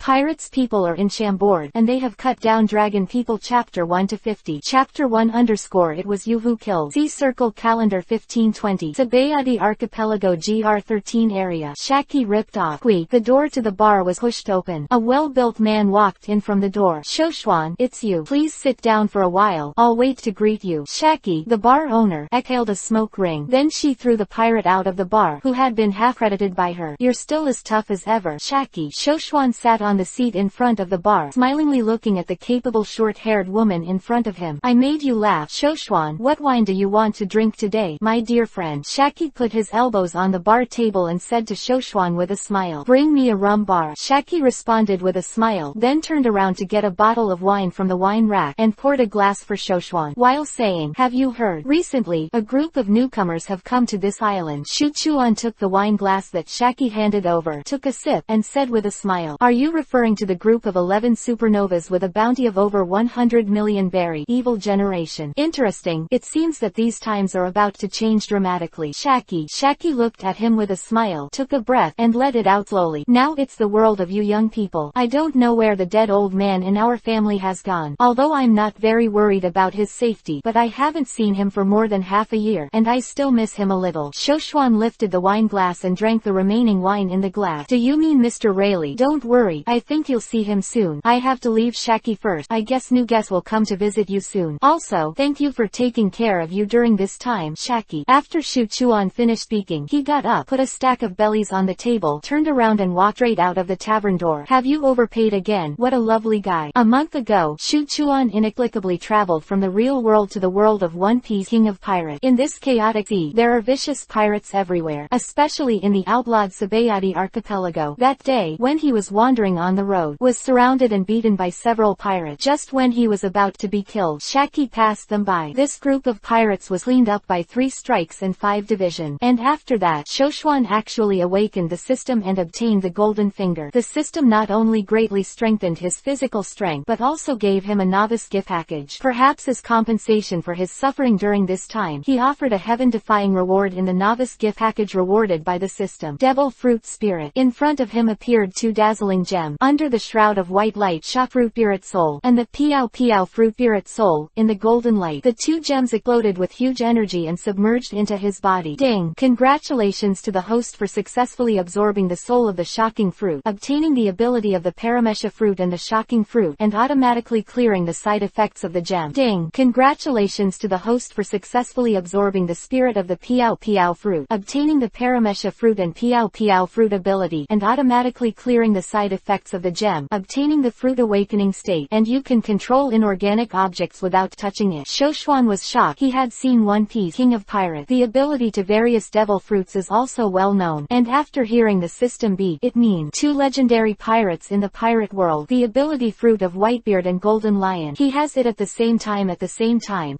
Pirates people are in Chambord, and they have cut down dragon people. Chapter 1 to 50. Chapter 1 _ It was you who killed. See Circle Calendar 1520. Sabayati Archipelago GR 13 area. Shaki ripped off. The door to the bar was pushed open. A well-built man walked in from the door. Shoshuan, it's you. Please sit down for a while. I'll wait to greet you. Shaki, the bar owner, exhaled a smoke ring. Then she threw the pirate out of the bar, who had been half-credited by her. You're still as tough as ever. Shaki. Shoshuan sat on the seat in front of the bar, smilingly looking at the capable short-haired woman in front of him. I made you laugh. Shoshuan, what wine do you want to drink today, my dear friend? Shaki put his elbows on the bar table and said to Shoshuan with a smile, bring me a rum bar. Shaki responded with a smile, then turned around to get a bottle of wine from the wine rack and poured a glass for Shoshuan, while saying, have you heard? Recently, a group of newcomers have come to this island. Shoshuan took the wine glass that Shaki handed over, took a sip, and said with a smile, are you referring to the group of 11 supernovas with a bounty of over 100 million berry evil generation? Interesting. It seems that these times are about to change dramatically. Shaki looked at him with a smile, took a breath, and let it out slowly. Now it's the world of you young people. I don't know where the dead old man in our family has gone, although I'm not very worried about his safety, but I haven't seen him for more than half a year, and I still miss him a little. Shoshuan lifted the wine glass and drank the remaining wine in the glass. Do you mean Mr. Rayleigh? Don't worry, I think you'll see him soon. I have to leave Shaki first. I guess new guests will come to visit you soon. Also, thank you for taking care of you during this time, Shaki. After Shoshuan finished speaking, he got up, put a stack of bellies on the table, turned around and walked straight out of the tavern door. Have you overpaid again? What a lovely guy. A month ago, Shoshuan inexplicably traveled from the real world to the world of One Piece, king of pirates. In this chaotic sea, there are vicious pirates everywhere, especially in the outlawed Sabayati archipelago. That day, when he was wandering on the road, was surrounded and beaten by several pirates. Just when he was about to be killed, Shaki passed them by. This group of pirates was cleaned up by 3 strikes and 5 division. And after that, Shoshuan actually awakened the system and obtained the golden finger. The system not only greatly strengthened his physical strength, but also gave him a novice gift package. Perhaps as compensation for his suffering during this time, he offered a heaven-defying reward in the novice gift package rewarded by the system. Devil Fruit Spirit. In front of him appeared 2 dazzling gems. Under the shroud of white light shot Fruit Spirit Soul, and the Piao Fruit Spirit Soul, in the golden light. The 2 gems exploded with huge energy and submerged into his body. Ding! Congratulations to the host for successfully absorbing the soul of the shocking fruit, obtaining the ability of the Paramesha fruit and the shocking fruit, and automatically clearing the side effects of the gem. Ding! Congratulations to the host for successfully absorbing the spirit of the Piao fruit, obtaining the Paramesha fruit and Piao fruit ability, and automatically clearing the side effects of the gem, obtaining the fruit awakening state, and you can control inorganic objects without touching it. Shoshuan was shocked. He had seen One Piece, king of pirates. The ability to various devil fruits is also well known, and after hearing the system beat, it means 2 legendary pirates in the pirate world. The ability fruit of Whitebeard and Golden Lion. He has it at the same time,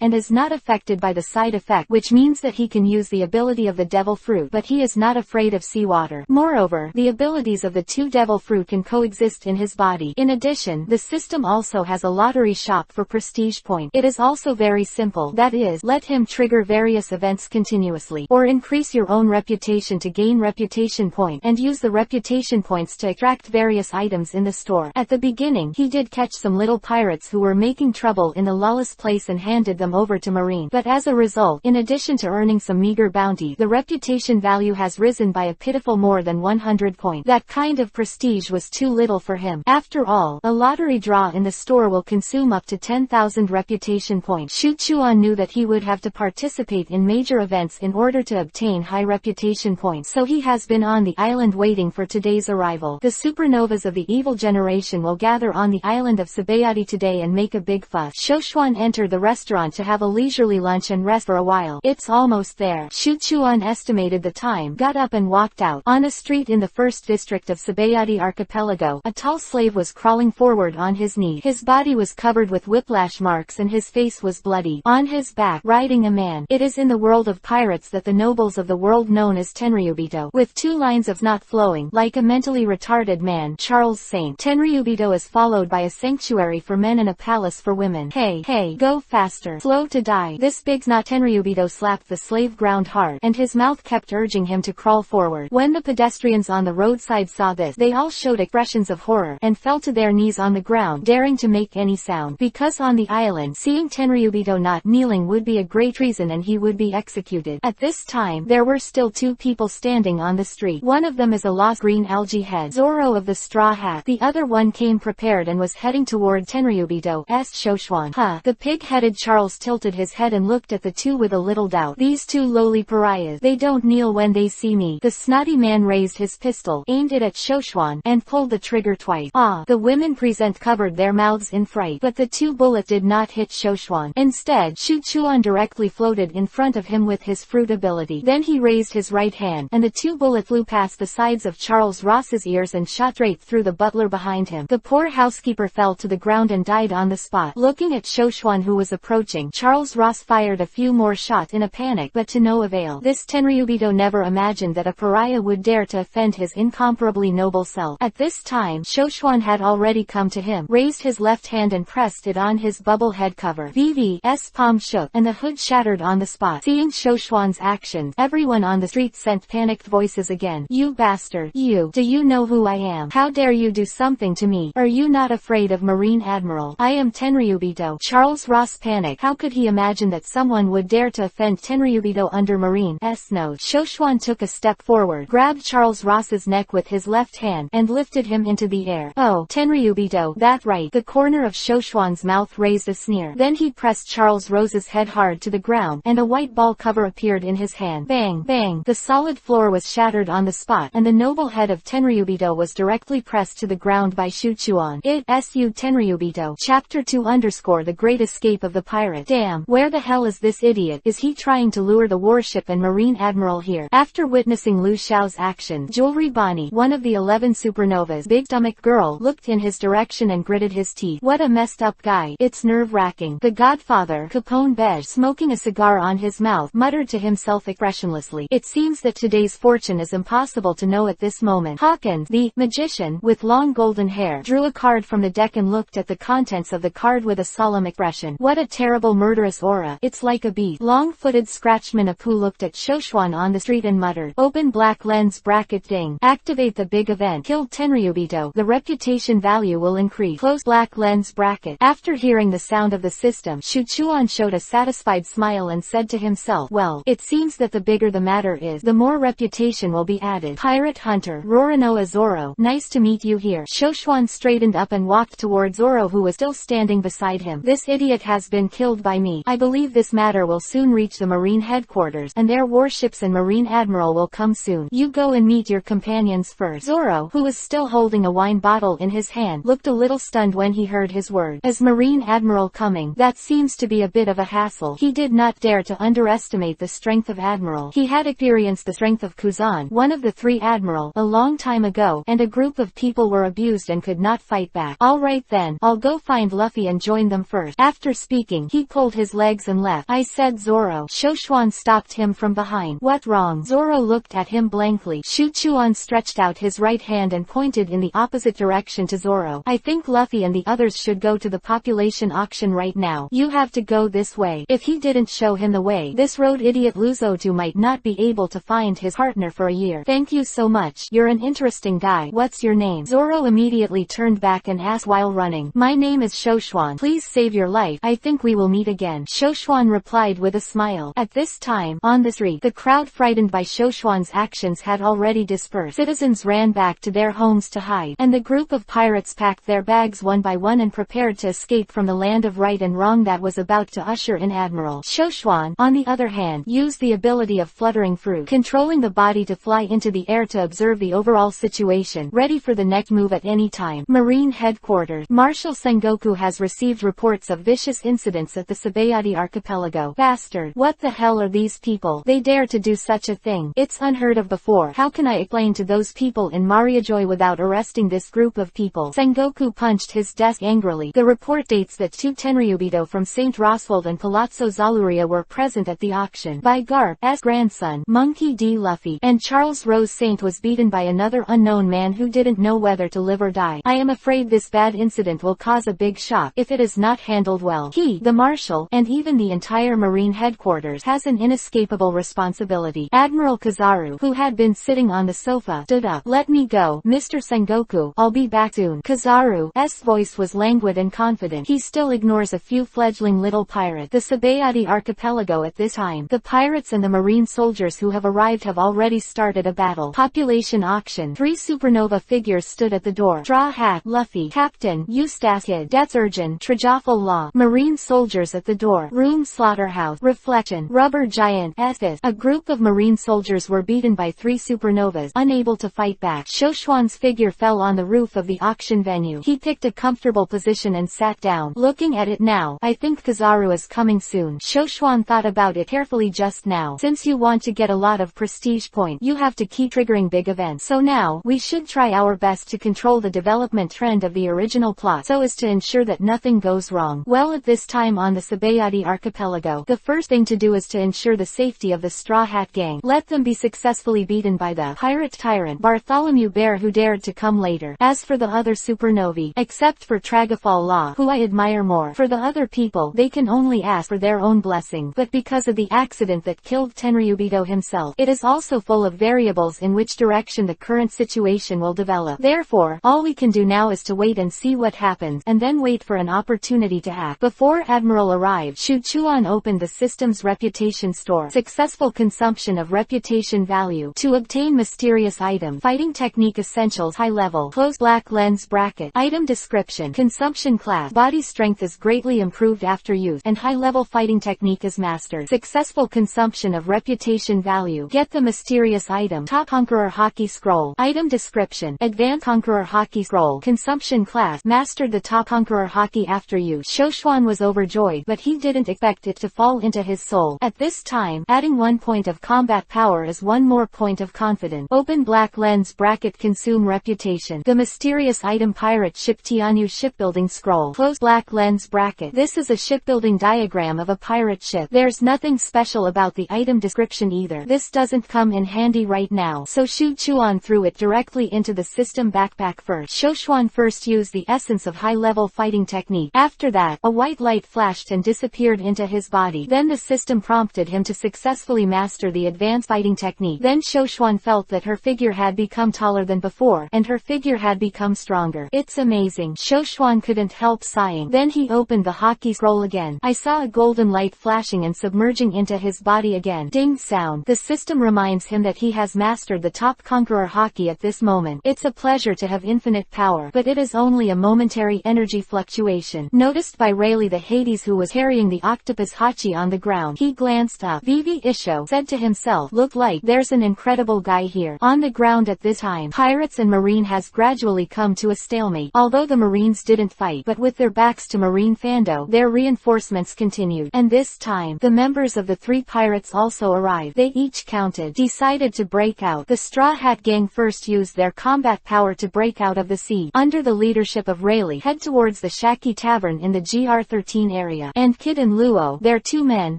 and is not affected by the side effect, which means that he can use the ability of the devil fruit, but he is not afraid of seawater. Moreover, the abilities of the 2 devil fruit can coexist in his body. In addition, the system also has a lottery shop for prestige point. It is also very simple, that is, let him trigger various events continuously, or increase your own reputation to gain reputation point, and use the reputation points to extract various items in the store. At the beginning, he did catch some little pirates who were making trouble in the lawless place and handed them over to Marine, but as a result, in addition to earning some meager bounty, the reputation value has risen by a pitiful more than 100 points. That kind of prestige was too little for him. After all, a lottery draw in the store will consume up to 10,000 reputation points. Shoshuan knew that he would have to participate in major events in order to obtain high reputation points, so he has been on the island waiting for today's arrival. The supernovas of the evil generation will gather on the island of Sabayati today and make a big fuss. Shoshuan entered the restaurant to have a leisurely lunch and rest for a while. It's almost there. Shoshuan estimated the time, got up and walked out. On a street in the 1st district of Sabayati archipelago, a tall slave was crawling forward on his knee. His body was covered with whiplash marks and his face was bloody. On his back, riding a man. It is in the world of pirates that the nobles of the world known as Tenryubito, with 2 lines of not flowing, like a mentally retarded man. Charles Saint. Tenryubito is followed by a sanctuary for men and a palace for women. Hey, go faster. Slow to die. This big not Tenryubito slapped the slave ground hard, and his mouth kept urging him to crawl forward. When the pedestrians on the roadside saw this, they all showed expressions expressions of horror, and fell to their knees on the ground, daring to make any sound, because on the island, seeing Tenryubito not kneeling would be a great treason and he would be executed. At this time, there were still two people standing on the street. One of them is a lost green algae head, Zoro of the straw hat. The other one came prepared and was heading toward Tenryubito's Shoshuan. Huh. The pig-headed Charles tilted his head and looked at the two with a little doubt. These two lowly pariahs, they don't kneel when they see me. The snotty man raised his pistol, aimed it at Shoshuan, and pulled the trigger twice. Ah! The women present covered their mouths in fright, but the two bullets did not hit Shoshuan. Instead, Shuchuan directly floated in front of him with his fruit ability. Then he raised his right hand, and the two bullets flew past the sides of Charles Ross's ears and shot straight through the butler behind him. The poor housekeeper fell to the ground and died on the spot. Looking at Shoshuan who was approaching, Charles Ross fired a few more shots in a panic, but to no avail. This Tenryubito never imagined that a pariah would dare to offend his incomparably noble self. At this time, Shoshuan had already come to him, raised his left hand and pressed it on his bubble head cover. VV's palm shook, and the hood shattered on the spot. Seeing Shoshuan's actions, everyone on the street sent panicked voices again. You bastard! You! Do you know who I am? How dare you do something to me? Are you not afraid of Marine Admiral? I am Tenryubito. Charles Ross panicked. How could he imagine that someone would dare to offend Tenryubito under Marine's nose? Shoshuan took a step forward, grabbed Charles Ross's neck with his left hand, and lifted him into the air. Oh, Tenryubito, that right. The corner of Shoshuan's mouth raised a sneer. Then he pressed Charles Rose's head hard to the ground, and a white ball cover appeared in his hand. Bang! Bang! The solid floor was shattered on the spot, and the noble head of Tenryubito was directly pressed to the ground by Shuchuan. Su Tenryubito. Chapter 2 _ The Great Escape of the Pirate. Damn, where the hell is this idiot? Is he trying to lure the warship and Marine Admiral here? After witnessing Lu Xiao's action, Jewelry Bonnie, one of the 11 supernovas, big stomach girl, looked in his direction and gritted his teeth. What a messed up guy. It's nerve-wracking. The Godfather, Capone Beige, smoking a cigar on his mouth, muttered to himself expressionlessly. It seems that today's fortune is impossible to know at this moment. Hawkins, the magician, with long golden hair, drew a card from the deck and looked at the contents of the card with a solemn expression. What a terrible murderous aura. It's like a beast. Long-footed Scratchman Apu looked at Shoshuan on the street and muttered. Open black lens bracket ding. Activate the big event. Killed Tenryubito. The reputation value will increase. Close black lens bracket. After hearing the sound of the system, Shuchuan showed a satisfied smile and said to himself, well, it seems that the bigger the matter is, the more reputation will be added. Pirate Hunter, Roranoa Zoro. Nice to meet you here. Shoshuan straightened up and walked toward Zoro who was still standing beside him. This idiot has been killed by me. I believe this matter will soon reach the Marine headquarters, and their warships and Marine Admiral will come soon. You go and meet your companions first. Zoro, who was still holding a wine bottle in his hand, looked a little stunned when he heard his word. As Marine Admiral coming, that seems to be a bit of a hassle. He did not dare to underestimate the strength of Admiral. He had experienced the strength of Kuzan, one of the 3 Admiral, a long time ago, and a group of people were abused and could not fight back. Alright then, I'll go find Luffy and join them first. After speaking, he pulled his legs and left. I said Zoro. Shoshuan stopped him from behind. What wrong? Zoro looked at him blankly. Shuchuan stretched out his right hand and pointed in the opposite direction to Zoro. I think Luffy and the others should go to the population auction right now. You have to go this way. If he didn't show him the way, this road idiot Luzotu might not be able to find his partner for a year. Thank you so much. You're an interesting guy. What's your name? Zoro immediately turned back and asked while running. My name is Shoshuan. Please save your life. I think we will meet again. Shoshuan replied with a smile. At this time, on the street, the crowd frightened by Shoshuan's actions had already dispersed. Citizens ran back to their homes to hide, and the group of pirates packed their bags one by one and prepared to escape from the land of right and wrong that was about to usher in Admiral. Shoshuan, on the other hand, used the ability of fluttering fruit, controlling the body to fly into the air to observe the overall situation, ready for the next move at any time. Marine Headquarters. Marshal Sengoku has received reports of vicious incidents at the Sabayati archipelago. Bastard. What the hell are these people? They dare to do such a thing. It's unheard of before. How can I explain to those people in Mariajoy without arresting this group of people? Sengoku punched his desk angrily. The report states that 2 Tenryubito from St. Roswald and Palazzo Zaluria were present at the auction. By Garp's grandson, Monkey D. Luffy, and Charles Rose Saint was beaten by another unknown man who didn't know whether to live or die. I am afraid this bad incident will cause a big shock if it is not handled well. He, the Marshal, and even the entire Marine headquarters has an inescapable responsibility. Admiral Kizaru, who had been sitting on the sofa, stood up. Let me go. Mr. Sengoku, I'll be back soon. Kizaru's voice was languid and confident. He still ignores a few fledgling little pirates. The Sabayati archipelago at this time. The pirates and the marine soldiers who have arrived have already started a battle. Population auction. 3 supernova figures stood at the door. Straw Hat, Luffy, Captain, Eustace Kid, Detsurgeon, Trajafal Law. Marine soldiers at the door. Room Slaughterhouse, Reflection, Rubber Giant, Estes. A group of marine soldiers were beaten by 3 supernovas, unable to fight back. Shoshuan's figure fell on the roof of the auction venue. He picked a comfortable position and sat down. Looking at it now, I think Kizaru is coming soon. Shoshuan thought about it carefully just now. Since you want to get a lot of prestige points, you have to keep triggering big events. So now, we should try our best to control the development trend of the original plot so as to ensure that nothing goes wrong. Well, at this time on the Sabayati archipelago, the first thing to do is to ensure the safety of the Straw Hat gang. Let them be successfully beaten by the pirate tyrant Bartholomew Bear, who dared to come later. As for the other supernovae, except for Tragafal Law, who I admire more, for the other people, they can only ask for their own blessing. But because of the accident that killed Tenryubito himself, it is also full of variables in which direction the current situation will develop. Therefore, all we can do now is to wait and see what happens, and then wait for an opportunity to act. Before Admiral arrived, Shuchuan opened the system's reputation store. Successful consumption of reputation value. To obtain mysterious item. Fighting technique essentials. High level. Close black lens bracket. Item description. Consumption class. Body strength is greatly improved after use, and high level fighting technique is mastered. Successful consumption of reputation value. Get the mysterious item. Top Conqueror Hockey Scroll. Item description. Advanced Conqueror Hockey Scroll. Consumption class. Mastered the Top Conqueror Hockey after use. Shoshuan was overjoyed, but he didn't expect it to fall into his soul. At this time, adding 1 point of combat power is 1 more point of confidence. Open black lens bracket. Consume reputation. The mysterious item pirate ship Tianyu shipbuilding scroll. Close black lens bracket. This is a shipbuilding diagram of a pirate ship. There's nothing special about the item description either. This doesn't come in handy right now, so Shuchuan threw it directly into the system backpack first. Shoshuan first used the essence of high-level fighting technique. After that, a white light flashed and disappeared into his body. Then the system prompted him to successfully master the advanced fighting technique. Then Shoshuan felt that her figure had become taller than before, and her figure had become stronger. It's amazing. Shoshuan couldn't help sighing. Then he opened the hockey scroll again. I saw a golden light flashing and submerging into his body again. Ding sound. The system reminds him that he has mastered the Top Conqueror Hockey at this moment. It's a pleasure to have infinite power, but it is only a momentary energy fluctuation. Noticed by Rayleigh the Hades, who was carrying the octopus Hachi on the ground. He glanced up. Vivi Isho said to himself, look like there's an incredible guy here. On the ground at this time, pirates and marine has gradually come to a stalemate. Although the marines didn't fight, but with their backs to Marine Fando, their reinforcements continued. And this time, the members of the 3 pirates also arrived. They each decided to break out. The Straw Hat gang first used their combat power to break out of the sea. Under the leadership of Rayleigh, head towards the Shaki Tavern in the GR13 area. And Kid and Luo, their 2 men,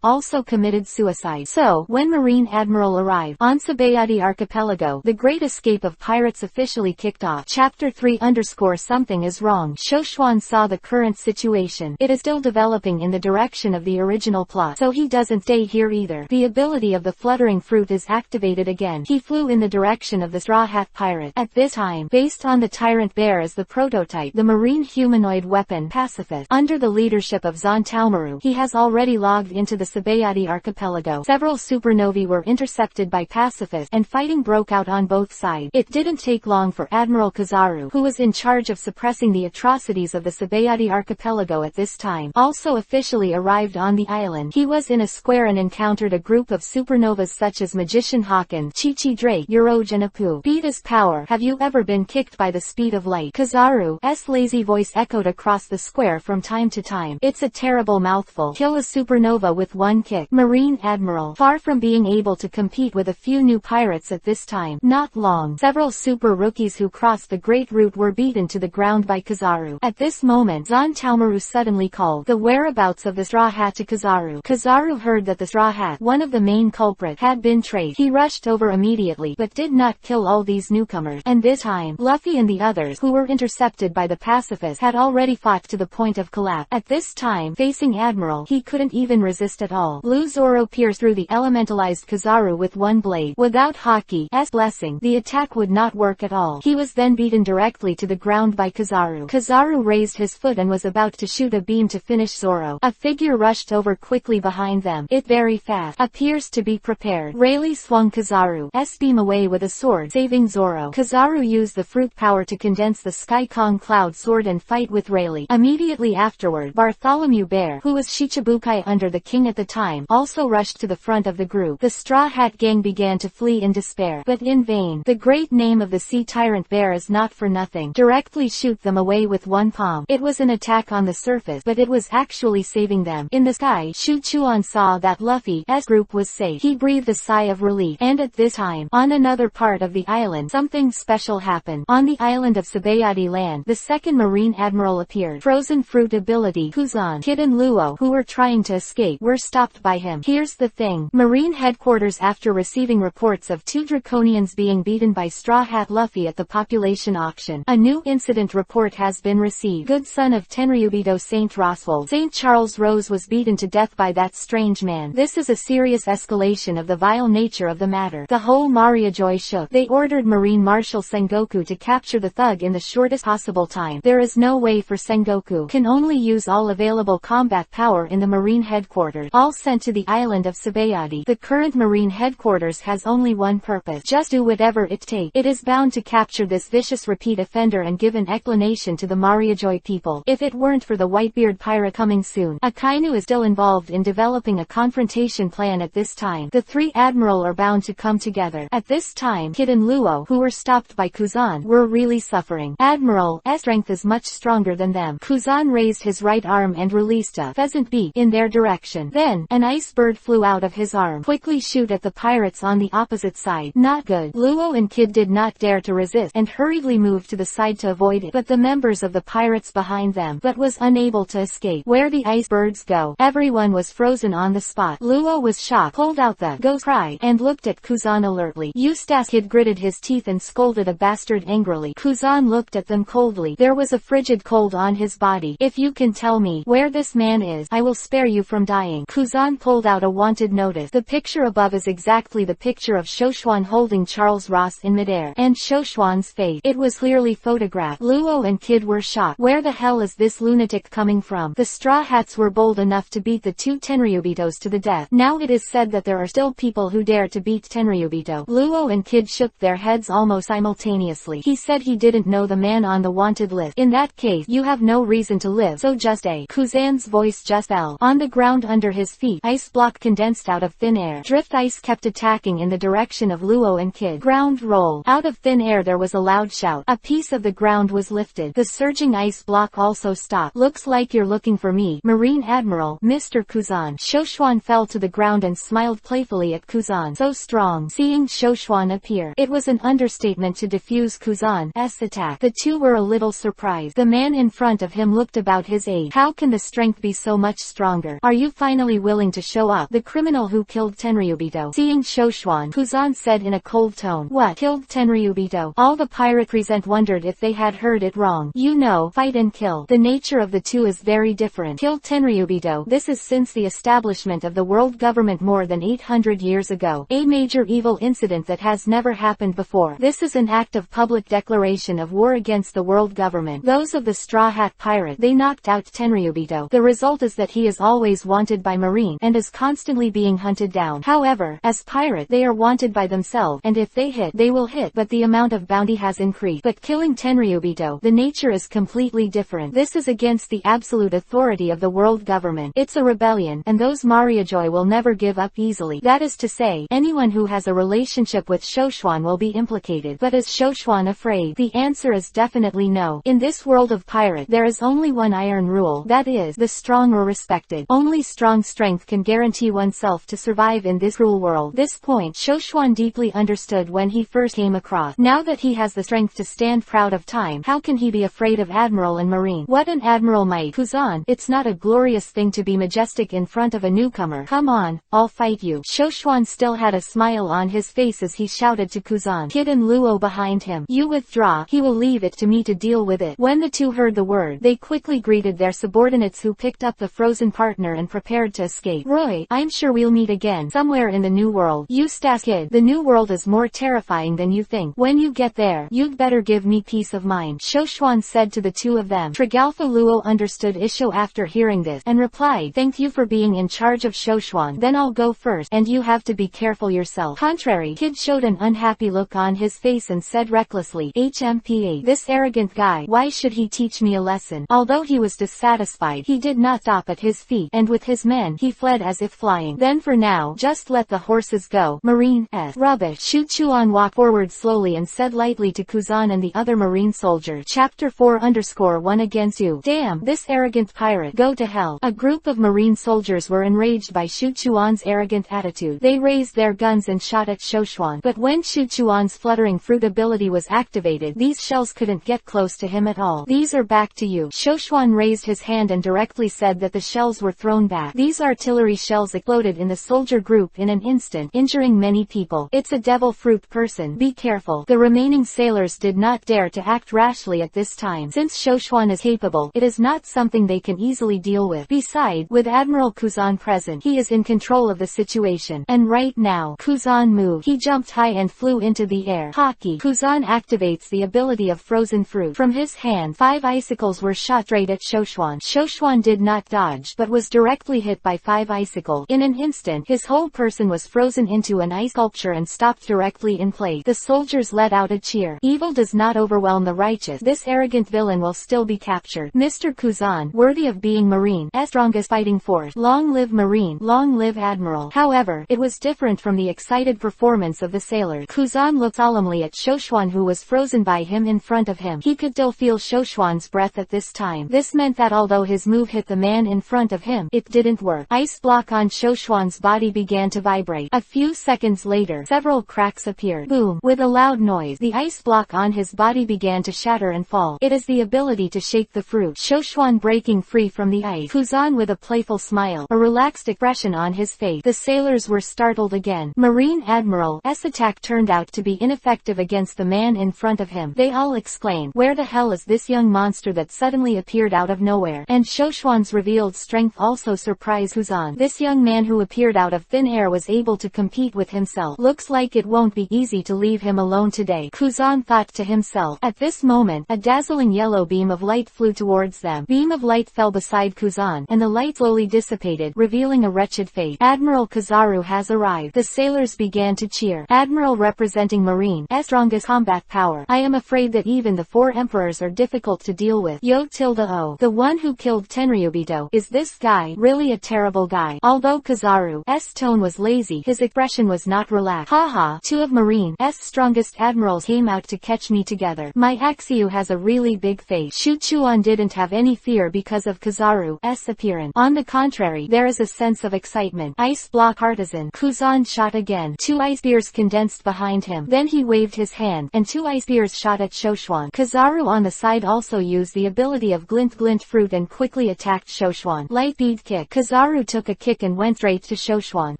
also committed suicide. So, when Marine Admiral arrived on Sabayati Archipelago, the Great Escape of Pirates officially kicked off. Chapter 3 _ Something is wrong. Shoshuan saw the current situation. It is still developing in the direction of the original plot, so he doesn't stay here either. The ability of the fluttering fruit is activated again. He flew in the direction of the Straw Hat pirate. At this time, based on the Tyrant Bear as the prototype, the marine humanoid weapon Pacifist, under the leadership of Zontaomaru, he has already logged into the Sabayati archipelago. Several supernovae were intercepted by Pacifist, and fighting broke out on both sides. It didn't take long for Admiral Kizaru, who was in charge of suppressing the atrocities of the Sabayati archipelago at this time, also officially arrived on the island. He was in a square and encountered a group of supernovas such as Magician Hawkins, Chi-Chi Drake, Euroj and EPUB. Speed is power. Have you ever been kicked by the speed of light? Kizaru's lazy voice echoed across the square from time to time. It's a terrible mouthful. Kill a supernova with 1 kick. Marine Admiral, far from being able to compete with a few new pirates at this time. Not long. Several super rookies who crossed the Great Route were beaten to the ground by Kizaru. At this moment, Zontaomaru suddenly called the whereabouts of the Straw Hat to Kizaru. Kizaru heard that the Straw Hat, one of the main culprits, had been traced. He rushed over immediately, but did not kill all these newcomers. And this time, Luffy and the others, who were intercepted by the pacifists, had already fought to the point of collapse. At this time, facing Admiral, he couldn't even resist at all. Blue Zoro pierced through the elementalized Kizaru with 1 blade. Without Haki's blessing, the attack would not work at all. He was then beaten directly to the ground by Kizaru. Kizaru raised his foot and was about to shoot a beam to finish Zoro. A figure rushed over quickly behind them. It very fast appears to be prepared. Rayleigh swung Kizaru's beam away with a sword, saving Zoro. Kizaru used the fruit power to condense the Sky Kong Cloud sword and fight with Rayleigh. Immediately afterward, Bartholomew Bear, who was Shichibukai under the king at the time, also rushed to the front of the group. The Straw Hat Gang began to flee in despair, but in vain. The great name of the Sea Tyrant Bear is not for nothing. Directly shoot them away with one palm. It was an attack on the surface, but it was actually saving them. In the sky, Shu Chuan saw that Luffy's group was safe. He breathed a sigh of relief, and at this time, on another part of the island, something special happened. On the island of Sabayati Land, the second Marine Admiral appeared. Frozen Fruit ability, Kuzan, Kid and Luo, who were trying to escape, were stopped by him. Here's the thing. Marine headquarters, after receiving reports of 2 Draconians being beaten by Straw Hat Luffy at the population auction, a new incident report has been received. Good son of Tenryubito Saint Roswell, Saint Charles Rose was beaten to death by that strange man. This is a serious escalation of the vile nature of the matter. The whole Mariajoy shook. They ordered Marine Marshal Sengoku to capture the thug in the shortest possible time. There is no way for Sengoku. Can only use all available combat power in the Marine headquarters. All sent to the island of Sabayati. The current Marine headquarters has only one purpose. Just do whatever it takes. It is bound to capture this vicious repeat offender and give an explanation to the Mariajoy people. If it weren't for the Whitebeard pirate coming soon, Akainu is still involved in developing a confrontation plan at this time. The 3 admiral are bound to come together. At this time, Kid and Luo, who were stopped by Kuzan, were really suffering. Admiral's strength is much stronger than them. Kuzan raised his right arm and released a pheasant beak in their direction. Then, an ice bird flew out of his arm. Quickly shoot at the pirates on the opposite side. Not good. Luo and Kid did not dare to resist and hurriedly moved to the side to avoid it. But the members of the pirates behind them, but was unable to escape. Where the ice birds go, everyone was frozen on the spot. Luo was shocked, pulled out the ghost cry, and looked at Kuzan alertly. Eustace Kid gritted his teeth and scolded a bastard angrily. Kuzan looked at them coldly. There was a frigid cold on his body. If you can tell me where this man is, I will spare you from dying. Kuzan pulled out a wanted notice. The picture above is exactly the picture of Shoshuan holding Charles Ross in midair, and Shoshuan's face. It was clearly photographed. Luo and Kid were shocked. Where the hell is this lunatic coming from? The Straw Hats were bold enough to beat the 2 Tenryubitos to the death. Now it is said that there are still people who dare to beat Tenryubito. Luo and Kid shook their heads almost simultaneously. He said he didn't know the man on the wanted list. In that case, you have no reason to live, so just a. Kuzan's voice just fell. On the ground under his feet, ice block condensed out of thin air. Drift ice kept attacking in the direction of Luo and Kid. Ground roll. Out of thin air there was a loud shout. A piece of the ground was lifted. The surging ice block also stopped. Looks like you're looking for me, Marine Admiral, Mr. Kuzan. Shoshuan fell to the ground and smiled playfully at Kuzan. So strong. Seeing Shoshuan appear, it was an understatement to defuse Kuzan's attack. The two were a little surprised. The man in front of him looked about his age. How can the strength be so much stronger? Are you finally willing to show up? The criminal who killed Tenryubito. Seeing Shoshuan, Kuzan said in a cold tone. What? Killed Tenryubito? All the pirate present wondered if they had heard it wrong. You know, fight and kill. The nature of the two is very different. Kill Tenryubito. This is since the establishment of the world government more than 800 years ago. A major evil incident that has never happened before. This is an act of public declaration of war against the world government. Those of the Straw Hat Pirate, they knocked out Tenryubito. The result is that he is always wanted by Marine and is constantly being hunted down. However, as pirate, they are wanted by themselves, and if they hit, they will hit, but the amount of bounty has increased. But killing Tenryubito, the nature is completely different. This is against the absolute authority of the world government. It's a rebellion, and those Mariajoy will never give up easily. That is to say, anyone who has a relationship with Shoshuan will be implicated. But is Shoshuan afraid? The answer is definitely no. In this world of pirate, there is only one iron rule, that is, the strong are respected. Only strong strength can guarantee oneself to survive in this cruel world. This point Shoshuan deeply understood when he first came across. Now that he has the strength to stand proud of time, how can he be afraid of Admiral and Marine? What an Admiral might. Kuzan, it's not a glorious thing to be majestic in front of a newcomer. Come on, I'll fight you. Shoshuan still had a smile on his face as he shouted to Kuzan. Kid and Luo behind him. You withdraw, he will leave it to me to deal with it. When the two heard the word, they quickly greeted their subordinates who picked up the frozen partner and prepared to escape. Roy, I'm sure we'll meet again, somewhere in the new world. Eustace Kid, the new world is more terrifying than you think. When you get there. You'd better give me peace of mind, Shoshuan said to the two of them. Tregalfa Luo understood Isho after hearing this, and replied, thank you for being in charge of Shoshuan. Then I'll go first, and you have to be careful yourself. Contrary, Kid showed an unhappy look on his face and said recklessly, HMPA, this arrogant guy, why should he teach me a lesson? Although he was dissatisfied, he did not stop at his feet, and with his men, he fled as if flying. Then for now, just let the horses go. Marine S. Rubbish. Shuchuan walked forward slowly and said lightly to Kuzan and the other marine soldier. Chapter 4_1 against you. Damn, this arrogant pirate. Go to hell. A group of marine soldiers were enraged by Shuchuan's arrogant attitude. They raised their guns and shot at Shoshuan. But when Shuchuan's fluttering fruit ability was activated, these shells couldn't get close to him at all. These are back to you. Shoshuan raised his hand and directly said that the shells were thrown back. These artillery shells exploded in the soldier group in an instant, injuring many people. It's a devil fruit person. Be careful. The remaining sailors did not dare to act rashly at this time. Since Shoshuan is capable, it is not something they can easily deal with. Besides, with Admiral Kuzan present, he is in control of the situation. And right now, Kuzan moved. He jumped high and flew into the air. Hockey. Kuzan activates the ability of frozen fruit. From his hand, 5 icicles were shot straight at Shoshuan. Shoshuan did not dodge, but was directly hit by 5 icicles. In an instant, his whole person was frozen into an ice sculpture and stopped directly in place. The soldiers let out a cheer. Evil does not overwhelm the righteous. This arrogant villain will still be captured. Mr. Kuzan, worthy of being Marine's strongest fighting force. Long live Marine. Long live Admiral. However, it was different from the excited performance of the sailors. Kuzan looked solemnly at Shoshuan, who was frozen by him in front of him. He could still feel Shoshuan's breath at this time. This meant that although his move hit the man in front of him, it didn't work. Ice block on Shoshuan's body began to vibrate. A few seconds later, several cracks appeared. Boom! With a loud noise, the ice block on his body began to shatter and fall. It is the ability to shake the fruit. Shoshuan breaking free from the ice. Kuzan with a playful smile, a relaxed expression on his face. The sailors were startled again. Marine Admiral's attack turned out to be ineffective against the man in front of him. They all exclaimed, where the hell is this young monster that suddenly appeared out of nowhere? And Shoshuan's revealed strength also surprised Kuzan. This young man who appeared out of thin air was able to compete with himself. Looks like it won't be easy to leave him alone today, Kuzan thought to himself. At this moment, a dazzling yellow beam of light flew towards them. Beam of light fell beside Kuzan, and the light slowly dissipated, revealing a wretched face. Admiral Kizaru has arrived. The sailors began to cheer. Admiral representing Marine's strongest combat power. I am afraid that even the 4 emperors are difficult to deal with. Yo-O. The one who killed Tenryubito. Is this guy really a terrible guy? Although Kizaru's tone was lazy, his expression was not relaxed. Haha, 2 of Marine's strongest admirals came out to catch me together. My Axiu has a really big face. Shuchuan didn't have any fear because of Kizaru's appearance. On the contrary, there is a sense of excitement. Ice block artisan. Kuzan shot again. 2 ice spears condensed behind him. Then he waved his hand, and 2 ice spears shot at Shoshuan. Kizaru on the side also used the ability of glint fruit and quickly attacked Shoshuan. Light bead kick. Kizaru took a kick and went straight to Shoshuan.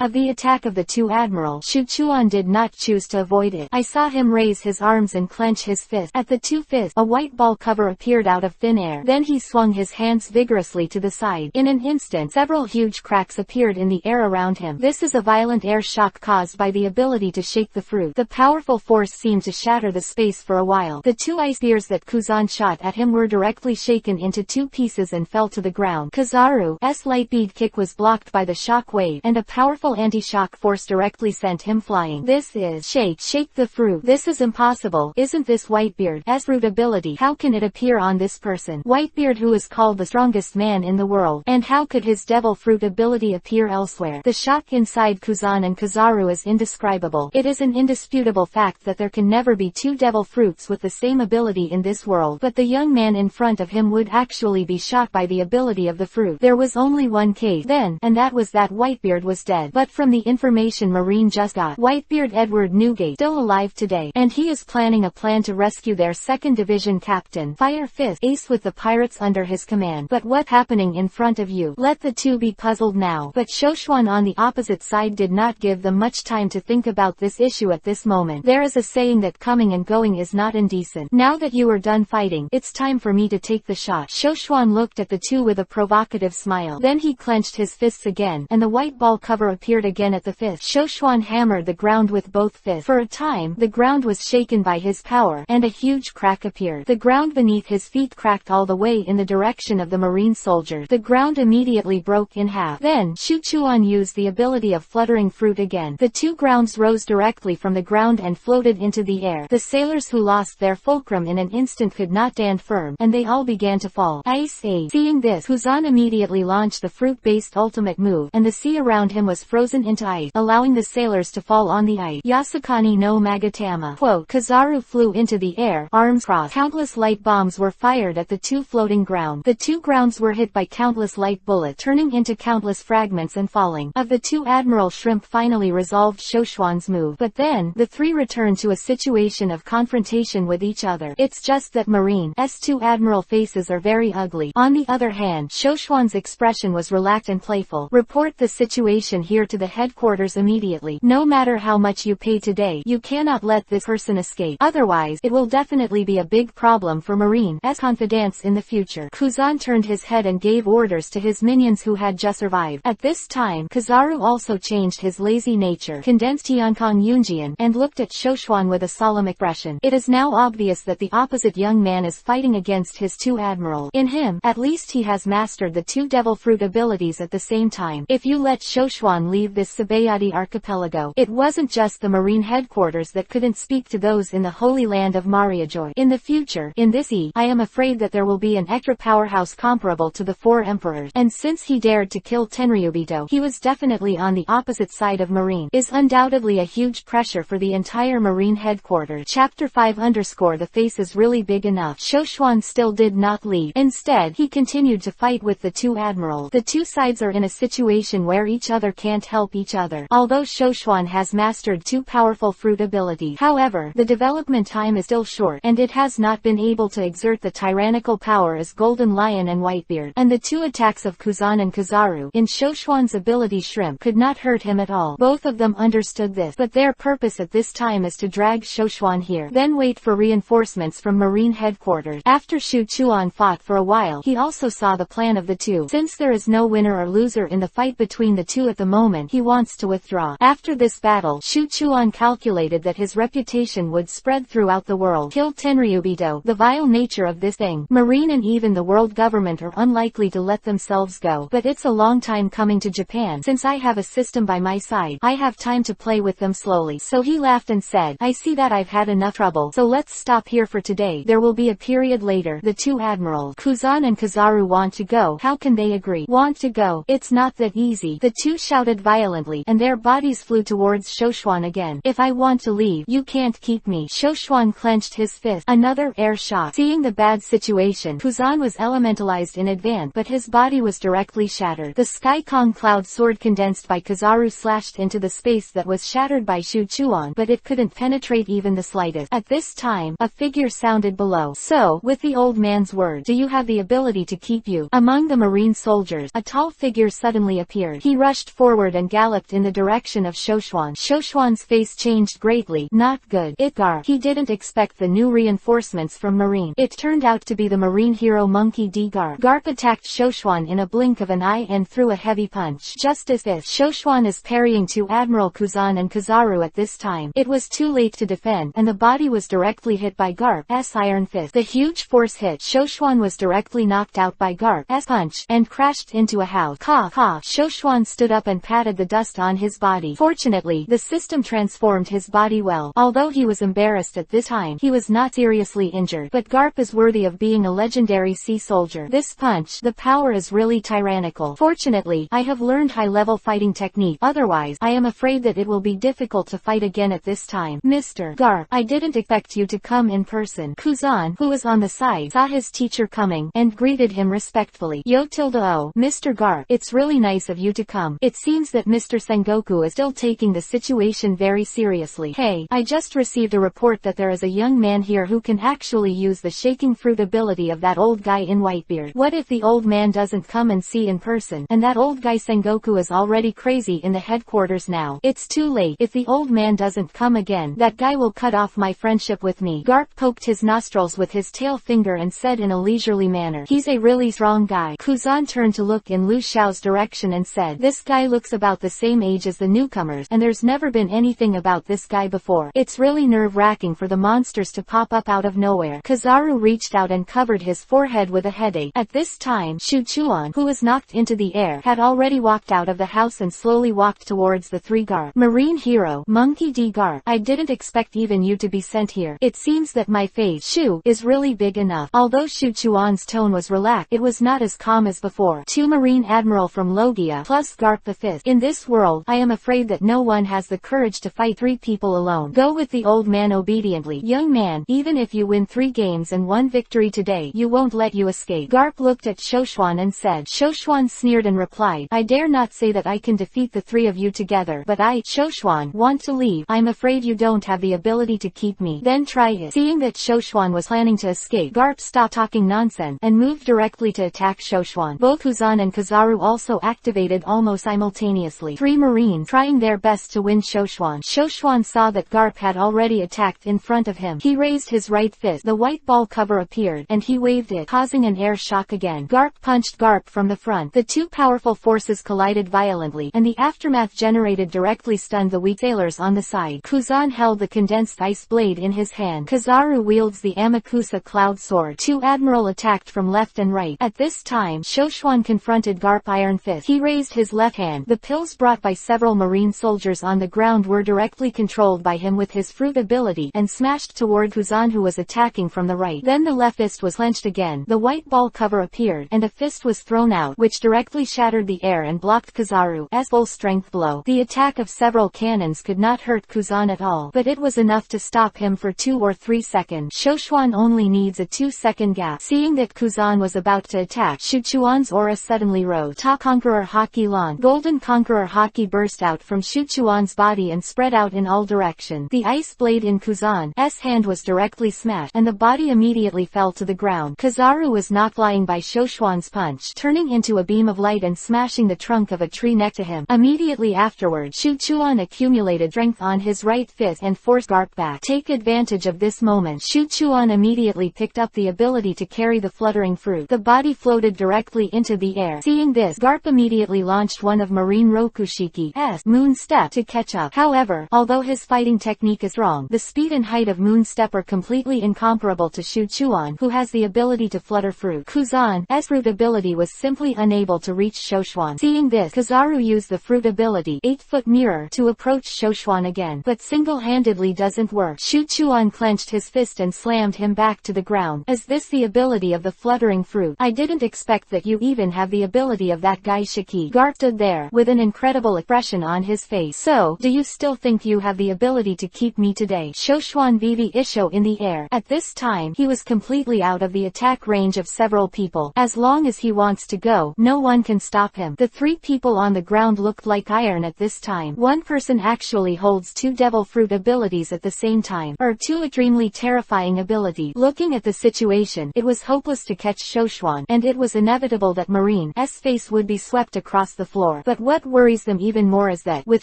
Of the attack of the 2 admirals, Shuchuan did not choose to avoid it. I saw him raise his arms and clench his fist. At the 2 fists, a white ball cover appeared out of thin air. Then he swung his hands vigorously to the side. In an instant, several huge cracks appeared in the air around him. This is a violent air shock caused by the ability to shake the fruit. The powerful force seemed to shatter the space for a while. The 2 ice spears that Kuzan shot at him were directly shaken into 2 pieces and fell to the ground. Kizaru's light bead kick was blocked by the shock wave, and a powerful anti-shock force directly sent him flying. This is shake the fruit. This is impossible. Isn't this Whitebeard's fruit ability? How can it appear on this person? Whitebeard, who is called the strongest man in the world. And how could his devil fruit ability appear elsewhere? The shock inside Kuzan and Kizaru is indescribable. It is an indisputable fact that there can never be 2 devil fruits with the same ability in this world. But the young man in front of him would actually be shocked by the ability of the fruit. There was only one case then, and that was that Whitebeard was dead. But from the information Marine just got, Whitebeard Edward Newgate still alive today, and he is planning a plan to rescue their 2nd Division Captain, Fire Fist Ace, with the pirates under his command. But what's happening in front of you? Let the 2 be puzzled now. But Shoshuan on the opposite side did not give them much time to think about this issue at this moment. There is a saying that coming and going is not indecent. Now that you are done fighting, it's time for me to take the shot. Shoshuan looked at the 2 with a provocative smile. Then he clenched his fists again, and the white ball cover appeared again at the fist. Shoshuan hammered the ground with both fists. For a time, the ground was shaking shaken by his power, and a huge crack appeared. The ground beneath his feet cracked all the way in the direction of the marine soldiers. The ground immediately broke in half. Then, Shu Chuan used the ability of fluttering fruit again. The two grounds rose directly from the ground and floated into the air. The sailors who lost their fulcrum in an instant could not stand firm, and they all began to fall. Ice Age. Seeing this, Kuzan immediately launched the fruit-based ultimate move, and the sea around him was frozen into ice, allowing the sailors to fall on the ice. Yasukani no Magatama. Quote, Kizaru flew into the air, arms crossed. Countless light bombs were fired at the two floating grounds. The two grounds were hit by countless light bullets, turning into countless fragments and falling. Of the two, Admiral Shrimp finally resolved Shoshuan's move, but then, the three returned to a situation of confrontation with each other. It's just that Marine's two Admiral faces are very ugly. On the other hand, Shoshuan's expression was relaxed and playful. Report the situation here to the headquarters immediately. No matter how much you pay today, you cannot let this person escape. Otherwise, it will definitely be a big problem for Marine's confidence in the future. Kuzan turned his head and gave orders to his minions who had just survived. At this time, Kizaru also changed his lazy nature, condensed Tiankong Yunjian, and looked at Shoshuan with a solemn expression. It is now obvious that the opposite young man is fighting against his two admirals. In him, at least he has mastered the two devil fruit abilities at the same time. If you let Shoshuan leave this Sabayadi archipelago, it wasn't just the marine headquarters that couldn't speak to those in the holy land of Mariajoy. In the future, in this I am afraid that there will be an extra powerhouse comparable to the four emperors. And since he dared to kill Tenryubito, he was definitely on the opposite side of Marine. Is undoubtedly a huge pressure for the entire marine headquarters. Chapter 5 The face is really big enough. Shoshuan still did not leave. Instead, he continued to fight with the two admirals. The two sides are in a situation where each other can't help each other. Although Shoshuan has mastered two powerful fruit abilities, however, the development time is still short, and it has not been able to exert the tyrannical power as Golden Lion and Whitebeard. And the two attacks of Kuzan and Kizaru, in Shoshuan's ability Shrimp, could not hurt him at all. Both of them understood this, but their purpose at this time is to drag Shoshuan here, then wait for reinforcements from Marine headquarters. After Shu Chuan fought for a while, he also saw the plan of the two. Since there is no winner or loser in the fight between the two at the moment, he wants to withdraw. After this battle, Shu Chuan calculated that his reputation would spread throughout the world. Kill Tenryubito. The vile nature of this thing. Marine and even the world government are unlikely to let themselves go. But it's a long time coming to Japan. Since I have a system by my side, I have time to play with them slowly. So he laughed and said, I see that I've had enough trouble, so let's stop here for today. There will be a period later. The two admirals, Kuzan and Kizaru, want to go. How can they agree? Want to go? It's not that easy. The two shouted violently, and their bodies flew towards Shoshuan again. If I want to leave, you can't keep me. Shoshuan clenched his fist. Another air shot. Seeing the bad situation, Kuzan was elementalized in advance, but his body was directly shattered. The Sky Kong cloud sword condensed by Kizaru slashed into the space that was shattered by Shu Chuan, but it couldn't penetrate even the slightest. At this time, a figure sounded below. So, with the old man's word, do you have the ability to keep you? Among the marine soldiers, a tall figure suddenly appeared. He rushed forward and galloped in the direction of Shoshuan. Shoshuan's face changed greatly. Not good. Garp. He didn't expect the new reinforcements from Marine. It turned out to be the marine hero Monkey D. Garp. Garp attacked Shoshuan in a blink of an eye and threw a heavy punch. Just as this, Shoshuan is parrying to Admiral Kuzan and Kizaru at this time. It was too late to defend, and the body was directly hit by Garp's iron fist. The huge force hit Shoshuan was directly knocked out by Garp's punch, and crashed into a house. Cough, cough. Shoshuan stood up and patted the dust on his body. Fortunately, the system transformed his body well. Although he was embarrassed at this time, he was not seriously injured. But Garp is worthy of being a legendary sea soldier. This punch, the power is really tyrannical. Fortunately, I have learned high-level fighting technique. Otherwise, I am afraid that it will be difficult to fight again at this time. Mr. Garp, I didn't expect you to come in person. Kuzan, who was on the side, saw his teacher coming, and greeted him respectfully. Oh, Mr. Garp, it's really nice of you to come. It seems that Mr. Sengoku is still taking the situation very seriously. Hey, I just received a report that there is a young man here who can actually use the shaking fruit ability of that old guy in Whitebeard. What if the old man doesn't come and see in person, and that old guy Sengoku is already crazy in the headquarters now? It's too late. If the old man doesn't come again, that guy will cut off my friendship with me. Garp poked his nostrils with his tail finger and said in a leisurely manner, he's a really strong guy. Kuzan turned to look in Lu Xiao's direction and said, this guy looks about the same age as the newcomers, and there's never been anything about this guy before. It's really nerve nerve-wracking for the monsters to pop up out of nowhere. Kizaru reached out and covered his forehead with a headache. At this time, Shuchuan, who was knocked into the air, had already walked out of the house and slowly walked towards the three Garp. Marine hero, Monkey D. Garp, I didn't expect even you to be sent here. It seems that my face, Shu, is really big enough. Although Shuchuan's tone was relaxed, it was not as calm as before. 2 Marine Admiral from Logia, plus Garp the 5th. In this world, I am afraid that no one has the courage to fight 3 people alone. Go with the old man obediently. Young man, even if you win 3 games and 1 victory today, you won't let you escape. Garp looked at Shoshuan and said. Shoshuan sneered and replied, I dare not say that I can defeat the 3 of you together, but I, Shoshuan, want to leave. I'm afraid you don't have the ability to keep me. Then try it. Seeing that Shoshuan was planning to escape, Garp stopped talking nonsense and moved directly to attack Shoshuan. Both Kuzan and Kizaru also activated almost simultaneously. 3 Marines trying their best to win Shoshuan. Shoshuan saw that Garp had already attacked in front of him. He raised his right fist. The white ball cover appeared, and he waved it, causing an air shock again. Garp punched Garp from the front. The 2 powerful forces collided violently, and the aftermath generated directly stunned the weak sailors on the side. Kuzan held the condensed ice blade in his hand. Kizaru wields the Amakusa cloud sword. 2 Admiral attacked from left and right. At this time, Shoshuan confronted Garp Iron Fist. He raised his left hand. The pills brought by several Marine soldiers on the ground were directly controlled by him with his fruit ability and smashed toward Kuzan, who was attacking from the right. Then the left fist was clenched again. The white ball cover appeared, and a fist was thrown out, which directly shattered the air and blocked Kizaru's full-strength blow. The attack of several cannons could not hurt Kuzan at all, but it was enough to stop him for 2 or 3 seconds. Shoshuan only needs a 2-second gap. Seeing that Kuzan was about to attack, Shuchuan's aura suddenly rose. Ta Conqueror Haki Lan. Golden Conqueror Haki burst out from Shuchuan's body and spread out in all directions. The ice blade in Kuzan's hand was directly smashed, and the body immediately fell to the ground. Kizaru was knocked flying by Shoshuan's punch, turning into a beam of light and smashing the trunk of a tree next to him. Immediately afterward, Shuchuan accumulated strength on his right fist and forced Garp back. Take advantage of this moment. Shuchuan immediately picked up the ability to carry the fluttering fruit. The body floated directly into the air. Seeing this, Garp immediately launched one of Marine Rokushiki's Moon Step to catch up. However, although his fighting technique is strong, the speed and height of Moon Step are completely incomparable to Shuchuan, who has the ability to flutter fruit. Kuzan's fruit ability was simply unable to reach Shoshuan. Seeing this, Kizaru used the fruit ability 8-foot mirror to approach Shoshuan again, but single-handedly doesn't work. Shuchuan clenched his fist and slammed him back to the ground. Is this the ability of the fluttering fruit? I didn't expect that you even have the ability of that guy Shiki. Garp stood there, with an incredible expression on his face. So, do you still think you have the ability to keep me today? Shoshuan VV Isho in the air. At this time, he was completely out of the attack range of several people. As long as he wants to go, no one can stop him. The 3 people on the ground looked like iron at this time. One person actually holds 2 devil fruit abilities at the same time, or 2 extremely terrifying abilities. Looking at the situation, it was hopeless to catch Shoshuan, and it was inevitable that Marine's face would be swept across the floor. But what worries them even more is that, with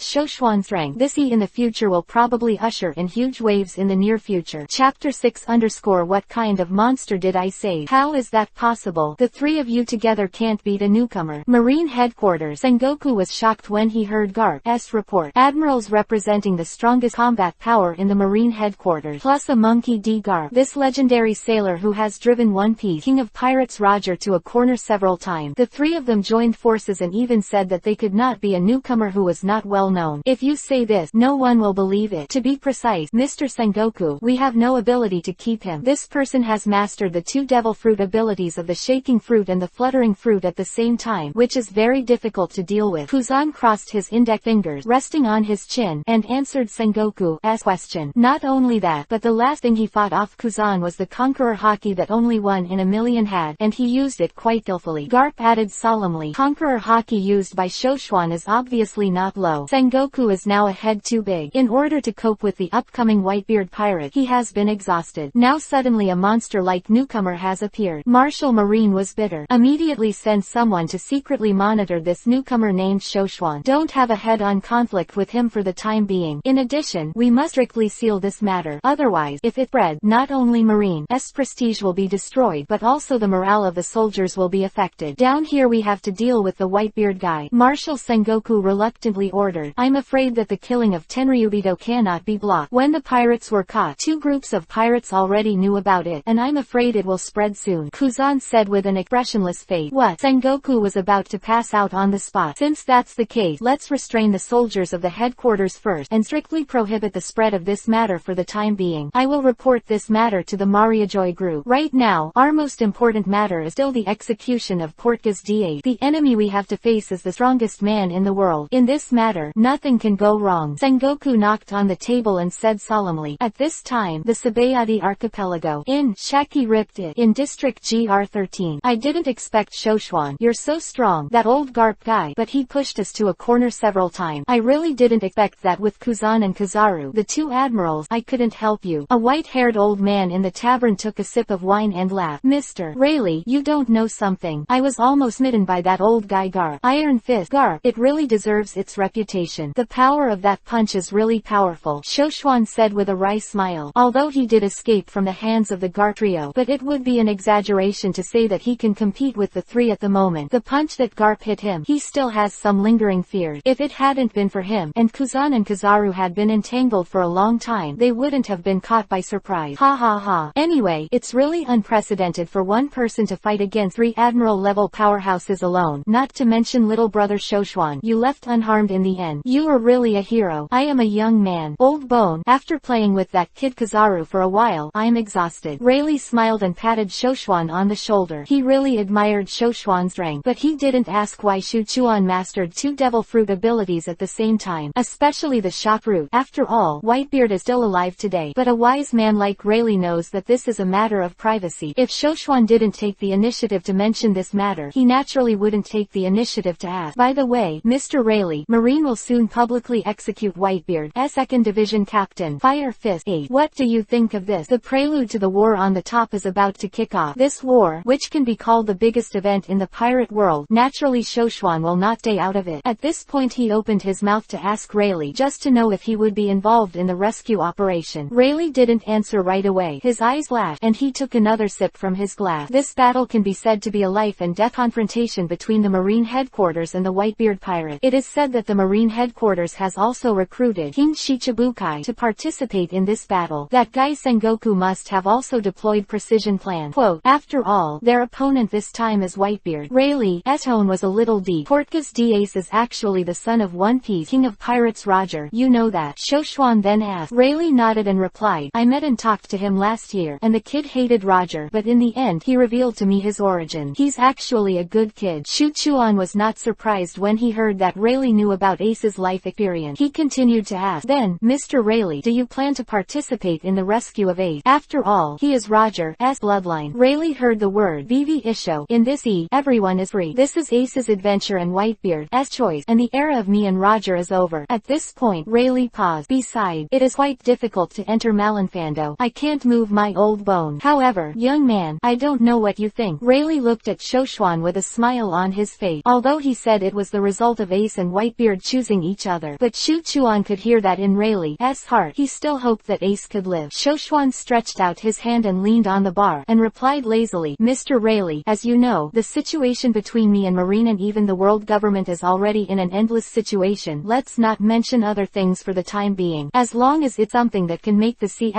Shoshuan's strength, this in the future will probably usher in huge waves in the near future. Chapter 6 _ What kind of monster did I save? How is that possible? The 3 of you together can't beat a newcomer. Marine headquarters. Sengoku was shocked when he heard Garp's report. Admirals representing the strongest combat power in the Marine headquarters, plus a Monkey D. Garp. This legendary sailor who has driven One Piece King of Pirates Roger to a corner several times. The 3 of them joined forces and even said that they could not be a newcomer who was not well known. If you say this, no one will believe it. To be precise, Mr. Sengoku, we have no ability to keep him. This person has mastered the 2 devil fruit abilities of the shaking fruit and the fluttering fruit at the same time, which is very difficult to deal with. Kuzan crossed his index fingers, resting on his chin, and answered Sengoku's question. Not only that, but the last thing he fought off Kuzan was the Conqueror Haki that only 1 in a million had, and he used it quite skillfully. Garp added solemnly, Conqueror Haki used by Shoshuan is obviously not low. Sengoku is now a head too big. In order to cope with the upcoming Whitebeard pirate, he has been exhausted. Now suddenly a monster-like newcomer has appeared. Marshal Marine was bitter. Immediately send someone to secretly monitor this newcomer named Shoshuan. Don't have a head-on conflict with him for the time being. In addition, we must strictly seal this matter. Otherwise, if it spreads, not only Marine's prestige will be destroyed, but also the morale of the soldiers will be affected. Down here we have to deal with the Whitebeard guy. Marshal Sengoku reluctantly ordered. I'm afraid that the killing of Tenryubito cannot be blocked. When the pirates were caught, 2 groups of pirates already knew about it, and I'm afraid it will spread soon, Kuzan said with an expressionless face. What? Sengoku was about to pass out on the spot. Since that's the case, let's restrain the soldiers of the headquarters first, and strictly prohibit the spread of this matter for the time being. I will report this matter to the Mariajoy group. Right now, our most important matter is still the execution of Portgas D8. The enemy we have to face is the strongest man in the world. In this matter, nothing can go wrong. Sengoku knocked on the table and said solemnly. At this time, the Sabayadi archipelago in Shaki ripped it in District GR13. I didn't expect Shoshuan. You're so strong, that old Garp guy, but he pushed us to a corner several times. I really didn't expect that with Kuzan and Kazaru, the 2 admirals. I couldn't help you. A white-haired old man in the tavern took a sip of wine and laughed. Mr. Rayleigh, you don't know something. I was almost smitten by that old guy Garp. Iron Fist. Garp. It really deserves its reputation. The power of that punch is really powerful, Shoshuan said with a wry smile. Although he did escape from the hands of the Garp trio, but it would be an exaggeration to say that he can compete with the 3 at the moment. The punch that Garp hit him, he still has some lingering fears. If it hadn't been for him, and Kuzan and Kazaru had been entangled for a long time, they wouldn't have been caught by surprise. Ha ha ha. Anyway, it's really unprecedented for one person to fight against 3 admiral-level powerhouses alone, not to mention little brother Shoshuan. You left unharmed in the end. You are really a hero. I am a young man. Old Bone. After playing with that kid Kazaru for a while, I'm exhausted. Rayleigh smiled and patted Shoshuan on the shoulder. He really admired Shoshuan's strength, but he didn't ask why Shuchuan mastered 2 devil fruit abilities at the same time, especially the shock root. After all, Whitebeard is still alive today, but a wise man like Rayleigh knows that this is a matter of privacy. If Shoshuan didn't take the initiative to mention this matter, he naturally wouldn't take the initiative to ask. By the way, Mr. Rayleigh, Marine will soon publicly execute Whitebeard, 2nd Division Captain, Fire Fist 8. What do you think of this? The prelude to the war on the top is about to kick off. This war, which can be called the biggest event in the pirate world, naturally Shoshuan will not stay out of it. At this point he opened his mouth to ask Rayleigh just to know if he would be involved in the rescue operation. Rayleigh didn't answer right away. His eyes flashed, and he took another sip from his glass. This battle can be said to be a life and death confrontation between the Marine headquarters and the Whitebeard pirate. It is said that the Marine headquarters has also recruited King Shichibukai to participate in this battle. That guy Sengoku must have also deployed precision plan. Quote, after all, their opponent this time is Whitebeard. Rayleigh's tone was a little deep. Portgas D8 is actually the son of One Piece King of Pirates Roger. You know that? Shoshuan then asked. Rayleigh nodded and replied, I met and talked to him last year, and the kid hated Roger, but in the end he revealed to me his origin. He's actually a good kid. Shuchuan was not surprised when he heard that Rayleigh knew about Ace's life experience. He continued to ask, then, Mr. Rayleigh, do you plan to participate in the rescue of Ace? After all, he is Roger's bloodline. Rayleigh heard the word Vivi Isho. In this everyone is free. This is Ace's adventure and Whitebeard's choice, and the era of me and Roger is over. At this point, Rayleigh paused. Besides, it is quite difficult to enter Malinfando. I can't move my old bone. However, young man, I don't know what you think. Rayleigh looked at Shoshuan with a smile on his face. Although he said it was the result of Ace and Whitebeard choosing each other, but Shuchuan could hear that in Rayleigh's heart. He still hoped that Ace could live. Shoshuan stretched out his hand and leaned on the bar, and replied lazily, Mr. Rayleigh, as you know, the situation between me and Marine and even the world government is already in an endless situation. Let's not mention other things for the time being. As long as it's something that can make the C***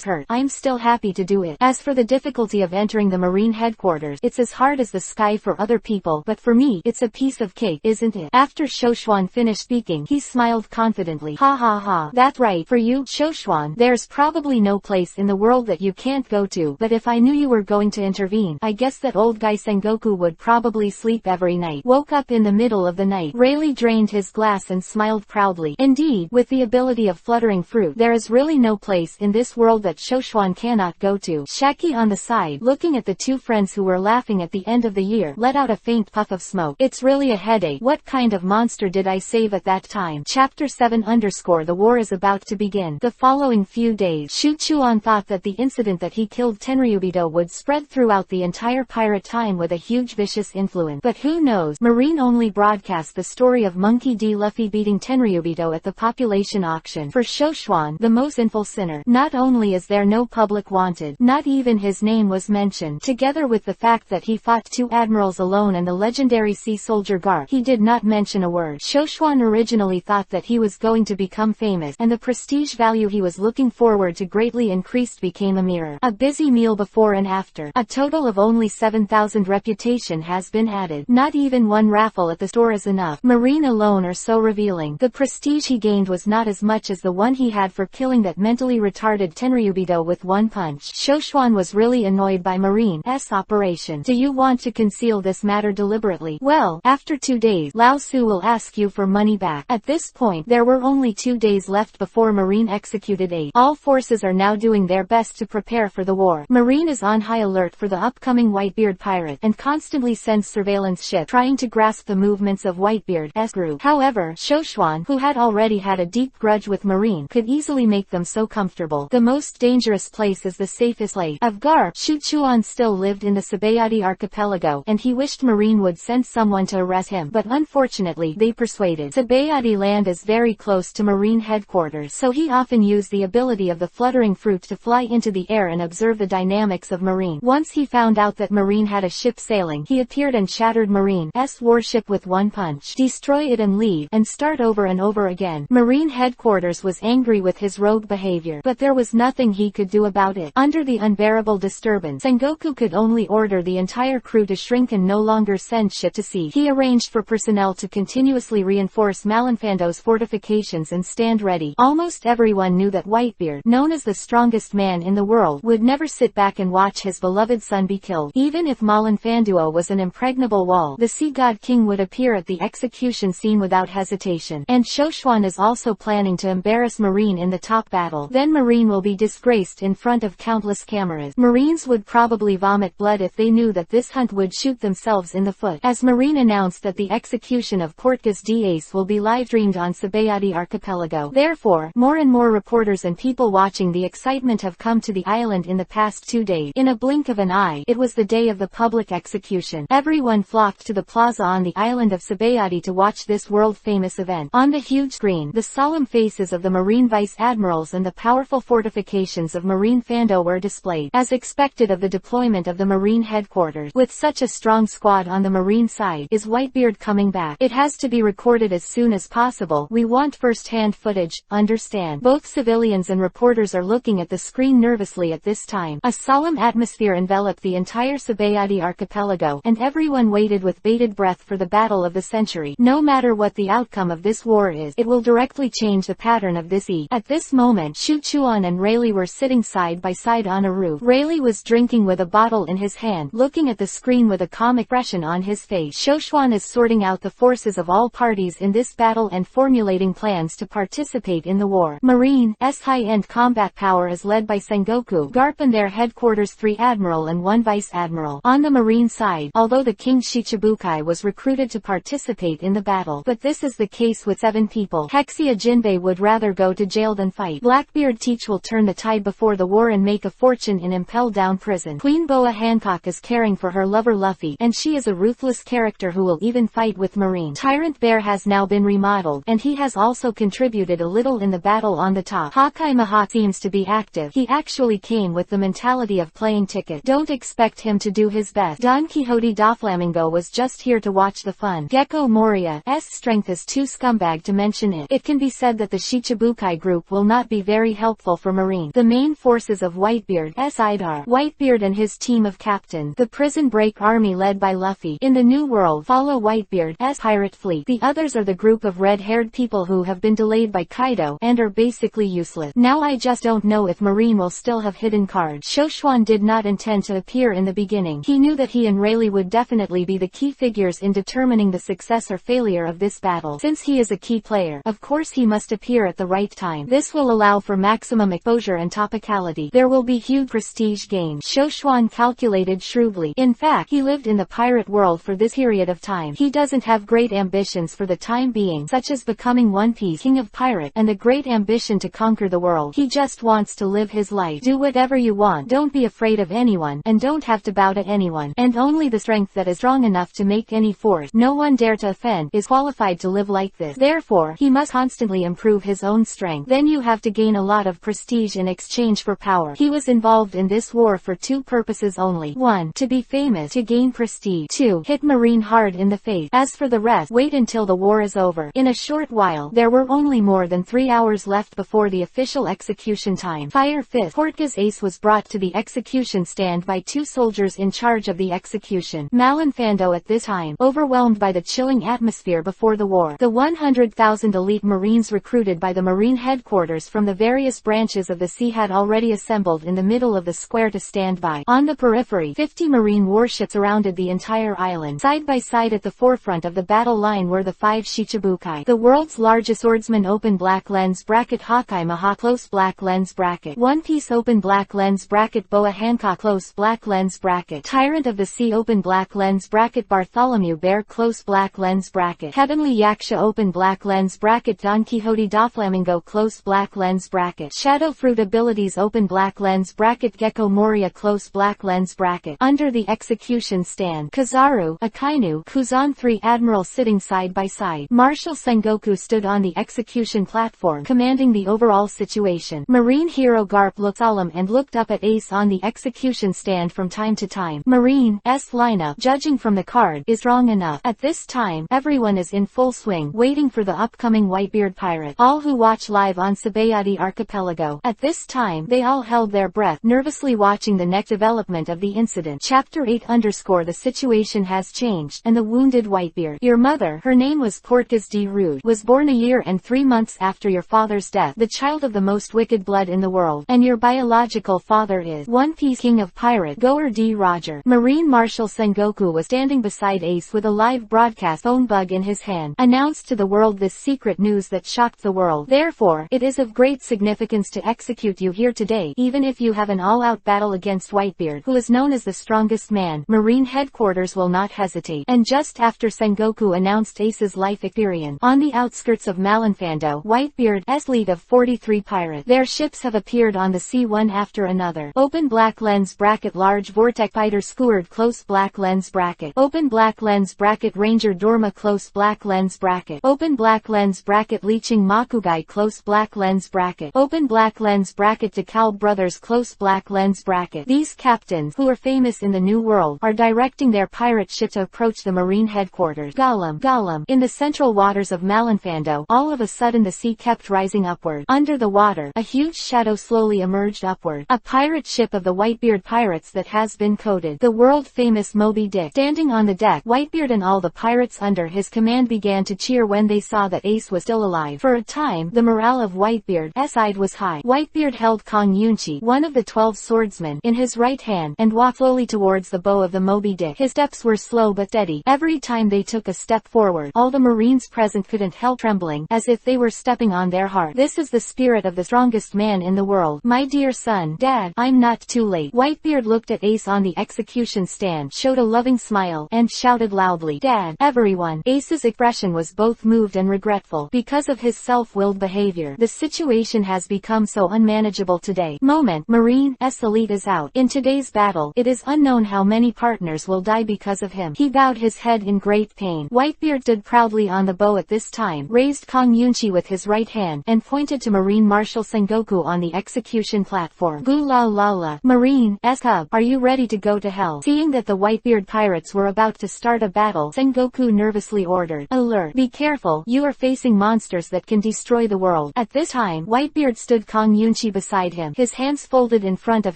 hurt, I'm still happy to do it. As for the difficulty of entering the Marine headquarters, it's as hard as the sky for other people, but for me, it's a piece of cake, isn't it? After Shoshuan finished speaking, he smiled confidently. Ha ha ha. That's right. For you, Shoshuan, there's probably no place in the world that you can't go to, but if I knew you were going to intervene, I guess that old guy Sengoku would probably sleep every night. Woke up in the middle of the night. Rayleigh drained his glass and smiled proudly. Indeed, with the ability of fluttering fruit, there is really no place in this world that Shoshuan cannot go to. Shaki on the side, looking at the 2 friends who were laughing at the end of the year, let out a faint puff of smoke. It's really a headache. What kind of monster did I save at that time? Chapter 7 _ The war is about to begin. The following few days, Shuchuan thought that the incident that he killed Tenryubito would spread throughout the entire pirate time with a huge vicious influence. But who knows? Marine only broadcast the story of Monkey D. Luffy beating Tenryubito at the population auction. For Shoshuan, the most sinful sinner, not only is there no public wanted, not even his name was mentioned. Together with the fact that he fought 2 admirals alone and the legendary sea soldier Garp, he did not mention a word. Shoshuan originally thought that he was going to become famous, and the prestige value he was looking forward to greatly increased became a mirror. A busy meal before and after. A total of only 7,000 reputation has been added. Not even one raffle at the store is enough. Marine alone are so revealing. The prestige he gained was not as much as the one he had for killing that mentally retarded Tenryubito with one punch. Shoshuan was really annoyed by Marine's operation. Do you want to conceal this matter deliberately? Well, after 2 days, Lao Su will ask you for money back. At this point, there were only 2 days left before Marine executed 8. All forces are now doing their best to prepare for the war. Marine is on high alert for the upcoming Whitebeard pirate, and constantly sends surveillance ships trying to grasp the movements of Whitebeard's group. However, Shoshuan, who had already had a deep grudge with Marine, could easily make them so comfortable. The most dangerous place is the safest place. Of Garp, Shuchuan still lived in the Sabayati archipelago, and he wished Marine would send someone to arrest him, but unfortunately, they persuaded. Sabayati land is very close to Marine headquarters, so he often used the ability of the fluttering fruit to fly into the air and observe the dynamics of Marine. Once he found out that Marine had a ship sailing, he appeared and shattered Marine's warship with one punch. Destroy it and leave, and start over and over again. Marine headquarters was angry with his rogue behavior, but there was nothing he could do about it. Under the unbearable disturbance, Sengoku could only order the entire crew to shrink and no longer send ship to sea. He arranged for personnel to continuously reinforce Malinfando's fortifications and stand ready. Almost everyone knew that Whitebeard, known as the strongest man in the world, would never sit back and watch his beloved son be killed. Even if Malinfanduo was an impregnable wall, the Sea God King would appear at the execution scene without hesitation. And Shoshuan is also planning to embarrass Marine in the top battle. Then Marine will be disgraced in front of countless cameras. Marines would probably vomit blood if they knew that this hunt would shoot themselves in the foot. As Marine announced that the execution of Portgas D'Ace will be live-streamed on Sabayati archipelago. Therefore, more and more reporters and people watching the excitement have come to the island in the past 2 days. In a blink of an eye, it was the day of the public execution. Everyone flocked to the plaza on the island of Sabayati to watch this world-famous event. On the huge screen, the solemn faces of the Marine Vice Admirals and the powerful fortifications of Marine Fando were displayed, as expected of the deployment of the Marine headquarters. With such a strong squad on the Marine side, is Whitebeard coming back? It has to be recorded as soon as possible. We want first-hand footage, understand? Both civilians and reporters are looking at the screen nervously at this time. A solemn atmosphere enveloped the entire Sabayati archipelago, and everyone waited with bated breath for the battle of the century. No matter what the outcome of this war is, it will directly change the pattern of this eve. At this moment, Shuchuan and Rayleigh were sitting side by side on a roof. Rayleigh was drinking with a bottle in his hand, looking at the screen with a calm expression on his face. Shoshuan is sorting out the forces of all parties in this battle and formulating plans to participate in the war. Marine's high-end combat power is led by Sengoku, Garp and their headquarters 3 admiral and 1 vice admiral. On the Marine side, although the King Shichibukai was recruited to participate in the battle, but this is the case with 7 people. Hexia Jinbei would rather go to jail than fight. Blackbeard Teach will turn the tide before the war and make a fortune in Impel Down prison. Queen Boa Hancock is caring for her lover Luffy, and she is a ruthless character who will even fight with Marine. Tyrant Bear has now been remodeled, and he has also contributed a little in the battle on the top. Hawkeye Mahawk seems to be active. He actually came with the mentality of playing ticket. Don't expect him to do his best. Don Quixote Doflamingo was just here to watch the fun. Gecko Moria's strength is too scumbag to mention it. It can be said that the Shichibukai group will not be very helpful for Marine. The main forces of Whitebeard's side are Whitebeard and his team of captains, the prison break army led by Luffy. In the New World, follow Whitebeard's pirate fleet. The others are the group of red-haired people who have been delayed by Kaido, and are basically useless. Now I just don't know if Marine will still have hidden cards. Shoshuan did not intend to appear in the beginning. He knew that he and Rayleigh would definitely be the key figures in determining the success or failure of this battle. Since he is a key player, of course he must appear at the right time. This will allow for maximum exposure and topicality. There will be huge prestige gains. Shoshuan calculated shrewdly. In fact, he lived in the pirate world for this period of time. He doesn't have great ambitions for the time being, such as becoming One Piece King of Pirate, and a great ambition to conquer the world. He just wants to live his life. Do whatever you want, don't be afraid of anyone, and don't have to bow to anyone, and only the strength that is strong enough to make any force no one dare to offend is qualified to live like this. Therefore, he must constantly improve his own strength. Then you have to gain a lot of prestige in exchange for power. He was involved in this war for 2 purposes only. 1. To be famous, to gain prestige. 2. Hit Marine hard in the face. As for the rest, wait until the war is over. In a short while, there were only more than 3 hours left before the official execution time. Fire 5th. Portka's ace was brought to the execution stand by 2 soldiers in charge of the execution. Malinfando at this time, overwhelmed by the chilling atmosphere before the war. The 100,000 elite Marines recruited by the Marine headquarters from the various branches of the sea had already assembled in the middle of the square to stand by. On the periphery, 50 Marine warships surrounded the entire island. Side by side at the forefront of the battle line were the 5 Shichibukai, the world's largest swordsman. Open black lens bracket Hawkeye Maha close black lens bracket One Piece open black lens bracket Boa Hancock close black lens bracket Tyrant of the Sea open black lens bracket Bartholomew Bear close black lens bracket Heavenly Yaksha open black lens bracket Don Quixote Doflamingo close black lens bracket Shadow Fruit abilities open black lens bracket Gecko Moria close black lens bracket Under the execution stand Kizaru, Akainu, Kuzan 3 Admiral sitting side by side. Marshal Sengoku stood on the execution platform commanding the overall situation. Marine hero Garp looked solemn and looked up at Ace on the execution stand from time to time. Marine's lineup, judging from the card, is strong enough. At this time, everyone is in full swing, waiting for the upcoming Whitebeard pirate. All who watch live on Sabayati Archipelago. At this time, they all held their breath, nervously watching the next development of the incident. Chapter 8 The situation has changed, and the wounded Whitebeard. Your mother, her name was Portkas D. Rude, was born a year and 3 months after your father's death, the child of the most wicked blood in the world, and your biological father is One Piece King of Pirate Goer D. Roger. Marine Marshal Sengoku was standing beside Ace with a live broadcast phone bug in his hand, announced to the world this secret news that shocked the world. Therefore, it is of great significance to execute you here today, even if you have an all-out battle against Whitebeard, who is known as the strongest man. Marine headquarters will not hesitate. And just after Sengoku announced Ace's life experience, on the outskirts of Malinfando, Whitebeard's fleet of 43 pirates. Their ships have appeared on the sea one after another. Open black lens bracket Large Vortex Fighter Skewered close black lens bracket Open black lens bracket Ranger Dorma close black lens bracket Open black lens bracket Leeching Makugai close black lens bracket Open black lens bracket Dekalb Brothers close black lens bracket. These captains, who are famous in the New World, are directing their pirate ship to approach the Marine headquarters. Gollum. In the central waters of Malinfando, all of a sudden the sea kept rising upward. Under the water, a huge shadow slowly emerged upward. A pirate ship of the Whitebeard pirates that has been coded the world-famous Moby Dick. Standing on the deck, Whitebeard and all the pirates under his command began to cheer when they saw that Ace was still alive. For a time, the morale of Whitebeard's side was high. Whitebeard held Kong Yunchi, one of the 12 swordsmen, in his right hand, and walked slowly towards the bow of the Moby Dick. His steps were slow but steady. Every time they took a step forward, all the Marines present couldn't help trembling, as if they were stepping on their heart. This is the spirit of the strongest man in the world. My dear son, Dad, I'm not too late. Whitebeard looked at Ace on the execution stand, showed a loving smile, and shouted loudly, Dad, everyone. Ace's expression was both moved and regretful. Because of his self-willed behavior, the situation has become so unmanageable today. Marine's elite is out. In today's battle, it is unknown how many partners will die because of him. He bowed his head in great pain. Whitebeard stood proudly on the bow at this time, raised Kong Yunchi with his right hand, and pointed to Marine Marshal Sengoku on the execution platform. Gu la la la. Marine's cub, are you ready to go to hell? Seeing that the Whitebeard pirates were about to start a battle, Sengoku nervously ordered, Alert! Be careful, you are facing monsters that can destroy the world. At this time, Whitebeard stood Kong Yunchi beside him, his hands folded in front of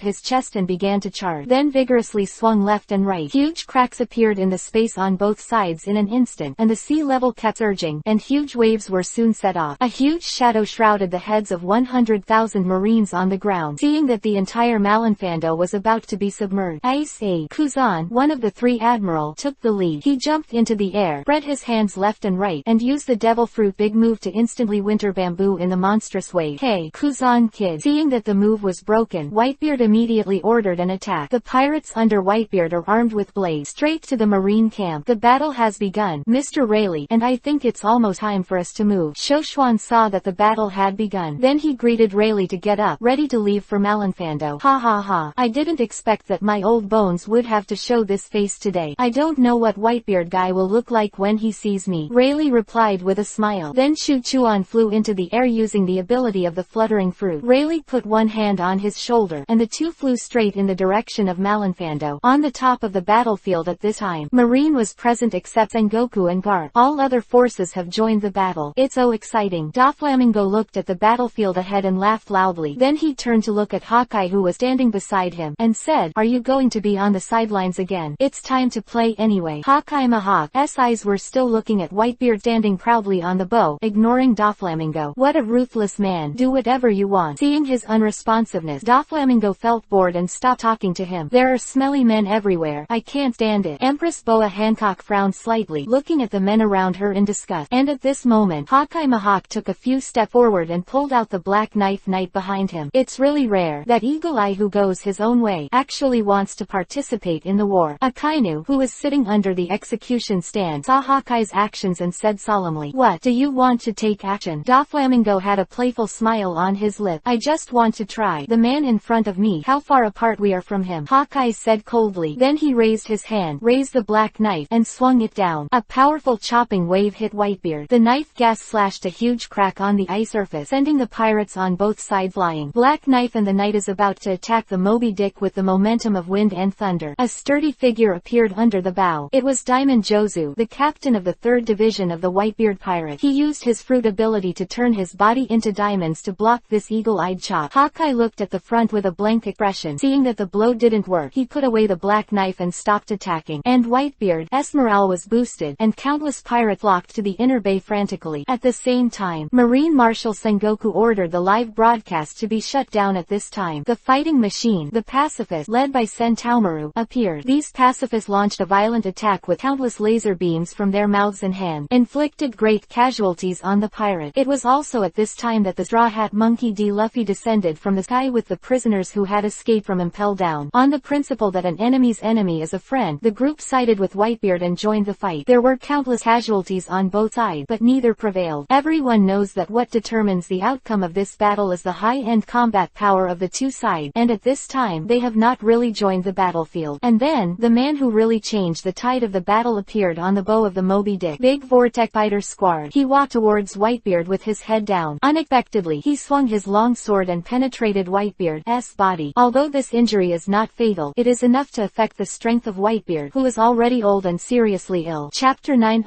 his chest, and began to charge. Then vigorously swung left and right. Huge cracks appeared in the space on both sides in an instant, and the sea level kept surging, and huge waves were soon set off. A huge shadow shrouded the heads of 100,000 Marines on the ground. Seeing that the entire Malinfando was about to be submerged, Ace Kuzan, one of the 3 admiral, took the lead. He jumped into the air, spread his hands left and right, and used the Devil Fruit Big Move to instantly winter bamboo in the monstrous wave. Hey, Kuzan kid. Seeing that the move was broken, Whitebeard immediately ordered an attack. The pirates under Whitebeard are armed with blades. Straight to the Marine camp. The battle has begun, Mr. Rayleigh, and I think it's almost time for us to move. Shoshuan saw that the battle had begun. Then he greeted Rayleigh to get up, ready to leave for Malinfando. Ha ha ha. I didn't expect that my old bones would have to show this face today. I don't know what Whitebeard guy will look like when he sees me. Rayleigh replied with a smile. Then Chuchuan flew into the air using the ability of the fluttering fruit. Rayleigh put one hand on his shoulder, and the two flew straight in the direction of Malinfando. On the top of the battlefield at this time, Marine was present except Sengoku and Garp. All other forces have joined the battle. It's so exciting. Doflamingo looked at the battlefield ahead and laughed loudly. Then he turned to look at Hawkeye, who was standing beside him, and said, "Are you going to be on the sidelines again? It's time to play anyway." Hawkeye Mahawk's eyes were still looking at Whitebeard standing proudly on the bow, ignoring Doflamingo. "What a ruthless man. Do whatever you want." Seeing his unresponsiveness, Doflamingo felt bored and stopped talking to him. "There are smelly men everywhere. I can't stand it." Empress Boa Hancock frowned slightly, looking at the men around her in disgust. And at this moment, Hawkeye Mahawk took a few steps forward and pulled out the Black Knife Knight behind him. "It's really rare that Eagle Eye, who goes his own way, actually wants to participate in the war." Akainu, who was sitting under the execution stand, saw Hawkeye's actions and said solemnly, "What, do you want to take action?" Doflamingo had a playful smile on his lip. "I just want to try. The man in front of me, how far apart we are from him," Hawkeye said coldly. Then he raised his hand, raised the black knife, and swung it down. A powerful chopping wave hit Whitebeard. The knife gas slashed a huge crack on the ice surface, sending the pirates on both sides flying. Black Knife and the knight is about to attack the Moby Dick with the momentum of wind and thunder. A sturdy figure appeared under the bow. It was Diamond Jozu, the captain of the 3rd Division of the Whitebeard Pirate. He used his fruit ability to turn his body into diamonds to block this eagle-eyed chop. Hawkeye looked at the front with a blank expression. Seeing that the blow didn't work, he put away the black knife and stopped attacking. And Whitebeard's morale was boosted, and countless pirates flocked to the inner bay frantically. At the same time, Marine Marshal Sengoku ordered the live broadcast to be shut down at this time. The fighting machine, the pacifists, led by Sentaumaru, appeared. These pacifists launched a violent attack with countless laser beams from their mouths and hands, inflicted great casualties on the pirate. It was also at this time that the Straw Hat Monkey D. Luffy descended from the sky with the prisoners who had escaped from Impel Down. On the principle that an enemy's enemy is a friend, the group sided with Whitebeard and joined the fight. There were countless casualties on both sides, but neither prevailed. Everyone knows that what determines the outcome of this battle is the high-end combat power of the two sides, and at this time they have not really joined the battlefield. And then, the man who really changed the tide of the battle appeared on the bow of the Moby Dick. Big Vortex Fighter Squad. He walked towards Whitebeard with his head down. Unexpectedly, he swung his long sword and penetrated Whitebeard's body. Although this injury is not fatal, it is enough to affect the strength of Whitebeard, who is already old and seriously ill. Chapter 9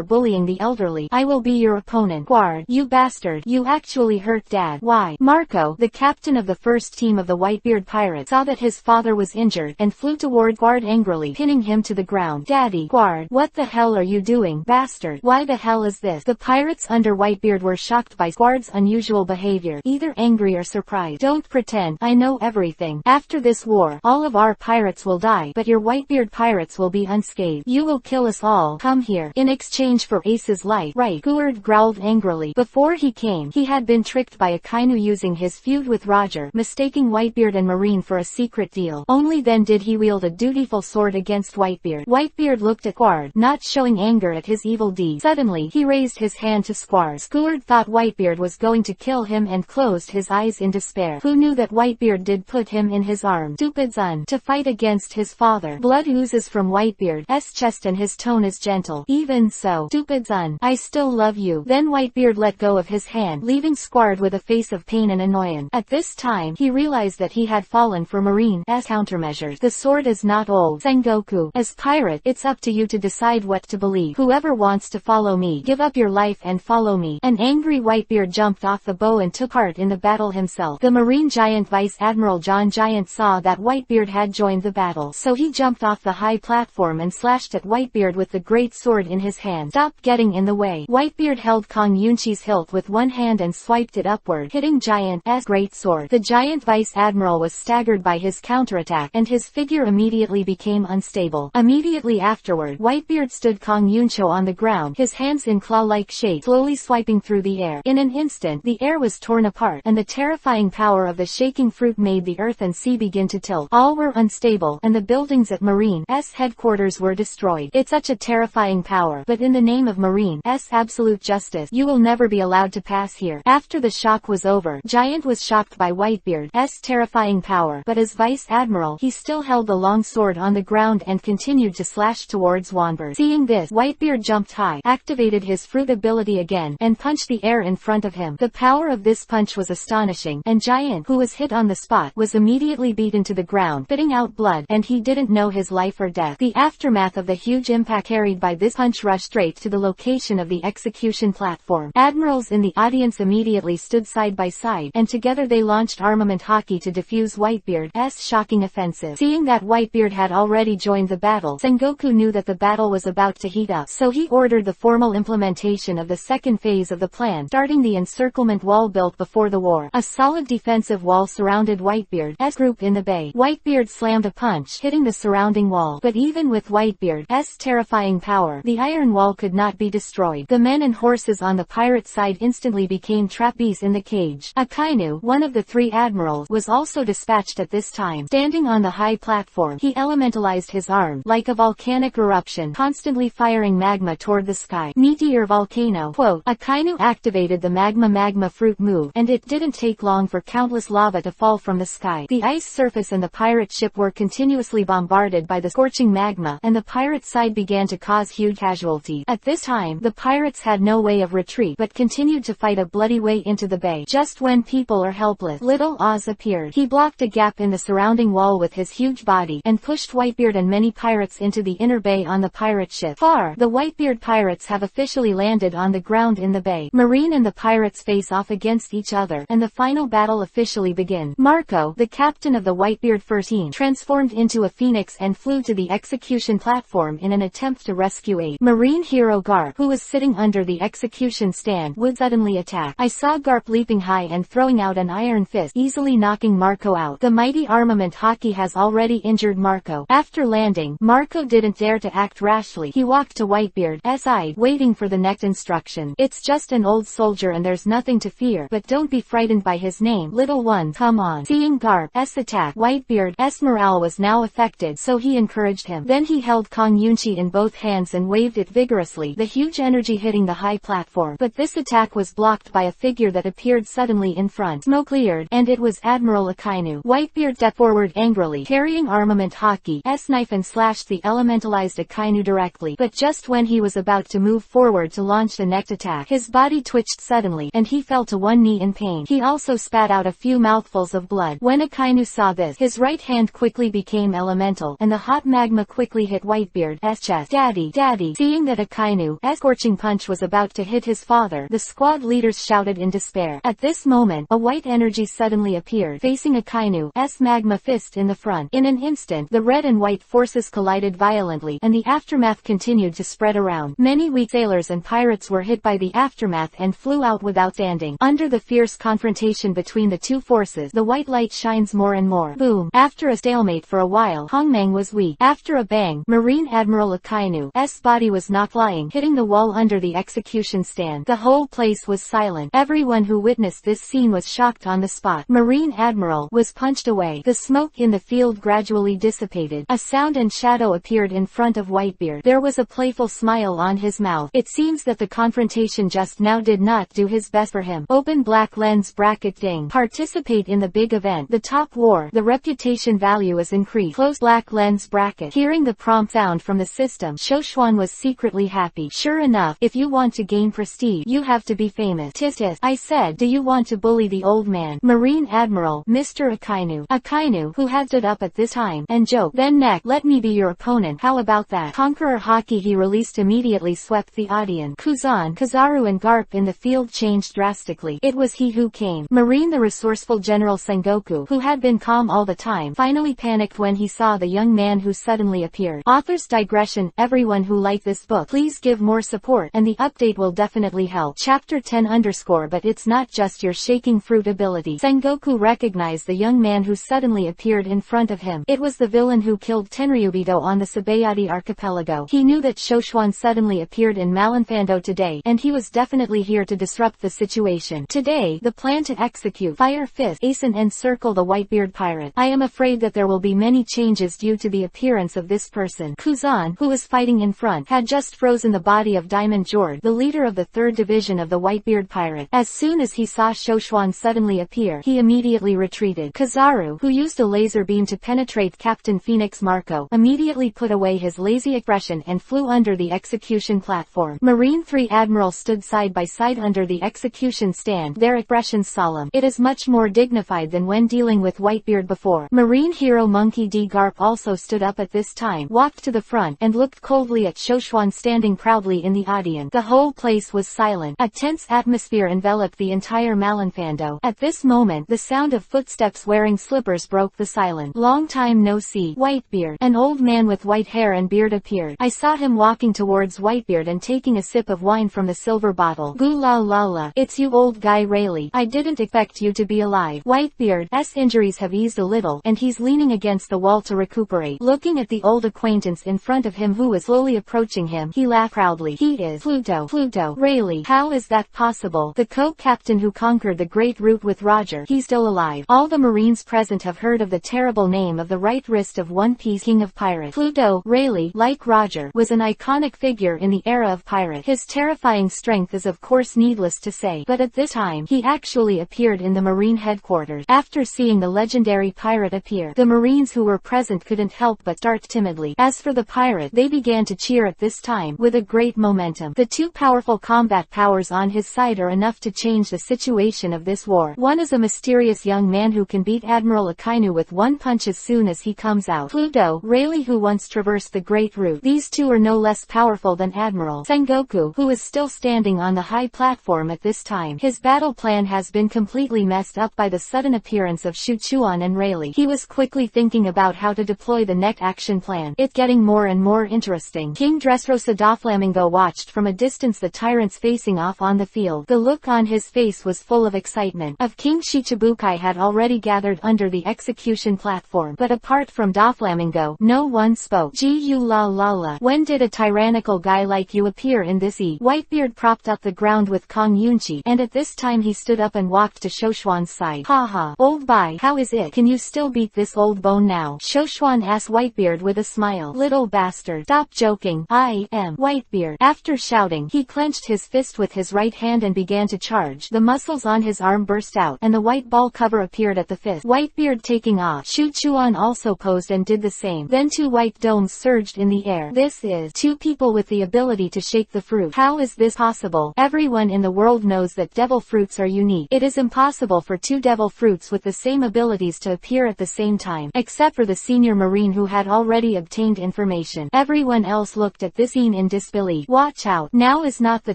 Bullying the Elderly. "I will be your opponent. Guard, you bastard. You actually hurt Dad." "Why?" Marco, the captain of the first team of the Whitebeard Pirates, saw that his father was injured, and flew toward Guard angrily, pinning him to the ground. "Daddy." "Guard, what the hell are you doing, bastard? Why the hell is this?" The pirates under Whitebeard were shocked by Guard's unusual behavior, either angry or surprised. "Don't pretend. I know everything. After this war, all of our pirates will die, but your Whitebeard pirates will be unscathed. You will kill us all. Come here. In exchange for Ace's life." "Right." Guard growled angrily. Before he came, he had been tricked by Akainu using his feud with Roger, mistaking Whitebeard and Marine for a secret deal. Only then did he wield a dutiful sword against Whitebeard. Whitebeard looked at Guard, not showing anger at his evil deed. Suddenly, he raised his hand to Squard. Guard thought Whitebeard was going to kill him and closed his eyes in despair. Who knew that Whitebeard did put him in his arms? Stupid son. To fight against his father. Blood oozes from Whitebeard's chest and his tone is gentle. "Even so, stupid son, I still love you." Then Whitebeard let go of his hand, leaving Squard with a face of pain and annoyance. At this time, he realized that he had fallen for Marine's countermeasures. "The sword is not old, Sengoku. As pirate, it's up to you to decide what to believe. Whoever wants to follow me, give up your life and follow me." An angry Whitebeard jumped off the bow and took part in the battle himself. The Marine Giant Vice Admiral John Giant saw that Whitebeard had joined the battle, so he jumped off the high platform and slashed at Whitebeard with the great sword in his hand. "Stop getting in the way." Whitebeard held Kong Yunchi's hilt with one hand and swiped it upward, hitting Giant's great sword. The Giant Vice Admiral was staggered by his counterattack, and his figure immediately became unstable. Immediately afterward, Whitebeard stood Kong Yuncho on the ground, his hands in claw-like shape, slowly swiping through the air. In an instant, the air was torn apart, and the terrifying power of the shaking fruit made the earth and sea begin to tilt. All were unstable, and the buildings at Marine's headquarters were destroyed. "It's such a terrifying power, but in the name of Marine's absolute justice, you will never be allowed to pass here." After the shock was over, Giant was shocked by Whitebeard's terrifying power, but as Vice Admiral, he still held the long sword on the ground and continued to slash towards Wanbird. Seeing this, Whitebeard jumped high, activated his fruit ability again, and punched the air in front of him. The power of this punch was astonishing, and Giant, who was hit on the spot, was immediately beaten to the ground, spitting out blood, and he didn't know his life or death. The aftermath of the huge impact carried by this punch rushed straight to the location of the execution platform. Admirals in the audience immediately stood side by side, and together they launched armament hockey to defuse Whitebeard's shocking offensive. Seeing that Whitebeard had already joined the battle, Sengoku knew that the battle was about to heat up, so he ordered the formal implementation of the second phase of the plan, starting the encirclement wall built before the war. A solid defensive wall surrounded Whitebeard's group in the bay. Whitebeard slammed a punch, hitting the surrounding wall, but even with Whitebeard's terrifying power, the iron wall could not be destroyed. The men and horses on the pirate side instantly became trapped bees in the cage. Akainu, one of the three admirals, was also dispatched at this time. Standing on the high platform, he elementalized his arm, like a volcanic eruption, constantly firing magma toward the sky. Meteor volcano. Quote, Akainu activated the magma fruit move, and it didn't take long for countless lava to fall from the sky. The ice surface and the pirate ship were continuously bombarded by the scorching magma, and the pirate side began to cause huge casualties. At this time, the pirates had no way of retreat, but continued to fight a bloody way into the bay. Just when people are helpless, Little Oz appeared. He blocked a gap in the surrounding wall with his huge body, and pushed Whitebeard and many pirates into the inner bay on the pirate ship. The Whitebeard pirates have officially landed on the ground in the bay. Marine and the pirates face off against each other, and the final battle officially begins. Marco, the captain of the Whitebeard 13, transformed into a phoenix and flew to the execution platform in an attempt to rescue a Marine hero Garp, who was sitting under the execution stand, would suddenly attack. I saw Garp leaping high and throwing out an iron fist, easily knocking Marco out. The mighty armament hockey has already injured Marco. After landing, Marco didn't dare to act rashly. He walked to Whitebeard's side, waiting for the next instruction. It's just an old soldier and there's nothing to fear, but don't be frightened by his name. Little one, come on. Seeing Garp's attack, Whitebeard's morale was now affected, so he encouraged him. Then he held Kong Yunchi in both hands and waved it vigorously, the huge energy hitting the high platform. But this attack was blocked by a figure that appeared suddenly in front. Smoke cleared, and it was Admiral Akainu. Whitebeard stepped forward angrily, carrying armament hockey's knife, and slashed the elementalized Akainu directly. But just when he was about to move forward to launch the next attack, his body twitched suddenly, and he fell to one knee in pain. He also spat out a few mouthfuls of blood. When Akainu saw this, his right hand quickly became elemental, and the hot magma quickly hit Whitebeard's chest. Daddy, daddy. Seeing that Akainu's scorching punch was about to hit his father, the squad leaders shouted in despair. At this moment, a white energy suddenly appeared, facing Akainu's magma fist in the front. In an instant, the red and white forces collided violently, and the aftermath continued to spread around. Many weak sailors and pirates were hit by the aftermath and flew out without standing. Under the fierce confrontation between the two forces, the white light shines more and more. Boom. After a stalemate for a while, Hongmang was weak. After a bang, Marine Admiral Akainu's body was knocked flying, hitting the wall under the execution stand. The whole place was silent. Everyone who witnessed this scene was shocked on the spot. Marine Admiral was punched away. The smoke in the field gradually dissipated. A sound and shadow appeared in front of Whitebeard. There was a playful smile on his mouth. It seems that the confrontation just now did not do his best for him. Open black lens bracket ding. Participate in the big event. The top war. The reputation value is increased. Close black lens bracket. Hearing the prompt sound from the system, Shoshuan was secretly happy. Sure enough, if you want to gain prestige, you have to be famous. Tis tis. I said, do you want to bully the old man? Marine Admiral, Mr. Akainu. Akainu, who had stood up at this time, and joked, then neck, let me be your opponent. How about that? Conqueror hockey he released immediately swept the audience. Kuzan, Kizaru and Garp in the field changed drastically. It was he who came. Marine, the resourceful General Sengoku, who had been calm all the time, finally panicked when he saw the young man who suddenly appeared. Author's digression. Everyone who liked this book, please give more support, and the update will definitely help. Chapter 10 _ but it's not just your shaking fruit ability. Sengoku recognized the young man who suddenly appeared in front of him. It was the villain who killed Tenryubito on the Sabayati archipelago. He knew that Shoshuan suddenly appeared in Malinfando today, and he was definitely here to disrupt the situation. Today, the plan to execute Fire Fist, Ace and encircle the Whitebeard pirate. I am afraid that there will be many changes due to the appearance of this person. Kuzan, who was fighting in front, had just frozen the body of Diamond Jord, the leader of the 3rd Division of the Whitebeard pirate. As soon as he saw Shoshuan suddenly appear, he immediately retreated. Kizaru, who used a laser beam to penetrate Captain Phoenix Marco, immediately put away his lazy expression and flew under the execution platform. Marine 3 Admiral stood side by side under the execution stand, their expressions solemn. It is much more dignified than when dealing with Whitebeard before. Marine hero Monkey D. Garp also stood up at this time, walked to the front, and looked coldly at Shoshuan standing proudly in the audience. The whole place was silent. A tense atmosphere enveloped the entire Malinfando. At this moment, the sound of footsteps wearing slippers broke the silence. Long time no see. Whitebeard. An old man with white hair and beard appeared. I saw him walking towards Whitebeard and taking a sip of wine from the silver bottle. Goo la la la. It's you old guy Rayleigh. I didn't expect you to be alive. Whitebeard's injuries have eased a little, and he's leaning against the wall to recuperate. Looking at the old acquaintance in front of him who was slowly approaching him, he laughed proudly. He is Pluto. Rayleigh. How is that possible? The co-captain who conquered the Great Route with Roger. He's still alive. All the Marines present have heard of the terrible name of the right wrist of One Piece King of Pirates. Pluto. Rayleigh, like Roger, was an iconic figure in the era of pirate. His terrifying strength is of course needless to say, but at this time, he actually appeared in the Marine headquarters. After seeing the legendary pirate appear, the Marines who were present couldn't help but start timidly. As for the pirate, they began to cheer at this time, with a great momentum. The two powerful combat powers on his side are enough to change the situation of this war. One is a mysterious young man who can beat Admiral Akainu with one punch as soon as he comes out. Pluto. Rayleigh, who once traversed the Great Route. These two are no less powerful than Admiral Sengoku, who is still standing on the high platform at this time. His battle plan has been completely messed up by the sudden appearance of Shuchuan and Rayleigh. He was quickly thinking about how to deploy the next action plan. It's getting more and more interesting. King Dressrosa Doflamingo watched from a distance the tyrants facing off on the field. The look on his face was full of excitement. Of King Shichibukai had already gathered under the execution platform, but apart from Doflamingo, no one spoke. Gu la la la. When did a tyrannical guy like you appear in this Whitebeard propped up the ground with Kong Yunchi, and at this time he stood up and walked to Shoshuan's side. Ha. Old boy, how is it? Can you still beat this old bone now? Shoshuan asked Whitebeard with a smile. Little bastard. Stop joking. I am Whitebeard. After shouting, he clenched his fist with his right hand and began to charge. The muscles on his arm burst out, and the white ball cover appeared at the fist. Whitebeard taking off. Shuchuan also posed and did the same. Then two white domes surged in the air. This is two people with the ability to shake the fruit. How is this possible? Everyone in the world knows that devil fruits are unique. It is impossible for two devil fruits with the same abilities to appear at the same time, except for the senior marine who had already obtained information. Everyone else looked at this scene in disbelief. Watch out. Now is not the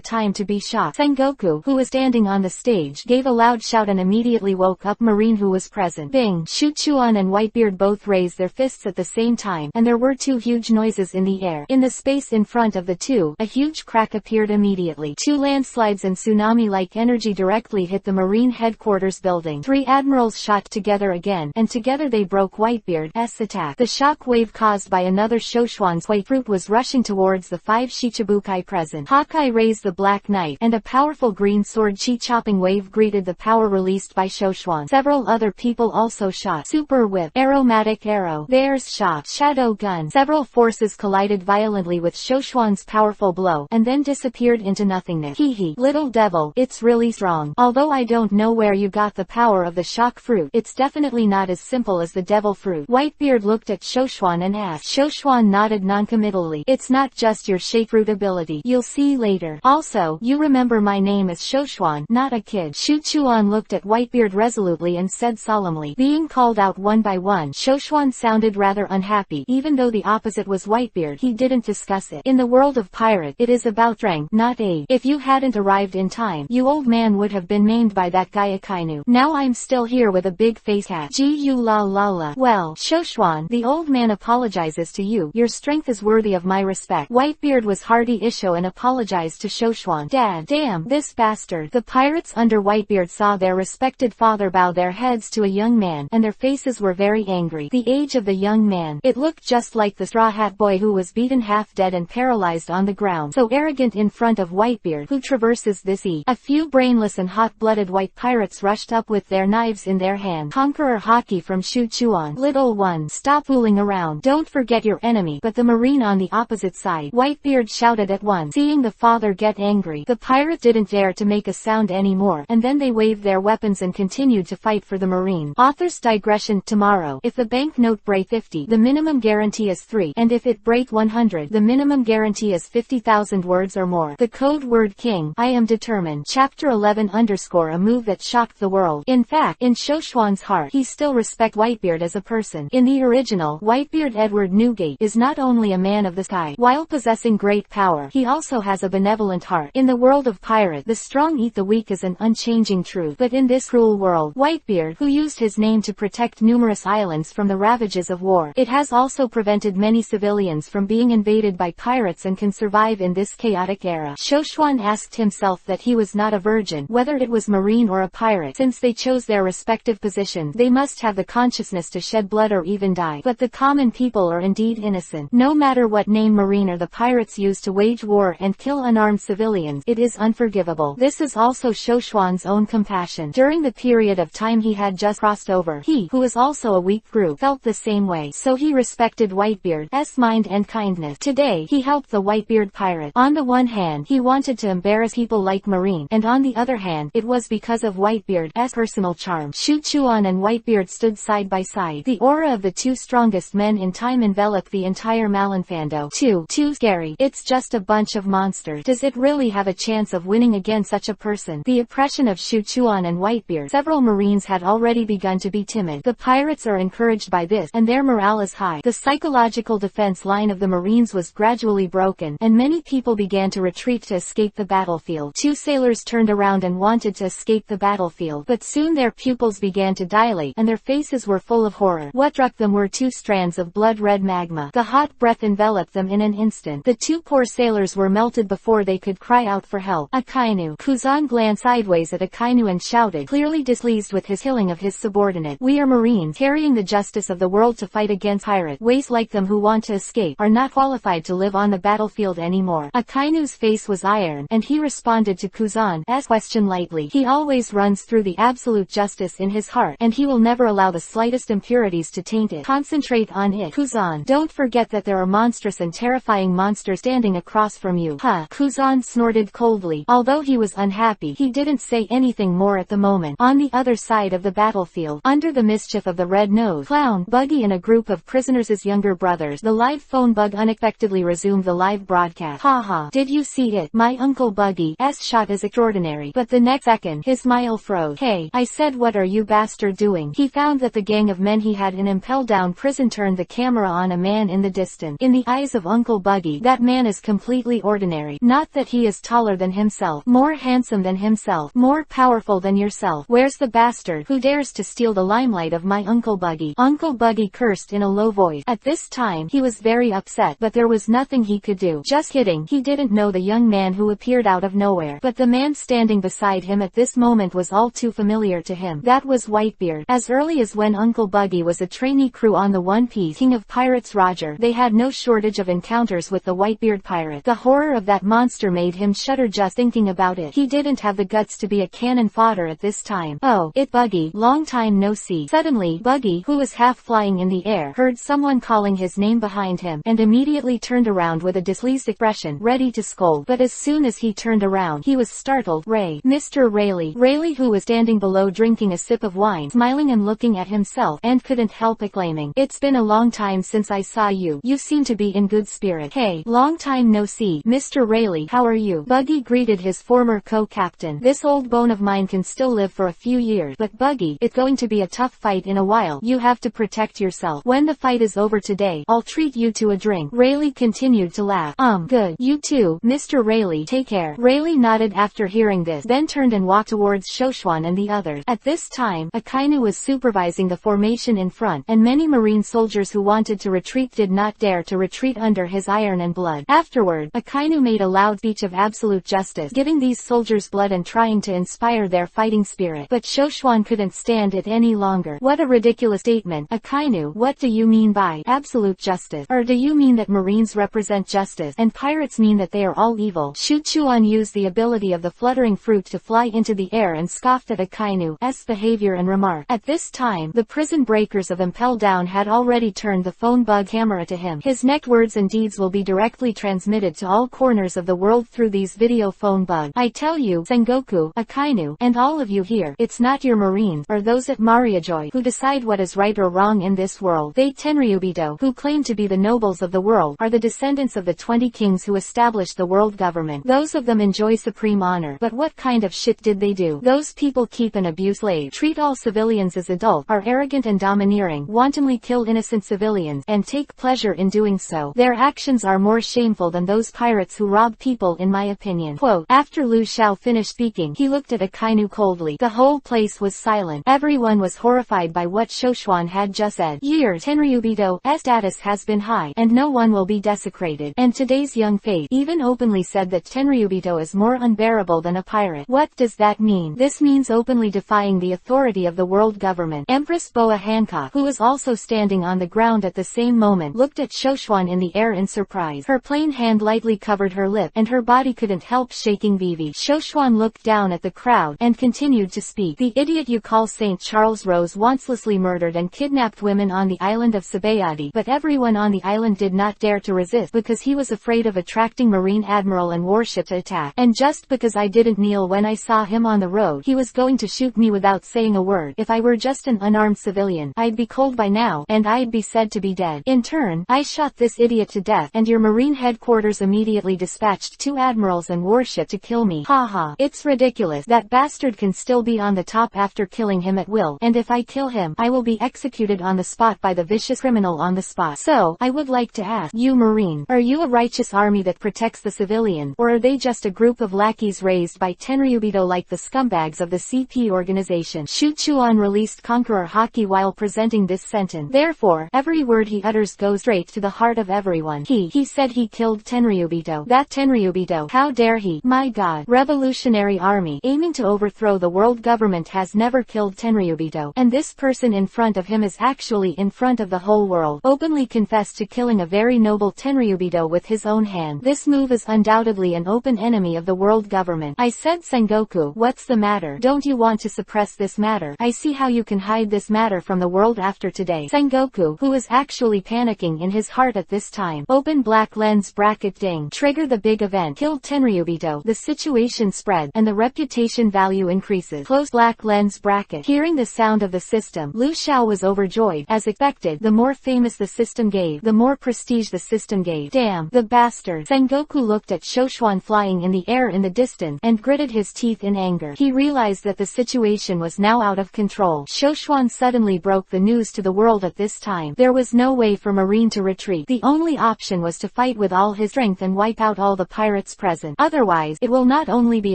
time to be shocked. Sengoku, who was standing on the stage, gave a loud shout and immediately woke up Marine who was present. Bing! Shuchuan and Whitebeard both raised their fists at the same time, and there were two huge noises in the air. In the space in front of the two, a huge crack appeared immediately. Two landslides and tsunami-like energy directly hit the Marine headquarters building. Three admirals shot together again, and together they broke Whitebeard's attack. The shock wave caused by another Shoshuan's white fruit was rushing towards the five Shichibukai present. Hawkeye raised the Black Knight, and a powerful green sword chi-chopping wave greeted the power released by Shoshuan. Several other people also shot. Super Whip, Aromatic Arrow, Bear's Shot, Shadow Gun. Several forces collided violently with Shoshuan's powerful blow, and then disappeared into nothingness. Hee. Little devil, it's really strong. Although I don't know where you got the power of the shock fruit, it's definitely not as simple as the devil fruit. Whitebeard looked at Shoshuan and asked. Shoshuan nodded noncommittally. It's not just your shake fruit ability. You'll see later. Also, you remember my name is Shoshuan, not a kid. Shuchuan looked at Whitebeard resolutely and said solemnly. Being called out one by one, Shoshuan sounded rather unhappy. Even though the opposite was Whitebeard, he didn't discuss it. In the world of pirate, it is about strength, not age. If you hadn't arrived in time, you old man would have been maimed by that guy Akainu. Now I'm still here with a big face hat. Gu la la la. Well, Shoshuan, the old man apologizes to you. Your strength is worthy of my respect. Whitebeard was hearty Isho and apologized to Shoshuan. Dad, damn, this bastard. The pirates under Whitebeard saw their respected father bow their heads to a young man, and their faces were very angry. The age of the young man, it looked just like the Straw Hat Boy who was beaten half dead and paralyzed on the ground. So arrogant in front of Whitebeard, who traverses this A few brainless and hot-blooded white pirates rushed up with their knives in their hand. Conqueror Haki from Shuchuan. Little one, stop fooling around. Don't forget your enemy. But the marine on the opposite side, Whitebeard shouted at once. Seeing the father get angry, the pirate didn't dare to make a sound anymore, and then they waved their weapons and continued to fight for the marine. Author's digression. Tomorrow, if the banknote break 50, the minimum guarantee is 3, and if it break 100, the minimum guarantee is 50,000 words or more. The code word king. I am determined. Chapter 11 _ a move that shocked the world. In fact, in Shoshuan's heart, he still respects Whitebeard as a person. In the original, Whitebeard Edward Newgate is not only a man of the sky. While possessing great power, he also has a benevolent benevolent heart. In the world of pirate, the strong eat the weak is an unchanging truth. But in this cruel world, Whitebeard, who used his name to protect numerous islands from the ravages of war, it has also prevented many civilians from being invaded by pirates and can survive in this chaotic era. Shoshuan asked himself that he was not a virgin, whether it was marine or a pirate. Since they chose their respective positions, they must have the consciousness to shed blood or even die. But the common people are indeed innocent. No matter what name marine or the pirates use to wage war and kill unarmed civilians, it is unforgivable. This is also Shoshuan's own compassion. During the period of time he had just crossed over, he, who is also a weak brute, felt the same way. So he respected Whitebeard's mind and kindness. Today, he helped the Whitebeard pirate. On the one hand, he wanted to embarrass people like Marine, and on the other hand, it was because of Whitebeard's personal charm. Shoshuan and Whitebeard stood side by side. The aura of the two strongest men in time enveloped the entire Malinfando. Too scary. It's just a bunch of monsters. Does it really have a chance of winning against such a person? The oppression of Shoshuan and Whitebeard. Several Marines had already begun to be timid. The pirates are encouraged by this, and their morale is high. The psychological defense line of the Marines was gradually broken, and many people began to retreat to escape the battlefield. Two sailors turned around and wanted to escape the battlefield, but soon their pupils began to dilate, and their faces were full of horror. What struck them were two strands of blood-red magma. The hot breath enveloped them in an instant. The two poor sailors were melted before they could cry out for help. Akainu. Kuzan glanced sideways at Akainu and shouted, clearly displeased with his killing of his subordinate. We are Marines, carrying the justice of the world to fight against pirates. Ways like them who want to escape are not qualified to live on the battlefield anymore. Akainu's face was iron, and he responded to Kuzan's question lightly. He always runs through the absolute justice in his heart, and he will never allow the slightest impurities to taint it. Concentrate on it, Kuzan. Don't forget that there are monstrous and terrifying monsters standing across from you. Huh. Kuzan snorted coldly. Although he was unhappy, he didn't say anything more at the moment. On the other side of the battlefield, under the mischief of the red-nosed clown, Buggy and a group of prisoners' younger brothers, the live phone bug unexpectedly resumed the live broadcast. Haha. Did you see it? My Uncle Buggy's shot is extraordinary. But the next second, his smile froze. Hey, I said, what are you bastard doing? He found that the gang of men he had in impelled down prison turned the camera on a man in the distance. In the eyes of Uncle Buggy, that man is completely ordinary. Not that he is taller than himself, more handsome than himself, more powerful than yourself. Where's the bastard who dares to steal the limelight of my Uncle Buggy? Uncle Buggy cursed in a low voice. At this time, he was very upset, but there was nothing he could do. Just kidding, he didn't know the young man who appeared out of nowhere. But the man standing beside him at this moment was all too familiar to him. That was Whitebeard. As early as when Uncle Buggy was a trainee crew on the One Piece King of Pirates Roger, they had no shortage of encounters with the Whitebeard pirate. The horror of that monster made him shudder just thinking about it. He didn't have the guts to be a cannon fodder at this time. Oh, it Buggy, long time no see. Suddenly, Buggy, who was half flying in the air, heard someone calling his name behind him, and immediately turned around with a displeased expression, ready to scold. But as soon as he turned around, he was startled. Ray. Mr. Rayleigh. Rayleigh, who was standing below drinking a sip of wine, smiling and looking at himself, and couldn't help exclaiming, it's been a long time since I saw you. You seem to be in good spirit. Hey, long time no see. Mr. Rayleigh, how are you? Buggy greeted his former co-captain. This old bone of mine can still live for a few years, but Buggy, it's going to be a tough fight in a while. You have to protect yourself. When the fight is over today, I'll treat you to a drink. Rayleigh continued to laugh. Good. You too, Mr. Rayleigh. Take care. Rayleigh nodded after hearing this, then turned and walked towards Shoshuan and the others. At this time, Akainu was supervising the formation in front, and many Marine soldiers who wanted to retreat did not dare to retreat under his iron and blood. Afterward, Akainu made a loud speech of absolute justice, giving these soldiers blood and trying to inspire their fighting spirit. But Shoshuan couldn't stand it any longer. What a ridiculous statement. Akainu, what do you mean by absolute justice? Or do you mean that Marines represent justice, and pirates mean that they are all evil? Shoshuan used the ability of the fluttering fruit to fly into the air and scoffed at Akainu's behavior and remarked. At this time, the prison breakers of Impel Down had already turned the phone bug camera to him. His next words and deeds will be directly transmitted to all corners of the world through these video phone bugs. I tell you, Sengoku, Akainu, and all of you here, it's not your Marines, or those at Mariajoy, who decide what is right or wrong in this world. They Tenryubido, who claim to be the nobles of the world, are the descendants of the 20 kings who established the world government. Those of them enjoy supreme honor. But what kind of shit did they do? Those people keep and abuse slaves, treat all civilians as adults, are arrogant and domineering, wantonly kill innocent civilians, and take pleasure in doing so. Their actions are more shameful than those pirates who rob people in my opinion. Quote, after Lu Xiao finished speaking, he looked at Akainu coldly. The whole place was silent. Everyone was horrified by what Shoshuan had just said. Years Tenryubito's status has been high, and no one will be desecrated. And today's young fate even openly said that Tenryubito is more unbearable than a pirate. What does that mean? This means openly defying the authority of the world government. Empress Boa Hancock, who was also standing on the ground at the same moment, looked at Shoshuan in the air in surprise. Her plain hand lightly covered her lip, and her body couldn't help shaking vivi. Shoshuan looked down at the crowd, and continued to speak. The idiot you call St. Charles Rose wantlessly murdered and kidnapped women on the island of Sabayadi, but everyone on the island did not dare to resist because he was afraid of attracting Marine Admiral and warship to attack. And just because I didn't kneel when I saw him on the road, he was going to shoot me without saying a word. If I were just an unarmed civilian, I'd be cold by now, and I'd be said to be dead. In turn, I shot this idiot to death, and your Marine headquarters immediately dispatched 2 admirals and warship to kill me. Haha, it's ridiculous. That bastard can still be on the top after killing him at will, and if I kill him, I will be executed on the spot by the vicious criminal on the spot. So, I would like to ask, you Marine, are you a righteous army that protects the civilian, or are they just a group of lackeys raised by Tenryubito like the scumbags of the CP organization? Shuchuan released Conqueror Haki while presenting this sentence. Therefore, every word he utters goes straight to the heart of everyone. He said he killed Tenryubito. That Tenryubito, how dare he? My god. Revolutionary Army, aiming to overthrow the world government, has never killed Tenryubito, and this person in front of him is actually in front of the whole world, openly confessed to killing a very noble Tenryubito with his own hand. This move is undoubtedly an open enemy of the world government. I said, Sengoku, what's the matter? Don't you want to suppress this matter? I see how you can hide this matter from the world after today. Sengoku, who is actually panicking in his heart at this time, open black lens bracket ding. Trigger the big event. Killed Tenryubito. The situation spread, and the reputation value increases. Close black lens bracket. Hearing the sound of the system, Lu Xiao was overjoyed. As expected, the more famous the system gave, the more prestige the system gave. Damn, the bastard. Sengoku looked at Shoshuan flying in the air in the distance, and gritted his teeth in anger. He realized that the situation was now out of control. Shoshuan suddenly broke the news to the world at this time. There was no way for Marine to retreat. The only option was to fight with all his strength and wipe out all the pirates present. Otherwise, it will not only be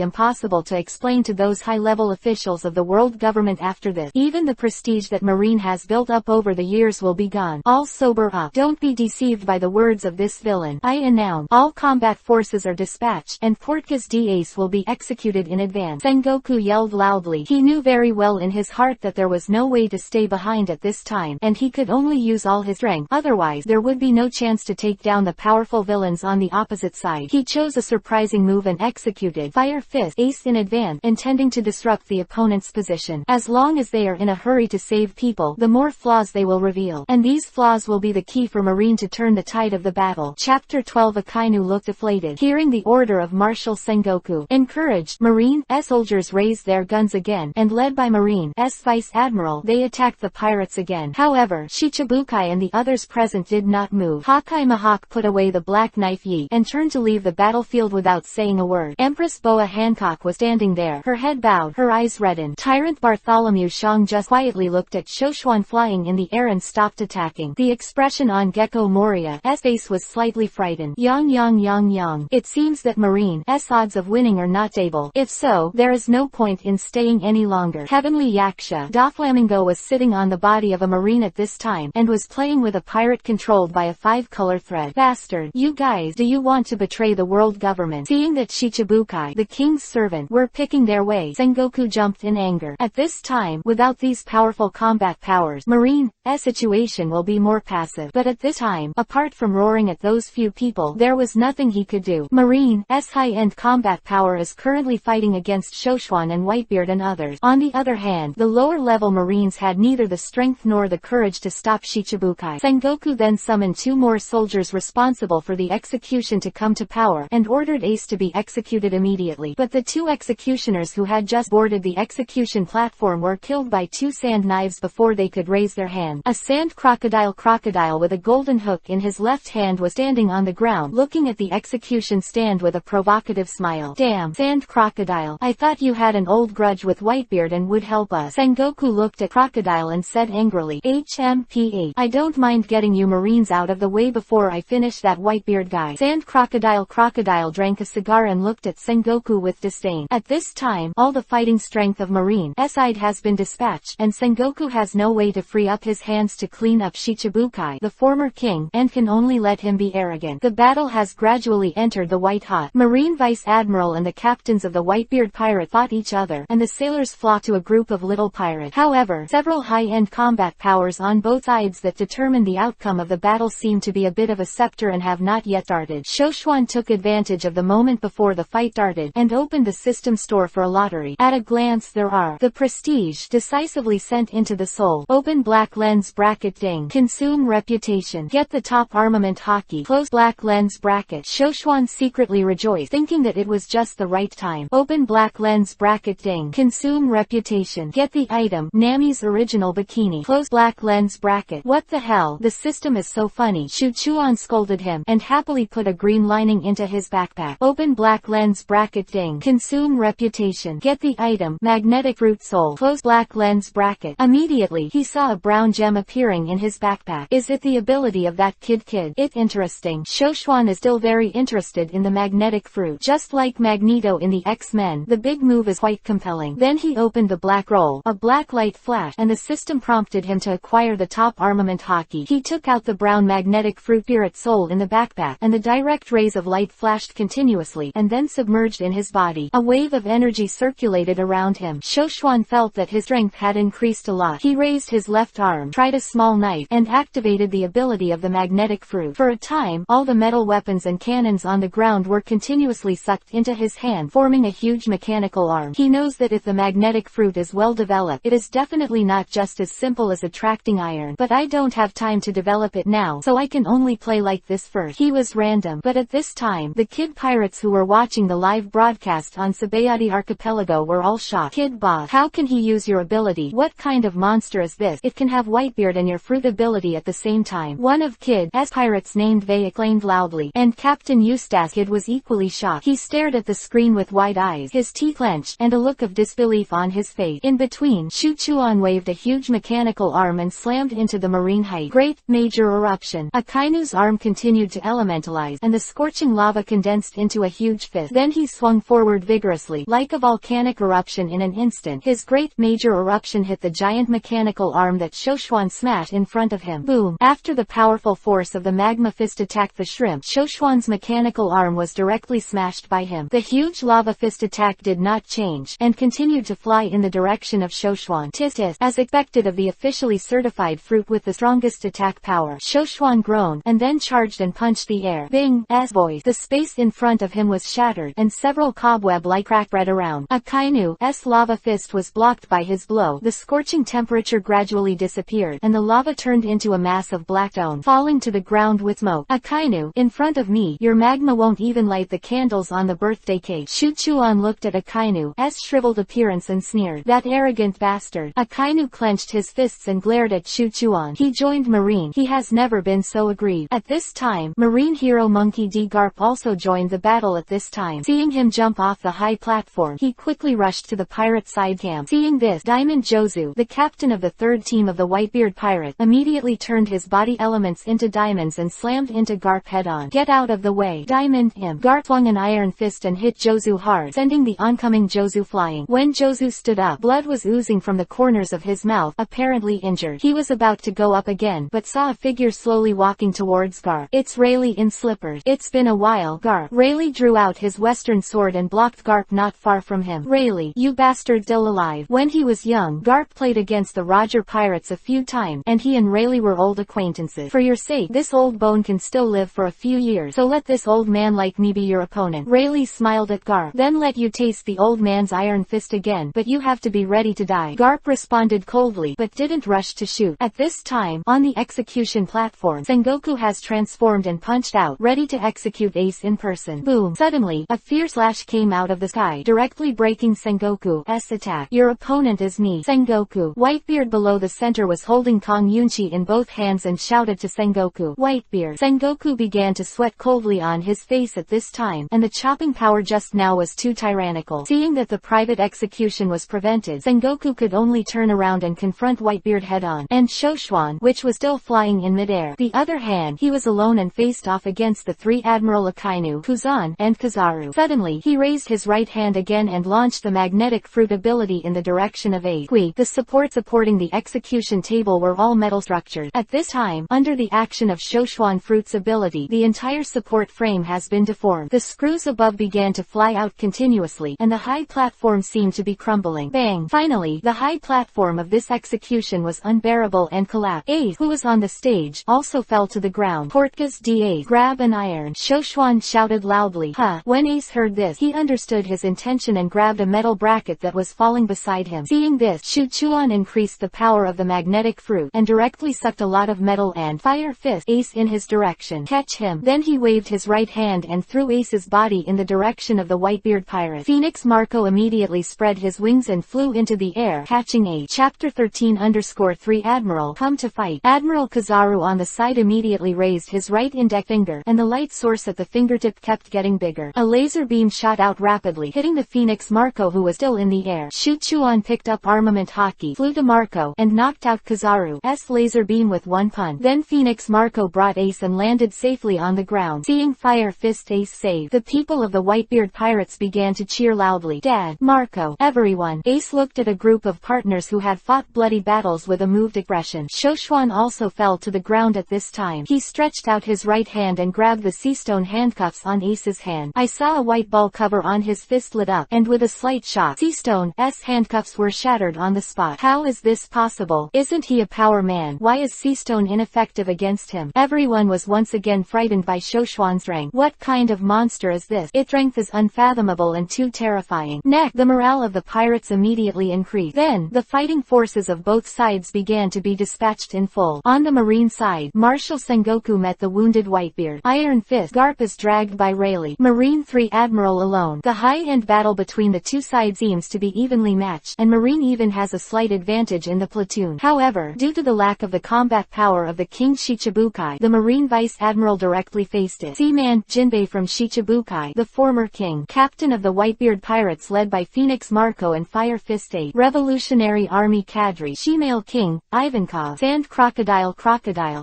impossible to explain to those high-level officials of the world government after this, even the prestige that Marine has built up over the years will be gone. All sober up. Don't be deceived by the words of this villain. I announce, all combat forces are dispatched, and Portka's DAs will be executed in advance. Sengoku yelled loudly. He knew very well in his heart that there was no way to stay behind at this time, and he could only use all his strength. Otherwise, there would be no chance to take down the powerful villains on the opposite side. He chose a surprising move and executed Fire Fist Ace in advance, intending to disrupt the opponent's position. As long as they are in a hurry to save people, the more flaws they will reveal, and these flaws will be the key for Marine to turn the tide of the battle. Chapter 12. Akainu looked deflated. Hearing the order of Marshal Sengoku, encouraged, Marine's soldiers raised their guns again, and led by Marine's Vice Admiral, they attacked the pirates again. However, Shichibukai and the others present did not move. Hakai Mahawk put away the black knife Yi, and turned to leave the battlefield without saying a word. Empress Boa Hancock was standing there, her head bowed, her eyes reddened. Tyrant Bartholomew Shang just quietly looked at Shoshuan flying in the air and stopped attacking. The expression on Gecko Moria's face was slightly frightened. Yang. It seems that Marine's odds of winning are not stable. If so, there is no point in staying any longer. Heavenly Yaksha Doflamingo was sitting on the body of a Marine at this time, and was playing with a pirate controlled by a 5-color thread. Bastard, you guys, do you want to betray the world government? Seeing that Shichibukai, the king's servant, were picking their way, Sengoku jumped in anger. At this time, without these powerful combat powers, Marine's situation will be more passive. But at this time, apart from roaring at those few people, there was nothing he could do. Marine's high-end combat power is currently fighting against Shoshuan and Whitebeard and others. On the other hand, the lower-level Marines had neither the strength nor the courage to stop Shichibukai. Sengoku then summoned 2 more soldiers responsible for the execution to come to power, and ordered Ace to be executed immediately. But the 2 executioners who had just boarded the execution platform were killed by 2 sand knives before they could raise their hand. A sand crocodile with a golden hook in his left hand was standing on the ground, looking at the execution stand with a provocative smile. Damn, sand crocodile, I thought you had an old grudge with Whitebeard and would help us. Sengoku looked at Crocodile and said angrily, HMPH, I don't mind getting you Marines out of the way before I finish that Whitebeard guy. Sand crocodile crocodile drank a cigar and looked at Sengoku with disdain. At this time, all the fighting strength of Marine's side has been dispatched, and Sengoku has no way to free up his hands to clean up Shichibukai, the former king, and can only let him be arrogant. The battle has gradually entered the white-hot. Marine Vice Admiral and the captains of the Whitebeard pirate fought each other, and the sailors flocked to a group of little pirates. However, several high-end combat powers on both sides that determine the outcome of the battle seem to be a bit of a scepter and have not yet started. Shoshuan took advantage of the moment before the fight started, and opened the system store for a lottery. At a glance there are the prestige, decisively sent into the soul, open black lens bracket ding, consume reputation, get the top armament hockey, close black lens bracket. Shoshuan secretly rejoiced, thinking that it was just the right time. Open black lens bracket ding, consume reputation, get the item, Nami's original bikini, close black lens bracket. What the hell, the system is so funny. Shuchuan scolded him, and happily put a green lining into his backpack. Open black lens bracket ding, consume reputation, get the item, magnetic fruit soul, close black lens bracket. Immediately, he saw a brown gem appearing in his backpack. Is it the ability of that kid? It interesting. Shoshuan is still very interested in the magnetic fruit. Just like Magneto in the X-Men, the big move is quite compelling. Then he opened the black roll. A black light flashed, and the system prompted him to acquire the top armament hockey. He took out the brown magnetic fruit spirit soul in the backpack, and the direct rays of light flashed continuously, and then submerged in his body. A wave of energy circulated around him. Shoshuan felt that his strength had increased a lot. He raised his left arm, tried a small knife, and activated the ability of the magnetic fruit. For a time, all the metal weapons and cannons on the ground were continuously sucked into his hand, forming a huge mechanical arm. He knows that if the magnetic fruit is well developed, it is definitely not just as simple as attracting iron. But I don't have time to develop it now, so I can only play like this first. He was random. But at this time, the kid pirates who were watching the live broadcast on Sabayati Archipelago were all shocked. Kid boss, how can he use your ability? What kind of monster is this? It can have Whitebeard and your fruit ability at the same time. One of Kid's pirates named Vey acclaimed loudly, and Captain Eustace Kid was equally shocked. He stared at the screen with wide eyes, his teeth clenched, and a look of disbelief on his face. In between, Shuchuan waved a huge mechanical arm and slammed into the marine height. Great major eruption. Akainu's arm continued to elementalize, and the scorching lava condensed into a huge fist. Then he swung forward vigorously, like a volcanic eruption. In an instant, his great major eruption hit the giant mechanical arm that Shoshuan smashed in front of him. Boom! After the powerful force of the magma fist attacked the shrimp, Shoshuan's mechanical arm was directly smashed by him. The huge lava fist attack did not change, and continued to fly in the direction of Shoshuan. Tis, as expected of the officially certified fruit with the strongest attack power. Shoshuan groaned, and then charged and punched the air. Bing's voice. The space in front of him was shattered, and several cobweb-like cracks spread around. Akainu's lava fist was blocked by his blow. The scorching temperature gradually disappeared, and the lava turned into a mass of black stone, falling to the ground with smoke. Akainu, in front of me, your magma won't even light the candles on the birthday cake. Shuchuan looked at Akainu's shriveled appearance and sneered. That arrogant bastard. Akainu clenched his fists and glared at Shuchuan. He joined Marine. He has never been so aggrieved. At this time, Marine hero Monkey D. Garp also joined the battle at this time. Seeing him jump off the high platform, he quickly rushed to the pirate side camp. Seeing this, Diamond Jozu, the captain of the third team of the Whitebeard pirate, immediately turned his body elements into diamonds and slammed into Garp head-on. Get out of the way, Diamond him. Garp swung an iron fist and hit Jozu hard, sending the oncoming Jozu flying. When Jozu stood up, blood was oozing from the corners of his mouth, apparently injured. He was about to go up again, but saw a figure slowly walking towards Garp. It's Rayleigh in slippers. It's been a while, Garp. Rayleigh drew out his western sword and blocked Garp not far from him. Rayleigh, you bastard, still alive. When he was young, Garp played against the Roger pirates a few times, and he and Rayleigh were old acquaintances. For your sake, this old bone can still live for a few years, so let this old man like me be your opponent. Rayleigh smiled at Garp. Then let you taste the old man's iron fist again, but you have to be ready to die. Garp responded coldly, but didn't rush to shoot. At this time, on the execution platform, Sengoku has transformed and punched out, ready to execute Ace in person. Boom! Suddenly, a fierce lash came out of the sky, directly breaking Sengoku's attack. Your opponent is me, Sengoku. Whitebeard below the center was holding Kong Yunchi in both hands and shouted to Sengoku. Whitebeard. Sengoku began to sweat coldly on his face at this time, and the chopping power just now was too tyrannical. Seeing that the private execution was prevented, Sengoku could only turn around and confront Whitebeard head-on, and Shoshuan, which was still flying in midair. The other hand, he was alone and faced off against the three Admiral Admiral Akainu, Kuzan, and Kizaru. Suddenly, he raised his right hand again and launched the magnetic fruit ability in the direction of Ace. The support supporting the execution table were all metal structured. At this time, under the action of Shoshuan Fruit's ability, the entire support frame has been deformed. The screws above began to fly out continuously, and the high platform seemed to be crumbling. Bang! Finally, the high platform of this execution was unbearable and collapsed. Ace, who was on the stage, also fell to the ground. Portkas da, grab an iron. Shoshuan shouted loudly. When Ace heard this, he understood his intention and grabbed a metal bracket that was falling beside him. Seeing this, Shuchuan increased the power of the magnetic fruit, and directly sucked a lot of metal and fire fist Ace in his direction. Catch him. Then he waved his right hand and threw Ace's body in the direction of the Whitebeard pirate. Phoenix Marco immediately spread his wings and flew into the air, catching Ace. Chapter 13_3 Admiral, come to fight. Admiral Kizaru on the side immediately raised his right index finger, and the light source at the fingertip kept getting bigger. A laser beam shot out rapidly, hitting the Phoenix Marco who was still in the air. Shuchuan picked up armament hockey, flew to Marco, and knocked out Kizaru's laser beam with one punch. Then Phoenix Marco brought Ace and landed safely on the ground. Seeing Fire Fist Ace save, the people of the Whitebeard pirates began to cheer loudly. Dad, Marco, everyone. Ace looked at a group of partners who had fought bloody battles with a moved expression. Shoshuan also fell to the ground at this time. He stretched out his right hand and grabbed the seastone handcuffs on Ace's hand. I saw a white ball cover on his fist lit up, and with a slight shock, Seastone's handcuffs were shattered on the spot. How is this possible? Isn't he a power man? Why is Seastone ineffective against him? Everyone was once again frightened by Shoshuan's strength. What kind of monster is this? Its strength is unfathomable and too terrifying. Next, the morale of the pirates immediately increased. Then, the fighting forces of both sides began to be dispatched in full. On the marine side, Marshal Sengoku met the wounded Whitebeard. Iron Fist Garp is dragged by Rayleigh. Marine 3 Admiral alone. The high-end battle between the two sides seems to be evenly matched, and Marine even has a slight advantage in the platoon. However, due to the lack of the combat power of the King Shichibukai, the Marine Vice Admiral directly faced it. Seaman Jinbei from Shichibukai, the former king, captain of the Whitebeard pirates led by Phoenix Marco and Fire Fist 8, Revolutionary Army Cadre, Shemale King, Ivankov, Sand Crocodile,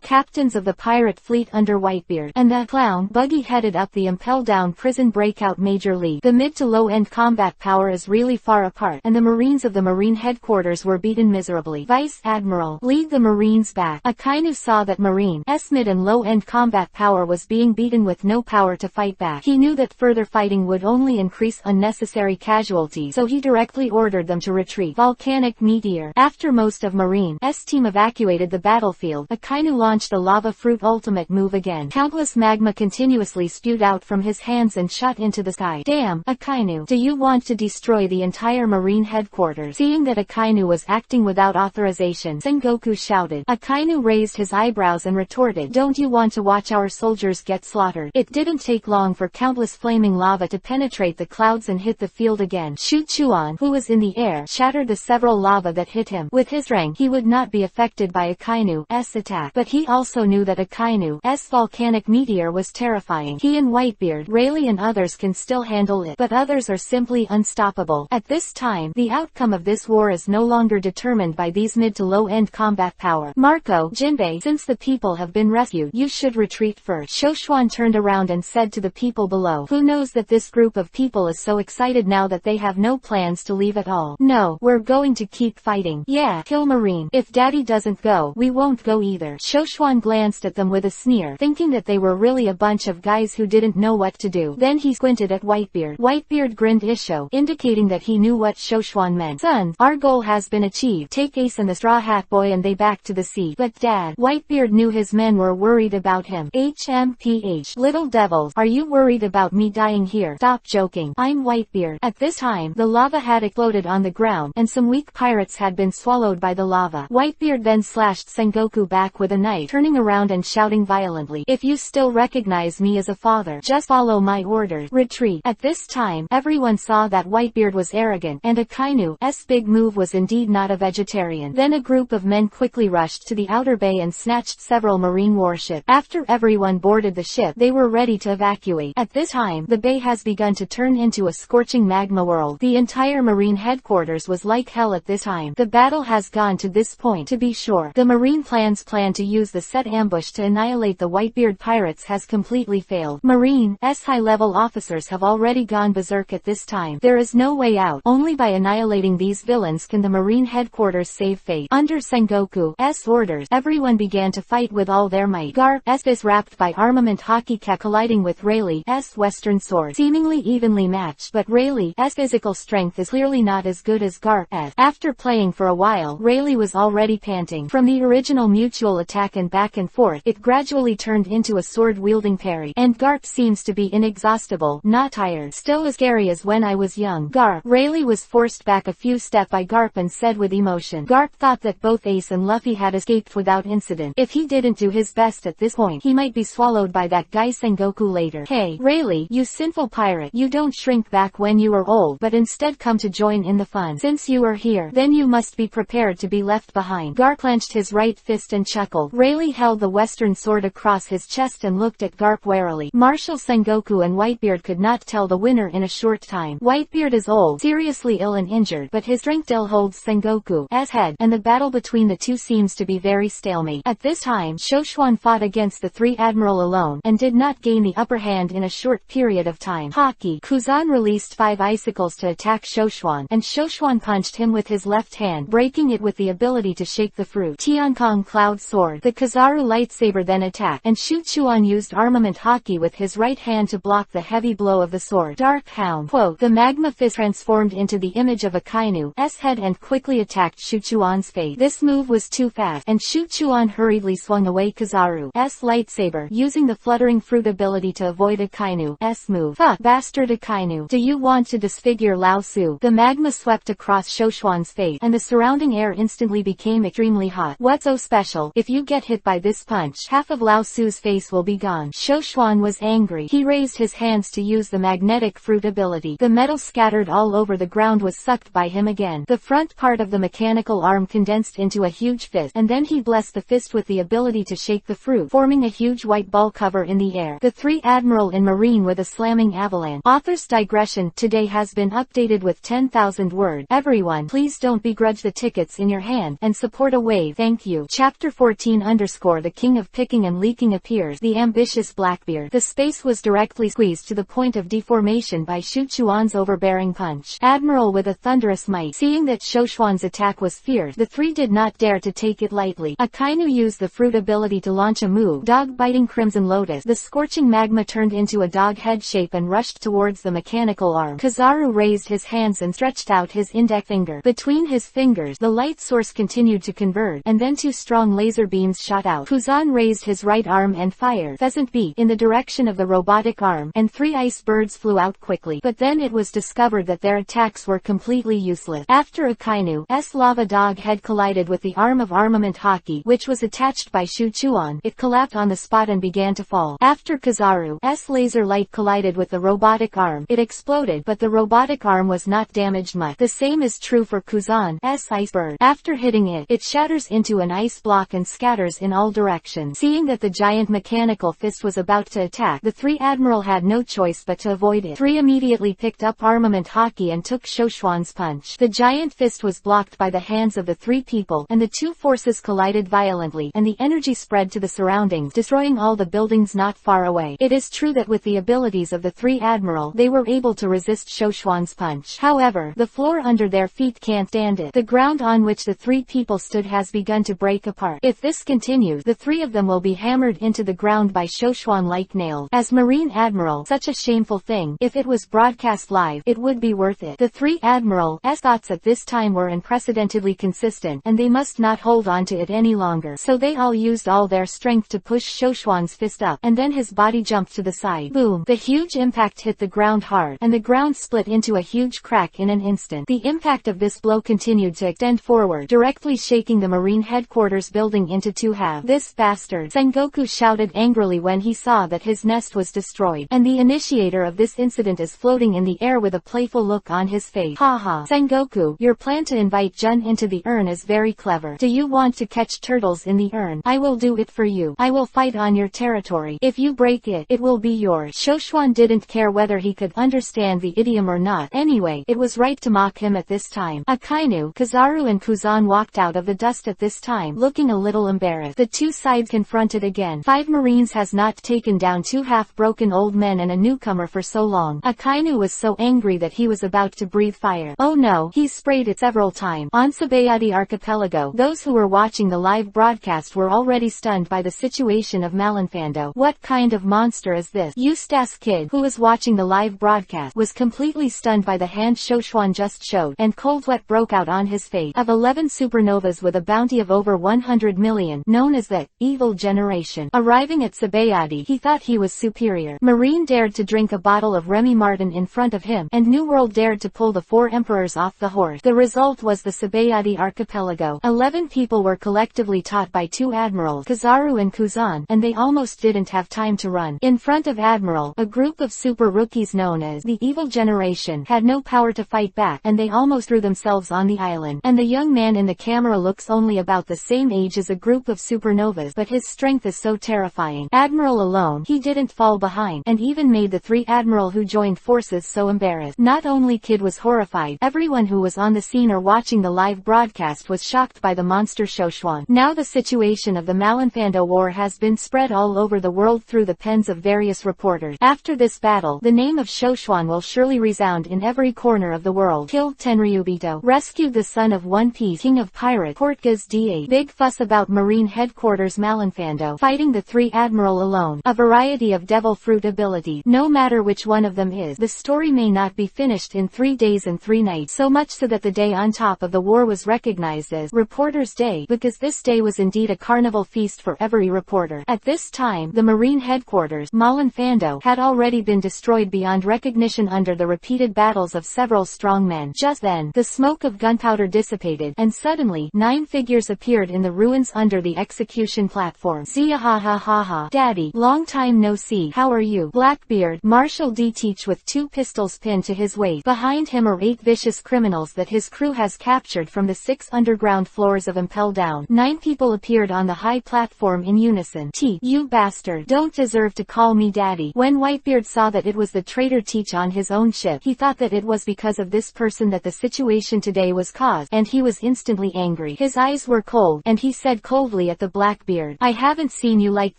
captains of the pirate fleet under Whitebeard, and the clown Buggy headed up the Impel Down Prison Breakout Major League. The mid to low-end combat power is really far apart, and the Marines of the Marine headquarters were beaten miserably. Vice Admiral, lead the Marines back. Akainu saw that Marine's mid and low-end combat power was being beaten with no power to fight back. He knew that further fighting would only increase unnecessary casualties, so he directly ordered them to retreat. Volcanic Meteor. After most of Marine's team evacuated the battlefield, Akainu launched the Lava Fruit ultimate move again. Countless magma continuously spewed out from his hands and shot into the sky. Damn, Akainu, do you want to destroy the entire Marine headquarters? Seeing that Akainu was acting without authorization, Sengoku shouted. Akainu raised his eyebrows and retorted, don't you want to watch our soldiers get slaughtered? It didn't take long for countless flaming lava to penetrate the clouds and hit the field again. Shuchuan, who was in the air, shattered the several lava that hit him. With his rank, he would not be affected by Akainu's attack, but he also knew that Akainu's volcanic meteor was terrifying. He and Whitebeard, Rayleigh and others can still handle it, but others are simply unstoppable. At this time, the outcome of this war is no longer determined by these mid to low-end combat power. Marco, Jinbei, since the people have been rescued, you should retreat first. Shoshuan turned around and said to the people below, who knows that this group of people is so excited now that they have no plans to leave at all. No, we're going to keep fighting. Yeah, kill Marine. If Daddy doesn't go, we won't go either. Shoshuan glanced at them with a sneer, thinking that they were really a bunch of guys who didn't know what to do. Then he squinted at Whitebeard. Whitebeard grinned Isho, indicating that he knew what Shoshuan meant. Son, our goal has been achieved. Take Ace and the Straw Hat Boy and they back to the sea. But Dad, Whitebeard knew his men were worried about him. HMPH, little devils, are you worried about me dying here? Stop joking. I'm Whitebeard. At this time, the lava had exploded on the ground, and some weak pirates had been swallowed by the lava. Whitebeard then slashed Sengoku back with a knife, turning around and shouting violently, if you still recognize me as a father, just follow my orders. Retreat. At this time, everyone saw that Whitebeard was arrogant, and Akainu's big move was indeed not a vegetarian. Then a group of men quickly rushed to the outer bay and snatched several marine warships. After everyone boarded the ship, they were ready to evacuate. At this time, the bay has begun to turn into a scorching magma world. The entire marine headquarters was like hell at this time. The battle has gone to this point, to be sure. The marine plan's plan to use the set ambush to annihilate the Whitebeard pirates has completely failed. Marine's high-level officers have already gone berserk at this time. There is no way out. Only by annihilating these villains can the Marine headquarters save face. Under Sengoku's orders, everyone began to fight with all their might. Garp's fist wrapped by armament hockey kept colliding with Rayleigh's western sword, seemingly evenly matched, but Rayleigh's physical strength is clearly not as good as Garp's. After playing for a while, Rayleigh was already panting. From the original mutual attack and back and forth, it gradually turned into a sword-wielding parry, and Garp seems to be inexhaustible, not tired. Still as scary as when I was young. Rayleigh was forced back a few steps by Garp and said with emotion. Garp thought that both Ace and Luffy had escaped without incident. If he didn't do his best at this point, he might be swallowed by that guy Sengoku later. Hey, Rayleigh, you sinful pirate, you don't shrink back when you are old, but instead come to join in the fun. Since you are here, then you must be prepared to be left behind. Garp clenched his right fist and chuckled. Rayleigh held the western sword across his chest and looked at Garp warily. Marshal Sengoku and Whitebeard could not tell the winner in a short time. Whitebeard is old, seriously ill and injured, but his strength still holds Sengoku's head, and the battle between the two seems to be very stalemate. At this time, Shoshuan fought against the three admiral alone, and did not gain the upper hand in a short period of time. Hockey. Kuzan released 5 icicles to attack Shoshuan, and Shoshuan punched him with his left hand, breaking it with the ability to shake the fruit. Tiankong Cloud Sword. The Kizaru lightsaber then attacked, and Shuchuan used armament hockey with his right hand to block the heavy blow of the sword. Dark Hound. Quote, the magma fist transformed into the image of a Kainu's head and quickly attacked Shuchuan's face. This move was too fast, and Shuchuan hurriedly swung away Kizaru's lightsaber, using the fluttering fruit ability to avoid a Kainu's move. Fuck, bastard Akainu. Do you want to disfigure Lao Su? The magma swept across Shoshuan's face, and the surrounding air instantly became extremely hot. What's so special? If you get hit by this punch, half of Lao Su's face will be gone. Shoshuan was angry. He raised his hands to use the magnetic fruit ability. The metal scattered all over the ground was sucked by him again. The front part of the mechanical arm condensed into a huge fist, and then he blessed the fist with the ability to shake the fruit, forming a huge white ball cover in the air. The three admiral and marine with a slamming avalanche. Author's digression today has been updated with 10,000 words. Everyone, please don't begrudge the tickets in your hand, and support a wave. Thank you. Chapter 14 _ The King of Picking and Leaking appears. The ambitious Blackbeard. The space was directly squeezed to the point of deformation by Shuchuan's overbearing punch. Admiral with a thunderous might. Seeing that Shoshuan's attack was fierce, the three did not dare to take it lightly. Akainu used the fruit ability to launch a move, dog-biting Crimson Lotus. The scorching magma turned into a dog head shape and rushed towards the mechanical arm. Kizaru raised his hands and stretched out his index finger. Between his fingers, the light source continued to converge, and then 2 strong laser beams shot out. Kuzan raised his right arm and fired Pheasant Beak in the direction of the robotic arm, and 3 ice birds flew out quickly. But then it was discovered that their attacks were completely useless. After Akainu's lava dog head collided with the arm of armament hockey, which was attached by Shuchuan, it collapsed on the spot and began to fall. After Kizaru's laser light collided with the robotic arm, it exploded, but the robotic arm was not damaged much. The same is true for Kuzan's ice bird. After hitting it, it shatters into an ice block and scatters in all directions. Seeing that the giant mechanical fist was about to attack, the three admiral had no choice but to avoid it. 3 immediately picked up armament hockey and took Shoshuan's punch. The giant fist was blocked by the hands of the 3 people, and the 2 forces collided violently, and the energy spread to the surroundings, destroying all the buildings not far away. It is true that with the abilities of the 3 admiral, they were able to resist Shoshuan's punch. However, the floor under their feet can't stand it. The ground on which the 3 people stood has begun to break apart. If this continues, the 3 of them will be hammered into the ground by Shoshuan like nails. As Marine Admiral, such a shameful thing. If it was broadcast live, it would be worth it. The 3 admiral's thoughts at this time were unprecedentedly consistent, and they must not hold on to it any longer. So they all used all their strength to push Shoshuan's fist up, and then his body jumped to the side. Boom! The huge impact hit the ground hard, and the ground split into a huge crack in an instant. The impact of this blow continued to extend forward, directly shaking the Marine headquarters building into 2 halves. This bastard! Sengoku shouted angrily when he saw that his nest was destroyed, and the initiator of this incident is floating in the air with a playful look on his face. Haha! Sengoku, your plan to invite Jun into the urn is very clever. Do you want to catch turtles in the urn? I will do it for you. I will fight on your territory. If you break it, it will be yours. Shoshuan didn't care whether he could understand the idiom or not. Anyway, it was right to mock him at this time. Akainu, Kizaru and Kuzan walked out of the dust at this time, looking a little embarrassed. The 2 sides confronted again. 5 Marines has not taken taken down 2 half-broken old men and a newcomer for so long. Akainu was so angry that he was about to breathe fire. Oh no, he sprayed it several times. On Sabayadi Archipelago, those who were watching the live broadcast were already stunned by the situation of Malinfando. What kind of monster is this? Eustace Kid, who was watching the live broadcast, was completely stunned by the hand Shoshuan just showed, and cold sweat broke out on his face. Of 11 supernovas with a bounty of over 100 million, known as the evil generation, arriving at Sabayadi, he thought he was superior. Marine dared to drink a bottle of Remy Martin in front of him, and New World dared to pull the 4 emperors off the horse. The result was the Sabayadi Archipelago. 11 people were collectively taught by 2 admirals, Kizaru and Kuzan, and they almost didn't have time to run. In front of Admiral, a group of super rookies known as the evil generation had no power to fight back, and they almost threw themselves on the island. And the young man in the camera looks only about the same age as a group of supernovas, but his strength is so terrifying. Admiral alone, he didn't fall behind, and even made the 3 admiral who joined forces so embarrassed. Not only Kid was horrified, everyone who was on the scene or watching the live broadcast was shocked by the monster Shoshuan. Now the situation of the Malinfando War has been spread all over the world through the pens of various reporters. After this battle, the name of Shoshuan will surely resound in every corner of the world. Killed Tenryubito. Rescued the son of One Piece, King of Pirates, Portgas D8. Big fuss about Marine Headquarters Malinfando. Fighting the 3 admiral alone. A variety of devil fruit abilities. No matter which one of them is, the story may not be finished in 3 days and 3 nights. So much so that the day on top of the war was recognized as Reporters' Day, because this day was indeed a carnival feast for every reporter. At this time, the Marine Headquarters, Malinfando, had already been destroyed beyond recognition under the repeated battles of several strong men. Just then, the smoke of gunpowder dissipated, and suddenly, 9 figures appeared in the ruins under the execution platform. Zia ha ha ha ha. Daddy, long time no see. How are you? Blackbeard, Marshal D. Teach with 2 pistols pinned to his waist. Behind him are 8 vicious criminals that his crew has captured from the 6 underground floors of Impel Down. 9 people appeared on the high platform in unison. Teach, you bastard, don't deserve to call me daddy. When Whitebeard saw that it was the traitor Teach on his own ship, he thought that it was because of this person that the situation today was caused, and he was instantly angry. His eyes were cold, and he said coldly at the Blackbeard, I haven't seen you like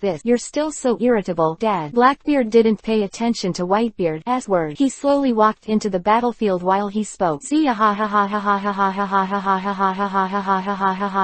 this. You're still so irritable, Dad. Blackbeard didn't pay attention to Whitebeard's words. He slowly walked into the battlefield while he spoke. See ha ha ha ha ha ha ha ha ha ha ha ha ha ha ha ha ha ha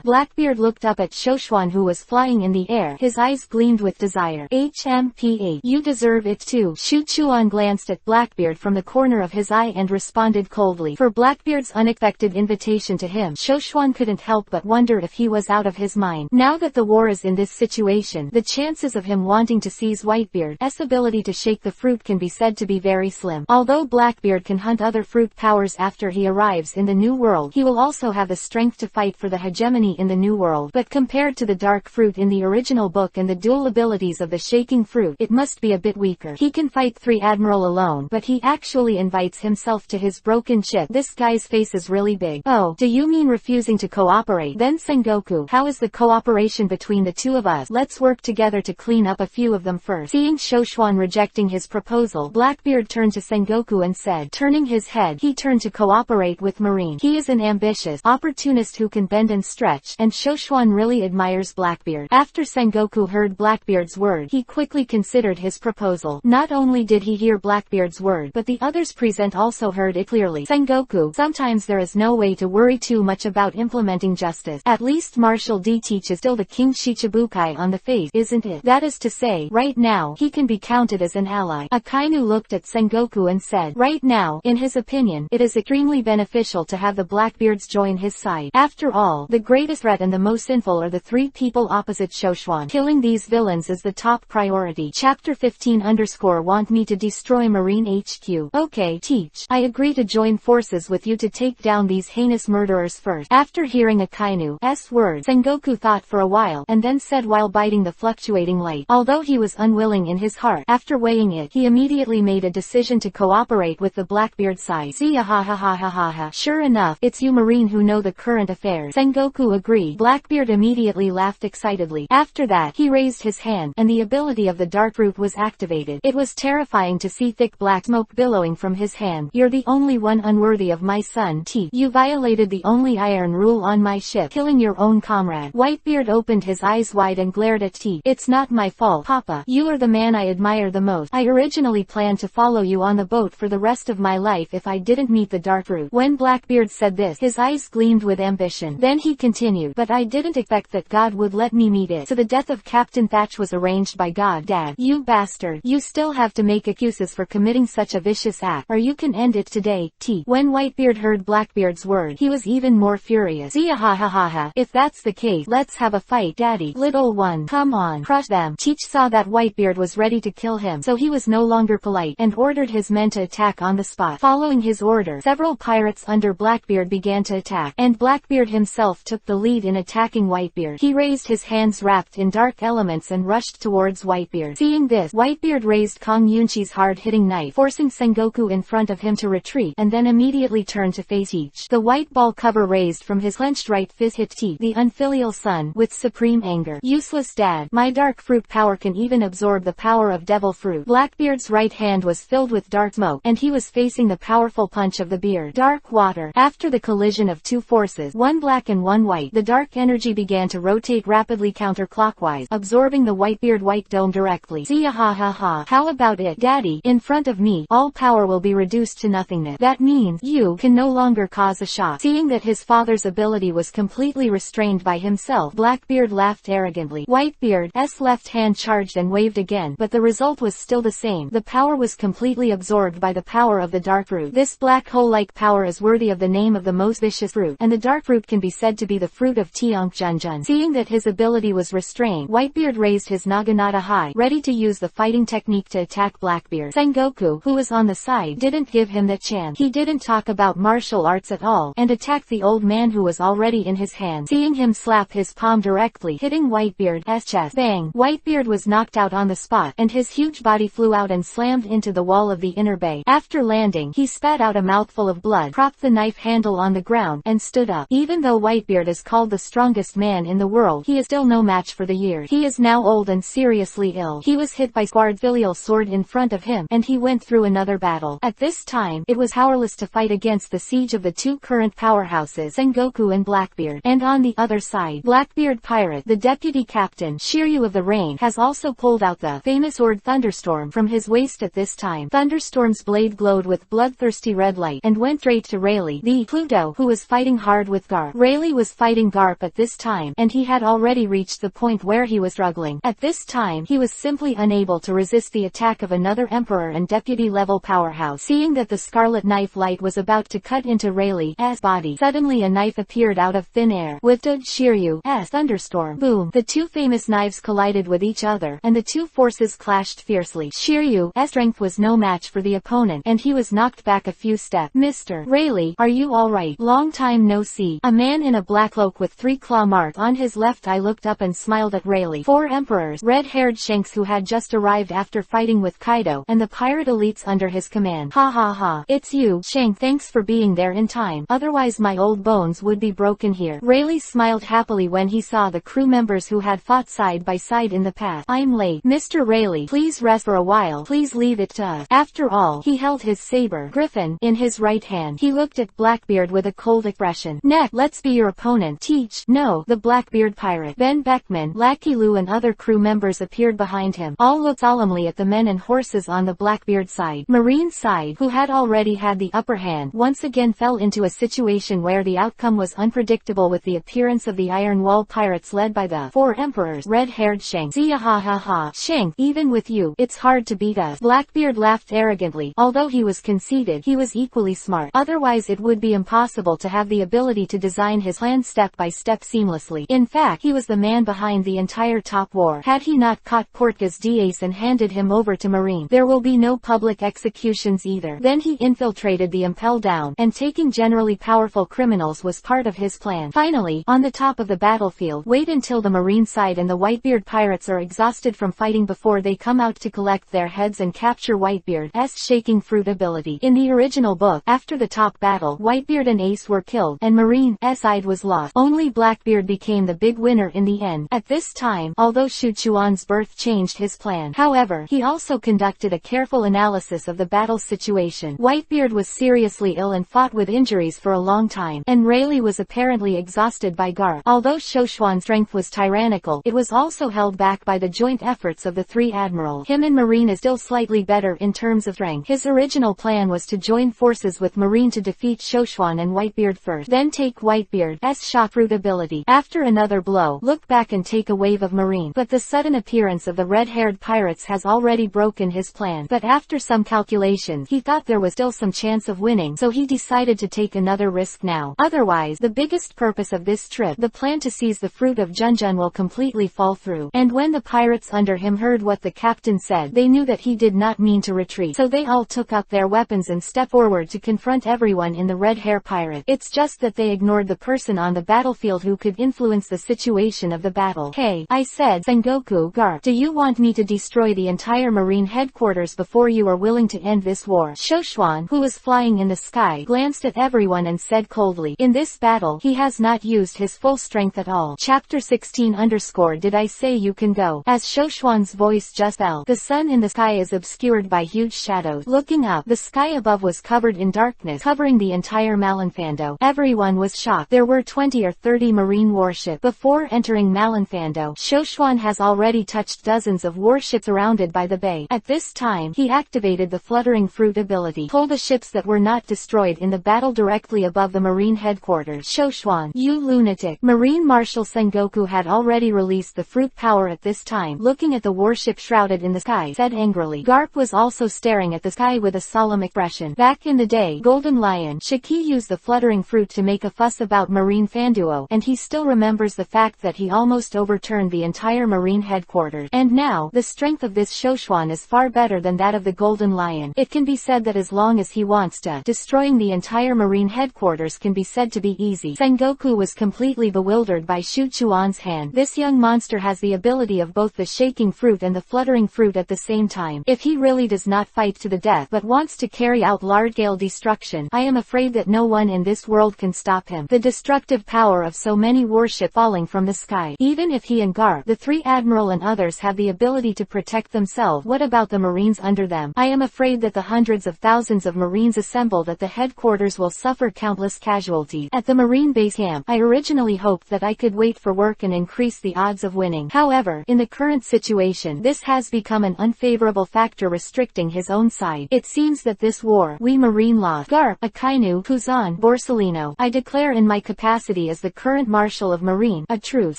Blackbeard looked up at Shoshuan, who was flying in the air. His eyes gleamed with desire. HMPH, you deserve it too. Shoshuan glanced at Blackbeard from the corner of his eye and responded coldly. For Blackbeard's unexpected invitation to him, Shoshuan couldn't help but wonder if he was out of his mind. Now that the war is in this situation, the chances of him wanting to seize Whitebeard's ability to shake the fruit can be said to be very slim. Although Blackbeard can hunt other fruit powers after he arrives in the New World, he will also have the strength to fight for the hegemony in the New World. But compared to the dark fruit in the original book and the dual abilities of the shaking fruit, it must be a bit weaker. He can fight 3 Admiral alone, but he actually invites himself to his broken ship. This guy's face is really big. Oh, do you mean refusing to cooperate? Then Sengoku, how is the cooperation between the 2 of us? Let's work together to clean up a few of them first. Seeing Shoshuan rejecting his proposal, Blackbeard turned to Sengoku and said, turning his head, he turned to cooperate with Marine. He is an ambitious opportunist who can bend and stretch, and Shoshuan really admires Blackbeard. After Sengoku heard Blackbeard's word, he quickly considered his proposal. Not only did he hear Blackbeard's word, but the others present also heard it clearly. Sengoku, sometimes there is no way to worry too much about implementing justice. At least Marshal D teaches still the King Shichibukai on the face, isn't it? That is to say, right now, he can be counted as an ally. Akainu looked at Sengoku and said, right now, in his opinion, it is extremely beneficial to have the Blackbeards join his side. After all, the greatest threat and the most sinful are the 3 people opposite Shoshuan. Killing these villains is the top priority. Chapter 15_want me to destroy Marine HQ. Okay, Teach. I agree to join forces with you to take down these heinous murderers first. After hearing Akainu's words, Sengoku thought for a while, and then said while biting the fluctuating light. Although he was unwilling in his heart, after weighing it, he immediately made a decision to cooperate with the Blackbeard side. See ha ha ha ha ha ha. Sure enough, it's you Marine who know the current affairs. Sengoku agreed. Blackbeard immediately laughed excitedly. After that, he raised his hand, and the ability of the dark root was activated. It was terrifying to see thick black smoke billowing from his hand. You're the only one unworthy of my son. You violated the only iron rule on my ship, killing your own comrade. Whitebeard opened his eyes wide and glared at It's not my fault, Papa. You are the man I admire the most. I originally planned to follow you on the boat for the rest of my life if I didn't meet the dark root. When Blackbeard said this, his eyes gleamed with ambition. Then he continued, but I didn't expect that God would let me meet it. So the death of Captain Thatch was arranged by God. Dad, you bastard. You still have to make excuses for committing such a vicious act, or you can end it today. When Whitebeard heard Blackbeard's word, he was even more furious. If that's the case, let's have a fight, Daddy. Little one, come on, crush them. Teach saw that Whitebeard was ready to kill him, so he was no longer polite, and ordered his men to attack on the spot. Following his order, several pirates under Blackbeard began to attack, and Blackbeard himself took the lead in attacking Whitebeard. He raised his hands wrapped in dark elements and rushed towards Whitebeard. Seeing this, Whitebeard raised Kong Yunchi's hard-hitting knife, forcing Sengoku in front of him to retreat, and then immediately turned to face Teach. The white ball cover raised from his clenched right fist hit Teach, the unfilial son, with supreme anger. Useless dad, my dark fruit power can even absorb the power of devil fruit. Blackbeard's right hand was filled with dark smoke, and he was facing the powerful punch of the beard. Dark water. After the collision of two forces, one black and one white, the dark energy began to rotate rapidly counterclockwise, absorbing the Whitebeard white dome directly. How about it, Daddy? In front of me, all power will be reduced to nothingness. That means you can no longer cause a shock. Seeing that his father's ability was completely restrained by himself, Blackbeard laughed arrogantly. Whitebeard's left hand charged and waved again, but the result was still the same. The power was completely absorbed by the power of the dark root. This black hole-like power is worthy of the name of the most vicious fruit, and the dark root can be said to be the fruit of Tiank Junjun. Seeing that his ability was restrained, Whitebeard raised his Naginata high, ready to use the fighting technique to attack Blackbeard. Sengoku, who was on the side, didn't give him the chance. He didn't talk about martial arts at all, and attacked the old man who was already in his hand. Seeing him slap his palm directly, hitting Whitebeard's chest. Bang! Whitebeard was knocked out on the spot, and his huge body flew out and slammed into the wall of the inner bay. After landing, he spat out a mouthful of blood, propped the knife handle on the ground, and stood up. Even though Whitebeard is called the strongest man in the world, he is still no match for the years. He is now old and seriously ill. He was hit by Squard's filial sword in front of him, and he went through another battle. At this time, it was powerless to fight against the siege of the two current powerhouses, Sengoku and Blackbeard. And on the other side, Blackbeard Pirate, the deputy captain, Shiryu of the Rain, has also pulled out the famous sword Thunderstorm from his waist at this time. Thunderstorm's blade glowed with bloodthirsty red light, and went straight to Rayleigh, the Pluto, who was fighting hard with Garp. Rayleigh was fighting Garp at this time, and he had already reached the point where he was struggling. At this time, he was simply unable to resist the attack of another Emperor and deputy-level powerhouse. Seeing that the scarlet knife light was about to cut into Rayleigh's body, suddenly a knife appeared out of thin air. Withstood Shiryu's thunderstorm. Boom! The two famous knives collided with each other, and the two forces clashed fiercely. Shiryu's strength was no match for the opponent, and he was knocked back a few steps. Mr. Rayleigh, are you alright? Long time no see. A man in a black cloak with 3 claw marks on his left eye looked up and smiled at Rayleigh. 4 emperors, red-haired Shanks who had just arrived after fighting with Kaido, and the pirate elites under his command. Ha ha ha. It's you, Shank. Thanks for being there in time. Otherwise my old bones would be broken here. Rayleigh smiled happily when he saw the crew members who had fought side by side in the past. I'm late. Mr. Rayleigh, please rest for a while. Please leave it to us. After all, he held his saber, Griffin, in his right hand. He looked at Blackbeard with a cold expression. Next, let's be your opponent. Teach. No. The Blackbeard pirate, Ben Beckman, Lackey Lou and other crew members appeared behind him. All looked solemnly at the men and horses on the Blackbeard side. Marine's side, who had already had the upper hand, once again fell into a situation where the outcome was unpredictable with the appearance of the Iron Wall pirates led by the 4 emperors, red-haired Shank. See ha ha ha. Shank, even with you, it's hard to beat us. Blackbeard laughed arrogantly. Although he was conceited, he was equally smart. Otherwise it would be impossible to have the ability to design his plan step by step seamlessly. In fact, he was the man behind the entire top war. Had he not caught Portga's D-Ace and handed him over to Marine, there will be no public executions either. Then he infiltrated the Impel Down, and taking generally powerful criminals was part of his plan. Finally, on the top of the battlefield, wait until the Marine side and the Whitebeard pirates are exhausted from fighting before they come out to collect their heads and capture Whitebeard's shaking fruit ability. In the original book, after the top battle, Whitebeard and Ace were killed, and Marine's side was lost. Only Blackbeard became the big winner in the end. At this time, although Shu Chuan's Szechuan's birth changed his plan. However, he also conducted a careful analysis of the battle situation. Whitebeard was seriously ill and fought with injuries for a long time, and Rayleigh was apparently exhausted by Garp. Although Szechuan's strength was tyrannical, it was also held back by the joint efforts of the three admirals. Him and Marine is still slightly better in terms of strength. His original plan was to join forces with Marine to defeat Szechuan and Whitebeard first, then take Whitebeard's shock fruit ability. After another blow, look back and take a wave of Marine. But the sudden appearance of the red-haired pirates has already broken his plan. But after some calculations, he thought there was still some chance of winning, so he decided to take another risk now. Otherwise, the biggest purpose of this trip, the plan to seize the fruit of Junjun, will completely fall through. And when the pirates under him heard what the captain said, they knew that he did not mean to retreat, so they all took up their weapons and stepped forward to confront everyone in the red hair pirate. It's just that they ignored the person on the battlefield who could influence the situation of the battle. Hey, I said, Sengoku, Garp, do you want me to destroy the entire Marine headquarters before you are willing to end this war? Szechuan, who was flying in the sky, glanced at everyone and said coldly, in this battle, he has not used his full strength at all. Chapter 16 _ Did I say you can go? As Szechuan's voice just fell, the sun in the sky is obscured by huge shadows. Looking up, the sky above was covered in darkness, covering the entire Malinfando. Everyone was shocked. There were 20 or 30 marine warships. Before entering Malinfando, Szechuan has already touched dozens of warships surrounded by the bay. At this time, he activated the fluttering fruit ability, pulled the ships that were not destroyed in the battle directly above the marine headquarters. Szechuan, you lunatic. Marine Marshal Sengoku had already released the fruit power at this time. Looking at the warship shrouded in the sky, said angrily. Garp was also staring at the sky with a solemn expression. Back in the day, Golden Lion Shiki used the fluttering fruit to make a fuss about Marine Fanduo, and he still remembers the fact that he almost overturned the entire marine headquarters. And now, the strength of this Szechuan is far better than that of the Golden Lion. It can be said that as long as he wants to, destroying the entire marine headquarters can be said to be easy. Sengoku was completely bewildered by Szechuan's hand. This young monster has the ability of both the shaking fruit and the fluttering fruit at the same time. If he really does not fight to the death but wants to carry out large-scale destruction, I am afraid that no one in this world can stop him. The destructive power of so many warships falling from the sky. Even if he and Garp, the three admiral and others have the ability to protect themselves, what about the marines under them? I am afraid that the hundreds of thousands of marines assembled at the headquarters will suffer countless casualties. At the marine base camp, I originally hoped that I could wait for work and increase the odds of winning. However, in the current situation, this has become an unfavorable factor restricting his own side. It seems that this war, we marine lost. Garp, Akainu, Kuzan, Borsellino, I declare in my capacity as the current Marshal of Marine, a truce.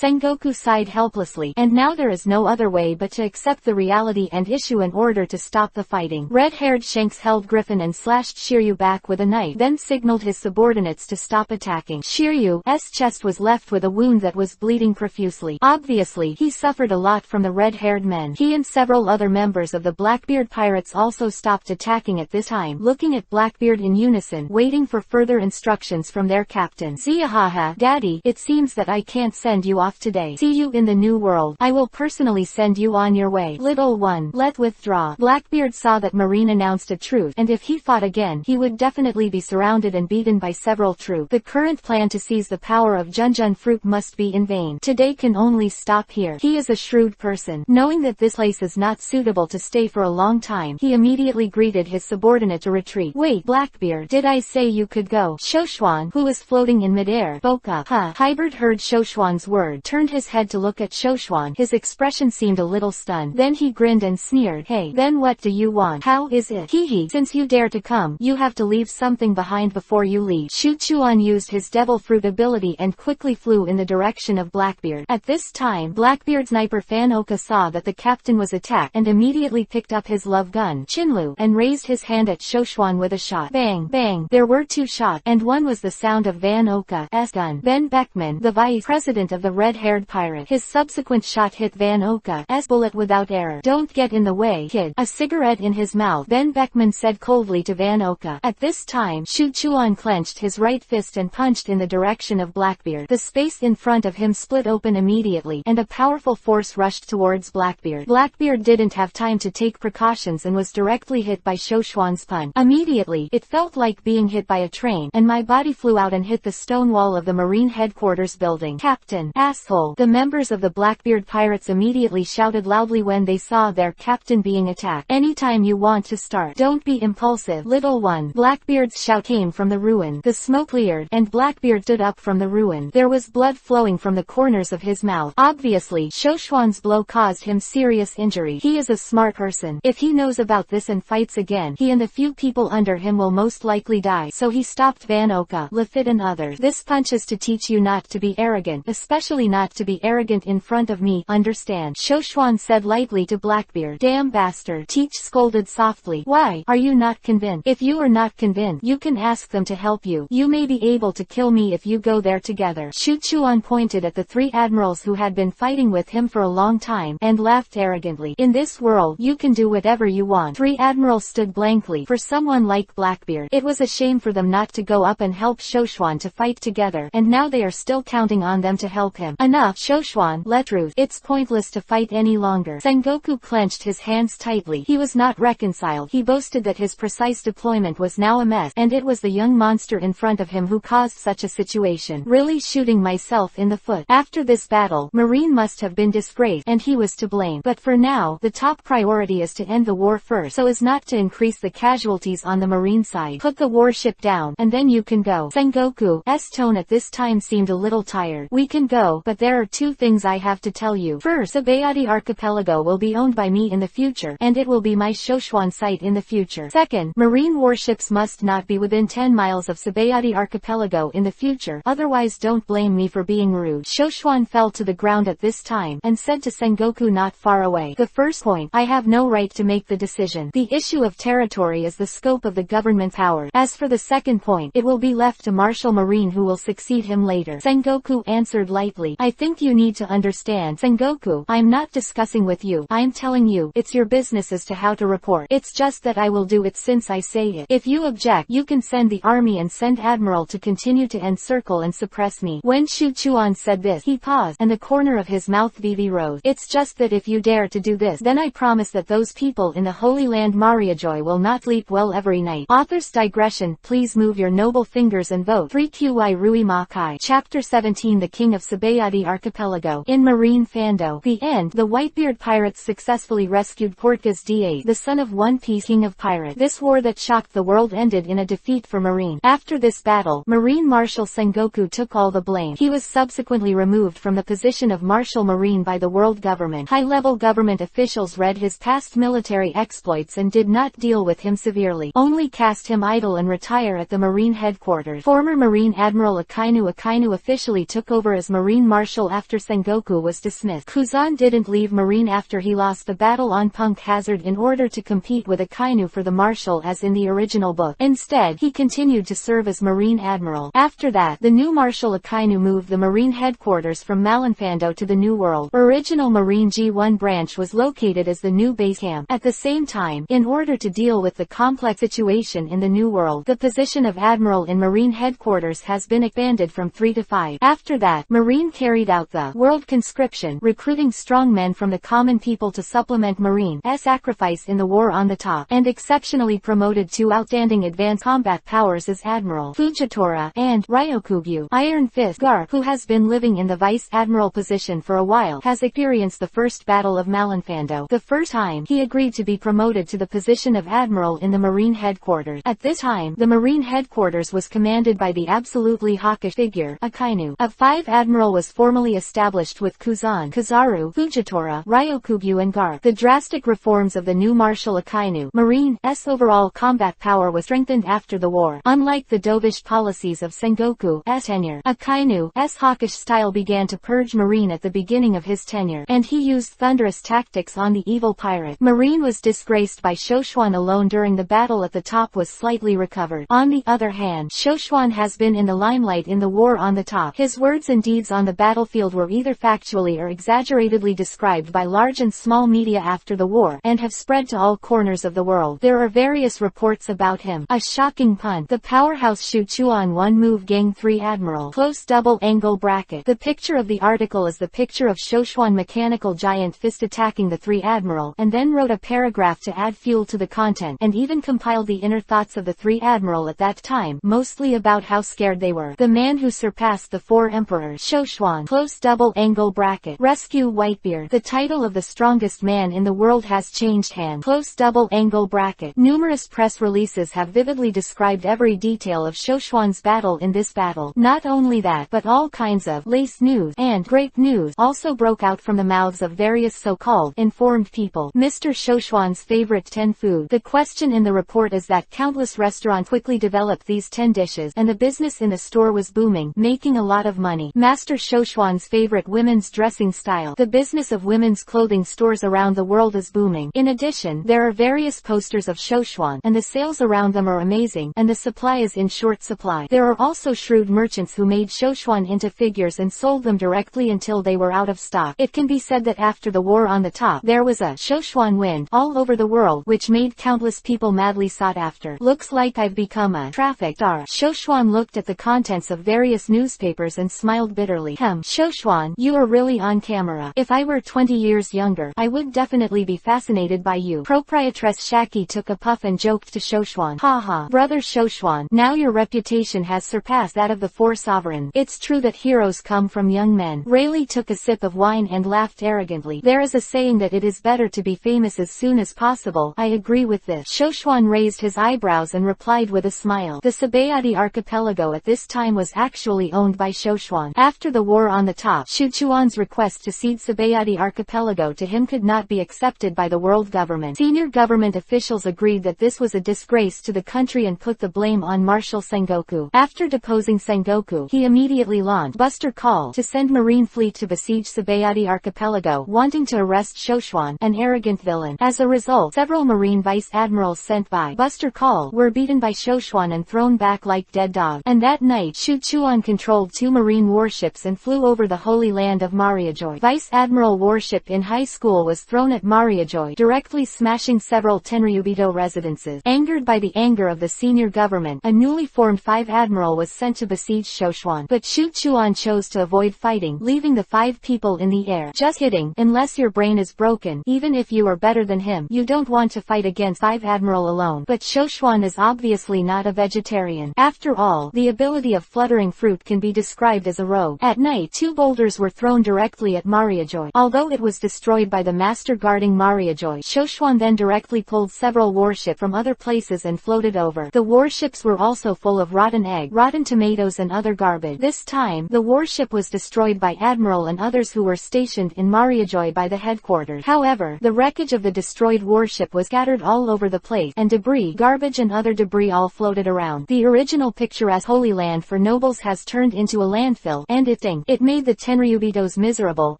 Sengoku sighed helplessly, and now there is no other way but to accept the reality and issue an order to stop the fighting. Red-haired Shanks held Griffin and slashed Shiryu back with a knife, then signaled his subordinates to stop attacking. Shiryu's chest was left with a wound that was bleeding profusely. Obviously, he suffered a lot from the red-haired men. He and several other members of the Blackbeard pirates also stopped attacking at this time, looking at Blackbeard in unison, waiting for further instructions from their captain. Ziahaha, Daddy, it seems that I can't send you off today. See you in the new world. I will personally send you on your way. Little one, let's withdraw. Blackbeard saw that Marine announced a truce, and if he fought again, he would definitely be surrounded and beaten by several troops. The current plan to seize the power of Junjun fruit must be in vain. Today can only stop here. He is a shrewd person. Knowing that this place is not suitable to stay for a long time, he immediately greeted his subordinate to retreat. Wait, Blackbeard, did I say you could go? Szechuan, who was floating in midair, spoke up. Hybrid heard Szechuan's word, turned his head to look at Szechuan. His expression seemed a little stunned. Then he grinned and sneered. Hey, then what do you want? How is it? Hehe, since you dare to come, you have to leave something behind before you leave. Szechuan used his devil fruit ability and quickly flew in the direction of Blackbeard. At this time, Blackbeard's sniper Fanoka saw that the captain was attacked and immediately picked up his love gun, Chinlu, and raised his hand at Szechuan with a shot. Bang, bang. There were two shots, and one was the sound of Van Oka's gun. Ben Beckman, the vice president of the red-haired pirate, his subsequent shot hit Van Oka's bullet without error. Don't get in the way, kid. A cigarette in his mouth, Ben Beckman said coldly to Van Oka. At this time, Szechuan clenched his right fist and punched in the direction of Blackbeard. The space in front of him split open immediately, and a powerful force rushed towards Blackbeard. Blackbeard didn't have time to take precautions and was directly hit by Szechuan's punch. Immediately, it felt like being hit by a train, and my body flew out and hit the stone wall of the marine headquarters building. Captain, asshole. The members of the Blackbeard pirates immediately immediately shouted loudly when they saw their captain being attacked. Anytime you want to start, don't be impulsive, little one. Blackbeard's shout came from the ruin. The smoke cleared, and Blackbeard stood up from the ruin. There was blood flowing from the corners of his mouth. Obviously, Shoshuan's blow caused him serious injury. He is a smart person. If he knows about this and fights again, he and the few people under him will most likely die. So he stopped Van Oka, Lafitte and others. This punch is to teach you not to be arrogant, especially not to be arrogant in front of me, understand? Shoshuan said lightly to Blackbeard. Damn bastard. Teach scolded softly. Why? Are you not convinced? If you are not convinced, you can ask them to help you. You may be able to kill me if you go there together. Shuchuan pointed at the three admirals who had been fighting with him for a long time, and laughed arrogantly. In this world, you can do whatever you want. Three admirals stood blankly. For someone like Blackbeard, it was a shame for them not to go up and help Shoshuan to fight together, and now they are still counting on them to help him. Enough, Shoshuan, let truth. It's pointless to fight any longer. Sengoku clenched his hands tightly. He was not reconciled. He boasted that his precise deployment was now a mess, and it was the young monster in front of him who caused such a situation. Really shooting myself in the foot. After this battle, Marine must have been disgraced, and he was to blame. But for now, the top priority is to end the war first, so as not to increase the casualties on the Marine side. Put the warship down, and then you can go. Sengoku's tone at this time seemed a little tired. We can go, but there are two things I have to tell you. First, Sabayati Archipelago will be owned by me in the future, and it will be my Shoshuan site in the future. Second, Marine warships must not be within 10 miles of Sabayati Archipelago in the future, otherwise don't blame me for being rude. Shoshuan fell to the ground at this time, and said to Sengoku not far away. The first point, I have no right to make the decision. The issue of territory is the scope of the government's power. As for the second point, it will be left to Marshal Marine who will succeed him later. Sengoku answered lightly. I think you need to understand. Sengoku, I'm not discussing with you. I'm telling you, it's your business as to how to report. It's just that I will do it since I say it. If you object, you can send the army and send Admiral to continue to encircle and suppress me. When Shuchuan said this, he paused, and the corner of his mouth BB rose. It's just that if you dare to do this, then I promise that those people in the Holy Land Mariajoy will not sleep well every night. Author's digression. Please move your noble fingers and vote. 3QI Rui Makai. Chapter 17. The King of Sabayati Archipelago. In Marine Fando. The end. The Whitebeard pirates successfully rescued Portgas D8, the son of One Piece King of Pirates. This war that shocked the world ended in a defeat for Marine. After this battle, Marine Marshal Sengoku took all the blame. He was subsequently removed from the position of Marshal Marine by the world government. High-level government officials read his past military exploits and did not deal with him severely, only cast him idle and retire at the Marine headquarters. Former Marine Admiral Akainu officially took over as Marine Marshal after Sengoku was dismissed. Kuzan didn't leave Marine after he lost the battle on Punk Hazard in order to compete with Akainu for the Marshal as in the original book. Instead, he continued to serve as Marine Admiral. After that, the new Marshal Akainu moved the Marine headquarters from Malinfando to the New World. Original Marine G1 branch was located as the new base camp. At the same time, in order to deal with the complex situation in the New World, the position of Admiral in Marine headquarters has been expanded from 3 to 5. After that, Marine carried out the World Conscription, recruiting strong men from the common people to supplement Marine's sacrifice in the war on the top, and exceptionally promoted two outstanding advanced combat powers as Admiral Fujitora and Ryokugyu. Iron Fist Garp, who has been living in the Vice Admiral position for a while, has experienced the first Battle of Malinfando. The first time, he agreed to be promoted to the position of Admiral in the Marine headquarters. At this time, the Marine headquarters was commanded by the absolutely hawkish figure, Akainu. A 5 Admiral was formally established with Kuzan, Kizaru, Fujitora, Ryokugyu and Garp. The drastic reforms of the new Marshal Akainu, Marine's overall combat power was strengthened after the war. Unlike the dovish policies of Sengoku's tenure, Akainu's hawkish style began to purge Marine at the beginning of his tenure, and he used thunderous tactics on the evil pirate. Marine was disgraced by Shoshuan alone during the battle at the top was slightly recovered. On the other hand, Shoshuan has been in the limelight in the war on the top. His words and deeds on the battlefield were either factually or exaggeratedly described by large and small media after the war, and have spread to all corners of the world. There are various reports about him. A shocking pun. The powerhouse Shuchuan 1 move gang 3 Admiral. Close double angle bracket. The picture of the article is the picture of Shoshuan mechanical giant fist attacking the 3 Admiral, and then wrote a paragraph to add fuel to the content, and even compiled the inner thoughts of the 3 Admiral at that time, mostly about how scared they were. The man who surpassed the 4 emperors. Shoshuan. Close double angle bracket. Rescue Whitebeard. The title of the strongest man in the world has changed hands. Close double angle bracket. Numerous press releases have vividly described every detail of Shoshuan's battle in this battle. Not only that, but all kinds of lace news and great news also broke out from the mouths of various so-called informed people. Mr. Shoshuan's favorite 10 food. The question in the report is that countless restaurants quickly developed these 10 dishes, and the business in the store was booming, making a lot of money. Master Shoshuan's favorite women's dressing style. The business of women's clothing stores around the world is booming. In addition, there are various posters of Shoshuan, and the sales around them are amazing, and the supply is in short supply. There are also shrewd merchants who made Shoshuan into figures and sold them directly until they were out of stock. It can be said that after the war on the top, there was a Shoshuan wind all over the world, which made countless people madly sought after. Looks like I've become a trafficked star. Shoshuan looked at the contents of various newspapers and smiled bitterly. Shoshuan, you are really on camera. If I were 20 years younger, I would definitely be fascinated by you. Proprietress Shaki took a puff and joked to Shoshuan. Haha, brother Shoshuan, now your reputation has surpassed that of the 4 sovereigns. It's true that heroes come from young men. Rayleigh took a sip of wine and laughed arrogantly. There is a saying that it is better to be famous as soon as possible. I agree with this. Shoshuan raised his eyebrows and replied with a smile. The Sabayati archipelago at this time was actually owned by Shoshuan. After the war on the top, Shoshuan's request to cede Sabayati archipelago to him could not be accepted by the world government. Senior government officials agreed that this was a disgrace to the country and put the blame on Marshal Sengoku. After deposing Sengoku, he immediately launched Buster Call to send marine fleet to besiege Sabayati archipelago, wanting to arrest Shoshuan, an arrogant villain. As a result, several marine vice admirals sent by Buster Call were beaten by Shoshuan and thrown back like dead dogs. And that night, Shoshuan controlled 2 marine warships and flew over the holy land of Mariajoy. Vice Admiral warship in high school was thrown at Mariajoy, directly smashing several Tenryubito residences. Angered by the anger of the senior government, a newly formed 5 admiral was sent to besiege Shoshuan. But Shoshuan chose to avoid fighting, leaving the 5 people in the air. Just kidding, unless your brain is broken, even if you are better than him, you don't want to fight against 5 admiral alone. But Shoshuan is obviously not a vegetarian. After all, the ability of fluttering fruit can be described as a rogue. At night, 2 boulders were thrown directly at Mariajoy. Although it was destroyed by the master guarding Mariajoy, Shoshuan then directly pulled several warships from other places and floated over. The warships were also full of rotten egg, rotten tomatoes and other garbage. This time, the warship was destroyed by Admiral and others who were stationed in Mariajoy by the headquarters. However, the wreckage of the destroyed warship was scattered all over the place, and debris, garbage and other debris all floated around. The original picturesque holy land for nobles has turned into a landfill, and it stinks. It made the Tenryubitos miserable,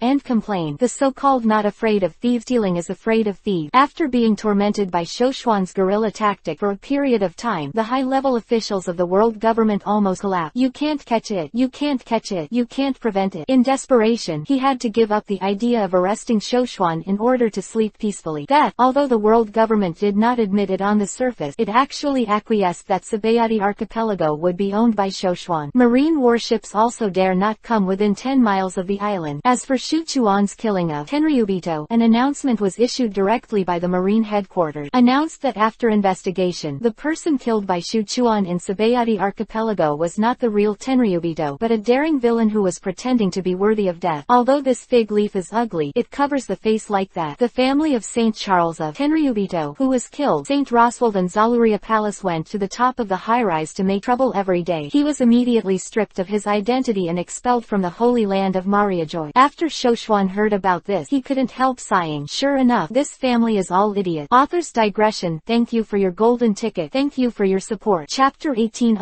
and complained. The so-called not afraid of thieves stealing is afraid of thieves. After being tormented by Shoshuan's guerrilla tactic for a period of time, the high-level officials of the world government almost collapsed. You can't catch it. You can't catch it. You can't prevent it. In desperation, he had to give up the idea of arresting Shoshuan in order to sleep peacefully. That, although the world government did not admit it on the surface, it actually acquiesced that Sabayati archipelago would be owned by Shoshuan. Marine warships also dare not come within 10 miles of the island. As for Shoshuan's killing of Tenryubito, an announcement was issued directly by the marine headquarters. Announced that after investigation, the person killed by Shoshuan in Sabayati archipelago was not the real Tenryubito, but a daring villain who was pretending to be worthy of death. Although this fig leaf is ugly, it covers the face like that. The family of Saint Charles of Tenryubito, who was killed, Saint Roswald and Zaluria Palace, went to the top of the high-rise to make trouble every day. He was immediately stripped of his identity and expelled from the holy land of Mariajoy. After Shoshuan heard about this, he couldn't help sighing. Sure enough, this family is all idiots. Author's digression. Thank you for your golden ticket. Thank you for your support. Chapter 18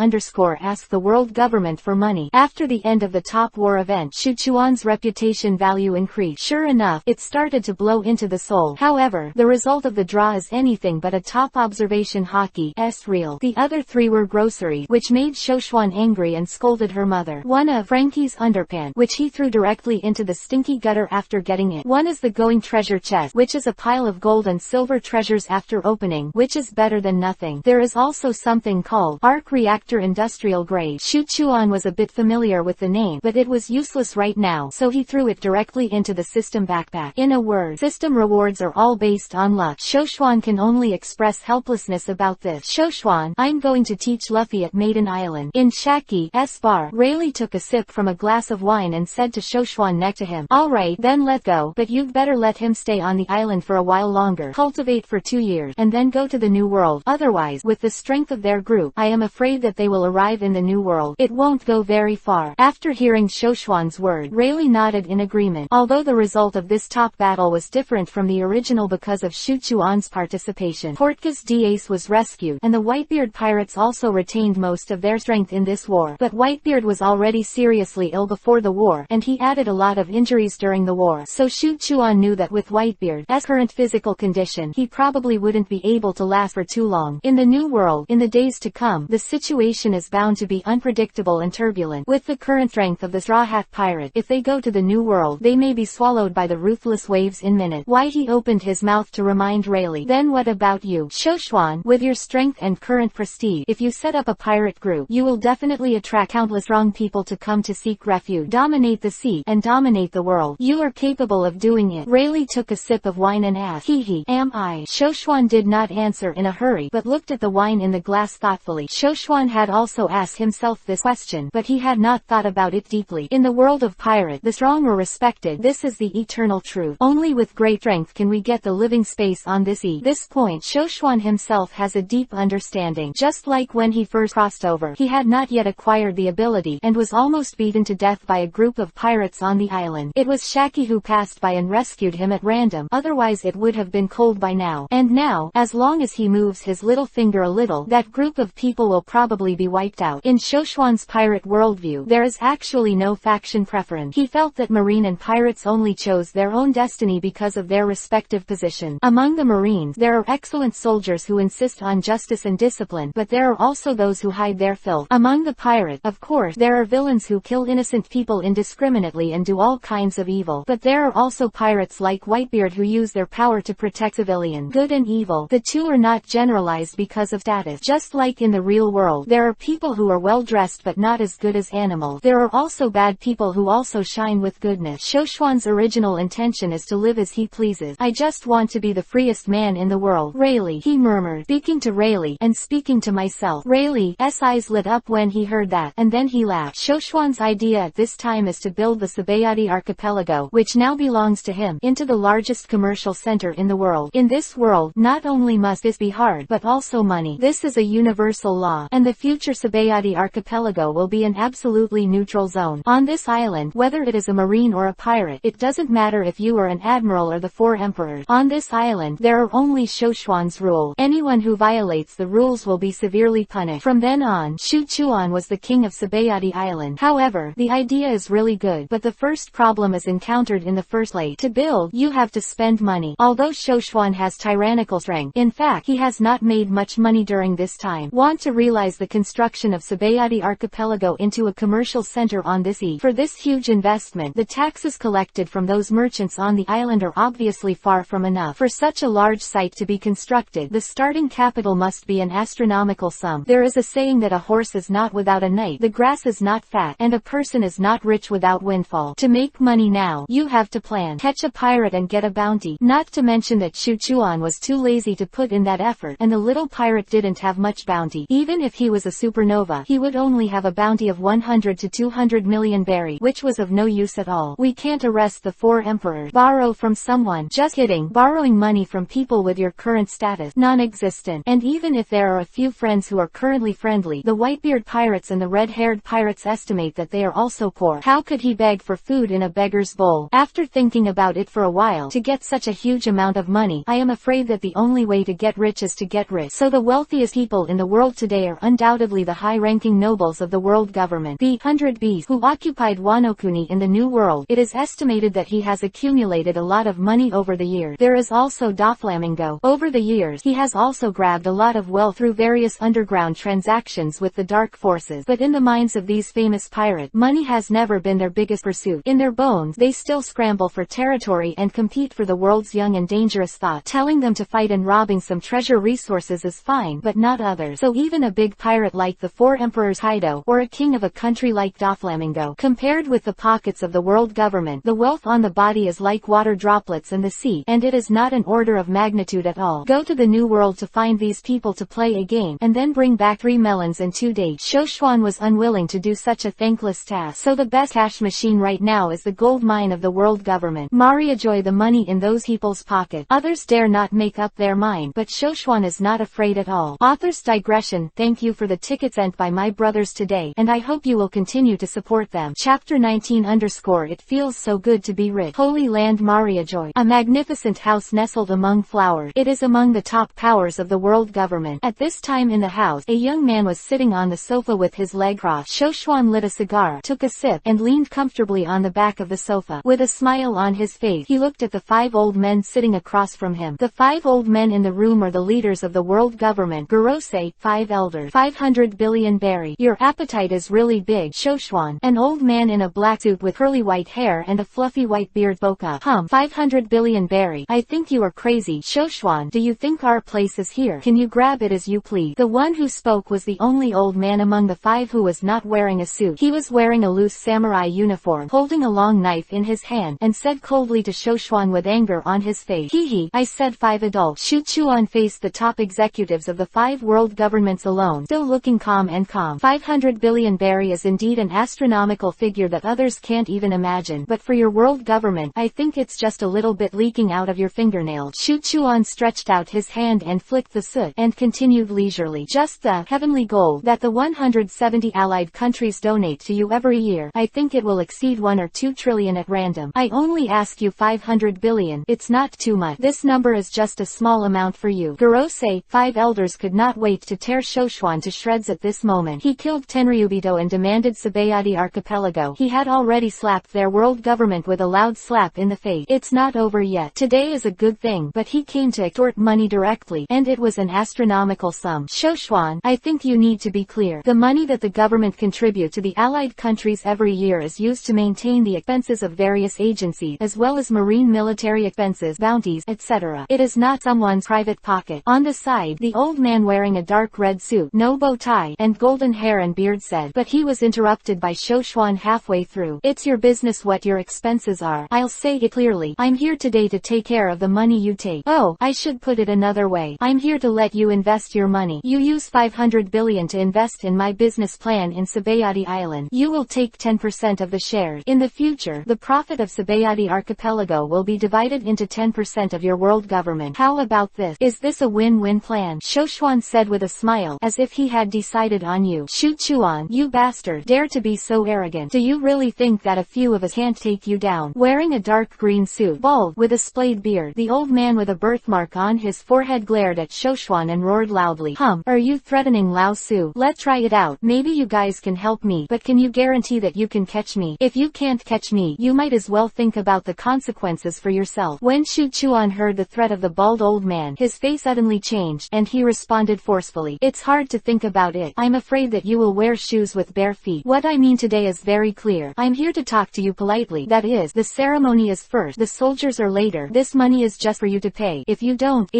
Ask the world government for money. After the end of the top war event, Shoshuan's reputation value increased. Sure enough, it started to blow into the soul. However, the result of the draw is anything but a top observation. Hockey's real. The other 3 were grocery, which made Shoshuan angry and scolded her mother. One of Frankie's underpants, which he threw directly into the stinky gutter after getting it. One is the going treasure chest, which is a pile of gold and silver treasures after opening, which is better than nothing. There is also something called arc reactor industrial grade. Shoshuan was a bit familiar with the name, but it was useless right now, so he threw it directly into the system backpack. In a word, system rewards are all based on luck. Shoshuan can only express helplessness about this. Shoshuan, I'm going to teach Luffy at Maiden Island. In Shaki's bar, Rayleigh took a sip from a glass of wine and said to Shoshuan next to him, alright, pray, then let go, but you'd better let him stay on the island for a while longer, cultivate for 2 years, and then go to the New World. Otherwise, with the strength of their group, I am afraid that they will arrive in the New World. It won't go very far. After hearing Shoshuan's word, Rayleigh nodded in agreement. Although the result of this top battle was different from the original because of Shuchuan's participation, Portka's Dace was rescued, and the Whitebeard pirates also retained most of their strength in this war. But Whitebeard was already seriously ill before the war, and he added a lot of injuries during the war. So Shuchuan knew that with Whitebeard's current physical condition, he probably wouldn't be able to last for too long. In the New World, in the days to come, the situation is bound to be unpredictable and turbulent. With the current strength of the Straw Hat Pirate, if they go to the New World, they may be swallowed by the ruthless waves in minutes. Whitey opened his mouth to remind Rayleigh. Then what about you, Shoshuan? With your strength and current prestige, if you set up a pirate group, you will definitely attract countless wrong people to come to seek refuge, dominate the sea, and dominate the world. You are capable of doing it. Rayleigh took a sip of wine and asked, am I? Shoshuan did not answer in a hurry, but looked at the wine in the glass thoughtfully. Shoshuan had also asked himself this question, but he had not thought about it deeply. In the world of pirate, the strong are respected. This is the eternal truth. Only with great strength can we get the living space on this this point Shoshuan himself has a deep understanding. Just like when he first crossed over, he had not yet acquired the ability, and was almost beaten to death by a group of pirates on the island. It was Shaki who passed by and rescued him at random, otherwise it would have been cold by now. And now, as long as he moves his little finger a little, that group of people will probably be wiped out. In Shoshuan's pirate worldview, there is actually no faction preference. He felt that Marine and pirates only chose their own destiny because of their respective position. Among the Marines, there are excellent soldiers who insist on justice and discipline, but there are also those who hide their filth. Among the pirates, of course, there are villains who kill innocent people indiscriminately and do all kinds of evil, but there are also pirates like Whitebeard who use their power to protect civilians. Good and evil, the two are not generalized because of status. Just like in the real world, there are people who are well dressed but not as good as animals. There are also bad people who also shine with goodness. Shoshuan's original intention is to live as he pleases. I just want to be the freest man in the world. Rayleigh, he murmured, speaking to Rayleigh, and speaking to myself. Rayleigh's eyes lit up when he heard that, and then he laughed. Shoshuan's idea at this time is to build the Sabayati archipelago, which now belongs to him, into the largest commercial center in the world. In this world, not only must this be hard, but also money. This is a universal law, and the future Sabayati archipelago will be an absolutely neutral zone. On this island, whether it is a marine or a pirate, it doesn't matter if you are an admiral or the 4 emperors. On this island, there are only Shoshuan's rules. Anyone who violates the rules will be severely punished. From then on, Shuchuan was the king of Sabayati Island. However, the idea is really good, but the first problem is encountered in the first place. To build, you have to spend money. Although Shoshuan has tyrannical strength, in fact, he has not made much money during this time. Want to realize the construction of Sabayati archipelago into a commercial center on this For this huge investment, the taxes collected from those merchants on the island are obviously far from enough. For such a large site to be constructed, the starting capital must be an astronomical sum. There is a saying that a horse is not without a knight, the grass is not fat, and a person is not rich without windfall. To make money now, you have to plan, catch a pirate and get a bounty. Not to mention that Shuchuan was too lazy to put in that effort, and the little pirate didn't have much bounty. Even if he was a supernova, he would only have a bounty of 100 to 200 million berry, which was of no use at all. We can't arrest the 4 emperors. Borrow from someone. Just kidding. Borrowing money from people with your current status, non-existent. And even if there are a few friends who are currently friendly, the Whitebeard pirates and the red-haired pirates estimate that they are also poor. How could he beg for food in a beggar's bowl? After thinking about it for a while, to get such a huge amount of money, I am afraid that the only way to get rich is to get rich. So the wealthiest people in the world today are undoubtedly the high-ranking nobles of the world government. The 100 Bs who occupied Wanokuni in the New World. It is estimated that he has accumulated a lot of money over the years. There is also Doflamingo. Over the years, he has also grabbed a lot of wealth through various underground transactions with the dark forces. But in the minds of these famous pirates, money has never been their biggest pursuit. In their bones, they still scramble for territory and compete for the world's young and dangerous thought. Telling them to fight and robbing some treasure resources is fine, but not others. So even a big pirate like the 4 Emperors Hido, or a king of a country like Doflamingo, compared with the pockets of the world government, the wealth on the body is like water droplets in the sea, and it is not an order of magnitude at all. Go to the New World to find these people to play a game, and then bring back 3 melons and 2 dates. Shoshuan was unwilling to do such a thankless task, so the best cash machine right now is the gold mine of the world government. Mariajoy, the money in those people's pocket. Others dare not make up their mind, but Shoshuan is not afraid at all. Author's digression. Thank you for the tickets sent by my brothers today, and I hope you will continue to support them. Chapter 19 _ It feels so good to be rich. Holy Land Mariajoy. A magnificent house nestled among flowers. It is among the top powers of the world government. At this time in the house, a young man was sitting on the sofa with his leg crossed. Shoshuan lit a cigar, took a sip, and leaned comfortably on the back of the sofa. With a smile on his face, he looked at the 5 old men sitting across from him. The 5 old men in the room are the leaders of the world government. Gurose, 5 elders. 500 billion berry. Your appetite is really big, Shoshuan. An old man in a black suit with curly white hair and a fluffy white beard spoke up. 500 billion berry. I think you are crazy, Shoshuan. Do you think our place is here? Can you grab it as you please? The one who spoke was the only old man among the 5 who was not wearing a suit. He was wearing a loose samurai uniform, holding a long knife in his hand, and said coldly to Shoshuan with anger on his face. Hee, I said 5 adults. Shoshuan faced the top executives of the 5 world governments alone, still looking calm and calm. 500 billion berry is indeed an astronomical figure that others can't even imagine, but for your world government, I think it's just a little bit leaking out of your fingernails. Shoshuan stretched out his hand and flicked the soot, and continued leisurely. Just the heavenly gold that the 170 allied countries donate to you every year. I think it will exceed 1 or 2 trillion at random. I only ask you 500 billion. It's not too much. This number is just a small amount for you. Gurose, 5 elders could not wait to tear Shoshuan to shreds at this moment. He killed Tenryubito and demanded Sabayati Archipelago. He had already slapped their world government with a loud slap in the face. It's not over yet. Today is a good thing, but he came to extort money directly, and it was an astronomical sum. Shoshuan, I think you need to be clear. The money that the government contribute to the allied countries every year is used to maintain the expenses of various agencies, as well as marine military expenses, bounties, etc. It is not someone's private pocket. On the side, the old man wearing a dark red suit, no bow tie, and golden hair and beard said, but he was interrupted by Shoshuan halfway through. It's your business what your expenses are. I'll say it clearly. I'm here today to take care of the money you take. Oh, I should put it another way. I'm here to let you invest your money. You use 500 billion to invest in my business plan in Sabayati Island. You will take 10% of the shares. In the future, the profit of Sabayati Archipelago will be divided into 10% of your world government. How about this? Is this a win-win plan? Shoshuan said with a smile, as if he had decided on you. Shoshuan, you bastard, dare to be so arrogant. Do you really think that a few of us can't take you down? Wearing a dark green suit, bald, with a splayed beard, the old man with a birthmark on his forehead glared at Shoshuan and roared loudly. Are you threatening Lao Su? Let's try it out. Maybe you guys can help me, but can you guarantee that you can catch me? If you can't catch me, you might as well think about the consequences for yourself. When Shoshuan heard the threat of the bald old man, his face suddenly changed, and he responded forcefully. It's hard to think about it. I'm afraid that you will wear shoes with bare feet. What I mean today is very clear. I'm here to talk to you politely. That is, the ceremony is first, the soldiers are later. This money is just for you to pay. If you don't,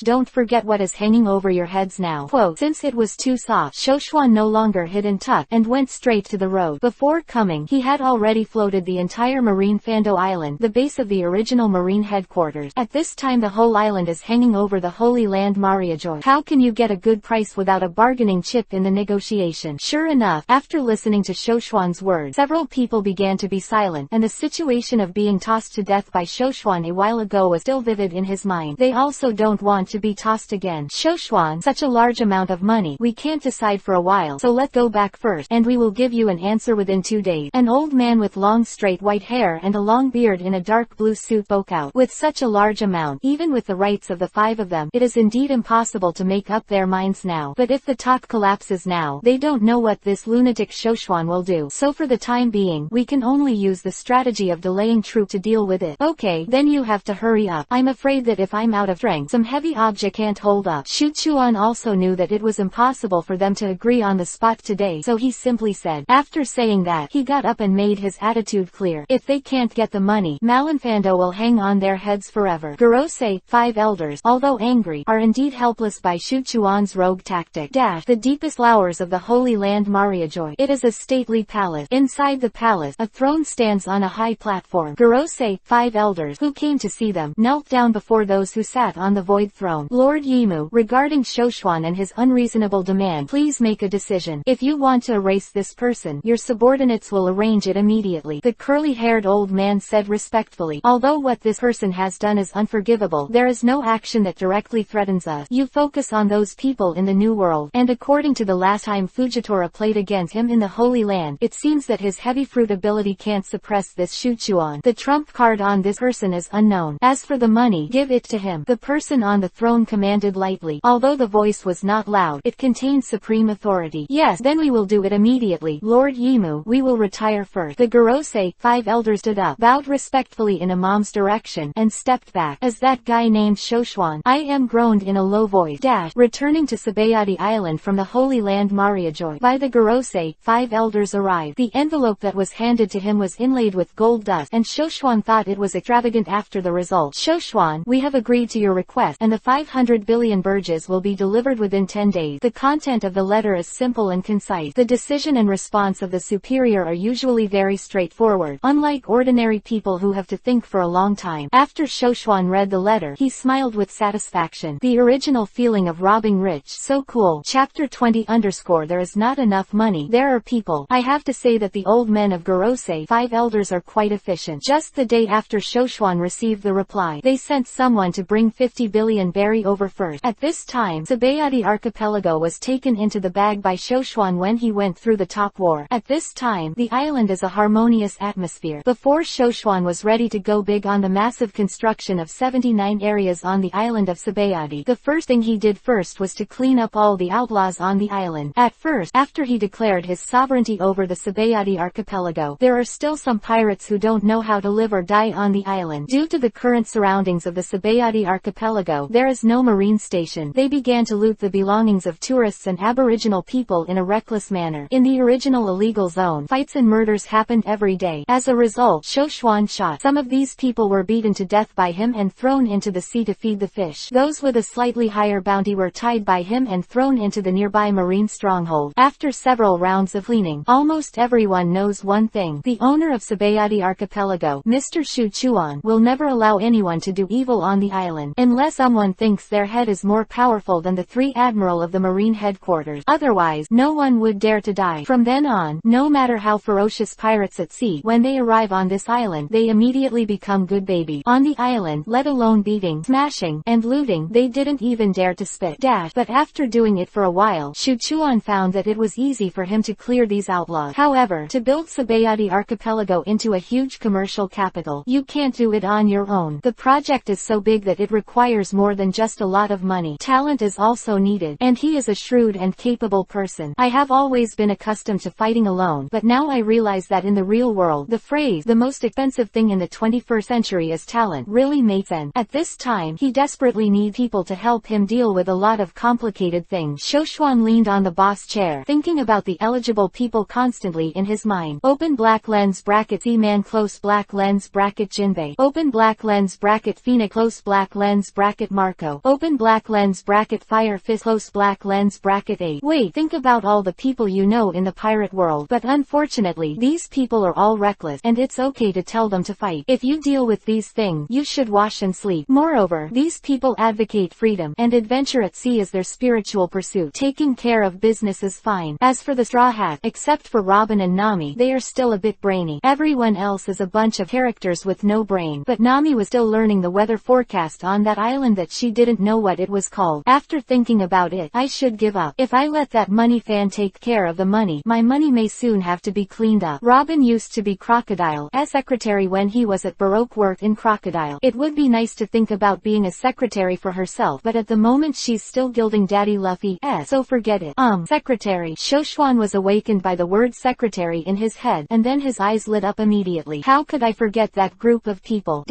don't forget what is hanging over your heads now. Quote, since it was too soft, Shoshuan no longer hid and tucked, and went straight to the road. Before coming, he had already floated the entire marine Fando Island, the base of the original marine headquarters. At this time the whole island is hanging over the Holy Land Mariajoy. How can you get a good price without a bargaining chip in the negotiation? Sure enough, after listening to Shoshuan's words, several people began to be silent, and the situation of being tossed to death by Shoshuan a while ago was still vivid in his mind. They also don't want to be tossed again. Shoshuan, such a large amount of money, we can't decide for a while, so let's go back first, and we will give you an answer within 2 days. An old man with long straight white hair and a long beard in a dark blue suit spoke out. With such a large amount, even with the rights of the 5 of them, it is indeed impossible to make up their minds now. But if the talk collapses now, they don't know what this lunatic Shoshuan will do. So for the time being, we can only use the strategy of delaying troop to deal with it. Okay, then you have to hurry up. I'm afraid that if I'm out of strength, some heavy object can't hold up. Shoshuan also knew that it was impossible for them to agree on the spot today, so he simply said. After saying that, he got up and made his attitude clear. If they can't get the money, Malinfando will hang on their heads forever. Gurose, 5 elders, although angry, are indeed helpless by Shoshuan's rogue tactic. The deepest flowers of the Holy Land Mariajoy. It is a stately palace. Inside the palace, a throne stands on a high platform. Gurose, 5 elders, who came to see them, knelt down before those who sat on the void throne. Lord Yimu, regarding Shoshuan and his unreasonable demand, please make a decision. If you want to erase this person, your subordinates will arrange it immediately. The curly-haired old man said respectfully. Although what this person has done is unforgivable, there is no action that directly threatens us. You focus on those people in the New World, and according to the last time Fujitora played against him in the Holy Land, it seems that his heavy fruit ability can't suppress this Shuchuan. The trump card on this person is unknown. As for the money, give it to him. The person on the throne commanded lightly. Although the voice was not loud, it contained supreme authority. Yes, then we will do it immediately. Lord Yimu, we will retire first. The Gorosei, 5 elders stood up, bowed respectfully in Imam's direction, and stepped back. As that guy named Shoshuan, I am groaned in a low voice. Returning to Sabayati Island from the Holy Land Mariajoy. By the Gorosei, 5 elders arrived. The envelope that was handed to him was inlaid with gold dust, and Shoshuan thought it was extravagant after the result. Shoshuan, we have agreed to your request, and the 500 billion burges will be delivered within 10 days. The content of the letter is simple and concise. The decision and response of the superior are usually very straightforward, unlike ordinary people who have to think for a long time. After Shoshuan read the letter, he smiled with satisfaction. The original feeling of robbing rich. So cool. Chapter 20 _ There is not enough money. There are people. I have to say that the old men of Gorosei, 5 elders, are quite efficient. Just the day after Shoshuan received the reply, they sent someone to bring 50 billion berry over first. At this time, Sabayati archipelago was taken into the bag by Shoshuan when he went through the top war. At this time, the island is a harmonious atmosphere. Before Shoshuan was ready to go big on the massive construction of 79 areas on the island of Sabayati, the first thing he did first was to clean up all the outlaws on the island. At first, after he declared his sovereignty over the Sabayati archipelago, there are still some pirates who don't know how to live or die on the island. Due to the current surroundings of the Sabayati archipelago, there is no marine station. They began to loot the belongings of tourists and aboriginal people in a reckless manner. In the original illegal zone, fights and murders happened every day. As a result, Shoshuan shot. Some of these people were beaten to death by him and thrown into the sea to feed the fish. Those with a slightly higher bounty were tied by him and thrown into the nearby marine stronghold. After several rounds of cleaning, almost everyone knows one thing. The owner of Sabayati archipelago, Mr. Shu Chuan, will never allow anyone to do evil on the island, unless someone thinks their head is more powerful than the 3 admiral of the marine headquarters. Otherwise, no one would dare to die. From then on, no matter how ferocious pirates at sea, when they arrive on this island, they immediately become good babies. On the island, let alone beating, smashing, and looting, they didn't even dare to spit. But after doing it for a while, Shu Chuan found that it was easy for him to clear these outlaws. However, to build Sabayati archipelago into a huge commercial capital, you can't do it on your own. The project is so big that it requires more than just a lot of money. Talent is also needed, and he is a shrewd and capable person. I have always been accustomed to fighting alone, but now I realize that in the real world, the phrase, the most expensive thing in the 21st century is talent, really makes sense. At this time, he desperately needs people to help him deal with a lot of complicated things. Shoshuan leaned on the boss chair, thinking about the eligible people constantly in his mind. Open black lens bracket C-man close black lens bracket Jinbei. Open black lens bracket Phoenix close black lens bracket Marco. Open black lens bracket Fire Fist close black lens bracket 8. Wait, think about all the people you know in the pirate world, but unfortunately, these people are all reckless, and it's okay to tell them to fight. If you deal with these things, you should wash and sleep. Moreover, these people advocate freedom, and adventure at sea is their spiritual pursuit. Taking care of business is fine. As for the Straw Hat, except for Robin and Nami, they are still a bit brainy. Everyone else is a bunch of characters with no brain, but Nami was still learning the weather forecast on that island that she didn't know what it was called. After thinking about it, I should give up. If I let that money fan take care of the money, my money may soon have to be cleaned up. Robin used to be Crocodile's secretary when he was at Baroque work in Crocodile. It would be nice to think about being a secretary for herself, but at the moment she's still gilding Daddy Luffy's, so forget it. Secretary. Shoshuan was awakened by the word secretary in his head, and then his eyes lit up immediately. How could I forget that group of people?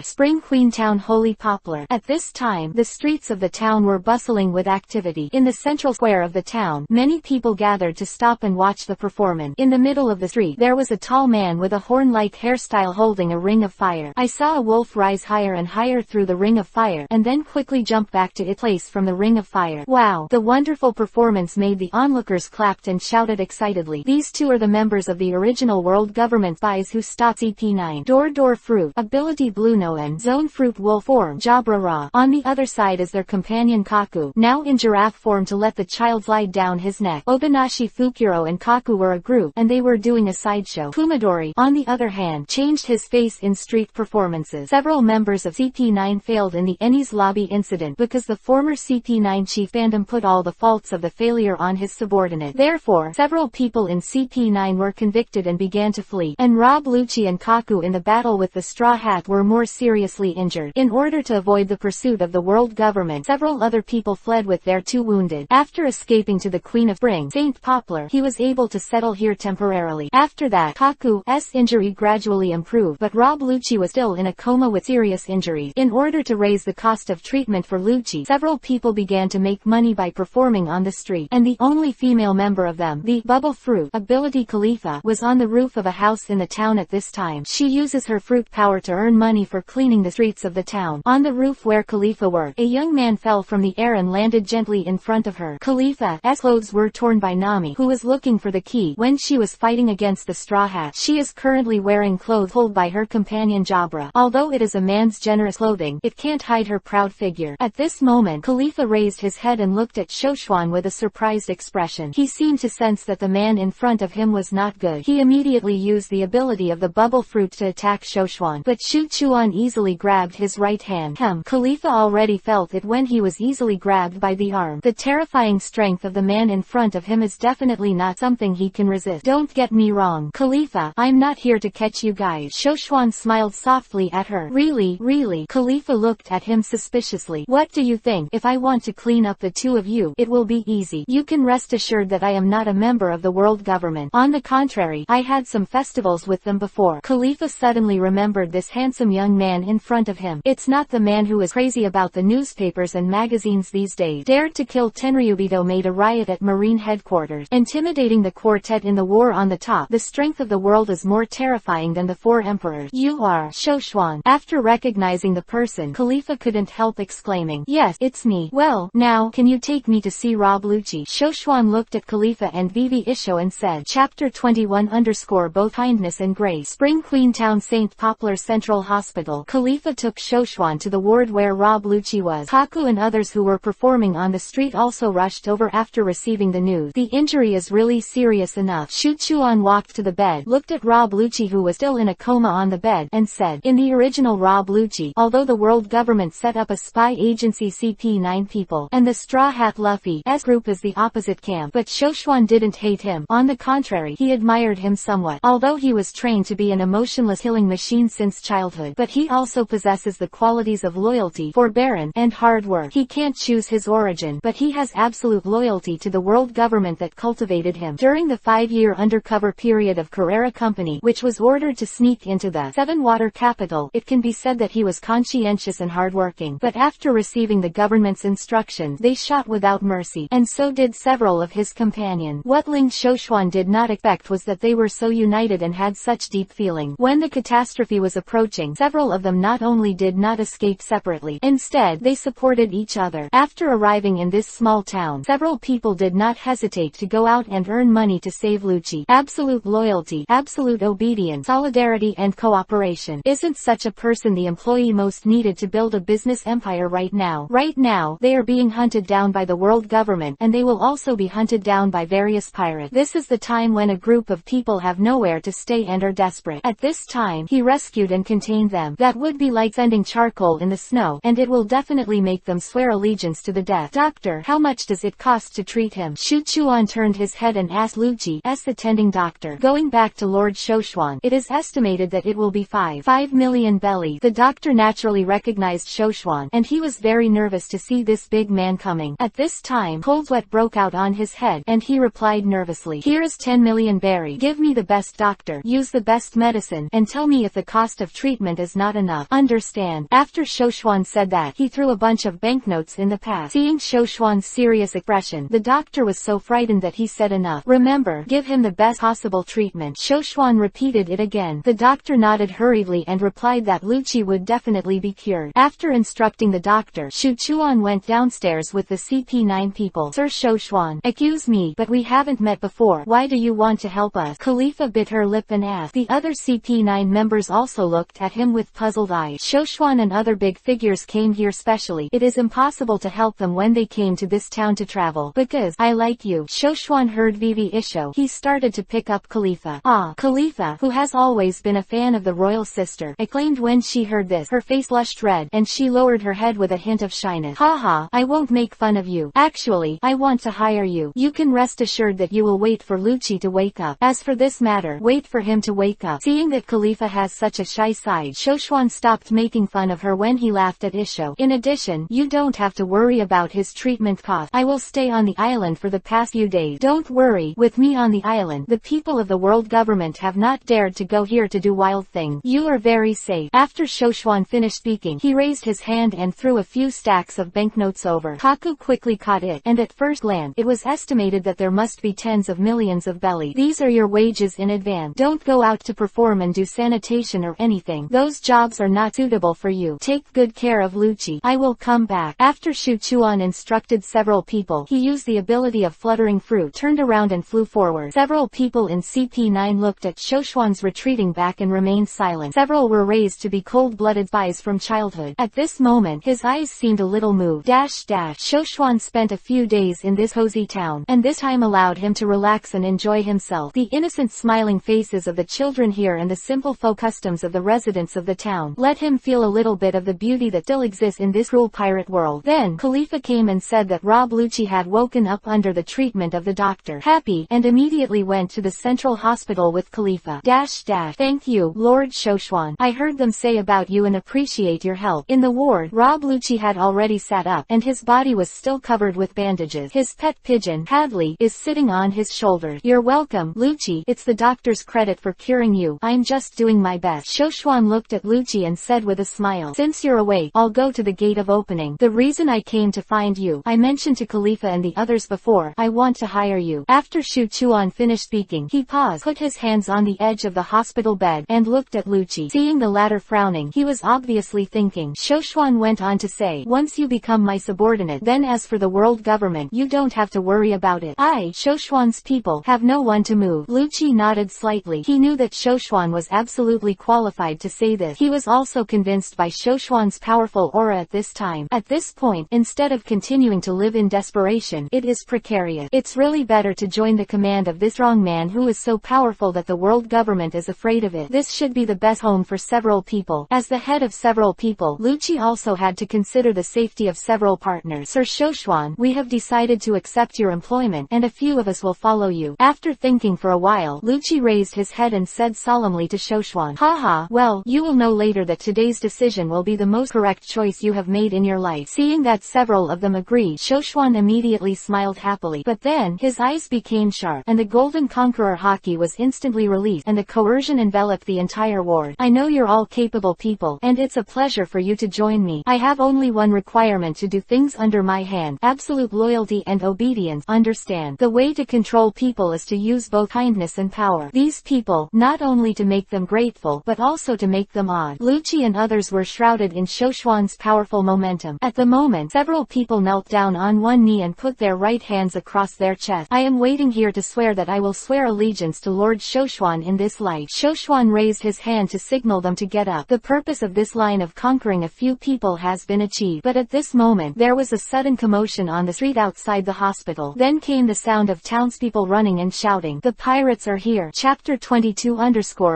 Spring Queentown Holy Poplar. At this time, the streets of the town were bustling with activity. In the central square of the town, many people gathered to stop and watch the performance. In the middle of the street, there was a tall man with a horn-like hairstyle holding a ring of fire. I saw a wolf rise higher and higher through the ring of fire, and then quickly jump back to its place from the ring of fire. Wow! The wonderful performance made the onlookers clapped and shouted excitedly. These two are the members of the original world government spies who stopped CP9. Door Fruit, Ability Blue Noen, Zone Fruit Wolf form, Jabra Ra. On the other side is their companion Kaku, now in giraffe form to let the child slide down his neck. Obanashi Fukuro and Kaku were a group, and they were doing a sideshow. Commodore, on the other hand, changed his face in street performances. Several members of CP9 failed in the Enies lobby incident because the former CP9 chief fandom put all the faults of the failure on his subordinate. Therefore, several people in CP9 were convicted and began to flee, and Rob Lucci and Kaku in the battle with the Straw Hat were more seriously injured. In order to avoid the pursuit of the world government, several other people fled with their 2 wounded. After escaping to the Queen of Spring, St. Poplar, he was able to settle here temporarily. After that, Kaku's injury gradually improved, but Rob Lucci was still in a coma with serious injuries. In order to raise the cost of treatment for Lucci, several people began to make money by performing on the street, and the only female member of them, the Bubble Fruit Ability Khalifa, was on the roof of a house in the town at this time. She uses her fruit power to earn money for cleaning the streets of the town. On the roof where Khalifa worked, a young man fell from the air and landed gently in front of her. Khalifa's clothes were torn by Nami, who was looking for the key when she was fighting against the Straw Hat. She is currently wearing clothes pulled by her companion Jabra. Although it is a man's generous clothing, it can't hide her proud figure. At this moment, Khalifa raised his head and looked at Shoshuan with a surprised expression. He seemed to sense that the man in front of him was not good. He immediately used the ability of the Bubble Fruit to attack Shoshuan, but Shuchuan easily grabbed his right hand. Khalifa already felt it when he was easily grabbed by the arm. The terrifying strength of the man in front of him is definitely not something he can resist. Don't get me wrong, Khalifa, I'm not here to catch you guys. Shoshuan smiled softly at her. Really? Khalifa looked at him suspiciously. What do you think? If I want to clean up the 2 of you, it will be easy. You can rest assured that I am not a member of the world government. On the contrary, I had some festivals with them before. Khalifa suddenly remembered this handsome young man in front of him. It's not the man who is crazy about the newspapers and magazines these days. Dared to kill Tenryubito, made a riot at Marine headquarters, intimidating the quartet in the war on the top. The strength of the world is more terrifying than the 4 emperors. You are Shoshuan. After recognizing the person, Khalifa couldn't help exclaiming, yes, it's me. Well, now, can you take me to see Rob Lucci? Shoshuan looked at Khalifa and Vivi Isho and said, Chapter 21_ Both Kindness and Grace. Spring Queentown, St. Poplar Central Hospital. Khalifa took Shoshuan to the ward where Rob Lucci was. Kaku and others who were performing on the street also rushed over after receiving the news. The injury is really serious enough. Shuchuan walked to the bed, looked at Rob Lucci, who was still in a coma on the bed, and said, in the original Rob Lucci, although the world government set up a spy agency, CP9 people, and the Straw Hat Luffy's group is the opposite camp, but Shoshuan didn't hate him. On the contrary, he admired him somewhat. Although he was trained to be an emotionless killing machine since childhood, but he also possesses the qualities of loyalty, forbearance, and hard work. He can't choose his origin, but he has absolute loyalty to the world government that cultivated him. During the 5-year undercover period of Carrera Company, which was ordered to sneak into the 7-water capital, it can be said that he was conscientious and hardworking, but after receiving the government's instructions, they shot without mercy, and so did several of his companions. What Ling Shoshuan did not expect was that they were so united and had such deep feeling. When the catastrophe was approaching, several of them not only did not escape separately, instead, they supported each other. After arriving in this small town, several people did not hesitate to go out and earn money to save Lucci. Absolute loyalty, absolute obedience, solidarity and cooperation. Isn't such a person the employee most needed to build a business empire right now? Right now, they are being hunted down by the world government, and they will also be hunted down by various pirates. This is the time when a group of people have nowhere to stay and are desperate. At this time, he rescued and contained them. That would be like sending charcoal in the snow, and it will definitely make them swear allegiance to the death. Doctor, how much does it cost to treat him? Shuchuan turned his head and asked Lucci's attending doctor. Going back to Lord Shoshuan, it is estimated that it will be 5 million belly. The doctor naturally recognized Shoshuan, and he was very nervous to see this big man coming. At this time, cold sweat broke out on his head, and he replied nervously, here is 10 million berry. Give me the best doctor, use the best medicine, and tell me if the cost of treatment is not enough. Understand? After Shoshuan said that, he threw a bunch of banknotes in the path. Seeing Shoshuan's serious expression, the doctor was so frightened that he said, enough. Remember, give him the best possible treatment. Shoshuan repeated it again. The doctor nodded hurriedly and replied that Lucci would definitely be cured. After instructing the doctor, Shuchuan went downstairs with the CP9 people. Sir Shoshuan, excuse me, but we haven't met before. Why do you want to help us? Khalifa bit her lip and asked. The other CP9 members also looked at him with puzzled eyes. Shoshuan and other big figures came here specially. It is impossible to help them when they came to this town to travel. Because I like you. Shoshuan heard Vivi Isho. He started to pick up Khalifa. Ah, Khalifa, who has always been a fan of the royal sister, acclaimed when she heard this. Her face flushed red, and she lowered her head with a hint of shyness. Haha, I won't make fun of you. Actually, I want to hire you. You can rest assured that you will wait for Lucci to wake up. As for this matter, wait for him to wake up. Seeing that Khalifa has such a shy side, Shoshwan stopped making fun of her when he laughed at Isho. In addition, you don't have to worry about his treatment cost. I will stay on the island for the past few days. Don't worry, with me on the island, the people of the world government have not dared to go here to do wild things. You are very safe. After Shoshwan finished speaking, he raised his hand and threw a few stacks of banknotes over. Kaku quickly caught it, and at first glance, it was estimated that there must be tens of millions of belly. These are your wages in advance. Don't go out to perform and do sanitation or anything. Those jobs are not suitable for you. Take good care of Lucci. I will come back. After Shu Chuan instructed several people, he used the ability of fluttering fruit, turned around and flew forward. Several people in CP9 looked at Shoshwan's retreating back and remained silent. Several were raised to be cold-blooded spies from childhood. At this moment, his eyes seemed a little moved. Shoshwan spent a few days in this cozy town, and this time allowed him to relax and enjoy himself. The innocent smiling faces of the children here and the simple folk customs of the residents of the town let him feel a little bit of the beauty that still exists in this cruel pirate world. Then, Khalifa came and said that Rob Lucci had woken up under the treatment of the doctor, happy, and immediately went to the central hospital with Khalifa. Thank you, Lord Shoshwan. I heard them say about you and appreciate your help. In the ward, Rob Lucci had already sat up, and his body was still covered with bandages. His pet pigeon, Hadley, is sitting on his shoulder. You're welcome, Lucci. It's the doctor's credit for curing you. I'm just doing my best. Shoshwan looked at Lucci and said with a smile, since you're awake, I'll go to the gate of opening. The reason I came to find you, I mentioned to Khalifa and the others before, I want to hire you. After Shu Chuan finished speaking, he paused, put his hands on the edge of the hospital bed, and looked at Lucci. Seeing the latter frowning, he was obviously thinking. Shoshwan went on to say, once you become my subordinate, then as for the world government, you don't have to worry about it. Shoshwan's people, have no one to move. Lucci nodded slightly. He knew that Shoshwan was absolutely qualified to say this. He was also convinced by Shoshwan's powerful aura at this time. At this point, instead of continuing to live in desperation, it is precarious. It's really better to join the command of this strong man who is so powerful that the world government is afraid of it. This should be the best home for several people. As the head of several people, Lucci also had to consider the safety of several partners. Sir Shoshwan, we have decided to accept your employment, and a few of us will follow you. After thinking for a while, Lucci raised his head and said solemnly to Shoshwan, haha, well, you will know later that today's decision will be the most correct choice you have made in your life. Seeing that several of them agreed, Shoshwan immediately smiled happily. But then, his eyes became sharp, and the Golden Conqueror Haki was instantly released, and the coercion enveloped the entire ward. I know you're all capable people, and it's a pleasure for you to join me. I have only one requirement: to do things under my hand. Absolute loyalty and obedience. Understand? The way to control people is to use both kindness and power. These people, not only to make them grateful, but also to make them awed. Lucci and others were shrouded in Shoshwan's powerful momentum. At the moment, several people knelt down on one knee and put their right hands across their chest. I am waiting here to swear that I will swear allegiance to Lord Shoshwan in this light. Shoshwan raised his hand to signal them to get up. The purpose of this line of conquering a few people has been achieved. But at this moment, there was a sudden commotion on the street outside the hospital. Then came the sound of townspeople running and shouting, "The pirates are here!" Chapter 22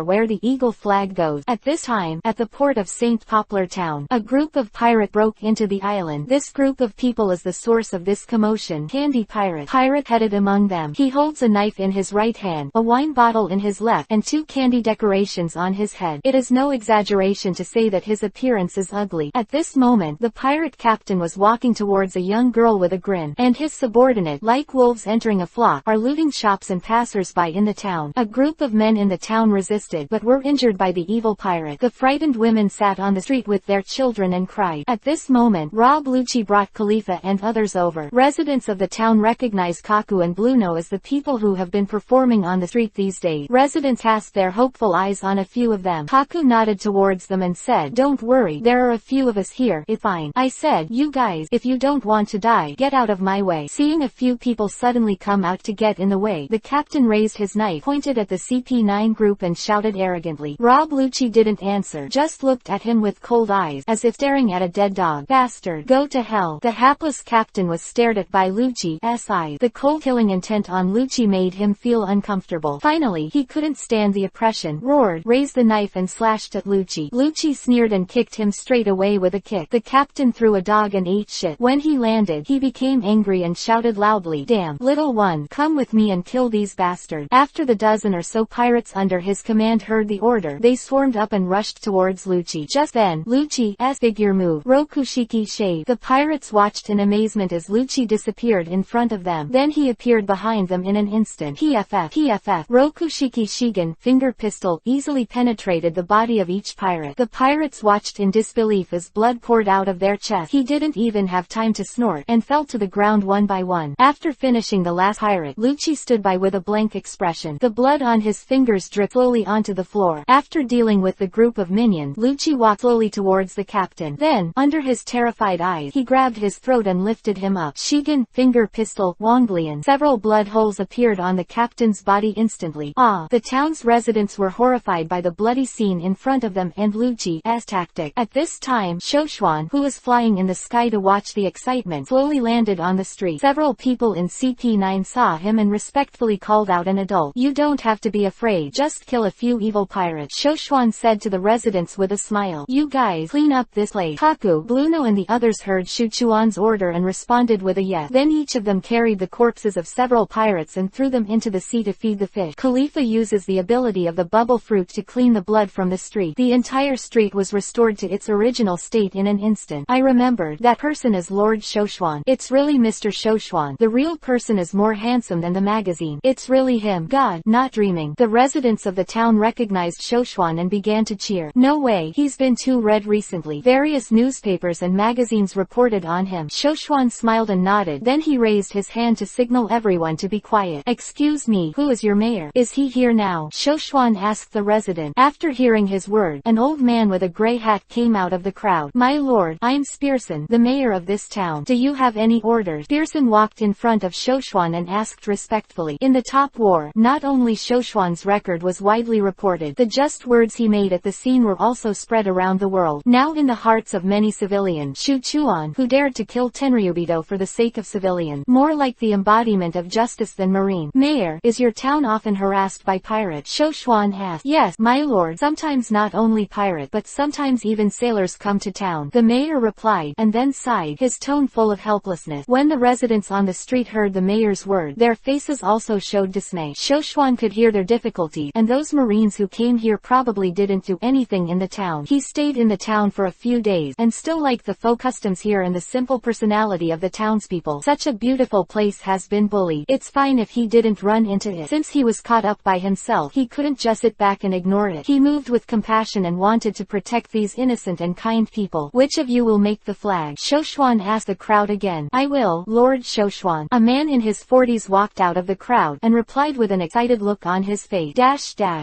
Where the Eagle Flag Goes. At this time, at the port of St. Poplar Town, a group of pirate broke into the island. This group of people is the source of this commotion. Candy Pirate. Pirate headed among them. He holds a knife in his right hand, a wine bottle in his left, and two candy decorations on his head. It is no exaggeration to say that his appearance is ugly. At this moment, the pirate captain was walking towards a young girl with a grin, and his subordinate, like wolves entering a flock, are looting shops and passers-by in the town. A group of men in the town resisted, but were injured by the evil pirate. The frightened women sat on the street with their children and cried. At this moment, Rob Lucci brought Khalifa and others over. Residents of the town recognize Kaku and Bluno as the people who have been performing on the street these days. Residents cast their hopeful eyes on a few of them. Kaku nodded towards them and said, "Don't worry, there are a few of us here. It's fine." I said, "You guys, if you don't want to die, get out of my way." Seeing a few people suddenly come out to get in the way, the captain raised his knife, pointed at the CP9 group and shouted arrogantly. Rob Lucci didn't answer, just looked at him with cold eyes, as if staring at a dead dog. "Bastard, go to hell." The hapless captain was stared at by Lucci's eyes. The cold killing intent on Lucci made him feel uncomfortable. Finally, Finally, he couldn't stand the oppression, roared, raised the knife and slashed at Lucci. Lucci sneered and kicked him straight away with a kick. The captain threw a dog and ate shit. When he landed, he became angry and shouted loudly, "Damn, little one, come with me and kill these bastards." After the dozen or so pirates under his command heard the order, they swarmed up and rushed towards Lucci. Just then, Lucci's figure moved. Rokushiki shave. The pirates watched in amazement as Lucci disappeared in front of them. Then he appeared behind them in an instant. PFF. Rokushiki Shigen, finger pistol, easily penetrated the body of each pirate. The pirates watched in disbelief as blood poured out of their chest. He didn't even have time to snort, and fell to the ground one by one. After finishing the last pirate, Lucci stood by with a blank expression. The blood on his fingers dripped slowly onto the floor. After dealing with the group of minions, Lucci walked slowly towards the captain. Then, under his terrified eyes, he grabbed his throat and lifted him up. Shigen, finger pistol, Wonglian. Several blood holes appeared on the captain's body instantly. The town's residents were horrified by the bloody scene in front of them and Lucci's tactic. At this time, Shoshuan, who was flying in the sky to watch the excitement, slowly landed on the street. Several people in CP9 saw him and respectfully called out, "An adult. You don't have to be afraid, just kill a few evil pirates." Shoshuan said to the residents with a smile, "You guys, clean up this place." Kaku, Bluno and the others heard Shuchuan's order and responded with a yes. Then each of them carried the corpses of several pirates and threw them into the sea to feed the fish. Khalifa uses the ability of the bubble fruit to clean the blood from the street. The entire street was restored to its original state in an instant. I remembered, that person is Lord Shoshuan. It's really Mr. Shoshuan. The real person is more handsome than the magazine. It's really him. God, not dreaming. The residents of the town recognized Shoshuan and began to cheer. No way, he's been too red recently. Various newspapers and magazines reported on him. Shoshuan smiled and nodded. Then he raised his hand to signal everyone to be quiet. "Excuse me, who is your mayor? Is he here now?" Shoshuan asked the resident. After hearing his word, an old man with a gray hat came out of the crowd. "My lord, I'm Spearson, the mayor of this town. Do you have any orders?" Spearson walked in front of Shoshuan and asked respectfully. In the top war, not only Shoshuan's record was widely reported, the just words he made at the scene were also spread around the world. Now in the hearts of many civilians, Shuchuan, who dared to kill Tenryubito for the sake of civilians, more like the embodiment of justice than marine. "Mayor, is your town often harassed by pirates?" Shoshuan asked. "Yes, my lord, sometimes not only pirates, but sometimes even sailors come to town," the mayor replied, and then sighed, his tone full of helplessness. When the residents on the street heard the mayor's word, their faces also showed dismay. Shoshuan could hear their difficulty, and those marines who came here probably didn't do anything in the town. He stayed in the town for a few days, and still liked the faux customs here and the simple personality of the townspeople. Such a beautiful place has been bullied. It's fine if he didn't run into it. Since he was caught up by himself, he couldn't just sit back and ignore it. He moved with compassion and wanted to protect these innocent and kind people. "Which of you will make the flag?" Shoshuan asked the crowd again. "I will, Lord Shoshuan." A man in his 40s walked out of the crowd, and replied with an excited look on his face.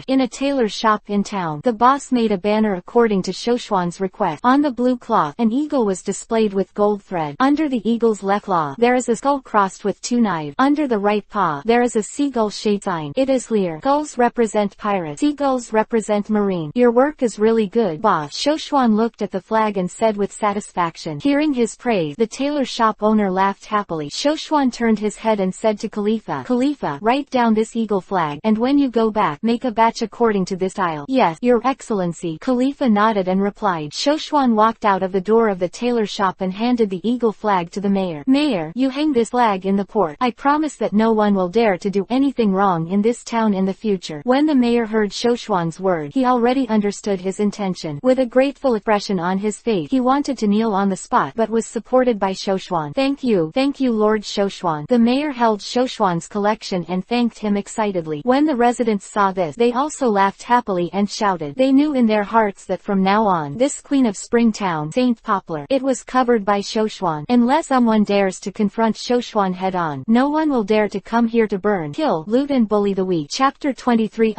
In a tailor shop in town, the boss made a banner according to Shoshuan's request. On the blue cloth, an eagle was displayed with gold thread. Under the eagle's left claw, there is a skull crossed with two knives. Under the right paw, there is a seagull shaped sign. It is clear. Gulls represent pirates. Seagulls represent marine. "Your work is really good, boss." Shoshuan looked at the flag and said with satisfaction. Hearing his praise, the tailor shop owner laughed happily. Shoshuan turned his head and said to Khalifa, "Write down this eagle flag, and when you go back, make a batch according to this style." "Yes, your excellency." Khalifa nodded and replied. Shoshuan walked out of the door of the tailor shop and handed the eagle flag to the mayor. "Mayor, you hang this flag in the port. I promise that no one will dare to do anything wrong in this town in the future." When the mayor heard Shoshuan's word, he already understood his intention. With a grateful expression on his face, he wanted to kneel on the spot but was supported by Shoshuan. Thank you, Lord Shoshuan." The mayor held Shoshuan's collection and thanked him excitedly. When the residents saw this, they also laughed happily and shouted. They knew in their hearts that from now on, this queen of Springtown, Saint Poplar, it was covered by Shoshuan. Unless someone dares to confront Shoshuan head-on, no one will dare to come here to burn, kill, loot and bully the weak. Chapter 23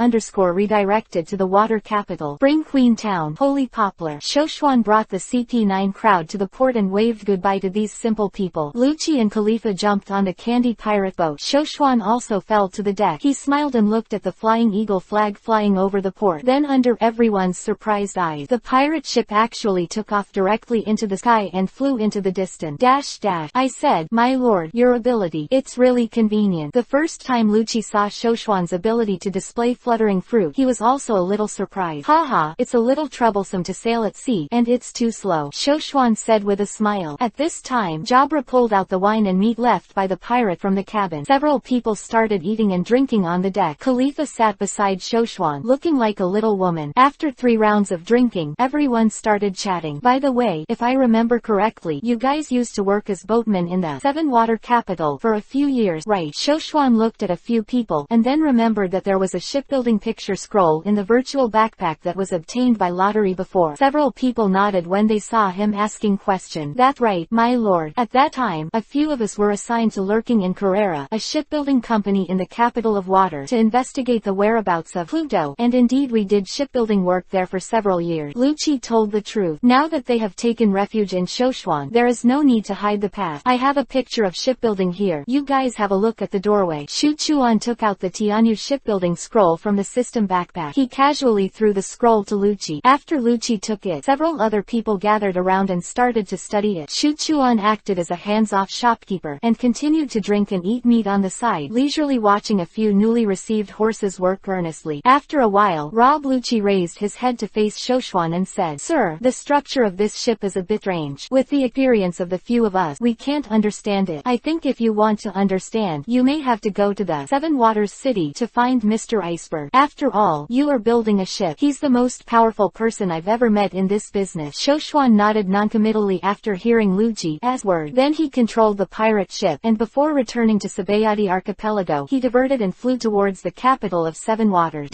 redirected to the water capital, Spring Queen Town, Holy Poplar. Shoshuan brought the CP9 crowd to the port and waved goodbye to these simple people. Lucci and Khalifa jumped on the candy pirate boat. Shoshuan also fell to the deck. He smiled and looked at the flying eagle flag flying over the port. Then under everyone's surprised eyes, the pirate ship actually took off directly into the sky and flew into the distance. I said, "My lord, your ability, it's really convenient." The first time Lucci saw Shoshuan's Shuchuan's ability to display fluttering fruit, he was also a little surprised. Haha, it's a little troublesome to sail at sea, and it's too slow, Shuchuan said with a smile. At this time, Jabra pulled out the wine and meat left by the pirate from the cabin. Several people started eating and drinking on the deck. Khalifa sat beside Shuchuan, looking like a little woman. After 3 rounds of drinking, everyone started chatting. By the way, if I remember correctly, you guys used to work as boatmen in the 7-water capital for a few years, right? Shuchuan looked at a few people, and then remembered that there was a shipbuilding picture scroll in the virtual backpack that was obtained by lottery before. Several people nodded when they saw him asking question. That's right, my lord. At that time, a few of us were assigned to lurking in Carrera, a shipbuilding company in the capital of water, to investigate the whereabouts of Pluto, and indeed we did shipbuilding work there for several years. Lucci told the truth. Now that they have taken refuge in Shuchuan, there is no need to hide the past. I have a picture of shipbuilding here. You guys have a look at the doorway. Shuchuan took out the Tianyu shipbuilding scroll from the system backpack. He casually threw the scroll to Lucci. After Lucci took it, several other people gathered around and started to study it. Shuchuan acted as a hands-off shopkeeper, and continued to drink and eat meat on the side, leisurely watching a few newly received horses work earnestly. After a while, Rob Lucci raised his head to face Shuchuan and said, Sir, the structure of this ship is a bit strange. With the experience of the few of us, we can't understand it. I think if you want to understand, you may have to go to the 7 Waters City to find Mr. Iceberg. After all, you are building a ship. He's the most powerful person I've ever met in this business. Shuchuan nodded noncommittally after hearing Lucci's word. Then he controlled the pirate ship, and before returning to Sabayati Archipelago, he diverted and flew towards the capital of 7 Waters.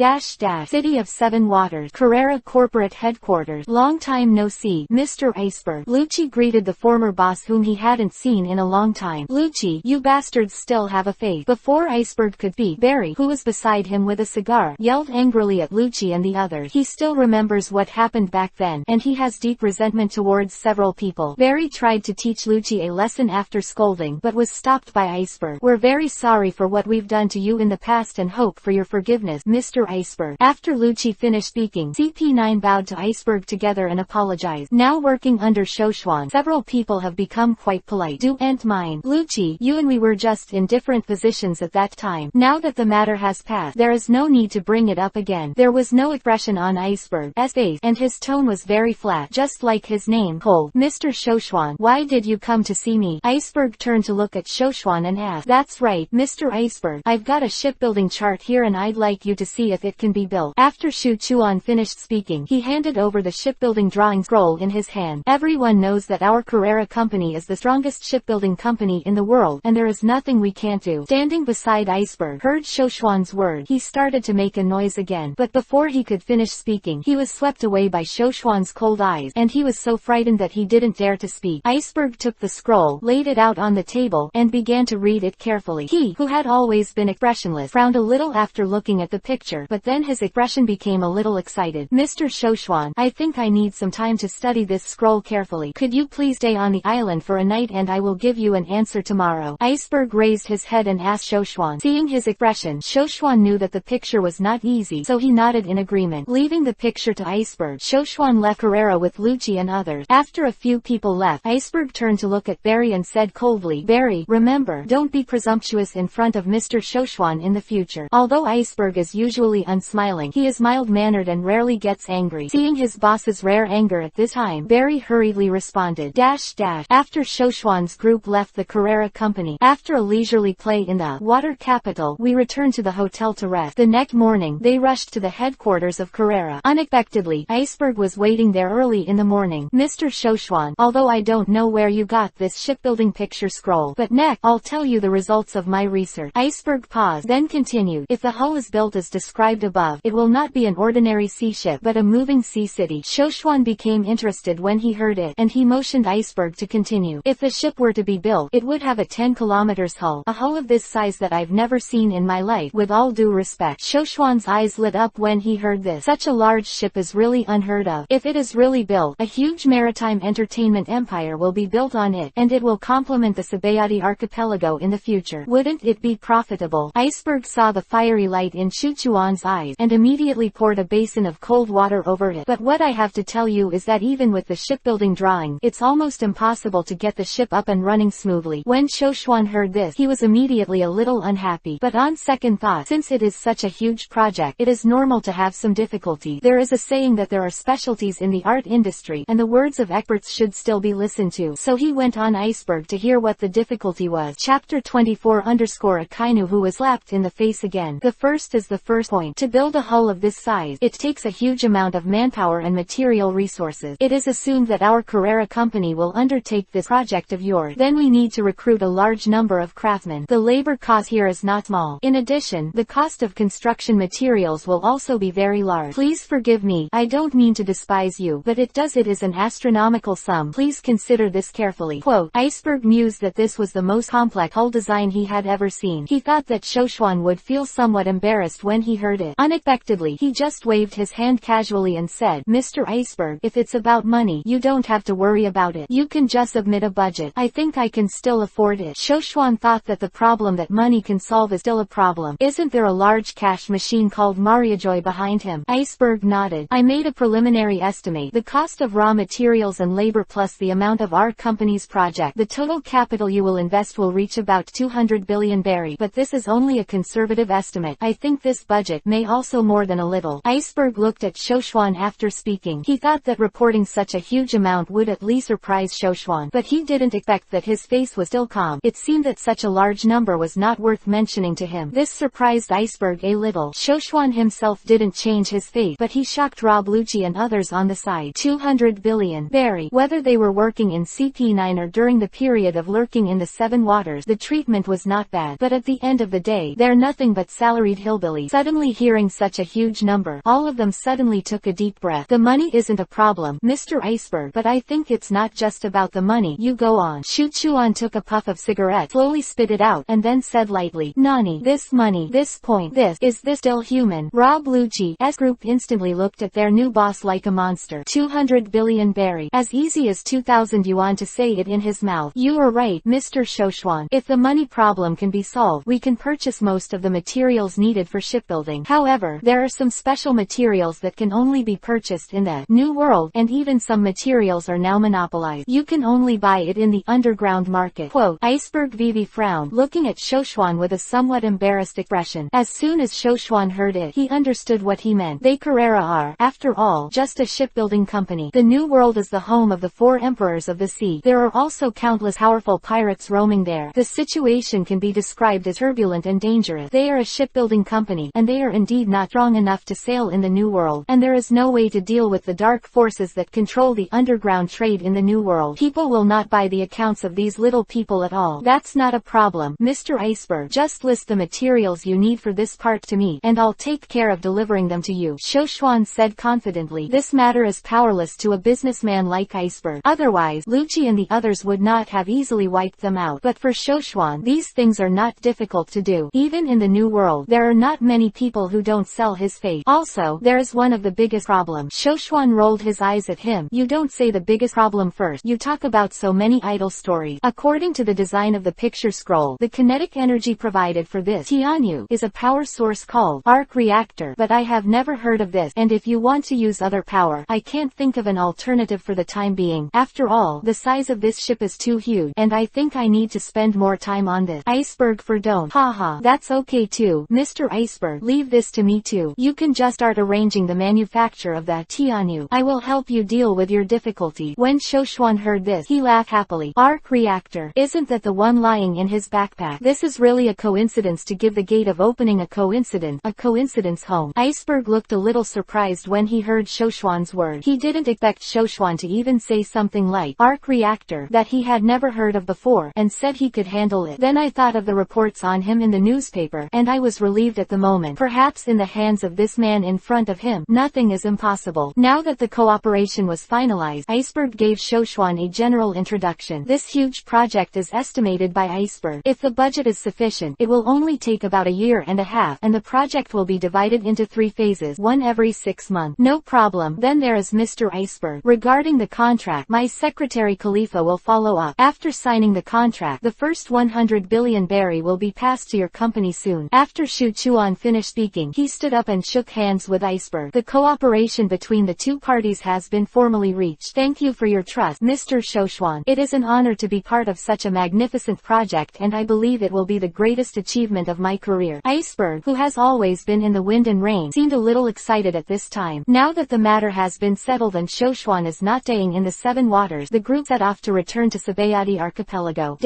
City of 7 Waters. Carrera Corporate Headquarters. Long time no see, Mr. Iceberg. Lucci greeted the former boss whom he hadn't seen in a long time. Lucci, you bastards still have a face. Before Iceberg could speak, Barry, who was beside him with a cigar, yelled angrily at Lucci and the others. He still remembers what happened back then, and he has deep resentment towards several people. Barry tried to teach Lucci a lesson after scolding, but was stopped by Iceberg. We're very sorry for what we've done to you in the past and hope for your forgiveness, Mr. Iceberg. After Lucci finished speaking, CP9 bowed to Iceberg together and apologized. Now working under Shuchuan, several people have become quite polite. Do not mind, Lucci, you and we were just in different positions at that time. Now that the matter has passed, there is no need to bring it up again. There was no expression on Iceberg's face, and his tone was very flat, just like his name, cold. Mr. Shuchuan, why did you come to see me? Iceberg turned to look at Shuchuan and asked. That's right, Mr. Iceberg. I've got a shipbuilding chart here and I'd like you to see if it can be built. After Shuchuan finished speaking, he handed over the shipbuilding drawing scroll in his hand. Everyone knows that our Carrera company is the strongest shipbuilding company in the world, and there is nothing we can't do. Standing beside Iceberg heard Shuchuan's word. He started to make a noise again, but before he could finish speaking, he was swept away by Shuchuan's cold eyes, and he was so frightened that he didn't dare to speak. Iceberg took the scroll, laid it out on the table, and began to read it carefully. He, who had always been expressionless, frowned a little after looking at the picture, but then his expression became a little excited. Mr. Shuchuan, I think I need some time to study this scroll carefully. Could you please stay on the island for a night and I will give you an answer tomorrow? Iceberg raised his head and asked Shuchuan. Seeing his expression, Shuchuan knew that the picture was not easy, so he nodded in agreement. Leaving the picture to Iceberg, Shuchuan left Carrera with Lucci and others. After a few people left, Iceberg turned to look at Barry and said coldly, Barry, remember, don't be presumptuous in front of Mr. Shuchuan in the future. Although Iceberg is usually unsmiling, he is mild-mannered and rarely gets angry. Seeing his boss's rare anger at this time, Barry hurriedly responded. After Shuchuan's group left the Carrera company, after a leisurely play in the water capital, we returned to the hotel to rest. The next morning, they rushed to the headquarters of Carrera. Unexpectedly, Iceberg was waiting there early in the morning. Mr. Shuchuan, although I don't know where you got this shipbuilding picture scroll, but next, I'll tell you the results of my research. Iceberg paused, then continued. If the hull is built as described above, it will not be an ordinary sea ship, but a moving sea city. Shuchuan became interested when he heard it, and he motioned Iceberg to continue. If the ship were to be built, it would have a 10 kilometers hull, a hull of this size that I've never seen in my life. With all due respect, Shuchuan's eyes lit up when he heard this. Such a large ship is really unheard of. If it is really built, a huge maritime entertainment empire will be built on it, and it will complement the Sabayati archipelago in the future. Wouldn't it be profitable? Iceberg saw the fiery light in Shuchuan's eyes, and immediately poured a basin of cold water over it. But what I have to tell you is that even with the shipbuilding drawing, it's almost impossible to get the ship up and running smoothly. When Shuchuan heard this, he was immediately a little unhappy, but on second thought, thought, since it is such a huge project, it is normal to have some difficulty. There is a saying that there are specialties in the art industry, and the words of experts should still be listened to. So he went on Iceberg to hear what the difficulty was. Chapter 24 _ a Kainu who was slapped in the face again. The first is the first point. To build a hull of this size, it takes a huge amount of manpower and material resources. It is assumed that our Carrera company will undertake this project of yours. Then we need to recruit a large number of craftsmen. The labor cost here is not small. In addition, the cost of construction materials will also be very large. Please forgive me, I don't mean to despise you, but it is an astronomical sum. Please consider this carefully. Quote, Iceberg mused that this was the most complex hull design he had ever seen. He thought that Shoshuan would feel somewhat embarrassed when he heard it. Unexpectedly, he just waved his hand casually and said, Mr. Iceberg, if it's about money, you don't have to worry about it. You can just submit a budget. I think I can still afford it. Shoshuan thought that the problem that money can solve is still a problem. Isn't there a large cash machine called Mariajoy behind him? Iceberg nodded. I made a preliminary estimate. The cost of raw materials and labor plus the amount of our company's project. The total capital you will invest will reach about 200 billion berry, but this is only a conservative estimate. I think this budget may also more than a little. Iceberg looked at Shoshuan after speaking. He thought that reporting such a huge amount would at least surprise Shoshuan, but he didn't expect that his face was still calm. It seemed that such a large number was not worth mentioning to him. This surprised Iceberg a little. Shoshuan himself didn't change his face, but he shocked Rob Lucci and others on the side. 200 billion berry. Whether they were working in CP9 or during the period of lurking in the Seven Waters, the treatment was not bad, but at the end of the day, they're nothing but salaried hillbillies. Suddenly hearing such a huge number, all of them suddenly took a deep breath. The money isn't a problem, Mr. Iceberg, but I think it's not just about the money. You go on. Shuchuan took a puff of cigarette, slowly spit it out, and then said lightly, Nani, this money, this point, is this still human? Rob Lucci's group instantly looked at their new boss like a monster. 200 billion berry. As easy as 2,000 yuan to say it in his mouth. You are right, Mr. Shoshuan. If the money problem can be solved, we can purchase most of the materials needed for shipbuilding. However, there are some special materials that can only be purchased in the New World, and even some materials are now monopolized. You can only buy it in the underground market. Quote, Iceberg Vivi frowned, looking at Shoshuan with a somewhat embarrassed expression. As soon as Shoshuan heard it, he understood what he meant. They Carrera are, after all, just a shipbuilding company. The New World is the home of the four emperors of the sea. There are also countless powerful pirates roaming there. The situation can be described as turbulent and dangerous. They are a shipbuilding company, and they are indeed not strong enough to sail in the New World, and there is no way to deal with the dark forces that control the underground trade in the New World. People will not buy the accounts of these little people at all. That's not a problem, Mr. Iceberg. Just list the materials you need for this part to me, and I'll take care of delivering them to you. Shoshuan said confidently. This matter is powerless to a businessman like Iceberg. Otherwise, Lucci and the others would not have easily wiped them out. But for Shoshuan, these things are not difficult to do. Even in the New World, there are not many people who don't sell his fate. Also, there is one of the biggest problems. Shoshuan rolled his eyes at him. You don't say the biggest problem first. You talk about so many idle stories. According to the design of the picture scroll, the kinetic energy provided for this Tianyu is a power source called arc reactor, but I have never heard of this, and if you want to use other power, I can't think of an alternative for the time being. After all, the size of this ship is too huge, and I think I need to spend more time on this. Iceberg for don't. Haha, that's okay too, Mr. Iceberg. Leave this to me too. You can just start arranging the manufacture of that Tianyu. I will help you deal with your difficulty. When Shoshuan heard this, he laughed happily. Arc reactor. Isn't that the one lying in his backpack? This is really a coincidence to give the gate of opening a coincidence home. Iceberg looked a little surprised when he heard Shoshuan's word. He didn't expect Shoshuan to even say something like arc reactor that he had never heard of before, and said he could handle it. Then I thought of the reports on him in the newspaper, and I was relieved at the moment. Perhaps in the hands of this man in front of him, nothing is impossible. Now that the cooperation was finalized, Iceberg gave Shoshuan a general introduction. This huge project is estimated by Iceberg. If the budget is sufficient, it will only take about a year and a half, and the project will be divided into 3 phases, one every 6 months. No problem. Then there is Mr. Iceberg. Regarding the contract, my secretary Khalifa will follow up. After signing the contract, the first 100 billion berry will be passed to your company soon. After Shu Chuan finished speaking, he stood up and shook hands with Iceberg. The cooperation between the two parties has been formally reached. Thank you for your trust, Mr. Shoshuan. It is an honor to be part of such a magnificent project, and I believe it will be the greatest achievement of my career. career. Iceberg, who has always been in the wind and rain, seemed a little excited at this time. Now that the matter has been settled and Shoshuan is not staying in the Seven Waters, the group set off to return to Sabayati Archipelago.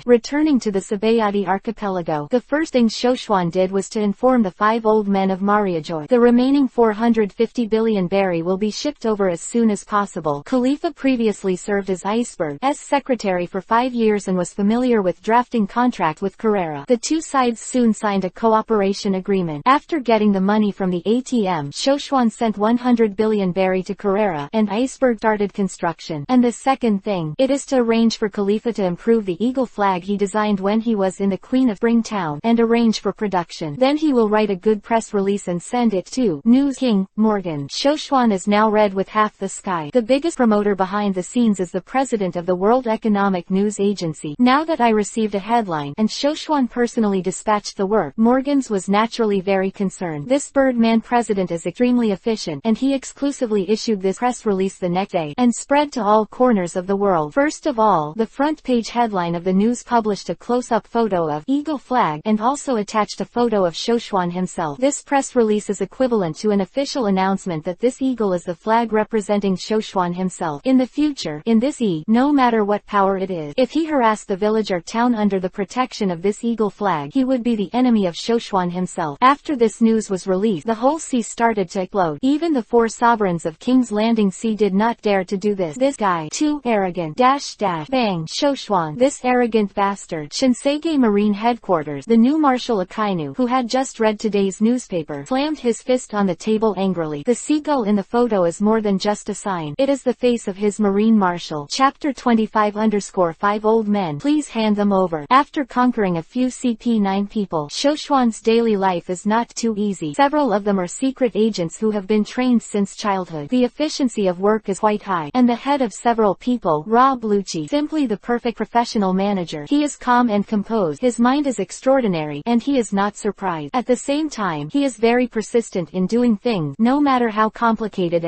Returning to the Sabayati Archipelago, the first thing Shoshuan did was to inform the 5 old men of Mariajoy. The remaining 450 billion berry will be shipped over as soon as possible. Khalifa previously served as Iceberg's secretary for 5 years and was familiar with drafting contract with Carrera. The two sides soon signed a cooperation agreement. After getting the money from the ATM, Shoshuan sent 100 billion berry to Carrera, and Iceberg started construction. And the second thing, it is to arrange for Khalifa to improve the eagle flag he designed when he was in the Queen of Springtown, and arrange for production. Then he will write a good press release and send it to News King Morgan. Shoshuan is now read with half the sky. The biggest promoter behind the scenes is the president of the World Economic News Agency. Now that I received a headline, and Shoshuan personally dispatched the work, Morgan's was naturally very concerned. This Birdman president is extremely efficient, and he exclusively issued this press release the next day, and spread to all corners of the world. First of all, the front page headline of the news published a close-up photo of eagle flag, and also attached a photo of Shoshuan himself. This press release is equivalent to an official announcement that this eagle is the flag representing Shoshuan himself. In the future, in this no matter what power it is, if he harassed the village or town under the protection of this eagle flag, he would be the enemy of Shoshuan himself. After this news was released, the whole sea started to explode. Even the 4 sovereigns of King's Landing Sea did not dare to do this. This guy, too arrogant, bang, Shoshuan, this arrogant bastard. Shinsei Marine Headquarters, the new Marshal Akainu, who had just read today's newspaper, slammed his fist on the table angrily. The seagull in the photo is more than just a sign. It is the face of his Marine Marshal. Chapter 25_5 Old men, please hand them over. After conquering a few CP9 people, Shoshuan's daily life is not too easy. Several of them are secret agents who have been trained since childhood. The efficiency of work is quite high, and the head of several people, Rob Lucci, simply the perfect professional manager. He is calm and composed, his mind is extraordinary, and he is not surprised. At the same time, he is very persistent in doing things, no matter how complicated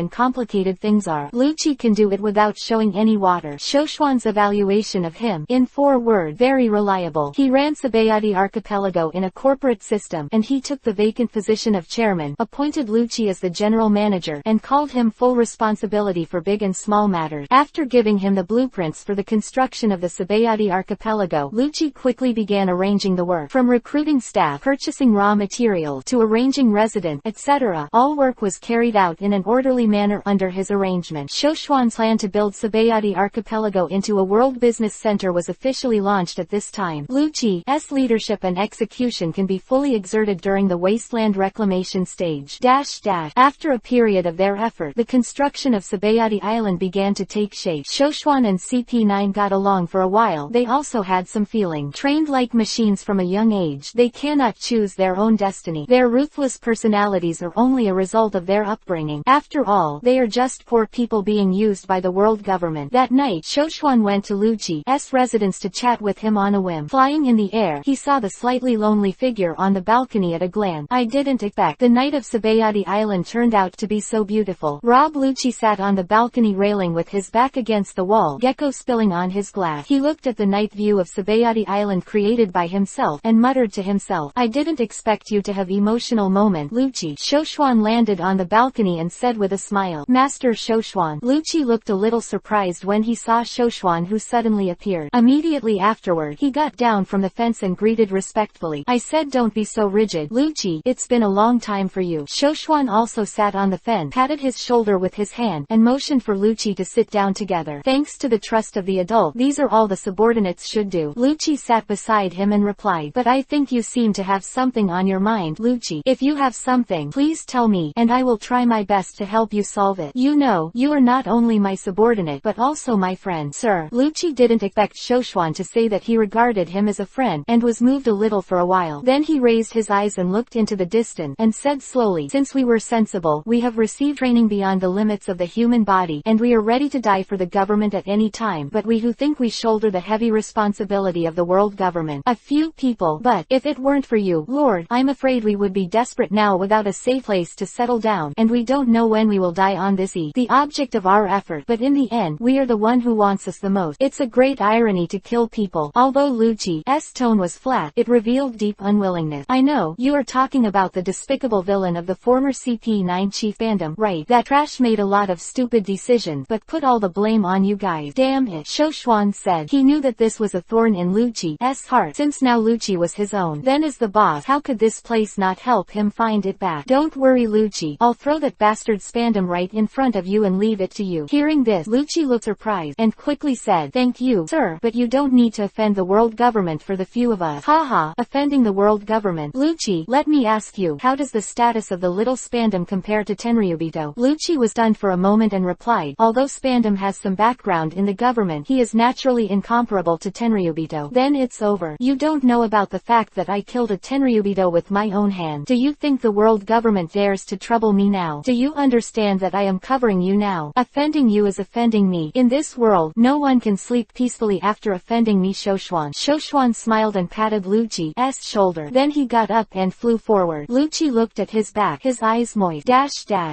things are. Lucci can do it without showing any water. Shoshuan's evaluation of him, in 4 words, very reliable. He ran Sabayati Archipelago in a corporate system, and he took the vacant position of chairman, appointed Lucci as the general manager, and called him full responsibility for big and small matters. After giving him the blueprints for the construction of the Sabayati Archipelago, Lucci quickly began arranging the work. From recruiting staff, purchasing raw material, to arranging residents, etc. All work was carried out in an orderly manner under his arrangement. Shoshuan's plan to build Sabayati Archipelago into a world business center was officially launched at this time. Lucci's leadership and execution can be fully exerted during the wasteland reclamation stage. After a period of their effort, the construction of Sabayati Island began to take shape. Shoshuan and CP9 got along for a while. They also had some feeling. Trained like machines from a young age, they cannot choose their own destiny. Their ruthless personalities are only a result of their upbringing. After all, they are just poor people being used by the world government. That night, Shoshuan went to Lucci's residence to chat with him on a whim. Flying in the air, he saw the slightly lonely figure on the balcony at a glance. I didn't expect the night of Sabayati Island turned out to be so beautiful. Rob Lucci sat on the balcony railing with his back against the wall, gecko spilling on his glass. He looked at the night view of Sabayati Island created by himself, and muttered to himself, I didn't expect you to have emotional moment, Lucci. Shoshuan landed on the balcony and said with a smile, Master Shoshuan. Lucci looked a little surprised when he saw Shoshuan, who suddenly appeared. Immediately afterward, he got down from the fence and greeted respectfully. I said don't be so rigid, Lucci, it's been a long time for you. Shoshuan also sat on the fence, patted his shoulder with his hand, and motioned for Lucci to sit down together. Thanks to the trust of the adult, these are all the subordinates should do. Lucci sat beside him and replied, but I think you seem to have something on your mind, Lucci. If you have something, please tell me, and I will try my best to help you solve it. You know, you are not only my subordinate but also my friend, sir. Lucci didn't expect Shoshuan to say that he regarded him as a friend, and was moved a little for a while. Then he raised his eyes and looked into the distance, and said slowly, since we were sensible, we have received training beyond the limits of the human body, and we are ready to die for the government at any time, but we who think we shoulder the heavy responsibility of the world government. A few people, but, if it weren't for you, Lord, I'm afraid we would be desperate now without a safe place to settle down, and we don't know when we will die on this the object of our effort, but in the end, we are the one who wants us the most. It's a great irony to kill people. Although Lucci's tone was flat, it revealed deep unwillingness. I know, you are talking about the despicable villain of the former CP9 chief fandom, right? That trash made a lot of stupid decisions, but put all the blame on you guys. Damn it, Shoshuan said. He knew that this was a thorn in Lucci's heart, since now Lucci was his own. Then as the boss, how could this place not help him find it back? Don't worry Lucci, I'll throw that bastard spandam right in front of you and leave it to you. Hearing this, Lucci looked surprised, and quickly said, thank you, sir, but you don't need to offend the world government for the few of us. Haha, offending the world government. Lucci, let me ask you, how does the status of the little spandam compare to Tenryubito? Lucci was stunned for a moment and replied, although spandam has some background in the government, he is naturally incomparable to Tenryubito. Then it's over. You don't know about the fact that I killed a Tenryubito with my own hand. Do you think the world government dares to trouble me now? Do you understand that I am covering you now? Offending you is offending me. In this world, no one can sleep peacefully after offending me. Shoshuan. Shoshuan smiled and patted Lucci's shoulder. Then he got up and flew forward. Lucci looked at his back, his eyes moist.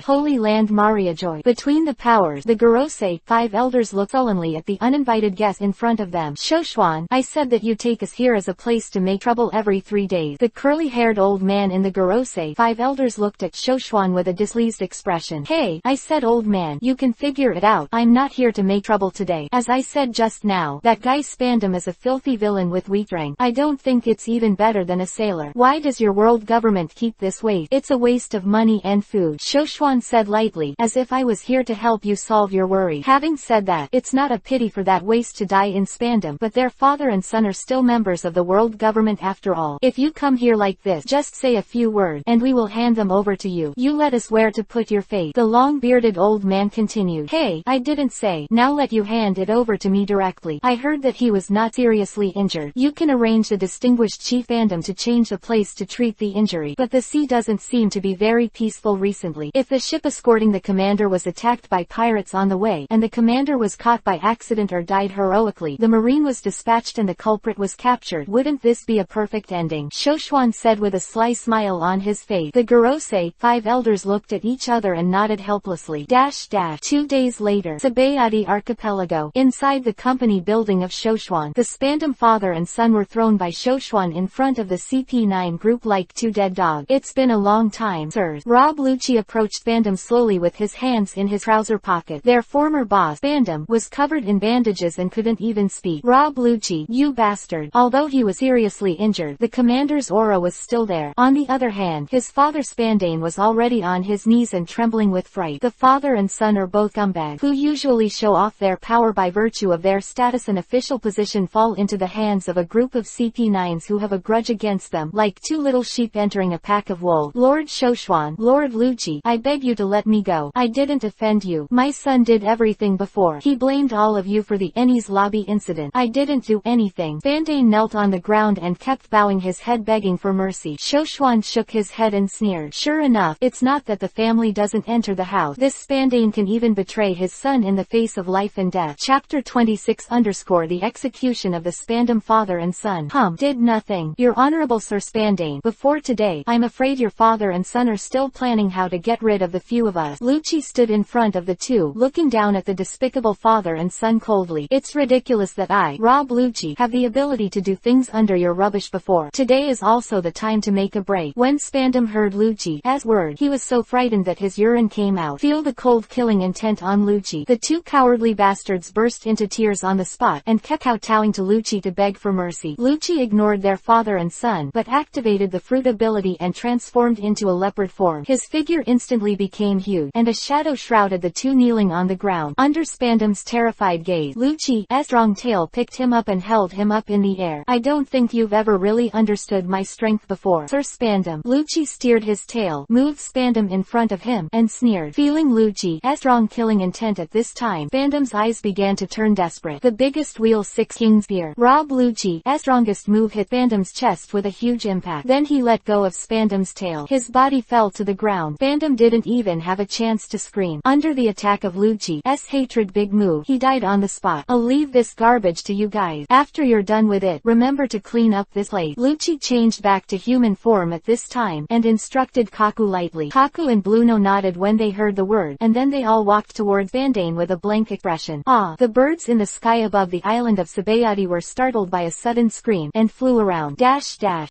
Holy land Maria joy. Between the powers, the Gorosei 5 elders looked sullenly at the uninvited guest in front of them. Shoshuan, I said that you take us here as a place to make trouble every 3 days. The curly-haired old man in the Gorosei 5 elders looked at Shoshuan with a displeased expression. Hey, I said old man, you can figure it out. I'm not here to make trouble today. As I said just now, that guy Spandam is a filthy villain with weak rank. I don't think it's even better than a sailor. Why does your world government keep this waste? It's a waste of money and food. Shoshuan said lightly, as if I was here to help you solve your worry. Having said that, it's not a pity for that waste to die in Spandam, but their father and son are still members of the world government after all. If you come here like this, just say a few words, and we will hand them over to you. You let us where to put your fate. The long-bearded old man continued. Hey, I didn't say. Now let you hand it over to me directly. I heard that he was not seriously injured. You can arrange the distinguished chief fandom to change the place to treat the injury, but the sea doesn't seem to be very peaceful recently. If the ship escorting the commander was attacked by pirates on the way, and the commander was caught by accident or died heroically, the marine was dispatched and the culprit was captured, wouldn't this be a perfect ending? Shoshuan said with a sly smile on his face. The Gorosei 5 elders looked at each other and nodded helplessly. 2 days later, Sabayati Archipelago. Inside the company building of Shoshuan, the Spandam father and son were thrown by Shoshuan in front of the CP9 group like two dead dogs. It's been a long time, sirs. Rob Lucci approached Spandam slowly with his hands in his trouser pocket. Their former boss, Spandam, was covered in bandages and couldn't even speak. Rob Lucci, you bastard. Although he was seriously injured, the commander's aura was still there. On the other hand, his father Spandane was already on his knees and trembling with fright. The father and son are both scumbags, who usually show off their power by virtue of their status and official position, fall into the hands of a group of CP9s who have a grudge against them, like two little sheep entering a pack of wolves. Lord Shoshuan, Lord Lucci, I beg you to let me go. I didn't offend you. My son did everything before. He blamed all of you for the Ennie's lobby incident. I didn't do anything. Spandane knelt on the ground and kept bowing his head, begging for mercy. Shoshuan shook his head and sneered. Sure enough, it's not that the family doesn't enter the house. This Spandane can even betray his son in the face of life and death. Chapter 26 The execution of the Spandam father and son. Did nothing. Your Honorable Sir Spandane, before today, I'm afraid your father and son are still planning how to get rid of the few of us. Lucci stood in front of the two, looking down at the despicable father and son coldly. It's ridiculous that I, Rob Lucci, have the ability to do things under your rubbish before. Today is also the time to make a break. When Spandam heard Lucci's word, he was so frightened that his urine came out. Feel the cold killing intent on Lucci. The two cowardly bastards burst into tears on the spot, and kept kowtowing to Lucci to beg for mercy. Lucci ignored their father and son, but activated the fruit ability and transformed into a leopard form. His figure instantly became huge, and a shadow shrouded the two kneeling on the ground. Under Spandam's terrified gaze, Lucci's strong tail picked him up and held him up in the air. I don't think you've ever really understood my strength before, Sir Spandam. Lucci steered his tail, moved Spandam in front of him, and sneered. Feeling Lucci's strong killing intent at this time, Spandam's eyes began to turn desperate. The biggest wheel 6 king spear. Rob Lucci's strongest move hit Spandam's chest with a huge impact. Then he let go of Spandam's tail. His body fell to the ground. Spandam didn't even have a chance to scream. Under the attack of Lucci's hatred big move, he died on the spot. I'll leave this garbage to you guys. After you're done with it, remember to clean up this place. Lucci changed back to human form at this time, and instructed Kaku lightly. Kaku and Bluno nodded when they heard the word, and then they all walked towards Spandane with a blank expression. The birds in the sky above the island of Sabayati were startled by a sudden scream, and flew around.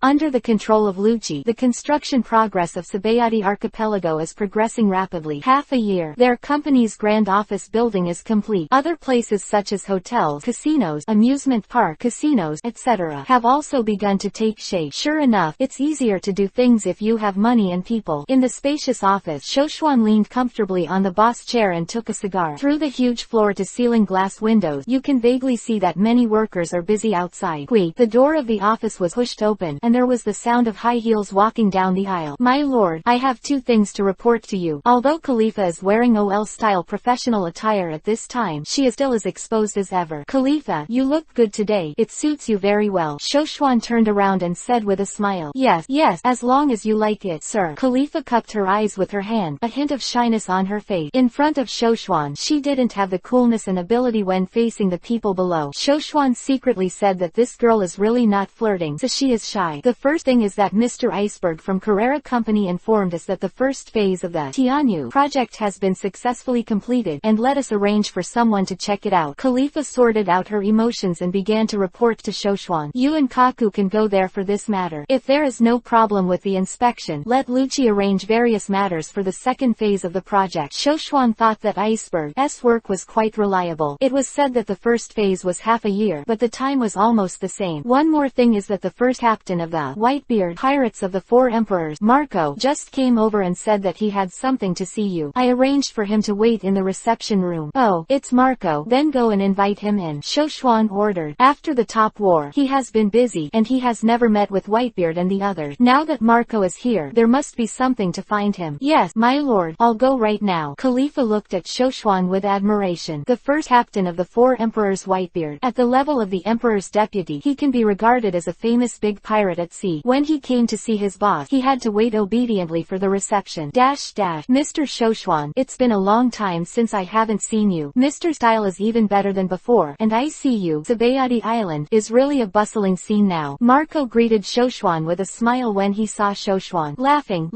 Under the control of Lucci, the construction progress of Sabayati Archipelago is progressing rapidly. Half a year, their company's grand office building is complete. Other places such as hotels, casinos, amusement park, casinos, etc. have also begun to take shape. Sure enough, it's easier to do things if you have money and people. In the spacious office, Shoshuan leaned comfortably on the boss chair and took a cigar. Through the huge floor-to-ceiling glass windows, you can vaguely see that many workers are busy outside. The door of the office was pushed open, and there was the sound of high heels walking down the aisle. My lord, I have two things to report to you. Although Khalifa is wearing OL-style professional attire at this time, she is still as exposed as ever. Khalifa, you look good today. It suits you very well. Shoshuan turned around and said with a smile. Yes, as long as you like it, sir. Khalifa cupped her eyes with her hand, a hint of shyness on her face. In front of Shoshuan, she didn't have the coolness and ability when facing the people below. Shoshuan secretly said that this girl is really not flirting, so she is shy. The first thing is that Mr. Iceberg from Carrera Company informed us that the first phase of the Tianyu project has been successfully completed, and let us arrange for someone to check it out. Khalifa sorted out her emotions and began to report to Shoshuan. You and Kaku can go there for this matter. If there is no problem with the inspection, let Lucci arrange various matters for the second phase of the project. Shoshuan thought that Iceberg's work was quite reliable. It was said that the first phase was half a year, but the time was almost the same. One more thing is that the first captain of the Whitebeard Pirates of the Four Emperors, Marco, just came over and said that he had something to see you. I arranged for him to wait in the reception room. Oh, it's Marco. Then go and invite him in, Shoshuan ordered. After the top war, he has been busy, and he has never met with Whitebeard and the others. Now that Marco is here, there must be something to find him. Yes, my lord, I'll go right now. Khalifa looked at Shoshuan with admiration. The first captain of the Four Emperors, Whitebeard. At the level of the Emperor's deputy, he can be regarded as a famous big pirate at sea. When he came to see his boss, he had to wait obediently for the reception. Mr. Shoshuan, it's been a long time since I haven't seen you. Mr. Style is even better than before, and I see you. Sabayati Island is really a bustling scene now. Marco greeted Shoshuan with a smile when he saw Shoshuan. Laughing,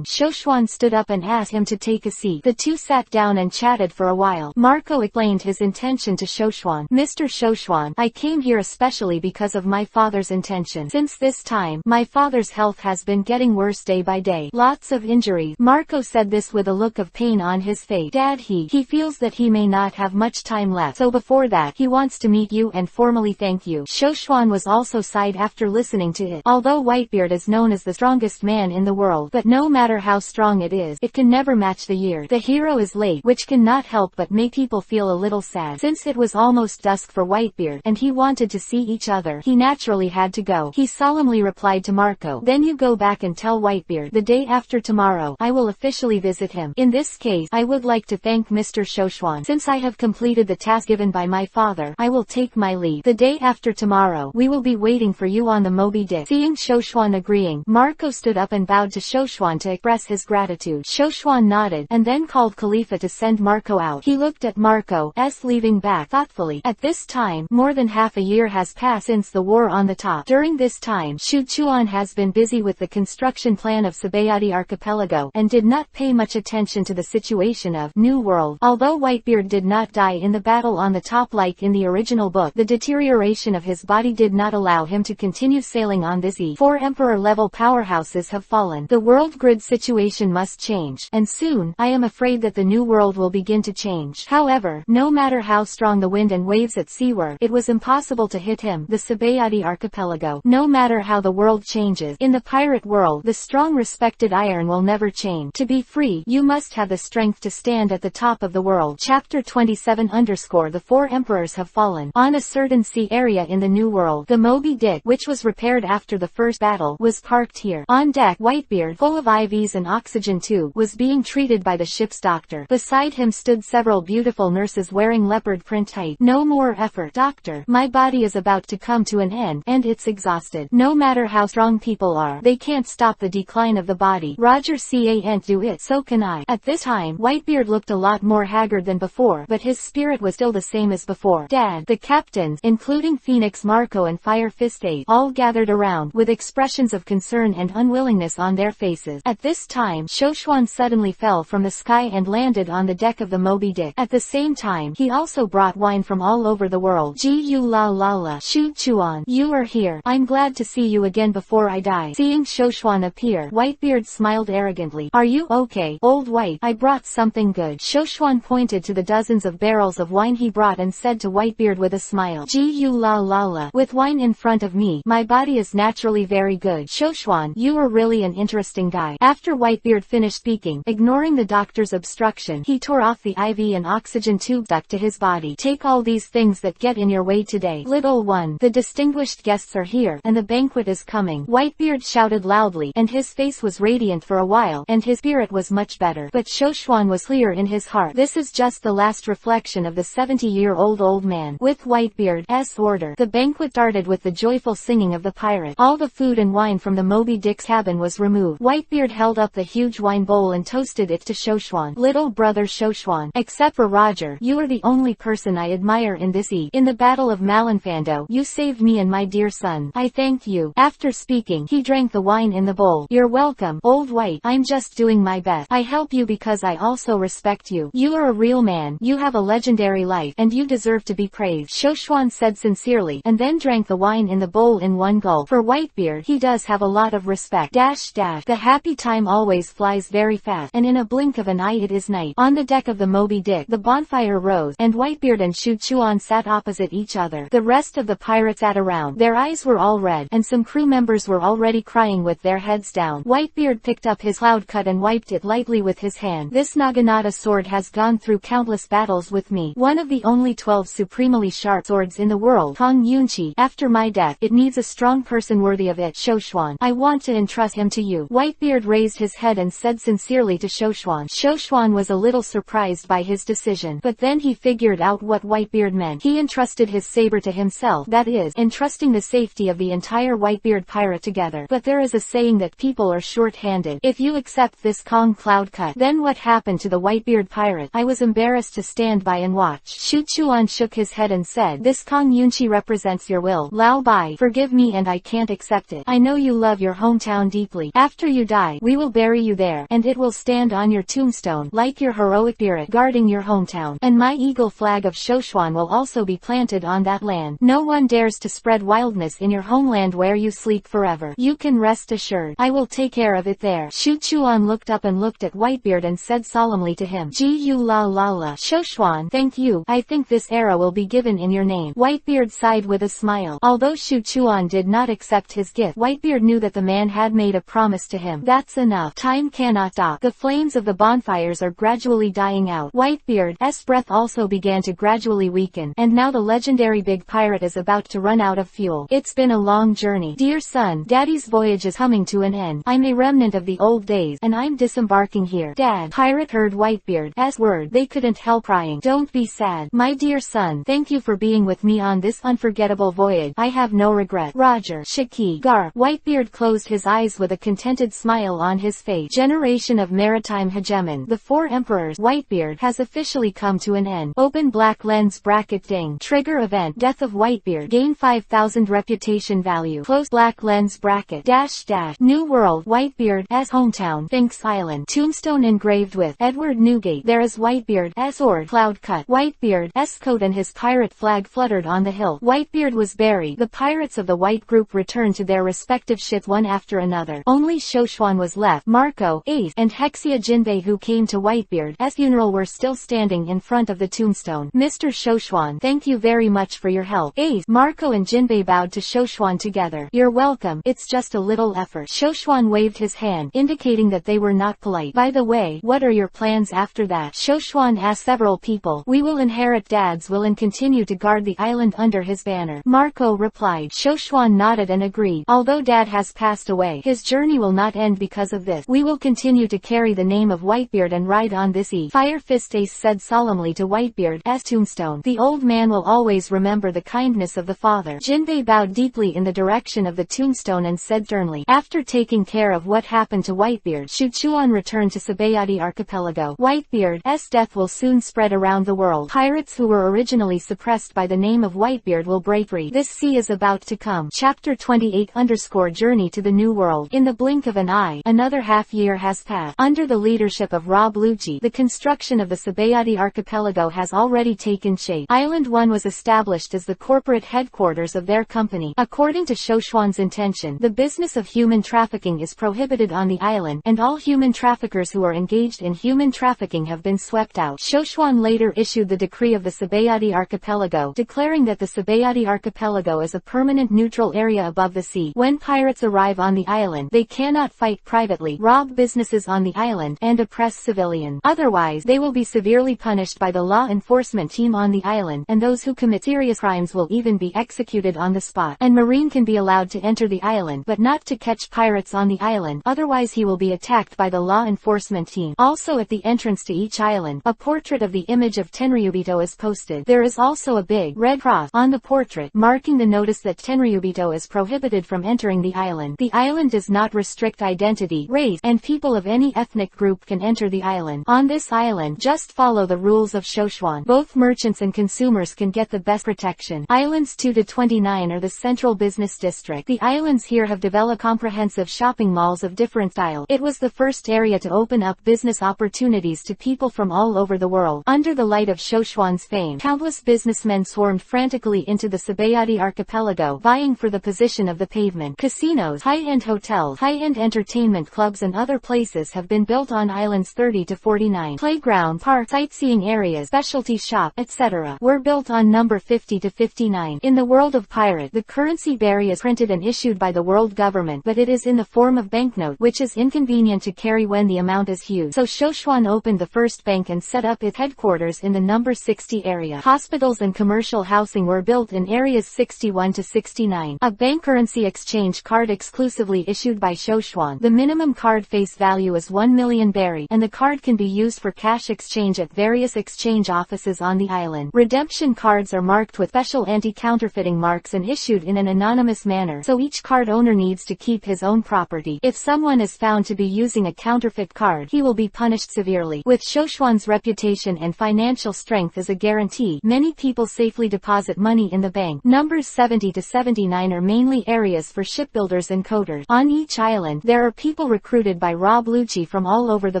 Shoshuan stood up and asked him to take a seat. The two sat down and chatted for a while. Marco explained his intention to Shoshuan. Mr. Shoshuan, I came here especially because of my father's intention. Since this time, my father's health has been getting worse day by day. Lots of injuries. Marco said this with a look of pain on his face. Dad, he feels that he may not have much time left, so before that, he wants to meet you and formally thank you. Shoshuan was also sighed after listening to it. Although Whitebeard is known as the strongest man in the world, but no matter how strong it is, it can never match the year. The hero is late, which cannot help but make people feel a little sad. Since it was almost dusk for Whitebeard, and he wanted to see each other, he naturally had to go. He solemnly replied to Marco, then you go back and tell Whitebeard, the day after tomorrow, I will officially visit him. In this case, I would like to thank Mr. Shoshuan. Since I have completed the task given by my father, I will take my leave. The day after tomorrow, we will be waiting for you on the Moby Dick. Seeing Shoshuan agreeing, Marco stood up and bowed to Shoshuan to express his gratitude. Shoshuan nodded, and then called Khalifa to send Marco out. He looked at Marco's leaving back thoughtfully. At this time, more than half a year has passed since the war on the top. During this time, Shuchuan has been busy with the construction plan of Sabayati Archipelago, and did not pay much attention to the situation of New World. Although Whitebeard did not die in the battle on the top like in the original book, the deterioration of his body did not allow him to continue sailing on this sea. 4 Emperor-level powerhouses have fallen. The world grid situation must change, and soon, I am afraid that the New World will begin to change. However, no matter how strong the wind and waves at sea were, it was impossible to hit him, the Sabayati Archipelago. No matter how the world changes, in the pirate world, the strong respected iron will never change. To be free, you must have the strength to stand at the top of the world. Chapter 27 The 4 Emperors have fallen. On a certain sea area in the New World, the Moby Dick, which was repaired after the first battle, was parked here. On deck, Whitebeard, full of IVs and oxygen tube, was being treated by the ship's doctor. Beside him stood several beautiful nurses wearing leopard print type. No more effort, doctor. My body is about to come to an end, and it's exhausted. No matter how strong people are, they can't stop the decline of the body. Roger can't do it, so can I. At this time, Whitebeard looked a lot more haggard than before, but his spirit was still the same as before. Dad, the captains, including Phoenix, Marco and Fire Fist 8, all gathered around, with expressions of concern and unwillingness on their faces. At this time, Shoshuan suddenly fell from the sky and landed on the deck of the Moby Dick. At the same time, he also brought wine from all over the world. Shu Chuan, you are here. I'm glad glad to see you again before I die. Seeing Shoshwan appear, Whitebeard smiled arrogantly. Are you okay, old White? I brought something good. Shoshwan pointed to the dozens of barrels of wine he brought and said to Whitebeard with a smile. Gu la la la. With wine in front of me, my body is naturally very good. Shoshwan, you are really an interesting guy. After Whitebeard finished speaking, ignoring the doctor's obstruction, he tore off the IV and oxygen tube stuck to his body. Take all these things that get in your way today. Little one, the distinguished guests are here, and the banquet is coming. Whitebeard shouted loudly, and his face was radiant for a while, and his spirit was much better. But Shoshwan was clear in his heart. This is just the last reflection of the 70-year-old old man. With Whitebeard's order, the banquet started with the joyful singing of the pirate. All the food and wine from the Moby Dick's cabin was removed. Whitebeard held up the huge wine bowl and toasted it to Shoshwan. Little brother Shoshwan, except for Roger, you are the only person I admire in this sea. In the Battle of Malinfando, you saved me and my dear son. I thank you. After speaking, he drank the wine in the bowl. You're welcome, old White. I'm just doing my best. I help you because I also respect you. You are a real man. You have a legendary life, and you deserve to be praised. Shoshwan said sincerely, and then drank the wine in the bowl in one gulp. For Whitebeard, he does have a lot of respect. The happy time always flies very fast, and in a blink of an eye it is night. On the deck of the Moby Dick, the bonfire rose, and Whitebeard and Shoshwan sat opposite each other. The rest of the pirates sat around. Their eyes were all red, and some crew members were already crying with their heads down. Whitebeard picked up his cloud cut and wiped it lightly with his hand. This Naginata sword has gone through countless battles with me. One of the only 12 supremely sharp swords in the world. Kong Yunchi. After my death, it needs a strong person worthy of it. Shoshwan, I want to entrust him to you. Whitebeard raised his head and said sincerely to Shoshwan. Shoshwan was a little surprised by his decision, but then he figured out what Whitebeard meant. He entrusted his saber to himself, that is, entrusting the safety of the entire Whitebeard pirate together. But there is a saying that people are short-handed. If you accept this Kong cloud cut, then what happened to the Whitebeard pirate? I was embarrassed to stand by and watch. Shoshwan shook his head and said, this Kong Yunchi represents your will. Lao Bai, forgive me and I can't accept it. I know you love your hometown deeply. After you die, we will bury you there, and it will stand on your tombstone, like your heroic spirit guarding your hometown. And my eagle flag of Shoshwan will also be planted on that land. No one dares to spread wildness in your homeland where you sleep forever. You can rest assured. I will take care of it there. Shoshwan looked up and looked at Whitebeard and said solemnly to him, Gu la la la. Shoshwan, thank you. I think this era will be given in your name. Whitebeard sighed with a smile. Although Shoshwan did not accept his gift, Whitebeard knew that the man had made a promise to him. That's enough. Time cannot stop. The flames of the bonfires are gradually dying out. Whitebeard's breath also began to gradually weaken, and now the legendary big pirate is about to run out of fuel. It's been a long journey. Dear son, Daddy's voyage is coming to an end. I'm a remnant of the old days, and I'm disembarking here. Dad. Pirate heard Whitebeard's word. They couldn't help crying. Don't be sad. My dear son, thank you for being with me on this unforgettable voyage. I have no regret. Roger. Shiki. Gar. Whitebeard closed his eyes with a contented smile on his face. Generation of maritime hegemon. The four emperors. Whitebeard has officially come to an end. Open black lens bracket ding. Trigger event. Death of Whitebeard. Gain 5,000 reputation value. Close black lens bracket. Dash dash. New world. Whitebeard's hometown. Finks Island. Tombstone engraved with Edward Newgate. There is Whitebeard's sword. Cloud cut. Whitebeard's coat and his pirate flag fluttered on the hill. Whitebeard was buried. The pirates of the White Group returned to their respective ships one after another. Only Shoshwan was left. Marco, Ace, and Hexia Jinbei, who came to Whitebeard's funeral, were still standing in front of the tombstone. Mr. Shoshwan, thank you very much for your help. Ace, Marco and Jinbei bowed to Shoshwan together. You're welcome. It's just a little effort. Shoshwan waved his hand, indicating that they were not polite. By the way, what are your plans after that? Shoshwan asked several people. We will inherit Dad's will and continue to guard the island under his banner. Marco replied. Shoshwan nodded and agreed. Although Dad has passed away, his journey will not end because of this. We will continue to carry the name of Whitebeard and ride on this sea. Fire Fist Ace said solemnly to Whitebeard's tombstone. The old man will always remember the kindness of the father. Jinbei bowed deeply in the direction of the tombstone and said sternly. After taking care of what happened to Whitebeard, Shoshwan returned to Sabayati Archipelago. Whitebeard's death will soon spread around the world. Pirates who were originally suppressed by the name of Whitebeard will break free. This sea is about to come. Chapter 28 _ Journey to the New World. In the blink of an eye, another half year has passed. Under the leadership of Rob Lucci, the construction of the Sabayati Archipelago has already taken shape. Island 1 was established as the corporate headquarters of their company. According According to Shoshuan's intention, the business of human trafficking is prohibited on the island, and all human traffickers who are engaged in human trafficking have been swept out. Shoshuan later issued the decree of the Sabayati Archipelago, declaring that the Sabayati Archipelago is a permanent neutral area above the sea. When pirates arrive on the island, they cannot fight privately, rob businesses on the island, and oppress civilians. Otherwise, they will be severely punished by the law enforcement team on the island, and those who commit serious crimes will even be executed on the spot. And Marine can be allowed to enter the island, but not to catch pirates on the island, otherwise he will be attacked by the law enforcement team. Also at the entrance to each island, a portrait of the image of Tenryubito is posted. There is also a big red cross on the portrait, marking the notice that Tenryubito is prohibited from entering the island. The island does not restrict identity, race, and people of any ethnic group can enter the island. On this island, just follow the rules of Shoshuan. Both merchants and consumers can get the best protection. Islands 2 to 29 are the central business district. The islands here have developed comprehensive shopping malls of different styles. It was the first area to open up business opportunities to people from all over the world. Under the light of Shoshuan's fame, countless businessmen swarmed frantically into the Sabayati Archipelago, vying for the position of the pavement. Casinos, high-end hotels, high-end entertainment clubs and other places have been built on islands 30 to 49. Playground, parks, sightseeing areas, specialty shop, etc. were built on number 50 to 59. In the world of pirate, the currency berry is printed and issued by the world government, but it is in the form of banknote, which is inconvenient to carry when the amount is huge. So Shoshuan opened the first bank and set up its headquarters in the number 60 area. Hospitals and commercial housing were built in areas 61 to 69. A bank currency exchange card exclusively issued by Shoshuan. The minimum card face value is 1 million berry, and the card can be used for cash exchange at various exchange offices on the island. Redemption cards are marked with special anti-counterfeiting marks and issued in an anonymous manner, so each card owner needs to keep his own property. If someone is found to be using a counterfeit card, he will be punished severely. With Shoshuan's reputation and financial strength as a guarantee, many people safely deposit money in the bank. Numbers 70 to 79 are mainly areas for shipbuilders and coders. On each island, there are people recruited by Rob Lucci from all over the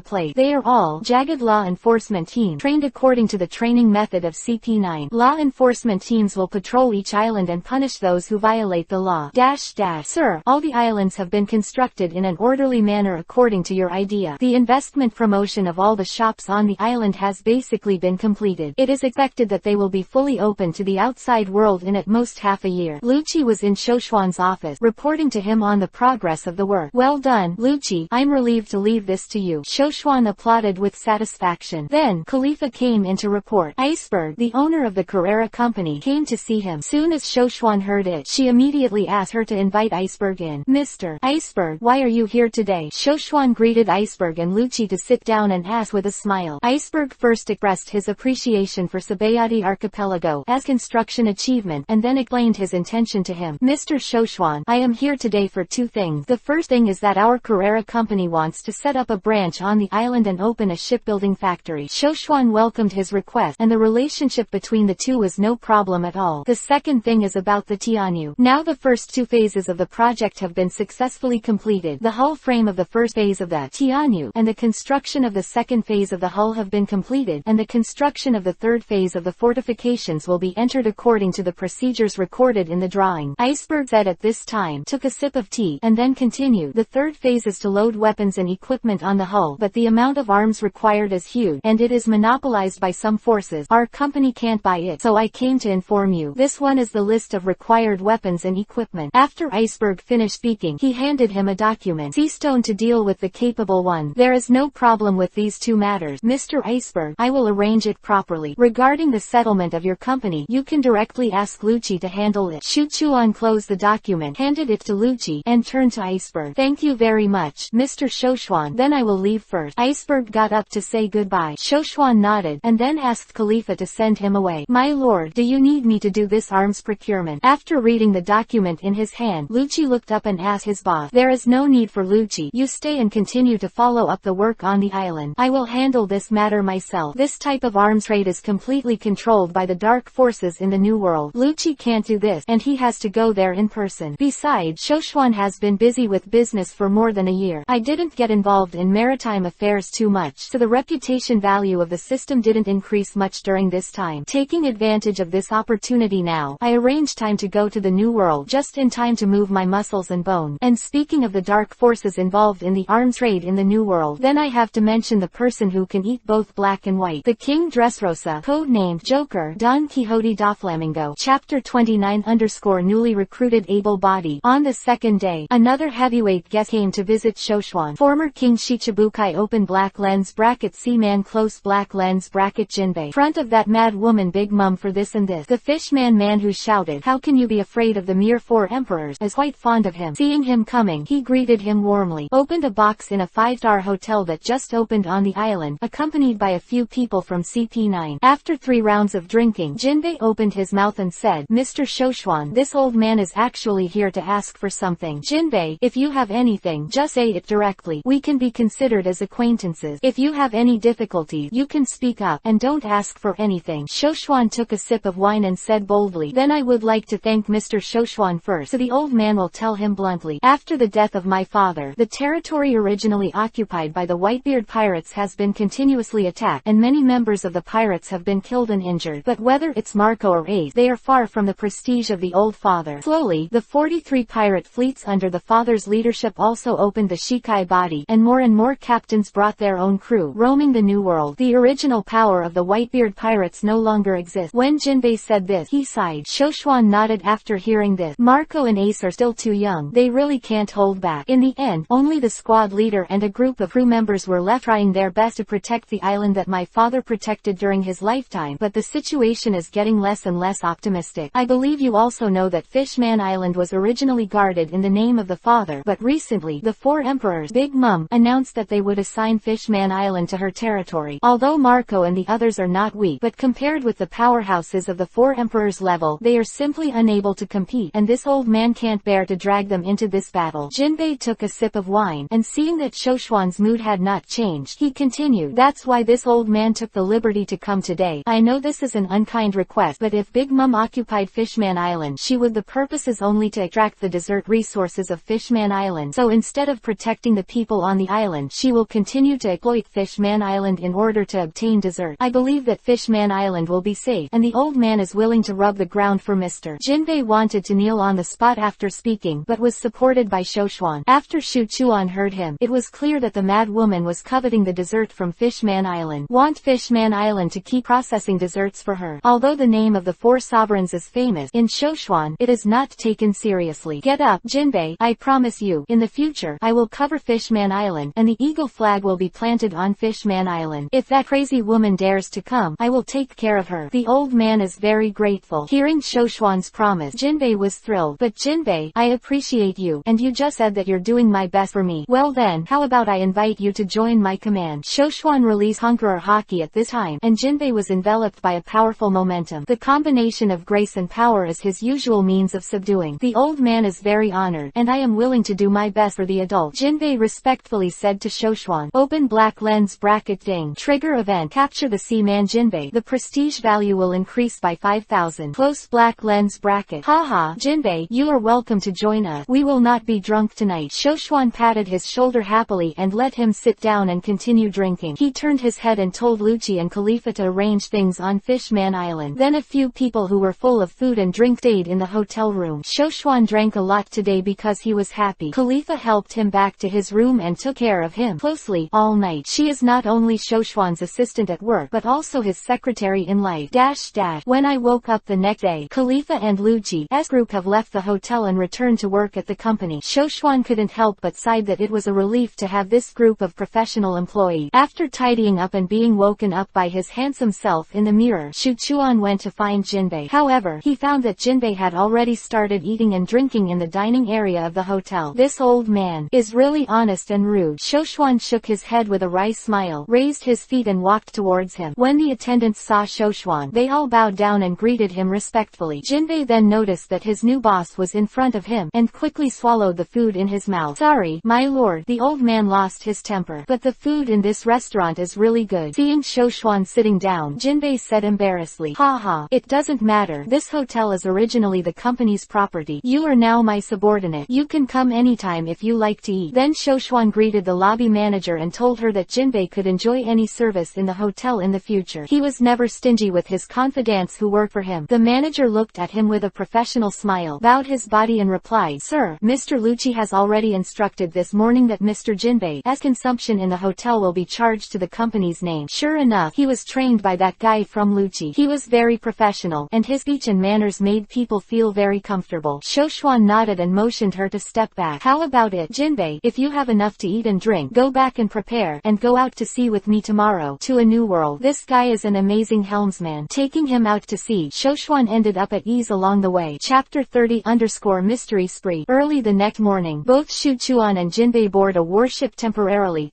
place. They are all jagged law enforcement team, trained according to the training method of CP9. Law enforcement teams will patrol each island and punish those who violate the law. Sir, all the islands have been constructed in an orderly manner according to your idea. The investment promotion of all the shops on the island has basically been completed. It is expected that they will be fully open to the outside world in at most half a year. Lucci was in Shoshuan's office, reporting to him on the progress of the work. Well done, Lucci. I'm relieved to leave this to you. Shoshuan applauded with satisfaction. Then, Khalifa came in to report. Iceberg, the owner of the Carrera company, came to see him. Soon as Shoshuan heard it, she immediately asked her to invite Iceberg in. Mr. Iceberg, why are you here today? Shoshuan greeted Iceberg and Lucci to sit down and asked with a smile. Iceberg first expressed his appreciation for Sabayati Archipelago as construction achievement, and then explained his intention to him. Mr. Shoshuan, I am here today for two things. The first thing is that our Carrera company wants to set up a branch on the island and open a shipbuilding factory. Shoshuan welcomed his request, and the relationship between the two was no problem at all. The second thing is about the Tianyu. Now the first two phases of the project have been successfully completed. The hull frame of the first phase of the Tianyu and the construction of the second phase of the hull have been completed, and the construction of the third phase of the fortifications will be entered according to the procedures recorded in the drawing. Iceberg said at this time, took a sip of tea, and then continued. The third phase is to load weapons and equipment on the hull, but the amount of arms required is huge, and it is monopolized by some forces. Our company can't buy it, so I came to inform you. This one is the list of required weapons and equipment. After Iceberg finished speaking, he handed him a document. Seastone to deal with the capable one. There is no problem with these two matters, Mr. Iceberg. I will arrange it properly. Regarding the settlement of your company, you can directly ask Lucci to handle it. Shoshuan closed the document, handed it to Lucci, and turned to Iceberg. Thank you very much, Mr. Shoshuan. Then I will leave first. Iceberg got up to say goodbye. Shoshuan nodded, and then asked Khalifa to send him away. My lord, do you need me to do this arms procurement? After reading the document in his hand, Lucci looked up and asked his boss. There is no need for Lucci. You stay and continue to follow up the work on the island. I will handle this matter myself. This type of arms trade is completely controlled by the dark forces in the New World. Lucci can't do this, and he has to go there in person. Besides, Shoshuan has been busy with business for more than a year. I didn't get involved in maritime affairs too much, so the reputation value of the system didn't increase much during this time. Taking advantage of this opportunity now, I arranged time to go to the New world just in time to move my muscles and bone. And speaking of the dark forces involved in the arms trade in the New World, then I have to mention the person who can eat both black and white. The King Dressrosa, codenamed Joker, Don Quixote da Flamingo. Chapter 29 _ newly recruited able body. On the second day, another heavyweight guest came to visit Shoshuan. Former King Shichibukai open black lens bracket C-man close black lens bracket Jinbei. Front of that mad woman Big Mum for this and this. The fishman man who shouted, "How can you be afraid of the mere four emperors?" is quite fond of him. Seeing him coming, he greeted him warmly. Opened a box in a 5-star hotel that just opened on the island, accompanied by a few people from CP9. After 3 rounds of drinking, Jinbei opened his mouth and said, "Mr. Shoshuan, this old man is actually here to ask for something." "Jinbei, if you have anything, just say it directly. We can be considered as acquaintances. If you have any difficulty, you can speak up, and don't ask for anything." Shoshuan took a sip of wine and said boldly, "Then I would like to thank Mr. Shoshuan first." So the old man will tell him bluntly, "After the death of my father, the territory originally occupied by the Whitebeard pirates has been continuously attacked, and many members of the pirates have been killed and injured. But whether it's Marco or Ace, they are far from the prestige of the old father." Slowly, the 43 pirate fleets under the father's leadership also opened the Shikai body, and more captains brought their own crew, roaming the New World. The original power of the Whitebeard pirates no longer exists. When Jinbei said this, he sighed. Shoshuan nodded after hearing this. Marco and Ace are still too young. They really can't hold back. In the end, only the squad leader and a group of crew members were left, trying their best to protect the island that my father protected during his lifetime, but the situation is getting less and less optimistic. I believe you also know that Fishman Island was originally guarded in the name of the father, but recently, the 4 emperors, Big Mum, announced that they would assign Fishman Island to her territory. Although Marco and the others are not weak, but compared with the powerhouses of the 4 emperors level, they are simply unable to compete, and this old man can't bear to drag them into this battle. Jinbei took a sip of wine, and seeing that Shoshuan's mood had not changed, he continued, "That's why this old man took the liberty to come today. I know this is an unkind request, but if Big Mum occupied Fishman Island, she would. The purpose is only to extract the desert resources of Fishman Island, so instead of protecting the people on the island, she will continue to exploit Fishman Island in order to obtain dessert. I believe that Fishman Island will be safe, and the old man is willing to rub the ground for Mr. Jinbei wanted to kneel on the spot after speaking, but was supported by Shoshuan. After Shuchuan heard him, it was clear that the mad woman was coveting the dessert from Fishman Island. Want Fishman Island to keep processing desserts for her. Although the name of the 4 sovereigns is famous, in Shoshuan, it is not taken seriously. Get up, Jinbei. I promise you, in the future, I will cover Fishman Island, and the eagle flag will be planted on Fishman Island. If that crazy woman dares to come, I will take care of her. The old man is very grateful. Hearing Shoshuan's promise, Jinbei was thrilled. But Jinbei, I appreciate you, and you just said that you're doing my best for me. Well then, how about I invite you to join my command? Shoshuan released Conqueror Haki at this time, and Jinbei was enveloped by a powerful momentum. The combination of grace and power is his usual means of subduing. The old man is very honored, and I am willing to do my best for the adult. Jinbei respectfully said to Shoshuan, "Open black lens bracket ding. Trigger event. Capture the Seaman Jinbei. The prestige value will increase by 5,000. Close black lens bracket. Haha, Jinbei, you are welcome to join us. We will not be drunk tonight." Shoshuan patted his shoulder happily and let him sit down and continue drinking. He turned his head and told Lucci and Khalifa to arrange things on Fishman Island. Then a few people who were full of food and drink stayed in the hotel room. Shoshuan drank a lot today because he was happy. Khalifa helped him back to his room and took care of him closely all night. She is not only Shoshuan's assistant at work, but also his secretary in life. When I woke up the next day, Khalifa and Lucci's group have left the hotel and returned to work at the company. Shoshuan couldn't help but sigh that it was a relief to have this group of professional employees. After tidying up and being woken up by his handsome self in the mirror, Shuchuan went to find Jinbei. However, he found that Jinbei had already started eating and drinking in the dining area of the hotel. This old man is really honest and rude. Shoshuan shook his head with a wry smile, raised his feet and walked towards him. When the attendants saw Shoshuan, they all bowed down and greeted him respectfully. Jinbei then noticed that his new boss was in front of him, and quickly swallowed the food in his mouth. "Sorry, my lord." The old man lost his temper. "But the food in this restaurant is really good." Seeing Shoshuan sitting down, Jinbei said embarrassedly, "Haha, it doesn't matter. This hotel is originally the company's property. You are now my subordinate. You can come anytime if you like to eat." Then Shoshuan greeted the lobby manager and told her that Jinbei could enjoy any service in the hotel in the future. He was never stingy with his confidants who worked for him. The manager looked at him with a professional professional smile, bowed his body and replied, "Sir, Mr. Lucci has already instructed this morning that Mr. Jinbei's consumption in the hotel will be charged to the company's name." Sure enough, he was trained by that guy from Lucci. He was very professional, and his speech and manners made people feel very comfortable. Shoshuan nodded and motioned her to step back. "How about it, Jinbei? If you have enough to eat and drink, go back and prepare, and go out to sea with me tomorrow, to a new world. This guy is an amazing helmsman." Taking him out to sea, Shoshuan ended up at ease along the way. Chapter 30_Mystery Spree. Early the next morning, both Shuchuan and Jinbei board a warship temporarily,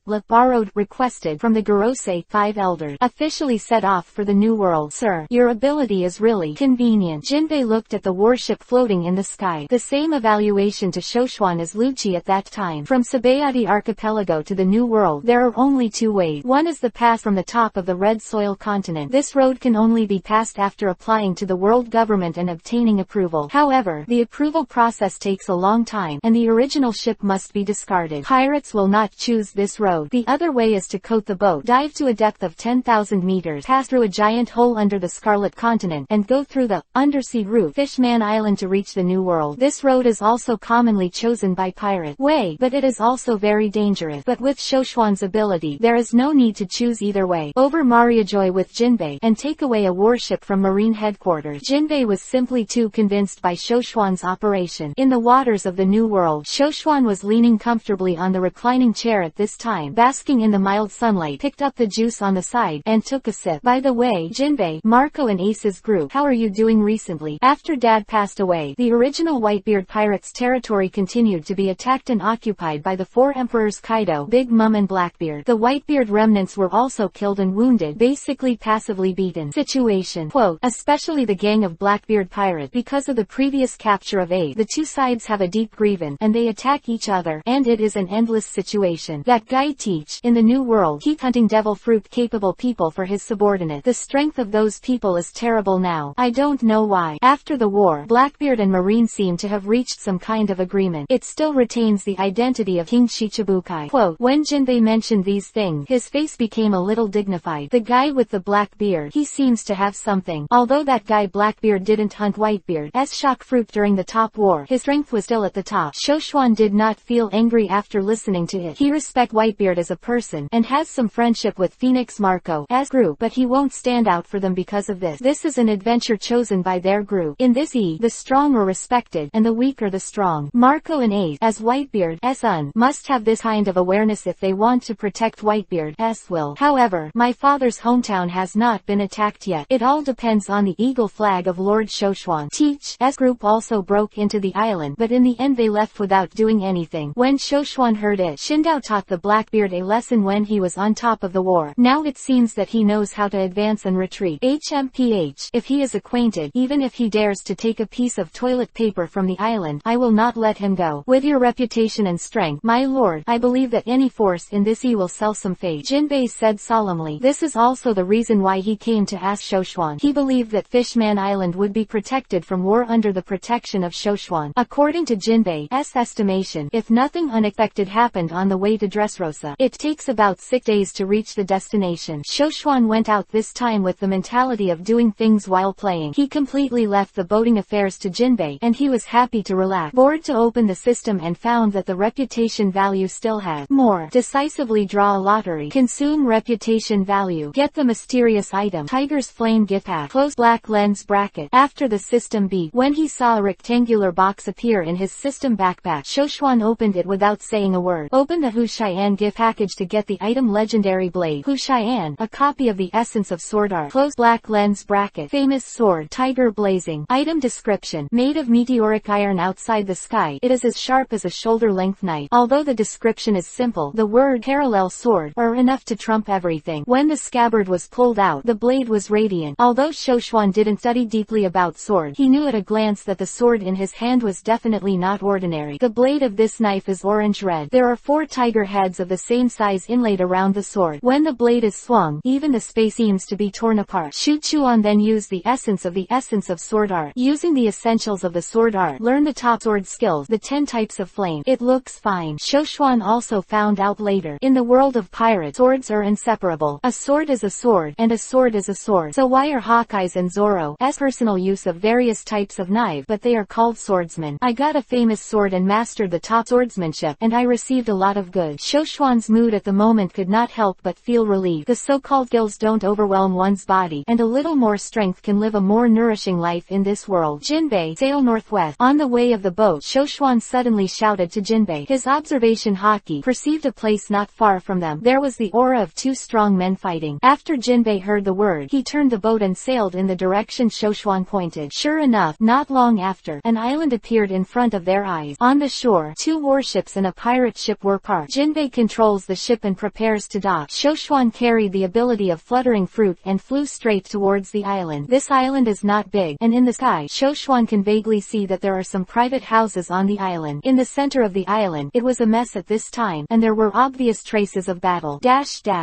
requested from the Gorosei 5 elders, officially set off for the new world. "Sir, your ability is really convenient." Jinbei looked at the warship floating in the sky. The same evaluation to Shoshuan as Lucci at that time. From Sabayati Archipelago to the New World, there are only two ways. One is the pass from the top of the Red Soil continent. This road can only be passed after applying to the world government and obtaining approval. However, the approval process takes a long time, and the original ship must be discarded. Pirates will not choose this road. The other way is to coat the boat, dive to a depth of 10,000 meters, pass through a giant hole under the Scarlet Continent, and go through the undersea route Fishman Island to reach the New World. This road is also commonly chosen by pirate way, but it is also very dangerous. But with Shoshuan's ability, there is no need to choose either way. Over Mariajoy with Jinbei, and take away a warship from Marine Headquarters. Jinbei was simply too convinced by Shoshuan's operation. In the waters of the New World, Shoshuan was leaning comfortably on the reclining chair at this time, basking in the mild sunlight, picked up the juice on the side, and took a sip. "By the way, Jinbei, Marco and Ace's group, how are you doing recently? After Dad passed away, the original Whitebeard pirates' territory continued to be attacked and occupied by the 4 emperors Kaido, Big Mom and Blackbeard. The Whitebeard remnants were also killed and wounded, basically passively beaten. Situation. Quote, especially the gang of Blackbeard pirates. Because of the previous capture of Ace, the two sides have a deep grievance, and they attack each other, and it is an endless situation. That guy Teach, in the New World, keep hunting devil fruit capable people for his subordinate. The strength of those people is terrible now. I don't know why. After the war, Blackbeard and Marine seem to have reached some kind of agreement. It still retains the identity of King Shichibukai." Quote, when Jinbei mentioned these things, his face became a little dignified. "The guy with the black beard, he seems to have something. Although that guy Blackbeard didn't hunt Whitebeard's shock fruit during the top war, his strength was still at the top." Shoshuan did not feel angry after listening to it. He respects Whitebeard as a person, and has some friendship with Phoenix Marco as group, but he won't stand out for them because of this. This is an adventure chosen by their group. In this the strong are respected, and the weak are the strong. Marco and Ace, as Whitebeard's son, must have this kind of awareness if they want to protect Whitebeard's will. However, my father's hometown has not been attacked yet. It all depends on the eagle flag of Lord Shoshuan. Teach's group also broke into the island, but in the end they left without doing anything. When Shoshuan heard it, Shindao taught the Blackbeard a lesson when he was on top of the war. Now it seems that he knows how to advance and retreat. HMPH, if he is acquainted, even if he dares to take a piece of toilet paper from the island, I will not let him go. With your reputation and strength, my lord, I believe that any force in this will sell some fate." Jinbei said solemnly. This is also the reason why he came to ask Shoshuan. He believed that Fishman Island would be protected from war under the protection of Shoshuan. According to Jinbei's estimation, if nothing unexpected happened on the way to Dressrosa, it takes about 6 days to reach the destination. Shoshuan went out this time with the mentality of doing things while playing. He completely left the boating affairs to Jinbei, and he was happy to relax. Bored to open the system and found that the reputation value still has more. Decisively draw a lottery. Consume reputation value. Get the mysterious item. Tiger's Flame gift pack. Close black lens bracket. After the system beep, when he saw a rectangular box appear in his system backpack, Shoshuan opened it without saying a word. Open the Hushian gift package to get the item Legendary Blade. Hushian, a copy of the essence of sword art. Close black lens bracket. Famous sword. Tiger blazing. Item description. Made of meteoric iron outside the sky. It is as sharp as a shoulder-length knife. Although the description is simple, the word parallel sword are enough to trump everything. When the scabbard was pulled out, the blade was radiant. Although Shoshuan didn't study deeply about sword, he knew at a glance that the sword in his hand was definitely not ordinary. The blade of this knife is orange-red. There are 4 tiger heads of the same size inlaid around the sword. When the blade is swung, even the space seems to be torn apart. Shuchuan then used the essence of sword art. Using the essentials of the sword art, learn the top sword skills, the 10 types of flame. It looks fine. Shoshuan also found out later. In the world of pirates, swords are inseparable. A sword is a sword, and a sword is a sword. So why are Hawkeye's and Zoro's personal use of various types types of knife, but they are called swordsmen. I got a famous sword and mastered the top swordsmanship, and I received a lot of good. Shoshuan's mood at the moment could not help but feel relieved. The so-called skills don't overwhelm one's body, and a little more strength can live a more nourishing life in this world. Jinbei, sail northwest. On the way of the boat, Shoshuan suddenly shouted to Jinbei. His observation Haki perceived a place not far from them. There was the aura of two strong men fighting. After Jinbei heard the word, he turned the boat and sailed in the direction Shoshuan pointed. Sure enough, not long after, an island appeared in front of their eyes. On the shore, two warships and a pirate ship were parked. Jinbei controls the ship and prepares to dock. Shoshuan carried the ability of fluttering fruit and flew straight towards the island. This island is not big, and in the sky, Shoshuan can vaguely see that there are some private houses on the island. In the center of the island, it was a mess at this time, and there were obvious traces of battle.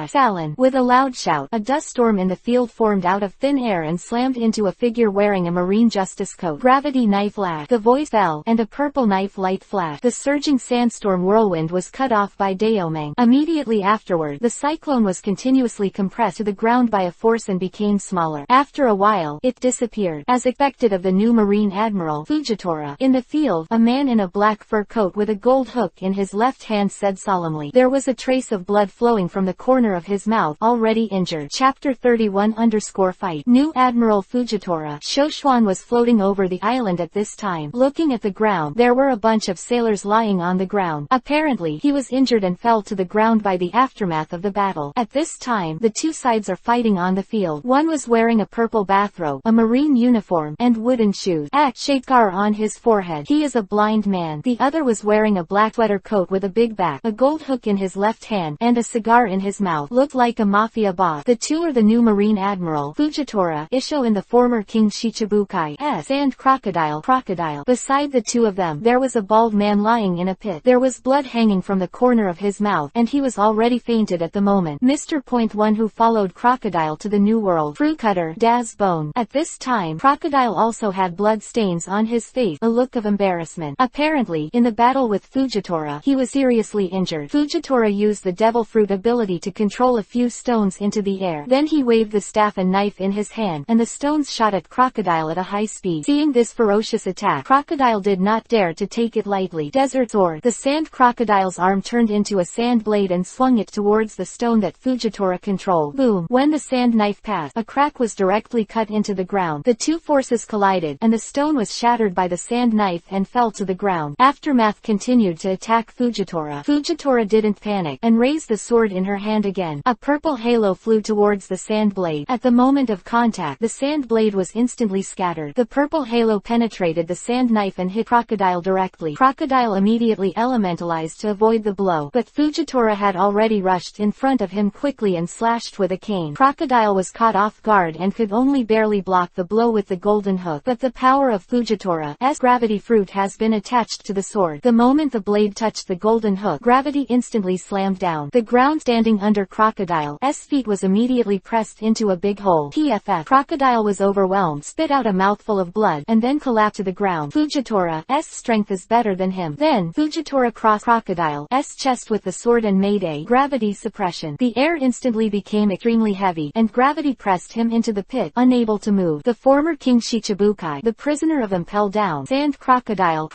Fallon. With a loud shout, a dust storm in the field formed out of thin air and slammed into a figure wearing a marine justice coat. Gravity knife lash. The voice fell, and a purple knife light flashed. The surging sandstorm whirlwind was cut off by Daomeng. Immediately afterward, the cyclone was continuously compressed to the ground by a force and became smaller. After a while, it disappeared, as expected of the new Marine Admiral, Fujitora. In the field, a man in a black fur coat with a gold hook in his left hand said solemnly. There was a trace of blood flowing from the corner of his mouth, already injured. Chapter 31_Fight. New Admiral Fujitora. Shoshuan was floating over the island at this time. Looking at the ground, there were a bunch of sailors lying on the ground. Apparently, he was injured and fell to the ground by the aftermath of the battle. At this time, the two sides are fighting on the field. One was wearing a purple bathrobe, a marine uniform, and wooden shoes. Scar on his forehead. He is a blind man. The other was wearing a black sweater coat with a big back, a gold hook in his left hand, and a cigar in his mouth. Looked like a mafia boss. The two are the new Marine Admiral, Fujitora, Isho, and the former King Shichibukai's Sand Crocodile. Beside the two of them, there was a bald man lying in a pit. There was blood hanging from the corner of his mouth, and he was already fainted at the moment. Mr. Point One, who followed Crocodile to the New World, Fruit Cutter, Daz Bone. At this time, Crocodile also had blood stains on his face, a look of embarrassment. Apparently, in the battle with Fujitora, he was seriously injured. Fujitora used the Devil Fruit ability to control a few stones into the air. Then he waved the staff and knife in his hand, and the stones shot at Crocodile at a high speed. Seeing this ferocious attack, Crocodile did not dare to take it lightly. Desert Sword. The Sand Crocodile's arm turned into a sand blade and swung it towards the stone that Fujitora controlled. Boom! When the sand knife passed, a crack was directly cut into the ground. The two forces collided, and the stone was shattered by the sand knife and fell to the ground. Aftermath continued to attack Fujitora. Fujitora didn't panic, and raised the sword in her hand again. A purple halo flew towards the sand blade. At the moment of contact, the sand blade was instantly scattered. The purple halo penetrated the sand knife and hit Crocodile directly. Crocodile immediately elementalized to avoid the blow, but Fujitora had already rushed in front of him quickly and slashed with a cane. Crocodile was caught off guard and could only barely block the blow with the golden hook, but the power of Fujitora's gravity fruit has been attached to the sword. The moment the blade touched the golden hook, gravity instantly slammed down. The ground standing under Crocodile's feet was immediately pressed into a big hole. PFF. Crocodile was overwhelmed, spit out a mouthful of blood, and then collapsed to the ground. Fujitora's strength is better than him. Then, Fujitora crossed Crocodile's chest with the sword and made a gravity suppression. The air instantly became extremely heavy, and gravity pressed him into the pit, unable to move. The former King Shichibukai, the prisoner of Impel Down, Sand Crocodile.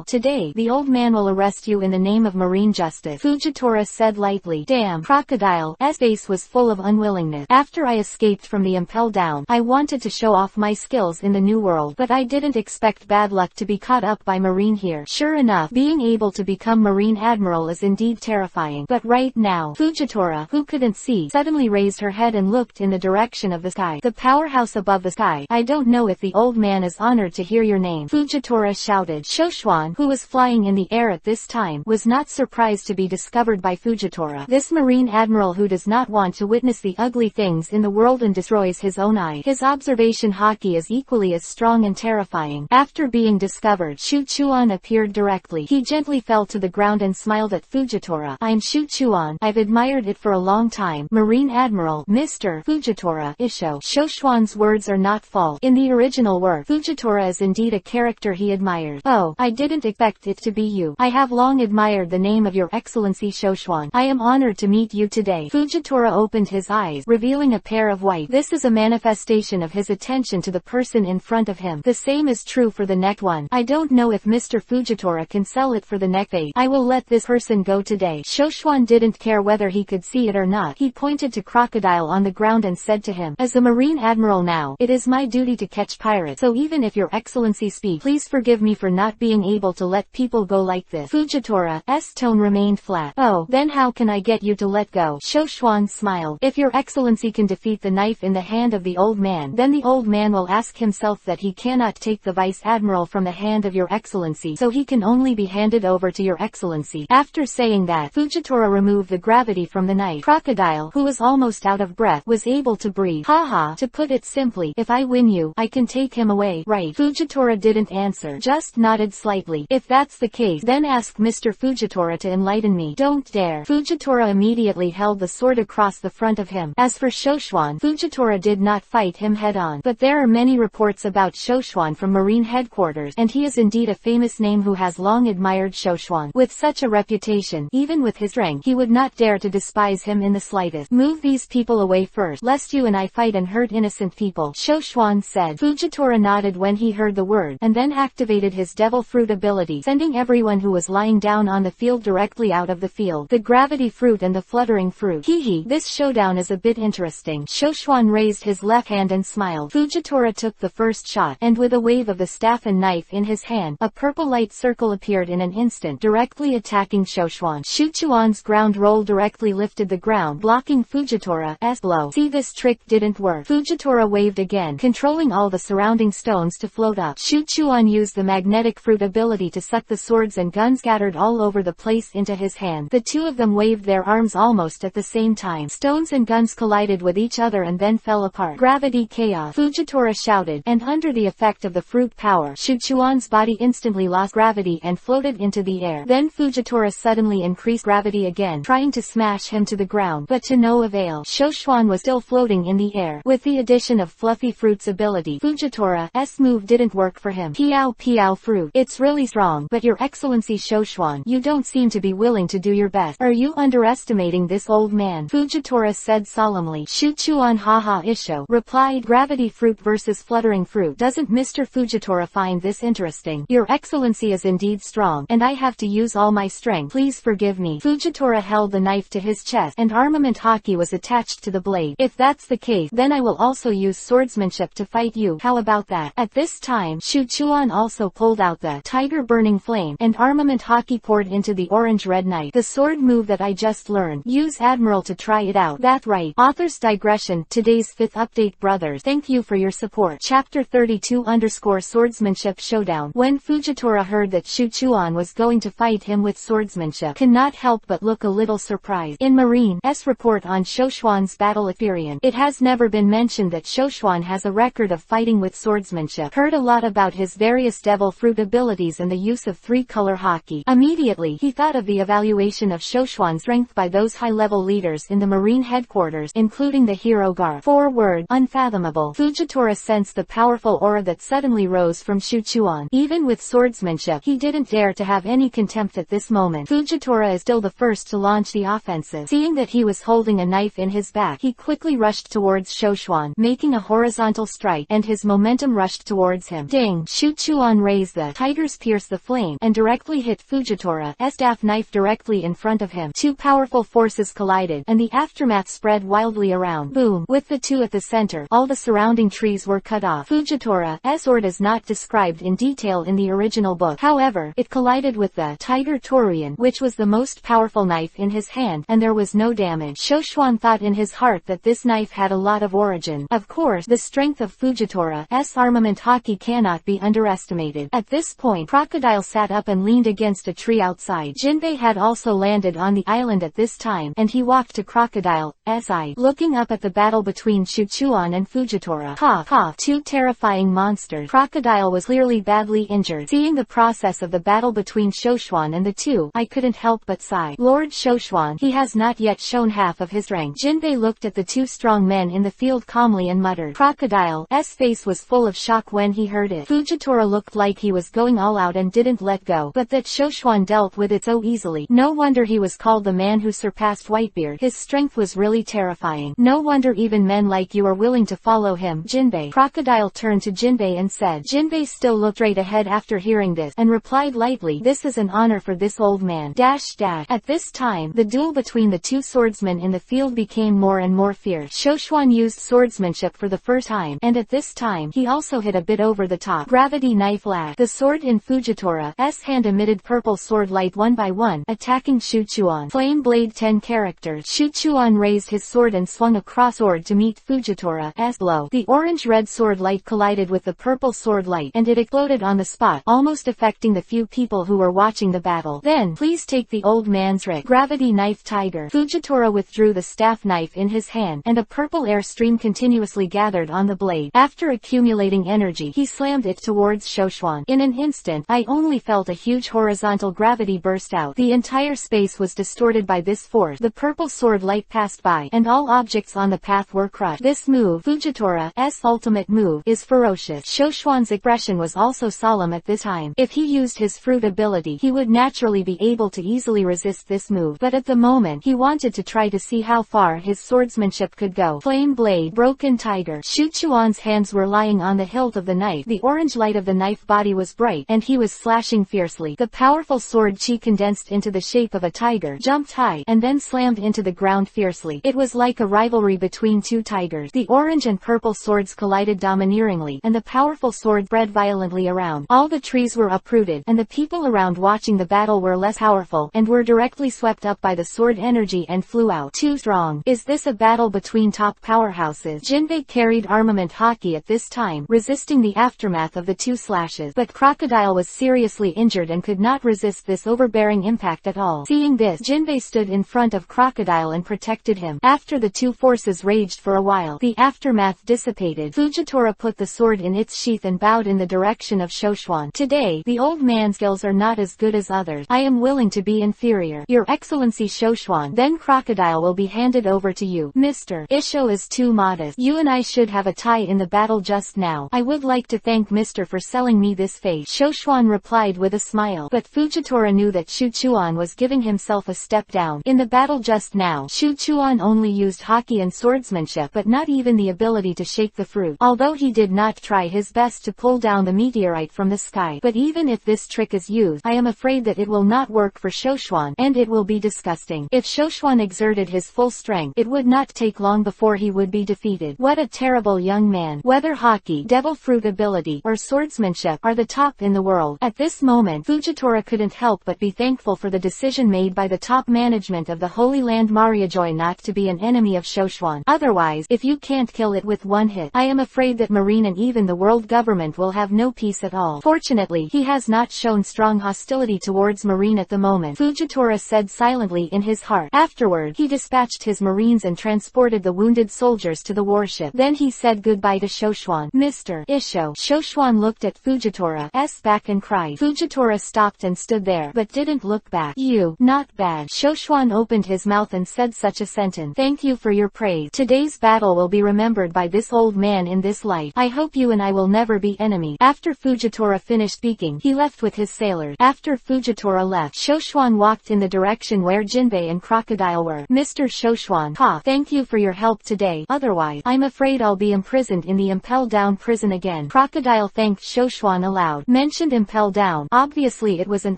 Today, the old man will arrest you in the name of marine justice, Fujitora said lightly. Damn. Crocodile's face was full of unwillingness. After I escaped from the Impel Down, I wanted to show off my skills in the new world, but I didn't expect bad luck to be caught up by Marine here. Sure enough, being able to become Marine Admiral is indeed terrifying. But right now, Fujitora, who couldn't see, suddenly raised her head and looked in the direction of the sky. The powerhouse above the sky. I don't know if the old man is honored to hear your name, Fujitora shouted. Shoshuan, who was flying in the air at this time, was not surprised to be discovered by Fujitora. This Marine Admiral who does not want to witness the ugly things in the world and destroys his own eye. His observation Haki is equally as strong and terrifying. After being discovered, Shuchuan appeared directly. He gently fell to the ground and smiled at Fujitora. I'm Shuchuan. I've admired it for a long time. Marine Admiral, Mr. Fujitora, Isho. Shoshuan's words are not false. In the original work, Fujitora is indeed a character he admires. Oh, I didn't expect it to be you. I have long admired the name of your excellency Shoshuan. I am honored to meet you today. Fujitora opened his eyes, revealing a pair of white. This is a manifestation of his attention to the person in front of him. him. The same is true for the necked one. I don't know if Mr. Fujitora can sell it for the neck bait. I will let this person go today. Shoshuan didn't care whether he could see it or not. He pointed to Crocodile on the ground and said to him, as a Marine Admiral now, it is my duty to catch pirates. So even if your Excellency speaks, please forgive me for not being able to let people go like this. Fujitora's tone remained flat. Oh, then how can I get you to let go? Shoshuan smiled. If your Excellency can defeat the knife in the hand of the old man, then the old man will ask himself that he cannot take the Vice Admiral from the hand of your Excellency, so he can only be handed over to your Excellency. After saying that, Fujitora removed the gravity from the knife. Crocodile, who was almost out of breath, was able to breathe. Haha, to put it simply, if I win you, I can take him away, right? Fujitora didn't answer, just nodded slightly. If that's the case, then ask Mr. Fujitora to enlighten me. Don't dare. Fujitora immediately held the sword across the front of him. As for Shoshuan, Fujitora did not fight him head-on, but there are many reports about Shoshuan from Marine headquarters, and he is indeed a famous name who has long admired Shoshuan. With such a reputation, even with his rank, he would not dare to despise him in the slightest. Move these people away first, lest you and I fight and hurt innocent people, Shoshuan said. Fujitora nodded when he heard the word, and then activated his devil fruit ability, sending everyone who was lying down on the field directly out of the field. The gravity fruit and the fluttering fruit. Hehe, this showdown is a bit interesting. Shoshuan raised his left hand and smiled. Fujitora took the first shot, and with a wave of the staff and knife in his hand, a purple light circle appeared in an instant, directly attacking Shoshuan. Shuchuan's ground roll directly lifted the ground, blocking Fujitora's blow. See, this trick didn't work. Fujitora waved again, controlling all the surrounding stones to float up. Shuchuan used the magnetic fruit ability to suck the swords and guns scattered all over the place into his hand. The two of them waved their arms almost at the same time. Stones and guns collided with each other and then fell apart. Gravity chaos, Fujitora shouted, and under the effect of the fruit power, Shuchuan's body instantly lost gravity and floated into the air. Then Fujitora suddenly increased gravity again, trying to smash him to the ground, but to no avail. Shoshuan was still floating in the air. With the addition of Fluffy Fruit's ability, Fujitora's move didn't work for him. Piao Piao Fruit. It's really strong, but your Excellency Shoshuan, you don't seem to be willing to do your best. Are you underestimating this old man? Fujitora said solemnly. Shuchuan haha isho, replied. Gravity Fruit versus Fluttering Fruit. Doesn't Mr. Fujitora find this interesting? Your Excellency is indeed strong, and I have to use all my strength. Please forgive me. Fujitora held the knife to his chest, and armament hockey was attached to the blade. If that's the case, then I will also use swordsmanship to fight you. How about that? At this time, Shuchuan also pulled out the Tiger Burning Flame, and armament hockey poured into the orange-red knife. The sword move that I just learned. Use Admiral to try it out. That's right. Author's digression. Today's 5th update, brothers. Thank you for your support. Chapter 32 _ Swordsmanship Showdown. When Fujitora heard that Shuchuan was going to fight him with swordsmanship, cannot help but look a little surprised. In Marine's report on Shoshuan's battle experience, it has never been mentioned that Shoshuan has a record of fighting with swordsmanship. Heard a lot about his various devil fruit abilities and the use of 3-color hockey. Immediately, he thought of the evaluation of Shoshuan's strength by those high-level leaders in the Marine headquarters, including the hero Gar. Forward, unfathomable. Fujitora sensed the powerful aura that suddenly rose from Shuchuan. Even with swordsmanship, he didn't dare to have any contempt at this moment. Fujitora is still the first to launch the offensive. Seeing that he was holding a knife in his back, he quickly rushed towards Shoshuan, making a horizontal strike, and his momentum rushed towards him. Ding! Shuchuan raised the Tigers Pierce the Flame, and directly hit Fujitora's staff knife directly in front of him. Two powerful forces collided, and the aftermath spread wildly around. Boom! With the two at the center, all the surrounding trees were cut off. Fujitora's sword is not described in detail in the original book. However, it collided with the Tiger Torian, which was the most powerful knife in his hand, and there was no damage. Shoshuan thought in his heart that this knife had a lot of origin. Of course, the strength of Fujitora's armament hockey cannot be underestimated. At this point, Crocodile sat up and leaned against a tree outside. Jinbei had also landed on the island at this time, and he walked to Crocodile's side, looking up at the battle between Shuchuan and Fujitora. Ha ha, two terrifying monsters. Crocodile was clearly badly injured. Seeing the process of the battle between Shoshuan and the two, I couldn't help but sigh. Lord Shoshuan, he has not yet shown half of his strength. Jinbei looked at the two strong men in the field calmly and muttered. Crocodile's face was full of shock when he heard it. Fujitora looked like he was going all out and didn't let go, but that Shoshuan dealt with it so easily. No wonder he was called the man who surpassed Whitebeard. His strength was really terrifying. No wonder even men like you are willing to follow him. Jinbei. Crocodile turned to Jinbei and said. Jinbei still looked straight ahead after hearing this, and replied lightly, "This is an honor for this old man." At this time, the duel between the two swordsmen in the field became more and more fierce. Shoshuan used swordsmanship for the first time, and at this time, he also hit a bit over the top. Gravity knife lash. The sword in Fujitora's hand emitted purple sword light one by one, attacking Shuchuan. Flame blade 10 characters. Shuchuan raised his sword and swung across sword to meet Fujitora's blow. The orange-red sword light collided with the purple sword light, and it exploded on the spot, almost affecting the few people who were watching the battle. Then, please take the old man's trick. Gravity knife tiger. Fujitora withdrew the staff knife in his hand, and a purple air stream continuously gathered on the blade. After accumulating energy, he slammed it towards Shoshuan. In an instant, I only felt a huge horizontal gravity burst out. The entire space was distorted by this force. The purple sword light passed by, and all objects on the path were crushed. This move, Fujitora's ultimate move, is ferocious. Shoshuan's expression was also solemn at this time. If he used his fruit ability, he would naturally be able to easily resist this move, but at the moment, he wanted to try to see how far his swordsmanship could go. Flame blade, broken tiger. Shuchuan's hands were lying on the hilt of the knife. The orange light of the knife body was bright, and he was slashing fiercely. The powerful sword chi condensed into the shape of a tiger, jumped high, and then slammed into the ground fiercely. It was like a rivalry between two tigers. The orange and purple swords collided domineeringly, and the powerful sword spread violently around. All the trees were uprooted, and the people around watching the battle were less powerful, and were directly swept up by the sword energy and flew out. Too strong. Is this a battle between top powerhouses? Jinbei carried armament hockey at this time, resisting the aftermath of the two slashes, but Crocodile was seriously injured and could not resist this overbearing impact at all. Seeing this, Jinbei stood in front of Crocodile and protected him. After the two forces raged for a while, the aftermath dissipated. Fujitora put the sword in its sheath and bowed in the direction of Shoshuan. Today, the old man's skills are not as good as others. I am willing to be inferior. Your Excellency Shoshuan. Then Crocodile will be handed over to you. Mr. Isho is too modest. You and I should have a tie in the battle just now. I would like to thank Mr. for selling me this face. Shoshuan replied with a smile, but Fujitora knew that Shuchuan was giving himself a step down. In the battle just now, Shuchuan only used hockey and swordsmanship, but not even the ability to shake the fruit. Although he did not try his best to pull down the meteorite from the sky. But even if this trick is used, I am afraid that it will not work for Shoshuan, and it will be disgusting. If Shoshuan exerted his full strength, it would not take long before he would be defeated. What a terrible young man. Whether hockey, devil fruit ability, or swordsmanship are the top in the world. At this moment, Fujitora couldn't help but be thankful for the decision made by the top management of the Holy Land Mariajoy not to be an enemy of Shoshuan. Otherwise, if you can't kill it with one hit, I am afraid that Marine and even the world government will have no peace at all. Fortunately, he has not shown strong hostility towards Marine at the moment, Fujitora said silently in his heart. Afterward, he dispatched his marines and transported the wounded soldiers to the warship. Then he said goodbye to Shoshuan. Mr. Isho. Shoshuan looked at Fujitora's back and cried. Fujitora stopped and stood there, but didn't look back. You, not bad. Shoshuan opened his mouth and said such a sentence. Thank you for your praise. Today's battle will be remembered by this old man in this light. I hope you and I will never be enemies. After Fujitora finished speaking, he left with his sailors. After Fujitora left, Shoshuan walked in the direction where Jinbei and Crocodile were. Mr. Shoshuan, thank you for your help today. Otherwise, I'm afraid I'll be imprisoned in the Impel Down prison again. Crocodile thanked Shoshuan aloud. Mentioned Impel Down. Obviously it was an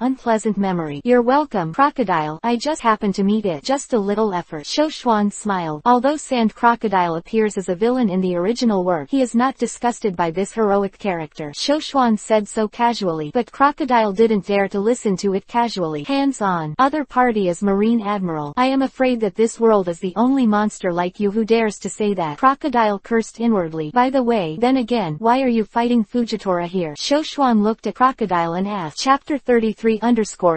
unpleasant memory. You're welcome, Crocodile. I just happened to meet it. Just a little effort. Shoshuan smiled. Although Sand Crocodile appears as a villain in the original work, he is not disgusted by this heroic character. Shoshuan said so casually, but Crocodile didn't dare to listen to it casually. Hands on. Other party is Marine Admiral. I am afraid that this world is the only monster like you who dares to say that. Crocodile cursed inwardly. By the way, then again, why are you fighting Fujitora here? Shoshuan looked at Crocodile and asked. Chapter 33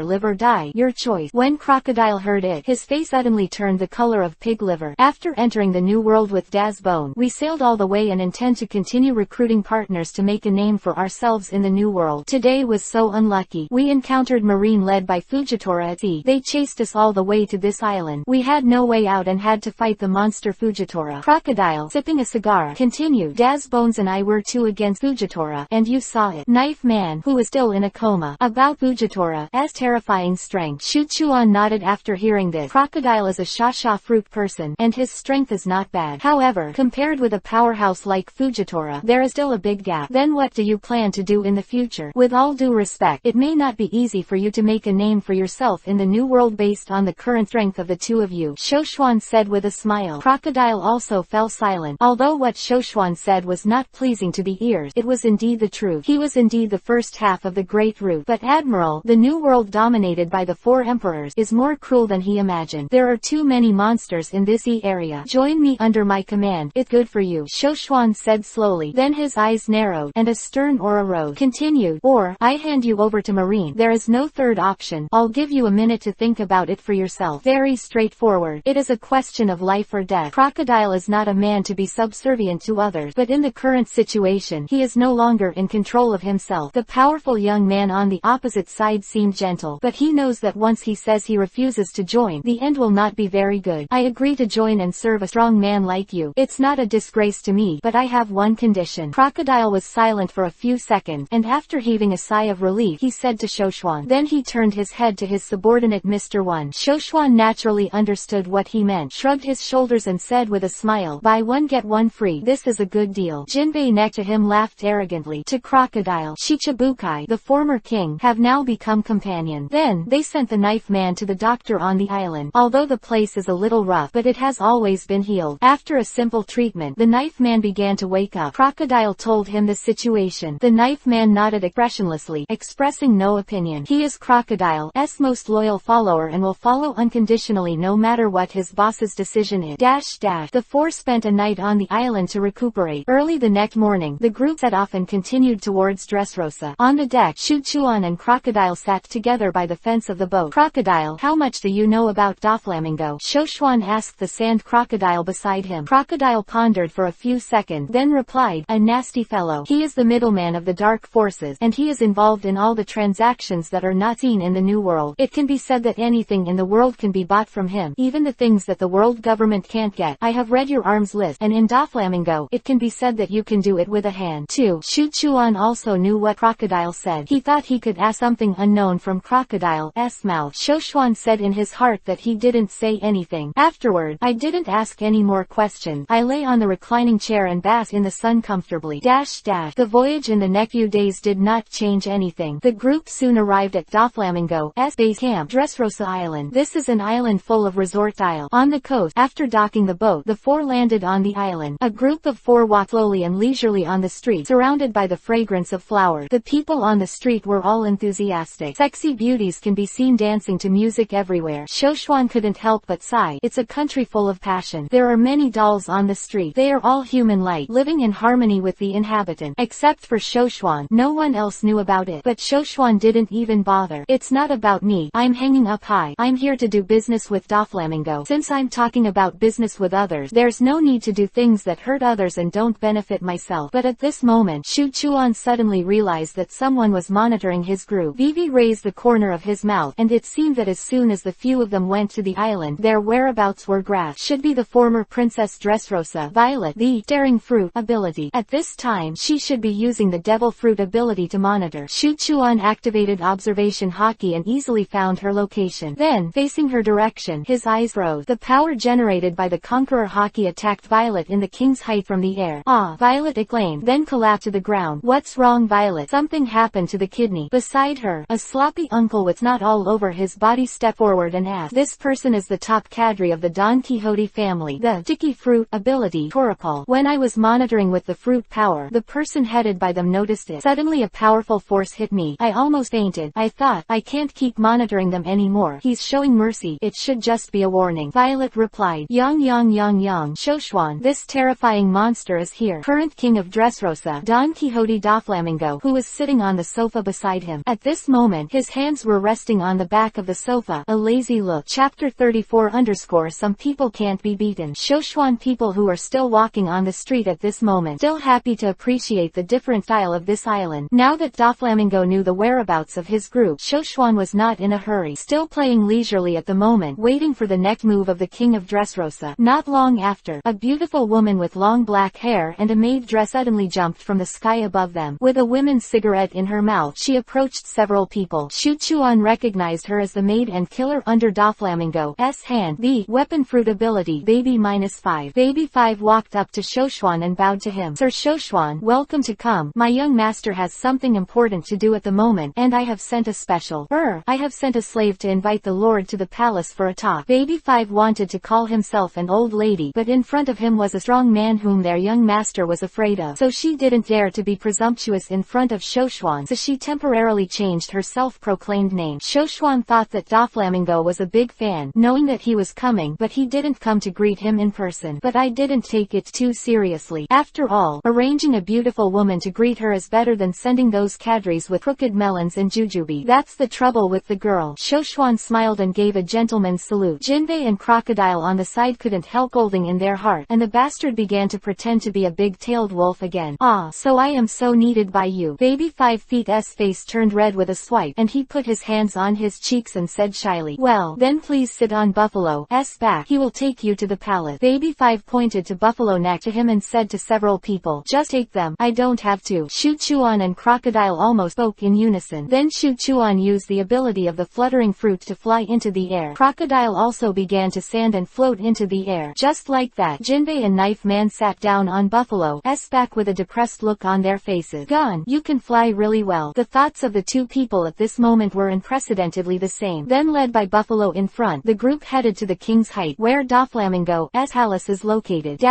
Live or Die. Your choice. When Crocodile heard it, his face suddenly turned the color of pig liver. After entering the new world with Dazbone, we sailed all the way and intend to continue recruiting partners to make a name for ourselves in the new world. Today was so unlucky. We encountered Marine led by Fujitora at sea. They chased us all the way to this island. We had no way out and had to fight the monster Fujitora. Crocodile, sipping a cigar, continued. Dazbones and I were 2 against Fujitora, and you saw it. Knife Man, who was still in a coma. About Fujitora's terrifying strength. Shuchuan nodded after hearing this. Crocodile is a shasha fruit person, and his strength is not bad. However, compared with a powerhouse like Fujitora, there is is still a big gap. Then what do you plan to do in the future? With all due respect, it may not be easy for you to make a name for yourself in the new world based on the current strength of the two of you, Shoshuan said with a smile. Crocodile also fell silent. Although what Shoshuan said was not pleasing to the ears, it was indeed the truth. He was indeed the first half of the great root. But Admiral, the new world dominated by the four emperors is more cruel than he imagined. There are too many monsters in this area. Join me under my command. It's good for you, Shoshuan said slowly. Then his eyes narrowed, and a stern aura rose. Continued, or, I hand you over to Marine. There is no third option. I'll give you a minute to think about it for yourself. Very straightforward. It is a question of life or death. Crocodile is not a man to be subservient to others, but in the current situation, he is no longer in control of himself. The powerful young man on the opposite side seemed gentle, but he knows that once he says he refuses to join, the end will not be very good. I agree to join and serve a strong man like you. It's not a disgrace to me, but I have one condition. Crocodile was silent for a few seconds, and after heaving a sigh of relief, he said to Shoshuan. Then he turned his head to his subordinate Mr. One. Shoshuan naturally understood what he meant, shrugged his shoulders and said with a smile, buy one get one free. This is a good deal. Jinbei next to him laughed arrogantly. To Crocodile, Shichibukai, the former king, have now become companions. Then, they sent the knife man to the doctor on the island. Although the place is a little rough, but it has always been healed. After a simple treatment, the knife man began to wake up. Crocodile told him the situation. The knife man nodded expressionlessly, expressing no opinion. He is Crocodile's most loyal follower and will follow unconditionally no matter what his boss's decision is. The four spent a night on the island to recuperate. Early the next morning, the group set off and continued towards Dressrosa. On the deck, Shoshuan and Crocodile sat together by the fence of the boat. Crocodile, how much do you know about Doflamingo? Shoshuan asked the sand crocodile beside him. Crocodile pondered for a few seconds, then replied, a nasty fellow. He is the middleman of the dark forces, and he is involved in all the transactions that are not seen in the new world. It can be said that anything in the world can be bought from him, even the things that the world government can't get. I have read your arms list, and in Doflamingo, it can be said that you can do it with a hand, too. Shoshuan also knew what Crocodile said. He thought he could ask something unknown from Crocodile's mouth. Shoshuan said in his heart that he didn't say anything. Afterward, I didn't ask any more questions. I lay on the reclining chair and bask in the sun comfortably. The voyage in the next few days did not change anything. The group soon arrived at Doflamingo's base camp, Dressrosa Island. This is an island full of resort style. On the coast, after docking the boat, the four landed on the island. A group of four walked slowly and leisurely on the street, surrounded by the fragrance of flowers. The people on the street were all enthusiastic. Sexy beauties can be seen dancing to music everywhere. Shoshuan couldn't help but sigh. It's a country full of passion. There are many dolls on the street. They are all human-like, living in harmony with the inhabitants. Except for Shoshuan, no one else knew about it. But Shoshuan didn't even bother. It's not about me. I'm hanging up high. I'm here to do business with Doflamingo. Since I'm talking about business with others, there's no need to do things that hurt others and don't benefit myself. But at this moment, Shoshuan suddenly realized that someone was monitoring his group. Vivi raised the corner of his mouth, and it seemed that as soon as the few of them went to the island, their whereabouts were grasped. Should be the former Princess Dressrosa, Violet, the Daring Fruit ability. At this time, she should be using the Devil Fruit ability to monitor. Shoshuan activated Observation Haki and easily found her location. Then, facing her direction, his eyes rose. The power generated by the Conqueror Haki attacked Violet in the king's height from the air. Ah! Violet exclaimed, then collapsed to the ground. What's wrong, Violet? Something happened to the kidney. Beside her, a sloppy uncle with snot all over his body stepped forward and asked, this person is the top cadre of the Don Quixote family, the Sticky Fruit ability, Toripal. When I was monitoring with the fruit power, the person headed by them noticed it. Suddenly a powerful force hit me. I almost fainted. I thought, I can't keep monitoring them anymore. He's showing mercy. It should just be a warning. Violet replied, Young Shoshuan, this terrifying monster is here. Current king of Dressrosa, Don Quixote Doflamingo, who was sitting on the sofa beside him. At this moment, his hands were resting on the back of the sofa, a lazy look. Chapter 34 _ Some people can't be beaten. Shoshuan people who are still walking on the street at this moment, still happy to appreciate the different style of this island. Now that Doflamingo knew the whereabouts of his group, Shoshuan was not in a hurry, still playing leisurely at the moment, waiting for the next move of the king of Dressrosa. Not long after, a beautiful woman with long black hair and a maid dress suddenly jumped from the sky above them. With a woman's cigarette in her mouth, she approached several people. Shoshuan recognized her as the maid and killer under Doflamingo's hand, the Weapon Fruit ability, Baby -5. Baby 5 walked up to Shoshuan and bowed to him. Sir Shoshuan, welcome to come. My young master has something important to do at the moment, and I have sent a special. I have sent a slave to invite the Lord to the palace for a talk. Baby 5 wanted to call himself an old lady, but in front of him was a strong man whom their young master was afraid of. So she didn't dare to be presumptuous in front of Shoshuan, so she temporarily changed her self-proclaimed name. Shoshuan thought that Doflamingo was a big fan, knowing that he was coming, but he didn't come to greet him in person. But I didn't take it too seriously. After all, arranging a beautiful woman to greet her is better than sending those cadres with crooked melons and jujube. That's the trouble with the girl. Shoshuan smiled and gave a gentleman's salute. Jinbei and Crocodile on the side couldn't help scolding in their heart, and the bastard began to pretend to be a big-tailed wolf again. So I am so needed by you. Baby 5 Feet's face turned red with a swipe, and he put his hands on his cheeks and said shyly, well, then please sit on Buffalo's back. He will take you to the palace. Baby 5 pointed to Buffalo next to him and said to several people, just take them. I don't have to. Shuchuan and Crocodile almost spoke in unison. Then Shuchuan used the ability of the fluttering fruit to fly into the air. Crocodile also began to stand and float into the air. Just like that, Jinbei and Knife Man sat down on Buffalo's back with a depressed look on their faces. Gone. You can fly really well. The thoughts of the two people at this moment were unprecedentedly the same. Then led by Buffalo in front, the group headed to the King's Height, where Doflamingo's palace is located.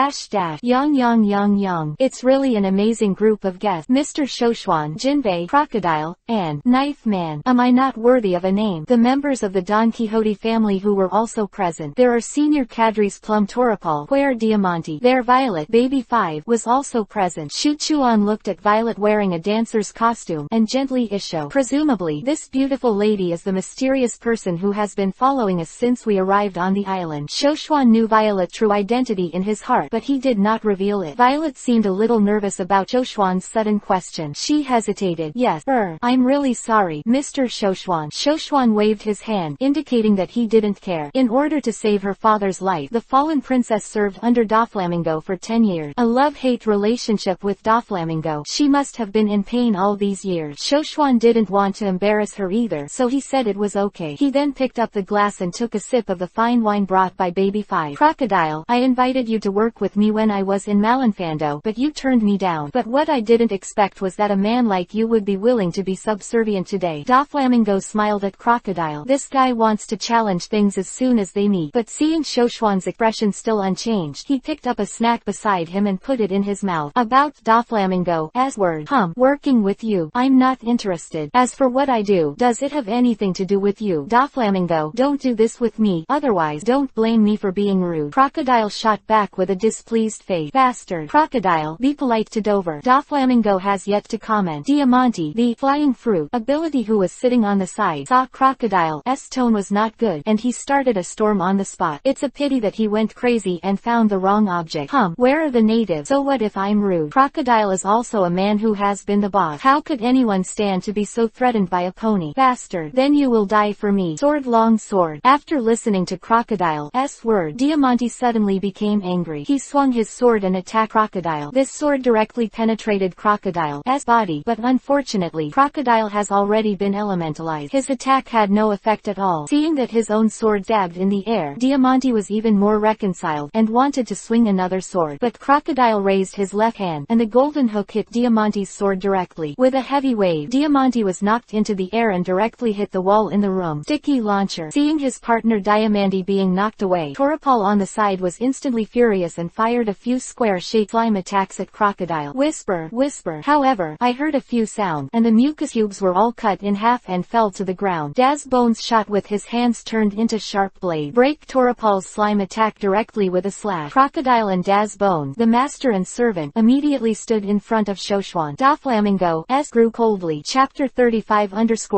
Young. It's really an amazing group of guests. Mr. Shoshuan, Jinbei, Crocodile, and Knife Man. Am I not worthy of a name? The members of the Don Quixote family who were also present. There are senior cadres Plum Torapal, where Diamante, their Violet, Baby 5, was also present. Shuchuan looked at Violet wearing a dancer's costume, and gently Isho. Presumably, this beautiful lady is the mysterious person who has been following us since we arrived on the island. Shoshuan knew Violet's true identity in his heart, but he did not reveal it. Violet seemed a little nervous about Shoshuan's sudden question. She hesitated. Yes, I'm really sorry, Mr. Shoshuan. Shoshuan waved his hand, indicating that he didn't care. In order to save her father's life, the fallen princess served under Doflamingo for 10 years. A love-hate relationship with Doflamingo. She must have been in pain all these years. Shoshuan didn't want to embarrass her either, so he said it was okay. He then picked up the glass and took a sip of the fine wine brought by Baby 5. Crocodile, I invited you to work with me when I was in Malinfando, but you turned me down. But what I didn't expect was that a man like you would be willing to be subservient today. Doflamingo smiled at Crocodile. This guy wants to challenge things as soon as they meet. But seeing Shoshuan's expression still unchanged, he picked up a snack beside him and put it in his mouth. About Doflamingo's word. Working with you. I'm not interested. As for what I do, does it have anything to do with you? Doflamingo, don't do this with me, otherwise don't blame me for being rude. Crocodile shot back with a displeased face. Bastard. Crocodile, be polite to Dover. Doflamingo has yet to comment. Diamante, the flying fruit ability who was sitting on the side, saw Crocodile's tone was not good, and he started a storm on the spot. It's a pity that he went crazy and found the wrong object. Where are the natives? So what if I'm rude? Crocodile is also a man who has been the boss. How could anyone stand to be so threatened by a pony? Bastard. Then you will die for me. Sword, long sword. After listening to Crocodile's word, Diamante suddenly became angry. He swung his sword and attacked Crocodile. This sword directly penetrated Crocodile's body, but unfortunately, Crocodile has already been elementalized. His attack had no effect at all. Seeing that his own sword zagged in the air, Diamante was even more reconciled, and wanted to swing another sword. But Crocodile raised his left hand, and the golden hook hit Diamante's sword directly. With a heavy wave, Diamante was knocked into the air and directly hit the wall in the room. Sticky launcher. Seeing his partner Diamante being knocked away, Torapal on the side was instantly furious and fired a few square-shaped slime attacks at Crocodile. Whisper. However, I heard a few sounds, and the mucus cubes were all cut in half and fell to the ground. Daz Bones shot with his hands turned into sharp blades. Break Torapal's slime attack directly with a slash. Crocodile and Daz Bones, the master and servant, immediately stood in front of Shoshuan. Doflamingo's grew coldly. Chapter 35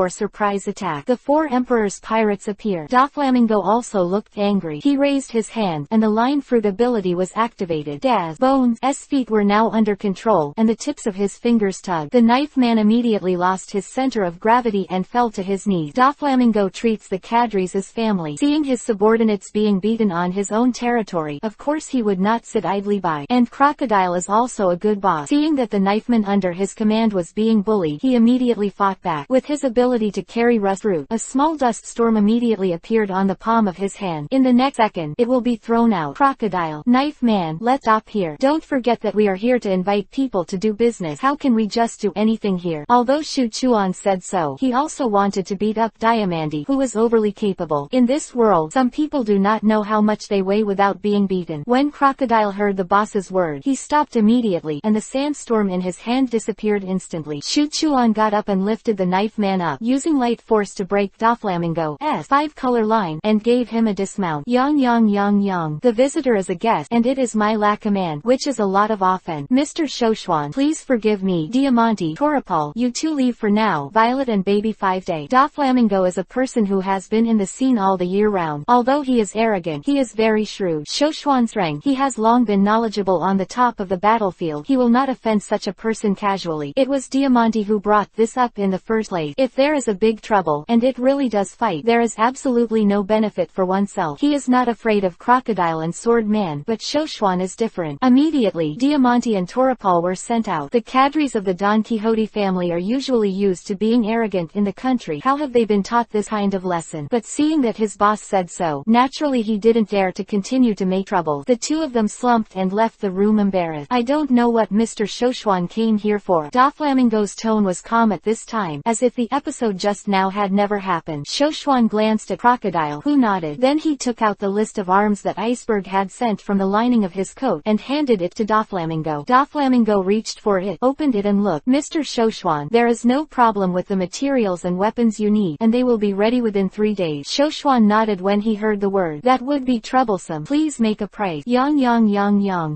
Surprise attack. The four Emperor's pirates appear. Doflamingo also looked angry. He raised his hand, and the line fruit ability was activated. Daz Bones' feet were now under control, and the tips of his fingers tugged. The knife man immediately lost his center of gravity and fell to his knees. Doflamingo treats the cadres as family. Seeing his subordinates being beaten on his own territory, of course he would not sit idly by. And Crocodile is also a good boss. Seeing that the knifeman under his command was being bullied, he immediately fought back. With his ability to carry rust fruit, a small dust storm immediately appeared on the palm of his hand. In the next second, it will be thrown out. Crocodile, knife man, let's stop here. Don't forget that we are are here to invite people to do business. How can we just do anything here? Although Shu Chuan said so, he also wanted to beat up Diamante, who was overly capable. In this world, some people do not know how much they weigh without being beaten. When Crocodile heard the boss's word, he stopped immediately, and the sandstorm in his hand disappeared instantly. Shu Chuan got up and lifted the knife man up, using light force to break Doflamingo's 5-color line, and gave him a dismount. Yang. The visitor is a guest, and it is my la command, which is a lot of often. Mr. Shoshuan, please forgive me. Diamante, Torapal, you two leave for now. Violet and baby 5-day. Doflamingo is a person who has been in the scene all the year round. Although he is arrogant, he is very shrewd. Shoshuan's rank, he has long been knowledgeable on the top of the battlefield. He will not offend such a person casually. It was Diamante who brought this up in the first place. If there is a big trouble, and it really does fight, there is absolutely no benefit for oneself. He is not afraid of Crocodile and Sword Man, but Shoshuan is different. Immediately, Diamante and Torapal were sent out. The cadres of the Don Quixote family are usually used to being arrogant in the country. How have they been taught this kind of lesson? But seeing that his boss said so, naturally he didn't dare to continue to make trouble. The two of them slumped and left the room embarrassed. I don't know what Mr. Shoshuan came here for. Doflamingo's tone was calm at this time, as if the episode just now had never happened. Shoshuan glanced at Crocodile, who nodded. Then he took out the list of arms that Iceberg had sent from the lining of his coat, and handed it to Doflamingo. Doflamingo reached for it, opened it and looked. Mr. Shoshuan, there is no problem with the materials and weapons you need, and they will be ready within 3 days. Shoshuan nodded when he heard the word. That would be troublesome. Please make a price. Yang.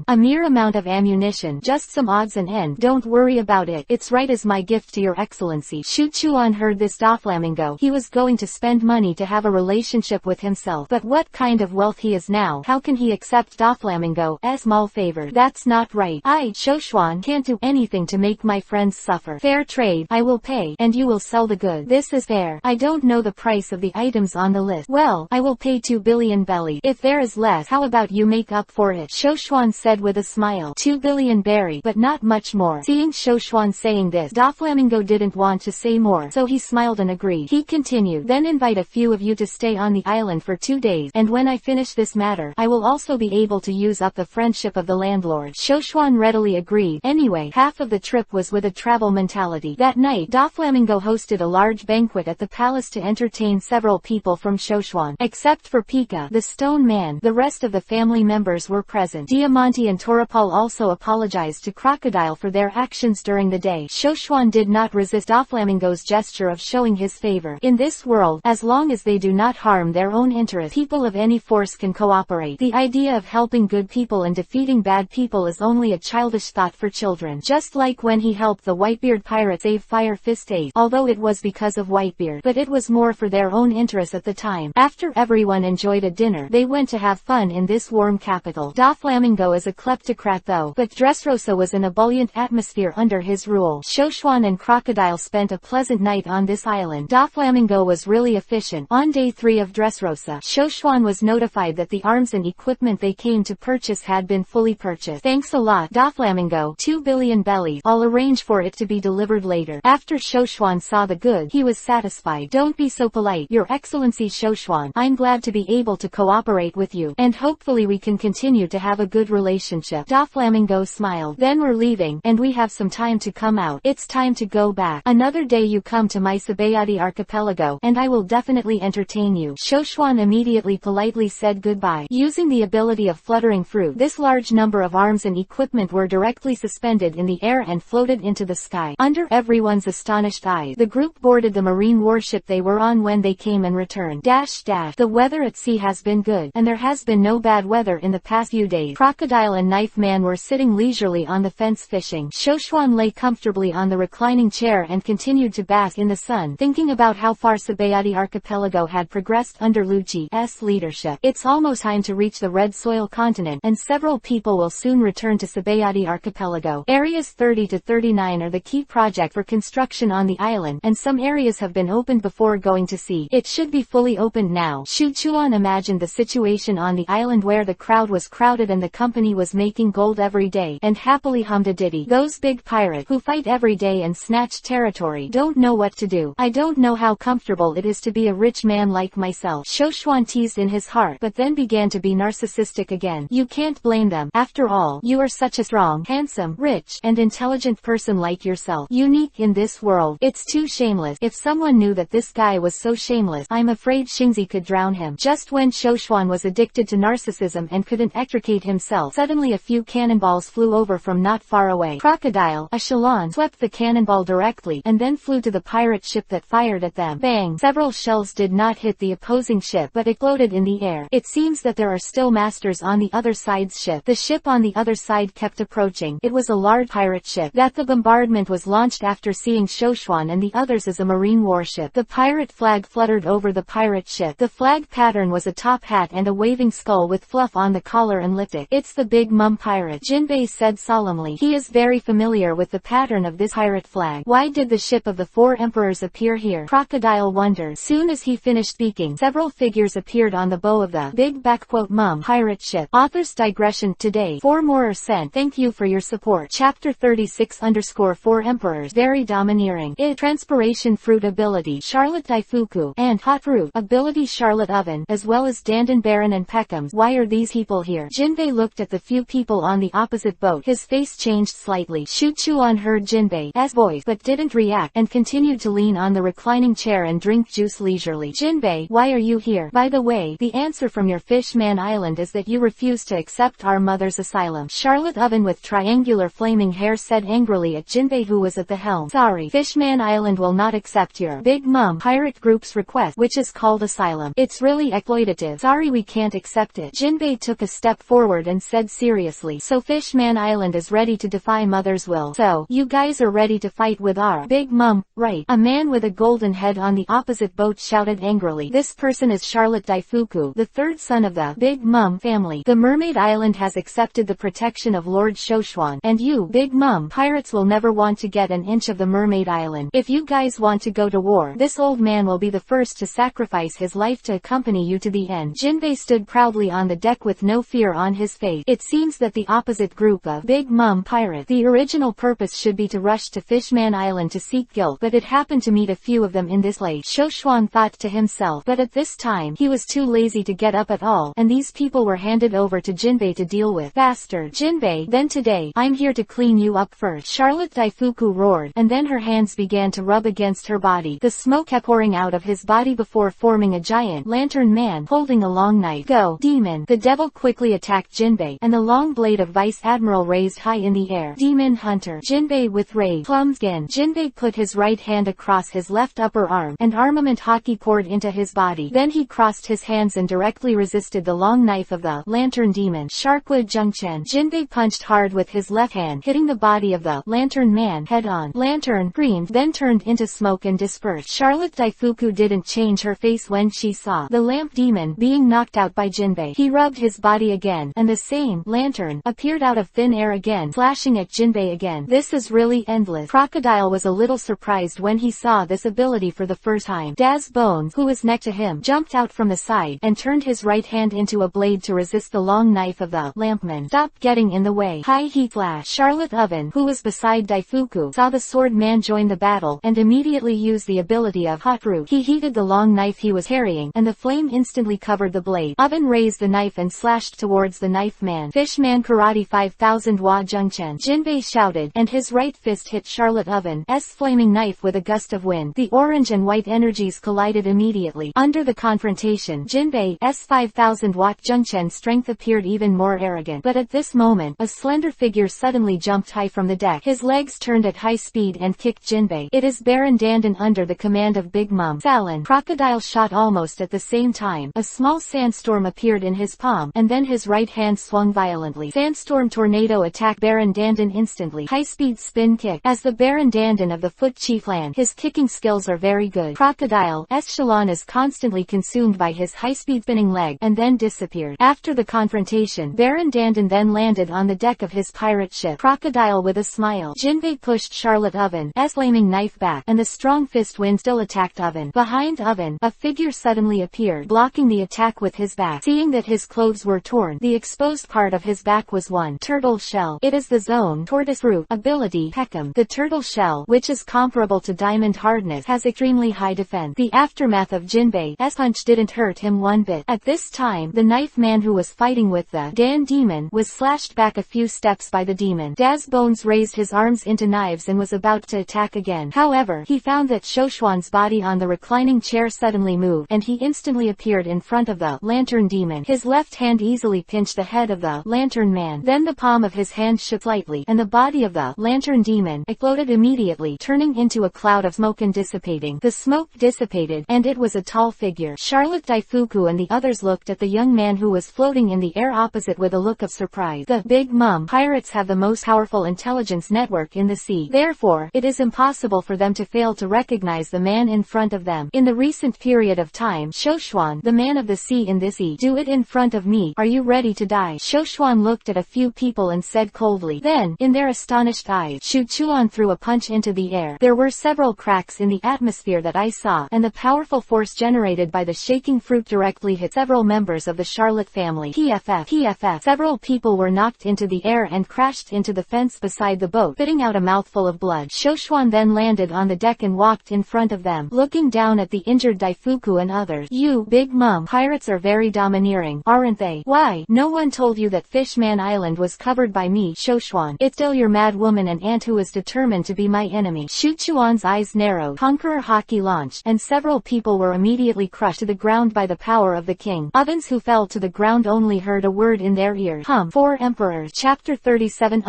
A mere amount of ammunition, just some odds and ends. Don't worry about it. It's right as my gift to your excellency. Shu Chuan heard this. Doflamingo, he was going to spend money to have a relationship with himself, but what kind of wealth he is now? How can he accept Doflamingo's small favor? That's not right. I, Shoshuan, can't do anything to make my friends suffer. Fair trade. I will pay, and you will sell the goods. This is fair. I don't know the price of the items on the list. Well, I will pay 2 billion belly. If there is less, how about you make up for it? Shoshuan said with a smile. 2 billion berry, but not much more. Seeing Shoshuan saying this, Doflamingo didn't want to say more, so he smiled and agreed. He continued, then invite a few of you to stay on the island for 2 days, and when I finish this matter, I will also be able to use up the friendship of the landlord. Shoshuan readily agreed. Anyway, half of the trip was with a travel mentality. That night, Doflamingo hosted a large banquet at the palace to entertain several people from Shoshuan. Except for Pika, the stone man, the rest of the family members were present. Diamante and Torapal also apologized to Crocodile for their actions during the day. Shoshuan did not resist Doflamingo's gesture of showing his favor. In this world, as long as they do not harm their own interest, people of any force can cooperate. The idea of helping good people and defeating bad people is only a childish thought for children. Just like when he helped the Whitebeard pirates save Fire Fist Ace, although it was because of Whitebeard, but it was more for their own interest at the time. After everyone enjoyed a dinner, they went to have fun in this warm capital. Doflamingo is a kleptocrat though, but Dressrosa was in a buoyant atmosphere under his rule. Shoshuan and Crocodile spent a pleasant night on this island. Doflamingo was really efficient. On day 3 of Dressrosa, Shoshuan was notified that the arms and equipment they came to purchase had been fully purchased. Thanks a lot, Doflamingo. 2 billion belly. I'll arrange for it to be delivered later. After Shoshuan saw the goods, he was satisfied. Don't be so polite, Your Excellency Shoshuan. I'm glad to be able to cooperate with you, and hopefully we can continue to have a good relationship. Doflamingo smiled. Then we're leaving, and we have some time to come out. It's time to go back. Another day you come to my Sabayati archipelago, and I will definitely entertain you. Shoshuan immediately politely said goodbye. Using the ability of fluttering fruit, this large number of arms and equipment were directly suspended in the air and floated into the sky. Under everyone's astonished eyes, the group boarded the marine warship they were on when they came and returned. The weather at sea has been good, and there has been no bad weather in the past few days. Crocodile and Knife Man were sitting leisurely on the fence fishing. Shoshuan lay comfortably on the reclining chair and continued to bask in the sun, thinking about how far Sabayati archipelago had progressed under Lucci's leadership. It's almost time to reach the Red Soil continent, and several people will soon return to Sabayati archipelago. Areas 30 to 39 are the key project for construction on the island, and some areas have been opened before going to sea. It should be fully opened now. Shu Chuan imagined the situation on the island where the crowd was crowded and the company was making gold every day, and happily hummed a ditty. Those big pirates who fight every day and snatch territory don't know what to do. I don't know how comfortable it is to be a rich man like myself. Shoshuan teased in his heart, but then began to be narcissistic again. You can't blame them. After all, you are such such a strong, handsome, rich, and intelligent person like yourself. Unique in this world. It's too shameless. If someone knew that this guy was so shameless, I'm afraid Xingzi could drown him. Just when Shoshuan was addicted to narcissism and couldn't extricate himself, suddenly a few cannonballs flew over from not far away. Crocodile, a Shalon, swept the cannonball directly, and then flew to the pirate ship that fired at them. Bang! Several shells did not hit the opposing ship, but exploded in the air. It seems that there are still masters on the other side's ship. The ship on the other side kept approaching. It was a large pirate ship. That the bombardment was launched after seeing Shoshuan and the others as a marine warship. The pirate flag fluttered over the pirate ship. The flag pattern was a top hat and a waving skull with fluff on the collar and lipstick. It's the Big Mum pirate, Jinbei said solemnly. He is very familiar with the pattern of this pirate flag. Why did the ship of the four emperors appear here? Crocodile wondered. Soon as he finished speaking, several figures appeared on the bow of the Big Mum pirate ship. Author's digression. Today, 4 more are sent. Thank you for your support. Chapter 36_4 Emperors. Very domineering. Transpiration fruit ability Charlotte Daifuku, and hot fruit ability Charlotte Oven, as well as Dandan Baron and Peckhams. Why are these people here? Jinbei looked at the few people on the opposite boat. His face changed slightly. Shuchuan heard Jinbei's voice but didn't react, and continued to lean on the reclining chair and drink juice leisurely. Jinbei, why are you here? By the way, the answer from your Fishman Island is that you refuse to accept our mother's asylum. Charlotte Oven with triangular flaming hair said angrily at Jinbei, who was at the helm. Sorry, Fishman Island will not accept your Big Mum pirate group's request, which is called asylum. It's really exploitative. Sorry, we can't accept it. Jinbei took a step forward and said seriously, so Fishman Island is ready to defy mother's will. So, you guys are ready to fight with our Big Mum, right? A man with a golden head on the opposite boat shouted angrily. This person is Charlotte Daifuku, the third son of the Big Mum family. The Mermaid Island has accepted the protection of Lord Shoshuan, and you Big Mum pirates will never want to get an inch of the Mermaid Island. If you guys want to go to war, this old man will be the first to sacrifice his life to accompany you to the end. Jinbei stood proudly on the deck with no fear on his face. It seems that the opposite group of Big Mum pirates, the original purpose should be to rush to Fishman Island to seek guilt, but it happened to meet a few of them in this place. Shoshuan thought to himself, but at this time, he was too lazy to get up at all, and these people were handed over to Jinbei to deal with. Faster, Jinbei, then today, I'm here to clean you up first. Charlotte Daifuku roared, and then her hands began to rub against her body. The smoke kept pouring out of his body before forming a giant lantern man holding a long knife. Go, demon! The devil quickly attacked Jinbei, and the long blade of Vice Admiral raised high in the air. Demon Hunter! Jinbei with rage. Plum skin. Jinbei put his right hand across his left upper arm, and armament hockey poured into his body. Then he crossed his hands and directly resisted the long knife of the lantern demon. Sharkwood Junction. Jinbei punched hard with his left hand, hitting the body of the lantern man head on. Lantern screamed, then turned into smoke and dispersed. Charlotte Daifuku didn't change her face when she saw the lamp demon being knocked out by Jinbei. He rubbed his body again, and the same lantern appeared out of thin air again, flashing at Jinbei again. This is really endless. Crocodile was a little surprised when he saw this ability for the first time. Daz Bones, who was next to him, jumped out from the side, and turned his right hand into a blade to resist the long knife of the lampman. Stop getting in the way. High heat flash. Charlotte Oven, who was beside Daifuku, saw the sword man join the battle, and immediately used the ability of hot root. He heated the long knife he was carrying, and the flame instantly covered the blade. Oven raised the knife and slashed towards the knife man. Fishman Karate 5000 Wa Junction. Jinbei shouted, and his right fist hit Charlotte Oven's flaming knife with a gust of wind. The orange and white energies collided immediately. Under the confrontation, Jinbei's 5000 watt Junction strength appeared even more arrogant. But at this moment, a slender figure suddenly jumped high from the deck. His legs turned at high speed and kicked Jinbei. It is Baron Dandan under the command of Big Mum. Fallon. Crocodile shot almost at the same time. A small sandstorm appeared in his palm, and then his right hand swung violently. Sandstorm tornado attacked Baron Dandan instantly. High-speed spin kick. As the Baron Dandan of the Foot Chief Land, his kicking skills are very good. Crocodile's Shalon is constantly consumed by his high-speed spinning leg, and then disappeared. After the confrontation, Baron Dandan then landed on the deck of his pirate ship. Crocodile with a smile. Jinbei pushed Charlotte Oven's flaming knife back, and the strong fist wind still attacked Oven. Behind Oven, a figure suddenly appeared, blocking the attack with his back. Seeing that his clothes were torn, the exposed part of his back was one turtle shell. It is the zone tortoise root ability Peckham. The turtle shell, which is comparable to diamond hardness, has extremely high defense. The aftermath of Jinbei's punch didn't hurt him one bit. At this time, the knife man who was fighting with the Dan demon was slashed back back a few steps by the demon. Daz Bones raised his arms into knives and was about to attack again. However, he found that Shoshuan's body on the reclining chair suddenly moved, and he instantly appeared in front of the lantern demon. His left hand easily pinched the head of the lantern man. Then the palm of his hand shook slightly, and the body of the lantern demon exploded immediately, turning into a cloud of smoke and dissipating. The smoke dissipated, and it was a tall figure. Charlotte Daifuku and the others looked at the young man who was floating in the air opposite with a look of surprise. The Big Mom pirates have the most powerful intelligence network in the sea. Therefore, it is impossible for them to fail to recognize the man in front of them. In the recent period of time, Shoshuan, the man of the sea in this sea, do it in front of me. Are you ready to die? Shoshuan looked at a few people and said coldly. Then, in their astonished eyes, Shuchuan threw a punch into the air. There were several cracks in the atmosphere that I saw, and the powerful force generated by the shaking fruit directly hit several members of the Charlotte family. PFF. Several people were knocked into the air and crashed into the fence beside the boat, spitting out a mouthful of blood. Shoshuan then landed on the deck and walked in front of them, looking down at the injured Daifuku and others. You, Big Mom, pirates are very domineering, aren't they? Why, no one told you that Fishman Island was covered by me, Shoshuan. It's still your mad woman and aunt who is determined to be my enemy. Shuchuan's eyes narrowed. Conqueror Haki launched, and several people were immediately crushed to the ground by the power of the king. Ovens who fell to the ground only heard a word in their ears. 4 Emperors. Chapter 37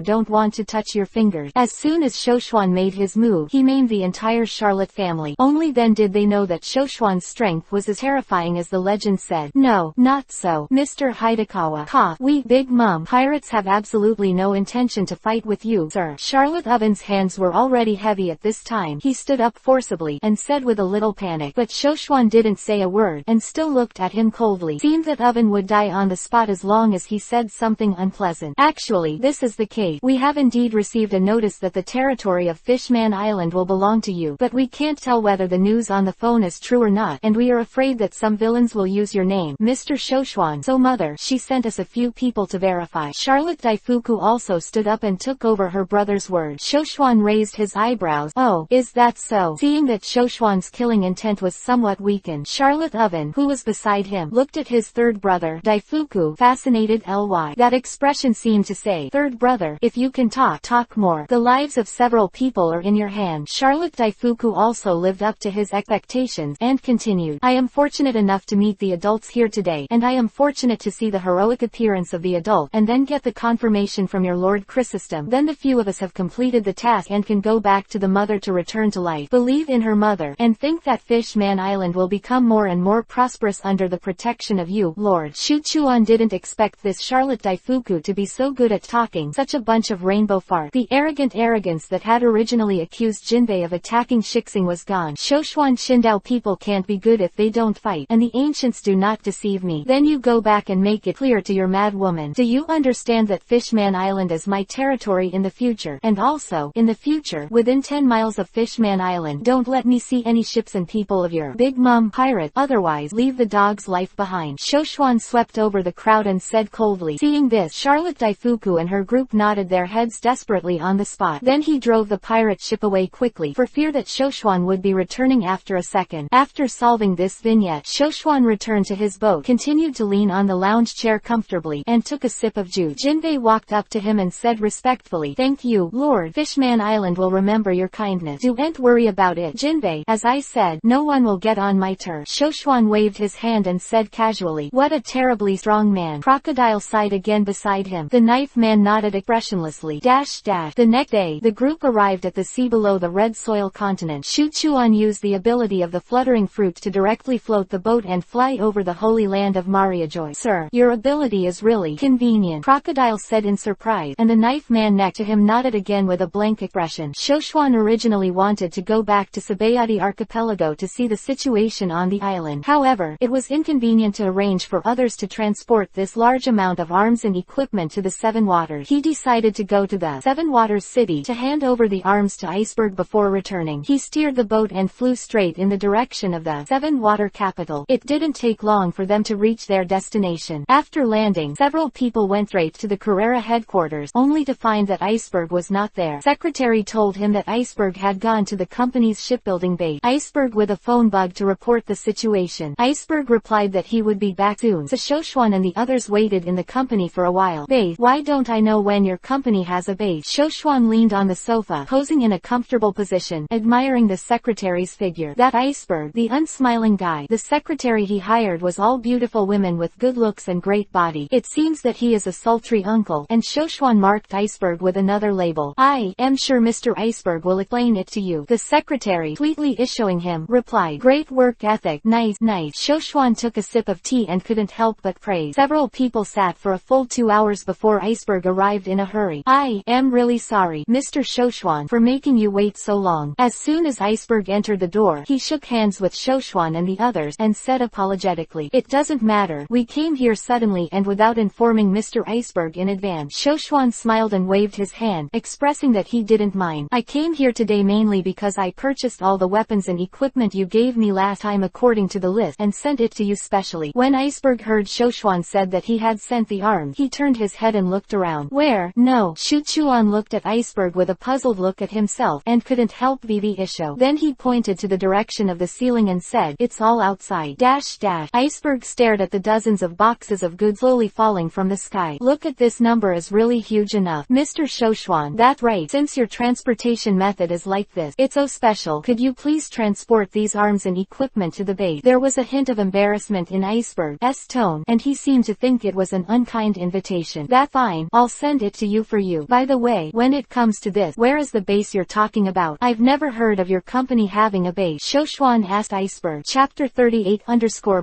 Don't want to touch your fingers. As soon as Shoshuan made his move, he maimed the entire Charlotte family. Only then did they know that Shoshuan's strength was as terrifying as the legend said. No, not so, Mr. Hidekawa. We, Big Mom, pirates have absolutely no intention to fight with you, sir. Charlotte Oven's hands were already heavy at this time. He stood up forcibly, and said with a little panic. But Shoshuan didn't say a word, and still looked at him coldly. Seemed that Oven would die on the spot as long as he said something unpleasant. Actually, this is the case. We have indeed received a notice that the territory of Fishman Island will belong to you, but we can't tell whether the news on the phone is true or not, and we are afraid that some villains will use your name, Mr. Shoshuan. So mother, she sent us a few people to verify. Charlotte Daifuku also stood up and took over her brother's word. Shoshuan raised his eyebrows. Oh, is that so? Seeing that Shoshuan's killing intent was somewhat weakened, Charlotte Oven, who was beside him, looked at his third brother, Daifuku, fascinated. That expression seemed to say, third brother, if you can talk more. The lives of several people are in your hands. Charlotte Daifuku also lived up to his expectations, and continued. I am fortunate enough to meet the adults here today, and I am fortunate to see the heroic appearance of the adult, and then get the confirmation from your Lord Chrysostom. Then the few of us have completed the task and can go back to the mother to return to life. Believe in her mother, and think that Fishman Island will become more and more prosperous under the protection of you, Lord. Shuchuan didn't expect this Charlotte Daifuku to be so good at talking, such a bunch of rainbow fart. The arrogant arrogance that had originally accused Jinbei of attacking Shixing was gone. Shoshuan Shindao, people can't be good if they don't fight, and the ancients do not deceive me. Then you go back and make it clear to your mad woman. Do you understand that Fishman Island is my territory in the future, and also, in the future, within 10 miles of Fishman Island, don't let me see any ships and people of your Big Mom pirate, otherwise leave the dog's life behind. Shoshuan swept over the crowd and said coldly. Seeing this, Charlotte Daifuku and her group nodded their heads desperately on the spot. Then he drove the pirate ship away quickly, for fear that Shoshuan would be returning after a second. After solving this vignette, Shoshuan returned to his boat, continued to lean on the lounge chair comfortably, and took a sip of juice. Jinbei walked up to him and said respectfully, thank you, Lord. Fishman Island will remember your kindness. Don't worry about it, Jinbei. As I said, no one will get on my turf. Shoshuan waved his hand and said casually, what a terribly strong man. Crocodile sighed again beside him. The knife man nodded expressionlessly. The next day, the group arrived at the sea below the red soil continent. Shuchuan used the ability of the fluttering fruit to directly float the boat and fly over the holy land of Mariajoy. Sir, your ability is really convenient, Crocodile said in surprise, and the knife man next to him nodded again with a blank expression. Shoshuan originally wanted to go back to Sabayati archipelago to see the situation on the island. However, it was inconvenient to arrange for others to transport this large amount of arms and equipment to the Seven Waters. He decided to go to the Seven Waters city to hand over the arms to Iceberg before returning. He steered the boat and flew straight in the direction of the Seven Water capital. It didn't take long for them to reach their destination. After landing, several people went straight to the Carrera headquarters, only to find that Iceberg was not there. Secretary told him that Iceberg had gone to the company's shipbuilding base. Iceberg with a phone bug to report the situation. Iceberg replied that he would be back soon, so Shoshuan and the others waited in the company for a while. while. Base, why don't I know when your company has a base? Shoshuan leaned on the sofa, posing in a comfortable position, admiring the secretary's figure. That iceberg, the unsmiling guy, the secretary he hired was all beautiful women with good looks and great body. It seems that he is a sultry uncle, and Shoshuan marked iceberg with another label. I am sure Mr. Iceberg will explain it to you. The secretary, sweetly issuing him, replied, great work ethic, nice, nice. Shoshuan took a sip of tea and couldn't help but praise. Several people sat for a full 2 hours before Iceberg arrived in a hurry. I am really sorry, Mr. Shoshuan, for making you wait so long. As soon as Iceberg entered the door, he shook hands with Shoshuan and the others, and said apologetically, it doesn't matter, we came here suddenly and without informing Mr. Iceberg in advance. Shoshuan smiled and waved his hand, expressing that he didn't mind. I came here today mainly because I purchased all the weapons and equipment you gave me last time according to the list, and sent it to you specially. When Iceberg heard Shoshuan said that he had sent the arms, he turned his head and looked around. Where? No. Shoshuan looked at Iceberg with a puzzled look at himself, and couldn't help the issue. Then he pointed to the direction of the ceiling and said, it's all outside. Dash dash. Iceberg stared at the dozens of boxes of goods slowly falling from the sky. Look at this number is really huge enough. Mr. Shoshuan, that's right, since your transportation method is like this, it's so special, could you please transport these arms and equipment to the base? There was a hint of embarrassment in Iceberg's tone, and he seemed to think it was an unkind invitation. That's fine, I'll send it to you for you. By the way, when it comes to this, where is the base you're talking about? I've never heard of your company having a base. Shoshuan asked Iceberg. Chapter 38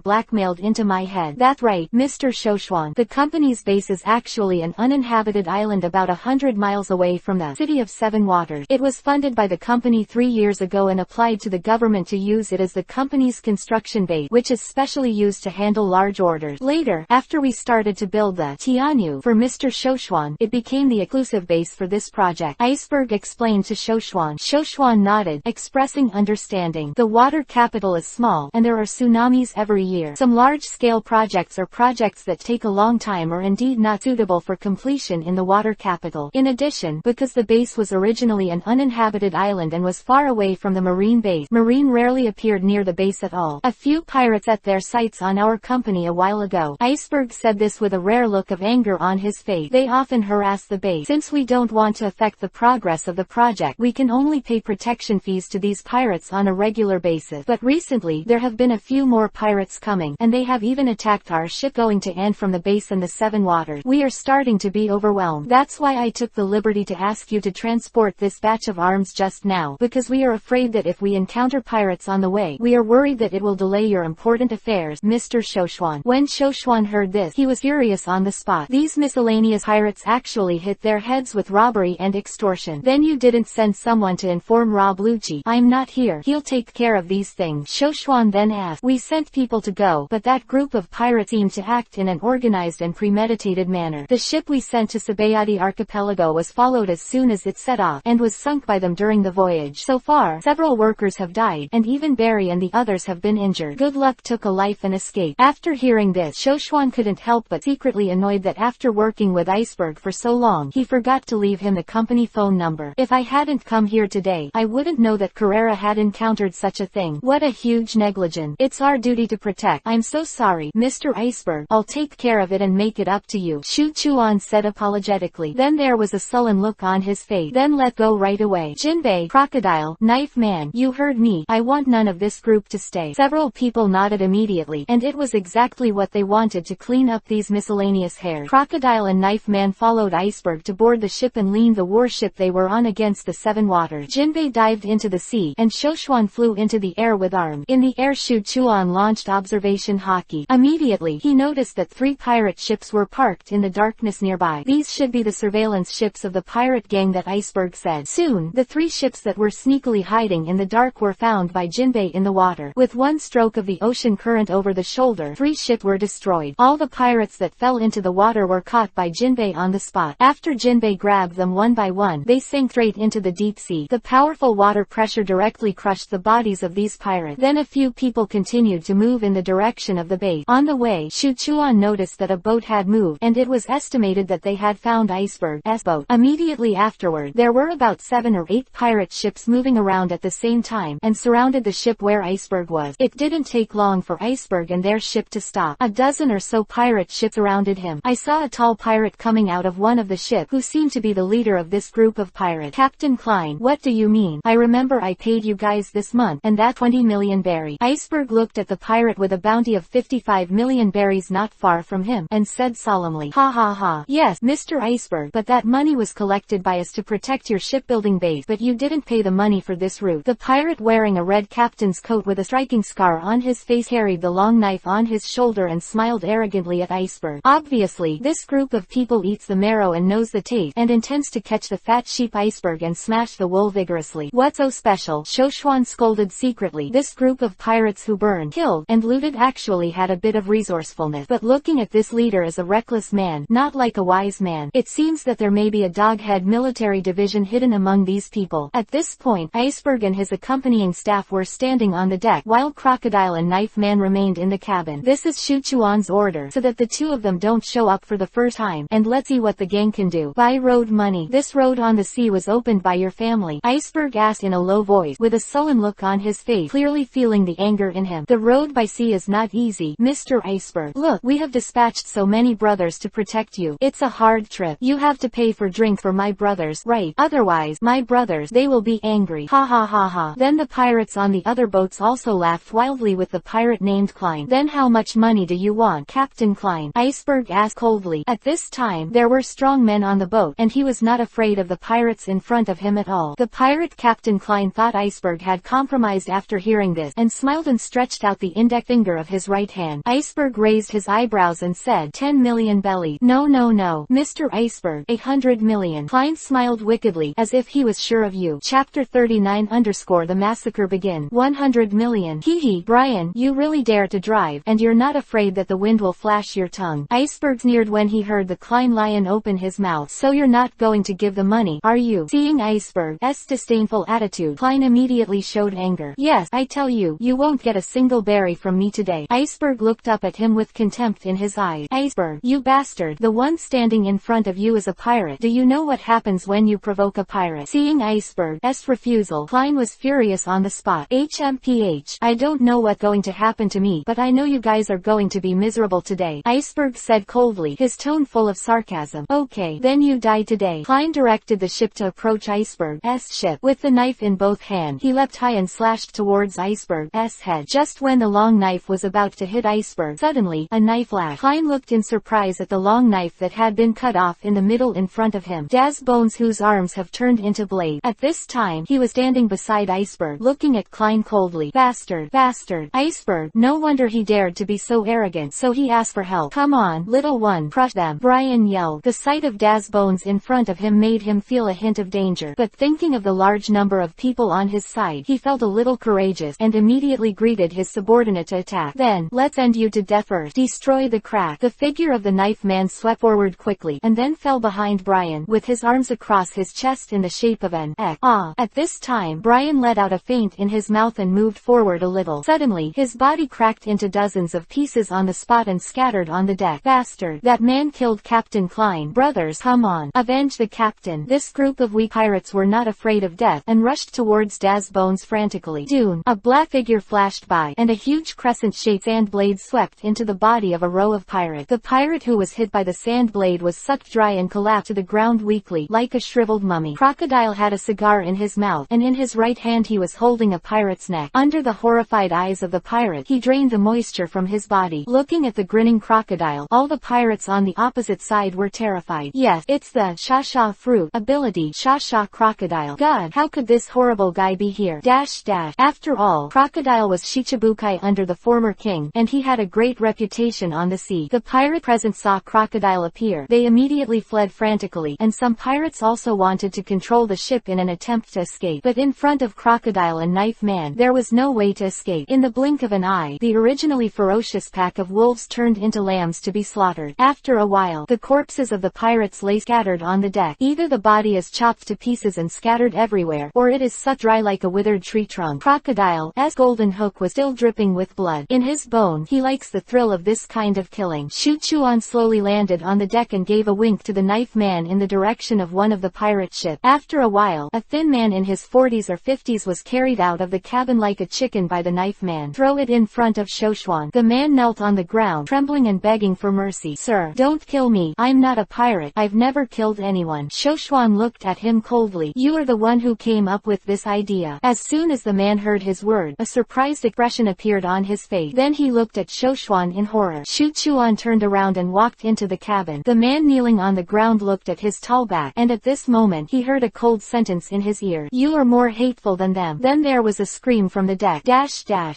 blackmailed into my head. That's right, Mr. Shoshuan. The company's base is actually an uninhabited island about 100 miles away from the city of Seven Waters. It was funded by the company 3 years ago and applied to the government to use it as the company's construction base, which is specially used to handle large orders. Later, after we started to build the Tianyu for Mr. Shoshuan, it became the exclusive base for this project. Iceberg explained to Shoshuan. Shoshuan nodded, expressing understanding. The water capital is small, and there are tsunamis every year. Some large-scale projects are projects that take a long time or indeed not suitable for completion in the water capital. In addition, because the base was originally an uninhabited island and was far away from the marine base, marine rarely appeared near the base at all. A few pirates set their sights on our company a while ago. Iceberg said this with a rare look of anger on his face. They often harass the base. Since we don't want to affect the progress of the project, we can only pay protection fees to these pirates on a regular basis. But recently, there have been a few more pirates coming, and they have even attacked our ship going to and from the base and the Seven Waters. We are starting to be overwhelmed. That's why I took the liberty to ask you to transport this batch of arms just now, because we are afraid that if we encounter pirates on the way, we are worried that it will delay your important affairs, Mr. Shoshuan. When Shoshuan heard this, he was furious on the spot. These miscellaneous pirates actually hit their heads with robbery and extortion. Then you didn't send someone to inform Rob Lucci. I'm not here. He'll take care of these things. Shoshuan then asked. We sent people to go, but that group of pirates seemed to act in an organized and premeditated manner. The ship we sent to Sabayati Archipelago was followed as soon as it set off, and was sunk by them during the voyage. So far, several workers have died, and even Barry and the others have been injured. Good Luck took a life and escaped. After hearing this, Shoshuan couldn't help but secretly annoyed that after working with Iceberg for so long, he forgot to leave him the company phone number. If I hadn't come here today, I wouldn't know that Carrera had encountered such a thing. What a huge negligence. It's our duty to protect. I'm so sorry, Mr. Iceberg. I'll take care of it and make it up to you, Shoshuan said apologetically. Then there was a sullen look on his face. Then let go right away. Jinbei, Crocodile, Knife Man, you heard me. I want none of this group to stay. Several people nodded immediately, and it was exactly what they wanted to clean up these miscellaneous hairs. Crocodile and Knife Man followed Iceberg to board the ship and lean the warship they were on against the Seven Waters. Jinbei dived into the sea, and Shoshuan flew into the air with arms. In the air, Shoshuan launched observation hockey. Immediately, he noticed that 3 pirate ships were parked in the darkness nearby. These should be the surveillance ships of the pirate gang that Iceberg said. Soon, the 3 ships that were sneakily hiding in the dark were found by Jinbei in the water. With one stroke of the ocean current over the shoulder, 3 ships were destroyed. All the pirates that fell into the water were caught by Jinbei on the spot. After Jinbei grabbed them one by one, they sank straight into the deep sea. The powerful water pressure directly crushed the bodies of these pirates. Then a few people continued to move in the direction of the base. On the way, Shoshuan noticed that a boat had moved, and it was estimated that they had found Iceberg's boat. Immediately afterward, there were about 7 or 8 pirate ships moving around at the same time, and surrounded the ship where Iceberg was. It didn't take long for Iceberg and their ship to stop. A dozen or so pirate ships surrounded him. I saw a tall pirate coming out of one of the ship who seemed to be the leader of this group of pirates. Captain Klein, what do you mean? I remember I paid you guys this month, and that 20 million berry. Iceberg looked at the pirate with a bounty of 55 million berries not far from him, and said solemnly, ha ha ha. Yes, Mr. Iceberg, but that money was collected by us to protect your shipbuilding base, but you didn't pay the money for this route. The pirate, wearing a red captain's coat with a striking scar on his face, carried the long knife on his shoulder and smiled arrogantly at Iceberg. Obviously, this group of people eats the marrow and knows the taste, and intends to catch the fat sheep Iceberg and smash the wool vigorously. What's so special? Shoshuan scolded secretly. This group of pirates who burned, killed, and looted actually had a bit of resourcefulness, but looking at this leader as a reckless man, not like a wise man, it seems that there may be a doghead military division hidden among these people. At this point, Iceberg and his accompanying staff were standing on the deck, while Crocodile and Knife Man remained in the cabin. This is Shuchuan's order, so that the two of them don't show up for the first time, and let's see what the gang can do. Buy road money. This road on the sea was opened by your family, Iceberg asked in a low voice, with a sullen look on his face, clearly feeling the anger in him. The road by sea is not easy, Mr. Iceberg. Look, we have dispatched so many brothers to protect you. It's a hard trip. You have to pay for drink for my brothers, right? Otherwise, my brothers, they will be angry. Ha ha ha ha. Then the pirates on the other boats also laughed wildly with the pirate named Klein. Then how much money do you want, Captain Klein? Iceberg asked coldly. At this time, there were strong men on the boat, and he was not afraid of the pirates in front of him at all. The pirate Captain Klein thought Iceberg had compromised after hearing this, and smiled and stretched out the index finger of his right hand. Iceberg raised his eyebrows and said, 10 million belly. No no no, Mr. Iceberg, 100 million. Klein smiled wickedly, as if he was sure of you. Chapter 39 _ The massacre begin. 100 million. Hee hee, Brian, you really dare to drive, and you're not afraid that the wind will flash your tongue. Iceberg sneered when he heard the Klein lion open his mouth. So you're not going to give the money, are you? Seeing Iceberg's disdainful attitude, Klein immediately showed anger. Yes, I tell you, you won't get a single berry from me today. Iceberg looked up at him with contempt in his eyes. Iceberg, you bastard, the one standing in front of you is a pirate. Do you know what happens when you provoke a pirate? Seeing Iceberg's refusal, Klein was furious on the spot. HMPH, I don't know what's going to happen to me, but I know you guys are going to be miserable today, Iceberg said coldly, his tone full of sarcasm. Okay, then you die today. Klein directed the ship to approach Iceberg's ship. With the knife in both hands, he leapt high and slashed towards Iceberg's head. Just when the long knife was about to hit Iceberg, suddenly, a knife flashed. Klein looked in surprise at the long knife that had been cut off in the middle in front of him. Daz Bones, whose arms have turned into blades. At this time, he was standing beside Iceberg, looking at Klein coldly. Bastard, bastard. Iceberg, no wonder he dared to be so arrogant, so he asked for help. Come on, little one, crush them, Brian yelled. The sight of Daz Bones in front of him made him feel a hint of danger, but thinking of the large number of people on his side, he felt a little courageous, and immediately greeted his subordinate to attack. Then, let's end you to death first. Destroy the crack. The figure of the knife man swept forward quickly, and then fell behind Brian, with his arms across his chest in the shape of an X. At this time, Brian let out a feint in his mouth and moved forward a little. Suddenly, his body cracked into dozens of pieces on the spot and scattered on the deck. Bastard, that man killed Captain Klein. Brothers, come on, avenge the captain. This group of weak pirates were not afraid of death, and rushed towards Daz Bones frantically. Soon, a black figure flashed by, and a huge crescent-shaped sand blade swept into the body of a row of pirates. The pirate who was hit by the sand blade was sucked dry and collapsed to the ground weakly, like a shriveled mummy. Crocodile had a cigar in his mouth, and in his right hand he was holding a pirate's neck. Under the horrified eyes of the pirate, he drained the moisture from his body. Looking at the grinning crocodile, all the pirates on the opposite side were terrified. Yes, it's the Shasha fruit ability, Shasha Crocodile. God, how could this horrible guy be here? Dash dash. After all, Crocodile was Shichibukai under the former king, and he had a great reputation on the sea. The pirate present saw Crocodile appear. They immediately fled frantically, and some pirates also wanted to control the ship in an attempt to escape. But in front of Crocodile and Knife Man, there was no way to escape. In the blink of an eye, the originally ferocious pack of wolves turned into lambs to be slaughtered. After a while, the corpses of the pirates lay scattered on the deck. Either the body is chopped to pieces and scattered everywhere, or it is sucked dry like a withered tree trunk. Crocodile's golden hook was still dripping with blood. In his bone, he likes the thrill of this kind of killing. Shuchuan slowly landed on the deck and gave a wink to the Knife Man in the direction of one of the pirate ships. After a while, a thin man in his 40s or 50s was carried out of the cabin like a chicken by the Knife Man. Throw it in front of Shoshuan. The man knelt on the ground, trembling and begging for mercy. Sir, sir, don't kill me. I'm not a pirate. I've never killed anyone. Shoshuan looked at him coldly. You are the one who came up with this idea. As soon as the man heard his word, a surprised expression appeared on his face. Then he looked at Shoshuan in horror. Shoshuan turned around and walked into the cabin. The man kneeling on the ground looked at his tall back, and at this moment he heard a cold sentence in his ear. You are more hateful than them. Then there was a scream from the deck.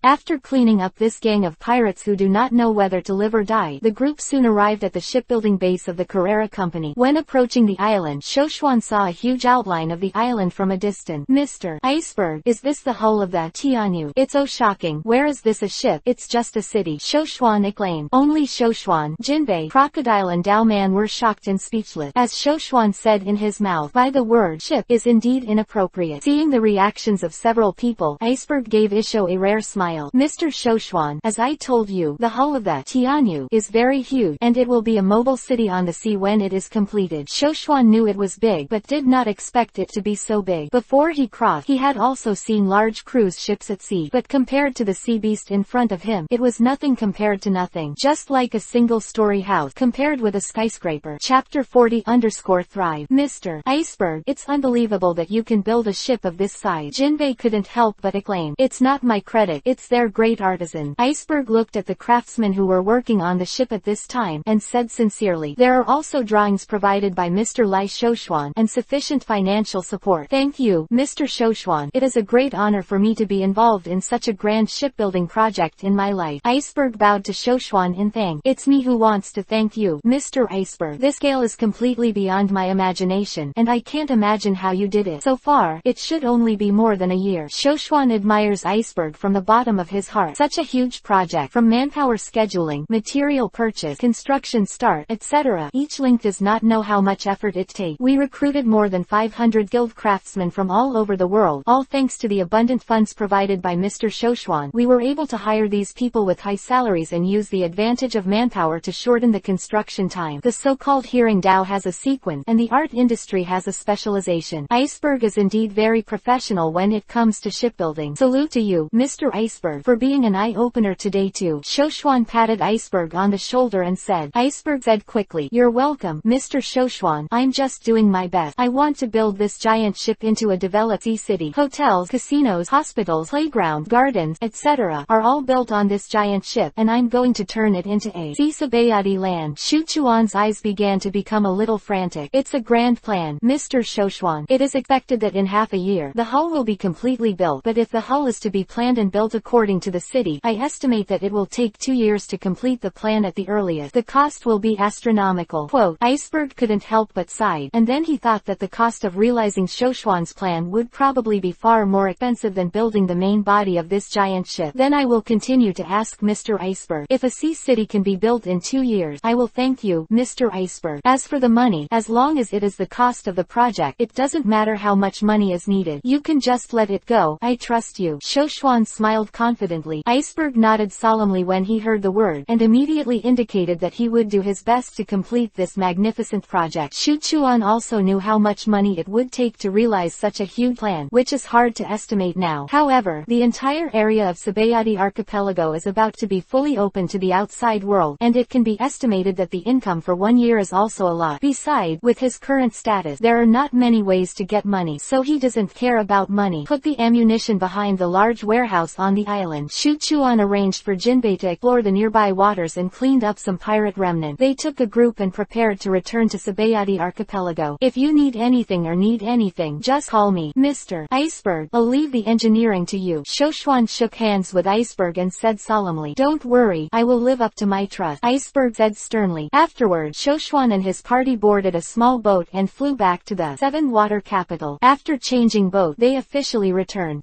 After cleaning up this gang of pirates who do not know whether to live or die, the group soon arrived at the shipbuilding base of the Carrera Company. When approaching the island, Shoshuan saw a huge outline of the island from a distance. Mr. Iceberg, is this the hull of the Tianyu? It's so shocking. Where is this a ship? It's just a city. Shoshuan exclaimed. Only Shoshuan, Jinbei, Crocodile and Dao Man were shocked and speechless. As Shoshuan said in his mouth, by the word ship is indeed inappropriate. Seeing the reactions of several people, Iceberg gave Isho a rare smile. Mr. Shoshuan, as I told you, the hull of the Tianyu is very huge, and it will be a mobile city on the sea when it is completed. Shoshuan knew it was big, but did not expect it to be so big. Before he crossed, he had also seen large cruise ships at sea, but compared to the sea beast in front of him, it was nothing compared to nothing. Just like a single-story house compared with a skyscraper. Chapter 40_Thrive. Mr. Iceberg, it's unbelievable that you can build a ship of this size. Jinbei couldn't help but exclaim. It's not my credit, it's their great artisan. Iceberg looked at the craftsmen who were working on the ship at this time, and said sincerely, there are also drawings provided by Mr. Lai Shoshuan, and sufficient financial support. Thank you, Mr. Shoshuan. It is a great honor for me to be involved in such a grand shipbuilding project in my life. Iceberg bowed to Shoshuan in thanks. It's me who wants to thank you, Mr. Iceberg. This scale is completely beyond my imagination, and I can't imagine how you did it. So far, it should only be more than a year. Shoshuan admires Iceberg from the bottom of his heart. Such a huge project, from manpower scheduling, material purchase, construction start, etc. Each link does not know how much effort it takes. We recruited more than 500 guild craftsmen from all over the world. All thanks to the abundant funds provided by Mr. Shoshuan, we were able to hire these people with high salaries and use the advantage of manpower to shorten the construction time. The so-called hearing Dao has a sequence, and the art industry has a specialization. Iceberg is indeed very professional when it comes to shipbuilding. Salute to you, Mr. Iceberg, for being an eye-opener today too. Shoshuan patted Iceberg on the shoulder and said. Iceberg said quickly, you're welcome, Mr. Shoshuan. I'm just doing my best. I want to build this giant ship into a developed sea city. Hotels, casinos, hospitals, playground, gardens, etc. are all built on this giant ship, and I'm going to turn it into a sea Sabayati land. Shoshuan's eyes began to become a little frantic. It's a grand plan, Mr. Shoshuan. It is expected that in half a year, the hull will be completely built, but if the hull is to be planned and built according to the city, I estimate that it will take 2 years to complete the plan at the earliest. The cost will be astronomical. Quote, Iceberg couldn't help but sighed, and then he thought that the cost of realizing Shoshuan's plan would probably be far more expensive than building the main body of this giant ship. Then I will continue to ask Mr. Iceberg. If a sea city can be built in 2 years, I will thank you, Mr. Iceberg. As for the money, as long as it is the cost of the project, it doesn't matter how much money is needed. You can just let it go. I trust you. Shoshuan smiled confidently. Iceberg nodded solemnly when he heard the word, and immediately indicated that he would do his best to complete this magnificent project. Shoshuan also knew how much money it would take to realize such a huge plan, which is hard to estimate now. However, the entire area of Sabayati Archipelago is about to be fully open to the outside world, and it can be estimated that the income for 1 year is also a lot. Besides, with his current status, there are not many ways to get money, so he doesn't care about money. Put the ammunition behind the large warehouse on the island. Shoshuan arranged for Jinbei to explore the nearby waters and cleaned up some pirate remnant. They took a group and prepared to return to Sabayati Archipelago. If you need anything, just call me, Mr. Iceberg. I'll leave the engineering to you. Shoshuan shook hands with Iceberg and said solemnly, don't worry, I will live up to my trust, Iceberg said sternly. Afterward, Shoshuan and his party boarded a small boat and flew back to the seven-water capital. After changing boat, they officially returned.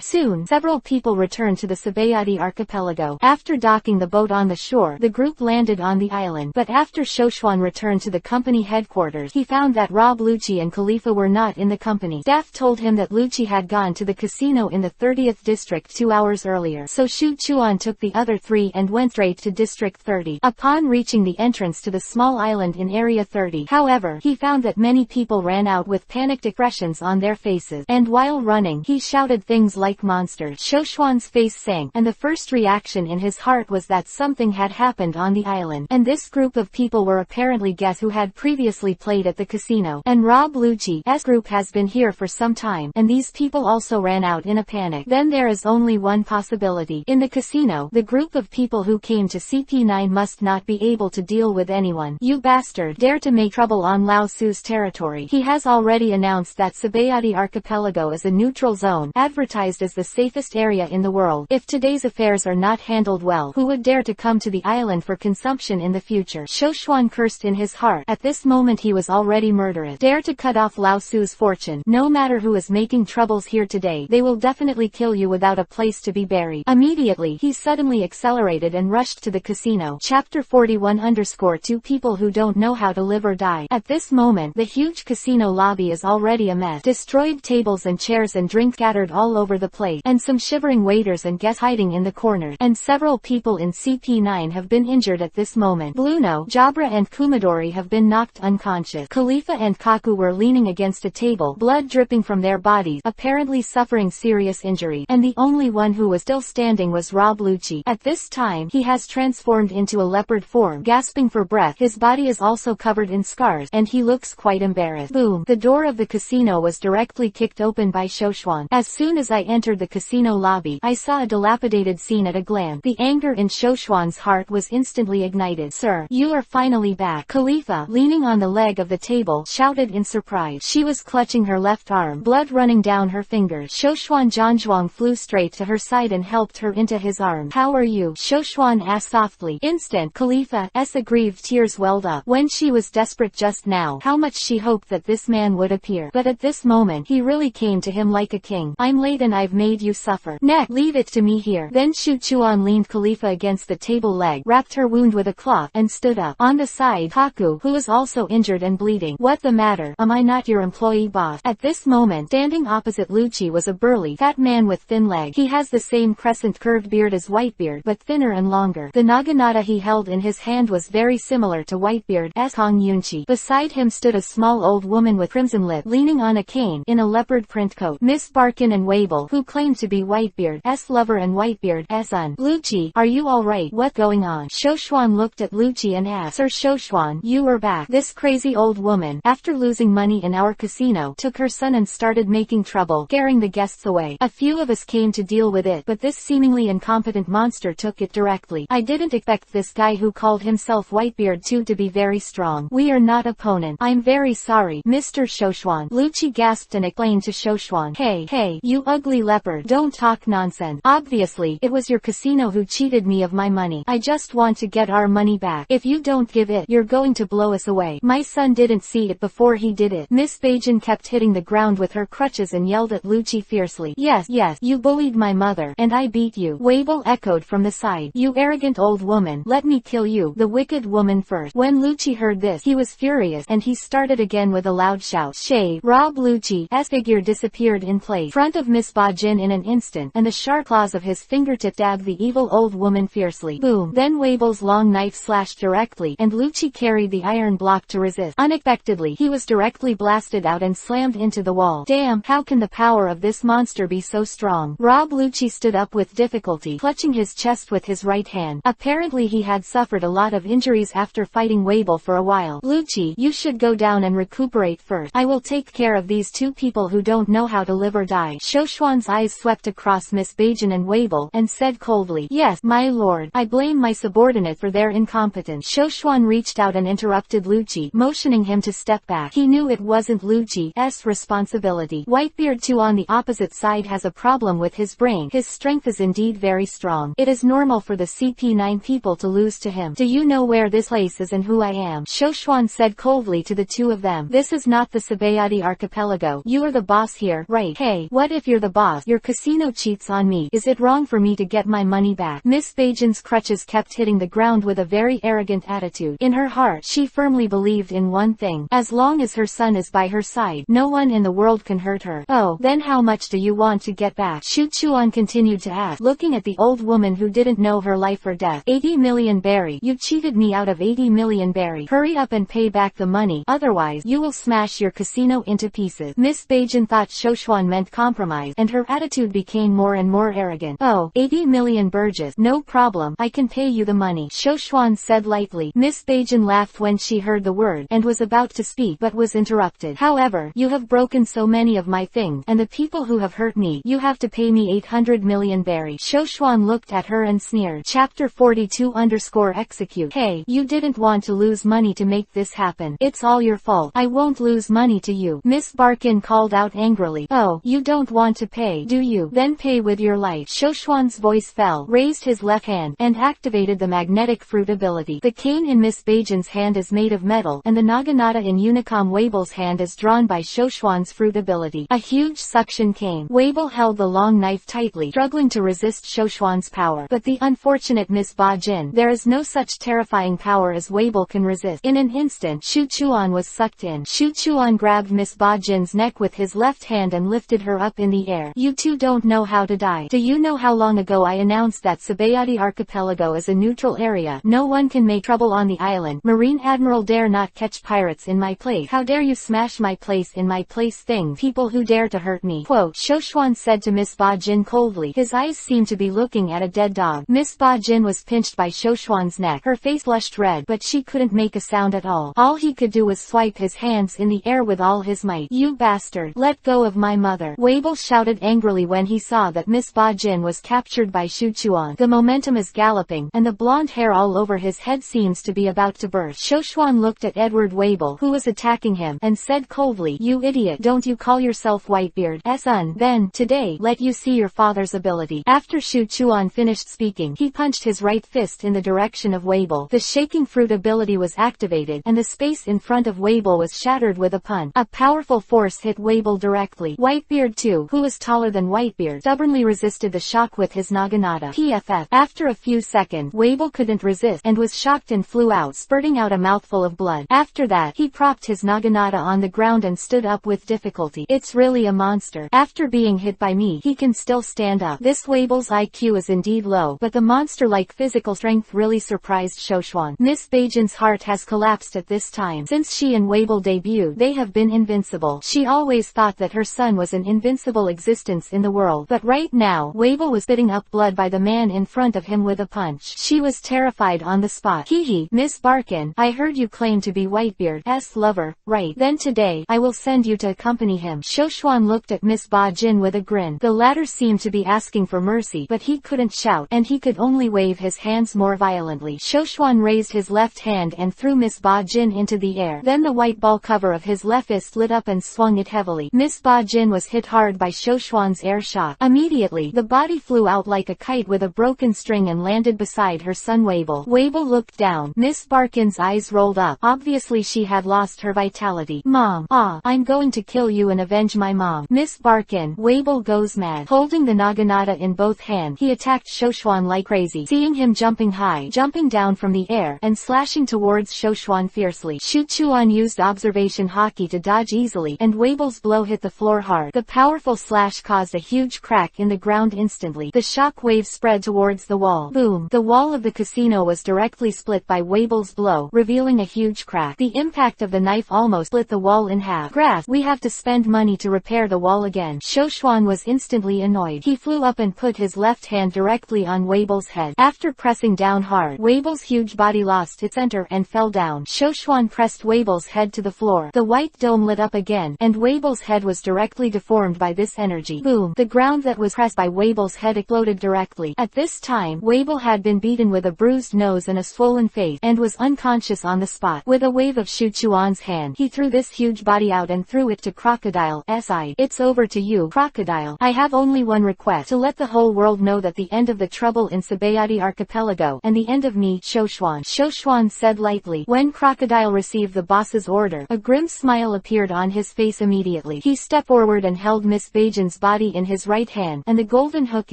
Soon, several people returned to the Sabayati Archipelago. After docking the boat on the shore, the group landed on the island. But after Shoshuan returned to the company headquarters, he found that Rob Lucci and Khalifa were not in the company. Staff told him that Lucci had gone to the casino in the 30th district 2 hours earlier, so Shoshuan took the other 3 and went straight to District 30. Upon reaching the entrance to the small island in Area 30, however, he found that many people ran out with panicked expressions on their faces, and while running, he shouted things like monsters. Shoshuan's face sank, and the first reaction in his heart was that something had happened on the island. and this group of people were apparently guests who had previously played at the casino. And Rob Lucci's group has been here for some time, and these people also ran out in a panic. Then there is only one possibility. In the casino, the group of people who came to CP9 must not be able to deal with anyone. You bastard dare to make trouble on Lao Tzu's territory. He has already announced that Sabayati Archipelago is a neutral zone, advertised as the safest area in the world. If today's affairs are not handled well, who would dare to come to the island for consumption in the future? Shoshuan cursed in his heart. At this moment he was already murderous. Dare to cut off Lao Tzu's fortune. No matter who is making troubles here today, they will definitely kill you without a place to be buried. Immediately, he suddenly accelerated and rushed to the casino. Chapter 41_2 People who don't know how to live or die. At this moment, the huge casino lobby is already a mess. Destroyed tables and chairs and drinks scattered all over the place, and some shivering waiters and guests hiding in the corners, and several people in CP9 have been injured at this moment. Bluno, Jabra and Kumadori have been knocked unconscious. Khalifa and Kaku were leaning against a table, blood dripping from their bodies, apparently suffering serious injury, and the only one who was still standing was Rob Lucci. At this time, he has transformed into a leopard form, gasping for breath. His body is also covered in scars, and he looks quite embarrassed. Boom! The door of the casino was directly kicked open by Shoshuan. As soon as I entered the casino lobby, I saw a dilapidated scene at a glance. The anger in Shoshuan's heart was instantly ignited. Sir, you are finally back. Khalifa, leaning on the leg of the table, shouted in surprise. She was clutching her left arm, blood running down her fingers. Shoshuan Zhangzhuang flew straight to her side and helped her into his arms. How are you? Shoshuan asked softly. Instant, Khalifa's aggrieved tears welled up. When she was desperate just now, how much she hoped that this man would appear. But at this moment, he really came to him like a king. I'm late and I've made you suffer. Neck, leave it to me here. Then Shu Chuan leaned Khalifa against the table leg, wrapped her wound with a cloth, and stood up. On the side, Kaku, who was also injured and bleeding. What the matter? Am I not your employee boss? At this moment, standing opposite Lucci was a burly, fat man with thin legs. He has the same crescent curved beard as Whitebeard, but thinner and longer. The naginata he held in his hand was very similar to Whitebeard's Hong Yunchi. Beside him stood a small old woman with crimson lip, leaning on a cane, in a leopard print coat. Miss Barkin and Wable, who claimed to be Whitebeard's lover and Whitebeard's son. Lucci, are you alright? What's going on? Shoshuan looked at Lucci and asked, Sir Shoshuan, you are back. This crazy old woman, after losing money in our casino, took her son and started making trouble, scaring the guests away. A few of us came to deal with it, but this seemingly incompetent monster took it directly. I didn't expect this guy who called himself Whitebeard to be very strong. We are not opponents. I'm very sorry, Mr. Shoshuan. Lucci gasped and explained to Shoshuan. Hey, you ugly leopard. Don't talk nonsense. Obviously, it was your casino who cheated me of my money. I just want to get our money back. If you don't give it, you're going to blow us away. My son didn't see it before he did it. Miss Bajan kept hitting the ground with her crutches and yelled at Lucci fiercely. Yes, you bullied my mother, and I beat you. Wable echoed from the side. You arrogant old woman, let me kill you, the wicked woman first. When Lucci heard this, he was furious, and he started again with a loud shout. Rob Lucci's figure disappeared in place, front of Miss Bajan in an instant, and the sharp claws of his fingertip stabbed the evil old woman fiercely. Boom! Then Wable's long knife slashed directly, and Lucci carried the iron block to resist. Unexpectedly, he was directly blasted out and slammed into the wall. Damn, how can the power of this monster be so strong? Rob Lucci stood up with difficulty, clutching his chest with his right hand. Apparently he had suffered a lot of injuries after fighting Wable for a while. Lucci, you should go down and recuperate first. I will take care of these two people who don't know how to live or die. Shoshuan's eyes swept across Miss Bajan and Wable, and said coldly, Yes, my lord. I blame my subordinate for their incompetence. Shoshuan reached out and interrupted Lucci, motioning him to step back. He knew it wasn't Lucci's responsibility. Whitebeard too on the opposite side has a problem with his brain. His strength is indeed very strong. It is normal for the CP9 people to lose to him. Do you know where this place is and who I am? Shoshuan said coldly to the two of them. This is not the Sabayati Archipelago. You are the boss here, right? Hey, what if you're the boss? Your casino cheats on me. Is it wrong for me to get my money back? Miss Bajan's crutches kept hitting the ground with a very arrogant attitude. In her heart, she firmly believed in one thing. As long as her son is by her side, no one in the world can hurt her. Oh, then how much do you want to get back? Shu Chuan continued to ask, looking at the old woman who didn't know her life or death. 80 million berry. You cheated me out of 80 million berry. Hurry up and pay back the money, otherwise you will smash your casino into pieces. Miss Bajan thought Shoshuan meant compromise, and her attitude became more and more arrogant. Oh, 80 million burgess. No problem, I can pay you the money. Shoshuan Shoshuan said lightly. Miss Bajin laughed when she heard the word, and was about to speak but was interrupted. However, you have broken so many of my things, and the people who have hurt me, you have to pay me 800 million berry. Shoshuan looked at her and sneered. Chapter 42_execute. Hey, you didn't want to lose money to make this happen. It's all your fault. I won't lose money to you. Miss Barkin called out angrily. Oh, you don't want to pay, do you? Then pay with your life. Shoshuan's voice fell, raised his left hand, and activated the magnetic fruit ability. The cane in Miss Bajin's hand is made of metal, and the naginata in Unicom Weibel's hand is drawn by Shoshuan's fruit ability. A huge suction cane. Weibel held the long knife tightly, struggling to resist Shoshuan's power. But the unfortunate Miss Bajin, there is no such terrifying power as Weibel can resist. In an instant, Shuchuan was sucked in. Shuchuan grabbed Miss Bajin's neck with his left hand and lifted her up in the air. You two don't know how to die. Do you know how long ago I announced that Sabayati Archipelago is a neutral area? No one can make trouble on the island. Marine Admiral dare not catch pirates in my place. How dare you smash my place in my place thing? People who dare to hurt me. Quote, Shoshuan said to Miss Bajin coldly. His eyes seemed to be looking at a dead dog. Miss Bajin was pinched by Shoshuan's neck. Her face flushed red, but she couldn't make a sound at all. All he could do was swipe his hands in the air with all his might. You bastard! Let go of my mother! Weibel shouted angrily when he saw that Miss Bajin was captured by Shuchuan. The momentum is galloping, and the blonde hair all over his head seems to be about to burst. Shoshuan looked at Edward Weibel, who was attacking him, and said coldly, You idiot! Don't you call yourself Whitebeard? Son, then, today, let you see your father's ability. After Shuchuan finished speaking, he punched his right fist in the direction of Weibel. The shaking fruit ability was activated, and the space in front of Weibel was shattered with a punch. A powerful force hit Weibel directly. Whitebeard too, who was taller than Whitebeard, stubbornly resisted the shock with his naginata. PFF. After a few seconds, Weibel couldn't resist, and was shocked and flew out, spurting out a mouthful of blood. After that, he propped his naginata on the ground and stood up with difficulty. It's really a monster. After being hit by me, he can still stand up. This Weibel's IQ is indeed low, but the monster-like physical strength really surprised Shoshuan. Miss Bajin's heart has collapsed at this time. Since she and Weibel debuted, they have been invincible. She always thought that her son was an invincible existence in the world, but right now, Weibel was spitting up blood by the man in front of him with a punch. She was terrified on the spot. Hee, Miss Barkin, I heard you claim to be Whitebeard's lover, right? Then today, I will send you to accompany him. Shoshuan looked at Miss Bajin with a grin. The latter seemed to be asking for mercy, but he couldn't shout, and he could only wave his hands more violently. Shoshuan raised his left hand and threw Miss Bajin into the air. Then the white ball cover of his left fist lit up and swung it heavily. Miss Bajin was hit hard by Shoshuan's air shock. Immediately, the body flew out like a kite with a broken string and landed beside her son Weibel. Weibel looked down. Miss Barkin's eyes rolled up. Obviously she had lost her vitality. Mom, I'm going to kill you and avenge my mom. Miss Barkin. Weibel goes mad. Holding the naginata in both hands, he attacked Shoshuan like crazy. Seeing him jumping high, jumping down from the air, and slashing towards Shoshuan fiercely, Shuchuan used observation hockey to dodge easily, and Weibel's blow hit the floor hard. The powerful slash caused a huge crack in the ground instantly. The shock wave spread towards the wall. Boom! The wall of the casino was directly split by Weibel's blow, revealing a huge crack. The impact of the knife almost split the wall in half. Grass, we have to spend money to repair the wall again. Shoshuan was instantly annoyed. He flew up and put his left hand directly on Weibel's head. After pressing down hard, Weibel's huge body lost its center and fell down. Shoshuan pressed Weibel's head to the floor. The white dome lit up again, and Weibel's head was directly deformed by this energy. Boom! The ground that was pressed by Weibel's head exploded directly. At this time, Weibel had been beaten with a bruised nose and a swollen face, and was unconscious on the spot. With a wave of Shuchuan's hand, he threw this huge body out and threw it to Crocodile's eye. It's over to you, Crocodile. I have only one request, to let the whole world know that the end of the trouble in Sabayati Archipelago, and the end of me, Shoshuan. Shoshuan said lightly. When Crocodile received the boss's order, a grim smile appeared on his face immediately. He stepped forward and held Miss Bajin's body in his right hand, and the golden hook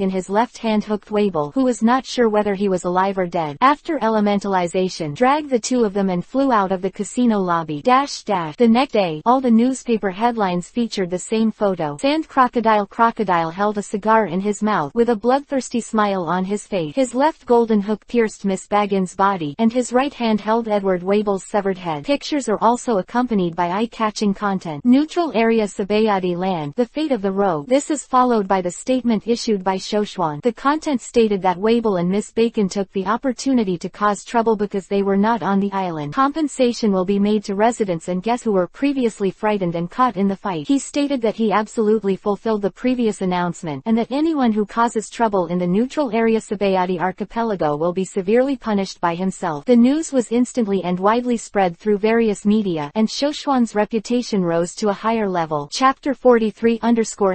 in his left hand hooked Weibel, who was not sure whether he was alive or dead. After elementalization, dragged the two of them and flew out of the casino lobby. The next day, all the newspaper headlines featured the same photo. Sand Crocodile. Crocodile held a cigar in his mouth, with a bloodthirsty smile on his face. His left golden hook pierced Miss Bajin's body, and his right hand held Edward Weibel's severed head. Pictures are also accompanied by eye-catching content. Neutral area Sabayati land, the fate of the rogue. This is followed by the statement issued by Shoshuan. The content stated that Weibel and Miss Bacon took the opportunity to cause trouble because they were not on the island. Compensation will be made to residents and guests who were previously frightened and caught in the fight. He stated that he absolutely fulfilled the previous announcement, and that anyone who causes trouble in the neutral area Sabayati archipelago will be severely punished by himself. The news was instantly and widely spread through various media, and Shoshuan's reputation rose to a higher level. Chapter 43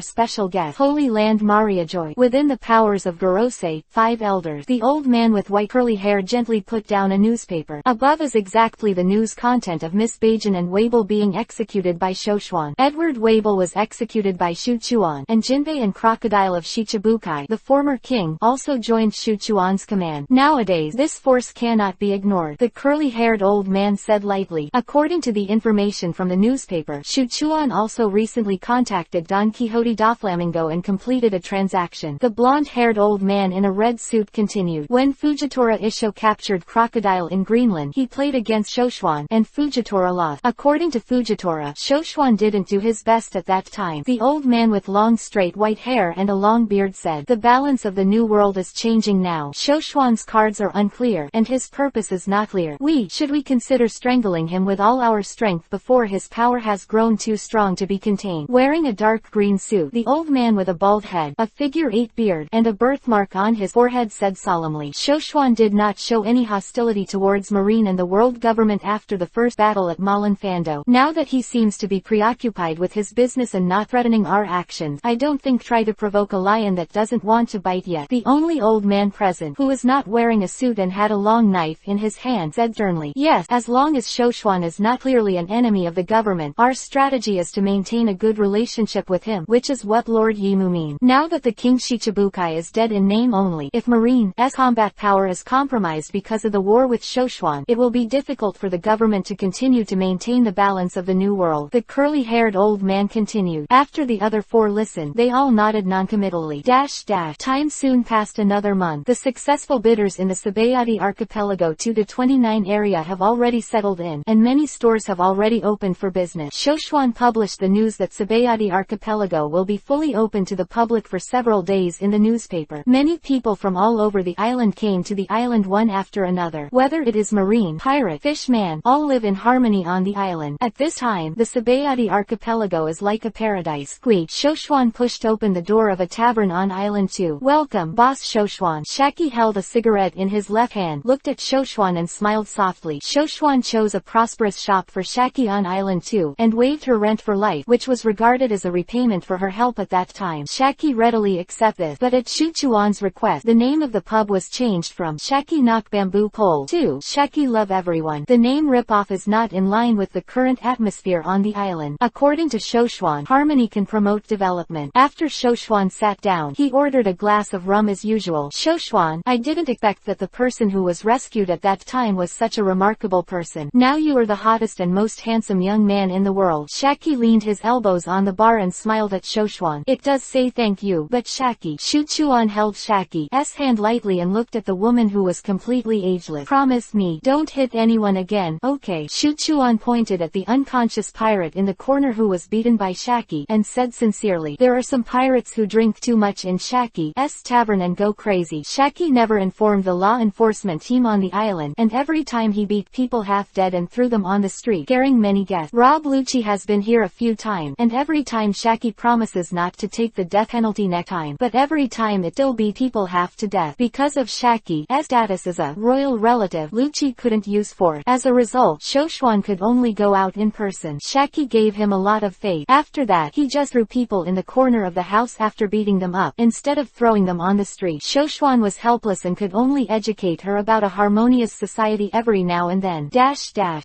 Special Guest Holy Land Mariajoy. Within the powers of Gorose, 5 elders. The old man with white curly hair gently put down a newspaper. Above is exactly the news content of Miss Bajan and Wabel being executed by Shoshuan. Edward Wabel was executed by Shuchuan, and Jinbei and Crocodile of Shichibukai, the former king, also joined Shuchuan's command. Nowadays, this force cannot be ignored, the curly-haired old man said lightly. According to the information from the newspaper, Shuchuan also recently contacted Don Quixote da Flamingo and completed a transaction. The blonde-haired old man in a red suit continued. When Fujitora Isho captured Crocodile in Greenland, he played against Shoshuan, and Fujitora lost. According to Fujitora, Shoshuan didn't do his best at that time. The old man with long straight white hair and a long beard said, "The balance of the new world is changing now. Shoshuan's cards are unclear, and his purpose is not clear. Should we consider strangling him with all our strength before his power has grown too strong to be contained?" Wearing a dark green suit, the old man with a bald head, a figure-8 beard, and a birthmark on his forehead said solemnly, "Shoshuan did not show any hostility towards Marine and the world government after the first battle at Malanfando. Now that he seems to be preoccupied with his business and not threatening our actions, I don't think try to provoke a lion that doesn't want to bite yet." The only old man present, who was not wearing a suit and had a long knife in his hand, said sternly, "Yes, as long as Shoshuan is not clearly an enemy of the government, our strategy is to maintain a good relationship with him, which is what Lord Yimu means. Now that the King Shichibukai is dead in name only, if Marine's combat power is compromised because of the war with Shoshuan, it will be difficult for the government to continue to maintain the balance of the new world." The curly-haired old man continued. After the other 4 listened, they all nodded noncommittally. Time soon passed. Another month. The successful bidders in the Sabayati archipelago 2 to 29 area have already settled in, and many stores have already opened for business. Shoshuan published the news that Sabayati archipelago will be fully open to the public for several days in the newspaper. Many people from all over the island came to the island one after another. Whether it is marine, pirate, fishman, all live in harmony on the island. At this time, the Sabayati archipelago is like a paradise. Shoshuan pushed open the door of a tavern on Island 2. "Welcome, boss Shoshuan." Shaki held a cigarette in his left hand, looked at Shoshuan and smiled softly. Shoshuan chose a prosperous shop for Shaki on Island 2, and waived her rent for life, which was regarded as a repayment for her help at that time. Shaki readily accepted this, but at Shuchuan's request, the name of the pub was changed from Shaki Knock Bamboo Pole to Shaki Love Everyone. The name ripoff is not in line with the current atmosphere on the island. According to Shoshuan, harmony can promote development. After Shoshuan sat down, he ordered a glass of rum as usual. "Shoshuan, I didn't expect that the person who was rescued at that time was such a remarkable person. Now you are the hottest and most handsome young man in the world." Shaki leaned his elbows on the bar and smiled at Shoshuan. "It does say thank you, but Shaki." Shuchuan held Shaki's hand lightly and looked at the woman who was completely ageless. "Promise me, don't hit anyone again, okay?" Shuchuan pointed at the unconscious pirate in the corner who was beaten by Shaki, and said sincerely, "There are some pirates who drink too much in Shaki's tavern and go crazy." Shaki never informed the law enforcement team on the island, and every time he beat people half dead and threw them on the street, scaring many guests. Rob Lucci has been here a few times, and every time Shaki promises not to take the death penalty next time, but every time it still beat people half to death. Because of Shaki's status as a royal relative, Lucci couldn't use force. As a result, Shoshuan could only go out in person. Shaki gave him a lot of faith. After that, he just threw people in the corner of the house after beating them up, instead of throwing them on the street. Shoshuan was helpless and could only educate her about a harmonious society every now and then.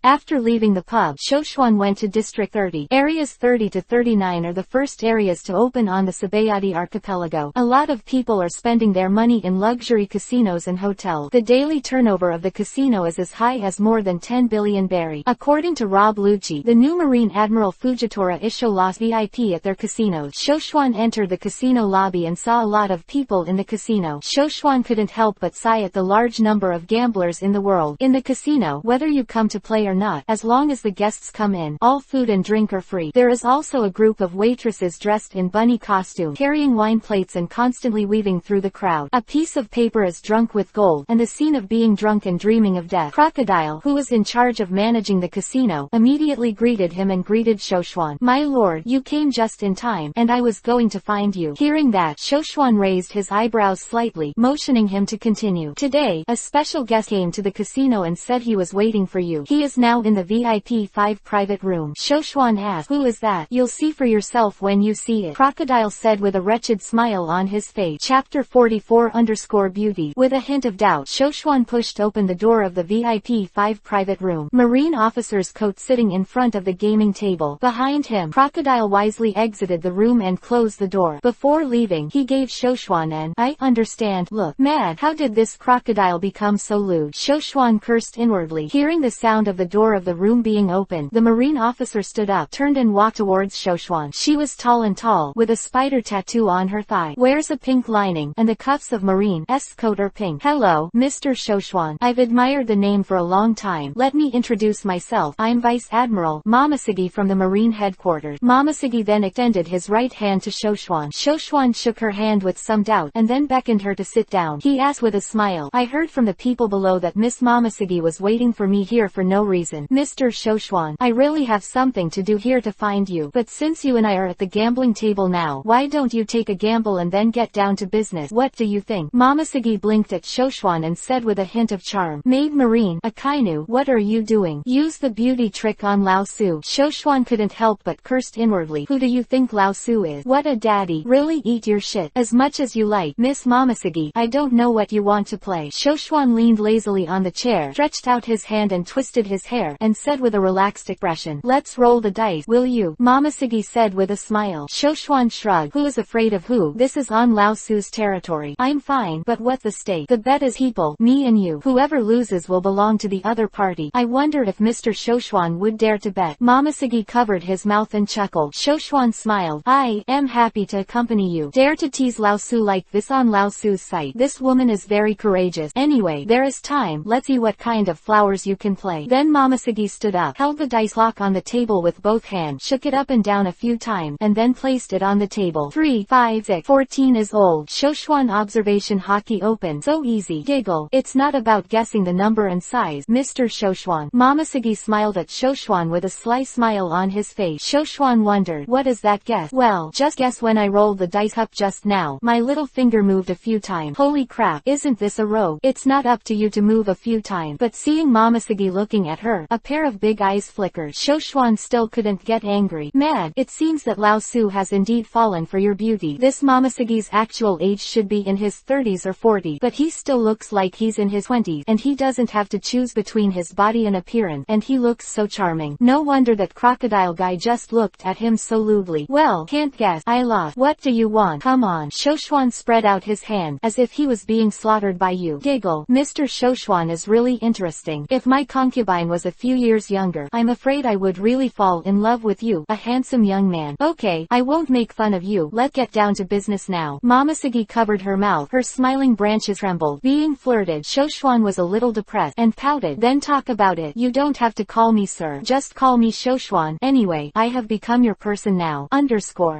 After leaving the pub, Shoshuan went to District 30. Areas 30 to 39 are the first areas to open on the Sabayati archipelago. A lot of people are spending their money in luxury casinos and hotels. The daily turnover of the casino is as high as more than 10 billion berry. According to Rob Lucci, the new Marine Admiral Fujitora Isho lost VIP at their casinos. Shoshuan entered the casino lobby and saw a lot of people in the casino. Shoshuan couldn't help but sigh at the large number of gamblers in the world. In the casino, whether you come to play or not, as long as the guests come in, all food and drink are free. There is also a group of waitresses dressed in bunny costume, carrying wine plates and constantly weaving through the crowd. A piece of paper is drunk with gold, and the scene of being drunk and dreaming of death. Crocodile, who was in charge of managing the casino, immediately greeted him and greeted Shoshuan. "My lord, you came just in time, and I was going to find you." Hearing that, Shoshuan raised his eyebrows slightly, motioning him to continue. "Today, a special guest came to the casino and said he was waiting for you. He is now in the VIP 5 private room." Shoshuan asked, "Who is that?" "You'll see for yourself when you see it," Crocodile said with a wretched smile on his face. Chapter 44_Beauty. With a hint of doubt, Shoshuan pushed open the door of the VIP 5 private room. Marine officer's coat sitting in front of the gaming table. Behind him, Crocodile wisely exited the room and closed the door. Before leaving, he gave Shoshuan an "I understand" look. Mad, how did this crocodile become so lewd? Shoshuan cursed inwardly. Hearing the sound of the door of the room being opened, the marine officer stood up, turned and walked towards Shoshuan. She was tall, with a spider tattoo on her thigh, wears a pink lining, and the cuffs of Marine's coat are pink. "Hello, Mr. Shoshuan. I've admired the name for a long time. Let me introduce myself. I'm Vice Admiral Momosuke from the Marine headquarters." Momosuke then extended his right hand to Shoshuan. Shoshuan shook her hand with some doubt, and then beckoned her to sit down. He asked with a smile, "I heard from the people below that Miss Momosuke was waiting for me here for no reason." "Mr. Shoshuan, I really have something to do here to find you. But since you and I are at the gambling table now, why don't you take a gamble and then get down to business? What do you think?" Momosuke blinked at Shoshuan and said with a hint of charm, "Maid Marine, Akainu, what are you doing? Use the beauty trick on Lao Su." Shoshuan couldn't help but cursed inwardly. "Who do you think Lao Su is? What a daddy. Really eat your shit as much as you like, Miss Momosuke. I don't know what you want to play." Shoshuan leaned lazily on the chair, stretched out his hand and twisted his hair, and said with a relaxed expression, "Let's roll the dice, will you?" Momosuke said with a smile. Shoshuan shrugged. "Who is afraid of who? This is on Lao Su's territory. I'm fine, but what's the stake? The bet is people, me and you. Whoever loses will belong to the other party. I wonder if Mr. Shoshuan would dare to bet." Momosuke covered his mouth and chuckled. Shoshuan smiled. "I am happy to accompany you. Dare to tease Lao Su like this on Lao Su's site. This woman is very courageous. Anyway, there is time. Let's see what kind of flowers you can play." Then Momosuke stood up, held the dice lock on the table with both hands, shook it up and down a few times, and then placed it on the table. 3, 5, 6, 14 is old. Shoshuan observation hockey open. "So easy." Giggle. "It's not about guessing the number and size, Mr. Shoshuan." Momosuke smiled at Shoshuan with a sly smile on his face. Shoshuan wondered, "What is that guess?" "Well, just guess when I rolled the dice up just now. My little finger moved a few times." "Holy crap, isn't this a rogue?" "It's not up to you to move a few times." But seeing Momosuke looking at her, a pair of big eyes flickered. Shoshuan still couldn't get angry. "Mad, it seems that Lao Su has indeed fallen for your beauty. This Momosuke's actual age should be in his 30s or 40s, but he still looks like he's in his 20s, and he doesn't have to choose between his body and appearance, and he looks so charming. No wonder that crocodile guy just looked at him so lewdly. Well, can't guess. I lost. What do you want? Come on." Shoshuan spread out his hand, as if he was being slaughtered by you. Giggle. "Mr. Shoshuan is really interesting. If my concubine was a few years younger, I'm afraid I would really fall in love with you, a handsome young man." "Okay, I won't make fun of you. Let's get down to business now." Momosuke covered her mouth. Her smiling branches trembled. Being flirted, Shoshuan was a little depressed, and pouted. "Then talk about it. You don't have to call me sir. Just call me Shoshuan. Anyway, I have become your person now.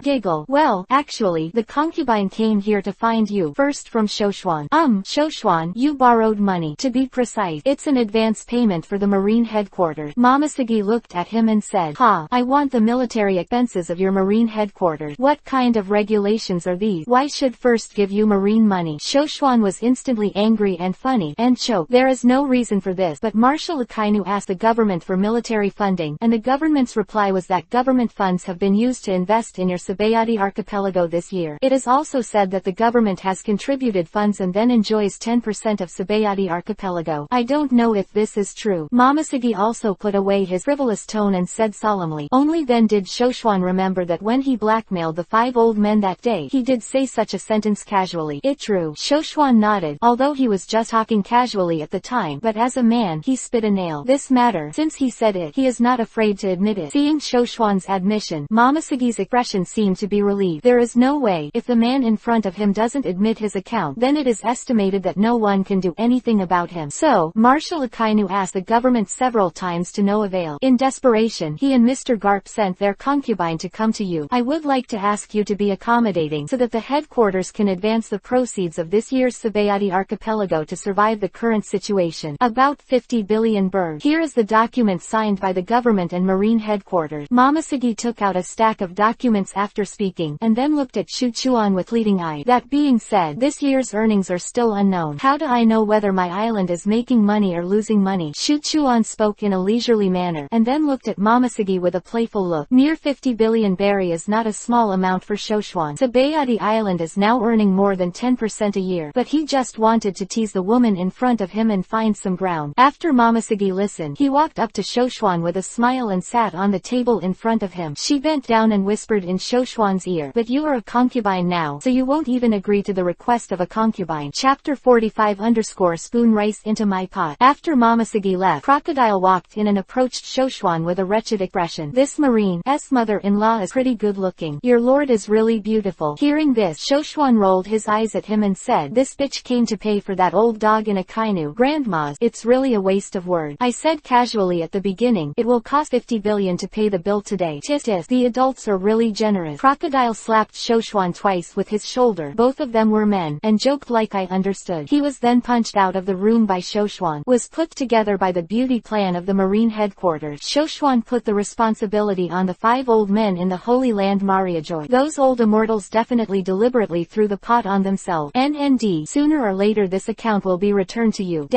Giggle. "Well, actually, the concubine came here to find you first from Shoshuan." Shoshuan, you borrowed money. To be precise, it's an advance payment for the Marine headquarters." Momosuke looked at him and said, "Ha, I want the military expenses of your Marine headquarters. What kind of regulations are these? Why should first give you Marine money?" Shoshuan was instantly angry and funny, and choked. "There is no reason for this, but Marshal Akainu asked the government for military funding, and the government's reply was that government funds have been used to invest in your Sabayati archipelago this year. It is also said that the government has contributed funds and then enjoys 10% of Sabayati archipelago. I don't know if this is true." Momosuke also put away his frivolous tone and said solemnly. Only then did Shoshuan remember that when he blackmailed the 5 old men that day, he did say such a sentence casually. "It's true." Shoshuan nodded, although he was just talking casually at the time, but as a man he spit a nail. This matter, since he said it, he is not afraid to admit it. Seeing Shoshuan's admission, Momosuke's expression seemed to be relieved. There is no way, if the man in front of him doesn't admit his account, then it is estimated that no one can do anything about him. So, Marshal Akainu asked the government several times to no avail. In desperation, he and Mr. Garp sent their concubine to come to you. "I would like to ask you to be accommodating so that the headquarters can advance the proceeds of this year's Sabayati archipelago to survive the current situation. About 50 billion birds. Here is the document signed by the government and Marine headquarters. Momosuke took out a stack of documents after speaking, and then looked at Shuchuan with leading eye. That being said, this year's earnings are still unknown. How do I know whether my island is making money or losing money? Shuchuan spoke in a leisurely manner, and then looked at Momosuke with a playful look. Near 50 billion berry is not a small amount for Shoshuan. Sabayati Island is now earning more than 10% a year, but he just wanted to tease the woman in front of him and find some ground. After Momosuke listened, he walked up to Shoshuan with a smile and sat on the table in front of him. She bent down and whispered in Shoshuan's ear, "But you are a concubine now, so you won't even agree to the request of a concubine." Chapter 45 Spoon rice into my pot. After Momosuke left, Crocodile walked in and approached Shoshuan with a wretched expression. "This Marine's mother-in-law is pretty good looking. Your lord is really beautiful." Hearing this, Shoshuan rolled his eyes at him and said, "This bitch came to pay for that old dog in a kainu. Grandma's. It's really a waste of words. I said casually at the beginning, it will cost 50 billion to pay the bill today. Tis, the adults are really generous." Crocodile slapped Shoshuan twice with his shoulder. Both of them were men, and joked like I understood. He was then punched out of the room by Shoshuan. Was put together by the beauty plan of the Marine headquarters. Shoshuan put the responsibility on the 5 old men in the Holy Land Mariajoy. Those old immortals definitely deliberately threw the pot on themselves. NND. Sooner or later this account will be returned to you.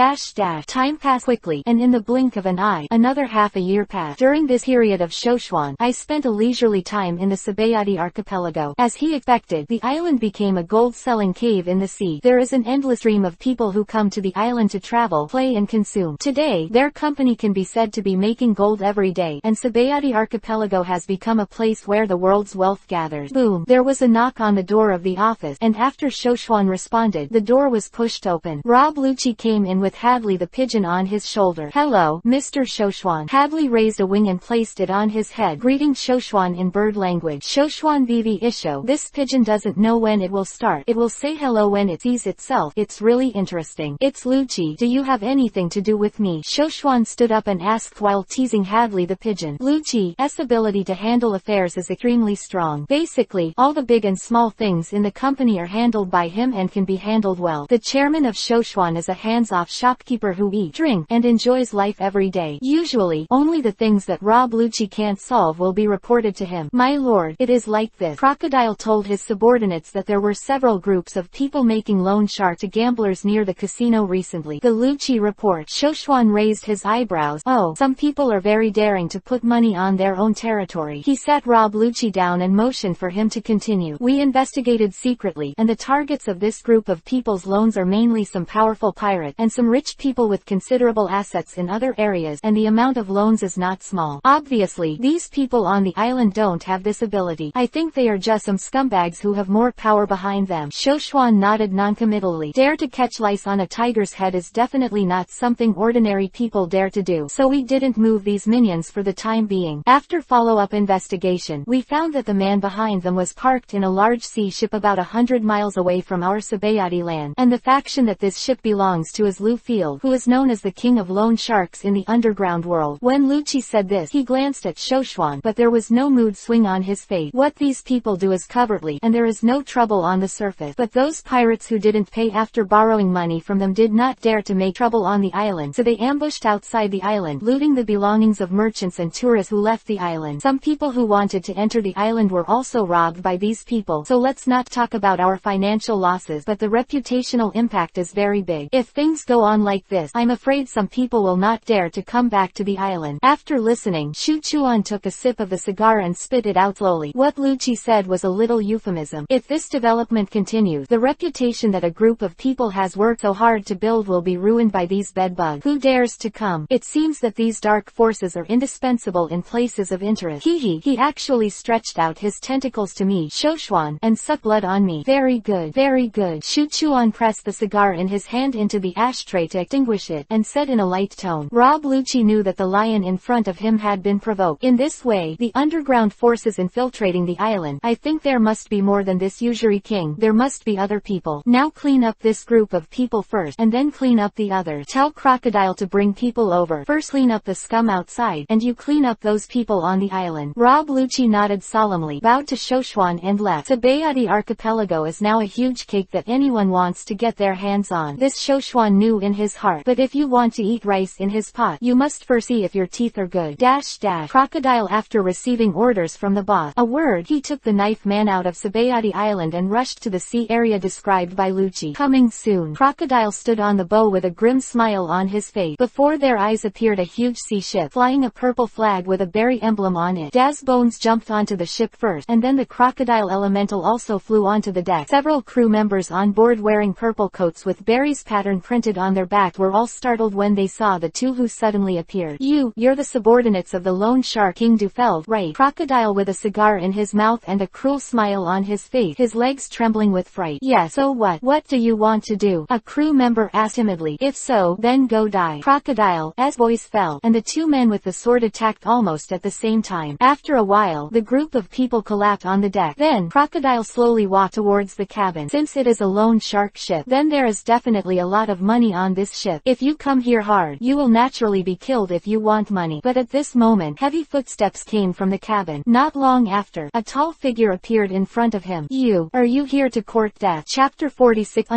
Time passed quickly, and in the blink of an eye, another half a year passed. During this period of Shoshuan, I spent a leisurely time in the Sabayati archipelago. As he expected, the island became a gold-selling cave in the sea. There is an endless stream of people who come to the island to travel, play and consume. Today, their company can be said to be making gold every day, and Sabayati archipelago has become a place where the world's wealth gathers. Boom! There was a knock on the door of the office, and after Shoshuan responded, the door was pushed open. Rob Lucci came in with Hadley the pigeon on his shoulder. "Hello, Mr. Shoshuan." Hadley raised a wing and placed it on his head, greeting Shoshuan in bird language. "Shoshuan Vivi Isho. This pigeon doesn't know when it will start. It will say hello when it sees itself. It's really interesting." "It's Lucci. Do you have anything to do with me?" Shoshuan stood up and asked while teasing Hadley the pigeon. Lucci's ability to handle affairs is extremely strong. Basically, all the big and small things in the company are handled by him and can be handled well. The chairman of Shoshuan is a hands-off shopkeeper who eats, drinks, and enjoys life every day. Usually, only the things that Rob Lucci can't solve will be reported to him. "My lord, it is like this." Crocodile told his subordinates that there were several groups of people making loan shark to gamblers near the casino recently. The Lucci report. Shoshuan raised his eyebrows. "Oh, some people are very daring to put money on their own territory." He sat Rob Lucci down and motioned for him to continue. "We investigated secretly, and the targets of this group of people's loans are mainly some powerful pirates, and some rich people with considerable assets in other areas, and the amount of loans is not small. Obviously, these people on the island don't have this ability. I think they are just some scumbags who have more power behind them." Shoshuan nodded noncommittally. Dare to catch lice on a tiger's head is definitely not something ordinary people dare to do, so we didn't move these minions for the time being. After follow-up investigation, we found that the man behind them was parked in a large sea ship about 100 miles away from our Sabayati land, and the faction that this ship belongs to is Lufield, who is known as the king of loan sharks in the underground world. When Lucci said this, he glanced at Shoshuan, but there was no mood swing on his face. What these people do is covertly, and there is no trouble on the surface. But those pirates who didn't pay after borrowing money from them did not dare to make trouble on the island, so they ambushed outside the island, looting the belongings of merchants and tourists who left the island. Some people who wanted to enter the island were also robbed by these people, so let's not talk about our financial losses, but the reputational impact is very big. If things go on like this, I'm afraid some people will not dare to come back to the island. After listening, Shuchuan took a sip of the cigar and spit it out slowly. What Lucci said was a little euphemism. If this development continues, the reputation that a group of people has worked so hard to build will be ruined by these bedbugs. Who dares to come? It seems that these dark forces are indispensable in places of interest. He actually stretched out his tentacles to me, Shoshuan, and sucked blood on me. Very good, very good. Shuchuan pressed the cigar in his hand into the ashtray to extinguish it, and said in a light tone. Rob Lucci knew that the lion in front of him had been provoked. In this way, the underground forces infiltrating the island. I think there must be more than this usury king. There must be other people. Now clean up this group of people first, and then clean up the others. Tell Crocodile to bring people over. First clean up the scum outside, and you clean up those people on the island. Rob Lucci nodded solemnly, bowed to Shoshuan and left. Sabayati archipelago is now a huge cake that anyone wants to get their hands on. on. This Shoshuan knew in his heart. But if you want to eat rice in his pot, you must first see if your teeth are good. Crocodile after receiving orders from the boss. A word, he took the knife man out of Sabayati Island and rushed to the sea area described by Lucci. Coming soon. Crocodile stood on the bow with a grim smile on his face. Before their eyes appeared a huge sea ship, flying a purple flag with a berry emblem on it. Daz Bones jumped onto the ship first, and then the crocodile elemental also flew onto the deck. Several crew members on board wearing purple coats with berries pattern printed on their back were all startled when they saw the two who suddenly appeared. You're the subordinates of the lone shark King Dufeld, right? Crocodile with a cigar in his mouth and a cruel smile on his face, his legs trembling with fright. Yeah, so what? What do you want to do? A crew member asked timidly. If so, then go die. Crocodile's voice fell, and the two men with the sword attacked almost at the same time. After a while, the group of people collapsed on the deck. Then, Crocodile slowly walked towards the cabin. Since it is a lone shark ship, then there is definitely a lot of money on this ship. If you come here hard, you will naturally be killed if you want money. But at this moment, heavy footsteps came from the cabin. Not long after, a tall figure appeared in front of him. Are you here to court death? Chapter 46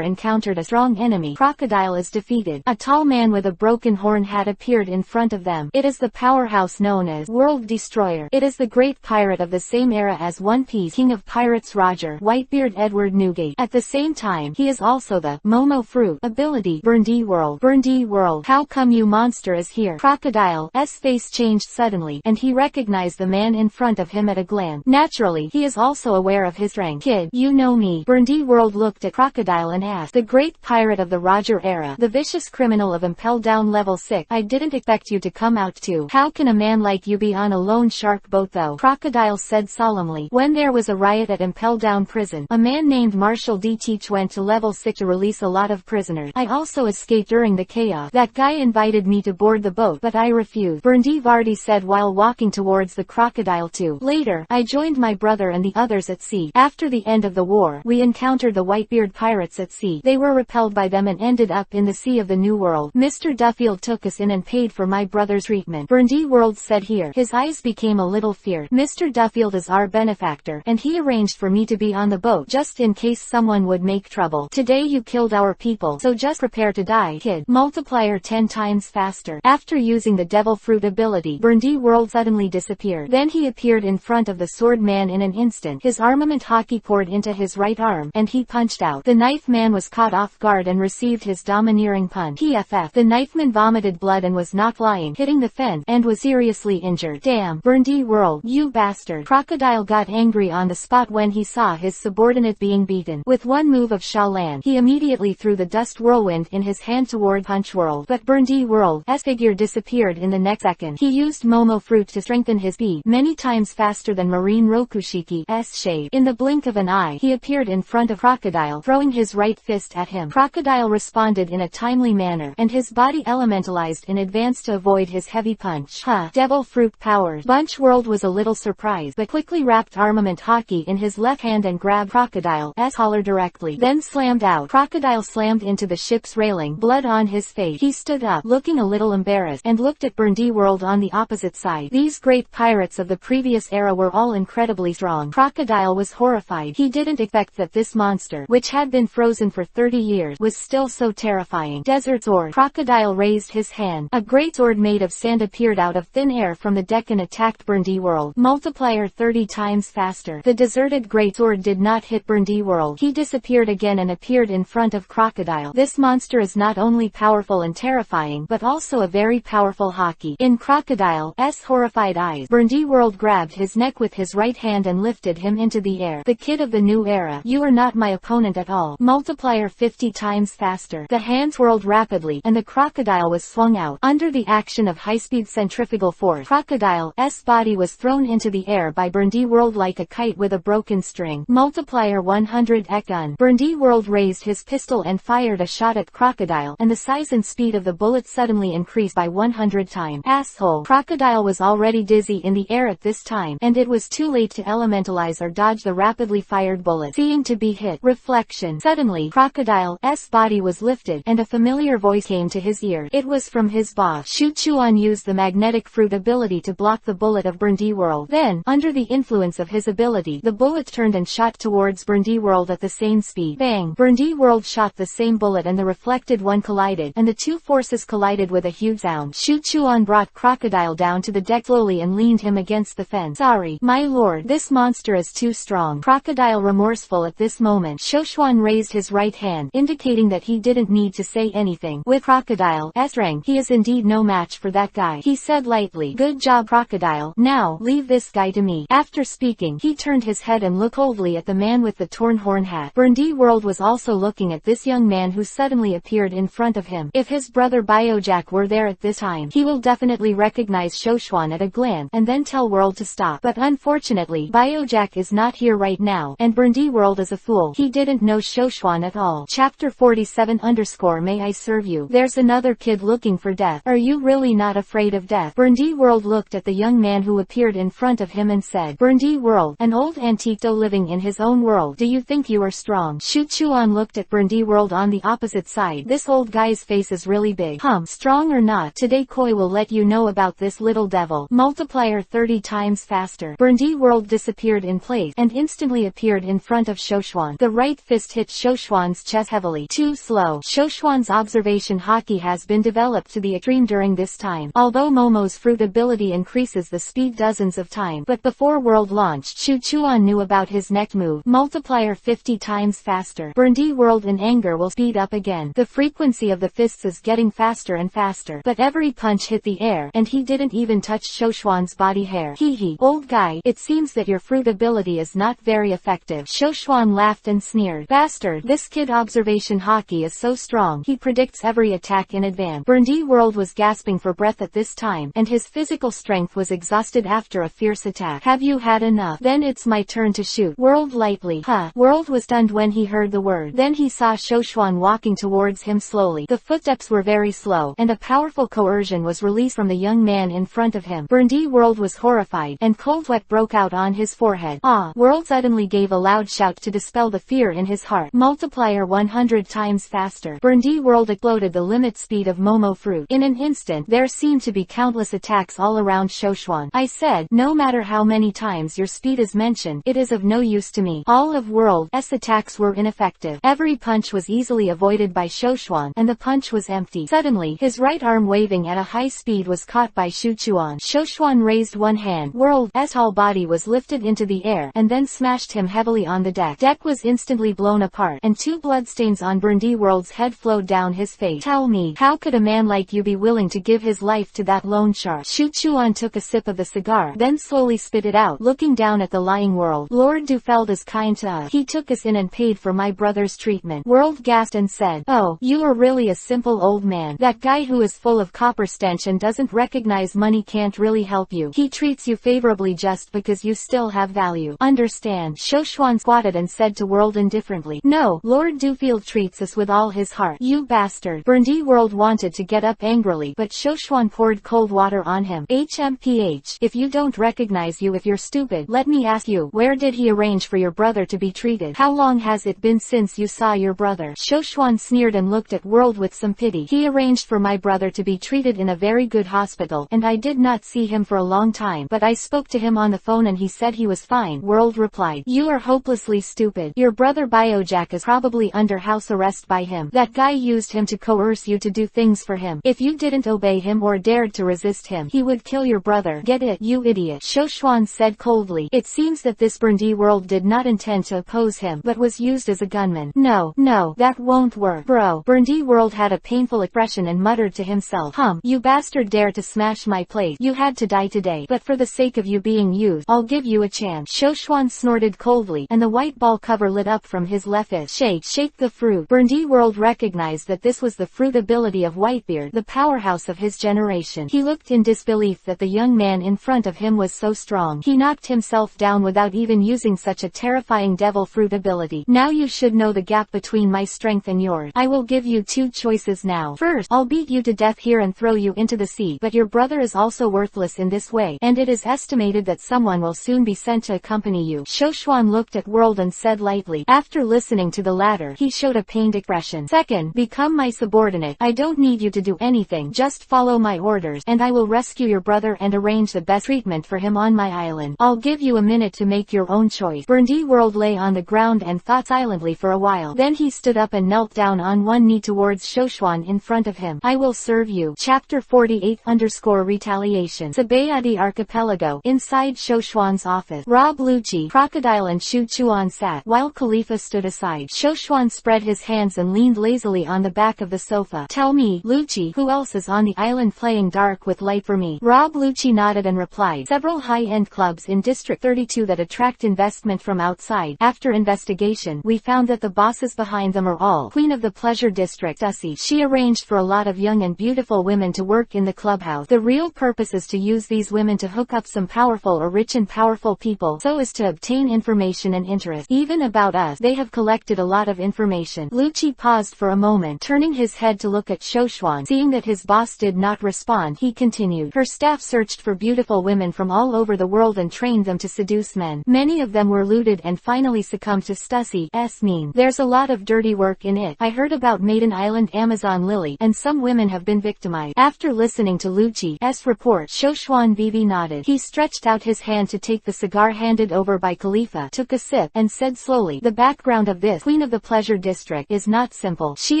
encountered a strong enemy. Crocodile is defeated. A tall man with a broken horn had appeared in front of them. It is the powerhouse known as World Destroyer. It is the great pirate of the same era as One Piece, King of Pirates Roger Whitebeard Edward Newgate. At the same time, he is also the Momo Fruit ability Burndy World. How come you monster is here? Crocodile's face changed suddenly, and he recognized the man in front of him at a glance. Naturally, he is also aware of his rank. Kid, you know me. Burndy World looked at Crocodile and asked. The great pirate of the Roger era, the vicious criminal of Impel Down level 6. I didn't expect you to come out too. How can a man like you be on a lone shark boat though? Crocodile said solemnly. When there was a riot at Impel Down prison, a man named Marshall D. Teach went to level 6 to release a lot of prisoners. I also escaped during the chaos. That guy invited me to board the boat, but I refused. Burndy Vardy said while walking towards the crocodile too. Later, I joined my brother and the others at sea. After the end of the war, we encountered the Whitebeard pirates at sea. They were repelled by them and ended up in the sea of the New World. Mr. Duffield took us in and paid for my brother's treatment. Burndy World said here. His eyes became a little fierce. Mr. Duffield is our benefactor, and he arranged for me to be on the boat just in case someone would make trouble. Today you killed our people, so just prepare to die, kid. Multiplier 10 times faster. After using the Devil Fruit ability, Burndy World suddenly disappeared. Then he appeared in front of the sword man in an instant. His armament hockey poured into his right arm, and he punched out. The knife man was caught off guard and received his domineering punch. PFF. The knife man vomited blood and was knocked flying, hitting the fence, and was seriously injured. Damn, Burndy World, you bastard. Crocodile got angry on the spot when he saw his subordinate being beaten. With one move of Shaolan, he immediately threw the dust whirlwind in his hand toward Punch World. But Burndy World's figure disappeared in the next second. He used Momo Fruit to strengthen his speed, many times faster than Marine Rokushiki's shape. In the blink of an eye, he appeared in front of Crocodile, throwing his right fist at him. Crocodile responded in a timely manner, and his body elementalized in advance to avoid his heavy punch. Devil Fruit powers. Punch World was a little surprised, but quickly wrapped armament hockey in his left hand and grabbed Crocodile's collar directly, then slammed out. Crocodile slammed into the ship's railing, blood on his face. He stood up, looking a little embarrassed, and looked at Burndy World on the opposite side. These great pirates of the previous era were all incredibly strong. Crocodile was horrified. He didn't expect that this monster, which had been frozen for 30 years, was still so terrifying. Desert Sword. Crocodile raised his hand. A great sword made of sand appeared out of thin air from the deck and attacked Burndy World. Multiplier 30 times faster. The deserted great sword did not hit Burndy World. He disappeared again and appeared in front of Crocodile. This monster is not only powerful and terrifying, but also a very powerful hockey. In Crocodile's horrified eyes, Burndy World grabbed his neck with his right hand and lifted him into the air. The kid of the new era, you are not my opponent at all. Multiplier 50 times faster. The hands whirled rapidly, and the crocodile was swung out. Under the action of high-speed centrifugal force, Crocodile's body was thrown into the air by Burndy World like a kite with a broken string. Multiplier 100 gun. Burndy World raised his pistol and fired a shot at Crocodile, and the size and speed of the bullet suddenly increased by 100 times. Asshole. Crocodile was already dizzy in the air at this time, and it was too late to elementalize or dodge the rapidly fired bullet. Seeing to be hit. Reflection. Suddenly, Crocodile's body was lifted, and a familiar voice came to his ear. It was from his boss. Shu Chuan used the magnetic fruit ability to block the bullet of Burndy World. Then, under the influence of his ability, the bullet turned and shot towards Burndy World at the same speed. Bang! Burndy World shot the same bullet and the reflected one collided, and the two forces collided with a huge sound. Shu Chuan brought Crocodile down to the deck slowly and leaned him against the fence. Sorry, my lord, this monster is too strong. Crocodile remorseful at this moment. Shoshuan raised his right hand, indicating that he didn't need to say anything. With Crocodile's strength, he is indeed no match for that guy, he said lightly. Good job, Crocodile. Now, leave this guy to me. After speaking, he turned his head and looked coldly at the man with the torn horn hat. Burndy World was also looking at this young man who suddenly appeared in front of him. If his brother Biojack were there at this time, he will definitely recognize Shoshuan at a glance, and then tell World to stop. But unfortunately, Biojack is not here right now, and Burndy World is a fool. He didn't know Shoshuan at all. Chapter 47 _ May I serve you? There's another kid looking for death. Are you really not afraid of death? Burndy World looked at the young man who appeared in front of him and said, Burndy World, an old antique living in his own world. Do you think you are strong? Shu Chuan looked at Burndy World on the opposite side. This old guy's face is really big. Strong or not, today Koi will let you know about this little devil. Multiplier 30 times faster. Burndy World disappeared in place, and instantly appeared in front of Shoshuan. The right fist hit Shoshuan's chest heavily. Too slow. Shoshuan's observation hockey has been developed to the extreme during this time. Although Momo's fruit ability increases the speed dozens of times, but before World launched, Shu Chuan knew about his next move. Multiplier 50 times faster. Burndy World in anger will speed up again. The frequency of the fists is getting faster and faster, but every punch hit the air, and he didn't even touch Shoshuan's body hair. Hee, old guy, it seems that your fruit ability is not very effective. Shoshuan laughed and sneered. Bastard, this kid observation hockey is so strong, he predicts every attack in advance. Burndy World was gasping for breath at this time, and his physical strength was exhausted after a fierce attack. Have you had enough? Then it's my turn to shoot. World lightly. World was stunned when he heard the word. Then he saw Shoshuan walking towards him slowly. The footsteps were very slow, and a powerful coercion was released from the young man in front of him. Burndy World was horrified, and cold sweat broke out on his forehead. World suddenly gave a loud shout to dispel the fear in his heart. Multiplier 100 times faster. Burndy World exploded the limit speed of Momo fruit. In an instant, there seemed to be countless attacks all around Shoshuan. I said, no matter how many times your speed is mentioned, it is of no use to me. All of World's attacks were ineffective. Every punch was easily avoided by Shoshuan, and the punch was empty. Suddenly, his right arm waving at a high speed was caught by Shu Chuan. Shoshuan raised one hand. World's tall body was lifted into the air, and then smashed him heavily on the deck. Deck was instantly blown apart, and two bloodstains on Burndy World's head flowed down his face. Tell me, how could a man like you be willing to give his life to that lone shark? Shu Chuan took a sip of the cigar, then slowly spit it out, looking down at the lying World. Lord Dufeld is kind to us. He took us in and paid for my brother's treatment. World gasped and said, oh, you are really a simple old man. That guy who is full of copper stench and doesn't recognize money can't really help you. He treats you favorably just because you still have value. Understand? Shoshuan squatted and said to World indifferently, no, Lord Dufeld treats us with all his heart. You bastard. Burndy World wanted to get up angrily, but Shoshuan poured cold water on him. HMPH, if you don't recognize you, if you're stupid, let me ask you, where did he arrange for your brother to be treated? How long has it been since you saw your brother? Shoshuan sneered and looked at World with some pity. He arranged for my brother to be treated in a very good hospital, and I did not see him for a long time, but I spoke to him on the phone and he said he was fine. World replied, you are hopelessly stupid. Your brother Biojack is probably under house arrest by him. That guy used him to coerce you to do things for him. If you didn't obey him or dared to resist him, he would kill your brother. Get it, you idiot? Shoshuan said coldly. It seems that this Burndy World did not intend to oppose him, but was used as a gunman. No, that won't work. Bro. Burndy World had a painful expression and muttered to himself, you bastard dare to smash my plate. You had to die today, but for the sake of you being used, I'll give you a chance. Shoshuan snorted coldly, and the white ball cover lit up from his left fist. Shake the fruit. Burndy World recognized that this was the fruit ability of Whitebeard, the powerhouse of his generation. He looked in disbelief that the young man in front of him was so strong. He knocked himself down without even using such a terrifying devil fruit ability. Now you should know the gap between my strength and yours. I will give you two choices now. First, I'll beat you to death here and throw you into the sea, but your brother is also worthless in this way, and it is estimated that someone will soon be sent to accompany you. Shoshuan looked at World and said lightly. After listening to the latter, he showed a pained expression. Second, become my subordinate. I don't need you to do anything, just follow my orders, and I will rescue your brother and arrange the best treatment for him on my island. I'll give you a minute to make your own choice. Burndy World lay on the ground and thought silently for a while. Then he he stood up and knelt down on one knee towards Shoshuan in front of him. I will serve you. Chapter 48 Retaliation. Sabayadi Archipelago. Inside Shoshuan's office, Rob Lucci, Crocodile and Shu Chuan sat, while Khalifa stood aside. Shoshuan spread his hands and leaned lazily on the back of the sofa. Tell me, Lucci, who else is on the island playing dark with light for me? Rob Lucci nodded and replied, several high-end clubs in District 32 that attract investment from outside. After investigation, we found that the bosses behind them are all Queen of the Pleasure District Sussy. She arranged for a lot of young and beautiful women to work in the clubhouse. The real purpose is to use these women to hook up some powerful or rich and powerful people so as to obtain information and interest. Even about us, they have collected a lot of information. Lucci paused for a moment, turning his head to look at Shoshuan. Seeing that his boss did not respond, he continued. Her staff searched for beautiful women from all over the world and trained them to seduce men. Many of them were looted and finally succumbed to Stussy's mean. There's a lot of dirty work in it. I heard about Maiden Island Amazon Lily, and some women have been victimized. After listening to Lucci's report, Shoshuan Bibi nodded. He stretched out his hand to take the cigar handed over by Khalifa, took a sip, and said slowly, the background of this Queen of the Pleasure District is not simple. She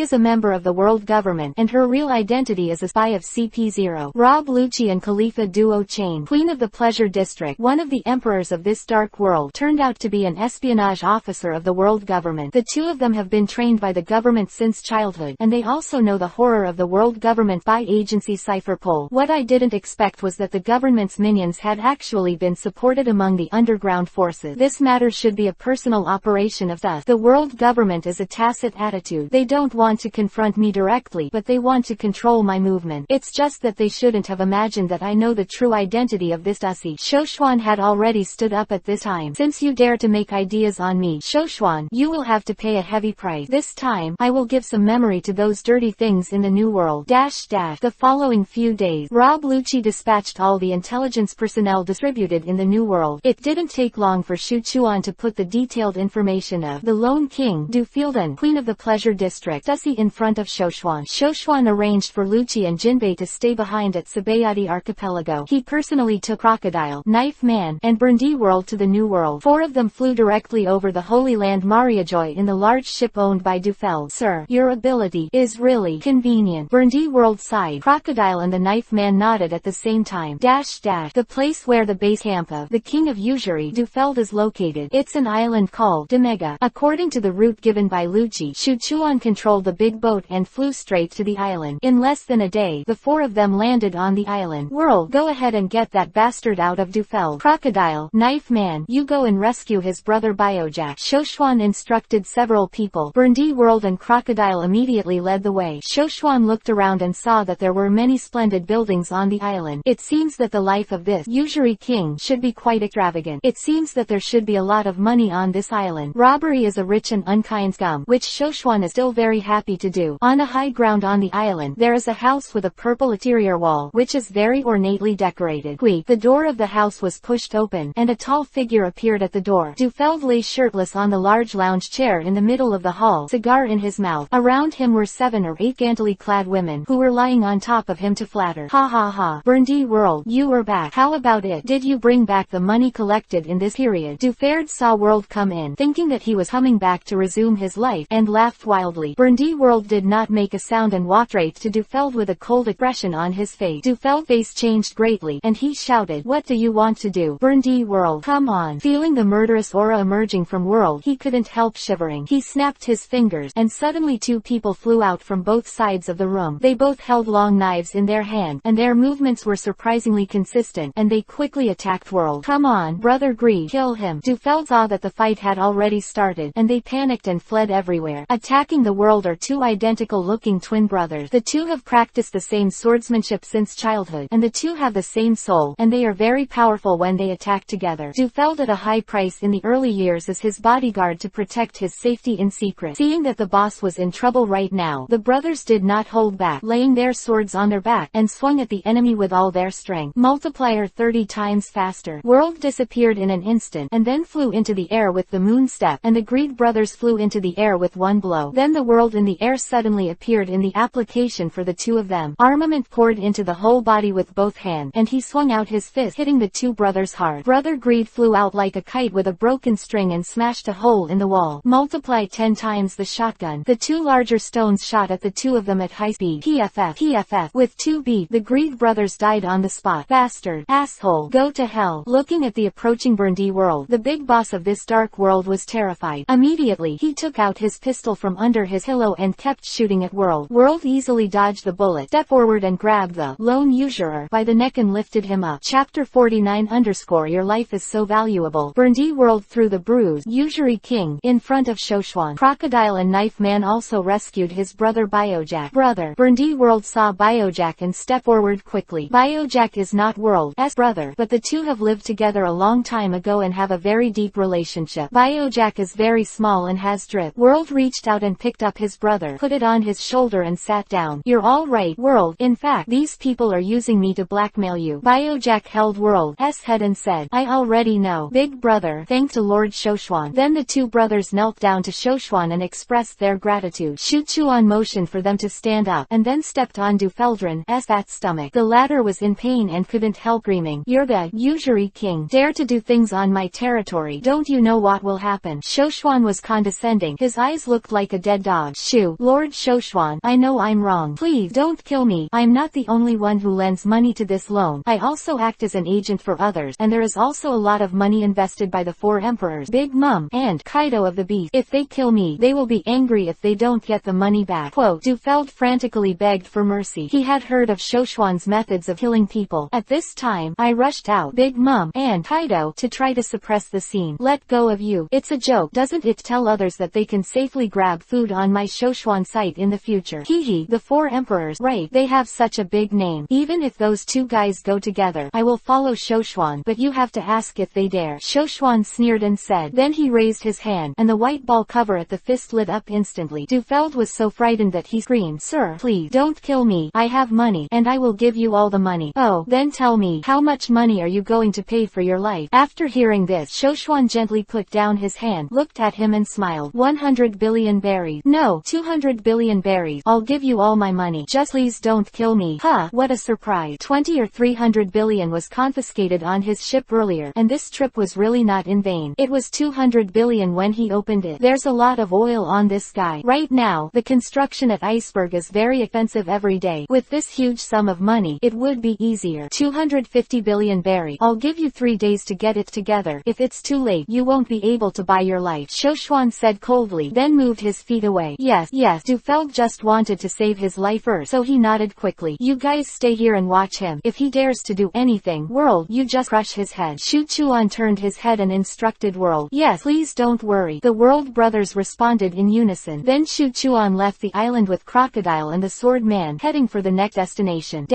is a member of the world government, and her real identity is a spy of CP0. Rob Lucci and Khalifa duo chain. Queen of the Pleasure District, one of the emperors of this dark world, turned out to be an espionage officer of the world government. The two of them have been trained by the government since childhood, and they also know the horror of the world government spy agency Cypherpol. What I didn't expect was that the government's minions had actually been supported among the underground forces. This matter should be a personal operation of thus. The world government is a tacit attitude. They don't want to confront me directly, but they want to control my movement. It's just that they shouldn't have imagined that I know the true identity of this Dussie. Shoshuan had already stood up at this time. Since you dare to make ideas on me, Shoshuan, you will have to pay a heavy price. This time, I will give some memory to those dirty things in the new world. The following few days, Rob Lucci dispatched all the intelligence personnel distributed in the new world. It didn't take long for Shu Chuan to put the detailed information of the Lone King, Dufildan, Queen of the Pleasure District, Dussie in front of Shoshuan. Shoshuan arranged for Lucci and Jinbei to stay behind at Sabayadi Archipelago. He personally took Crocodile, Knife Man, and Burndi World to the new world. Four of them flew directly over the Holy Land Mariajoy in the large ship owned by Dufeld. Sir, your ability is really convenient. Burndi World sighed. Crocodile and the Knife Man nodded at the same time. The place where the base camp of the King of Usury Dufeld is located. It's an island called Demega. According to the route given by Lucci, Shu Chuan controlled the big boat and flew straight to the island. In less than a day, the four of them landed on the island. World, go ahead and get that bastard out of Dufeld. Crocodile, Knife Man, you go and rescue his brother Biojack. Shoshuan instructed several people. Burndi World and Crocodile immediately led the way. Shoshuan looked around and saw that there were many splendid buildings on the island. It seems that the life of this Usury king should be quite extravagant. It seems that there should be a lot of money on this island. Robbery is a rich and unkind scum, which Shoshuan is still very happy to do. On a high ground on the island, there is a house with a purple interior wall, which is very ornately decorated. The door of the house was pushed open, and a tall figure appeared at the door. Dufeld lay shirtless on the large lounge chair in the middle of the hall, cigar in his mouth. Around him were 7 or 8 scantily clad women, who were lying on top of him to flatter. Ha ha ha. Burndi World, you are back. How about it? Did you bring back the money collected in this period? Dufeld saw World come in, thinking that he was coming back to resume his life, and laughed wildly. Burndi World did not make a sound and walked straight to Dufeld with a cold expression on his face. Dufeld's face changed greatly, and he shouted, what do you want to do? Burndi World, come on. Feeling the murderous aura emerging from World, he couldn't help shivering. He snapped his fingers, and suddenly 2 people flew out from both sides of the room. They both held long knives in their hand, and their movements were surprisingly consistent, and they quickly attacked World. Come on, Brother Greed, kill him. Dufeld saw that the fight had already started, and they panicked and fled everywhere. Attacking the World are 2 identical-looking twin brothers. The 2 have practiced the same swordsmanship since childhood, and the 2 have the same soul, and they are very powerful when they attack together. Dufeld at a high price in the early years as his bodyguard to protect his safety in secret. Seeing that the boss was in trouble right now, the brothers did not hold back, laying their swords on their back, and swung at the enemy with all their strength. Multiplier 30 times faster. World disappeared in an instant, and then flew into the air with the moon step, and the Greed brothers flew into the air with one blow. Then the World in the air suddenly appeared in the application for the 2 of them. Armament poured into the whole body with both hands, and he swung out his fist, hitting the 2 brothers hard. Brother Greed flew out like a kite with a broken string and smashed a hole in the wall. Multiply 10 10 times the shotgun. The 2 larger stones shot at the 2 of them at high speed. PFF. With 2 beat, the Greed brothers died on the spot. Bastard. Asshole. Go to hell. Looking at the approaching Burndy world, the big boss of this dark world was terrified. Immediately, he took out his pistol from under his pillow and kept shooting at World. World easily dodged the bullet, stepped forward and grabbed the lone usurer by the neck and lifted him up. Chapter 49 _ Your life is so valuable. Burndy World threw the bruised usury king in front of Shoshwan. Crocodile and Knife Man also rescued his brother Biojack. Burndy World saw Biojack and stepped forward quickly. Biojack is not World's brother, but the two have lived together a long time ago and have a very deep relationship. Biojack is very small and has drip. World reached out and picked up his brother, put it on his shoulder and sat down. You're all right, World. In fact, these people are using me to blackmail you. Biojack held World's head and said, I already know, big brother, thanks to Lord Shoshwan. Then the two brothers knelt down to Shoshwan and expressed their gratitude. Shuchuan motioned for them to stand up, and then stepped on Dufeldrin's fat stomach. The latter was in pain and couldn't help screaming, You're the usury king. Dare to do things on my territory. Don't you know what will happen? Shoshwan was condescending. His eyes looked like a dead dog. Shoo, Lord Shoshwan, I know I'm wrong. Please don't kill me. I'm not the only one who lends money to this loan. I also act as an agent for others, and there is also a lot of money invested by the 4 emperors, Big Mum, and Kaido of the Beast. If they kill me, they will be angry if they don't get the money back. Quote, Dufeld frantically begged for mercy. He had heard of Shoshwan's methods of killing people. At this time, I rushed out, Big Mum, and Kaido, to try to suppress the scene. Let go of you. It's a joke. Doesn't it tell others that they can safely grab food on my Shoshwan site in the future? Hehe, the 4 emperors, right, they have such a big name. Even if those 2 guys go together, I will follow Shoshwan, but you have to ask if they dare. Shoshwan sneered and said. Then he raised his hand, and the white ball cover at the fist lit up instantly. Dufeld was so frightened that he screamed, Sir, please, don't kill me. I have money, and I will give you all the money. Oh, then tell me, how much money are you going to pay for your life? After hearing this, Shoshwan gently put down his hand, looked at him and smiled. 100 billion berries. No, 200 billion berries. I'll give you all my money. Just please don't kill me. Huh, what a surprise. 20 or 300 billion was confiscated on his ship earlier, and this trip was really not in vain. It was 200 billion when he opened it. There's a lot of oil on this guy. Right now, the construction at Iceberg is very expensive every day. With this huge sum of money, it would be easier. 250 billion berries. I'll give you 3 days to get it together. If it's too late, you won't be able to buy your life. Shoshwan said coldly, then moved his feet away. Yes, Dufeld just wanted to save his life first, so he nodded quickly. You guys stay here and watch him. If he dares to do anything, World, you just crush his head. Shuchuan turned his head and instructed World. Yes, please don't worry. The World brothers responded in unison. Then Shuchuan left the island with Crocodile and the Sword Man, heading for the next destination.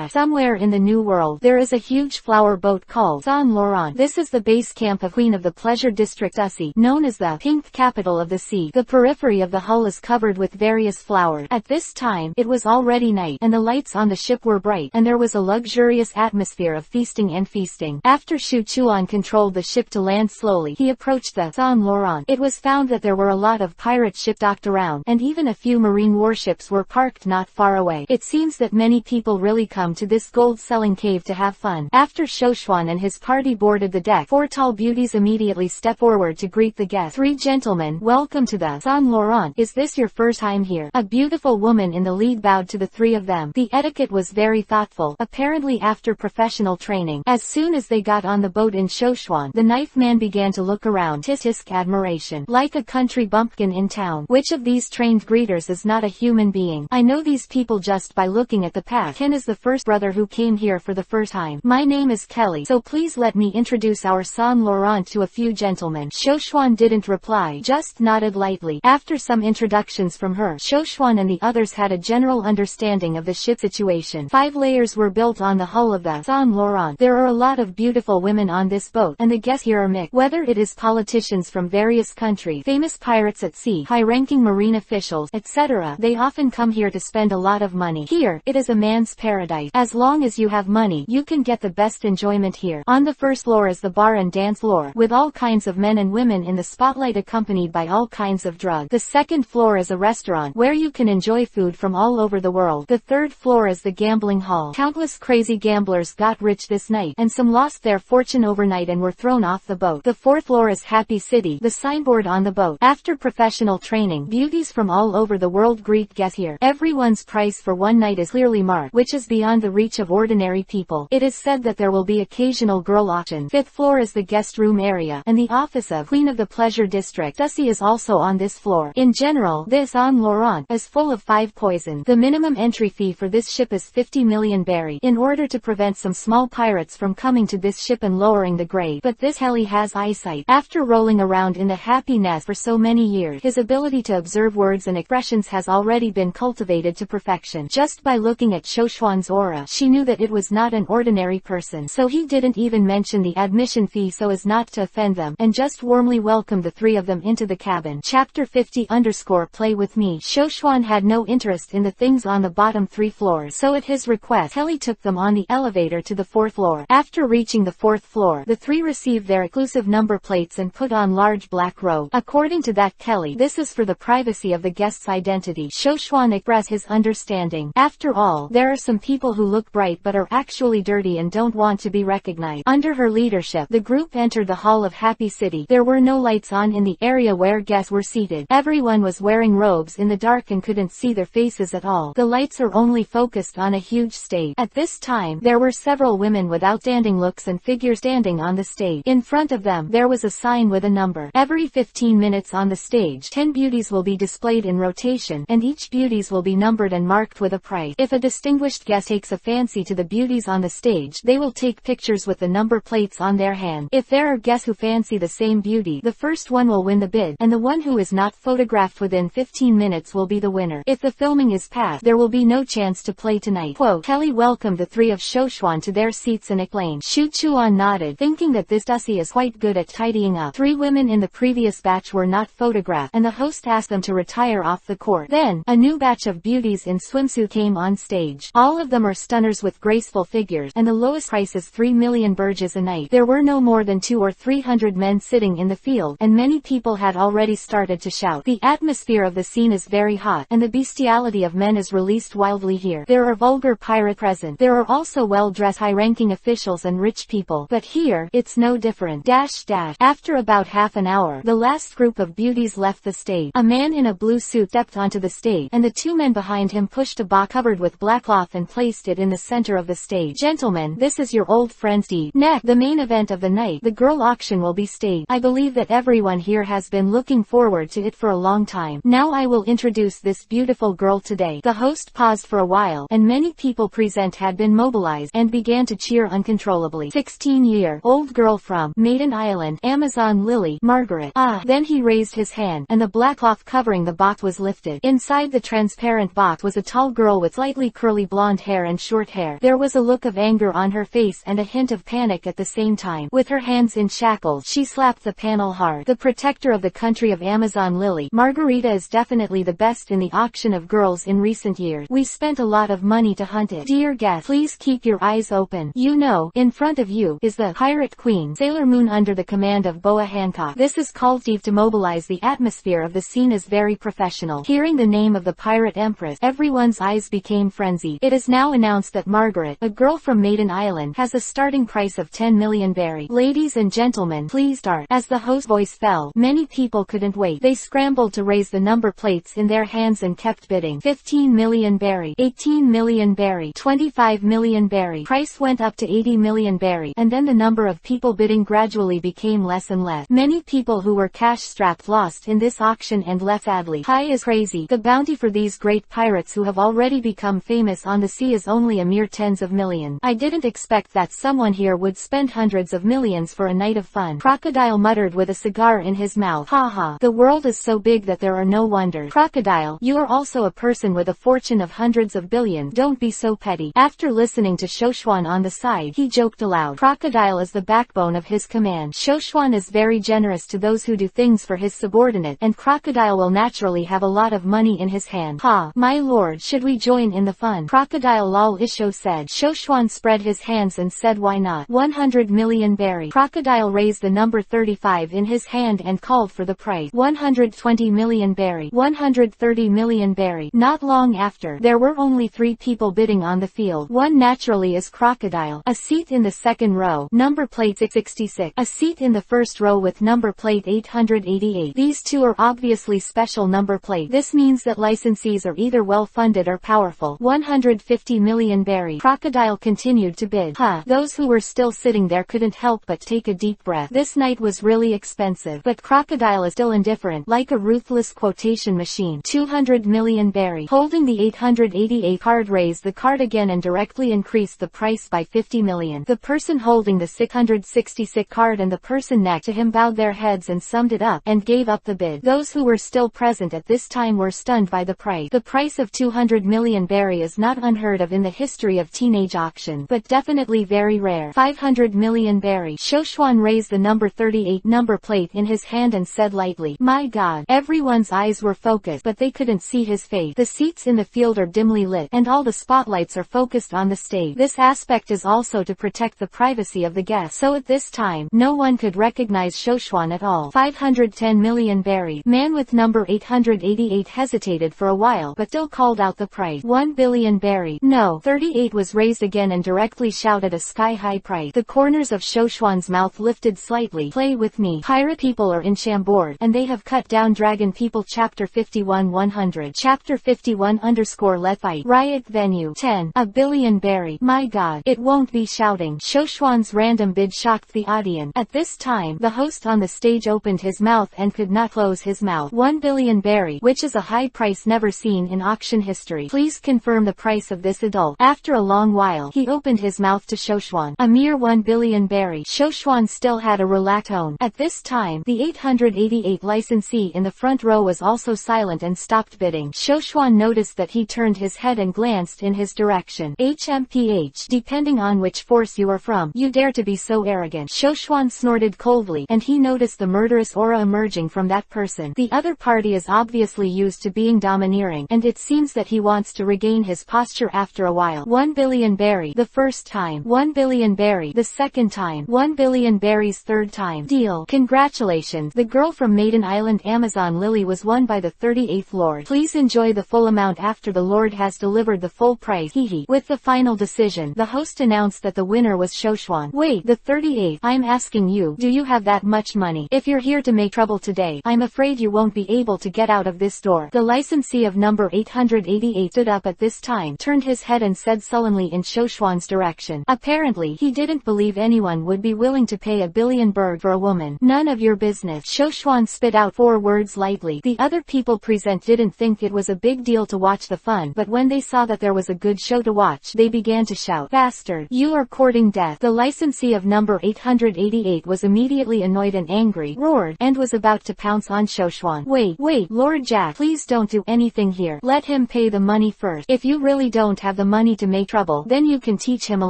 Somewhere in the New World, there is a huge flower boat called Saint Laurent. This is the base camp of Queen of the Pleasure District Ussie, known as the Pink Capital of the Sea. The periphery of the hull is covered with various flowers. At this time, it was already night, and the lights on the ship were bright, and there was a luxurious atmosphere of feasting and feasting. After Shuchuan controlled the ship to land slowly, he approached the Saint Laurent. It was found that there were a lot of pirate ships docked around, and even a few marine warships were parked not far away. It seems that many people really come to this gold-selling cave to have fun. After Shoshwan and his party boarded the deck, 4 tall beauties immediately stepped forward to greet the guests. 3 gentlemen, welcome to the Saint Laurent. Is this your first time here? A beautiful woman in the lead bowed to the 3 of them. The etiquette was very thoughtful, apparently after professional training. As soon as they got on the boat in Shoshwan, the Knife Man began to look around, tisk admiration. Like a country bumpkin in town. Which of these trained greeters is not a human being? I know these people just by looking at the path. Ken is the first brother who came here for the first time. My name is Kelly, so please let me introduce our Saint Laurent to a few gentlemen. Shoshwan didn't reply, just nodded lightly. After some introductions from her, Shoshwan and the others had a general understanding of the ship situation. 5 layers were built on the hull of the Saint Laurent. There are a lot of beautiful women on this boat, and the guests here are mixed. Whether it is politicians from various countries, famous pirates at sea, high-ranking marine officials, etc., they often come here to spend a lot of money. Here, it is a man's paradise. As long as you have money, you can get the best enjoyment here. On the first floor is the bar and dance floor, with all kinds of men and women in the spotlight accompanied by all kinds of drugs. The second floor is a restaurant, where you can enjoy food from all over the world. The third floor is the gambling hall. Countless crazy gamblers got rich this night, and some lost their fortune overnight and were thrown off the boat. The fourth floor is Happy City, the signboard on the boat. After professional training, beauties from all over the world greet guests here. Everyone's price for one night is clearly marked, which is beyond the reach of ordinary people. It is said that there will be occasional girl auction. 5th floor is the guest room area, and the office of Queen of the Pleasure District Dussie is also on this floor. In general, this Saint Laurent is full of 5 poison. The minimum entry fee for this ship is 50 million berry, in order to prevent some small pirates from coming to this ship and lowering the grade. But this heli has eyesight. After rolling around in the happy nest for so many years, his ability to observe words and expressions has already been cultivated to perfection. Just by looking at Shoshuan's aura, she knew that it was not an ordinary person, so he didn't even mention the admission fee so as not to offend them, and just warmly welcomed the 3 of them into the cabin. Chapter 50_Play with me. Shoshuan had no interest in the things on the bottom 3 floors, so at his request, Kelly took them on the elevator to the 4th floor. After reaching the 4th floor, the 3 received their exclusive number plates and put on large black robe. According to that Kelly, this is for the privacy of the guest's identity. Shoshuan expressed his understanding. After all, there are some people who look bright but are actually dirty and don't want to be recognized. Under her leadership, the group entered the Hall of Happy City. There were no lights on in the area where guests were seated. Everyone was wearing robes in the dark and couldn't see their faces at all. The lights are only focused on a huge stage. At this time, there were several women with outstanding looks and figures standing on the stage. In front of them, there was a sign with a number. Every 15 minutes on the stage, 10 beauties will be displayed in rotation, and each beauties will be numbered and marked with a price. If a distinguished guest takes a fancy to the beauties on the stage, they will take pictures with the number plates on their hand. If there are guests who fancy the same beauty, the first one will win the bid, and the one who is not photographed within 15 minutes will be the winner. If the filming is passed, there will be no chance to play tonight. Quote, Kelly welcomed the 3 of Shoshuan to their seats and explained. Shoshuan nodded, thinking that this Dussie is quite good at tidying up. 3 women in the previous batch were not photographed, and the host asked them to retire off the court. Then, a new batch of beauties in swimsuit came on stage. All of them are stunners with graceful figures, and the lowest price is 3 million burges a night. There were no more than 200 or 300 men sitting in the field, and many people had already started to shout. The atmosphere of the scene is very hot, and the bestiality of men is released wildly here. There are vulgar pirates present. There are also well-dressed high-ranking officials and rich people. But here, it's no different. After about half an hour, the last group of beauties left the stage. A man in a blue suit stepped onto the stage, and the 2 men behind him pushed a box covered with black cloth and placed it in the center of the stage. Gentlemen, this is your old friend Steve. Next, the main event of the night, the girl auction will be staged. I believe that everyone here has been looking forward to it for a long time. Now I will introduce this beautiful girl today. The host paused for a while, and many people present had been mobilized and began to cheer uncontrollably. 16-year-old girl from Maiden Island, Amazon Lily, Margaret. Then he raised his hand, and the black cloth covering the box was lifted. Inside the transparent box was a tall girl with slightly curly blonde hair and short hair. There was a look of anger on her face and a hint of panic at the same time. With her hands in shackles, she slapped the panel hard. The protector of the country of Amazon Lily, Margarita, is definitely the best in the auction of girls in recent years. We spent a lot of money to hunt it. Dear guest, please keep your eyes open. You know, in front of you is the Pirate Queen, Sailor Moon, under the command of Boa Hancock. This is called Steve to mobilize. The atmosphere of the scene is very professional. Hearing the name of the Pirate Empress, everyone's eyes became frenzied. It is now announced that Margaret, a girl from Maiden Island, has a starting price of 10 million berry. Ladies and gentlemen, please start. As the host's voice fell, many people couldn't wait. They scrambled to raise the number plates in their hands and kept bidding. 15 million berry, 18 million berry, 25 million berry. Price went up to 80 million berry, and then the number of people bidding gradually became less and less. Many people who were cash-strapped lost in this auction and left sadly. High is crazy. The bounty for these great pirates who have already become famous on the sea is only a mere tens of millions. I didn't expect that someone here would spend hundreds of millions for a night of fun. Crocodile muttered with a cigar in his mouth. Ha. The world is so big that there are no wonders. Crocodile, you are also a person with a fortune of hundreds of billions. Don't be so petty. After listening to Shoshuan on the side, he joked aloud. Crocodile is the backbone of his command. Shoshuan is very generous to those who do things for his subordinate, and Crocodile will naturally have a lot of money in his hand. Ha, my lord, should we join in the fun? Crocodile lol Isho said. Shoshuan spread his hands and said why not? 100 million berry. Crocodile raised the number 35 in his hand and called for the price. 120 million berry. 130 million berry. Not long after, there were only 3 people bidding on the field. One naturally is Crocodile. A seat in the second row, number plate 666. A seat in the first row with number plate 888. 38. These two are obviously special number plate. This means that licensees are either well-funded or powerful. 150 million berry. Crocodile continued to bid. Those who were still sitting there couldn't help but take a deep breath. This night was really expensive, but Crocodile is still indifferent, like a ruthless quotation machine. 200 million berry. Holding the 888 card raised the card again and directly increased the price by 50 million. The person holding the 666 card and the person next to him bowed their heads and summed it up, and gave up the bid. Those who were still present at this time were stunned by the price. The price of 200 million berry is not unheard of in the history of teenage auction, but definitely very rare. 500 million berry. Shoshuan raised the number 38 number plate in his hand and said lightly, "My God." Everyone's eyes were focused, but they couldn't see his face. The seats in the field are dimly lit, and all the spotlights are focused on the stage. This aspect is also to protect the privacy of the guests, so at this time, no one could recognize Shoshuan at all. 510 million berry. Man with number 888 hesitated for a while, but still called out the price. 1 billion berry. No. 38 was raised again and directly shouted a sky-high price. The corners of Shoshuan's mouth lifted slightly. Play with me. Pirate people are in Chambord, and they have cut down dragon people. Chapter 51 100. Chapter 51 _ let fight. Riot venue. 10. A billion berry. My God. It won't be shouting. Shoshuan's random bid shocked the audience. At this time, the host on the stage opened his mouth and could not close his mouth. 1 billion berry, which is a high price never seen in auction history. Please confirm the price of this adult. After a long while, he opened his mouth to Shoshuan. A mere 1 billion berry. Shoshuan still had a relaxed tone. At this time, the 888 licensee in the front row was also silent and stopped bidding. Shoshuan noticed that he turned his head and glanced in his direction. HMPH. Depending on which force you are from, you dare to be so arrogant. Shoshuan snorted coldly, and he noticed the murderous aura emerging from that person. The other party is obviously used to being domineering, and it seems that he wants to regain his posture after a while. 1 billion berry. The first time. 1 billion berry. The second time. 1 billion berries. Third time. Deal. Congratulations. The girl from Maiden Island Amazon Lily was won by the 38th Lord. Please enjoy the full amount after the Lord has delivered the full price. Hehe. With the final decision, the host announced that the winner was Shoshuan. Wait, the 38th. I'm asking you, do you have that much money? If you're here to make trouble today, I'm afraid you won't be able to get out of this door. The licensee of number 888 stood up at this time, turned his head and said sullenly in Shoshuan's direction. Apparently, he didn't believe anyone would be willing to pay 1 billion berg for a woman. None of your business. Shoshuan spit out 4 words lightly. The other people present didn't think it was a big deal to watch the fun, but when they saw that there was a good show to watch, they began to shout, "Bastard! You are courting death." The licensee of number 888 was immediately annoyed and angry, roared, and was about to pounce on Shoshuan. Wait, Lord Jack, please don't do anything here. Let him pay the money first. If you really don't have the money to make trouble, then you can teach him a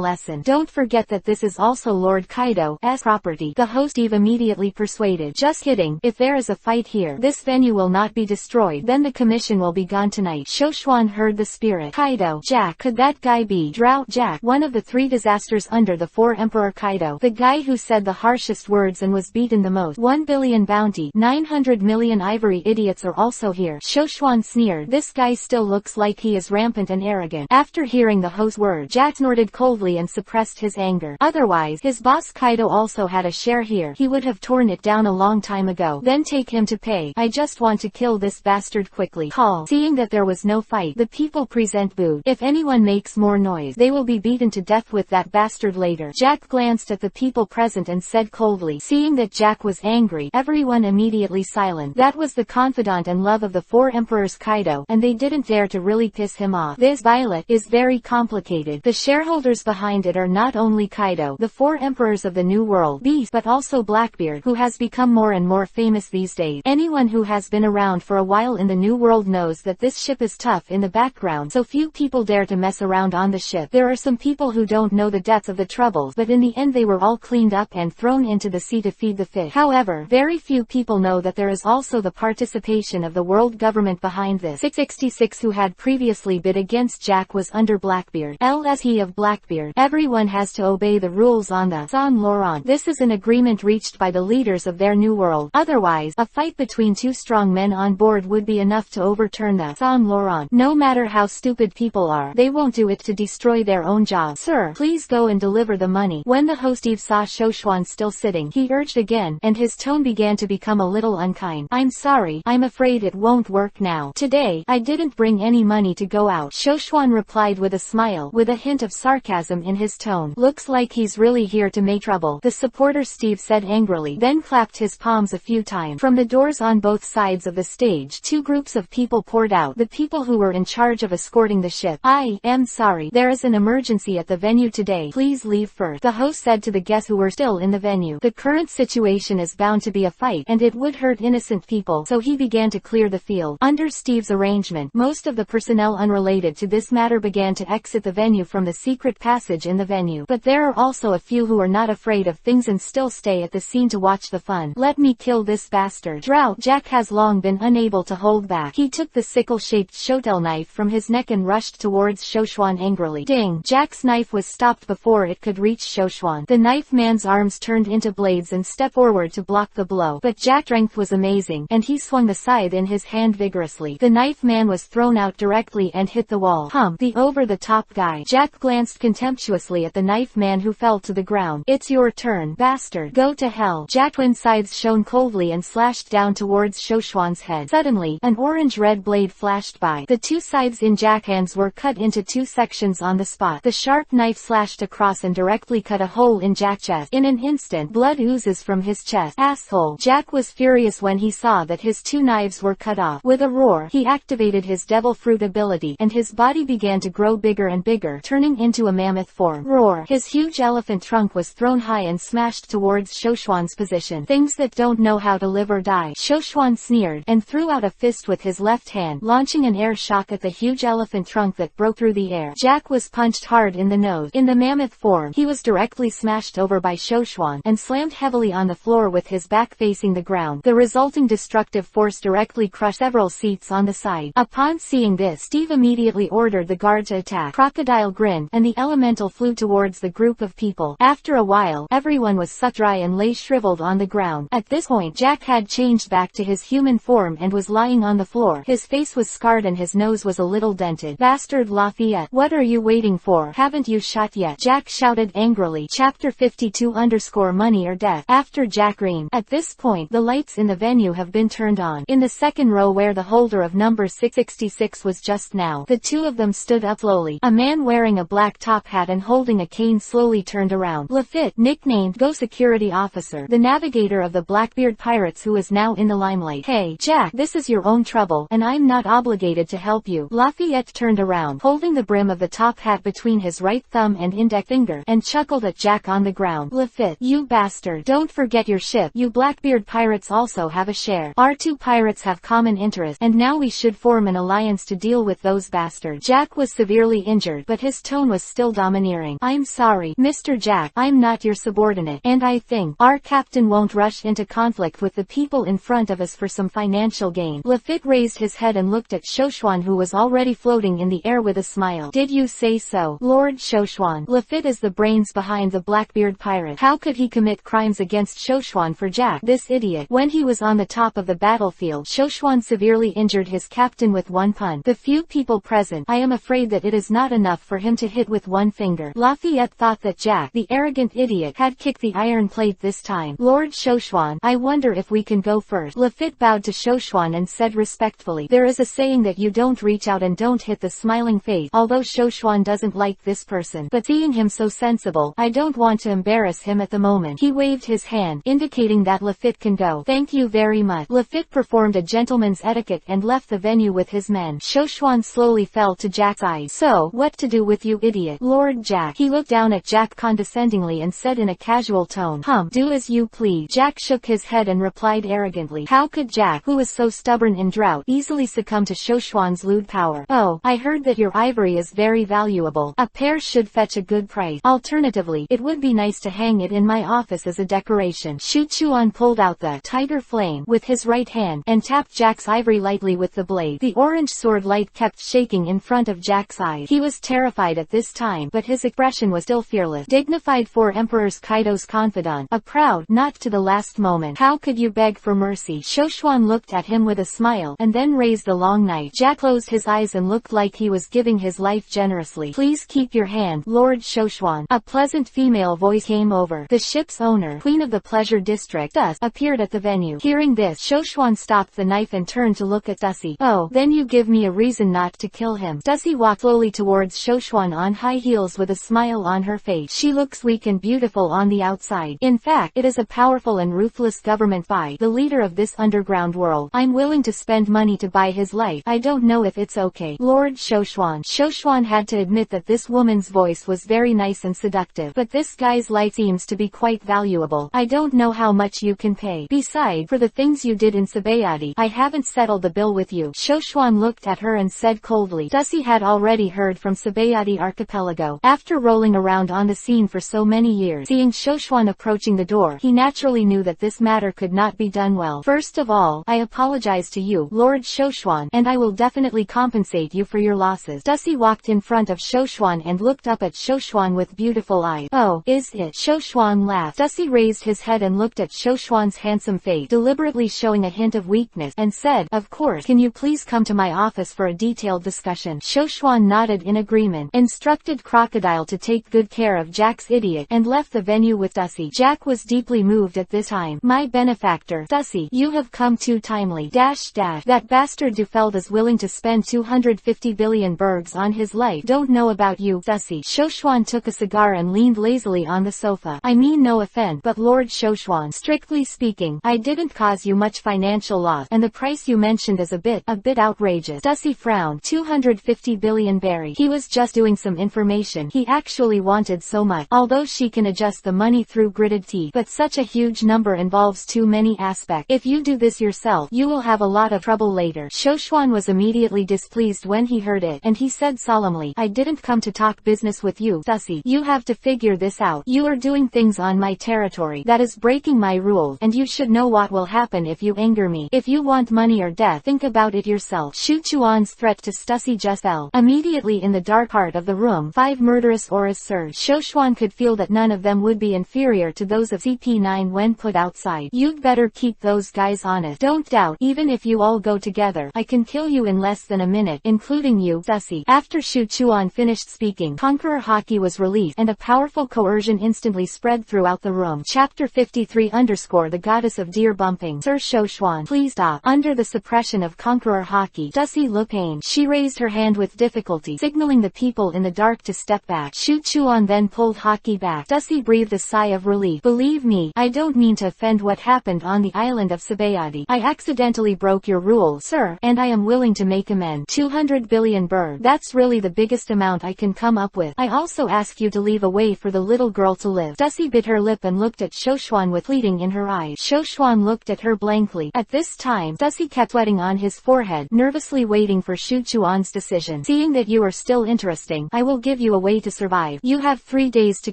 lesson. Don't forget that this is also Lord Kaido's property. The host immediately persuaded. Just kidding. If there is a fight here, this venue will not be destroyed. Then the commission will be gone tonight. Shoshuan heard the spirit. Kaido. Jack. Could that guy be Drought Jack? One of the 3 disasters under the 4 Emperor Kaido. The guy who said the harshest words and was beaten the most. 1 billion bounty. 900 million ivory. Idiots are also here. Shoshuan sneered. This guy still looks like he is rampant and arrogant. After hearing the host's word, Jack snorted coldly and suppressed his anger. Otherwise, his boss Kaido also had a share here. He would have torn it down a long time ago. Then take him to pay. I just want to kill this bastard quickly. Call. Seeing that there was no fight, the people present booed. If anyone makes more noise, they will be beaten to death with that bastard later. Jack glanced at the people present and said coldly. Seeing that Jack was angry, everyone immediately silent. That was the confidant and love of the 4 emperors Kaido, and they didn't dare to really piss him off. This Violet is very complicated. The shareholders behind it are not only Kaido, the 4 emperors of the New World, Beast, but also Blackbeard, who has become more and more famous these days. Anyone who has been around for a while in the New World knows that this ship is tough in the background, so few people dare to mess around on the ship. There are some people who don't know the depths of the troubles, but in the end they were all cleaned up and thrown into the sea to feed the fish. However, very few people know that there is also the participation of the world government behind this. 666 who had previously bid against Jack was under Blackbeard. LSE of Blackbeard. Everyone has to obey the rules on the Saint Laurent. This is an agreement reached by the leaders of their new world. Otherwise, a fight between 2 strong men on board would be enough to overturn the Saint Laurent. No matter how stupid people are, they won't do it to destroy their own job. Sir, please go and deliver the money. When the host Eve saw Shoshuan still sitting, he urged again, and his tone began to become become a little unkind. I'm sorry, I'm afraid it won't work now. Today, I didn't bring any money to go out. Shoshuan replied with a smile, with a hint of sarcasm in his tone. Looks like he's really here to make trouble, the supporter Steve said angrily, then clapped his palms a few times. From the doors on both sides of the stage, two groups of people poured out, the people who were in charge of escorting the ship. I am sorry, there is an emergency at the venue today. Please leave first, the host said to the guests who were still in the venue. The current situation is bound to be a fight, and it would hurt innocent people, so he began to clear the field. Under Steve's arrangement, most of the personnel unrelated to this matter began to exit the venue from the secret passage in the venue. But there are also a few who are not afraid of things and still stay at the scene to watch the fun. Let me kill this bastard. Drought. Jack has long been unable to hold back. He took the sickle-shaped shotel knife from his neck and rushed towards Shoshuan angrily. Ding! Jack's knife was stopped before it could reach Shoshuan. The knife man's arms turned into blades and stepped forward to block the blow. But Jack's strength was amazing, and he swung the scythe in his hand vigorously. The knife man was thrown out directly and hit the wall. The over-the-top guy. Jack glanced contemptuously at the knife man who fell to the ground. It's your turn, bastard. Go to hell. Jack's twin scythes shone coldly and slashed down towards Shoshuan's head. Suddenly, an orange-red blade flashed by. The two scythes in Jack's hands were cut into two sections on the spot. The sharp knife slashed across and directly cut a hole in Jack's chest. In an instant, blood oozes from his chest. Asshole. Jack was furious when he saw that his two knives were cut off. With a roar, he activated his devil fruit ability, and his body began to grow bigger and bigger, turning into a mammoth form. Roar. His huge elephant trunk was thrown high and smashed towards Shoshuan's position. Things that don't know how to live or die. Shoshuan sneered, and threw out a fist with his left hand, launching an air shock at the huge elephant trunk that broke through the air. Jack was punched hard in the nose. In the mammoth form, he was directly smashed over by Shoshuan, and slammed heavily on the floor with his back facing the ground. The resulting destructive force directly crushed several seats on the side. Upon seeing this, Steve immediately ordered the guard to attack. Crocodile grinned, and the elemental flew towards the group of people. After a while, everyone was sucked dry and lay shriveled on the ground. At this point, Jack had changed back to his human form and was lying on the floor. His face was scarred and his nose was a little dented. Bastard Lafayette, what are you waiting for? Haven't you shot yet? Jack shouted angrily. Chapter 52_Money or Death. After Jack screamed. At this point, the lights in the venue have been turned on. In the second row where the holder of number 666 was just now, the two of them stood up slowly. A man wearing a black top hat and holding a cane slowly turned around. Lafitte, nicknamed Go Security Officer, the navigator of the Blackbeard Pirates who is now in the limelight. Hey, Jack, this is your own trouble, and I'm not obligated to help you. Lafayette turned around, holding the brim of the top hat between his right thumb and index finger, and chuckled at Jack on the ground. Lafitte, you bastard, don't forget your ship. You Blackbeard Pirates also have a share. Our two pirates have common interests, and now we should form an alliance to deal with those bastards. Jack was severely injured, but his tone was still domineering. I'm sorry, Mr. Jack, I'm not your subordinate, and I think our captain won't rush into conflict with the people in front of us for some financial gain. Lafitte raised his head and looked at Shoshuan who was already floating in the air with a smile. Did you say so, Lord Shoshuan? Lafitte is the brains behind the Blackbeard Pirate. How could he commit crimes against Shoshuan for Jack, this idiot? When he was on the top of the battlefield, Shoshuan severely injured his captain with one punch. The few people present, I am afraid that it is not enough for him to hit with one finger. Lafayette thought that Jack, the arrogant idiot, had kicked the iron plate this time. Lord Shoshuan, I wonder if we can go first. Lafitte bowed to Shoshuan and said respectfully, there is a saying that you don't reach out and don't hit the smiling face. Although Shoshuan doesn't like this person, but seeing him so sensible, I don't want to embarrass him at the moment. He waved his hand, indicating that Lafitte can go. Thank you very much. Lafitte performed a gentleman's etiquette and left the venue with his men. Shoshuan slowly fell to Jack's eyes. So, what to do with you, idiot? Lord Jack. He looked down at Jack condescendingly and said in a casual tone, do as you please. Jack shook his head and replied arrogantly. How could Jack, who was so stubborn in drought, easily succumb to Shoshuan's lewd power? Oh, I heard that your ivory is very valuable. A pair should fetch a good price. Alternatively, it would be nice to hang it in my office as a decoration. Shoshuan pulled out the tiger flame with his right hand, and tapped Jack's ivory lightly with the blade. The orange sword light kept shaking in front of Jack's eyes. He was terrified at this time, but his expression was still fearless. Dignified for Emperor's Kaido's confidant. A proud, not to the last moment. How could you beg for mercy? Shoshuan looked at him with a smile, and then raised the long knife. Jack closed his eyes and looked like he was giving his life generously. Please keep your hand, Lord Shoshuan. A pleasant female voice came over. The ship's owner, Queen of the Pleasure District, thus appeared at the venue. Hearing this, Shoshwan stopped the knife and turned to look at Dussie. Oh, then you give me a reason not to kill him. Dussie walked slowly towards Shoshwan on high heels with a smile on her face. She looks weak and beautiful on the outside. In fact, it is a powerful and ruthless government by the leader of this underground world. I'm willing to spend money to buy his life. I don't know if it's okay. Lord Shoshwan. Shoshwan had to admit that this woman's voice was very nice and seductive. But this guy's life seems to be quite valuable. I don't know how much you can pay. Besides, for the things you did in Sabayati, I haven't settled the bill with you. Shoshwan looked at her and said coldly. Dussie had already heard from Sabayati Archipelago. After rolling around on the scene for so many years, seeing Shoshwan approaching the door, he naturally knew that this matter could not be done well. First of all, I apologize to you, Lord Shoshwan, and I will definitely compensate you for your losses. Dussie walked in front of Shoshwan and looked up at Shoshwan with beautiful eyes. Oh, is it? Shoshwan laughed. Dussie raised his head and looked at Shoshwan's handsome face, deliberately showing a hint of weakness, and said, of course, can you please come to my office for a detailed discussion? Shoshwan nodded in agreement, instructed Crocodile to take good care of Jack's idiot, and left the venue with Dussie. Jack was deeply moved at this time. My benefactor, Dussie, you have come too timely. That bastard Dufeld is willing to spend 250 billion bergs on his life. Don't know about you, Dussie. Shoshwan took a cigar and leaned lazily on the sofa. I mean no offense, but Lord Shoshwan, strictly speaking, I didn't cause you much financial loss, and the price you mentioned is a bit outrageous. Dussie frowned. 250 billion berry. He was just doing some information. He actually wanted so much. Although she can adjust the money through gritted teeth, but such a huge number involves too many aspects. If you do this yourself, you will have a lot of trouble later. Shoshwan was immediately displeased when he heard it, and he said solemnly, I didn't come to talk business with you, Dussie. You have to figure this out. You are doing things on my territory that is breaking my rules, and you should know what will happen if you anger me. If you want money or death, think about it yourself. Shuchuan's threat to Dussie just fell. Immediately in the dark part of the room, 5 murderous auras surged. Shoshwan could feel that none of them would be inferior to those of CP9 when put outside. You'd better keep those guys honest. Don't doubt, even if you all go together, I can kill you in less than a minute, including you, Dussie. After Shuchuan finished speaking, Conqueror Haki was released, and a powerful coercion instantly spread throughout the room. Chapter 53 The Goddess of Deer Bumping. Sir Shoshwan, please stop. Under the suppression of Conqueror Haki, Dussie looked pained. She raised her hand with difficulty, signaling the people in the dark to step back. Shuchuan then pulled Haki back. Dussie breathed a sigh of relief. Believe me, I don't mean to offend what happened on the island of Sabayati. I accidentally broke your rules, sir, and I am willing to make amends. 200 billion berg. That's really the biggest amount I can come up with. I also ask you to leave a way for the little girl to live. Dussie bit her lip and looked at Shoshwan with pleading in her eyes. Shoshwan looked at her blankly. At this time, Dussie kept sweating on his forehead, nervously waiting for Shuchuan's decision. Seeing that you are still interesting, I will give you a way to survive. You have 3 days to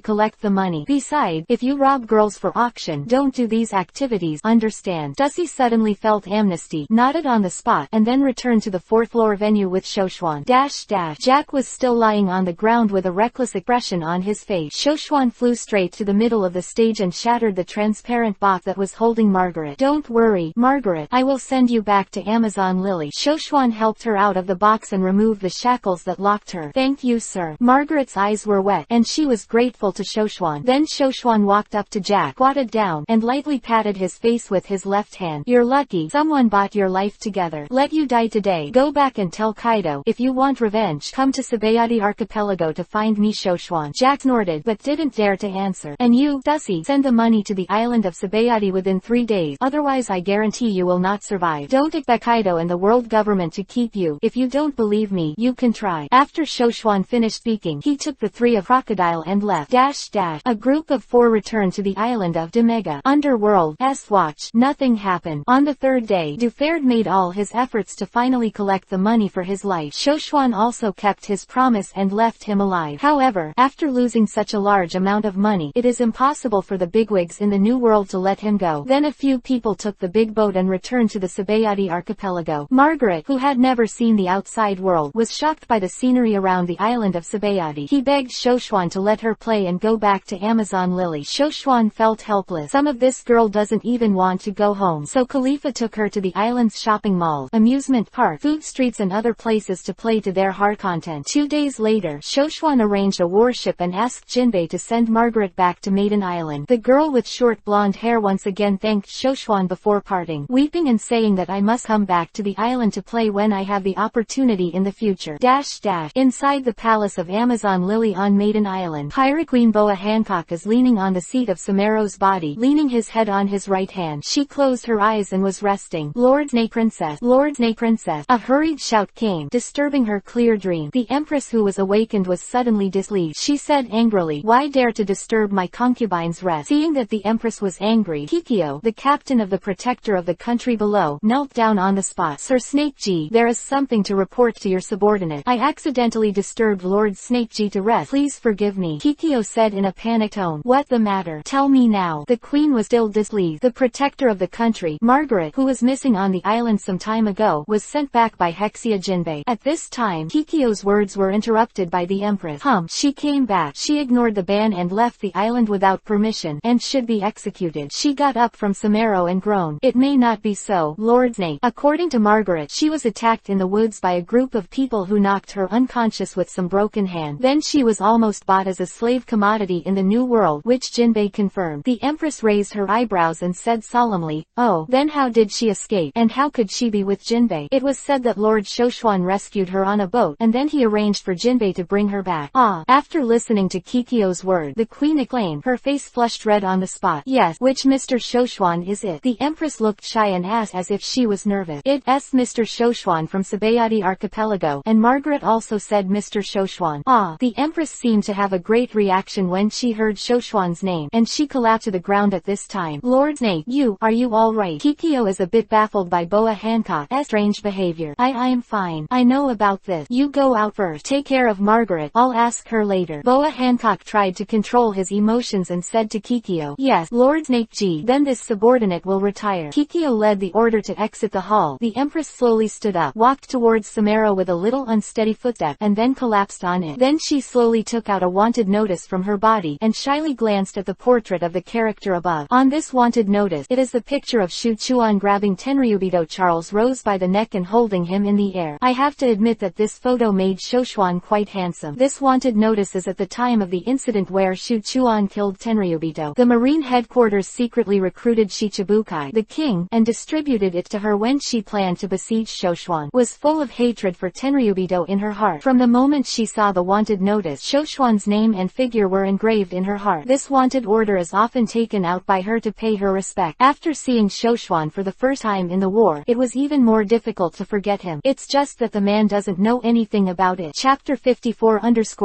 collect the money. Besides, if you rob girls for auction, don't do these activities, understand? Dussie suddenly felt amnesty, nodded on the spot, and then returned to the 4th floor venue with Shoshwan. Jack was still lying on the ground with a reckless expression on his face. Shoshwan flew straight to the middle of the stage and shattered the transparent box that was holding Margaret. Don't worry, Margaret, I will send you back to Amazon Lily. Shoshwan helped her out of the box and removed the shackles that locked her. Thank you, sir. Margaret's eyes were wet, and she was grateful to Shoshwan. Then Shoshwan walked up to Jack, squatted down, and lightly patted his face with his left hand. You're lucky. Someone bought your life together. Let you die today. Go back and tell Kaido. If you want revenge, come to Sabayati Archipelago to find me. Shoshwan. Jack snorted, but didn't dare to answer. And you, Dussie, send the money to the island of Sabayati within 3 days. Otherwise I guarantee you will not survive. Don't expect Kaido and the world government to keep you. If you don't believe me, you can try. After Shoshwan finished speaking, he took the 3 of Crocodile and left. A group of 4 returned to the island of Demega. Underworld. Watch. Nothing happened. On the 3rd day, Duferd made all his efforts to finally collect the money for his life. Shoshwan also kept his promise and left him alive. However, after losing such a large amount of money, it is impossible for the bigwigs in the New World to let him go. Then a few people took the big boat and returned to the Sabayati Archipelago. Margaret, who had never seen the outside world, was shocked by the scenery around the island of Sabayati. He begged Shoshwan to let her play and go back to Amazon Lily. Shoshwan felt helpless. Some of this girl doesn't even want to go home. So Khalifa took her to the island's shopping malls, amusement park, food streets and other places to play to their heart content. 2 days later, Shoshwan arranged a warship and asked Jinbei to send Margaret back to Maiden Island. The girl with short blonde hair once again and thanked Shoshuan before parting, weeping and saying that I must come back to the island to play when I have the opportunity in the future. Inside the palace of Amazon Lily on Maiden Island, Pirate Queen Boa Hancock is leaning on the seat of Samaro's body, leaning his head on his right hand. She closed her eyes and was resting. Lord Nay Princess! Lord Nay Princess! A hurried shout came, disturbing her clear dream. The Empress, who was awakened, was suddenly displeased. She said angrily, "Why dare to disturb my concubine's rest?" Seeing that the Empress was angry, Kikyo, the captain of the protector of the country below, knelt down on the spot. "Sir Snake-G, there is something to report to your subordinate. I accidentally disturbed Lord Snake-G to rest. Please forgive me," Kikyo said in a panicked tone. "What the matter? Tell me now." The queen was still displeased. The protector of the country, Margaret, who was missing on the island some time ago, was sent back by Hexia Jinbei. At this time, Kikyo's words were interrupted by the Empress. She came back. She ignored the ban and left the island without permission, and should be executed. She got up from Samaro and groaned, "It may not be so, Lord Snake." According to Margaret, she was attacked in the woods by a group of people who knocked her unconscious with some broken hand. Then she was almost bought as a slave commodity in the New World, which Jinbei confirmed. The Empress raised her eyebrows and said solemnly, "Oh, then how did she escape? And how could she be with Jinbei?" It was said that Lord Shoshuan rescued her on a boat, and then he arranged for Jinbei to bring her back. After listening to Kikyo's word, the queen exclaimed, her face flushed red on the spot. "Yes, which Mr. Shoshuan is it?" The Empress looked shy and asked as if she was nervous. "It's Mr. Shoshuan from Sabayati Archipelago," and Margaret also said Mr. Shoshuan. The Empress seemed to have a great reaction when she heard Shoshuan's name, and she collapsed to the ground at this time. "Lord Snake, are you alright?" Kikyo is a bit baffled by Boa Hancock's strange behavior. I'm fine. I know about this. You go out first. Take care of Margaret. I'll ask her later." Boa Hancock tried to control his emotions and said to Kikyo, "Yes, Lord Snake-G, then this subordinate will retire." Kikyo led the order to exit the hall. The Empress slowly stood up, walked towards Samaro with a little unsteady footstep, and then collapsed on it. Then she slowly took out a wanted notice from her body, and shyly glanced at the portrait of the character above. On this wanted notice, it is the picture of Shu Chuan grabbing Tenryubito Charles Rose by the neck and holding him in the air. I have to admit that this photo made Shoshuan quite handsome. This wanted notice is at the time of the incident where Shu Chuan killed Tenryubito. The Marine headquarters secretly recruited Shichibukai, the king, and distributed it to her when she planned to besiege Shoshuan. Was full of hatred for Tenryubito in her heart. From the moment she saw the wanted notice, Shoshuan's name and figure were engraved in her heart. This wanted order is often taken out by her to pay her respect. After seeing Shoshuan for the first time in the war, it was even more difficult to forget him. It's just that the man doesn't know anything about it. Chapter 54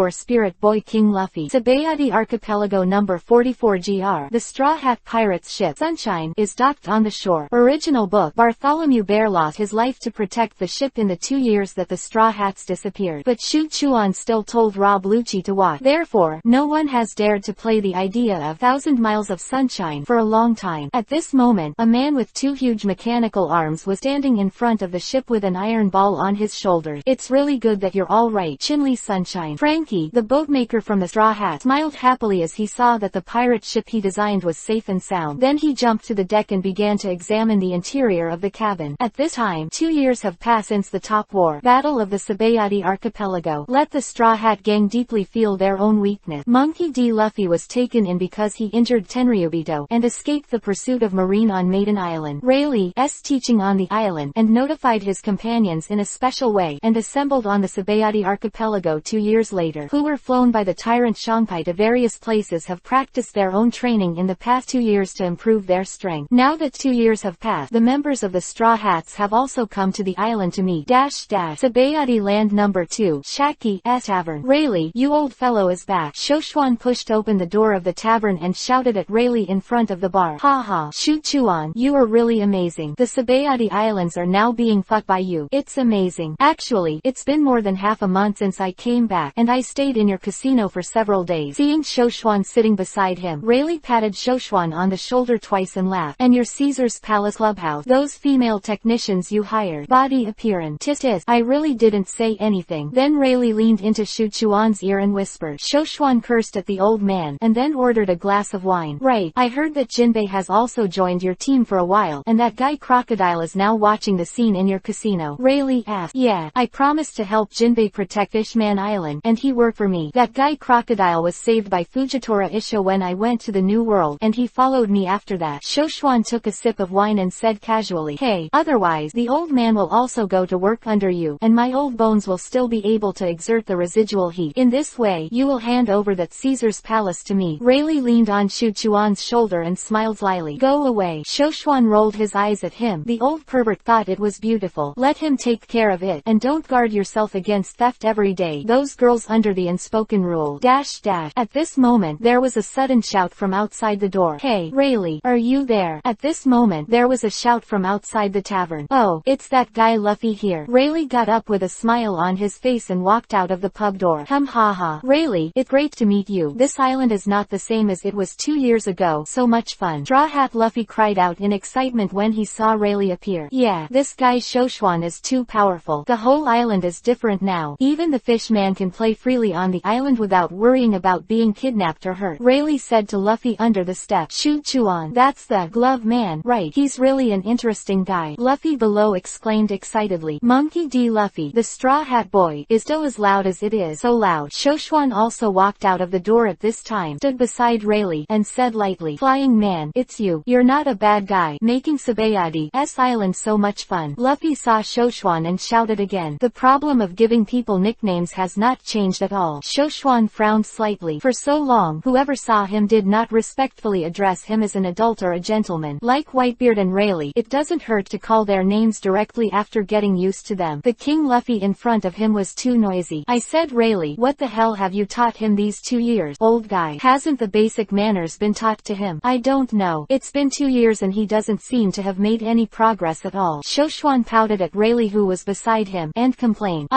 Spirit Boy King Luffy. Sabayati Archipelago number 44 GR. The Straw Hat Pirates ship, Sunshine, is docked on the shore. Original book. Bartholomew Bear lost his life to protect the ship in the 2 years that the Straw Hats disappeared. But Shu Chuan still told Rob Lucci to watch. Therefore, no one has dared to play the idea of 1,000 miles of sunshine for a long time. At this moment, a man with 2 huge mechanical arms was standing in front of the ship with an iron ball on his shoulder. "It's really good that you're all right, Chinley Sunshine." Frankie, the boatmaker from the Straw Hat, smiled happily as he saw that the pirate ship he designed was safe and sound. Then he jumped to the deck and began to examine the interior of the cabin. At this time, 2 years have passed since the Top War Battle of the Sabayati Archipelago. Let the Straw Hat gang deeply feel their own weakness. Monkey D. Luffy was taken in because he injured Tenryubito and escaped the pursuit of Marine on Maiden Island. Rayleigh's teaching on the island, and notified his companions in a special way, and assembled on the Sabayati Archipelago 2 years later, who were flown by the tyrant Shangpai to various places, have practiced their own training in the past 2 years to improve their strength. Now that 2 years have passed, the members of the Straw Hats have also come to the island to meet Sabayati Land number 2, Shaki's Tavern. "Rayleigh, you old fellow is back." Shoshuan pushed open the door of the tavern and shouted at Rayleigh in front of the bar. "Ha ha, Shu Chuan, you are really amazing. The Sabayati Islands are now being fucked by you. It's amazing. Actually, it's been more than half a month since I came back, and I stayed in your casino for several days." Seeing Shoshuan sitting beside him, Rayleigh patted Shoshuan on the shoulder twice and laughed. "And your Caesar's Palace Clubhouse, those female technicians you hired, body appearance, tis, I really didn't say anything." Then Rayleigh leaned into Shu Chuan's ear and whispered. Shoshuan cursed at the old man, and then ordered a glass of wine. "Right, I heard that Jinbei has also joined your team for a while, and that guy Crocodile is now watching the scene in your casino." Rayleigh asked. "Yeah, I promised to help Jinbei protect Fishman Island, and he worked for me. That guy Crocodile was saved by Fujitora Isho when I went to the New World, and he followed me after after that. Shoshuan took a sip of wine and said casually, hey, otherwise the old man will also go to work under you, and my old bones will still be able to exert the residual heat. In this way, you will hand over that Caesar's palace to me. Rayleigh leaned on Shoshuan's shoulder and smiled slyly. Go away. Shoshuan rolled his eyes at him. The old pervert thought it was beautiful. Let him take care of it, and don't guard yourself against theft every day. Those girls under the unspoken rule. At this moment there was a sudden shout from outside the door. Hey, Rayleigh, are you there? At this moment there was a shout from outside the tavern. Oh, it's that guy Luffy here. Rayleigh got up with a smile on his face and walked out of the pub door. Ha. Rayleigh, it's great to meet you. This island is not the same as it was 2 years ago. So much fun. Straw Hat Luffy cried out in excitement when he saw Rayleigh appear. Yeah, this guy Shoshuan is too powerful. The whole island is different now. Even the fish man can play freely on the island without worrying about being kidnapped or hurt. Rayleigh said to Luffy under the step. Shoshuan, that's the glove man, right? He's really an interesting guy. Luffy below exclaimed excitedly. Monkey D. Luffy, the Straw Hat boy, is still as loud as it is. So loud. Shoshuan also walked out of the door at this time, stood beside Rayleigh, and said lightly, Flying man, it's you. You're not a bad guy, making Sabayade's island so much fun. Luffy saw Shoshuan and shouted again. The problem of giving people nicknames has not changed at all. Shoshuan frowned slightly. For so long, whoever saw him did not respectfully address him as an adult or a gentleman. Like Whitebeard and Rayleigh, it doesn't hurt to call their names directly after getting used to them. The King Luffy in front of him was too noisy. I said, Rayleigh, what the hell have you taught him these 2 years? Old guy, hasn't the basic manners been taught to him? I don't know. It's been 2 years and he doesn't seem to have made any progress at all. Shoshuan pouted at Rayleigh who was beside him, and complained.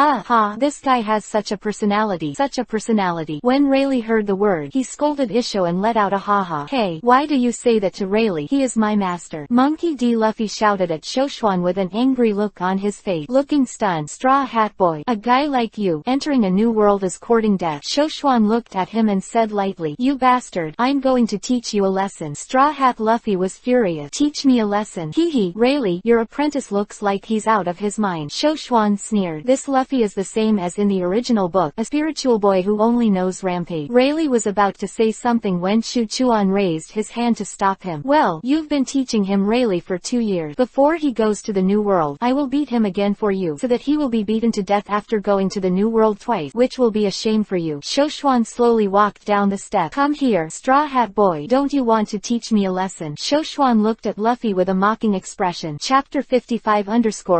This guy has such a personality. When Rayleigh heard the word, he scolded Isho and let out a ha-ha. Hey, why do you say that to Rayleigh? He is my master. Monkey D. Luffy shouted at Shoshuan with an angry look on his face. Looking stunned. Straw Hat boy, a guy like you, entering a new world is courting death. Shoshuan looked at him and said lightly, you bastard, I'm going to teach you a lesson. Straw Hat Luffy was furious. Teach me a lesson? Hee, Rayleigh, your apprentice looks like he's out of his mind. Shoshuan sneered. This Luffy is the same as in the original book, a spiritual boy who only knows rampage. Rayleigh was about to say something when Shoshuan raised his hand to stop him. Well, you've been teaching him Rayleigh for 2 years. Before he goes to the new world, I will beat him again for you, so that he will be beaten to death after going to the new world twice, which will be a shame for you. Shoshuan slowly walked down the step. Come here, Straw Hat boy, don't you want to teach me a lesson? Shoshuan looked at Luffy with a mocking expression. Chapter 55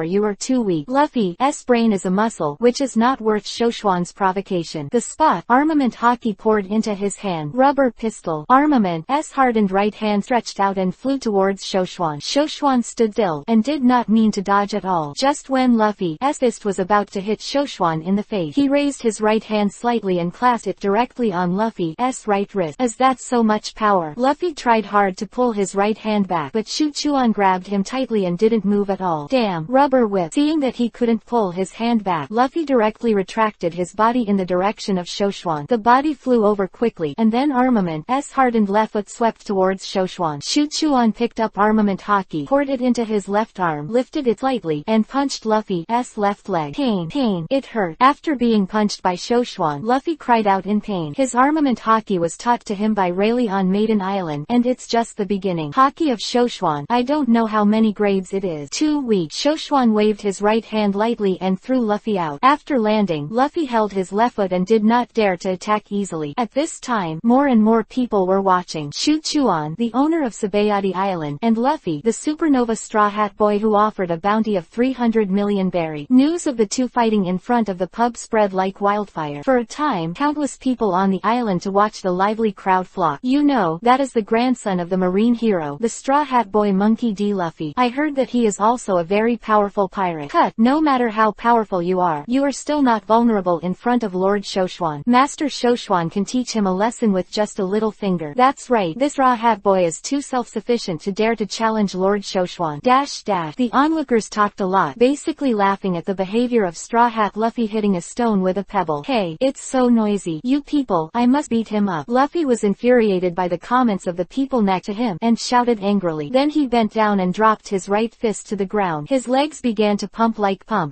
You are too weak. Luffy's brain is a muscle, which is not worth Shoshuan's provocation. The spot, armament hockey poured into his hand. Rubber pistol. Armament's hardened right hand stretched out and flew towards Shoshuan. Shoshuan stood still, and did not mean to dodge at all. Just when Luffy's fist was about to hit Shoshuan in the face, he raised his right hand slightly and clasped it directly on Luffy's right wrist. Is that so much power? Luffy tried hard to pull his right hand back, but Shoshuan grabbed him tightly and didn't move at all. Damn, rubber whip. Seeing that he couldn't pull his hand back, Luffy directly retracted his body in the direction of Shoshuan. The body flew over quickly, and then Armament's hardened left foot swept towards Shoshuan. Shoshuan picked up armament hockey, poured it into his left arm, lifted it slightly, and punched Luffy's left leg. Pain. It hurt. After being punched by Shoshuan, Luffy cried out in pain. His armament hockey was taught to him by Rayleigh on Maiden Island, and it's just the beginning. Hockey of Shoshuan. I don't know how many grades it is. Too weak. Shoshuan waved his right hand lightly and threw Luffy out. After landing, Luffy held his left foot and did not dare to attack easily. At this time, more and more people were watching. Shoshuan, the owner of Sabayati Island, and Luffy, the supernova Straw Hat boy who offered a bounty of 300 million berry. News of the two fighting in front of the pub spread like wildfire. For a time, countless people on the island to watch the lively crowd flock. You know, that is the grandson of the marine hero, the Straw Hat boy Monkey D. Luffy. I heard that he is also a very powerful pirate. Cut. No matter how powerful you are still not vulnerable in front of Lord Shoshuan. Master Shoshuan can teach him a lesson with just a little finger. That's right, this Straw Hat boy is too self-sufficient to dare to challenge Lord Shoshuan. The onlookers talked a lot, basically laughing at the behavior of Straw Hat Luffy hitting a stone with a pebble. Hey, it's so noisy. You people, I must beat him up. Luffy was infuriated by the comments of the people next to him, and shouted angrily. Then he bent down and dropped his right fist to the ground. His legs began to pump,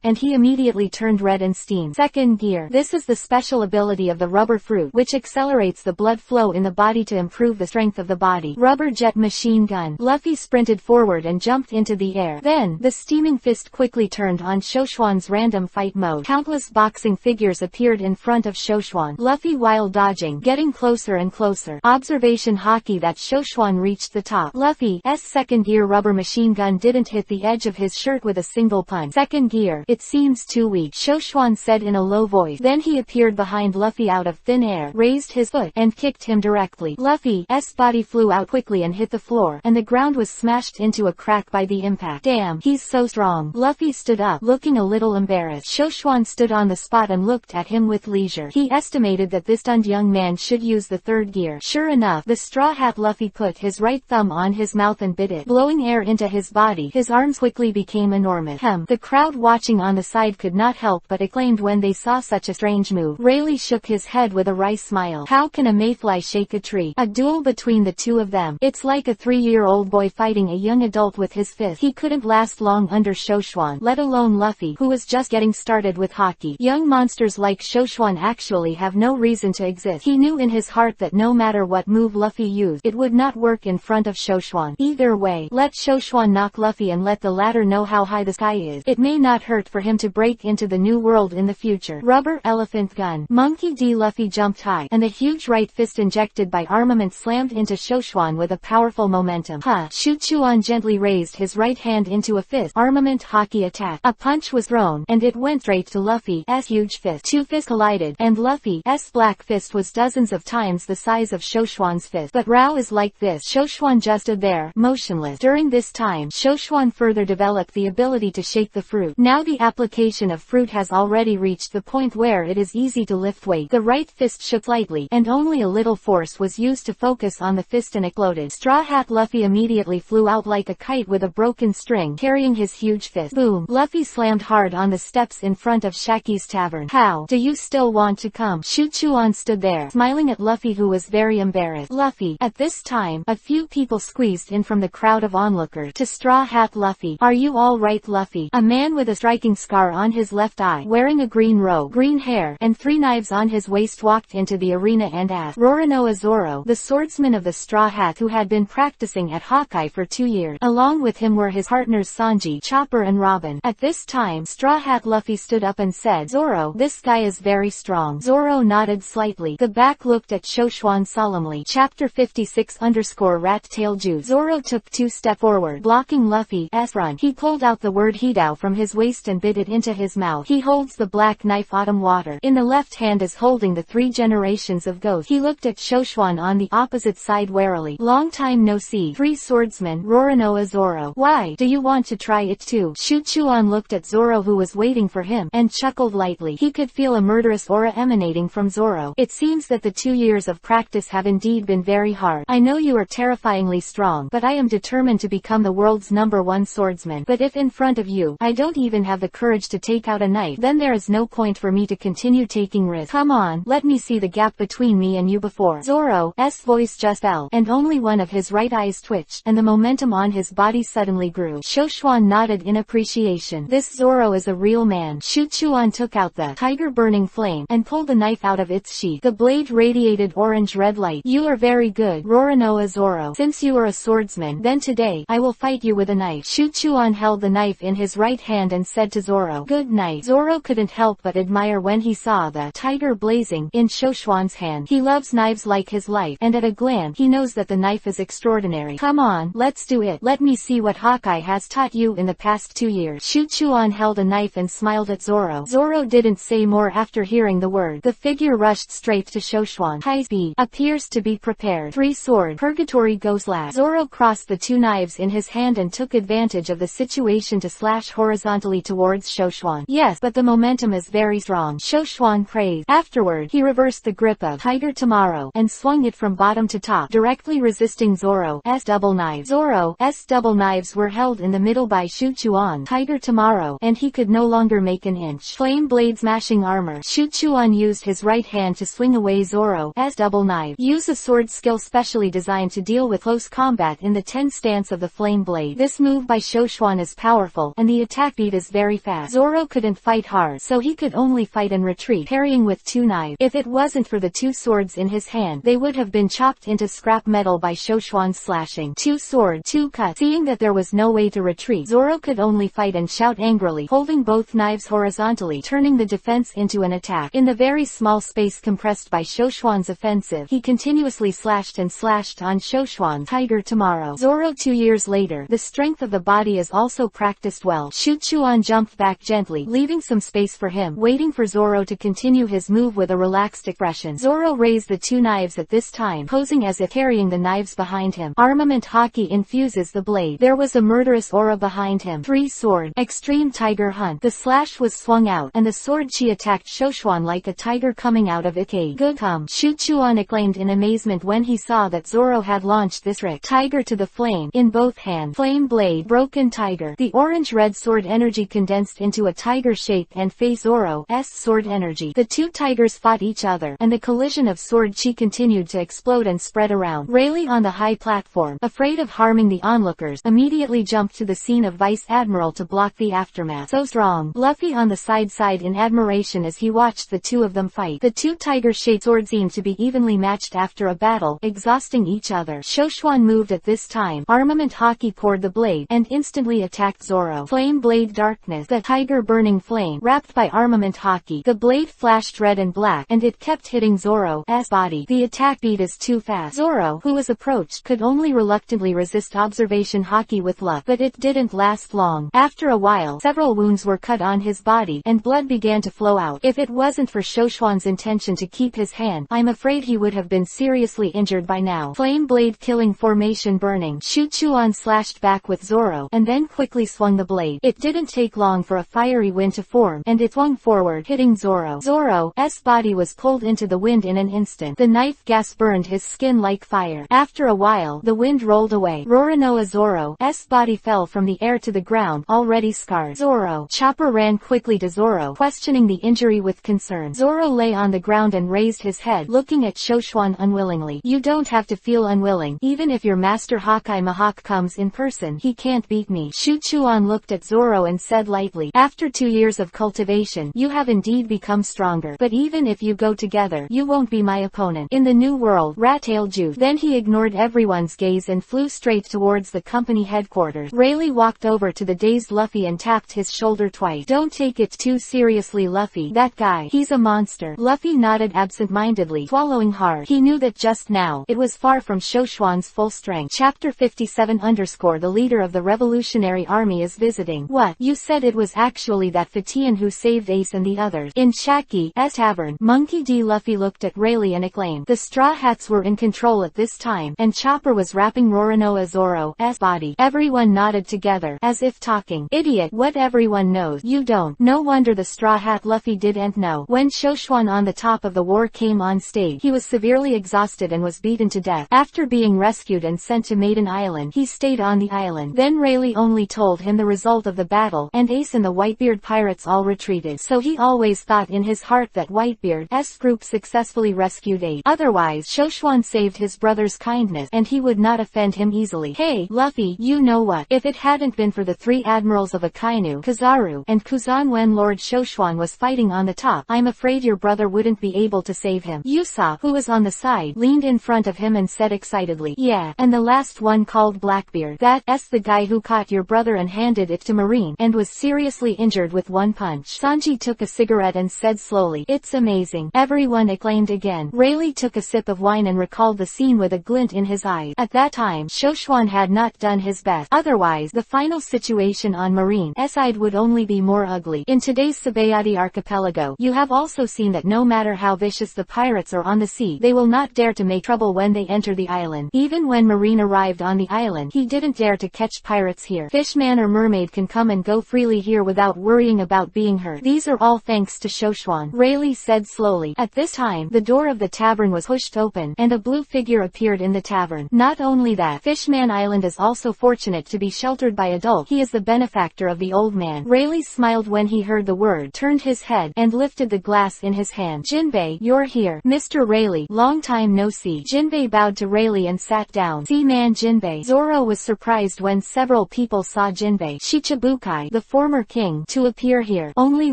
and he immediately turned red and steamed. Second gear. This is the special ability of the rubber fruit, which accelerates the blood flow in the body to improve the strength of the body. Rubber jet machine gun. Luffy sprinted forward and jumped into the air. Then, the steaming fist quickly turned on Shoshuan's random fight mode. Countless boxing figures appeared in front of Shoshuan. Luffy while dodging, getting closer and closer. Observation hockey that Shoshuan reached the top. Luffy's second gear rubber machine gun didn't hit the edge of his shirt with a single punch. Second gear, it seems too weak, Shoshuan said in a low voice. Then he appeared behind Luffy out of thin air, raised his foot, and kicked him directly. Luffy's body flew out quickly and hit the floor, and the ground was smashed into a crack by the impact. Damn, he's so strong. Luffy stood up, looking a little embarrassed. Shoshuan stood on the spot and looked at him with leisure. He estimated that this stunned young man should use the third gear. Sure enough, the Straw Hat Luffy put his right thumb on his mouth and bit it, blowing air into his body. His arms quickly became enormous. The crowd watching on the side could not help but acclaimed when they saw such a strange move. Rayleigh shook his head with a wry smile. How can a mayfly shake a tree? A duel between the two of them. It's like a 3-year-old boy fighting a young adult with his fist. He couldn't last long under Shoshuan, let alone Luffy, who was just getting started with hockey. Young monsters like Shoshuan actually have no reason to exist. He knew in his heart that no matter what move Luffy used, it would not work in front of Shoshuan. Either way, let Shoshuan knock Luffy and let the latter know how high the sky is. It may not hurt for him to break into the new world in the future. Rubber elephant gun. Monkey D. Luffy jumped high, and the huge right fist injected by armament slammed into Shoshuan with a powerful momentum. Shoshuan gently raised his right hand into a fist armament hockey attack. A punch was thrown, and it went straight to Luffy's huge fist. Two fists collided, and Luffy's black fist was dozens of times the size of Shoshuan's fist. But Rao is like this. Shoshuan just stood there, motionless. During this time, Shoshuan further developed the ability to shake the fruit. Now the application of fruit has already reached the point where it is easy to lift weight. The right fist shook slightly, and only a little force was used to focus on the fist and exploded. Straw Hat Luffy immediately flew out like a kite with a broken string, carrying his huge fist. Boom! Luffy slammed hard on the steps in front of Shaki's tavern. How? Do you still want to come? Shoshuan stood there, smiling at Luffy, who was very embarrassed. Luffy. At this time, a few people squeezed in from the crowd of onlookers to Straw Hat Luffy. Are you all right, Luffy? A man with a striking scar on his left eye, wearing a green robe, green hair, and 3 knives on his waist walked into the arena and asked. Roronoa Zoro, the swordsman of the Straw Hat, who had been practicing at Hawkeye for 2 years. Along with him were his partners Sanji, Chopper and Robin. At this time, Straw Hat Luffy stood up and said, Zoro, this guy is very strong. Zoro nodded slightly. The back looked at Shoshuan solemnly. Chapter 56_Rat Tail Juice. Zoro took 2 steps forward, blocking Luffy's front. He pulled out the word Hidao from his waist and bit it into his mouth. He holds the black knife Autumn Water. In the left hand is holding the 3 generations of ghosts. He looked at Shoshuan on the opposite side warily. Long time no see. 3 swordsmen. Roronoa Zoro. Why? Do you want to try it too? Shoshuan looked at Zoro, who was waiting for him, and chuckled lightly. He could feel a murderous aura emanating from Zoro. It seems that the 2 years of practice have indeed been very hard. I know you are terrifyingly strong, but I am determined to become the world's #1 swordsman. But if in front of you, I don't even have the courage to take out a knife, then there is no point for me to continue taking risks. Come on, let me see the gap between me and you before. Zoro's voice just fell, and only one of his right eyes twitched, and the momentum on his body suddenly grew. Shoshuan nodded in appreciation. This Zoro is a real man. Shoshuan took out the tiger burning flame, and pulled the knife out of its sheath. The blade radiated orange-red light. You are very good, Roronoa Zoro. Since you are a swordsman, then today, I will fight you with a knife. Shoshuan held the knife in his right hand and said to Zoro, good night. Zoro couldn't help but admire when he saw the tiger blazing in Shoshuan's hand. He loves knives like his life, and at a glance, he knows that the knife is extraordinary. Come on, let's do it. Let me see what Hawkeye has taught you in the past 2 years. Shoshuan held a knife and smiled at Zoro. Zoro didn't say more after hearing the word. The figure rushed straight to Shoshuan. High speed. Appears to be prepared. 3 sword. Purgatory Go Slash. Zoro crossed the 2 knives in his hand and took advantage of the situation to slash horizontally towards Shoshuan. Yes, but the momentum is very strong. Shoshuan praised. Afterward, he reversed the grip of Tiger Tomorrow and swung it from bottom to top, directly resisting Zoro's double knives. Zoro's double knives were held in the middle by Shoshuan Tiger Tomorrow, and he could no longer make an inch. Flame blade smashing armor. Shoshuan used his right hand to swing away Zoro's double knife. Use a sword skill specially designed to deal with close combat in the 10 stance of the flame blade. This move by Shoshuan is powerful, and the attack speed is very fast. Zoro couldn't fight hard, so he could only fight and retreat, parrying with 2 knives. If it wasn't for the 2 swords in his hand, they would have been chopped into scrap metal by Shoshuan's slashing. 2 sword, 2 cut. Seeing that there was no way to retreat, Zoro could only fight and shout angrily, holding both knives horizontally, turning the defense into an attack. In the very small space compressed by Shoshuan's offensive, he continuously slashed and slashed on Shoshuan's tiger tomorrow. Zoro 2 years later, the strength of the body is also practiced well. Shuchuan jumped back gently, leaving some space for him, waiting for Zoro to continue his move with a relaxed expression. Zoro raised the 2 knives at this time, posing as if carrying the knives behind him. Armament Haki infuses the blade. There was a murderous aura behind him. 3 sword, extreme tiger hunt. The slash was swung out, and the sword chi attacked Shoshuan like a tiger coming out of its cage. Good come, Shuchuan exclaimed in amazement when he saw that Zoro had launched this trick. Tiger to the flame, in both hands. Flame blade, broken tiger. The orange-red sword energy condensed into a tiger shape and face Zoro's sword energy. The 2 tigers fought each other, and the collision of sword chi continued to explode and spread around. Rayleigh on the high platform, afraid of harming the onlookers, immediately jumped to the scene of Vice Admiral to block the aftermath. So strong. Luffy on the side in admiration as he watched the 2 of them fight. The 2 tiger-shaped swords seemed to be evenly matched after a battle, exhausting each other. Shoshuan moved at this time. Armament Haki poured the blade, and instantly attacked Zoro. Flame blade darkness. The tiger burning flame, wrapped by Armament Haki. The blade flashed red and black, and it kept hitting Zoro's body. The attack beat is too fast. Zoro, who was approached, could only reluctantly resist observation Haki with luck, but it didn't last long. After a while, several wounds were cut on his body, and blood began to flow out. If it wasn't for Shoshuan's intention to keep his hand, I'm afraid he would have been seriously injured by now. Flame blade killing formation burning. Shuchuan slashed back with Zoro, and then quickly swung the blade. It didn't take long for a fiery wind to form, and it swung forward, hitting Zoro. Zoro's body was pulled into the wind in an instant. The knife gas burned his skin like fire. After a while, the wind rolled away. Roronoa Zoro's body fell from the air to the ground, already scarred. Zoro. Chopper ran quickly to Zoro, questioning the injury with concern. Zoro lay on the ground and raised his head, looking at Shoshuan unwillingly. You don't have to feel unwilling. Even if your master Hawkeye Mahawk comes in person, he can't beat me. Shuchuan looked at Zoro and said lightly, after 2 years of cultivation, you have indeed become stronger. But even if you go together, you won't be my opponent. In the new world, Rat-tail Juice. Then he ignored everyone's gaze and flew straight towards the company headquarters. Rayleigh walked over to the dazed Luffy and tapped his shoulder twice. Don't take it too seriously, Luffy. That guy, he's a monster. Luffy nodded absent-mindedly, swallowing hard. He knew that just now, it was far from Shoshuan's full strength. Chapter 57 _ The leader of the Revolutionary Army is visiting. What? You said it was actually that Fatian who saved Ace and the others. In Shaki's tavern, Monkey D. Luffy looked at Rayleigh and exclaimed. The Straw Hats were in control at this time, and Chopper was wrapping Roronoa Zoro's body. Everyone nodded together, as if talking. Idiot, what everyone knows, you don't. No wonder the Straw Hat Luffy didn't know. When Shoshuan on the top of the war came on stage, he was severely exhausted and was beaten to death. After being rescued and sent to Maiden Island, he stayed on the island. Then Rayleigh only told him the result of the battle, and Ace and the Whitebeard pirates all retreated. So he always thought in his heart that Whitebeard's group successfully rescued Ace. Otherwise, Shoshuan saved his brother's kindness, and he would not offend him easily. Hey, Luffy, you know what? If it hadn't been for the 3 admirals of Akainu, Kizaru, and Kuzan when Lord Shoshuan was fighting on the top, I'm afraid your brother wouldn't be able to save him. Yusa, who was on the side, leaned in front of him and said excitedly, yeah, and the last one called Blackbeard. That's the guy who caught your brother and handed it to Marine, and was seriously injured with 1 punch. Sanji took a cigarette and said slowly, it's amazing. Everyone acclaimed again. Rayleigh took a sip of wine and recalled the scene with a glint in his eyes. At that time, Shoshuan had not done his best. Otherwise, the final situation on Marine's side would only be more ugly. In today's Sabayati archipelago, you have also seen that no matter how vicious the pirates are on the sea, they will not dare to make trouble when they enter the island. Even when Marine arrived on the island, he didn't dare to catch pirates here. Fishman or mermaid can come and go freely here without worrying about being hurt. These are all thanks to Shoshuan, Rayleigh said slowly. At this time, the door of the tavern was pushed open, and a blue figure appeared in the tavern. Not only that, Fishman Island is also fortunate to be sheltered by adults. He is the benefactor of the old man. Rayleigh smiled when he heard the word, turned his head, and lifted the glass in his hand. Jinbei, you're here. Mr. Rayleigh, long time no see. Jinbei bowed to Rayleigh and sat down. Seaman Jinbei. Zoro was surprised when several people saw Jinbei Shichibukai, the former king, to appear here. Only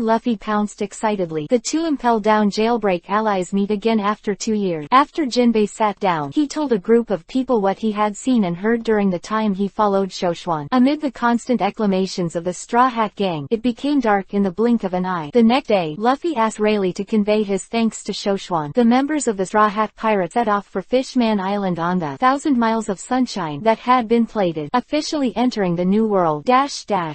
Luffy pounced excitedly. The two impel down jailbreak allies meet again after 2 years. After Jinbei sat down, he told a group group of people what he had seen and heard during the time he followed Shoshuan. Amid the constant acclamations of the Straw Hat Gang, it became dark in the blink of an eye. The next day, Luffy asked Rayleigh to convey his thanks to Shoshuan. The members of the Straw Hat Pirates set off for Fishman Island on the 1,000 miles of sunshine that had been plated, officially entering the new world.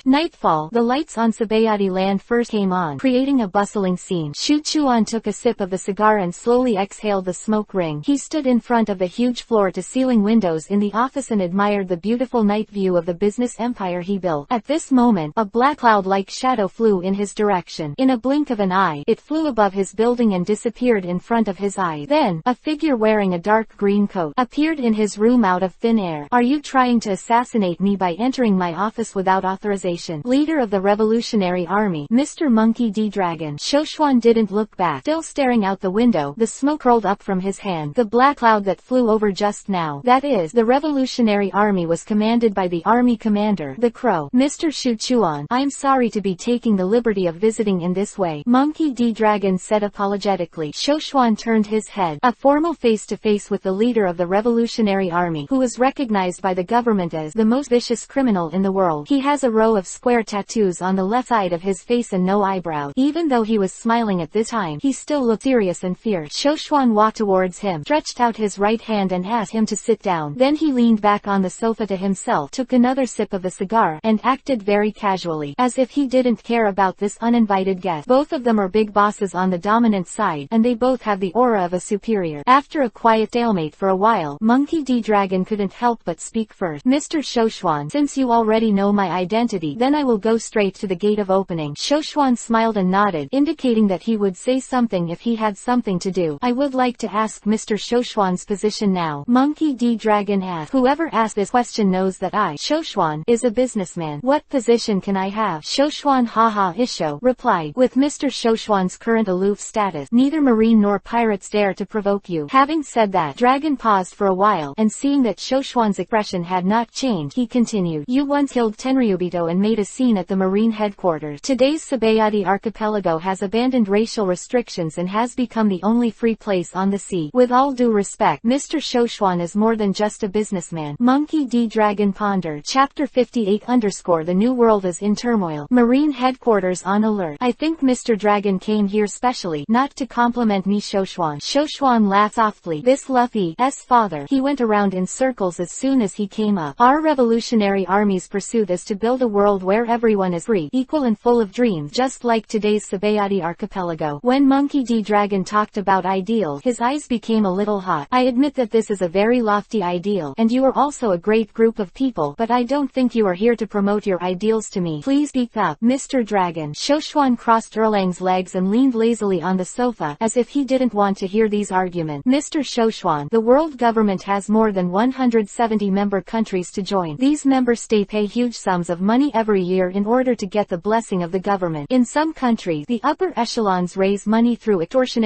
Nightfall. The lights on Sabayati land first came on, creating a bustling scene. Shuchuan took a sip of the cigar and slowly exhaled the smoke ring. He stood in front of the huge floor-to-ceiling windows in the office and admired the beautiful night view of the business empire he built. At this moment, a black cloud-like shadow flew in his direction. In a blink of an eye, it flew above his building and disappeared in front of his eyes. Then, a figure wearing a dark green coat appeared in his room out of thin air. "Are you trying to assassinate me by entering my office without authorization?" Leader of the Revolutionary Army, Mr. Monkey D. Dragon. Shoshuan didn't look back. Still staring out the window, the smoke rolled up from his hand. The black cloud that flew over just now, that is, the Revolutionary Army, was commanded by the army commander, the Crow. "Mr. Shuchuan, I'm sorry to be taking the liberty of visiting in this way," Monkey D. Dragon said apologetically. Shoshuan turned his head. A formal face-to-face with the leader of the Revolutionary Army, who was recognized by the government as the most vicious criminal in the world. He has a row of square tattoos on the left side of his face and no eyebrows. Even though he was smiling at this time, he still looked serious and fierce. Shoshuan walked towards him, stretched out his right hand and asked him to sit down. Then he leaned back on the sofa to himself, took another sip of the cigar, and acted very casually, as if he didn't care about this uninvited guest. Both of them are big bosses on the dominant side, and they both have the aura of a superior. After a quiet stalemate for a while, Monkey D. Dragon couldn't help but speak first. "Mr. Shoshuan, since you already know my identity, then I will go straight to the gate of opening." Shoshuan smiled and nodded, indicating that he would say something if he had something to do. "I would like to ask Mr. Shoshuan's position now," Monkey D. Dragon asked. "Whoever asked this question knows that I, Shoshuan, is a businessman. What position can I have?" Shoshuan haha Isho replied, "With Mr. Shoshuan's current aloof status, neither marine nor pirates dare to provoke you." Having said that, Dragon paused for a while, and seeing that Shoshuan's expression had not changed, he continued, "You once killed Tenryubito and made a scene at the marine headquarters. Today's Sabayati archipelago has abandoned racial restrictions and has become the only free place on the sea. With all due respect, Mr. Shoshuan is more than just a businessman." Monkey D. Dragon pondered. Chapter 58 _ The New World is in turmoil. Marine headquarters on alert. "I think Mr. Dragon came here specially, not to compliment me, Shoshuan." Shoshuan laughed softly. "This Luffy's father, he went around in circles as soon as he came up. Our Revolutionary Army's pursuit is to build a world where everyone is free, equal and full of dreams, just like today's Sabayati archipelago." When Monkey D. Dragon talked about ideals, his eyes became a little hot. "I admit that this is a very lofty ideal, and you are also a great group of people, but I don't think you are here to promote your ideals to me. Please speak up, Mr. Dragon." Shoshuan crossed Erlang's legs and leaned lazily on the sofa, as if he didn't want to hear these arguments. "Mr. Shoshuan, the world government has more than 170 member countries to join. These member states pay huge sums of money every year in order to get the blessing of the government. In some countries, the upper echelons raise money through extortion,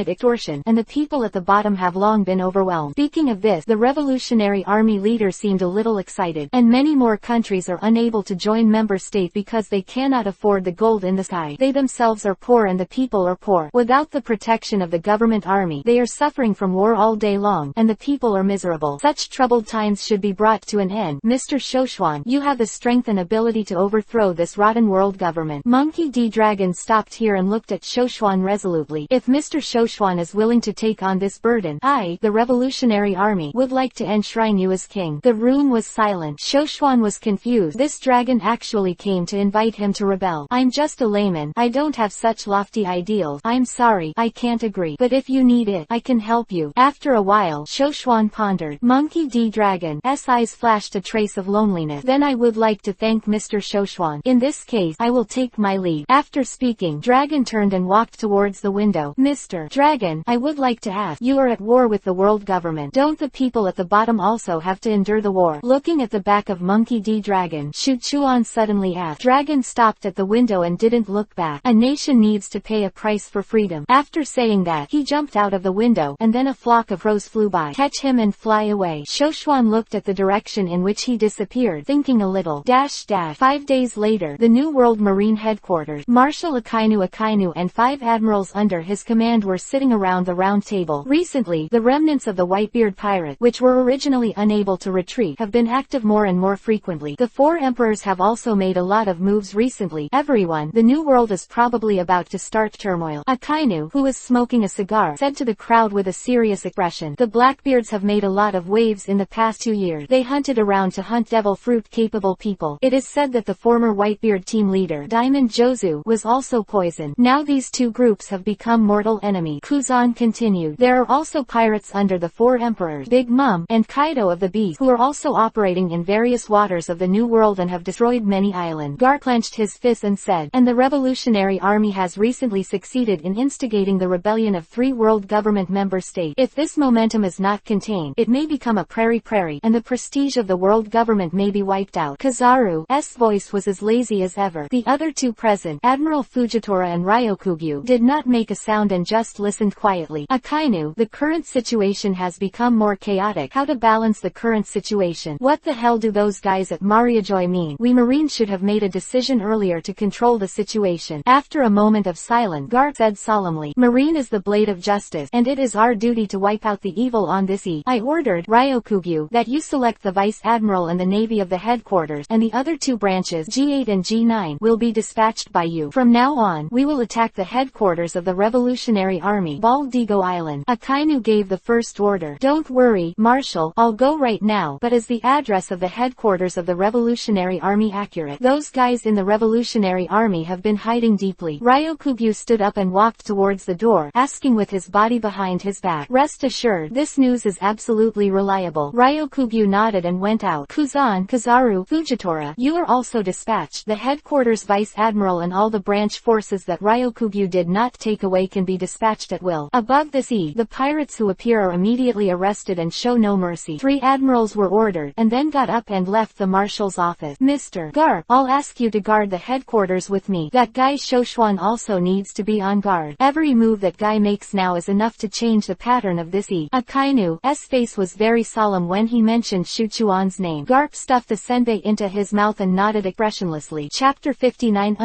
and the people at the bottom have long been overwhelmed." Speaking of this, the Revolutionary Army leader seemed a little excited. "And many more countries are unable to join member states because they cannot afford the gold in the sky. They themselves are poor and the people are poor. Without the protection of the government army, they are suffering from war all day long, and the people are miserable. Such troubled times should be brought to an end. Mr. Shoshuan, you have the strength and ability to overthrow this rotten world government." Monkey D. Dragon stopped here and looked at Shoshuan resolutely. "If Mr. Shoshuan is willing to take on this burden, I, the Revolutionary Army, would like to enshrine you as king." The room was silent. Shoshuan was confused. This dragon actually came to invite him to rebel. "I'm just a layman. I don't have such lofty ideals. I'm sorry, I can't agree. But if you need it, I can help you." After a while, Shoshuan pondered. Monkey D. Dragon's eyes flashed a trace of loneliness. "Then I would like to thank Mr. Shoshuan. In this case, I will take my leave." After speaking, Dragon turned and walked towards the window. "Mr. Dragon, I would like to ask, you are at war with the world government. Don't the people at the bottom also have to endure the war?" Looking at the back of Monkey D. Dragon, Shuchuan suddenly asked. Dragon stopped at the window and didn't look back. "A nation needs to pay a price for freedom." After saying that, he jumped out of the window, and then a flock of crows flew by. "Catch him and fly away." Shoshuan looked at the direction in which he disappeared, thinking a little. 5 days later, the New World Marine Headquarters. Marshal Akainu and 5 admirals under his command were sitting around the round table. Recently, the remnants of the Whitebeard pirate, which were originally unable to retreat, have been active more and more frequently. The four emperors have also made a lot of moves recently. Everyone, the new world is probably about to start turmoil. Akainu, who was smoking a cigar, said to the crowd with a serious expression. The Blackbeards have made a lot of waves in the past 2 years. They hunted around to hunt devil fruit capable people. It is said that the former Whitebeard team leader, Diamond Jozu, was also poisoned. Now these two groups have become mortal enemies. Kuzan continued. There are also pirates under the four emperors, Big Mum, and Kaido of the Beast, who are also operating in various waters of the New World and have destroyed many islands. Gar clenched his fists and said, and the Revolutionary Army has recently succeeded in instigating the rebellion of 3 world government member states. If this momentum is not contained, it may become a prairie, and the prestige of the world government may be wiped out. Kizaru's voice was as lazy as ever. The other two present, Admiral Fujitora and Ryokugyu, did not make a sound and just listened quietly. Akainu, the current situation has become more chaotic. How to balance the current situation? What the hell do those guys at Mariajoy mean? We Marines should have made a decision earlier to control the situation. After a moment of silence, Gar said solemnly, Marine is the blade of justice, and it is our duty to wipe out the evil on this sea. I ordered, Ryokugyu, that you select the Vice Admiral and the Navy of the headquarters, and the other 2 branches, G8 and G9, will be dispatched by you. From now on, we will attack the headquarters of the Revolutionary Army, Baldigo Island. Akainu gave the first order. Don't worry, Marshal, I'll go right now. But is the address of the headquarters of the Revolutionary Army accurate? Those guys in the Revolutionary Army have been hiding deeply. Ryokugyu stood up and walked towards the door, asking with his body behind his back. Rest assured, this news is absolutely reliable. Ryokugyu nodded and went out. Kuzan, Kizaru, Fujitora, you are also dispatched. The headquarters Vice Admiral and all the branch forces that Ryokugyu did not take away can be dispatched at will. Above the sea, the pirates who appear are immediately arrested and show no mercy. 3 admirals were ordered, and then got up and left the marshal's office. Mr. Gar, I'll ask you to guard the headquarters with me. That guy Shoshuan also needs to be on guard. Every move that guy makes now is enough to change the pattern of this sea. Akainu's face was very solemn when he mentioned Shuchuan's name. Garp stuffed the senbei into his mouth and nodded expressionlessly. Chapter 59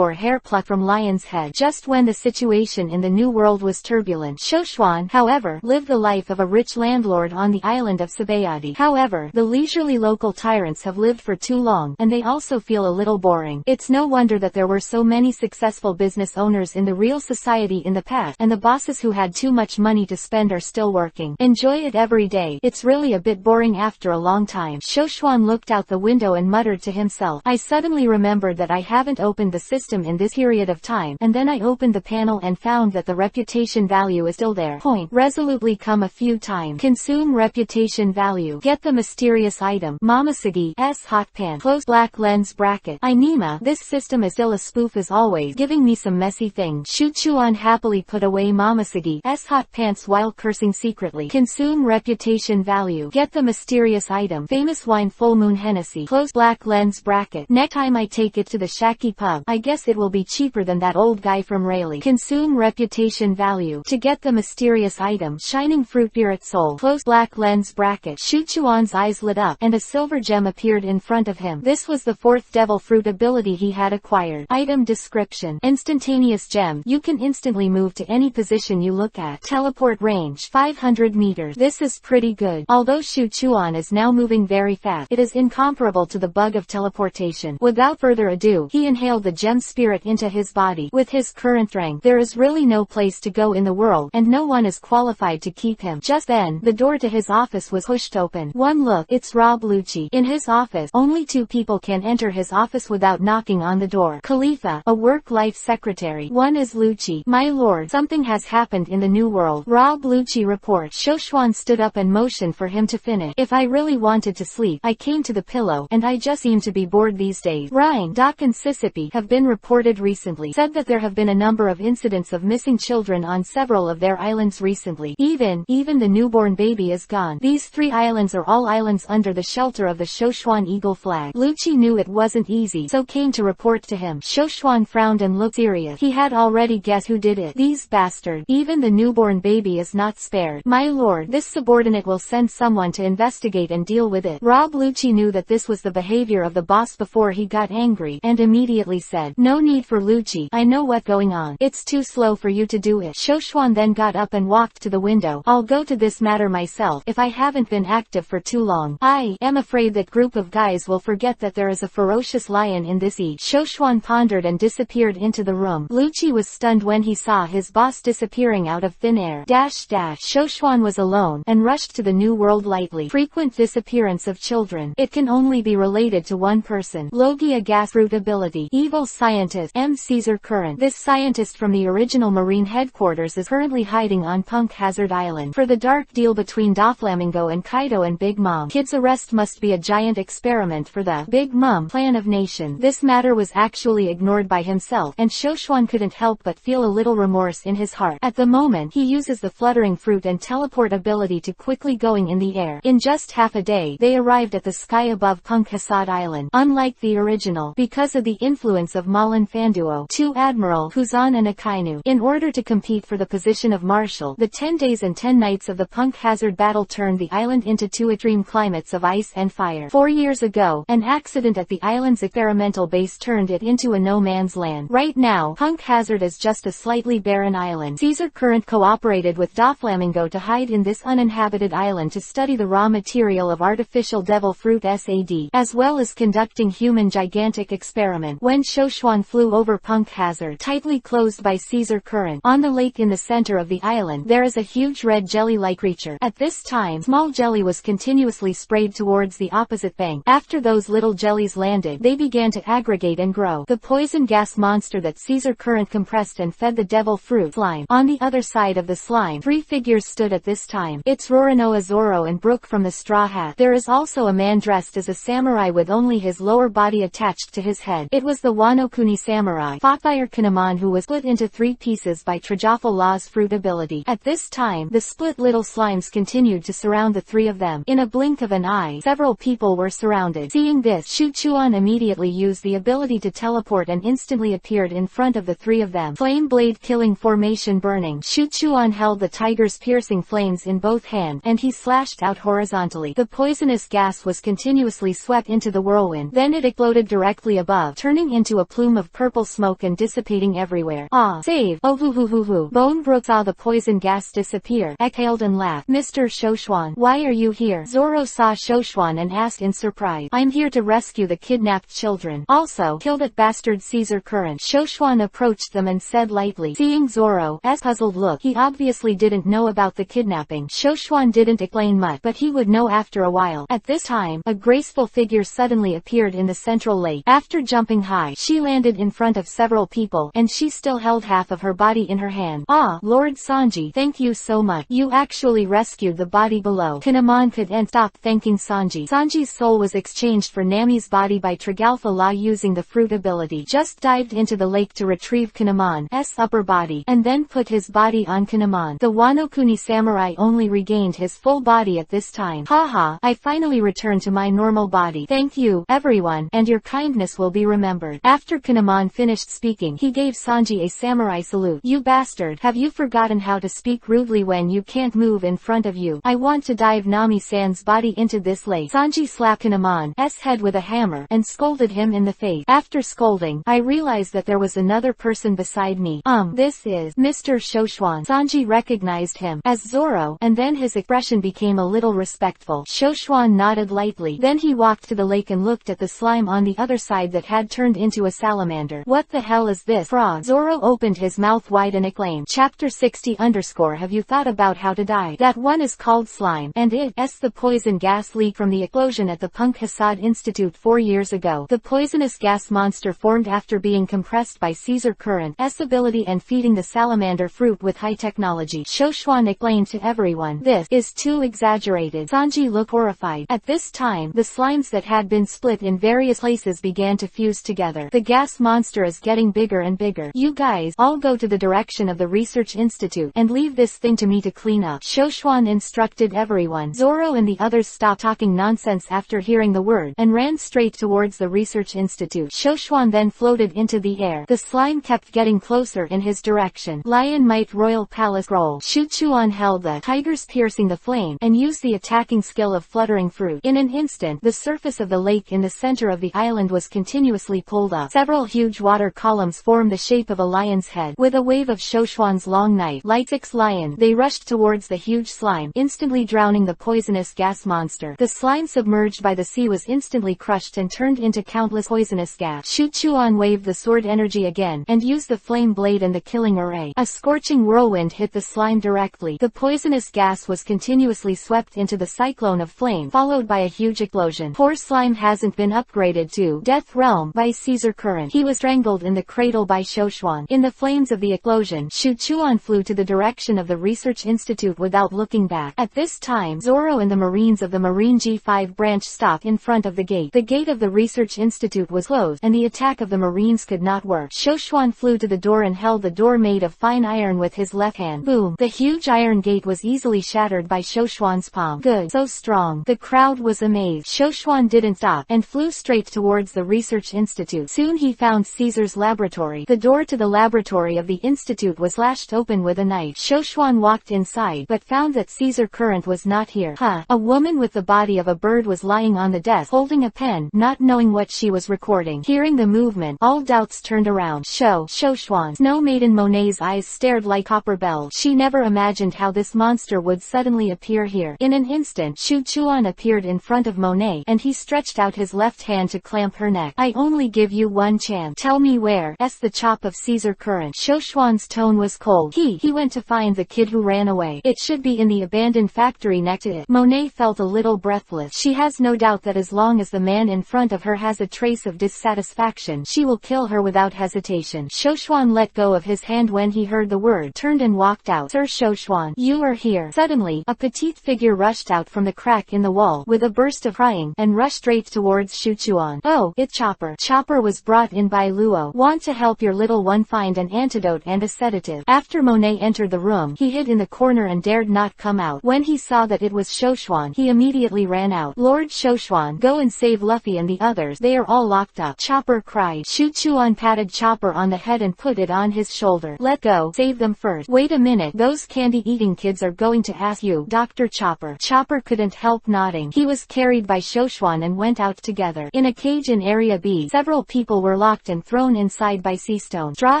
Hair plucked from Lion's Head. Just when the situation in the New World was turbulent, Shoshuan, however, lived the life of a rich landlord on the island of Sabayadi. However, the leisurely local tyrants have lived for too long, and they also feel a little boring. It's no wonder that there were so many successful business owners in the real society in the past, and the bosses who had too much money to spend are still working. Enjoy it every day. It's really a bit boring after a long time. Shoshuan looked out the window and muttered to himself. I suddenly remembered that I haven't opened the system in this period of time, and then I opened the panel and found that the reputation value is still there. Point. Resolutely come a few times. Consume reputation value. Get the mysterious item. Mamasagi's hot pan. Close black lens bracket. Inema, this system is still a spoof as always, giving me some messy things. Shuchuan happily put away Mamasagi's hot pants while cursing secretly. Consume reputation value. Get the mysterious item. Famous wine Full Moon Hennessy. Close black lens bracket. Next time I take it to the Shaki pub, I guess it will be cheaper than that old guy from Rayleigh. Consume reputation value. To get the mysterious item. Shining fruit spirit soul. Close black lens bracket. Shuchuan's eyes lit up, and a silver gem appeared in front of him. This was the 4th devil fruit ability he had acquired. Item description. Instantaneous gem. You can instantly move to any position you look at. Teleport range 500 meters. This is pretty good. Although Shuchuan is now moving very fast, it is incomparable to the bug of teleportation. Without further ado, he inhaled the gem spirit into his body. With his current strength, there is really no place to go in the world, and no one is qualified to keep him. Just then, the door to his office was pushed open. One look, it's Rob Lucci. In his office, only 2 people can enter his office without knocking on the door. Khalifa, a work-life secretary. One is Lucci. My lord, something has happened in the New World. Rob Lucci reports. Shoshuan stood up and motioned for him to finish. If I really wanted to sleep, I came to the pillow, and I just seem to be bored these days. Rhine, Doc and Sissipi have been reported recently. Said that there have been a number of incidents of missing children on several of their islands recently. Even the newborn baby is gone. These 3 islands are all islands under the shelter of the Shoshuan Eagle flag. Lucci knew it wasn't easy, so came to report to him. Shoshuan frowned and looked serious. He had already guessed who did it. These bastards. Even the newborn baby is not spared. My lord, this subordinate will send someone to investigate and deal with it. Rob Lucci knew that this was the behavior of the boss before he got angry, and immediately said, no need for Lucci. I know what's going on. It's too slow for you to do it. Shoshuan then got up and walked to the window. I'll go to this matter myself. myself if I haven't been active for too long. I am afraid that group of guys will forget that there is a ferocious lion in this Shoshuan pondered and disappeared into the room. Lucci was stunned when he saw his boss disappearing out of thin air. Shoshuan was alone, and rushed to the new world lightly. Frequent disappearance of children. It can only be related to one person. Logia gas root ability. Evil scientist. M. Caesar Current. This scientist from the original Marine headquarters is currently hiding on Punk Hazard Island. For the dark deal between Doflamingo and Kaido and Big Mom, Kid's arrest must be a giant experiment for the Big Mom plan of nation. This matter was actually ignored by himself, and Shoshuan couldn't help but feel a little remorse in his heart. At the moment, he uses the fluttering fruit and teleport ability to quickly going in the air. In just half a day, they arrived at the sky above Punk Hazard Island. Unlike the original, because of the influence of Malin Fanduo, 2 Admiral Huzan and Akainu, in order to compete for the position of Marshal, the 10 days and 10 nights of the Punk Hazard battle turned the island into 2 extreme climates of ice and fire. 4 years ago, an accident at the island's experimental base turned it into a no-man's land. Right now, Punk Hazard is just a slightly barren island. Caesar Current cooperated with Doflamingo to hide in this uninhabited island to study the raw material of artificial devil fruit SAD, as well as conducting human gigantic experiment. When Shoshuan flew over Punk Hazard, tightly closed by Caesar Current, on the lake in the center of the island, there is a huge red jelly-like creature. At this time, small jelly was continuously sprayed towards the opposite bank. After those little jellies landed, they began to aggregate and grow. The poison gas monster that Caesar Current compressed and fed the devil fruit slime. On the other side of the slime, 3 figures stood at this time. It's Roranoa Zoro and Brook from the Straw Hat. There is also a man dressed as a samurai with only his lower body attached to his head. It was the Wanokuni samurai, Fire Kinemon, who was split into 3 pieces by Trajafal Law's fruit ability. At this time, the split little slimes continued to surround the 3 of them. In a blink of an eye, several people were surrounded. Seeing this, Shuchuan immediately used the ability to teleport and instantly appeared in front of the 3 of them. Flame blade killing formation burning. Shuchuan held the tiger's piercing flames in both hands, and he slashed out horizontally. The poisonous gas was continuously swept into the whirlwind. Then it exploded directly above, turning into a plume of purple smoke and dissipating everywhere. Ah, save! Oh hoo hoo hoo hoo. Bone Brook saw the poison gas disappear, exhaled and laughed. Mr. Shoshuan, why are you here? Zoro saw Shoshuan and asked in surprise. I'm here to rescue the kidnapped children. Also, kill that bastard Caesar Current. Shoshuan approached them and said lightly. Seeing Zoro's puzzled look, he obviously didn't know about the kidnapping. Shoshuan didn't explain much, but he would know after a while. At this time, a graceful figure suddenly appeared in the central lake. After jumping high, she landed in front of several people, and she still held half of her body in her hand. Ah, Lord Sanji, thank you so much. You actually rescued the body below. Kinemon couldn't stop thanking Sanji. Sanji's soul was exchanged for Nami's body by Tragalfa Law using the fruit ability. Just dived into the lake to retrieve Kinemon's upper body, and then put his body on Kinemon. The Wanokuni samurai only regained his full body at this time. Haha, I finally returned to my normal body. Thank you, everyone, and your kindness will be remembered. After Kinemon finished speaking, he gave Sanji a samurai salute. You bastard, have you forgotten how to speak rudely when you can't move in front of you? I want to dive Nami-san's body into this lake. Sanji slapped Kinemon's head with a hammer, and scolded him in the face. After scolding, I realized that there was another person beside me. This is Mr. Shoshuan. Sanji recognized him as Zoro, and then his expression became a little respectful. Shoshuan nodded lightly. Then he walked to the lake and looked at the slime on the other side that had turned into a salamander. What the hell is this? Frog. Zoro opened his mouth wide and exclaimed. Chapter 60 _ Have you thought about how to die? That one is called slime, and it's the poison gas leak from the explosion at the Punk Hazard Institute 4 years ago. The poisonous gas monster formed after being compressed by Caesar Current's ability and feeding the salamander fruit with high technology. Shoshuan explained to everyone. This is too exaggerated. Sanji looked horrified. At this time, the slimes that had been split in various places began to fuse together. The gas monster is getting bigger and bigger. You guys all go to the direction of the research institute and leave this thing to me to clean up. Shoshuan instructed everyone. Zoro and the others stopped talking nonsense after hearing the word, and ran straight towards the research institute. Shoshuan then floated into the air. The slime kept getting closer in his direction. Lion Might Royal Palace Roll. Shuchuan held the tigers piercing the flame, and used the attacking skill of fluttering fruit. In an instant, the surface of the lake in the center of the island was continuously pulled up. Several huge water columns formed the shape of a lion's head. With a wave of Shoshuan's long knife, like 6 lions, they rushed towards the huge slime. instantly drowning the poisonous gas monster. The slime submerged by the sea was instantly crushed and turned into countless poisonous gas. Shu Chuan waved the sword energy again, and used the flame blade and the killing array. A scorching whirlwind hit the slime directly. The poisonous gas was continuously swept into the cyclone of flame, followed by a huge explosion. Poor slime hasn't been upgraded to Death Realm by Caesar Current. He was strangled in the cradle by Shoshuan. In the flames of the explosion, Shu Chuan flew to the direction of the research institute without looking back. At this time, Zoro and the Marines of the Marine G5 branch stopped in front of the gate. The gate of the research institute was closed, and the attack of the Marines could not work. Shoshuan flew to the door and held the door made of fine iron with his left hand. Boom! The huge iron gate was easily shattered by Shoshuan's palm. Good. So strong. The crowd was amazed. Shoshuan didn't stop, and flew straight towards the research institute. Soon he found Caesar's laboratory. The door to the laboratory of the institute was lashed open with a knife. Shoshuan walked inside, but found that Caesar Current was not here. A woman with the body of a bird was lying on the desk, holding a pen, not knowing what she was recording. Hearing the movement, all doubts turned around. Shoshuan. Snow Maiden Monet's eyes stared like copper bells. She never imagined how this monster would suddenly appear here. In an instant, Shu Chuan appeared in front of Monet, and he stretched out his left hand to clamp her neck. I only give you one chance. Tell me where. The chop of Caesar Current. Shoshuan's tone was cold. He went to find the kid who ran away. It should be in the abandoned factory next to it. Monet felt a little breathless. She has no doubt that as long as the man in front of her has a trace of dissatisfaction, she will kill her without hesitation. Shoshuan let go of his hand when he heard the word, turned and walked out. Sir Shoshuan, you are here. Suddenly, a petite figure rushed out from the crack in the wall, with a burst of crying, and rushed straight towards Shu Chuan. Oh, it's Chopper. Chopper was brought in by Luo. Want to help your little one find an antidote and a sedative. After Monet entered the room, he hid in the corner and dared not come out. When he saw that it was Shoshuan, he immediately ran out. Lord Shoshuan, go and save Luffy and the others. They are all locked up. Chopper cried. Shu Chuan patted Chopper on the head and put it on his shoulder. Let go. Save them first. Wait a minute. Those candy-eating kids are going to ask you, Dr. Chopper. Chopper couldn't help nodding. He was carried by Shoshuan and went out together. In a cage in Area B, several people were locked and thrown inside by Seastone. Straw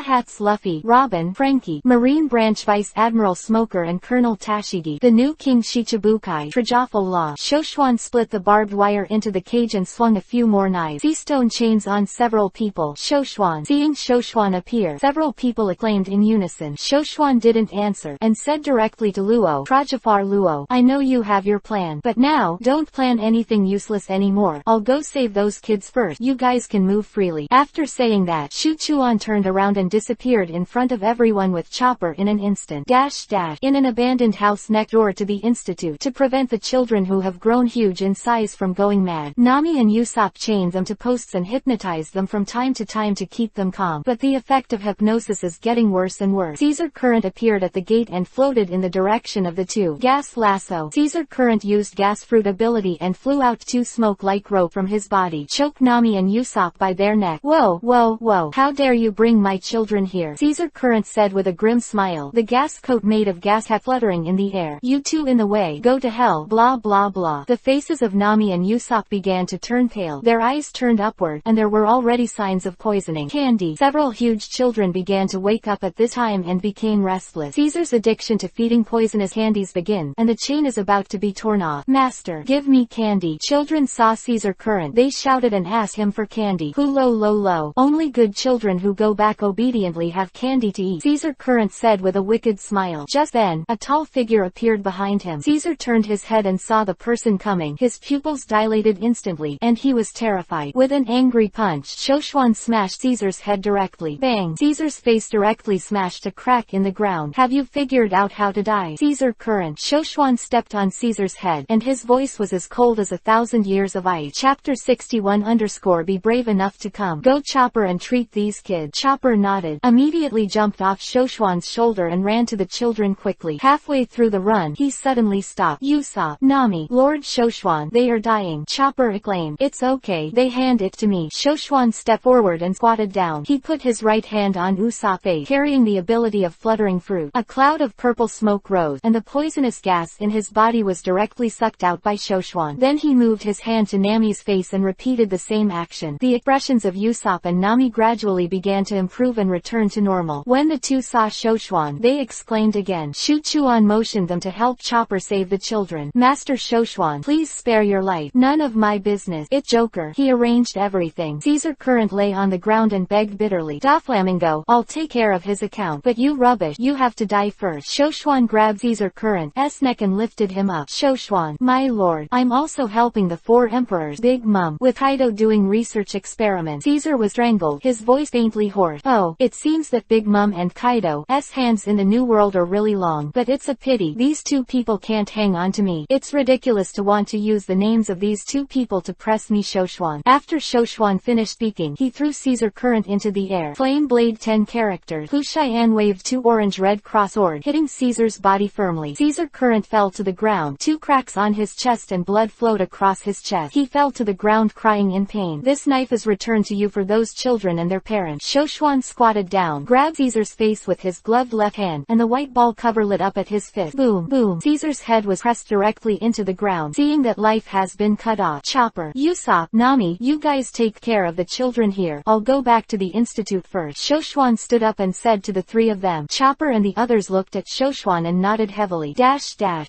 Hats Luffy, Robin, Frankie, Marine Branch Vice Admiral Smoker and Colonel Tashigi, the new King Shichibukai, Trajafal Law. Shoshuan split the barbed wire into the cage and swung a few more knives. Seastone chains on several people. Shoshuan. Seeing Shoshuan appear, several people acclaimed in unison. Shoshuan didn't answer, and said directly to Luo, Trajafar Luo, I know you have your plan, but now, don't plan anything useless anymore. I'll go save those kids first. You guys can move freely. After saying that, Shu Chuan turned around and disappeared in front of everyone with Chopper in an instant. In an abandoned house next door to the institute. To prevent the children who have grown huge in size from going mad, Nami and Usopp chained them to posts and hypnotized them from time to time to keep them calm. But the effect of hypnosis is getting worse and worse. Caesar Current appeared at the gate and floated in the direction of the two. Gas lasso. Caesar Current used gas fruit ability and flew out two smoke-like rope from his body. Choked Nami and Usopp by their neck. Whoa, whoa, whoa. How dare you bring my children here? Caesar Current said with a grim smile. The gas coat made of gas had fluttering in the air. You two in the way. Go to hell. Blah blah blah. The faces of Nami and Usopp began to turn pale. Their eyes turned upward, and there were already signs of poisoning. Candy. Several huge children began to wake up at this time and became restless. Caesar's addiction to feeding poisonous candies begins, and the chain is about to be torn off. Master, give me candy. Children saw Caesar Current. They shouted and asked him for candy. Lo. Only good children who go back obediently have candy to eat. Caesar Current said with a wicked smile. Just then, a tall figure appeared behind him. Caesar turned his head and saw the person coming. His pupils dilated instantly, and he was terrified. With an angry punch, Shoshuan smashed Caesar's head directly. Bang! Caesar's face directly smashed a crack in the ground. Have you figured out how to die? Caesar Current. Shoshuan stepped on Caesar's head, and his voice was as cold as 1,000 years of ice. Chapter 61 _ Be brave enough to come. Go Chopper and treat these kids. Chopper nodded, immediately jumped off Shoshuan's shoulder and ran to the children quickly. Halfway through the run, he suddenly stopped. Usopp, Nami, Lord Shoshuan, they are dying. Chopper exclaimed. It's okay, they hand it to me. Shoshuan stepped forward and squatted down. He put his right hand on Usopp's face, carrying the ability of fluttering fruit. A cloud of purple smoke rose, and the poisonous gas in his body was directly sucked out by Shoshuan. Then he moved his hand to Nami's face and repeated the same action. The expressions of Usopp and Nami gradually began to improve and return to normal. When the two saw Shoshuan, they exclaimed again. Shu Chuan motioned them to help help Chopper save the children. Master Shoshuan, please spare your life. None of my business. It's Joker. He arranged everything. Caesar Current lay on the ground and begged bitterly. Doflamingo, I'll take care of his account. But you rubbish. You have to die first. Shoshuan grabbed Caesar Current's neck and lifted him up. Shoshuan, my lord, I'm also helping the 4 emperors. Big Mum, with Kaido doing research experiments. Caesar was strangled, his voice faintly hoarse. Oh, it seems that Big Mum and Kaido's hands in the New World are really long. But it's a pity these 2 people can't hang on to me. It's ridiculous to want to use the names of these 2 people to press me. Shoshuan. After Shoshuan finished speaking, he threw Caesar Current into the air. Flame Blade 10 characters. Hu Xian waved 2 orange-red cross swords, hitting Caesar's body firmly. Caesar Current fell to the ground. 2 cracks on his chest and blood flowed across his chest. He fell to the ground crying in pain. This knife is returned to you for those children and their parents. Shoshuan squatted down, grabbed Caesar's face with his gloved left hand, and the white ball cover lit up at his fist. Boom, boom. Caesar's head was pressed directly into the ground. Seeing that life has been cut off, Chopper, Usopp, Nami, you guys take care of the children here. I'll go back to the institute first. Shoshuan stood up and said to the 3 of them. Chopper and the others looked at Shoshuan and nodded heavily.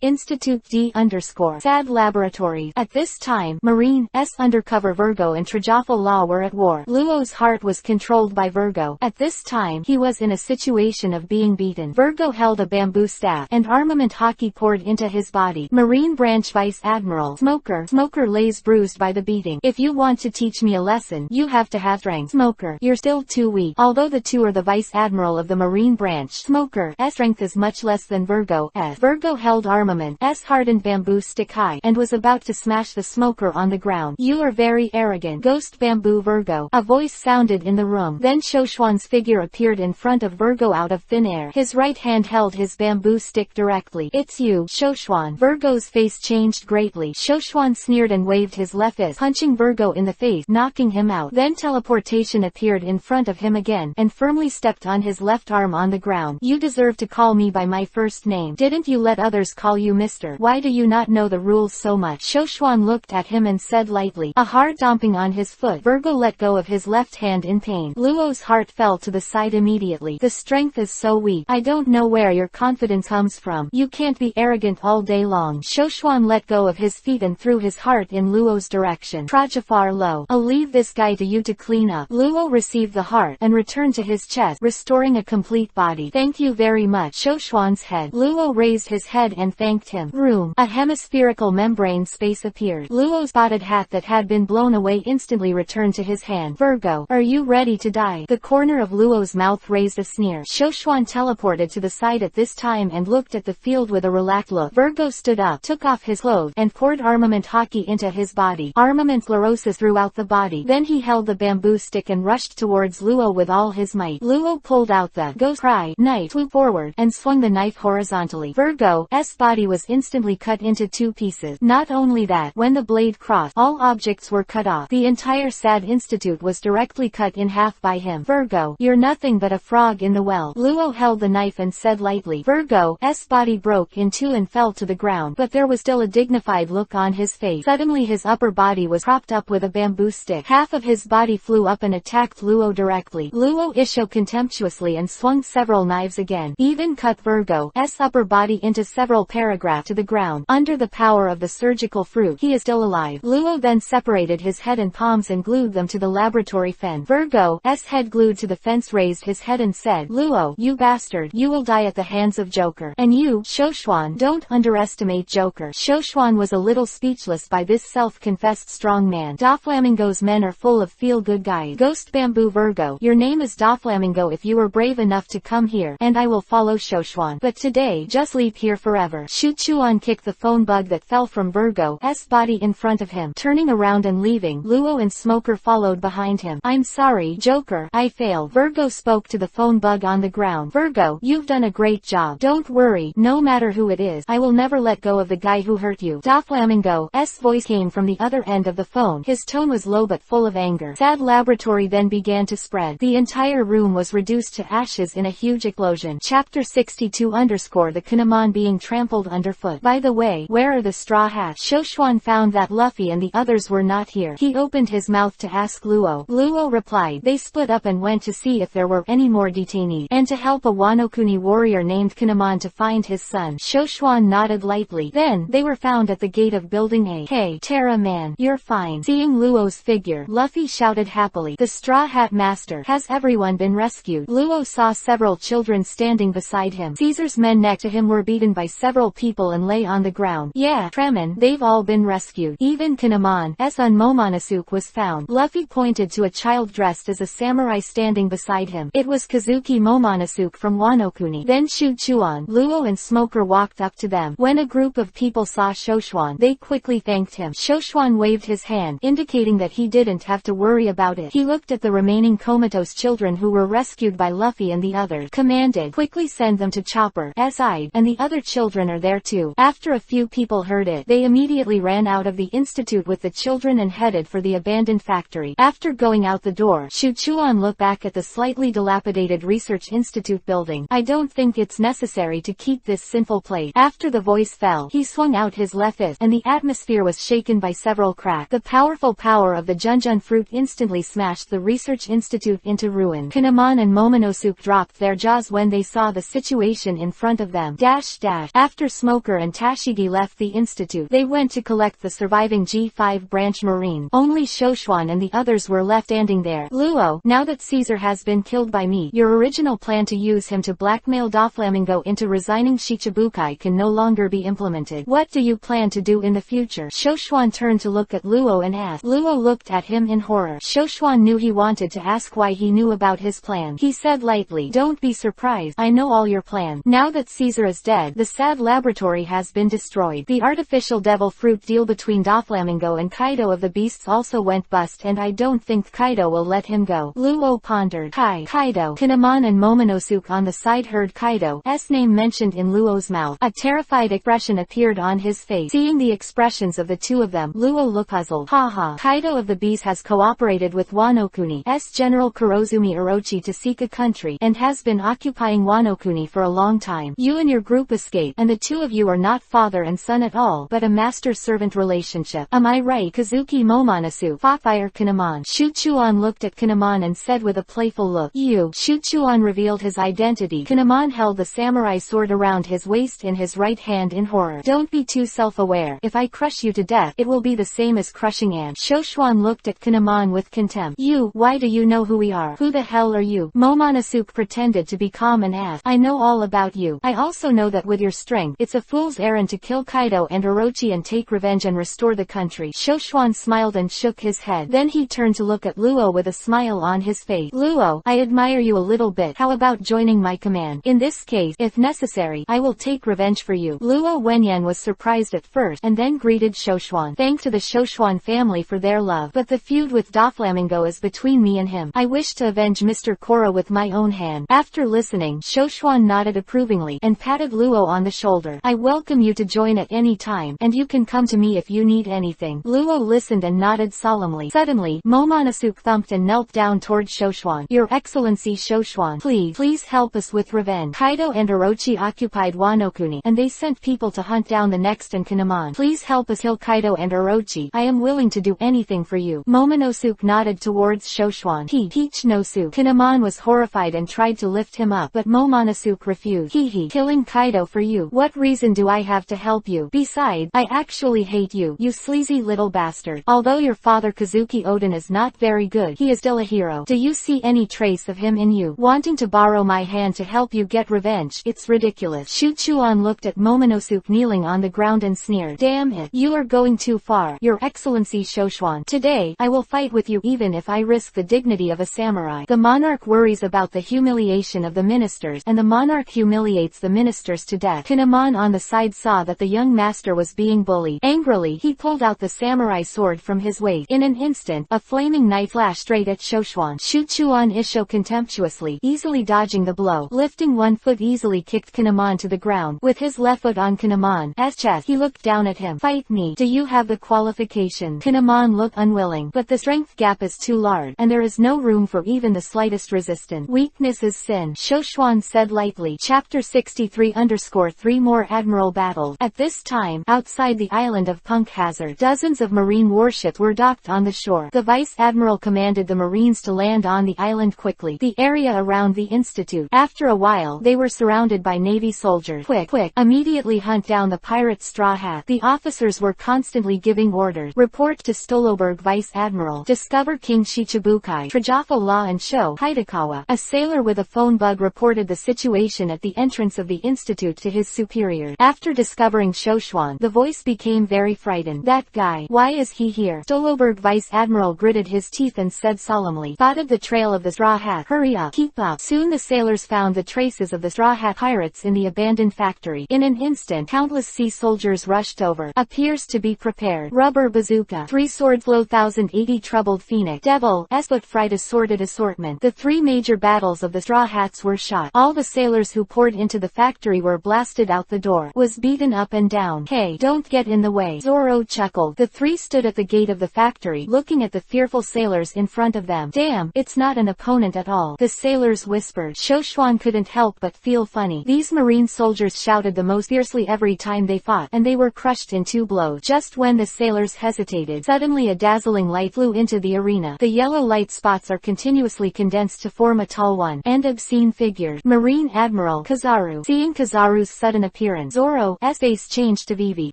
Institute D _ Sad Laboratories. At this time, Marine's undercover Virgo and Trajafal Law were at war. Luo's heart was controlled by Virgo. At this time, he was in a situation of being beaten. Virgo held a bamboo staff, and armament hockey poured into his body. Marine Branch Vice Admiral Smoker lays bruised by the beating. If you want to teach me a lesson, you have to have strength. Smoker, you're still too weak. Although the 2 are the Vice Admiral of the Marine Branch, Smoker's strength is much less than Virgo's. Virgo held armament's hardened bamboo stick high, and was about to smash the Smoker on the ground. You are very arrogant, Ghost Bamboo Virgo. A voice sounded in the room. Then Shoshuan's figure appeared in front of Virgo out of thin air. His right hand held his bamboo stick directly. It's you, Shoshuan. Virgo's face changed greatly. Shoshuan sneered and waved his left fist, punching Virgo in the face, knocking him out. Then teleportation appeared in front of him again, and firmly stepped on his left arm on the ground. You deserve to call me by my first name. Didn't you let others call you Mister? Why do you not know the rules so much? Shoshuan looked at him and said lightly, a hard stomping on his foot. Virgo let go of his left hand in pain. Luo's heart fell to the side immediately. The strength is so weak. I don't know where your confidence comes from. You can't be arrogant all day long. Shoshuan let go of his feet and threw his heart in Luo's direction. Trajafar Lo, I'll leave this guy to you to clean up. Luo received the heart and returned to his chest, restoring a complete body. Thank you very much. Shoshuan's head. Luo raised his head and thanked him. Room. A hemispherical membrane space appeared. Luo's spotted hat that had been blown away instantly returned to his hand. Virgo, are you ready to die? The corner of Luo's mouth raised a sneer. Shoshuan teleported to the side at this time and looked at the field with a relaxed look. Virgo stood up, took off his clothes, and poured armament hockey into his body. Armament sclerosis throughout the body. Then he held the bamboo stick and rushed towards Luo with all his might. Luo pulled out the Ghost Cry knife, flew forward, and swung the knife horizontally. Virgo's body was instantly cut into 2 pieces. Not only that, when the blade crossed, all objects were cut off. The entire Sad Institute was directly cut in half by him. Virgo, you're nothing but a frog in the well. Luo held the knife and said lightly. Virgo's body broke in 2 and fell to the ground, but there was still a dignified look on his face. Suddenly his upper body was propped up with a bamboo stick. Half of his body flew up and attacked Luo directly. Luo issued contemptuously and swung several knives again. Even cut Virgo's upper body into several paragraphs to the ground. Under the power of the surgical fruit, he is still alive. Luo then separated his head and palms and glued them to the laboratory fence. Virgo's head glued to the fence raised his head and said, Luo, you bastard, you will die at the hands of Joker. And you, Shoshuan, don't underestimate Joker. Shoshuan was a little speechless by this self-confessed strong man. Doflamingo's men are full of feel-good guys. Ghost Bamboo Virgo, your name is Doflamingo if you are brave enough to come here, and I will follow Shoshuan. But today, just leave here forever. Shuchuan kicked the phone bug that fell from Virgo's body in front of him, turning around and leaving. Luo and Smoker followed behind him. I'm sorry, Joker, I failed. Virgo spoke to the phone bug on the ground. Virgo, you've done a great job. Don't worry, no matter who it is, I will never let go of the guy who hurt you. Doflamingo's voice came from the other end of the phone. His tone was low but full of anger. Sad Laboratory then began to spread. The entire room was reduced to ashes in a huge explosion. Chapter 62 _ The Kinemon being trampled underfoot. By the way, where are the straw hats? Shoshuan found that Luffy and the others were not here. He opened his mouth to ask Luo. Luo replied, they split up and went to see if there were any more detainees, and to help a Wano Kuni warrior named Kinemon to find his son. Shoshuan nodded lightly. Then, they were found at the gate of Building A. Hey, Terra man, you're fine. Seeing Luo's figure, Luffy shouted happily. The Straw Hat Master, has everyone been rescued? Luo saw several children standing beside him. Caesar's men next to him were beaten by several people and lay on the ground. Yeah, Treman, they've all been rescued. Even Kinemon's son Momonosuke was found. Luffy pointed to a child dressed as a samurai standing beside him. It was Kazuki Momonosuke from Wano-kuni. Then Shuchuan, Luo and Smoker walked up to them. When a group of people saw Shoshuan, they quickly thanked him. Shoshuan waved his hand, indicating that he didn't have to worry about it. He looked at the remaining comatose children who were rescued by Luffy and the others, commanded, quickly send them to Chopper's side, and the other children are there too. After a few people heard it, they immediately ran out of the institute with the children and headed for the abandoned factory. After going out the door, Shuchuan looked back at the slightly dilapidated Research Institute building. I don't think it's necessary to keep this sinful place. After the voice fell, he swung out his left fist, and the atmosphere was shaken by several cracks. The powerful power of the Junjun fruit instantly smashed the Research Institute into ruin. Kinemon and Momonosuke dropped their jaws when they saw the situation in front of them. After Smoker and Tashigi left the institute, they went to collect the surviving G5 branch Marine. Only Shoshuan and the others were left standing there. Luo, now that Caesar has been killed by me, your original plan to use him to blackmail Doflamingo into resigning Shichibukai can no longer be implemented. What do you plan to do in the future? Shoshuan turned to look at Luo and asked. Luo looked at him in horror. Shoshuan knew he wanted to ask why he knew about his plan. He said lightly, don't be surprised, I know all your plans. Now that Caesar is dead, the sad laboratory has been destroyed. The artificial devil fruit deal between Doflamingo and Kaido of the Beasts also went bust, and I don't think Kaido will let him go. Luo pondered. Kaido. Kinemon and Momonosuke on the side heard Kaido's name mentioned in Luo's mouth. A terrified expression appeared on his face. Seeing the expressions of the two of them, Luo looked puzzled. Kaido of the Beasts has cooperated with Wano-kuni's General Kurozumi Orochi to seek a country, and has been occupying Wano-kuni for a long time. You and your group escaped, and the two of you are not father and son at all, but a master-servant relationship. Am I right? Kazuki Momonosuke. Fire Kinemon. Shuchuan looked at Kinemon and said with a playful look, you. Shuchuan revealed his identity. Kinemon held the samurai sword around his waist in his right hand in horror. Don't be too self-aware. If I crush you to death, it will be the same as crushing Anne. Shoshuan looked at Kinemon with contempt. You, why do you know who we are? Who the hell are you? Momonosuke pretended to be calm and asked. I know all about you. I also know that with your strength, it's a fool's errand to kill Kaido and Orochi and take revenge and restore the country. Shoshuan smiled and shook his head. Then he turned to look at Luo with a smile on his face. Luo, I admire you a little bit. How about joining my command? In this case, if necessary, I will take revenge for you. Luo Wenyan was surprised at first, and then greeted Shoshuan. Thanks to the Shoshuan family for their love, but the feud with Doflamingo is between me and him. I wish to avenge Mr. Korra with my own hand. After listening, Shoshuan nodded approvingly, and patted Luo on the shoulder. I welcome you to join at any time, and you can come to me if you need anything. Luo listened and nodded solemnly. Suddenly, Momonosuke thumped and knelt down toward Shoshuan. Your Excellency Shoshuan, please help us with revenge. Kaido and Orochi occupied Wano-kuni, and they sent people to hunt down the next and Kinemon. Please help us kill Kaido and Orochi. I am willing to do anything for you. Momonosuke nodded towards Shoshuan. Nosuke. Kinemon was horrified and tried to lift him up, but Momonosuke refused. Killing Kaido for you. What reason do I have to help you? Besides, I actually hate you, you sleazy little bastard. Although your father Kazuki Oden is not very good, he is still a hero. Do you see any trace of him in you? Wanting to borrow my hand to help you get revenge? It's ridiculous. Shuchuan looked at Momonosuke kneeling on the ground and sneered. Damn it. You are going too far. Your Excellency Shoshuan. Today, I will fight with you even if I risk the dignity of a samurai. The monarch worries about the humiliation of the ministers, and the monarch humiliates the ministers to death. Kinemon on the side saw that the young master was being bullied. Angrily, he pulled out the samurai sword from his waist. In an instant, a flaming knife flashed straight at Shoshuan. Shuchuan Isho contemptuously, easily dodging the blow. Lifting one foot easily kicked Kinemon to the ground. With his left foot on Kinemon's chest, he looked down at him. Fight me. Do you have the qualification? Kinemon looked unwilling, but the strength gap is too large, and there is no room for even the slightest resistance. Weakness is sin, Shoshuan said lightly. Chapter 63_3 More Admiral Battles. At this time, outside the island of Punk Hazard, dozens of marine warships were docked on the shore. The Vice Admiral commanded the Marines to land on the island quickly, the area around the Institute. After a while, they were surrounded by Navy soldiers. quick, quick, immediately hunt down the pirate Straw Hat. The officers were constantly giving orders. Report to Stoloberg Vice Admiral. Discover King Shichibukai. Trajafo Law and Show. Hidekawa. A sailor with a phone bug reported the situation at the entrance of the institute to his superior. After discovering Shoshuan, the voice became very frightened. That guy. Why is he here? Stoloberg Vice Admiral gritted his teeth and said solemnly. Spotted the trail of the Straw Hat. Hurry up. Keep up. Soon the sailors found the traces of the Straw Hat pirates in the abandoned factory. In an instant, countless sea soldiers rushed over. Appears to be prepared. Rubber bazooka. 3 sword flow 1080 troubled phoenix. Devil. But fright assorted assortment. The 3 major battles of the Straw Hats were shot. All the sailors who poured into the factory were blasted out the door. Was beaten up and down. Hey, don't get in the way. Zoro chuckled. The 3 stood at the gate of the factory, looking at the fearful sailors in front of them. Damn, it's not an opponent at all, the sailors whispered. Shoshuan couldn't help but feel funny. These marine soldiers shouted the most fiercely every time they fought, and they were crushed in 2 blows. Just when the sailors hesitated, suddenly a dazzling light flew into the arena. The yellow light spots are continuously condensed to form a tall one and obscene figure. Marine Admiral Kizaru. Seeing Kizaru's sudden appearance, Zoro's face changed to Vivi.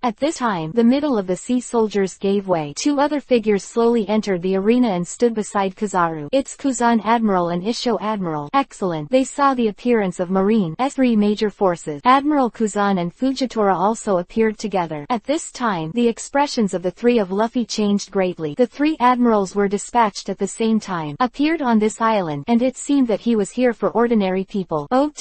At this time, the middle of the sea soldiers gave way. 2 other figures slowly entered the arena and stood beside Kizaru. It's Kuzan Admiral and Isho Admiral. Excellent. They saw the appearance of Marine 3 major forces. Admiral Kuzan and Fujitora also appeared together. At this time, the expressions of the 3 of Luffy changed greatly. The 3 admirals were dispatched at the same time, appeared on this island, and it seemed that he was here for ordinary people. O.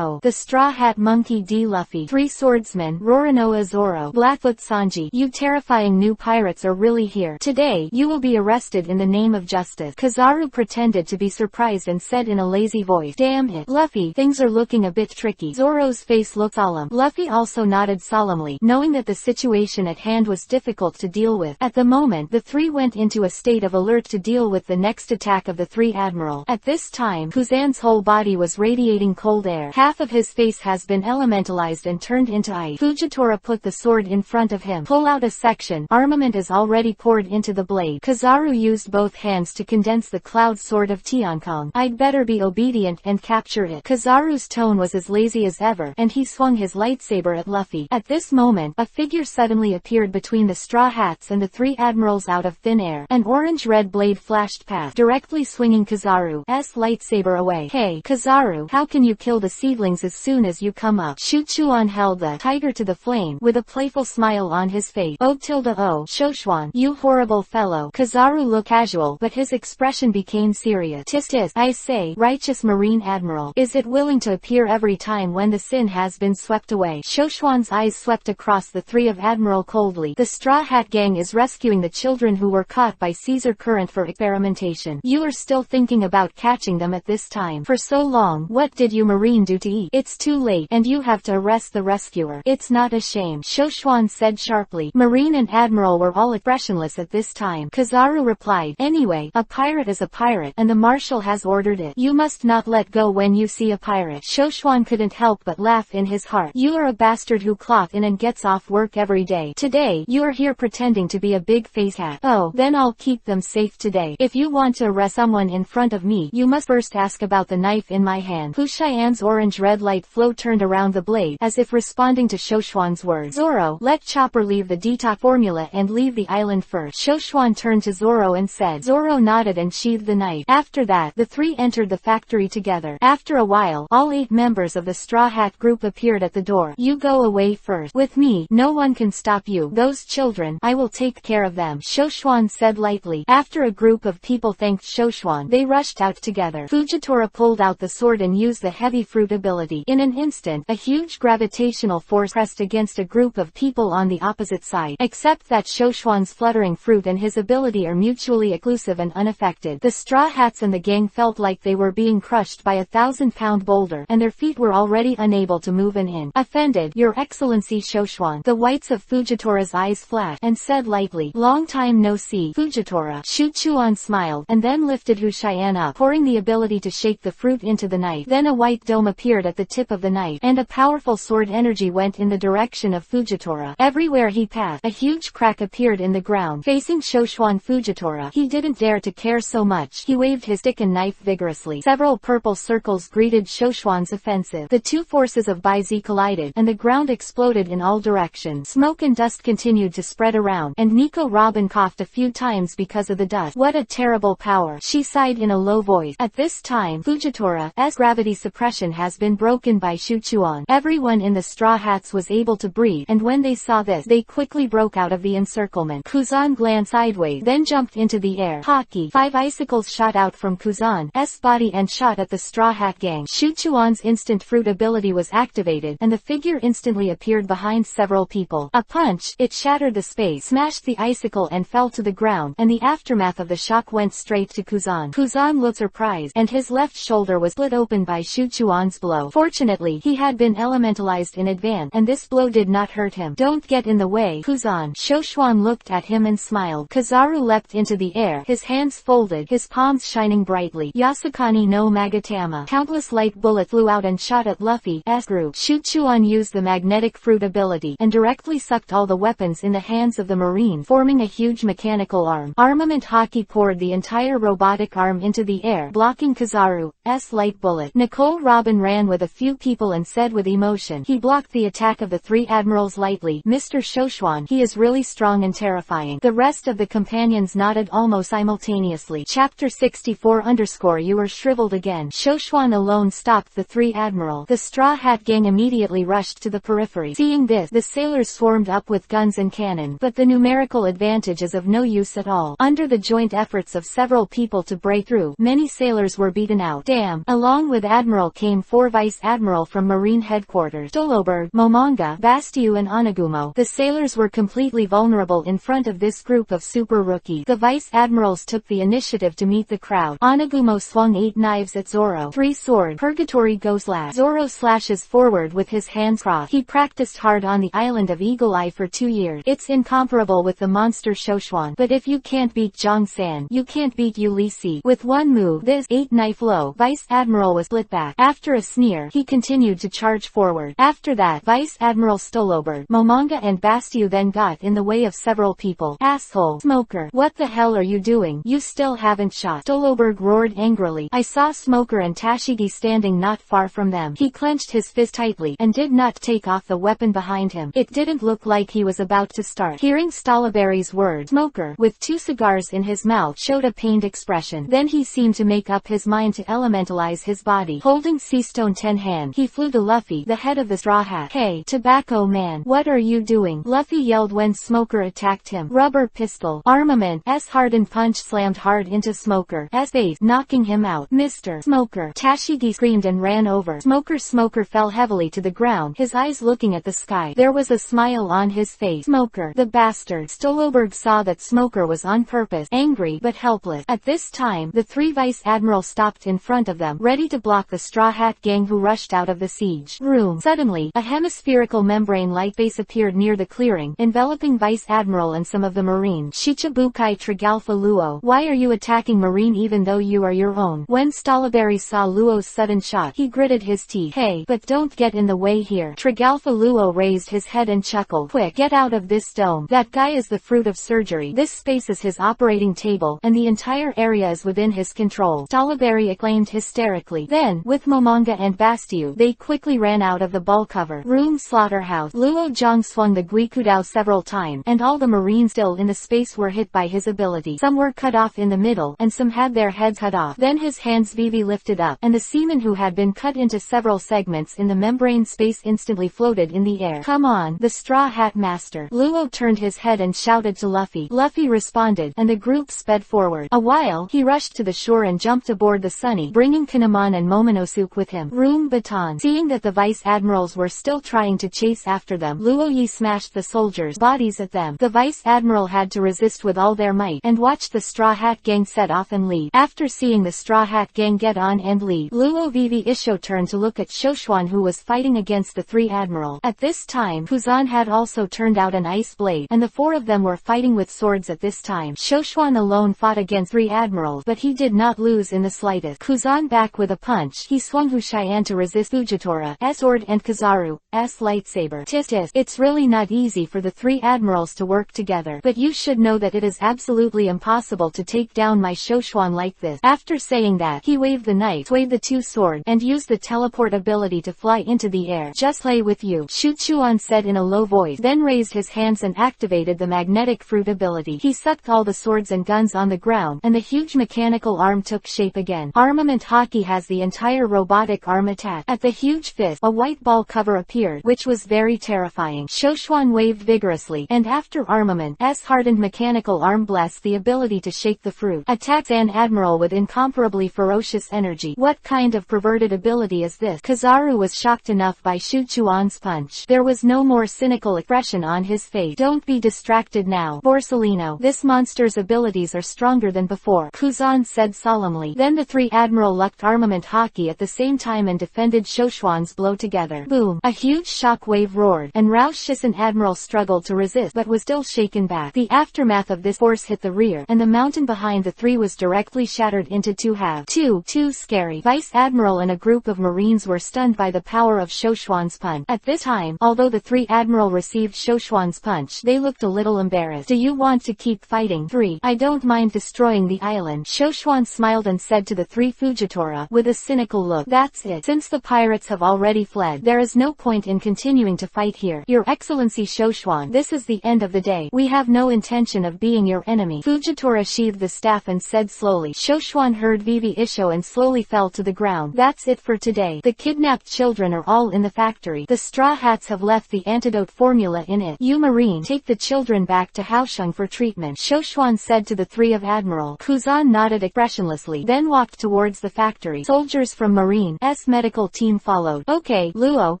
The Straw Hat Monkey D. Luffy. 3 swordsmen. Roronoa Zoro. Blackfoot Sanji. You terrifying new pirates are really here. Today, you will be arrested in the name of justice. Kizaru pretended to be surprised and said in a lazy voice, damn it, Luffy, things are looking a bit tricky. Zoro's face looked solemn. Luffy also nodded solemnly, knowing that the situation at hand was difficult to deal with. At the moment, the 3 went into a state of alert to deal with the next attack of the 3 admiral. At this time, Kuzan's whole body was radiating cold air. Half of his face has been elementalized and turned into ice. Fujitora put the sword in front of him. Pull out a section. Armament is already poured into the blade. Kizaru used both hands to condense the cloud sword of Tiankong. I'd better be obedient and capture it. Kizaru's tone was as lazy as ever, and he swung his lightsaber at Luffy. At this moment, a figure suddenly appeared between the Straw Hats and the 3 admirals out of thin air. An orange-red blade flashed past, directly swinging Kizaru's lightsaber away. Hey, Kizaru, how can you kill the seedlings as soon as you come up? Shuchuan held the tiger to the flame, with a playful smile on his face. O. Shoshuan, you horrible fellow. Kizaru looked casual, but his expression became serious. Tis, I say, righteous Marine Admiral, is it willing to appear every time when the sin has been swept away? Shoshuan's eyes swept across the 3 of Admiral coldly. The Straw Hat Gang is rescuing the children who were caught by Caesar Current for experimentation. You are still thinking about catching them at this time. For so long, what did you Marine do to eat? It's too late, and you have to arrest the rescuer. It's not a shame, Shoshuan said sharply. Marine and Admiral were all expressionless at this time. Kizaru replied, anyway, a pirate is a pirate, and the marshal has ordered it. You must not let go when you see a pirate. Shoshuan couldn't help but laugh in his heart. You are a bastard who clocks in and gets off work every day. Today, you are here pretending to be a big face hat. Oh, then I'll keep them safe today. If you want to arrest someone in front of me, you must first ask about the knife in my hand. Hushayan's orange-red light flow turned around the blade, as if responding to Shoshuan's words. Zoro, let Chopper leave the detox formula and leave the island first. Shoshuan turned to Zoro and said. Zoro nodded and sheathed the knife. After that, the 3 entered the factory together. After a while, all 8 members of the Straw Hat group appeared at the door. You go away first. With me, no one can stop you. Those children, I will take care of them, Shoshuan said lightly. After a group of people thanked Shoshuan, they rushed out together. Fujitora pulled out the sword and used the heavy fruit ability. In an instant, a huge gravitational force pressed against a group of people on the opposite side. Except that Shoshuan's fluttering fruit and his ability are mutually exclusive and unaffected. The Straw Hats and the gang felt like they were being crushed by a 1,000-pound boulder, and their feet were already unable to move an inch. Offended, Your Excellency Shoshuan. The whites of Fujitora's eyes flashed, and said lightly, long time no see, Fujitora. Shuchuan smiled, and then lifted Hushayan up, pouring the ability to shake the fruit into the knife. Then a white dome appeared at the tip of the knife, and a powerful sword energy went in the direction of Fujitora. Everywhere he passed, a huge crack appeared in the ground. Facing Shoshuan Fujitora, he didn't dare to care so much. He waved his stick and knife vigorously. Several purple circles greeted Shoshuan's offensive. The 2 forces of Baizu frenzy collided, and the ground exploded in all directions. Smoke and dust continued to spread around, and Nico Robin coughed a few times because of the dust. What a terrible power, she sighed in a low voice. At this time, Fujitora's gravity suppression has been broken by Shuchuan. Everyone in the Straw Hats was able to breathe, and when they saw this, they quickly broke out of the encirclement. Kuzan glanced sideways, then jumped into the air. Hockey. 5 icicles shot out from Kuzan's body and shot at the Straw Hat gang. Shuchuan's instant fruit ability was activated, and the figure instantly appeared behind several people. A punch, it shattered the space, smashed the icicle and fell to the ground, and the aftermath of the shock went straight to Kuzan. Kuzan looked surprised, and his left shoulder was split open by Shuchuan's blow. Fortunately, he had been elementalized in advance, and this blow did not hurt him. Don't get in the way, Kuzan. Shoshuan looked at him and smiled. Kazaru leapt into the air, his hands folded, his palms shining brightly. Yasukani no Magatama. Countless light bullets flew out and shot at Luffy's group. Shuchuan used the magnetic fruit ability, and directly sucked all the weapons in the hands of the marine, forming a huge mechanical arm. Armament Hockey poured the entire robotic arm into the air, blocking Kazaru's light bullet. Nicole Robin ran with a few people and said with emotion, he blocked the attack of the 3 admirals lightly. Mr. Shoshuan, he is really strong and terrifying. The rest of the companions nodded almost simultaneously. Chapter 64 _ You are shriveled again. Shoshuan alone stopped the 3 admiral. The Straw Hat gang immediately rushed to the periphery. Seeing this, the sailors swarmed up with guns and cannon, but the numerical advantage is of no use at all. Under the joint efforts of several people to break through, many sailors were beaten out. Damn. Along with Admiral came 4 Vice Admiral from Marine Headquarters, Stoloberg, Momonga, Bastiu and Onagumo. The sailors were completely vulnerable in front of this group of super rookies. The Vice Admirals took the initiative to meet the crowd. Onagumo swung 8 knives at Zoro. 3 sword. Purgatory go slash. Zoro slashes forward with his hands crossed. He practiced hard on the island of Eagle Eye for 2 years. It's incomparable with the monster Shoshuan. But if you can't beat Jong-san, you can't beat Ulysses. With one move, this 8-knife low Vice Admiral was split back. After a sneer, he continued to charge forward. After that, Vice Admiral Stoloberg, Momonga and Bastiu then got in the way of several people. Asshole. Smoker. What the hell are you doing? You still haven't shot. Stoloberg roared angrily. I saw Smoker and Tashigi standing not far from them. He clenched his fist tightly, and did not take off the weapon behind him. It didn't look like he was about to start. Hearing Stoloberry's words, Smoker, with 2 cigars in his mouth, showed a pained expression. Then he seemed to make up his mind to elementalize his body. Holding Seastone 10 hand, he flew to Luffy, the head of the Straw Hat. Hey, Tobacco Man, what are you doing? Luffy yelled when Smoker attacked him. Rubber pistol. Armament's hardened punch slammed hard into Smoker's face, knocking him out. Mr. Smoker. Tashigi screamed and ran over. Smoker fell heavily to the ground, his eyes looking at the sky. There was a smile on his face. Smoker, the bastard. Stoloberg saw that Smoker was on purpose, angry but helpless. At this time, the 3 Vice Admirals stopped in front of them, ready to block the Straw Hat gang who rushed out of the siege room. Suddenly, a hemispherical membrane-like base appeared near the clearing, enveloping Vice Admiral and some of the Marines. Shichibukai Trigalfa Luo. Why are you attacking Marine even though you are your own? When Stoloberry saw Luo's sudden shot, he gritted his teeth. Hey, but don't get in the way here. Trigalfa Luo raised his head and chuckled. Quick, get out of this dome. That guy is the fruit of surgery. This space is his operating table, and the entire area is within his control. Stoloberry acclaimed hysterically. Then, with Momonga and Bastiu, they quickly ran out of the ball cover room slaughterhouse. Luo Zhang swung the Guikudao several times, and all the Marines still in the space were hit by his ability. Some were cut off in the middle, and some had their heads cut off. Then his hands Vivi lifted up, and the seamen who had been cut into several segments in the membrane space instantly floated in the air. Come on, the Straw Hat Master. Luo turned his head and shouted to Luffy. Luffy responded, and the group sped forward. A while, he rushed to the shore and jumped aboard the Sunny, bringing Kinemon and Momonosuke with him. Room Baton. Seeing that the Vice Admirals were still trying to chase after them, Luoyi smashed the soldiers' bodies at them. The Vice Admiral had to resist with all their might, and watched the Straw Hat gang set off and leave. After seeing the Straw Hat gang get on and leave, Luo Vivi Isho turned to look at Shoshuan who was fighting against the 3 admiral. At this time, Kuzan had also turned out an ice blade, and the 4 of them were fighting with swords at this time. Shoshuan alone fought against 3 admirals, but he did not lose in the slightest. Kuzan back with a punch, he swung Hushayan to resist Fujitora sword and Kazaru's lightsaber. Tis. It's really not easy for the 3 admirals to work together, but you should know that it is absolutely impossible to take down my Shoshuan like this. After saying that, he waved the knight, swayed the 2 swords, and used the teleport ability to fly into into the air. Just play with you, Shuchuan said in a low voice, then raised his hands and activated the magnetic fruit ability. He sucked all the swords and guns on the ground, and the huge mechanical arm took shape again. Armament hockey has the entire robotic arm attached. At the huge fist, a white ball cover appeared, which was very terrifying. Shoshuan waved vigorously, and after Armament's hardened mechanical arm blessed the ability to shake the fruit, attacked an admiral with incomparably ferocious energy. What kind of perverted ability is this? Kizaru was shocked enough by Shuchuan's punch. There was no more cynical expression on his face. Don't be distracted now, Borsellino. This monster's abilities are stronger than before, Kuzan said solemnly. Then the three admiral locked armament hockey at the same time and defended Shoshuan's blow together. Boom! A huge shock wave roared, and Rao Shisen admiral struggled to resist but was still shaken back. The aftermath of this force hit the rear, and the mountain behind the three was directly shattered into two halves. Too scary. Vice Admiral and a group of Marines were stunned by the power of Shoshuan's punch. At this time, although the three admiral received Shoshuan's punch, they looked a little embarrassed. Do you want to keep fighting? 3. I don't mind destroying the island. Shoshuan smiled and said to the three Fujitora, with a cynical look, that's it. Since the pirates have already fled, there is no point in continuing to fight here. Your Excellency Shoshuan, this is the end of the day. We have no intention of being your enemy. Fujitora sheathed the staff and said slowly. Shoshuan heard Vivi Isho and slowly fell to the ground. That's it for today. The kidnapped children are all in the factory. The Straw Hats have left the antidote formula in it. You Marine, take the children back to Haosheng for treatment, Shoshuan said to the three of Admiral. Kuzan nodded expressionlessly, then walked towards the factory. Soldiers from Marine's medical team followed. Okay, Luo,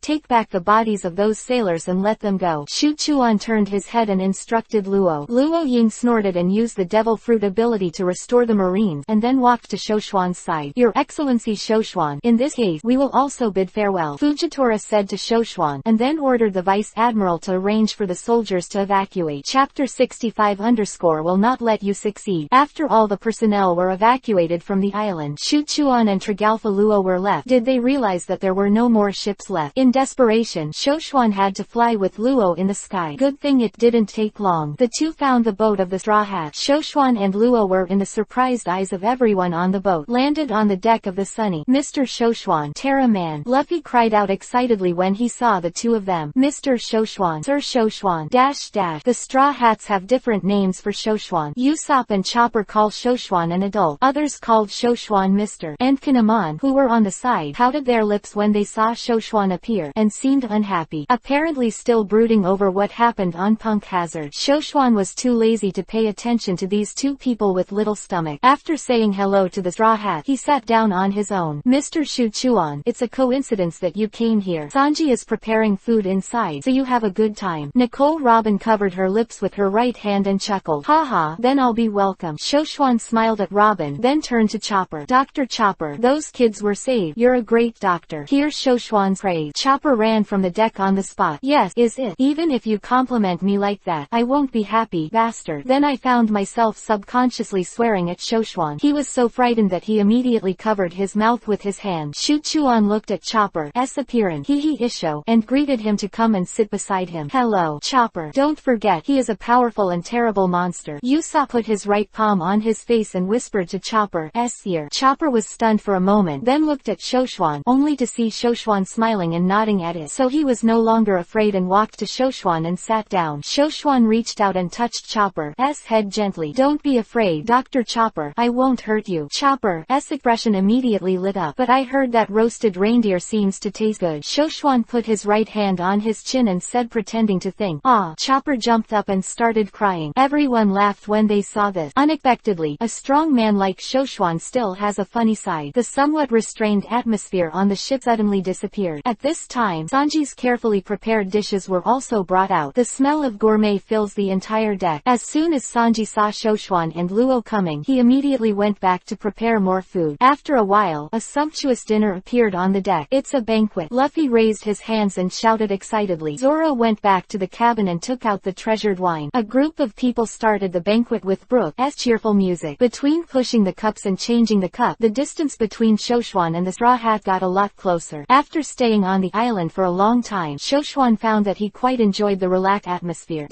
take back the bodies of those sailors and let them go. Shuchuan turned his head and instructed Luo. Luo Ying snorted and used the devil fruit ability to restore the Marines, and then walked to Shoshuan's side. Your Excellency Shoshuan, in this case, we will also bid farewell, Fujitora said to Shoshuan, and then ordered the Vice Admiral to arrange for the soldiers to evacuate. Chapter 65 will not let you succeed. After all the personnel were evacuated from the island, Shuchuan and Tregalfa Luo were left. Did they realize that there were no more ships left? In desperation, Shoshuan had to fly with Luo in the sky. Good thing it didn't take long. The two found the boat of the Straw Hats. Shoshuan and Luo were in the surprised eyes of everyone on the boat. Landed on the deck of the Sunny. Mr. Shoshuan, Terra Man. Luffy cried out excitedly when he saw the two of them. Mr. Shoshuan, Sir Shoshuan, -- The Straw Hats have different names for Shoshuan. Usopp and Chopper call Shoshuan an adult. Others called Shoshuan Mr. and Kinemon, who were on the side, pouted their lips when they saw Shoshuan appear, and seemed unhappy. Apparently still brooding over what happened on Punk Hazard. Shoshuan was too lazy to pay attention to these two people with little stomach. After saying hello to the Straw Hat, he sat down on his own. Mr. Shuchuan, it's a coincidence that you came here. Sanji is preparing food inside, so you have a good time. Nicole Robin covered her lips with her right hand and chuckled. Haha, then I'll be welcome. Shoshuan smiled at Robin, then turned to Chopper. Dr. Chopper, those kids were saved. You're a great doctor. Here's Shoshuan's praise. Chopper ran from the deck on the spot. Yes, is it? Even if you compliment me like that, I won't be happy, bastard. Then I found myself subconsciously swearing at Shoshuan. He was so frightened that he immediately covered his mouth with his hand. Shuchuan looked at Chopper's appearance, Isho, and greeted him to come and sit beside him. Hello, Chopper. Don't forget, he is a powerful and terrible monster. Usopp put his right palm on his face and whispered to Chopper's ear. Chopper was stunned for a moment, then looked at Shoshuan, only to see Shoshuan smiling and nodding at it. So he was no longer afraid and walked to Shoshuan and sat down. Shoshuan reached out and touched Chopper's head gently. Don't be afraid, Dr. Chopper. I won't hurt you. Chopper's expression immediately lit up. But I heard that roasted reindeer seems to taste good. Shoshuan put his right hand on his chin and said, pretending to think. Ah! Chopper jumped up and started crying. Everyone laughed when they saw this. Unexpectedly, a strong man like Shoshuan still has a funny side. The somewhat restrained atmosphere on the ship suddenly disappeared. At this time, Sanji's carefully prepared dishes were also brought out. The smell of gourmet fills the entire deck. As soon as Sanji saw Shoshuan and Luo coming, he immediately went back to prepare more food. After a while, a sumptuous dinner appeared on the deck. It's a banquet. Luffy raised his hands and shouted excitedly. Zoro went back to the cabin and took out the treasured wine. A group of people started the banquet with Brook's cheerful music. Between pushing the cups and changing the cup, the distance between Shoshuan and the Straw Hat got a lot closer. After staying on the island for a long time, Shoshuan found that he quite enjoyed the relaxed atmosphere.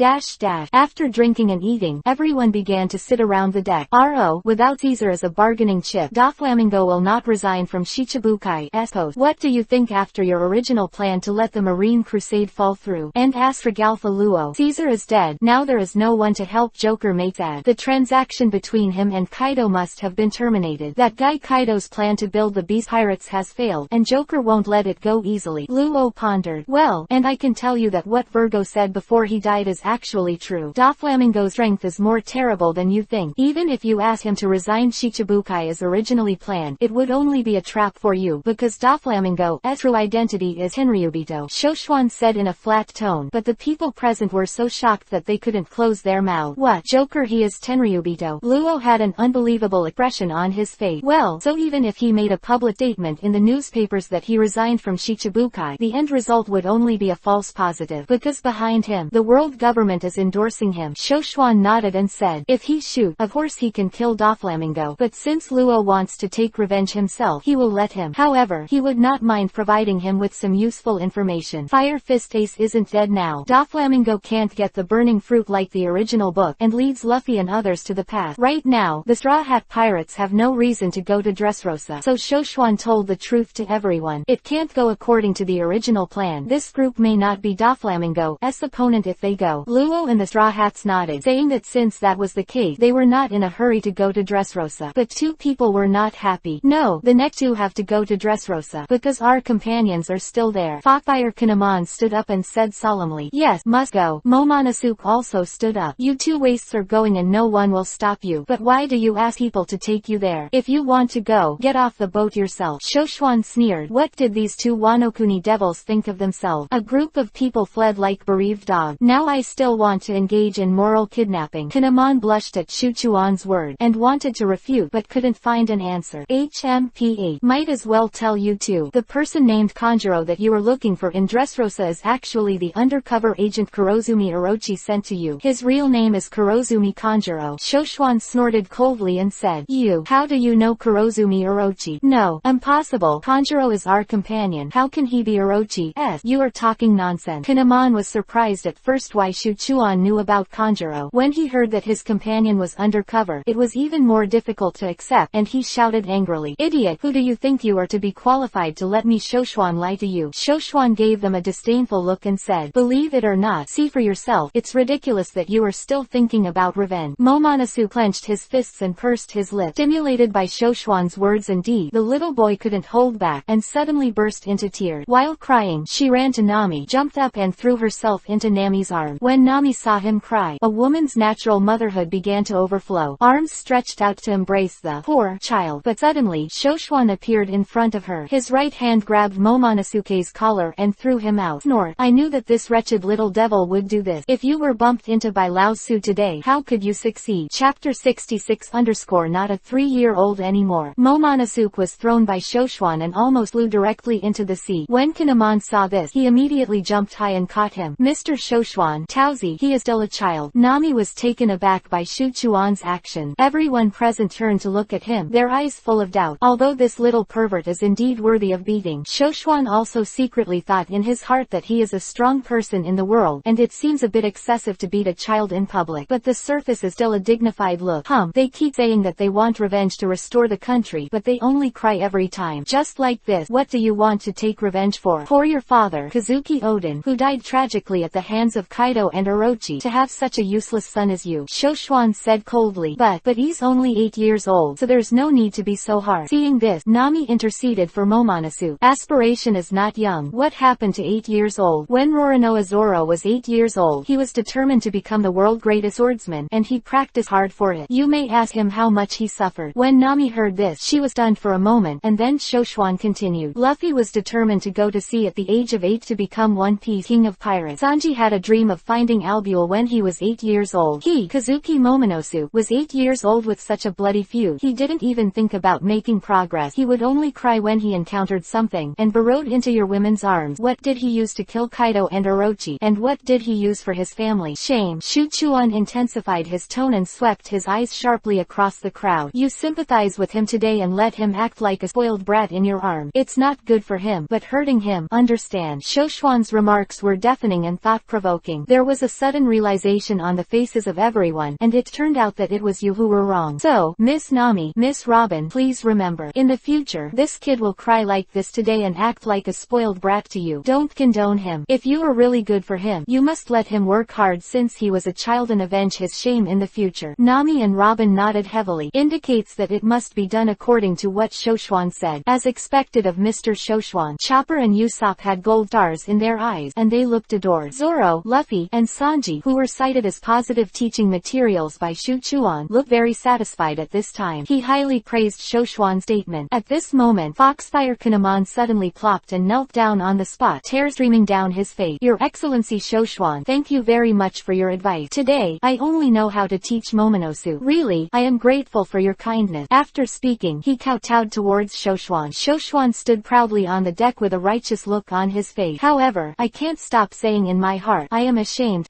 After drinking and eating, everyone began to sit around the deck. Without Caesar as a bargaining chip, Doflamingo will not resign from Shichibukai's post. What do you think after after your original plan to let the Marine Crusade fall through. And Astragalfa Luo. Caesar is dead. Now there is no one to help Joker make that. The transaction between him and Kaido must have been terminated. That guy Kaido's plan to build the Beast Pirates has failed, and Joker won't let it go easily. Luo pondered. Well, and I can tell you that what Virgo said before he died is actually true. Doflamingo's strength is more terrible than you think. Even if you ask him to resign Shichibukai as originally planned, it would only be a trap for you, because Doflamingo's true identity is Tenryubito, Shoshuan said in a flat tone, but the people present were so shocked that they couldn't close their mouths. What? Joker, he is Tenryubito. Luo had an unbelievable expression on his face. Well, so even if he made a public statement in the newspapers that he resigned from Shichibukai, the end result would only be a false positive, because behind him, the world government is endorsing him. Shoshuan nodded and said, if he shoot, of course he can kill Doflamingo, but since Luo wants to take revenge himself, he will let him. However, he would not mind providing him with some useful information. Fire Fist Ace isn't dead now. Doflamingo can't get the burning fruit like the original book, and leads Luffy and others to the path. Right now, the Straw Hat Pirates have no reason to go to Dressrosa, so Shoshuan told the truth to everyone. It can't go according to the original plan. This group may not be Doflamingo's opponent if they go. Luo and the Straw Hats nodded, saying that since that was the case, they were not in a hurry to go to Dressrosa. But two people were not happy. No, the next two have to go to Dressrosa, because our companions are still there. Foxfire Kinemon stood up and said solemnly, yes, must go. Momonosuke also stood up. You two wastes are going and no one will stop you. But why do you ask people to take you there? If you want to go, get off the boat yourself. Shoshuan sneered. What did these two Wano-kuni devils think of themselves? A group of people fled like bereaved dogs. Now I still want to engage in moral kidnapping. Kinemon blushed at Shuchuan's word, and wanted to refute but couldn't find an answer. HMPH. Might as well tell you too. The person named Kanjuro that you are looking for in Dressrosa is actually the undercover agent Kurozumi Orochi sent to you. His real name is Kurozumi Kanjuro. Shoshuan snorted coldly and said, you, how do you know Kurozumi Orochi? No, impossible. Kanjuro is our companion. How can he be Orochi? You are talking nonsense. Kinemon was surprised at first why Shuchuan knew about Kanjuro. When he heard that his companion was undercover, it was even more difficult to accept, and he shouted angrily, idiot, who do you think you are to be qualified to let me Shoshuan lie to you? Shoshuan gave them a disdainful look and said, believe it or not, see for yourself. It's ridiculous that you are still thinking about revenge. Momonosuke clenched his fists and pursed his lips. Stimulated by Shoshuan's words and deed, the little boy couldn't hold back, and suddenly burst into tears. While crying, she ran to Nami, jumped up and threw herself into Nami's arms. When Nami saw him cry, a woman's natural motherhood began to overflow. Arms stretched out to embrace the poor child, but suddenly, Shoshuan appeared in front of her. His right hand grabbed Momonosuke's collar and threw him out. Snort. I knew that this wretched little devil would do this. If you were bumped into by Lao Tzu today, how could you succeed? Chapter 66 Not a 3-year-old anymore. Momonosuke was thrown by Shoshuan and almost flew directly into the sea. When Kinemon saw this, he immediately jumped high and caught him. Mr. Shoshuan, Tauzi, he is still a child. Nami was taken aback by Shuchuan's action. Everyone present turned to look at him, their eyes full of doubt. Although this little pervert is indeed worthy of beating, Shoshuan also secretly thought in his heart that he is a strong person in the world, and it seems a bit excessive to beat a child in public. But the surface is still a dignified look. They keep saying that they want revenge to restore the country, but they only cry every time. Just like this. What do you want to take revenge for? For your father, Kazuki Oden, who died tragically at the hands of Kaido and Orochi. To have such a useless son as you, Shoshuan said coldly. But he's only 8 years old, so there's no need to be so hard. Seeing this, Nami interceded for Momonosuke. Aspiration is not young. What happened to 8 years old? When Roronoa Zoro was 8 years old, he was determined to become the world's greatest swordsman, and he practiced hard for it. You may ask him how much he suffered. When Nami heard this, she was stunned for a moment, and then Shoshuan continued. Luffy was determined to go to sea at the age of 8 to become One Piece King of Pirates. Sanji had a dream of finding Albuel when he was 8 years old. He, Kazuki Momonosuke, was 8 years old with such a bloody feud. He didn't even think about making progress. He would only cry when he encountered something, and burrowed into your women's arms. What did he use to kill Kaido and Orochi? And what did he use for his family? Shame. Shuchuan intensified his tone and swept his eyes sharply across the crowd. You sympathize with him today and let him act like a spoiled brat in your arms. It's not good for him, but hurting him. Understand. Shoshuan's remarks were deafening and thought-provoking. There was a sudden realization on the faces of everyone, and it turned out that it was you who were wrong. So, Miss Nami, Miss Robin, please remember, in the future, this kid will cry like this today and act act like a spoiled brat to you. Don't condone him. If you are really good for him, you must let him work hard since he was a child and avenge his shame in the future. Nami and Robin nodded heavily. Indicates that it must be done according to what Shoshwan said. As expected of Mr. Shoshwan, Chopper and Usopp had gold stars in their eyes, and they looked adored. Zoro, Luffy, and Sanji, who were cited as positive teaching materials by Shuchuan, looked very satisfied at this time. He highly praised Shoshwan's statement. At this moment, Foxfire Kinemon suddenly plopped and knelt down on the spot, tears streaming down his face. Your Excellency Shoshwan, thank you very much for your advice. Today, I only know how to teach Momonosu. Really, I am grateful for your kindness. After speaking, he kowtowed towards Shoshwan. Shoshwan stood proudly on the deck with a righteous look on his face. However, I can't stop saying in my heart, I am ashamed.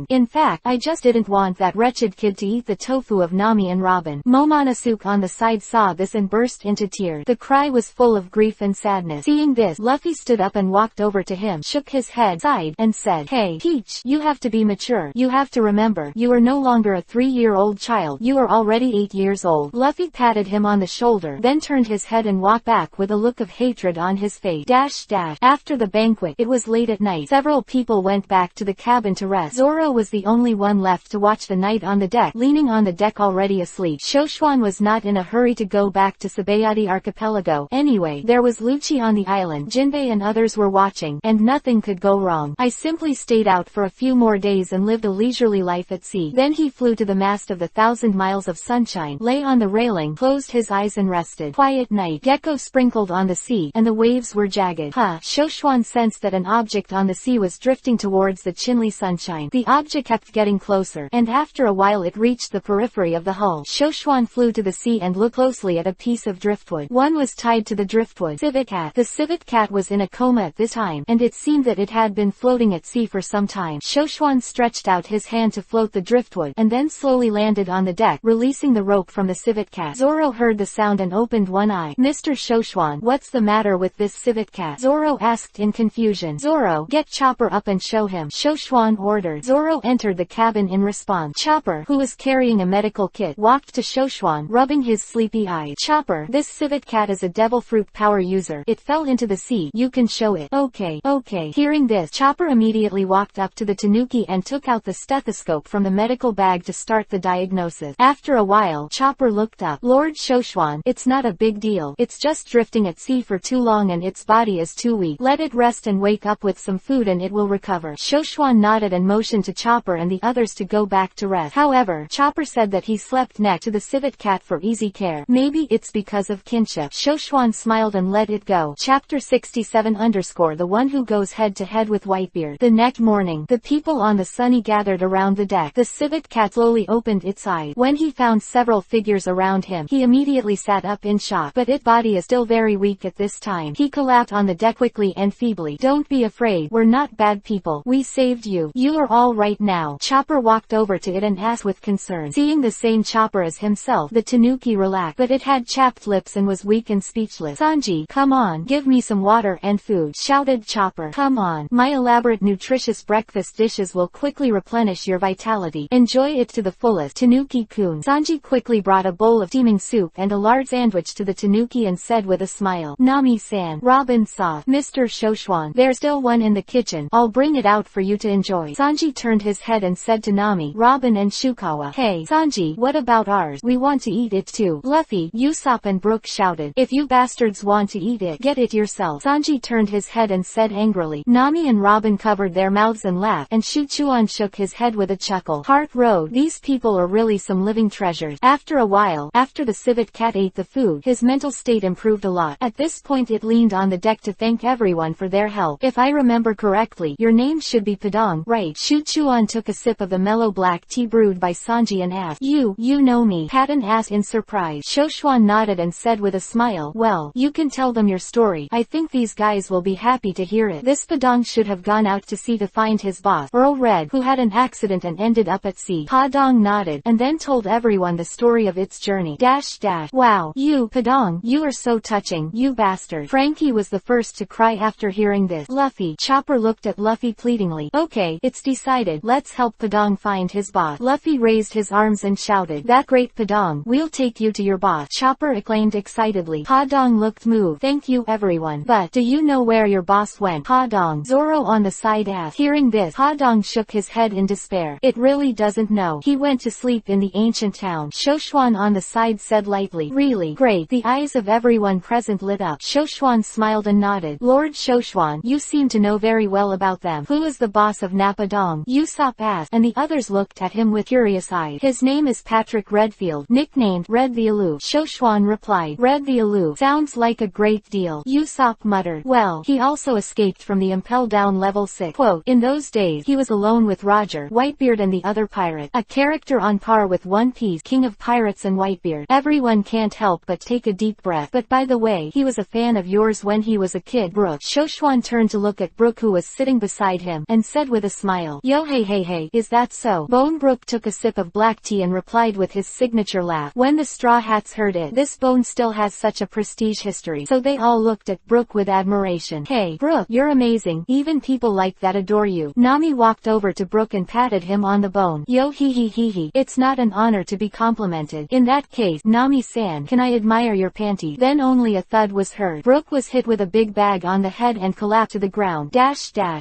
In fact, I just didn't want that wretched kid to eat the tofu of Nami and Robin. Momonosuke on the side saw this and burst into tears. The cry was full of grief and sadness. Seeing this, Luffy stood up and walked over to him, shook his head, sighed, and said, Hey, Peach, you have to be mature. You have to remember, you are no longer a 3-year-old child. You are already 8 years old. Luffy patted him on the shoulder, then turned his head and walked back with a look of hatred on his face. After the banquet, it was late at night. Several people went back to the cabin to rest. Zoro was the only one left to watch the night on the deck, leaning on the deck already asleep. Shoshwan was not in a hurry to go back to Sabayati Archipelago. Anyway, there was Lucci on the island. Jinbei and others were watching, and nothing could go wrong. I simply stayed out for a few more days and lived a leisurely life at sea. Then he flew to the mast of the 1,000 Miles of Sunshine, lay on the railing, closed his eyes and rested. Quiet night. Gecko sprinkled on the sea, and the waves were jagged. Shoshwan sensed that an object on the sea was drifting towards the Chinle Sunshine. The object kept getting closer, and after a while it reached the periphery of the hull. Shoshwan flew to the sea and looked closely at a piece of driftwood. One was tied to the driftwood. Civet cat. The civet cat was in a coma at this time, and it seemed that it had been floating at sea for some time. Shoshwan stretched out his hand to float the driftwood, and then slowly landed on the deck, releasing the rope from the civet cat. Zoro heard the sound and opened one eye. Mr. Shoshwan, what's the matter with this civet cat? Zoro asked in confusion. Zoro, get Chopper up and show him, Shoshwan ordered. Zoro entered the cabin in response. Chopper, who was carrying a medical kit, walked to Shoshwan, rubbing his sleepy eyes. Chopper, this civet cat is a devil fruit power user. It fell into the sea. You can show it. Okay. Hearing this, Chopper immediately walked up to the tanuki and took out the stethoscope from the medical bag to start the diagnosis. After a while, Chopper looked up. Lord Shoshwan, it's not a big deal. It's just drifting at sea for too long and its body is too weak. Let it rest and wake up with some food and it will recover. Shoshwan nodded and motioned to Chopper and the others to go back to rest. However, Chopper said that he slept next to the civet cat for easy care. Maybe it's because of kinship. Shoshwan smiled and let it go. Chapter 67 _ The one who goes head to head with Whitebeard. The next morning, the people on the Sunny gathered around the deck. The civet cat slowly opened its eyes. When he found several figures around him, he immediately sat up in shock. But its body is still very weak at this time. He collapsed on the deck quickly and feebly. Don't be afraid. We're not bad people. We saved you. You are all right now. Chopper walked over to it and asked with concern. Seeing the same Chopper as himself, the tanuki relaxed, but it had chapped lips and was weak and speechless. Sanji, come on, give me some water and food, shouted Chopper. Come on. My elaborate nutritious breakfast dishes will quickly replenish your vitality. Enjoy it to the fullest, Tanuki-kun. Sanji quickly brought a bowl of steaming soup and a large sandwich to the tanuki and said with a smile, Nami-san. Robin saw, Mr. Shoshwan, there's still one in the kitchen. I'll bring it out for you to enjoy. Sanji turned his head and said to Nami, Robin and Shukawa, Hey, Sanji, what about ours? We want to eat it too. Luffy, Usopp and Brook shouted, If you bastards want to eat it, get it yourself. Sanji turned his head and said angrily. Nami and Robin covered their mouths and laughed, and Shuchuan shook his head with a chuckle. Heart Road, these people are really some living treasures. After a while, after the civet cat ate the food, his mental state improved a lot. At this point it leaned on the deck to thank everyone for their help. If I remember correctly, your name should be Padang, right? Shuchuan took a sip of the mellow black tea brewed by Sanji and asked, You know me? Patton asked in surprise. Shoshwan nodded and said with a smile, Well, you can tell them your story. I think these guys will be happy to hear it. This Padang should have gone out to sea to find his boss, Earl Red, who had an accident and ended up at sea. Padang nodded, and then told everyone the story of its journey. Wow, you, Padang, you are so touching, you bastard. Frankie was the first to cry after hearing this. Luffy. Chopper looked at Luffy pleadingly. Okay, it's decided. Let's help Padang find his boss. Luffy raised his arms and shouted, That great Padang, we'll take you to your boss. Chopper acclaimed excitedly. Padang looked moved. Thank you everyone. everyone. But, do you know where your boss went? Ha-dong. Zoro on the side asked. Hearing this, Ha-dong shook his head in despair. It really doesn't know. He went to sleep in the ancient town. Shoshuan on the side said lightly. Really? Great. The eyes of everyone present lit up. Shoshuan smiled and nodded. Lord Shoshuan, you seem to know very well about them. Who is the boss of Napadong? Usopp asked, and the others looked at him with curious eyes. His name is Patrick Redfield, nicknamed Red the Aloof. Shoshuan replied. Red the Aloof. Sounds like a great deal. Usopp muttered. Well, he also escaped from the Impel Down level 6. Quote, in those days, he was alone with Roger, Whitebeard and the other pirate. A character on par with One Piece, King of Pirates and Whitebeard. Everyone can't help but take a deep breath. But by the way, he was a fan of yours when he was a kid. Brook. Shoshuan turned to look at Brook who was sitting beside him, and said with a smile. Yo hey, is that so? Bone Brook took a sip of black tea and replied with his signature laugh. When the Straw Hats heard it, this Bone still has such a prestige history. So they all looked at Brook with admiration. Hey, Brook, you're amazing. Even people like that adore you. Nami walked over to Brook and patted him on the bone. Yo hee. It's not an honor to be complimented. In that case, Nami-san, can I admire your panty? Then only a thud was heard. Brook was hit with a big bag on the head and collapsed to the ground.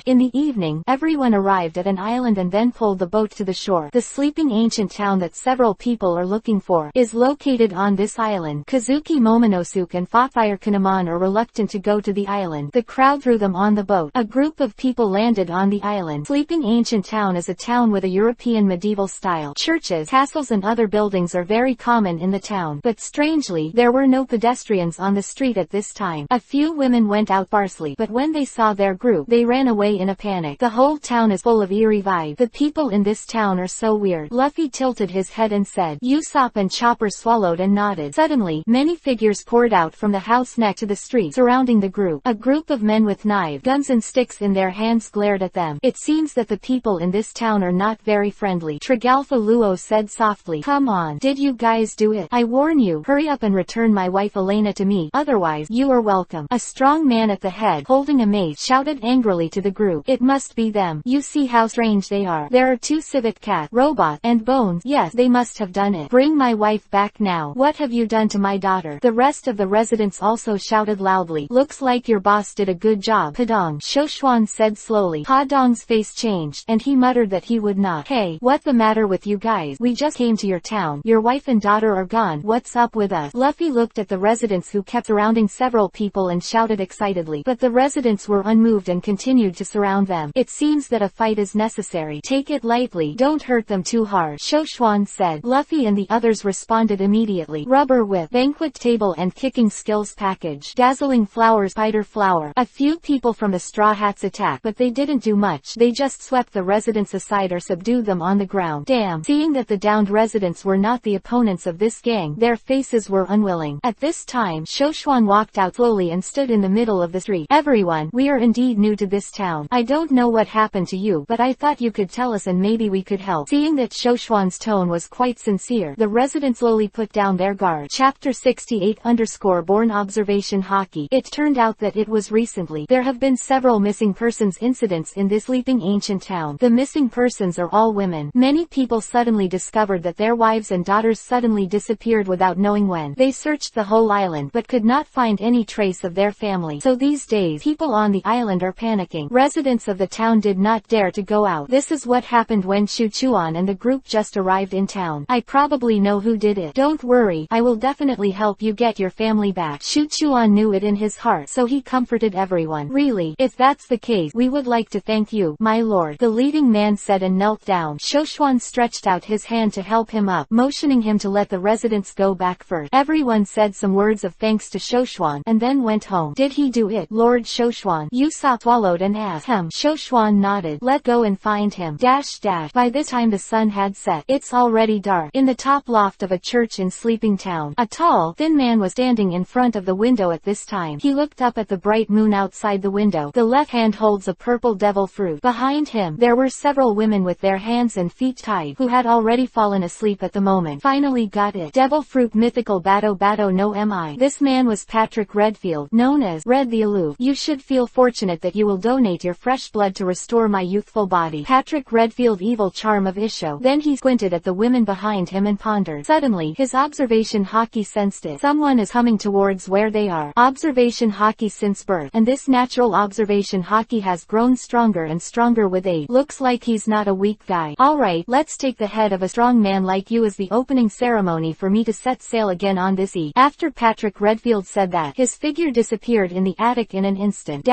In the evening, everyone arrived at an island and then pulled the boat to the shore. The sleeping ancient town that several people are looking for is located on this island. Kazuki Momonosuke and Fire Kinemon are reluctant to go to the island. The crowd threw them on the boat. A group of people landed on the island. Sleeping ancient town is a town with a European medieval style. Churches, castles and other buildings are very common in the town. But strangely, there were no pedestrians on the street at this time. A few women went out sparsely, but when they saw their group, they ran away in a panic. The whole town is full of eerie vibe. The people in this town are so weird. Luffy tilted his head and said. Usopp and Chopper swallowed and nodded. Suddenly, many figures poured out from the house next to the street, surrounding the group. A group of men with knives, guns and sticks in their hands glared at them. It seems that the people in this town are not very friendly. Trigalfa Luo said softly. Come on, did you guys do it? I warn you, hurry up and return my wife Elena to me, otherwise, you are welcome. A strong man at the head, holding a mace, shouted angrily to the group. It must be them. You see how strange they are. There are two civet cats, Robot, and Bones. Yes, they must have done it. Bring my wife back now. What have you done to my daughter? The rest of the residents also shouted loudly. Looks like your boss did a good job. Padong. Shoshuan said slowly. Padong's face changed, and he muttered that he would not. Hey, what the matter with you guys? We just came to your town. Your wife and daughter are gone. What's up with us? Luffy looked at the residents who kept surrounding several people and shouted excitedly. But the residents were unmoved and continued to surround them. It seems that a fight is necessary. Take it lightly. Don't hurt them too hard. Shoshuan said. Luffy and the others responded immediately. Rubber whip, banquet table and kicking skills package. Dazzling flowers, spider flower. A few people from the Straw Hats attacked, but they didn't do much. They just swept the residents aside or subdued them on the ground. Damn. Seeing that the downed residents were not the opponents of this gang, their faces were unwilling. At this time, Shoshuan walked out slowly and stood in the middle of the street. Everyone, we are indeed new to this town. I don't know what happened to you, but I thought you could tell us and maybe we could help. Seeing that Shoshuan's tone was quite sincere, the residents slowly put down their guard. Chapter 68_Born Observation Hockey. It turned out that it was recently. There have been several missing persons incidents in this sleeping ancient town. The missing persons are all women. Many people suddenly discovered that their wives and daughters suddenly disappeared without knowing when. They searched the whole island but could not find any trace of their family. So these days, people on the island are panicking. Residents of the town did not dare to go out. This is what happened when Shuchuan and the group just arrived in town. I probably know who did it. Don't worry, I will definitely help you get your family back. Shuchuan knew it in his heart, so he comforted everyone. Really, if that's the case, we would like to thank you, my lord, the leading man said and knelt down. Shoshuan stretched out his hand to help him up, motioning him to let the residents go back first. Everyone said some words of thanks to Shoshuan, and then went home. Did he do it, Lord Shoshuan? Usopp swallowed and asked. Shoshuan nodded. Let go and find him. By this time the sun had set. It's already dark. In the top loft of a church in Sleeping Town, a tall, thin man was standing in front of the window at this time. He looked up at the bright moon outside the window. The left hand holds a purple devil fruit. Behind him, there were several women with their hands and feet tied, who had already fallen asleep at the moment. Finally got it. Devil fruit mythical Bato no Mi. This man was Patrick Redfield, known as Red the Aloof. You should feel fortunate that you will donate your fresh blood to restore my youthful body. Patrick Redfield evil charm of Isho. Then he squinted at the women behind him and pondered. Suddenly, his observation hockey sensed it. Someone is coming towards where they are. Observation observation haki since birth, and this natural observation haki has grown stronger and stronger with age. Looks like he's not a weak guy. Alright, let's take the head of a strong man like you as the opening ceremony for me to set sail again on this E. After Patrick Redfield said that, his figure disappeared in the attic in an instant.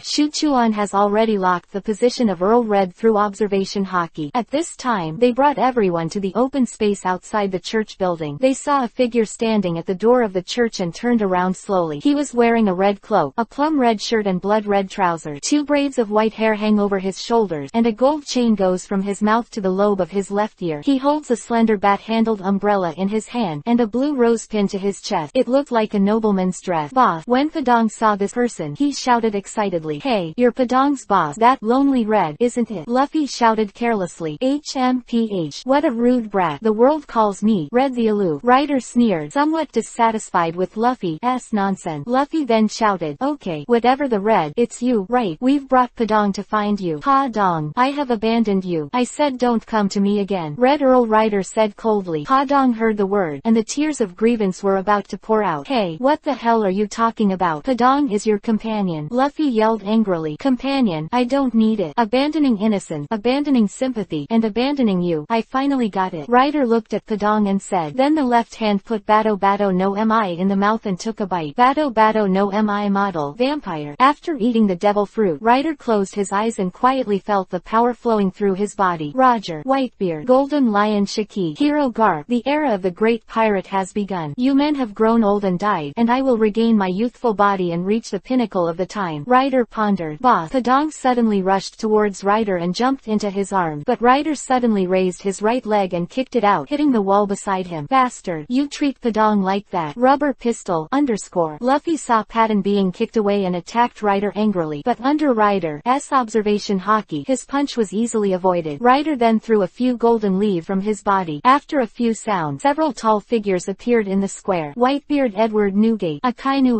Shu Chuan has already locked the position of Earl Red through observation haki. At this time, they brought everyone to the open space outside the church building. They saw a figure standing at the door of the church and turned around slowly. He was wearing a red cloak, a plum red shirt and blood red trousers. 2 braids of white hair hang over his shoulders, and a gold chain goes from his mouth to the lobe of his left ear. He holds a slender bat-handled umbrella in his hand, and a blue rose pin to his chest. It looked like a nobleman's dress. Boss. When Padang saw this person, he shouted excitedly, "Hey, you're Padang's boss. That lonely Red, isn't it?" Luffy shouted carelessly, "HMPH. What a rude brat. The world calls me Red the aloof." Ryder sneered, somewhat dissatisfied with Luffy's nonsense. Luffy then shouted, "Okay, whatever the Red, it's you, right? We've brought Padang to find you." "Padang, I have abandoned you. I said don't come to me again," Red Earl Ryder said coldly. Padang heard the word, and the tears of grievance were about to pour out. "Hey, what the hell are you talking about? Padang is your companion," Luffy yelled angrily. "Companion? I don't need it. Abandoning innocence, abandoning sympathy, and abandoning you. I finally got it." Ryder looked at Padang and said, then the left hand put Bato Bato no Mi in the mouth and took a bite. Bato Bato no Mi model, vampire. After eating the devil fruit, Ryder closed his eyes and quietly felt the power flowing through his body. Roger, Whitebeard, Golden Lion Shiki, Hero Garp, the era of the great pirate has begun. You men have grown old and died, and I will regain my youthful body and reach the pinnacle of the time. Ryder pondered. Boss. Padang suddenly rushed towards Ryder and jumped into his arms, but Ryder suddenly raised his right leg and kicked it out, hitting the wall beside him. Bastard, you treat Padang like that? Rubber pistol, _ Luffy saw Patton being kicked away and attacked Ryder angrily, but under Ryder's observation haki, his punch was easily avoided. Ryder then threw a few golden leaves from his body. After a few sounds, several tall figures appeared in the square. Whitebeard Edward Newgate, Akainu,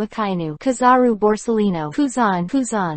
Kizaru Borsellino, Kuzan,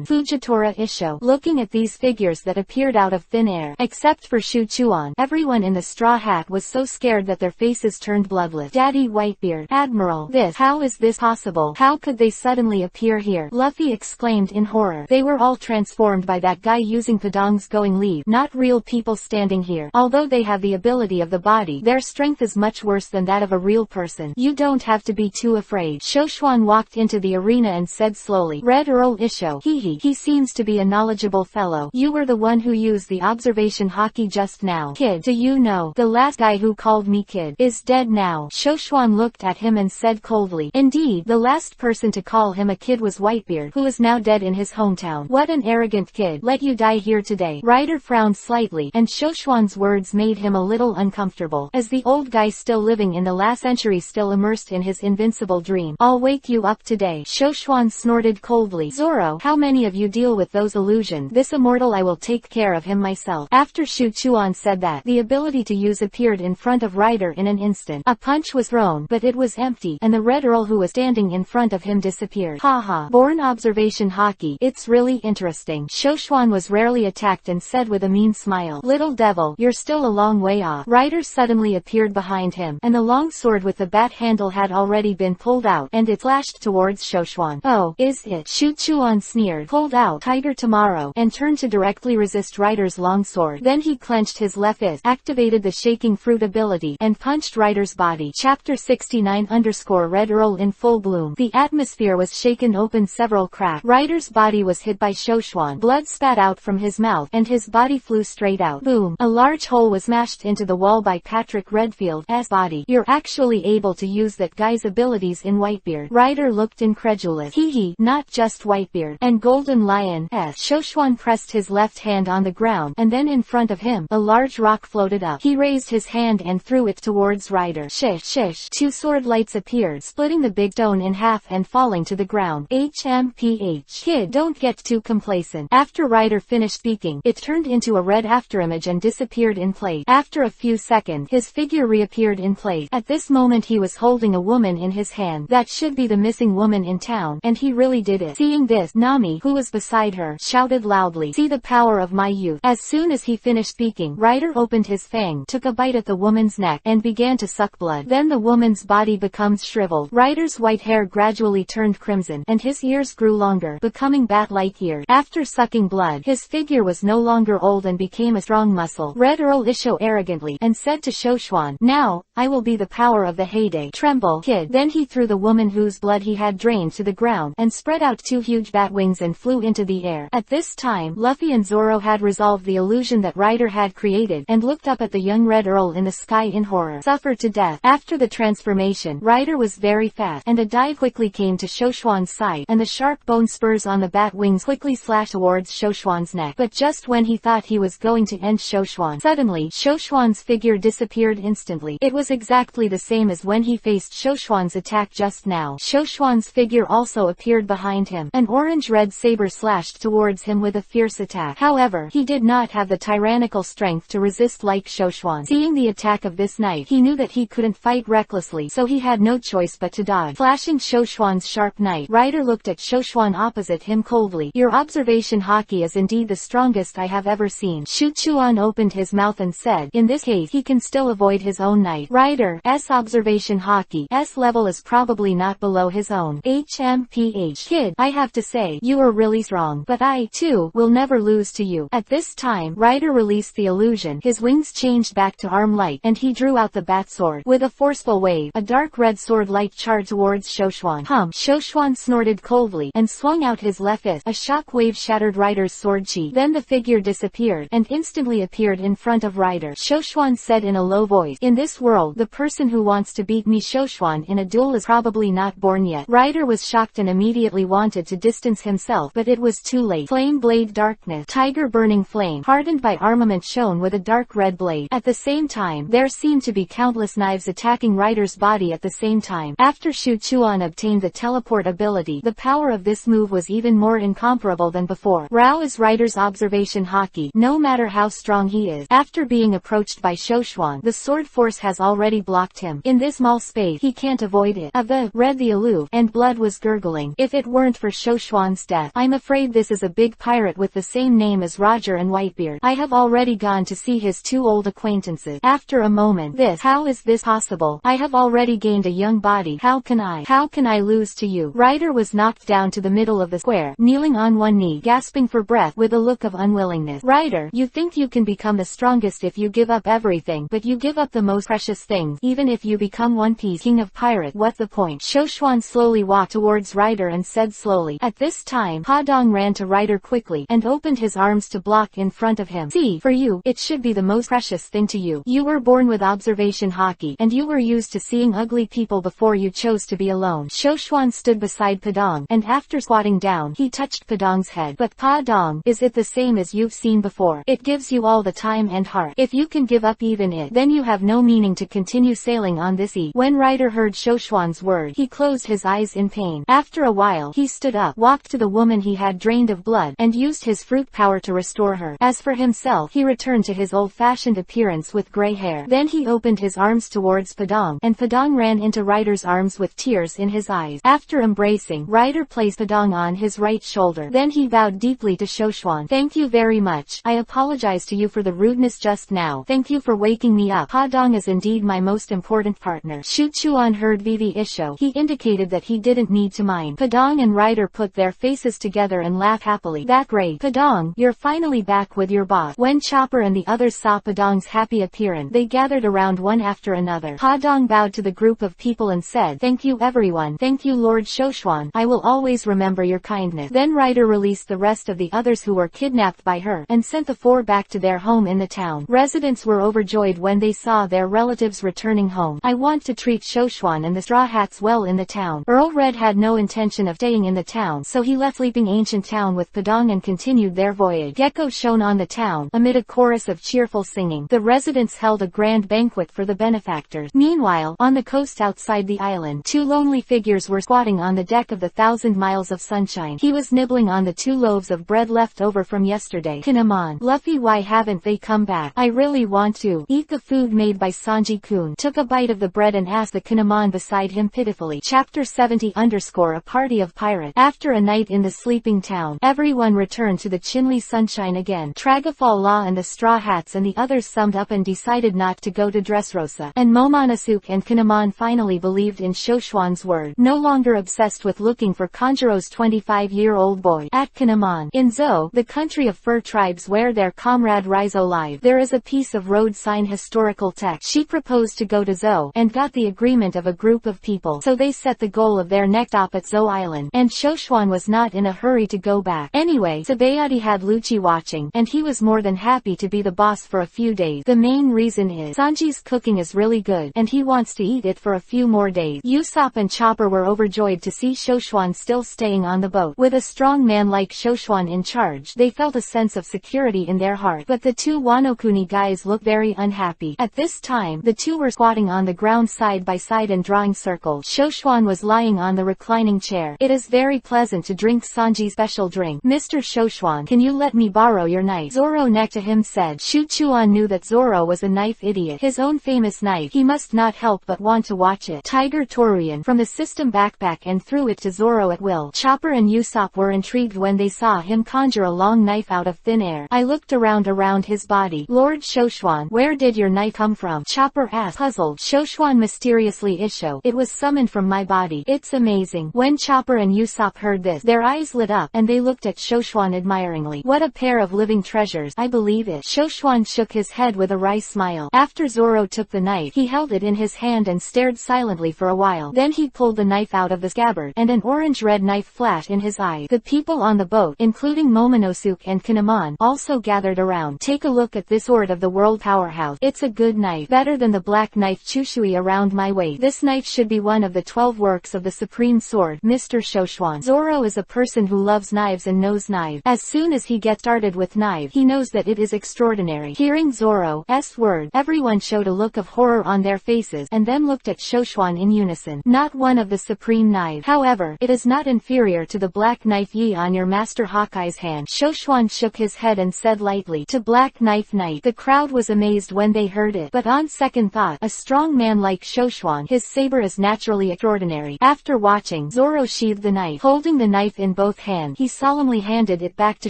Fujitora Isho. Looking at these figures that appeared out of thin air, except for Shu Chuan, everyone in the straw hat was so scared that their faces turned bloodless. Daddy Whitebeard, Admiral, how is this possible? How could they suddenly appear here? Luffy exclaimed in horror. They were all transformed by that guy using Padang's going leave, not real people standing here. Although they have the ability of the body, their strength is much worse than that of a real person. You don't have to be too afraid. Shoshuan walked into the arena and said slowly, Red Earl Isho, he seems to be a knowledgeable fellow. You were the one who used the observation haki just now. Kid, do you know, the last guy who called me kid is dead now. Shoshuan looked at him and said coldly, indeed, the last person to call him a kid was Whitebeard, who is now dead in his hometown. What an arrogant kid. Let you die here today. Ryder frowned slightly, and Shoshuan's words made him a little uncomfortable. As the old guy still living in the last century still immersed in his invincible dream. I'll wake you up today. Shoshuan snorted coldly. Zoro, how many of you deal with those illusions? This immortal I will take care of him myself. After Shu Chuan said that, the ability to use appeared in front of Ryder in an instant. A punch was thrown, but it was empty, and the Red Earl who was standing in front of him disappeared. Haha. Born observation haki. It's really interesting. Shoshuan was rarely attacked and said with a mean smile, Little devil, you're still a long way off. Ryder suddenly appeared behind him, and the long sword with the bat handle had already been pulled out, and it flashed towards Shoshuan. Oh, is it? Shu Chuan sneered. Pulled out, tiger tomorrow, and turned to directly resist Ryder's long sword. Then he clenched his left fist, activated the shaking fruit ability, and punched Ryder's body. Chapter 69 _ Red Earl in full bloom. The atmosphere was shaken open several cracks. Ryder's body was hit by Shoshuan. Blood spat out from his mouth, and his body flew straight out. Boom. A large hole was smashed into the wall by Patrick Redfield's body. You're actually able to use that guy's abilities in Whitebeard. Ryder looked incredulous. Not just Whitebeard. And Golden Lion. Shoshuan pressed his left hand on the ground, and then in front of him, a large rock floated up. He raised his hand and threw it towards Ryder. Shish. 2 sword lights appeared, splitting the big stone in half and falling to the ground. HMPH. Kid, don't get too complacent. After Ryder finished speaking, it turned into a red afterimage and disappeared in place. After a few seconds, his figure reappeared in place. At this moment he was holding a woman in his hand. That should be the missing woman in town, and he really did it. Seeing this, Nami, who was beside her, shouted loudly, See the power of my youth. As soon as he finished speaking, Ryder opened his fang, took a bite at the woman's neck, and began to suck blood. Then the woman's body becomes shriveled. Ryder's white hair gradually turned crimson, and his ears grew longer, becoming bat-like ears. After sucking blood, his figure was no longer old and became a strong muscle. Red Earl Isho arrogantly, and said to Shoshuan, "Now, I will be the power of the heyday. Tremble, kid." Then he threw the woman whose blood he had drained to the ground, and spread out 2 huge bat wings and flew into the air. At this time, Luffy and Zoro had resolved the illusion that Ryder had created, and looked up at the young Red Earl in the sky in horror. Suffered to death. After the transformation, Ryder was very fast, and a dive quickly came to Shoshuan's side, and the sharp bone spurs on the bat wings quickly slashed towards Shoshuan's neck. But just when he thought he was going to end Shoshuan, suddenly, Shoshuan's figure disappeared instantly. It was exactly the same as when he faced Shoshuan's attack just now. Shoshuan's figure also appeared behind him. An orange-red saber slashed towards him with a fierce attack. However, he did not have the tyrannical strength to resist like Shoshuan. Seeing the attack of this knight, he knew that he couldn't fight recklessly, so he had no choice but to dodge. Flashing Shoshuan's sharp knife, Ryder looked at Shoshuan opposite him coldly. "Your observation haki is indeed the strongest I have ever seen." Shoshuan opened his mouth and said, "In this case, he can still avoid his own knife." Ryder's observation haki's level is probably not below his own. HMPH. "Kid, I have to say, you are really strong, but I, too, will never lose to you." At this time, Ryder released the illusion. His wings changed back to arm-light, and he drew out the bat sword. With a forceful wave, a dark red sword light charged towards Shoshuan. Shoshuan snorted coldly, and swung out his left fist. A shock wave shattered Ryder's sword chi. Then the figure disappeared, and instantly appeared in front of Ryder. Shoshuan said in a low voice, "In this world, the person who wants to beat me Shoshuan in a duel is probably not born yet." Ryder was shocked and immediately wanted to distance himself, but it was too late. Flame blade darkness. Tiger burning flame, hardened by armament shone with a dark red blade. At the same time, there seemed to be countless knives attacking Ryder's body at the same time. After Shoshuan obtained the teleport ability, the power of this move was even more incomparable than before. Rao is Ryder's observation haki. No matter how strong he is, after being approached by Shoshuan, the sword force has already blocked him. In this small space, he can't avoid it. Read the aloof, and blood was gurgling. "If it weren't for Shoshuan's death, I'm afraid this is a big pirate with the same name as Roger and Whitebeard. I have already gone to see his 2 old acquaintances." After a moment, how is this possible? "I have already gained a young body. How can I lose to you?" Ryder was knocked down to the middle of the square, kneeling on one knee, gasping for breath with a look of unwillingness. "Ryder, you think you can become the strongest if you give up everything, but you give up the most precious things. Even if you become One Piece King of Pirate, what's the point?" Shoshuan slowly walked towards Ryder and said slowly. At this time, Padong ran to Ryder quickly, and opened his arms to block in front of him. "See, for you, it should be the most precious thing to you. You were born with observation haki, and you were used to seeing ugly people before you chose to be alone." Shoshuan stood beside Padong, and after squatting down, he touched Padong's head. "But Padong, is it the same as you've seen before? It gives you all the time and heart. If you can give up even it, then you have no meaning to continue sailing on this sea." When Ryder heard Shoshuan's word, he closed his eyes in pain. After a while, he stood up, walked to the woman he had drained of blood, and used his fruit power to restore her. As for himself, he returned to his old-fashioned appearance with gray hair. Then he opened his arms towards Padong, and Padong ran into Ryder's arms with tears in his eyes. After embracing, Ryder placed Padong on his right shoulder. Then he bowed deeply to Shoshuan. "Thank you very much. I apologize to you for the rudeness just now. Thank you for waking me up. Padong is indeed my most important partner." Shoshuan heard Vivi Isho. He indicated that he didn't need to mind. Padong and Ryder put their faces together and laughed happily. "That great. Padong, you're finally back with your boss." When Chopper and the others saw Padong's happy appearance, they gathered around one after another. Padong bowed to the group of people and said, "Thank you everyone. Thank you Lord Shoshuan. I will always remember your kindness." Then Ryder released the rest of the others who were kidnapped by her, and sent the 4 back to their home in the town. Residents were overjoyed when they saw their relatives returning home. "I want to treat Shoshuan and the Straw Hats well in the town." Earl Red had no intention of staying in the town, so he left Sleeping Ancient Town with Padong and continued their voyage. Gecko shone on the town, amid a chorus of cheerful singing. The residents held a grand banquet for the benefactors. Meanwhile, on the coast outside the island, 2 lonely figures were squatting on the deck of the 1,000 Miles of Sunshine. He was nibbling on the 2 loaves of bread left over from yesterday. "Kinemon, Luffy, why haven't they come back? I really want to eat the food made by Sanji-kun." Took a bite of the bread and asked the Kinemon beside him pitifully. Chapter 70 A party of pirates. After a night in the sleeping town, everyone returned to the Chinle Sunshine again. Tragafal Law and the Straw Hats and the others summed up and decided not to go to Dressrosa. And Momonosuke and Kinemon finally believed in Shoshuan's word. No longer longer obsessed with looking for Kanjuro's 25-year-old boy. At Kinemon, in Zou, the country of fur tribes where their comrade Rizo live, there is a piece of road sign historical text. She proposed to go to Zou, and got the agreement of a group of people, so they set the goal of their next stop at Zou Island, and Shoshuan was not in a hurry to go back. Anyway, Tsubayati had Lucci watching, and he was more than happy to be the boss for a few days. The main reason is, Sanji's cooking is really good, and he wants to eat it for a few more days. Usopp and Chopper were overjoyed to see Shoshuan still staying on the boat. With a strong man like Shoshuan in charge, they felt a sense of security in their heart. But the two Wano-kuni guys looked very unhappy. At this time, the two were squatting on the ground side by side and drawing circles. Shoshuan was lying on the reclining chair. It is very pleasant to drink Sanji's special drink. Mr. Shoshuan, can you let me borrow your knife? Zoro next to him said. Shuchuan knew that Zoro was a knife idiot. His own famous knife. He must not help but want to watch it. Tiger Torian from the system backpack and threw it to Zoro at will. Chopper and Usopp were intrigued when they saw him conjure a long knife out of thin air. I looked around his body. Lord Shoshuan, where did your knife come from? Chopper asked, puzzled. Shoshuan mysteriously issued, it was summoned from my body. It's amazing. When Chopper and Usopp heard this, their eyes lit up, and they looked at Shoshuan admiringly. What a pair of living treasures. I believe it. Shoshuan shook his head with a wry smile. After Zoro took the knife, he held it in his hand and stared silently for a while. Then he pulled the knife out of the scabbard, and an orange-red knife flashed in his eye. The people on the boat, including Momonosuke and Kinemon, also gathered around. Take a look at this sword of the world powerhouse. It's a good knife, better than the black knife Chushui around my waist. This knife should be one of the 12 works of the supreme sword, Mr. Shoshuan. Zoro is a person who loves knives and knows knives. As soon as he gets started with knives, he knows that it is extraordinary. Hearing Zoro's word, everyone showed a look of horror on their faces, and then looked at Shoshuan in unison. Not one of the supreme knives. However, it is not inferior to the black knife ye on your master Hawkeye's hand. Shoshuan shook his head and said lightly, to black knife knight. The crowd was amazed when they heard it, but on second thought, a strong man like Shoshuan, his saber is naturally extraordinary. After watching, Zoro sheathed the knife. Holding the knife in both hands, he solemnly handed it back to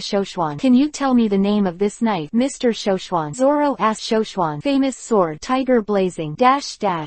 Shoshuan. Can you tell me the name of this knife, Mr. Shoshuan? Zoro asked Shoshuan. Famous sword, tiger blazing, dash.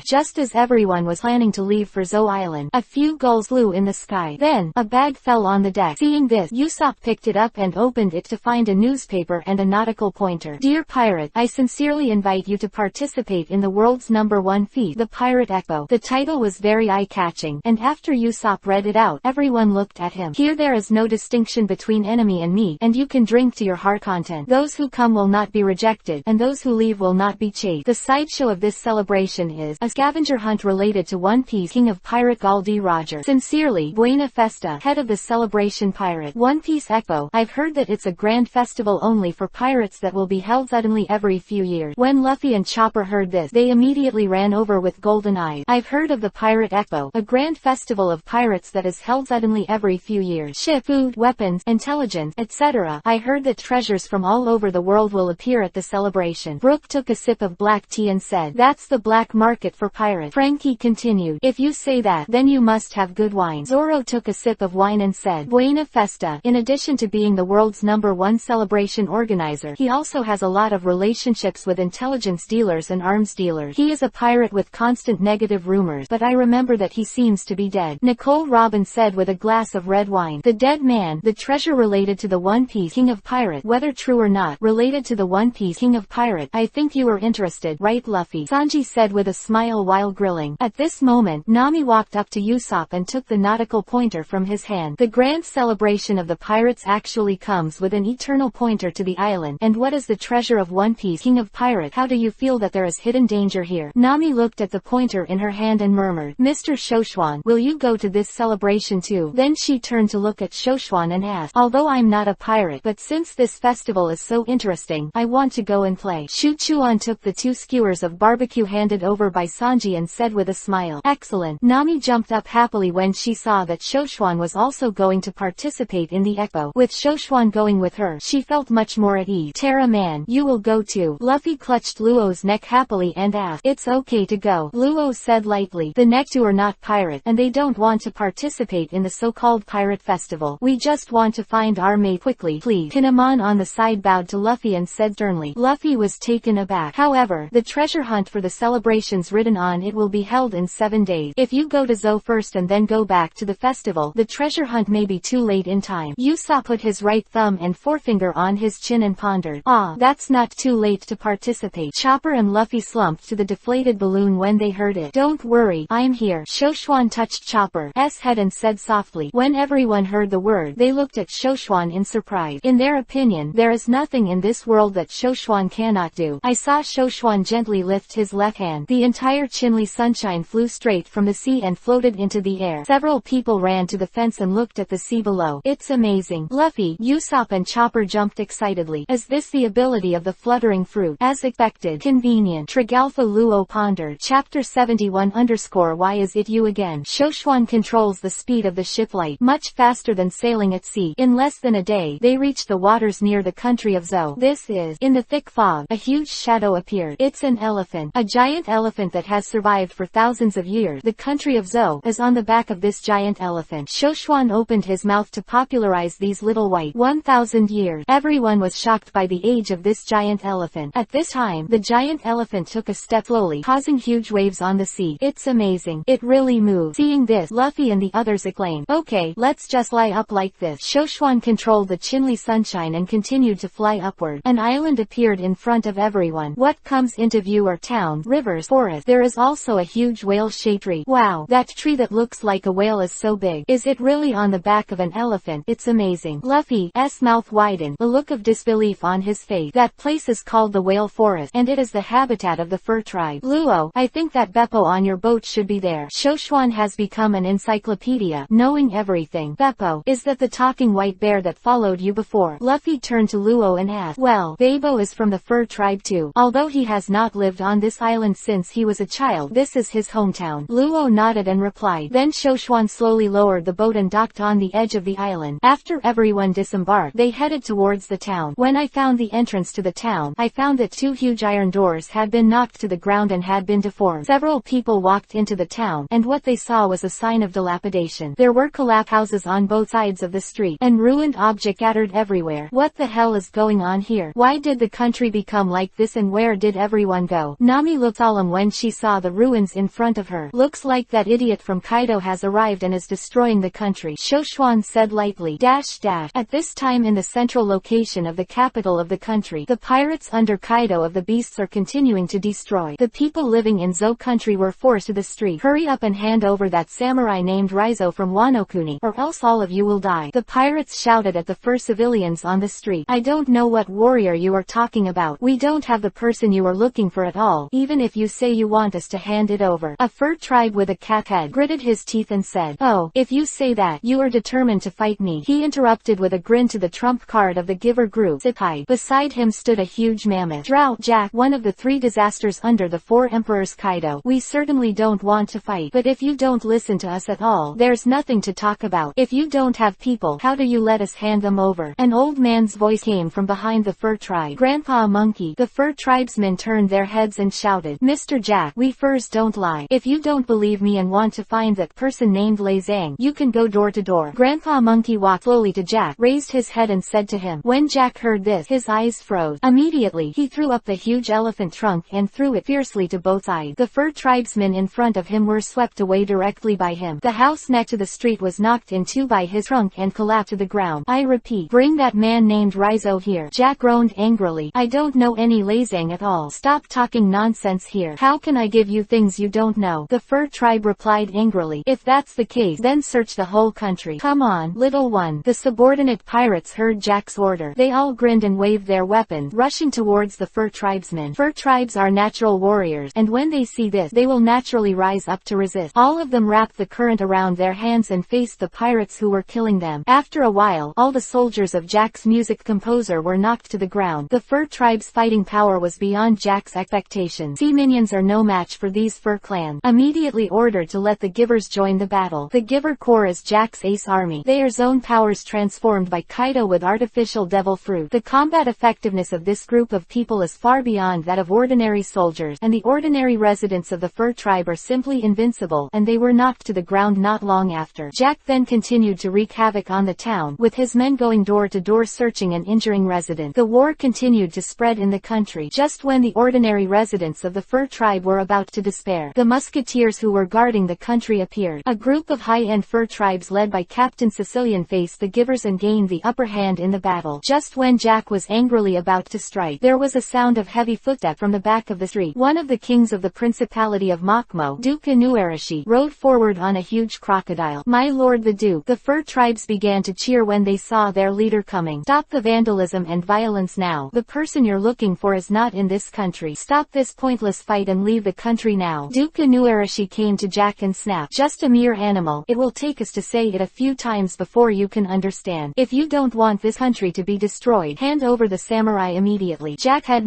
Just as everyone was planning to leave for Zou Island, a few gulls flew in the sky. Then, a bag fell on the deck. Seeing this, Usopp picked it up and opened it to find a newspaper and a nautical pointer. Dear pirate, I sincerely invite you to participate in the world's #1 feat, the Pirate Expo. The title was very eye-catching, and after Usopp read it out, everyone looked at him. Here there is no distinction between enemy and me, and you can drink to your heart content. Those who come will not be rejected, and those who leave will not be chased. The sideshow of this celebration is a scavenger hunt related to One Piece King of Pirate Gul D. Roger. Sincerely, Buena Festa, head of the celebration pirate. One Piece Expo. I've heard that it's a grand festival only for pirates that will be held suddenly every few years. When Luffy and Chopper heard this, they immediately ran over with golden eyes. I've heard of the Pirate Expo, a grand festival of pirates that is held suddenly every few years. Ship, food, weapons, intelligence, etc. I heard that treasures from all over the world will appear at the celebration. Brooke took a sip of black tea and said, that's the black market for pirates. Frankie continued, if you say that, then you must have good wine. Zoro took a sip of wine and said, Buena Festa. In addition to being the world's #1 celebration organizer, he also has a lot of relationships with intelligence dealers and arms dealers. He is a pirate with constant negative rumors, but I remember that he seems to be dead. Nicole Robin said with a glass of red wine. The dead man, the treasure related to the One Piece King of Pirate, whether true or not, related to the One Piece King of Pirate. I think you are interested, right Luffy? Sanji said with a smile while grilling. At this moment, Nami walked up to Usopp and took the nautical pointer from his hand. The grand celebration of the pirates actually comes with an eternal pointer to the island. And what is the treasure of One Piece King of Pirate? How do you feel that there is hidden danger here? Nami looked at the pointer in her hand and murmured, Mr. Shoshuan, will you go to this celebration too? Then she turned to look at Shoshuan and asked, although I'm not a pirate, but since this festival is so interesting, I want to go and play. Shuchuan took the 2 skewers of barbecue handed over by Sanji and said with a smile, excellent. Nami jumped up happily when she saw that Shoshuan was also going to participate in the expo. With Shoshuan going with her, she felt much more at ease. Terra man, you will go too. Luffy clutched Luo's neck happily and asked, it's okay to go. Luo said lightly, the next 2 are not pirate, and they don't want to participate in the so-called pirate festival. We just want to find our mate quickly, please. Kinemon on the side bowed to Luffy and said sternly. Luffy was taken aback. However, the treasure hunt for the celebrations written on it will be held in 7 days. If you go to Zou first first and then go back to the festival. The treasure hunt may be too late in time. Usopp put his right thumb and forefinger on his chin and pondered. Ah, that's not too late to participate. Chopper and Luffy slumped to the deflated balloon when they heard it. Don't worry, I'm here. Shoshuan touched Chopper's head and said softly. When everyone heard the word, they looked at Shoshuan in surprise. In their opinion, there is nothing in this world that Shoshuan cannot do. I saw Shoshuan gently lift his left hand. The entire Chinle sunshine flew straight from the sea and floated into the air. Several people ran to the fence and looked at the sea below. It's amazing. Luffy, Usopp and Chopper jumped excitedly. Is this the ability of the fluttering fruit? As expected. Convenient. Tragalfa Luo pondered. Chapter 71_ Why is it you again? Shoshuan controls the speed of the ship light, much faster than sailing at sea. In less than a day, they reached the waters near the country of Zou. This is, in the thick fog, a huge shadow appeared. It's an elephant. A giant elephant that has survived for thousands of years. The country of Zou is on the back of this giant elephant. Shoshuan opened his mouth to popularize these little white 1,000 years. Everyone was shocked by the age of this giant elephant. At this time, the giant elephant took a step slowly, causing huge waves on the sea. It's amazing. It really moves. Seeing this, Luffy and the others acclaimed. Okay, let's just lie up like this. Shoshuan controlled the Chinle sunshine and continued to fly upward. An island appeared in front of everyone. What comes into view are towns, rivers, forests. There is also a huge whale-shaped tree. Wow, that tree that looks like a whale is so big. Is it really on the back of an elephant? It's amazing. Luffy's mouth widened, a look of disbelief on his face. That place is called the Whale Forest, and it is the habitat of the fur tribe. Luo, I think that Beppo on your boat should be there. Shoshuan has become an encyclopedia, knowing everything. Beppo, is that the talking white bear that followed you before? Luffy turned to Luo and asked. Well, Beppo is from the fur tribe too. Although he has not lived on this island since he was a child, this is his hometown. Luo nodded and replied. Then Shoshuan slowly lowered the boat and docked on the edge of the island. After everyone disembarked, they headed towards the town. When I found the entrance to the town, I found that two huge iron doors had been knocked to the ground and had been deformed. Several people walked into the town, and what they saw was a sign of dilapidation. There were collapsed houses on both sides of the street, and ruined objects scattered everywhere. What the hell is going on here? Why did the country become like this and where did everyone go? Nami looked solemn when she saw the ruins in front of her. Looks like that idiot from Kaido has arrived and is destroying the country. Shoshuan said lightly. At this time in the central location of the capital of the country, the pirates under Kaido of the Beasts are continuing to destroy. The people living in Zou country were forced to the street. Hurry up and hand over that samurai named Rizo from Wano-kuni, or else all of you will die. The pirates shouted at the fur civilians on the street. I don't know what warrior you are talking about. We don't have the person you are looking for at all, even if you say you want us to hand it over. A fur tribe with a cat head gritted his teeth and said, oh, if you say that, you are determined to fight me. He interrupted with a grin to the trump card of the giver group. Zipai. Beside him stood a huge mammoth. Drought Jack, one of the three disasters under the four emperors Kaido. We certainly don't want to fight, but if you don't listen to us at all, there's nothing to talk about. If you don't have people, how do you let us hand them over? An old man's voice came from behind the fur tribe. Grandpa Monkey. The fur tribesmen turned their heads and shouted, Mr. Jack, we furs don't lie. If you don't believe me and want to find that person named Lei Zhang, you can go door to door. Grandpa Monkey walked slowly to Jack, raised his head and said to him. When Jack heard this, his eyes froze. Immediately, he threw up the huge elephant trunk and threw it fiercely to both sides. The fur tribesmen in front of him were swept away directly by him. The house next to the street was knocked in two by his trunk and collapsed to the ground. I repeat, bring that man named Rizo here. Jack groaned angrily. I don't know any Lei Zhang at all. Stop talking nonsense here. How can I give you things you don't know? The fur tribe replied angrily. If that's the case, then search the whole country. Come on, little one. The subordinate pirates heard Jack's order. They all grinned and waved their weapons, rushing towards the fur tribesmen. Fur tribes are natural warriors, and when they see this, they will naturally rise up to resist. All of them wrapped the current around their hands and faced the pirates who were killing them. After a while, all the soldiers of Jack's music composer were knocked to the ground. The fur tribe's fighting power was beyond Jack's expectations. Sea minions are no match for these fur clans. Immediately ordered to let the givers join the battle. The giver corps is Jack's ace army. They are zone powers transformed by Kaido with artificial devil fruit. The combat effectiveness of this group of people is far beyond that of ordinary soldiers, and the ordinary residents of the fur tribe are simply invincible, and they were knocked to the ground not long after. Jack then continued to wreak havoc on the town, with his men going door to door searching and injuring residents. The war continued to spread in the country. Just when the ordinary residents of the fur tribe were about to despair, the musketeers who were guarding the country country appeared. A group of high-end fur tribes led by Captain Sicilian faced the givers and gained the upper hand in the battle. Just when Jack was angrily about to strike, there was a sound of heavy footstep from the back of the street. One of the kings of the Principality of Makmo, Duke Inuarashi, rode forward on a huge crocodile. My lord the Duke. The fur tribes began to cheer when they saw their leader coming. Stop the vandalism and violence now. The person you're looking for is not in this country. Stop this pointless fight and leave the country now. Duke Inuarashi came to Jack and snapped. Just a mere animal. It will take us to say it a few times before you can understand. If you don't want this country to be destroyed, hand over the samurai immediately. Jack had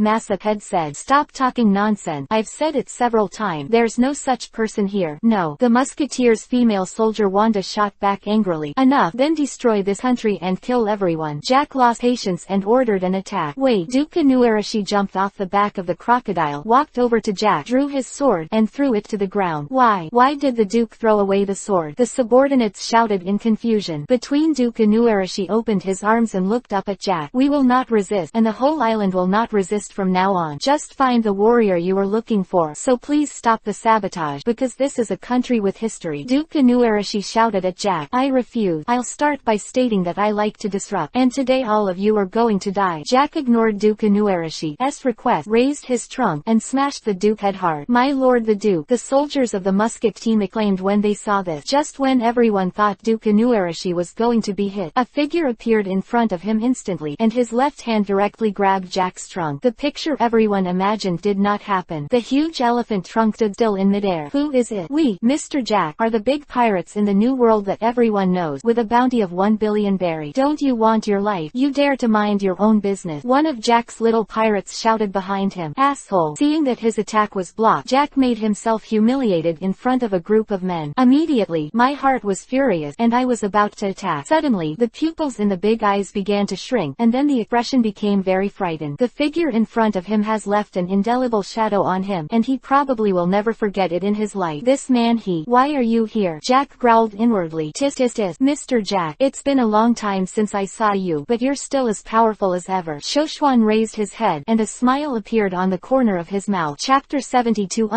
said. Stop talking nonsense. I've said it several times. There's no such person here. No. The musketeer's female soldier Wanda shot back angrily. Enough. Then destroy this country and kill everyone. Jack lost patience and ordered an attack. Wait. Duke Inuarashi jumped off the back of the crocodile, walked over to Jack, drew his sword, and threw it to the ground. Why? Why did the Duke throw away the sword? The subordinates shouted in confusion. Between Duke Inuarashi opened his arms and looked up at Jack. We will not resist, and the whole island will not resist from now on. Just find the warrior you are looking for. So please stop the sabotage, because this is a country with history. Duke Inuarashi shouted at Jack. I refuse. I'll start by stating that I like to disrupt, and today all of you are going to die. Jack ignored Duke Inuarashi's request, raised his trunk, and smashed the Duke head hard. My lord the Duke. The soldiers of the musket team acclaimed when they saw this. Just when everyone thought Duke Inuarashi was going to be hit, a figure appeared in front of him instantly, and his left hand directly grabbed Jack's trunk. The picture everyone imagined did not happen. The huge elephant trunk stood still in midair. Who is it? We, Mr. Jack, are the big pirates in the new world that everyone knows, with a bounty of 1 billion berry. Don't you want your life? You dare to mind your own business. One of Jack's little pirates shouted behind him. Asshole. Seeing that his attack was blocked, Jack made himself humiliated in front of a group of men. Immediately, my heart was furious, and I was about to attack. Suddenly, the pupils in the big eyes began to shrink, and then the expression became very frightened. The figure in front of him has left an indelible shadow on him, and he probably will never forget it in his life. This man Why are you here? Jack growled inwardly. Tis, Mr. Jack. It's been a long time since I saw you, but you're still as powerful as ever. Shoshuan raised his head, and a smile appeared on the corner of his mouth. Chapter 72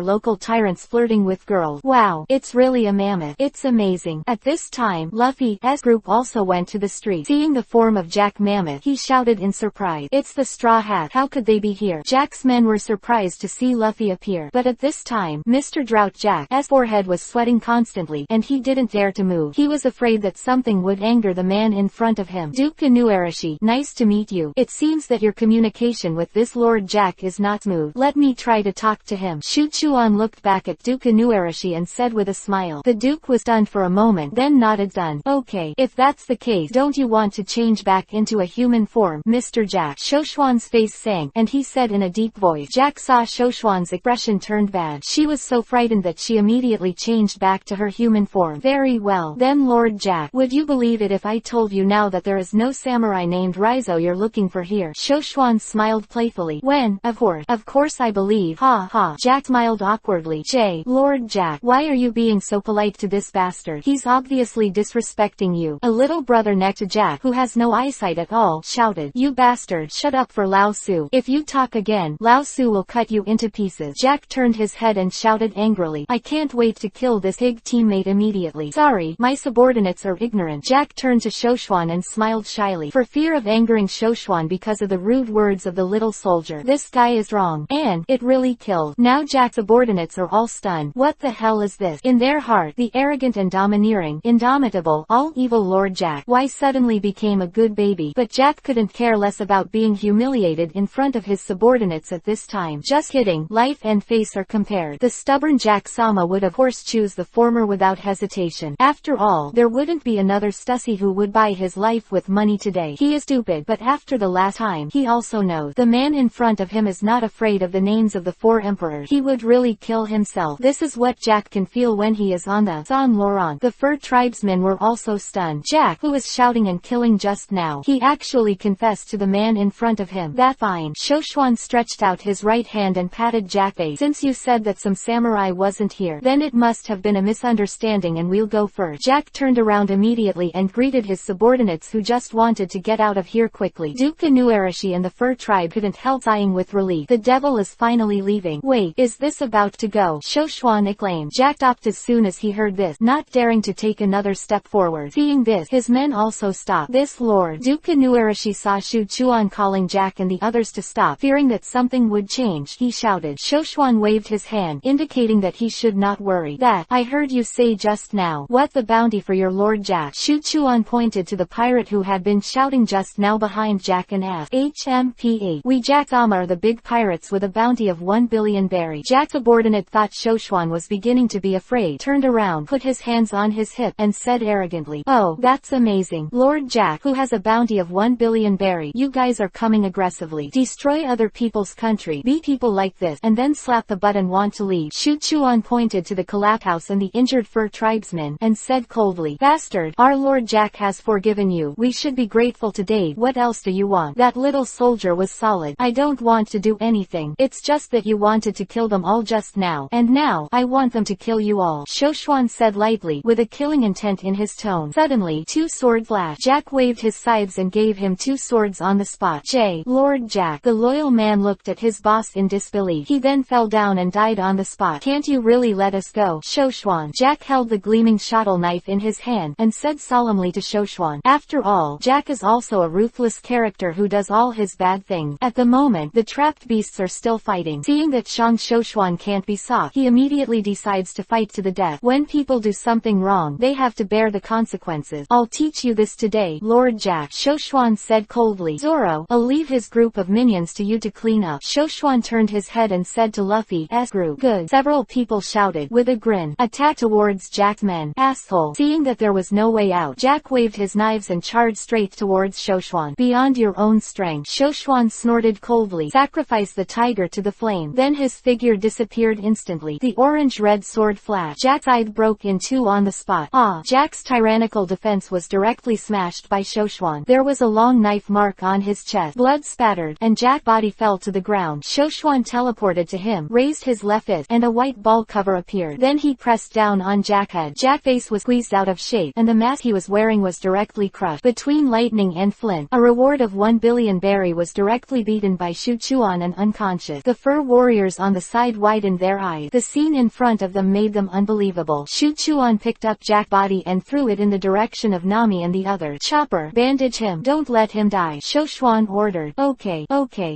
Local tyrants flirting with girls. Wow, it's really a mammoth. It's amazing. At this time, Luffy's group also went to the street. Seeing the form of Jack Mammoth, he shouted in surprise. It's the Straw Hat. How could they be here? Jack's men were surprised to see Luffy appear. But at this time, Mr. Drought Jack's forehead was sweating constantly, and he didn't dare to move. He was afraid that something would anger the man in front of him. Duke Inuarashi, nice to meet you. It seems that your communication with this Lord Jack is not smooth. Let me try to talk to him. Shuchuan looked back at Duke Inuarashi and said with a smile. The Duke was stunned for a moment, then nodded. Done. Okay, if that's the case, don't you want to change back into a human form, Mr. Jack? Shoshuan's face sank, and he said in a deep voice. Jack saw Shoshuan's expression turned bad. She was so frightened that she immediately changed back to her human form. Very well. Then Lord Jack, would you believe it if I told you now that there is no samurai named Rizo you're looking for here? Shoshuan smiled playfully. When? Of course I believe. Ha ha. Jack smiled awkwardly. Lord Jack, why are you being so polite to this bastard? He's obviously disrespecting you. A little brother next to Jack, who has no eyesight at all, shouted. You bastard, shut up for Lao Su. If you talk again, Lao Su will cut you into pieces. Jack turned his head and shouted angrily. I can't wait to kill this pig teammate immediately. Sorry, my subordinates are ignorant. Jack turned to Shoshuan and smiled shyly, for fear of angering Shoshuan because of the rude words of the little soldier. This guy is wrong. And it really killed. Now Jack's subordinates are all stunned. What the hell is this? In their heart, the arrogant and domineering, indomitable, all-evil Lord Jack suddenly became a good baby. But Jack couldn't care less about being humiliated in front of his subordinates at this time. Just kidding. Life and face are compared. The stubborn Jack Sama would of course choose the former without hesitation. After all, there wouldn't be another Stussy who would buy his life with money today. He is stupid, but after the last time, he also knows the man in front of him is not afraid of the names of the 4 emperors. He would really kill himself. This is what Jack can feel when he is on the San Laurent. The fur tribesmen were also stunned. Jack, who was shouting and killing just now, he actually confessed to the man in front of him. That fine. Shoshuan stretched out his right hand and patted Jack's face. Since you said that some samurai wasn't here, then it must have been a misunderstanding and we'll go first. Jack turned around immediately and greeted his subordinates who just wanted to get out of here quickly. Duke Inuarashi and the fur tribe couldn't help sighing with relief. The devil is finally leaving. Wait, is this about to go? Shoshuan exclaimed. Jack Jack stopped as soon as he heard this, not daring to take another step forward. Seeing this, his men also stopped. This Lord Duke Inuarashi saw Shu Chuan calling Jack and the others to stop. Fearing that something would change, he shouted. Shoshuan waved his hand, indicating that he should not worry. That, I heard you say just now. What, the bounty for your Lord Jack? Shu Chuan pointed to the pirate who had been shouting just now behind Jack and asked. HMP8. We Jack Sama are the big pirates with a bounty of 1 billion berry. Jack's subordinate thought Shoshuan was beginning to be afraid, turned around, put his hands on his hip, and said arrogantly, "Oh, that's amazing. Lord Jack, who has a bounty of 1 billion berry, you guys are coming aggressively. Destroy other people's country, beat people like this, and then slap the butt and want to leave." Shu Chuan pointed to the collapse house and the injured fur tribesman, and said coldly, "Bastard, our Lord Jack has forgiven you. We should be grateful today. What else do you want?" That little soldier was solid. "I don't want to do anything. It's just that you wanted to kill them all just now, and now, I want them to kill you all," Shoshuan said lightly, with a killing intent in his tone. Suddenly, 2 swords flashed. Jack waved his scythes and gave him 2 swords on the spot. Lord Jack. The loyal man looked at his boss in disbelief. He then fell down and died on the spot. "Can't you really let us go, Shoshuan?" Jack held the gleaming shuttle knife in his hand, and said solemnly to Shoshuan, "After all, Jack is also a ruthless character who does all his bad things." At the moment, the trapped beasts are still fighting. Seeing that Shoshuan can't be stopped, he immediately decides to fight to the death. When people do something wrong, they have to bear the consequences. "I'll teach you this today, Lord Jack," Shoshuan said coldly. "Zoro, I'll leave his group of minions to you to clean up." Shoshuan turned his head and said to Luffy's group, "Good." Several people shouted, with a grin, "Attack towards Jack's men, asshole." Seeing that there was no way out, Jack waved his knives and charged straight towards Shoshuan. "Beyond your own strength," Shoshuan snorted coldly. "Sacrifice the tiger to the flame." Then his figure disappeared instantly. The orange-red sword flashed. Jack's eye broke in 2 on the spot. Jack's tyrannical defense was directly smashed by Shoshuan. There was a long knife mark on his chest. Blood spattered, and Jack's body fell to the ground. Shoshuan teleported to him, raised his left fist, and a white ball cover appeared. Then he pressed down on Jack's head. Jack's face was squeezed out of shape, and the mask he was wearing was directly crushed. Between lightning and flint, a reward of 1 billion berry was directly beaten by Shu Chuan and unconscious. The fur warriors on the side widened their eyes. The scene in front of them made them unbelievable. Shu Chuan picked up Jack's body and threw it in the direction of Nami and the others. "Chopper, bandage him. Don't let him die," Shoshuan ordered. Okay.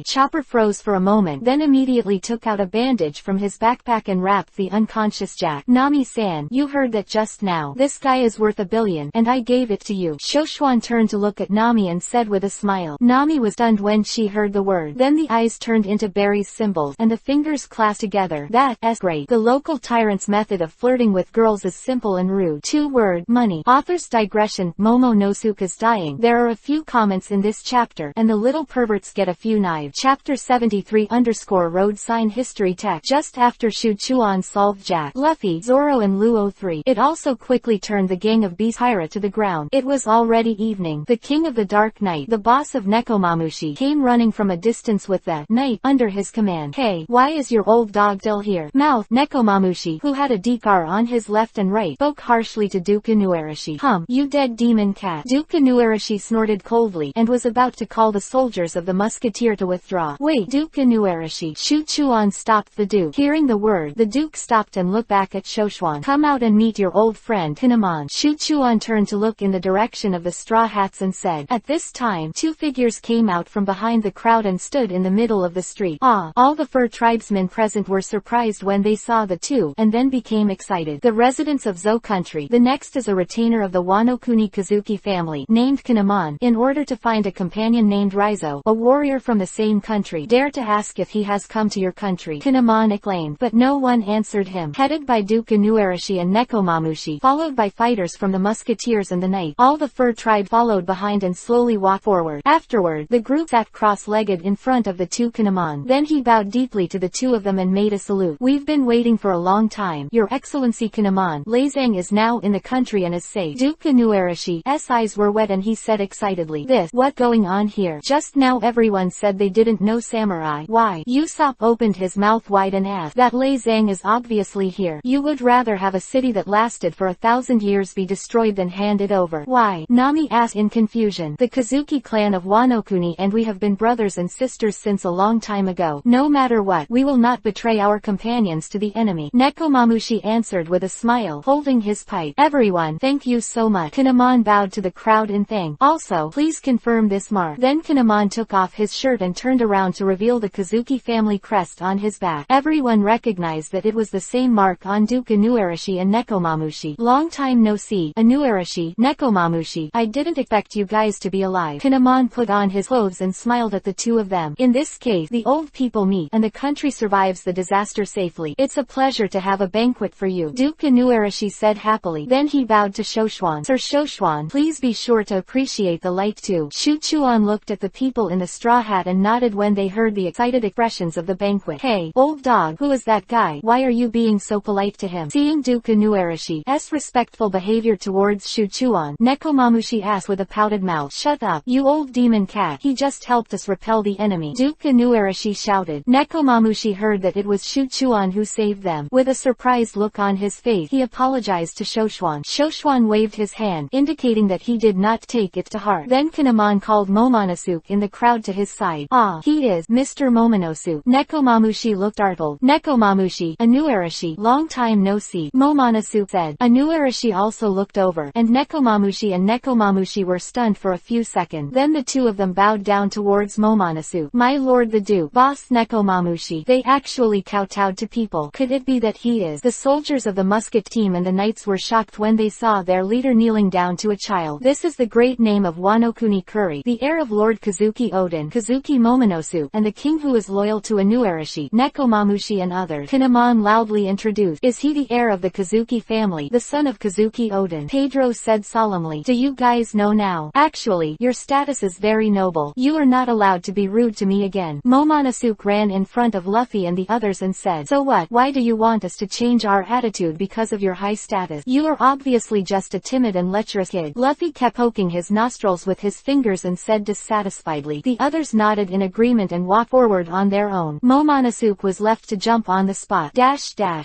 Chopper froze for a moment, then immediately took out a bandage from his backpack and wrapped the unconscious Jack. "Nami-san, you heard that just now. This guy is worth 1 billion, and I gave it to you." Shoshuan turned to look at Nami and said with a smile. Nami was stunned when she heard the word. Then the eyes turned into berries symbols, and the fingers clasped together. "That's great. The local tyrant's method of flirting with girls is simple and rude. 2-word, money." Author's digression, Momonosuke's dying. There are a few comments in this chapter, and the little perverts get a few knives. Chapter 73 _ sign history text. Just after Shu Chuan solved Jack, Luffy, Zoro and Luo 3, it also quickly turned the gang of beast pirate to the ground. It was already evening. The king of the dark night, the boss of Nekomamushi, came running from a distance with the knight under his command. "Hey, why is your old dog still here?" Mouth. Nekomamushi, who had a deep scar on his left and right, spoke harshly to Duke Inuarashi. You dead demon cat." Duke Inuarashi snorted coldly, and was about to call the soldiers of the musketeer to withdraw. "Wait, Duke Inuarashi." Shu Chuan stopped the Duke. Hearing the word, the Duke stopped and looked back at Shoshuan. "Come out and meet your old friend Kinemon." Shu Chuan turned to look in the direction of the straw hats and said. At this time, 2 figures came out from behind the crowd and stood in the middle of the street. All the fur tribesmen present were surprised when they saw the 2, and then became excited. The residents of Zou country. The next is a retainer of the Wano-kuni Kazuki family, named Kinemon, in order to find a companion named Raizo, a warrior from the same country. "Dare to ask if he has come to your country," Kinemon exclaimed, but no one answered him. Headed by Duke Inuarashi and Nekomamushi, followed by fighters from the musketeers and the knight, all the fur tribe followed behind and slowly walked forward. Afterward, the group sat cross-legged in front of the 2 Kinemon. Then he bowed deeply to the 2 of them and made a salute. "We've been waiting for a long time, Your Excellency Kinemon. Leizang is now in the country and is safe." Duke Inuarashi's eyes were wet and he said excitedly, "What going on here? Just now everyone said they didn't know samurai." "Why?" Usopp opened his mouth wide and asked. "That Leizang is obviously here. You would rather have a city that lasted for 1,000 years be destroyed than handed over." "Why?" Nami asked in confusion. "The Kazuki clan of Wano-kuni and we have been brothers and sisters since a long time ago. No matter what, we will not betray our companions to the enemy." Nekomamushi Nekomamushi answered with a smile, holding his pipe. Everyone, thank you so much. Kinemon bowed to the crowd in thanks. Also, please confirm this mark. Then Kinemon took off his shirt and turned around to reveal the Kazuki family crest on his back. Everyone recognized that it was the same mark on Duke Inuarashi and Nekomamushi. Long time no see. Inuarashi, Nekomamushi, I didn't expect you guys to be alive. Kinemon put on his clothes and smiled at the two of them. In this case, the old people meet, and the country survives the disaster safely. It's a pleasure to have a banquet for you, Duke Inuarashi said happily. Then he bowed to Shoshuan. Sir Shoshuan, please be sure to appreciate the light too. Shuchuan looked at the people in the straw hat and nodded when they heard the excited expressions of the banquet. Hey, old dog, who is that guy? Why are you being so polite to him? Seeing Duke Inuarashi's respectful behavior towards Shuchuan, Nekomamushi asked with a pouted mouth. Shut up, you old demon cat. He just helped us repel the enemy, Duke Inuarashi shouted. Nekomamushi heard that it was Shuchuan who saved them. With a surprised look on his face, he apologized to Shoshuan. Shoshuan waved his hand, indicating that he did not take it to heart. Then Kinemon called Momonosuke in the crowd to his side. Ah, he is Mr. Momonosuke. Nekomamushi looked startled. Nekomamushi, Inuarashi, long time no see, Momonosuke said. Inuarashi also looked over, and Nekomamushi were stunned for a few seconds. Then the two of them bowed down towards Momonosuke. My lord the Duke, boss Nekomamushi, they actually kowtowed to people. Could it be that he is? The soldiers of the musket team and the knights were shocked when they saw their leader kneeling down to a child. This is the great name of Wanokuni Kuri, the heir of Lord Kazuki Oden, Kazuki Momonosuke, and the king who is loyal to Inuarashi, Nekomamushi and others. Kinemon loudly introduced. Is he the heir of the Kazuki family, the son of Kazuki Oden? Pedro said solemnly. Do you guys know now? Actually, your status is very noble. You are not allowed to be rude to me again. Momonosuke ran in front of Luffy and the others and said, so what? Why do you want us to change our attitude because of your high status? You are obviously just a timid and lecherous kid. Luffy kept poking his nostrils with his fingers and said dissatisfiedly. The others nodded in agreement and walked forward on their own. Momonosuke was left to jump on the spot.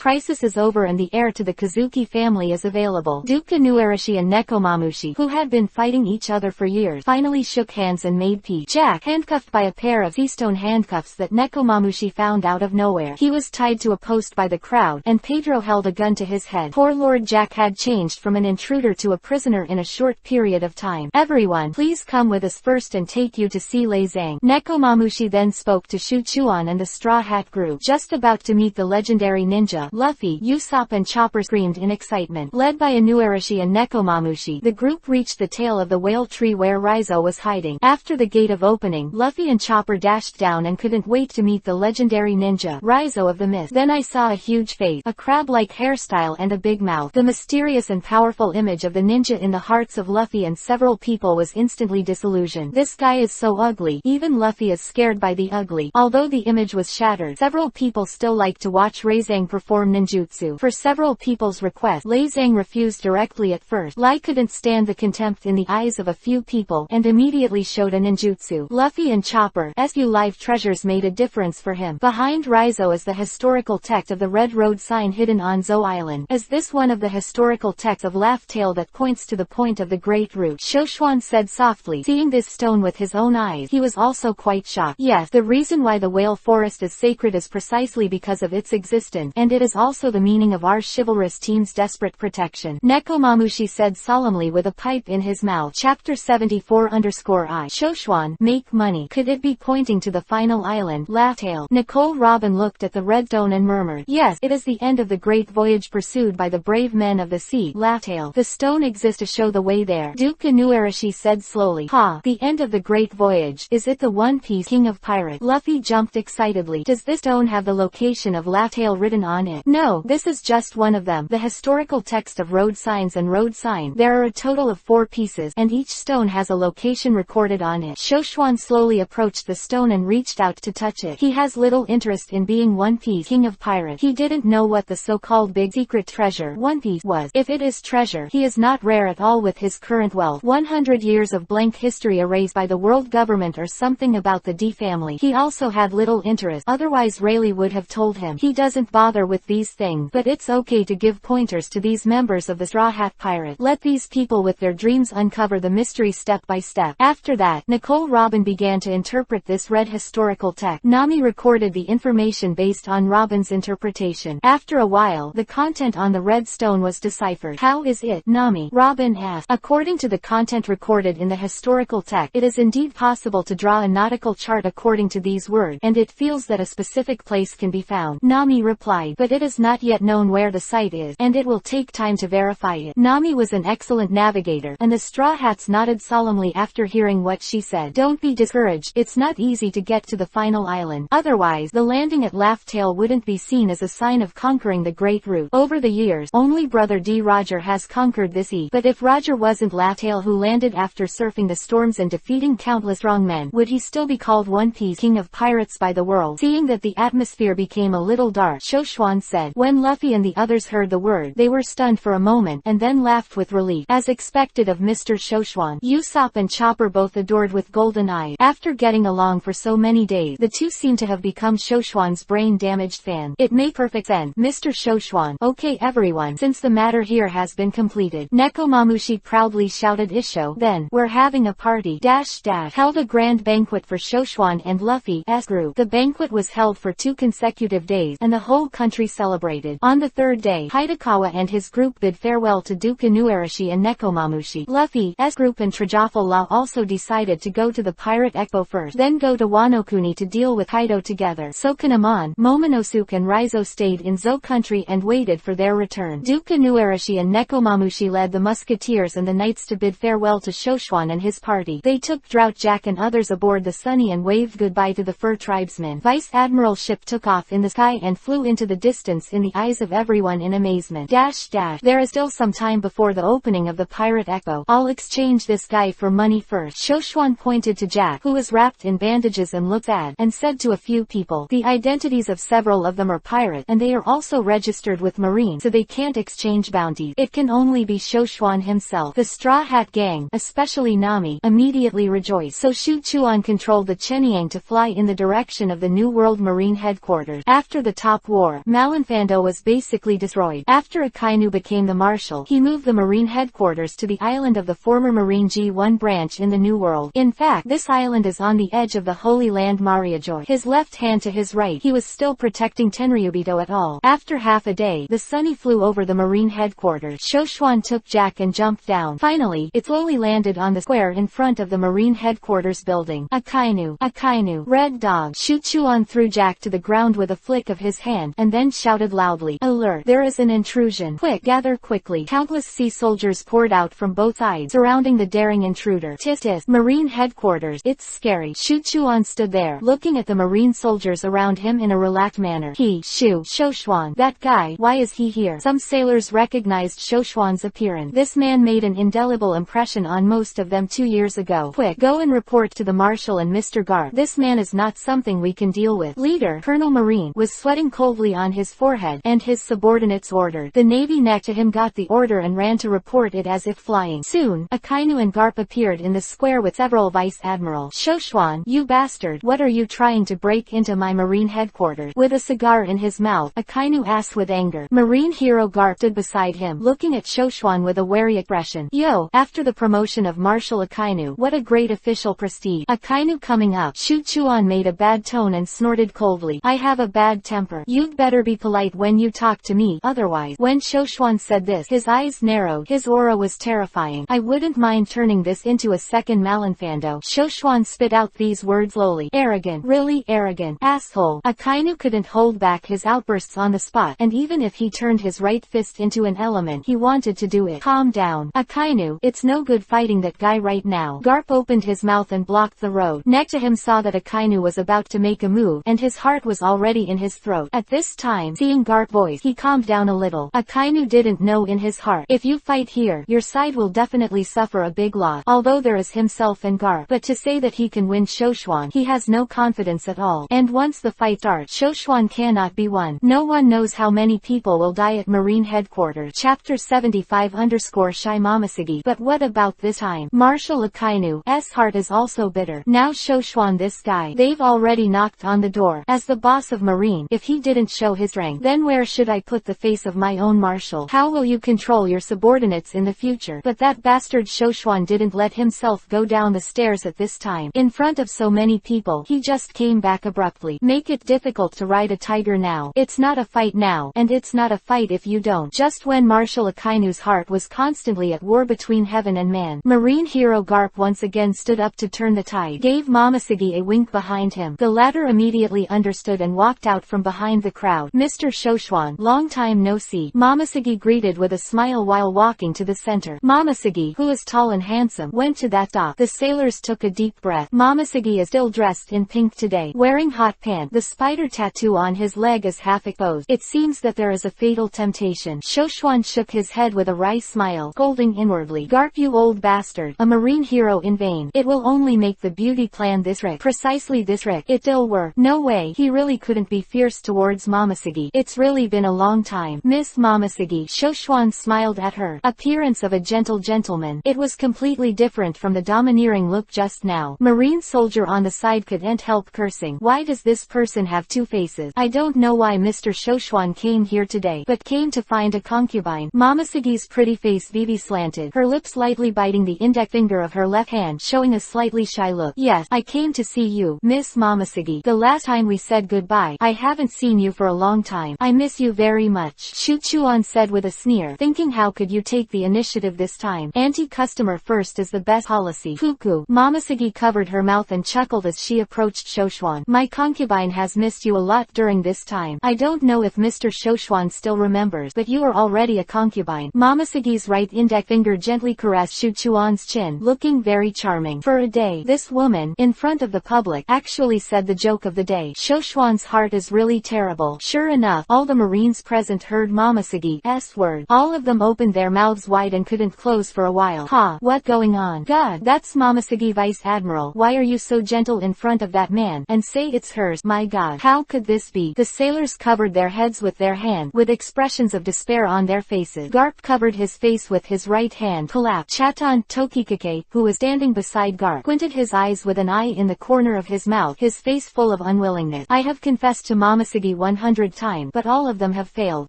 Crisis is over and the heir to the Kazuki family is available. Duke Inuarashi and Nekomamushi, who had been fighting each other for years, finally shook hands and made peace. Jack, handcuffed by a pair of seastone handcuffs that Nekomamushi found out of nowhere. He was tied to a post by the crowd, and Pedro held a gun to his head. Poor Lord Jack had changed from an intruder to a prisoner in a short period of time. Everyone, please come with us first and take you to see Lei Zhang. Nekomamushi then spoke to Shuchuan and the Straw Hat group. Just about to meet the legendary ninja, Luffy, Usopp and Chopper screamed in excitement. Led by Inuarashi and Nekomamushi, the group reached the tail of the whale tree where Raizo was hiding. After the gate of opening, Luffy and Chopper dashed down and couldn't wait to meet the legendary ninja, Raizo of the mist. Then I saw a huge face, a crab-like hairstyle and a big mouth. The mysterious and powerful image of the ninja in the hearts of Luffy and several people was instantly disillusioned. This guy is so ugly. Even Luffy is scared by the ugly. Although the image was shattered, several people still like to watch Lei Zhang perform ninjutsu. For several people's request, Lei Zhang refused directly at first. Lai couldn't stand the contempt in the eyes of a few people, and immediately showed a ninjutsu. Luffy and Chopper's life treasures made a difference for him. Behind Raizo is the historical text of the Red Road sign hidden on Zou Island. Is this one of the historical texts of Laugh Tale that points to the point of the Great Root? Shoshuan said softly. Seeing this stone with his own eyes, he was also quite shocked. Yes, the reason why the whale forest is sacred is precisely because of its existence, and it is also the meaning of our chivalrous team's desperate protection. Nekomamushi said solemnly with a pipe in his mouth. Chapter 74_I. Shoshuan, make money. Could it be pointing to the final island? Laugh Tale. Nicole Robin looked at the red stone and murmured, yes, it is the end of the great voyage pursued by the brave men of the sea. Laugh Tale. The stone exists to show the way there. Duke Inuarashi said slowly. Ha, the end of the great voyage. Is it the One Piece King of Pirates? Luffy jumped excitedly. Does this stone have the location of Laugh Tale written on it? No, this is just one of them. The historical text of road signs and road sign. There are a total of 4 pieces, and each stone has a location recorded on it. Shoshuan slowly approached the stone and reached out to touch it. He has little interest in being One Piece King of Pirates. He didn't know what the so-called big secret treasure One Piece was. If it is treasure, he is not rare at all with his current wealth. 100 years of blank history erased by the world government or something about the D family. He also had little interest, otherwise Rayleigh would have told him. He doesn't bother with these things, but it's okay to give pointers to these members of the Straw Hat Pirate. Let these people with their dreams uncover the mystery step by step. After that, Nicole Robin began to interpret this red historical text. Nami recorded the information based on Robin's interpretation. After After a while, the content on the red stone was deciphered. How is it, Nami? Robin asked. According to the content recorded in the historical text, it is indeed possible to draw a nautical chart according to these words, and it feels that a specific place can be found. Nami replied, but it is not yet known where the site is, and it will take time to verify it. Nami was an excellent navigator, and the Straw Hats nodded solemnly after hearing what she said. Don't be discouraged, it's not easy to get to the final island. Otherwise, the landing at Laugh-Tale wouldn't be seen as a sign of conquering the Great Route. Over the years, only Brother D. Roger has conquered this sea. But if Roger wasn't Laugh-Tale who landed after surfing the storms and defeating countless strong men, would he still be called One Piece, King of Pirates by the world? Seeing that the atmosphere became a little dark, Shoshuan said. When Luffy and the others heard the word, they were stunned for a moment, and then laughed with relief. As expected of Mr. Shoshuan, Usopp and Chopper both adored with golden eyes. After getting along for so many days, the two seem to have become Shoshuan's brain-damaged fan. It made perfect sense, Mr. Shoshuan. Okay everyone, since the matter here has been completed, Nekomamushi proudly shouted Isho. Then, we're having a party, held a grand banquet for Shoshuan and Luffy's group. The banquet was held for 2 consecutive days, and the whole country celebrated. On the 3rd day, Hidekawa and his group bid farewell to Duke Inuarashi and Nekomamushi. Luffy's group and Trajafal Law also decided to go to the Pirate Expo first, then go to Wano-Kuni to deal with Kaido together. Sokanamon, Momonosuke and Raizo stayed in Zou country and waited for their return. Duke Inuarashi and Nekomamushi led the musketeers and the knights to bid farewell to Shoshuan and his party. They took Drought Jack and others aboard the Sunny and waved goodbye to the fur tribesmen. Vice Admiral's ship took off in the sky and flew into the distance in the eyes of everyone in amazement. There is still some time before the opening of the Pirate Expo. I'll exchange this guy for money first. Shoshuan pointed to Jack, who was wrapped in bandages and looked sad, and said to a few people, the identities of several of them are pirate, and they are also registered with Marine, so they can't exchange bounties. It can only be Shoshuan himself. The Straw Hat Gang, especially Nami, immediately rejoiced. So Shu Chuan controlled the Chenyang to fly in the direction of the New World Marine headquarters. After the Top War, Malinfando was basically destroyed. After Akainu became the Marshal, he moved the Marine headquarters to the island of the former Marine G1 branch in the New World. In fact, this island is on the edge of the Holy Land Mariajoy. His left hand to his right, he was still protecting Tenryubito et al. After half a day, the Sunny flew over the Marine headquarters. Shoshuan took Jack and jumped down. Finally, it slowly landed on the square in front of the Marine headquarters building. Akainu, Red Dog. Shuchuan threw Jack to the ground with a flick of his hand, and then shouted loudly, Alert! There is an intrusion. Quick, gather quickly. Countless sea soldiers poured out from both sides, surrounding the daring intruder. Tis, Marine headquarters. It's scary. Shuchuan stood there, looking at the Marine soldiers around him in a relaxed manner. Shoshuan. That guy, why is he here? Some sailors recognized Shoshuan's appearance. This man made an indelible impression on most of them 2 years ago. Quick, go and report to the Marshal and Mr. Garp. This man is not something we can deal with. Leader, Colonel Marine, was sweating coldly on his forehead, and his subordinates ordered. The Navy next to him got the order and ran to report it as if flying. Soon, Akainu and Garp appeared in the square with several Vice Admirals. Shoshuan, you bastard, what are you trying to break into my Marine headquarters? With a cigar in his mouth, Akainu asked with anger. Marine hero Garp stood beside him, looking at Shoshuan with a wary expression. Yo, after the promotion of Marshal Akainu, what a great official prestige. Akainu coming up. Shuchuan made a bad tone and snorted coldly. I have a bad temper. You'd better be polite when you talk to me, otherwise. When Shoshuan said this, his eyes narrowed. His aura was terrifying. I wouldn't mind turning this into a second Malinfando. Shoshuan spit out these words slowly. Arrogant. Really arrogant. Asshole. Akainu couldn't hold back his outbursts on the spot, and even if he turned his right fist into an element, he wanted to do it. Calm down. Akainu, it's no good fighting that guy right now. Garp opened his mouth and blocked the road. Next to him saw that Akainu was about to make a move, and his heart was already in his throat. At this time, seeing Garp's voice, he calmed down a little. Akainu didn't know in his heart, if you fight here, your side will definitely suffer a big loss, although there is himself and Garp. But to say that he can win Shoshuan, he has no confidence at all. And once the fight starts, Shoshuan cannot be won. No one knows how many people will die at Marine headquarters. Chapter 75_Shimamasugi. But what about this time? Marshal Akainu's heart is also bitter. Now Shoshuan, this guy, they've already knocked on the door. As the boss of Marine, if he didn't show his strength, then where should I put the face of my own marshal? How will you control your subordinates in the future? But that bastard Shoshuan didn't let himself go down the stairs at this time. In front of so many people, he just came back abruptly. Make it difficult to ride a tiger now. It's not a fight fight now, and it's not a fight if you don't. Just when Marshal Akainu's heart was constantly at war between heaven and man, Marine hero Garp once again stood up to turn the tide, gave Momoshiki a wink behind him. The latter immediately understood and walked out from behind the crowd. Mr. Shoshwan, long time no see, Momoshiki greeted with a smile while walking to the center. Momoshiki, who is tall and handsome, went to that dock. The sailors took a deep breath. Momoshiki is still dressed in pink today, wearing hot pants. The spider tattoo on his leg is half exposed. It seems that there is a fatal temptation. Shoshwan shook his head with a wry smile, scolding inwardly. Garp, you old bastard. A marine hero in vain. It will only make the beauty plan this trick. Precisely this trick. It still work. No way. He really couldn't be fierce towards Momoshiki. It's really been a long time. Miss Momoshiki. Shoshwan smiled at her appearance of a gentle gentleman. It was completely different from the domineering look just now. Marine soldier on the side couldn't help cursing. Why does this person have two faces? I don't know why Mr. Shoshwan came here today, but came to find a concubine. Momoshiki's pretty face Vivi slanted, her lips lightly biting the index finger of her left hand, showing a slightly shy look. Yes, I came to see you, Miss Momoshiki. The last time we said goodbye, I haven't seen you for a long time. I miss you very much. Shuchuan said with a sneer, thinking how could you take the initiative this time? Anti-customer first is the best policy. Fuku. Momoshiki covered her mouth and chuckled as she approached Shoshwan. My concubine has missed you a lot during this time. I don't know if Mr. Shoshwan still remembers, but you are already a concubine. Momoshiki's right index finger gently caressed Shuchuan's chin, looking very charming. For a day, this woman, in front of the public, actually said the joke of the day. Shoshwan's heart is really terrible. Sure enough, all the Marines present heard Momoshiki's word. All of them opened their mouths wide and couldn't close for a while. Ha, what going on? God, that's Momoshiki Vice Admiral. Why are you so gentle in front of that man, and say it's hers? My God, how could this be? The sailors covered their heads with their hand, with expressions of despair on their faces. Garp covered his face with his right hand, collapsed. Chatan Tokikake, who was standing beside Garp, squinted his eyes with an eye in the corner of his mouth, his face full of unwillingness. I have confessed to Momoshiki 100 times, but all of them have failed.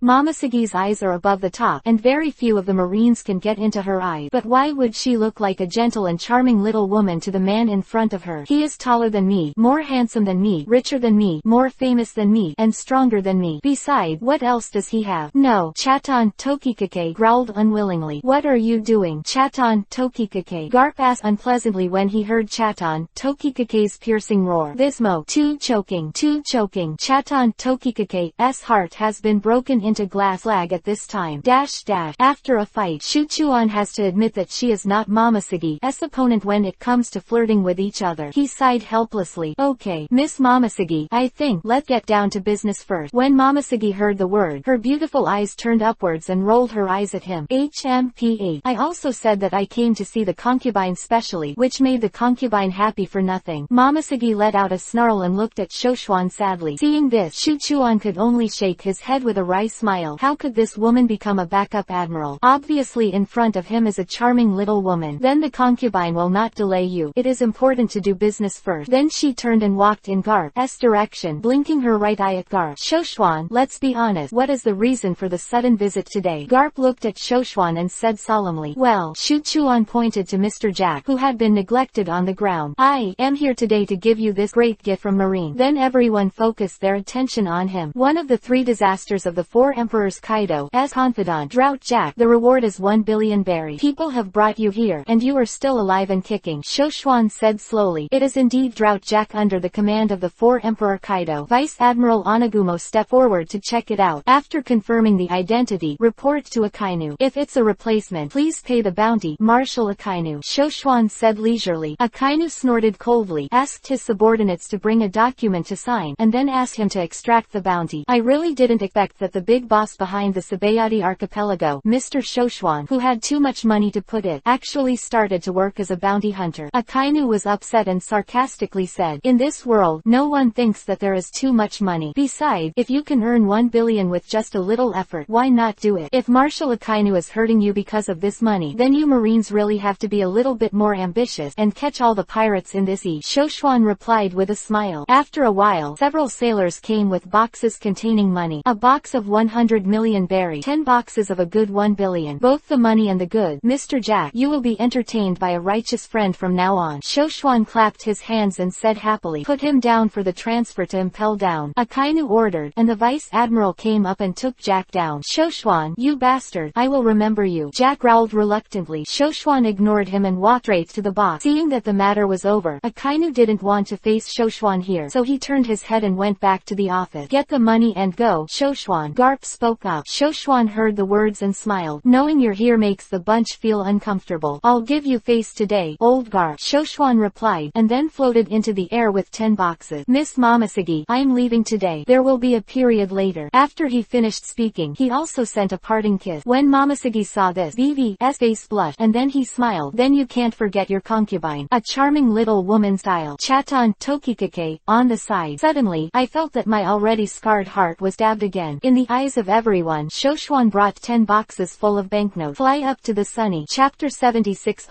Momoshiki's eyes are above the top, and very few of the Marines can get into her eyes. But why would she look like a gentle and charming little woman to the man in front of her? He is taller than me, more handsome than me, richer than me, more famous than me, and stronger than me. Besides, what else does he have? No. Chatan Tokikake growled unwillingly. What are you doing? Chatan Tokikake. Garp asked unpleasantly when he heard Chatan Tokikake's piercing roar. Thismo. Too choking. Chatan Tokikake's heart has been broken into glass slag at this time. After a fight, Shuchuan has to admit that she is not Momoshiki's opponent when it comes to flirting with each other. He sighed helplessly. Okay, Miss Momoshiki, I think let's get down to business first. When Momoshiki heard the word, her beautiful eyes turned upwards and rolled her eyes at him. HMPH. I also said that I came to see the concubine specially, which made the concubine happy for nothing. Momoshiki let out a snarl and looked at Shoshwan sadly. Seeing this, Shuchuan could only shake his head with a wry smile. How could this woman become a backup admiral? Obviously in front of him is a charming little woman. Then the concubine will not delay you. It is important to do business first. Then she turned and walked in Garp's direction, blinking her right eye at Garp. Shoshwan, let's be honest. What is the reason for the sudden visit today? Garp looked at Shoshwan and said solemnly. Well, Shuchuan pointed to Mr. Jack, who had been neglected on the ground. I am here today to give you this great gift from Marine. Then everyone focused their attention on him. One of the three disasters of the four emperors Kaido, as confidant, Drought Jack. The reward is 1 billion berries. People have brought you here, and you are still alive and kicking. Shoshwan said slowly. It is indeed Drought Jack under the command of the four emperor Kaido. Vice Admiral Onagumo stepped forward to check it out. After confirming the identity, report to Akainu. If it's a replacement, please pay the bounty. Marshal Akainu. Shoshwan said leisurely. Akainu snorted coldly, asked his subordinates to bring a document to sign, and then asked him to extract the bounty. I really didn't expect that the big boss behind the Sabayati archipelago, Mr. Shoshwan, who had too much money to put it, actually started to work as a bounty hunter. Akainu was upset and sarcastically said, in this world, no one thinks that there is too much money. Besides, if you can earn 1 billion with just a little effort, why not do it? If Marshal Akainu is hurting you because of this money, then you Marines really have to be a little bit more ambitious and catch all the pirates in this sea. Shoshwan replied with a smile. After a while, several sailors came with boxes containing money. A box of 100 million berries, 10 boxes of a good 1 billion. Both the money and the good. Mr. Jack, you will be entertained by a righteous friend from now on. Shoshwan clapped his hands and said happily, put him down for the transfer to impel down. Akainu ordered, and the vice admiral came up and took Jack down. "Shoshuan, you bastard, I will remember you." Jack growled reluctantly. Shoshuan ignored him and walked right to the box. Seeing that the matter was over, Akainu didn't want to face Shoshuan here, so he turned his head and went back to the office. "Get the money and go, Shoshuan." Garp spoke up. Shoshuan heard the words and smiled. "Knowing you're here makes the bunch feel uncomfortable. I'll give you face today, old Garp," Shoshuan replied, and then floated into the air with 10 boxes. "Miss Momoshiki, I'm leaving today. There will be a period later." After he finished speaking, he also sent a parting kiss. When Momoshiki saw this, BV's face blushed, and then he smiled. "Then you can't forget your concubine, a charming little woman style." Chaton Tokikake, on the side. Suddenly, I felt that my already scarred heart was stabbed again. In the eyes of everyone, Shoshuan brought 10 boxes full of banknotes. Fly up to the sunny. Chapter 76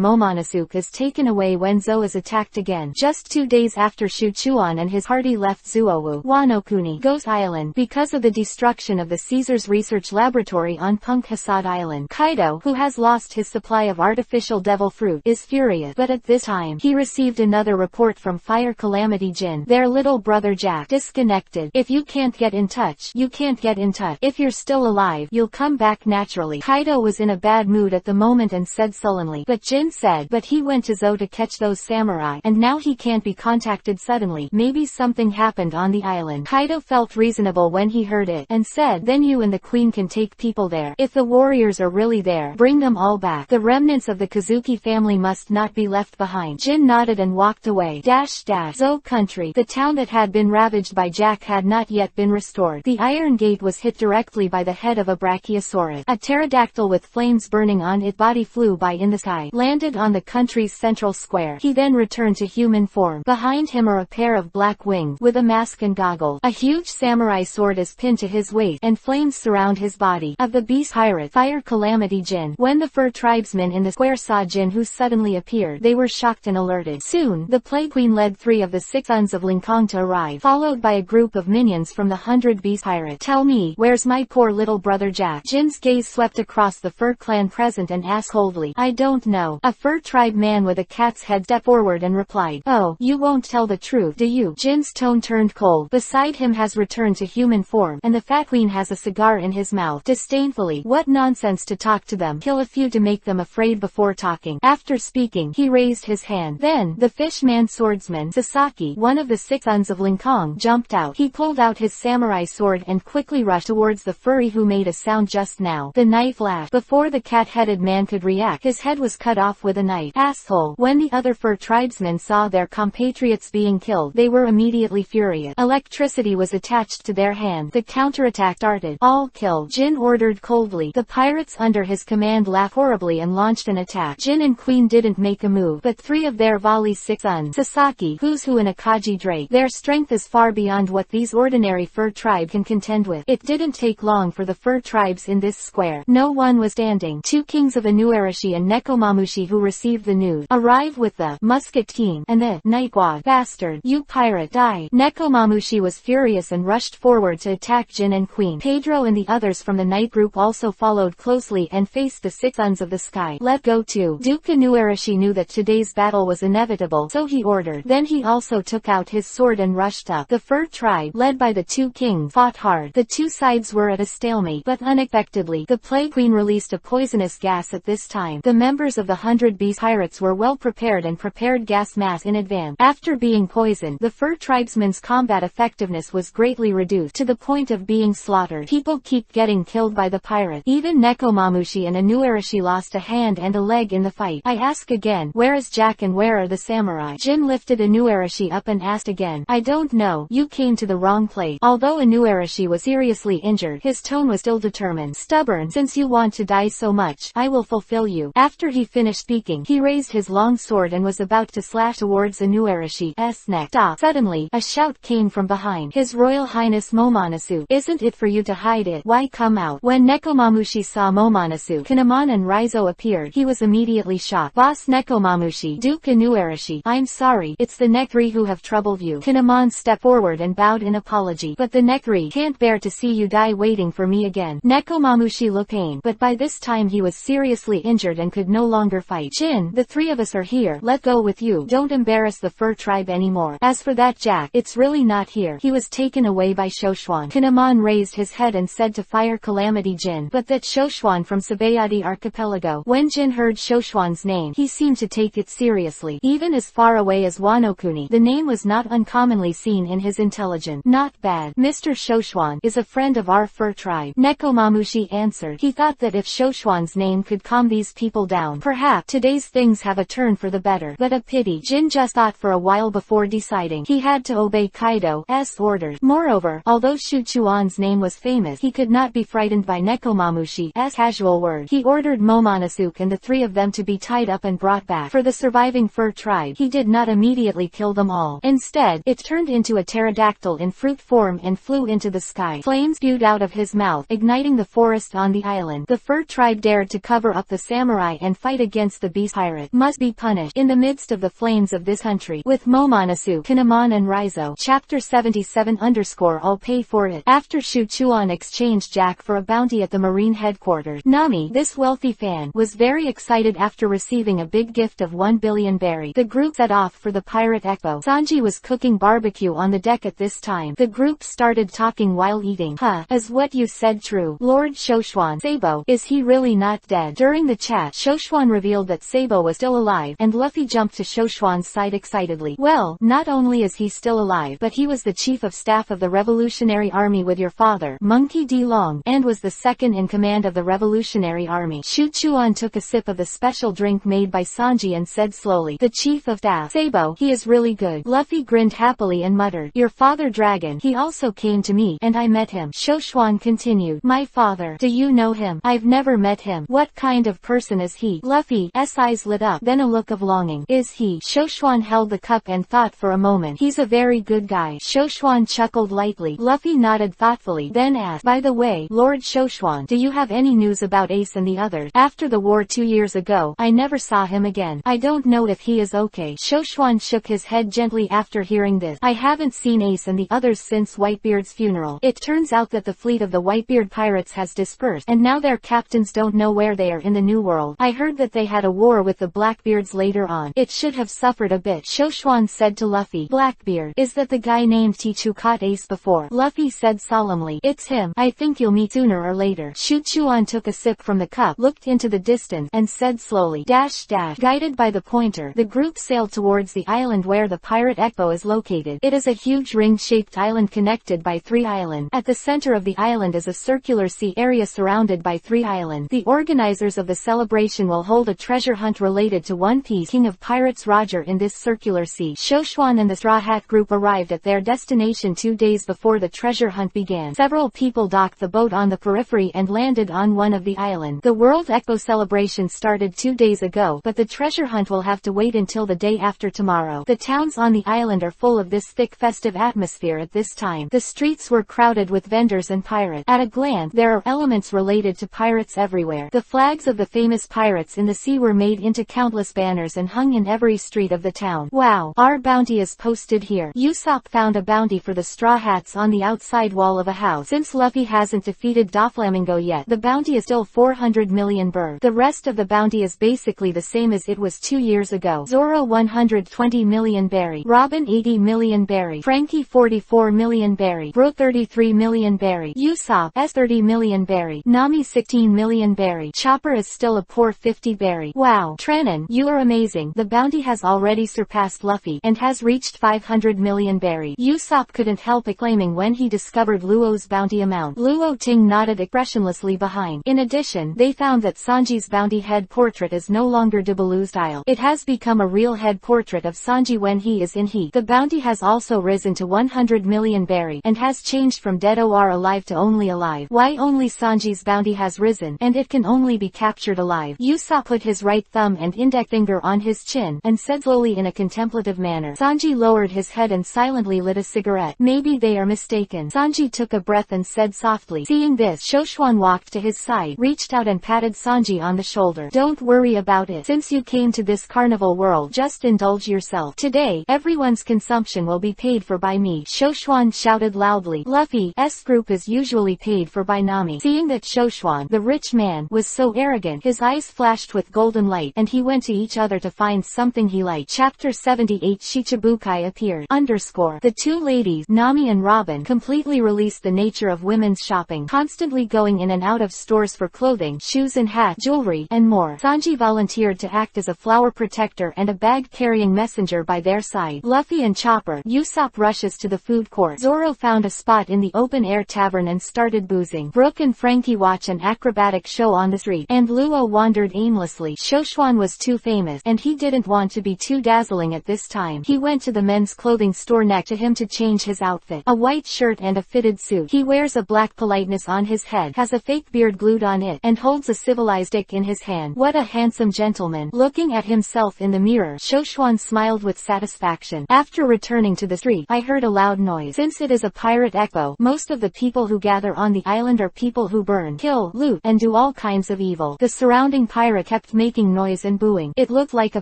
Momonosuke is taken away when Zo is attacked again. Just 2 days after Shuchuan and his party left Zuowu, Wanokuni, Ghost Island, because of the destruction of the Caesar's research laboratory on Punk Hasad Island. Kaido, who has lost his supply of artificial devil fruit, is furious, but at this time, he received another report from Fire Calamity Jin. Their little brother Jack disconnected. "If you can't get in touch, you can't get in touch. If you're still alive, you'll come back naturally." Kaido was in a bad mood at the moment and said sullenly. But Jin said, "But he went to Zo to catch those samurai, and now he can't be contacted suddenly. Maybe something happened on the island." Kaido felt reasonable when he heard it, and said, "Then you and the queen can take people there. If the warriors are really there, bring them all back. The remnants of the Kazuki family must not be left behind." Jin nodded and walked away. Zo country. The town that had been ravaged by Jack had not yet been restored. The Iron Gate was hit directly by the head of a Brachiosaurus. A pterodactyl with flames burning on its body flew by in the sky, landed on the country's central square. He then returned to human form. Behind him are a pair of black wings, with a mask and goggles. A huge samurai sword is pinned to his waist, and flames surround his body. Of the beast pirate, Fire Calamity Jin. When the fur tribesmen in the square saw Jin who suddenly appeared, they were shocked and alerted. Soon, the Plague Queen led 3 of the 6 sons of Linkong to arrive, followed by a group of minions from the 100 Beast Pirate. "Tell me, where's my poor little brother Jack?" Jin's gaze swept across the fur clan present and asked coldly. "I don't know." A fur tribe man with a cat's head stepped forward and replied, "Oh, you won't tell the truth, do you?" Jin's tone turned cold. Beside him has returned to human form, and the fat queen has a cigar in his mouth. Disdainfully, "What nonsense to talk to them. Kill a few to make them afraid before talking." After speaking, he raised his hand. Then, the fishman swordsman, Sasaki, one of the 6 sons of Linkong, jumped out. He pulled out his samurai sword and quickly rushed towards the furry who made a sound just now. The knife flashed. Before the cat-headed man could react, his head was cut off with a knife. Asshole. When the other fur tribesmen saw their compatriots being killed, they were immediately furious. Electricity was attached to their hand. The counterattack started. "All kill," Jin ordered coldly. The pirates under his command laughed horribly and launched an attack. Jin and Queen didn't make a move, but 3 of their volley's 6 sons, Sasaki, who's who and Akaji Drake, their strength is far beyond what these ordinary fur tribe can contend with. It didn't take long for the fur tribes in this square. No one was standing. 2 kings of Inuarashi and Nekomamushi who received the news arrived with the musket team, and the night squad. "Bastard, you pirate, die!" Nekomamushi was furious and rushed forward to attack Jin and Queen. Pedro and the others from the night group also followed closely and faced the 6 sons of the sky. "Let go too." Duke Inuarashi knew that today's battle was inevitable, so he ordered. Then he also took out his sword and rushed up. The fur tribe, led by the 2 kings, fought hard. The 2 sides were at a stalemate, but unexpectedly, the Plague Queen released a poisonous gas at this time. The members of the 100 Beast Pirates were well prepared and prepared gas masks in advance. After being poisoned, the fur tribesmen's combat effectiveness was greatly reduced, to the point of being slaughtered. People keep getting killed by the pirate. Even Nekomamushi and Inuarashi lost a hand and a leg in the fight. I ask again, where is Jack and where are the samurai? Jin lifted Inuarashi up and asked again. "I don't know. You came to the wrong place." Although Inuarashi was seriously injured, his tone was still determined. "Stubborn, since you want to die so much, I will fulfill you." After he finished speaking, he raised his long sword and was about to slash towards Inuarashi's neck. "Stop!" Suddenly, a shout came from behind. "His Royal Highness Momonosuke, isn't it for you to hide it? Why come out?" When Nekomamushi saw Momonosuke, Kinemon and Raizo appeared. He was immediately shocked. "Boss Nekomamushi, Duke Inuarashi, I'm sorry, it's the Nekri who have troubled you." Kinemon stepped forward and bowed in apology. "But the Nekri can't bear to see you die waiting for me again." Nekomamushi looked pained, but by this time he was seriously injured and could no longer fight. "Jin, the 3 of us are here. Let go with you. Don't embarrass the fur tribe anymore. As for that Jack, it's really not here. He was taken away by Shoshuan. Kinemon raised his head and said to Fire Calamity Jin, but that Shoshuan from Sabayadi Archipelago. When Jin heard Shoshuan's name, he seemed to take it seriously. Even as far away as Wanokuni, the name was not uncommonly seen in his intelligence. Not bad. Mr. Shoshuan is a friend of our fur tribe. Nekomamushi answered. He thought that if Shoshuan's name could calm these people down, perhaps today's things have a turn for the better. But a pity. Jin just thought for a while before deciding. He had to obey Kaido's orders. Moreover, although Shuchuan's name was famous, he could not be frightened by Nekomamushi's casual words. He ordered Momonosuke and the three of them to be tied up and brought back. For the surviving fur tribe, he did not immediately kill them all. Instead, it turned into a pterodactyl in fruit form and flew into the sky. Flames spewed out of his mouth, igniting the forest on the island. The fur tribe dared to cover up the samurai and fight against the beast pirate. Must be punished. In the midst of the flames of this country, with Momonosuke, Kinemon and Raizo. Chapter 77 _ I'll pay for it. After Shuchuan exchanged Jack for a bounty at the marine headquarters, Nami, this wealthy fan, was very excited after receiving a big gift of 1 billion berry. The group set off for the Pirate Expo. Sanji was cooking barbecue on the deck at this time. The group started talking while eating. Is what you said true? Lord Shoshuan, Sabo, is he really not dead? During the chat, Shoshuan revealed that Sabo was still alive, and Luffy jumped to Shoshuan's side excitedly. Well, not only is he still alive, but he was the chief of staff of the Revolutionary Army with your father, Monkey D. Long, and was the second in command of the Revolutionary Army. Shuchuan took a sip of the special drink made by Sanji and said slowly, the chief of staff, Sabo, he is really good. Luffy grinned happily and muttered, your father Dragon, he also came to me, and I met him. Shoshuan continued, my father, do you know him? I've never met him. What kind of person is he? Luffy's eyes lit up, then a look of longing. Is he? Shoshuan held the cup and thought for a moment. He's a very good guy. Shoshuan chuckled lightly. Luffy nodded thoughtfully, then asked, by the way, Lord Shoshuan, do you have any news about Ace and the others? After the war 2 years ago, I never saw him again. I don't know if he is okay. Shoshuan shook his head gently after hearing this. I haven't seen Ace and the others since Whitebeard's funeral. It turns out that the fleet of the Whitebeard pirates has dispersed, and now their captains don't know where they are in the New World. I heard that they had a war with the Blackbeards later on. It should have suffered a bit. Shoshuan said to Luffy, Blackbeard, is that the guy named Teach who caught Ace before? Luffy said solemnly, it's him. I think you'll meet sooner or later. Shuchuan took a sip from the cup, looked into the distance, and said slowly, dash dash. Guided by the pointer, the group sailed towards the island where the Pirate Expo is located. It is a huge ring-shaped island connected by 3 islands. At the center of the island is a circular sea area surrounded by 3 islands. The organizers of the celebration will hold a treasure hunt related to One Piece King of Pirates Roger in this circular sea. Shoshuan and the Straw Hat group arrived at their destination 2 days before the treasure hunt began. Several people docked the boat on the periphery and landed on one of the islands. The World Expo celebration started 2 days ago, but the treasure hunt will have to wait until the day after tomorrow. The towns on the island are full of this thick festive atmosphere at this time. The streets were crowded with vendors and pirates. At a glance, there are elements related to pirates everywhere. The flags of the famous pirates in the sea were made into countless banners and hung in every street of the town. Wow, our bounty is posted here. Usopp found a bounty for the Straw Hats on the outside wall of a house. Since Luffy hasn't defeated Doflamingo yet, the bounty is still 400 million birds. The rest of the bounty is basically the same as it was 2 years ago. Zoro 120 million berry, Robin 80 million berry, Frankie 44 million berry, Bro 33 million berry, Usopp S 30 million berry, Nami 16 million berry, Chopper is still a poor 50 berry. Wow, Trenin, you are amazing. The bounty has already surpassed Luffy, and has reached 500 million berry. Usopp couldn't help exclaiming when he discovered Luo's bounty amount. Luo Ting nodded expressionlessly behind. In addition, they found that Sanji's bounty head portrait is no longer Dibaloo style. It has become a real head portrait of Sanji when he is in heat. The bounty has also risen to 100 million berry, and has changed from dead or alive to only alive. Why only Sanji's bounty has risen, and it can only be captured alive? Usopp put his right thumb and index finger on his chin, and said slowly in a contemplative manner. Sanji lowered his head and silently lit a cigarette. Maybe they are mistaken. Sanji took a breath and said softly. Seeing this, Shoshuan walked to his side, reached out and patted Sanji on the shoulder. Don't worry about it. Since you came to this carnival world, just indulge yourself. Today, everyone's consumption will be paid for by me. Shoshuan shouted loudly. Luffy's group is usually paid for by Nami. Seeing that Shoshuan, the rich man, was so arrogant, his eyes flashed with golden light, and he went to each other to find something he liked. Chapter 78 Shichibukai appeared. The 2 ladies, Nami and Robin completely released the nature of women's shopping, constantly going in and out of stores for clothing, shoes and hats, jewelry, and more. Sanji volunteered to act as a flower protector and a bag-carrying messenger by their side. Luffy and Chopper. Usopp rushes to the food court. Zoro found a spot in the open-air tavern and started boozing. Brooke and Frankie watch an acrobatic show on the street, and Luo wandered aimlessly. Shoshuan was too famous, and he didn't want to be too dazzling at this time. He went to the men's clothing store next to him to change his outfit. A white shirt and a fitted suit. He wears a black politeness on his head, has a fake beard glued on it, and holds a civilized stick in his hand. What a handsome gentleman. Looking at himself in the mirror, Shoshuan smiled with satisfaction. After returning to the street, I heard a loud noise. Since it is a pirate expo, most of the people who gather on the island are people who burn, kill, loot, and do all kinds of evil. The surrounding pirate kept making noise and booing. It looked like a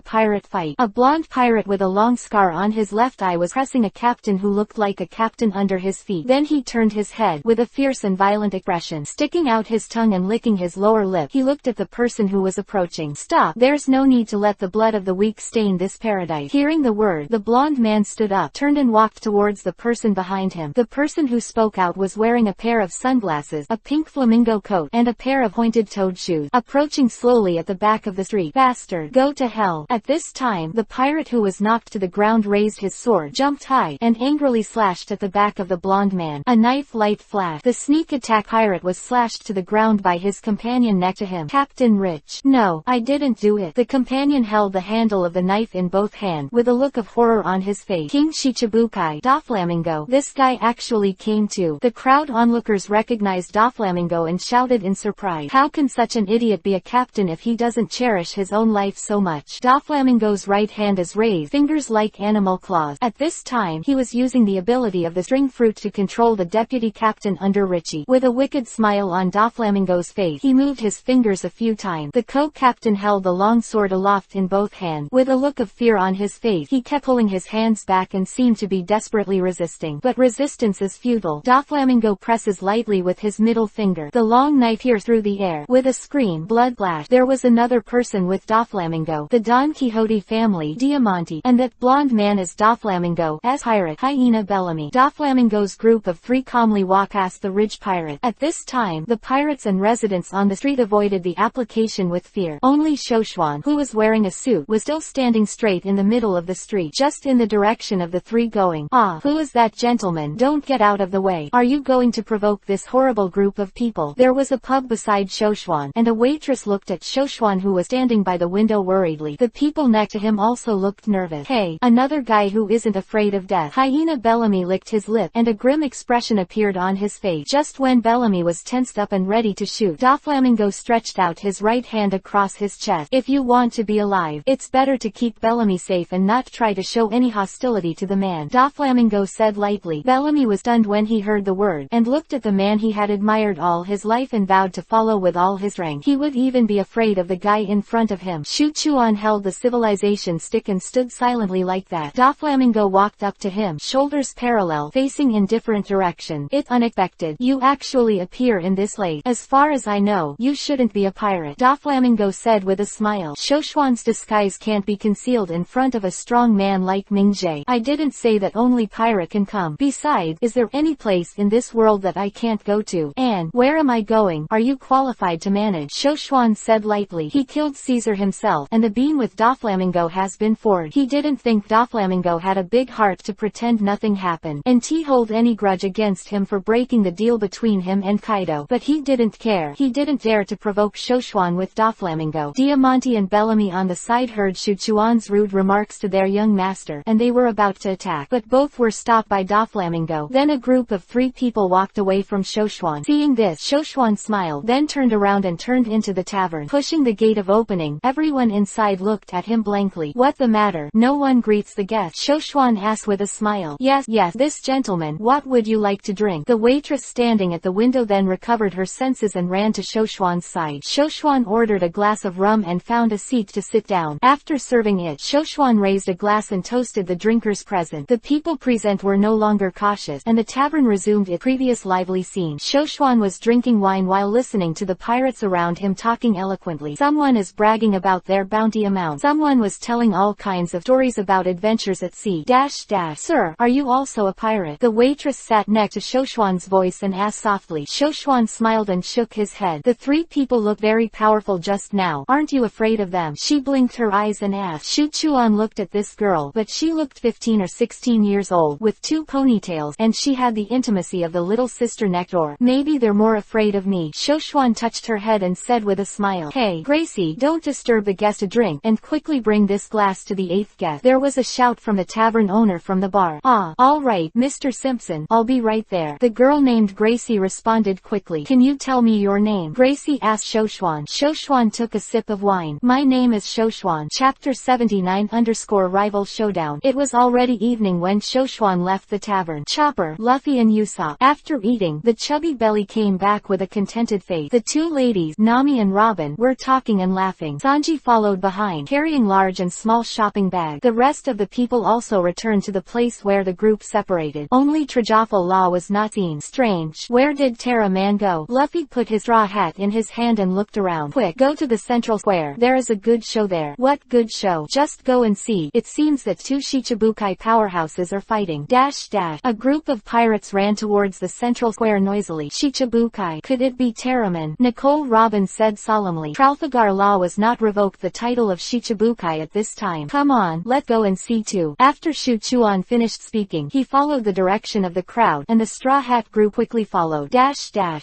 pirate fight. A blonde pirate with a long scar on his left eye was pressing a captain who looked like a captain under his feet. Then he turned his head, with a fierce and violent expression, sticking out his tongue and licking his lower lip. He looked at the person who was approaching. Stop, there's no need to let the blood of the weak stain this paradise. Hearing the word, the blonde man stood up, turned and walked towards the person behind him. The person who spoke out was wearing a pair of sunglasses, a pink flamingo coat, and a pair of pointed-toed shoes. Approaching slowly at the back of the street. Bastard, go to hell. At this time, the pirate who was knocked to the ground raised his sword, jumped high, and angrily slashed at the back of the blonde man. A knife light flash. The sneak attack pirate was slashed to the ground by his companion next to him. Captain Rich. No, I didn't do it. The companion held the handle of the knife in both hands, with a look of horror on his face. King Shichibukai. Doflamingo. This guy actually came too. The crowd onlookers recognized Doflamingo and shouted in surprise. How can such an idiot be a captain if he doesn't cherish his own life so much? Doflamingo's right hand is raised, fingers like animal claws. At this time, he was using the ability of the string fruit to control the deputy captain under Richie. With a wicked smile on Doflamingo's face, he moved his fingers a few times. The co-captain held the long sword aloft in both hands. With a look of fear on his face, he kept pulling his hands back and seemed to be desperately resisting. But resistance is futile. Doflamingo presses lightly with his middle finger. The long knife pierced through the air. With a scream, blood flashed. There was another person with Doflamingo. The Don Quixote family, Diamante, and that blonde man is Doflamingo's pirate, Hyena Bellamy. Doflamingo's group of three calmly walk past the ridge pirate. At this time, the pirates and residents on the street avoided the application with fear. Only Shoshuan, who was wearing a suit, was still standing straight in the middle of the street, just in the direction of the three going. Ah, who is that gentleman? Don't get out of the way. Are you going to provoke this horrible group of people? There was a pub beside Shoshuan, and a waitress looked at Shoshuan who was standing by the window worriedly. The people next to him also looked nervous. Hey, another guy who isn't afraid of death. Hyena Bellamy licked his lip, and a grim expression appeared on his face. Just when Bellamy was tensed up and ready to shoot, Doflamingo stretched out his right hand across his chest. If you want to be alive, it's better to keep Bellamy safe and not try to show any hostility to the man, Doflamingo said lightly. Bellamy was stunned when he heard the word, and looked at the man he had admired all his life and vowed to follow with all his strength. He would even be afraid of the guy in front of him. Shuchuan held the civilization stick and stood silently like that. Doflamingo walked up to him, shoulders parallel, facing in different directions. It's unexpected. You actually appear in this late. As far as I know, you shouldn't be a pirate, Doflamingo said with a smile. Shoshuan's disguise can't be concealed in front of a strong man like Mingjae. I didn't say that only pirate can come. Besides, is there any place in this world that I can't go to? And where am I going? Are you qualified to manage? Shoshuan said lightly. He killed Caesar himself, and the bean with Doflamingo has been forged. He didn't think Doflamingo had a big heart to pretend nothing happened, and to hold any grudge against him for breaking the deal between him and Kaido. But he didn't care. He didn't dare to provoke Shoshuan with Doflamingo. Diamante and Bellamy on the side heard Shuchuan's rude remarks to their young master, and they were about to attack, but both were stopped by Doflamingo. Then a group of three people walked away from Shoshuan. Seeing this, Shoshuan smiled, then turned around and turned into the tavern. Pushing the gate of opening, everyone inside looked at him blankly. What the matter? No one greets the guest, Shoshuan asked with a smile. Yes, this gentleman. What would you like to drink? The waitress standing at the window then recovered her senses and ran to Shoshuan's side. Shoshuan ordered a glass of rum and found a seat to sit down. After serving it, Shoshuan raised a glass and toasted the drinkers present. The people present were no longer cautious, and the tavern resumed its previous lively scene. Shoshuan was drinking wine while listening to the pirates around him talking eloquently. Someone is bragging about their bounty amount. Someone was telling all kinds of stories about adventures at sea. Sir, are you also a pirate? it. The waitress sat next to Shoshuan's voice and asked softly. Shoshuan smiled and shook his head. The three people look very powerful just now. Aren't you afraid of them? She blinked her eyes and asked. Shuchuan looked at this girl, but she looked 15 or 16 years old, with two ponytails, and she had the intimacy of the little sister next door. Maybe they're more afraid of me. Shoshuan touched her head and said with a smile, "Hey, Gracie, don't disturb the guest to drink, and quickly bring this glass to the 8th guest." There was a shout from the tavern owner from the bar. "Ah, all right, Mr. Simpson, I'll be right there." The girl named Gracie responded quickly. "Can you tell me your name?" Gracie asked Shoshuan. Shoshuan took a sip of wine. "My name is Shoshuan." Chapter 79_Rival Showdown. It was already evening when Shoshuan left the tavern. Chopper, Luffy and Usopp. After eating, the chubby belly came back with a contented face. The two ladies, Nami and Robin, were talking and laughing. Sanji followed behind, carrying large and small shopping bags. The rest of the people also returned to the place where the group separated. Only Trajafal Law was not seen. Strange. Where did Terra Man go? Luffy put his straw hat in his hand and looked around. "Quick, go to the central square. There is a good show there." "What good show?" "Just go and see. It seems that two Shichibukai powerhouses are fighting." A group of pirates ran towards the central square noisily. Shichibukai. Could it be Terraman? Nicole Robin said solemnly. Trafalgar Law was not revoked the title of Shichibukai at this time. "Come on, let's go and see too." After Shuchuan finished speaking, he followed the direction of the crowd, and the Straw Hat group quickly followed.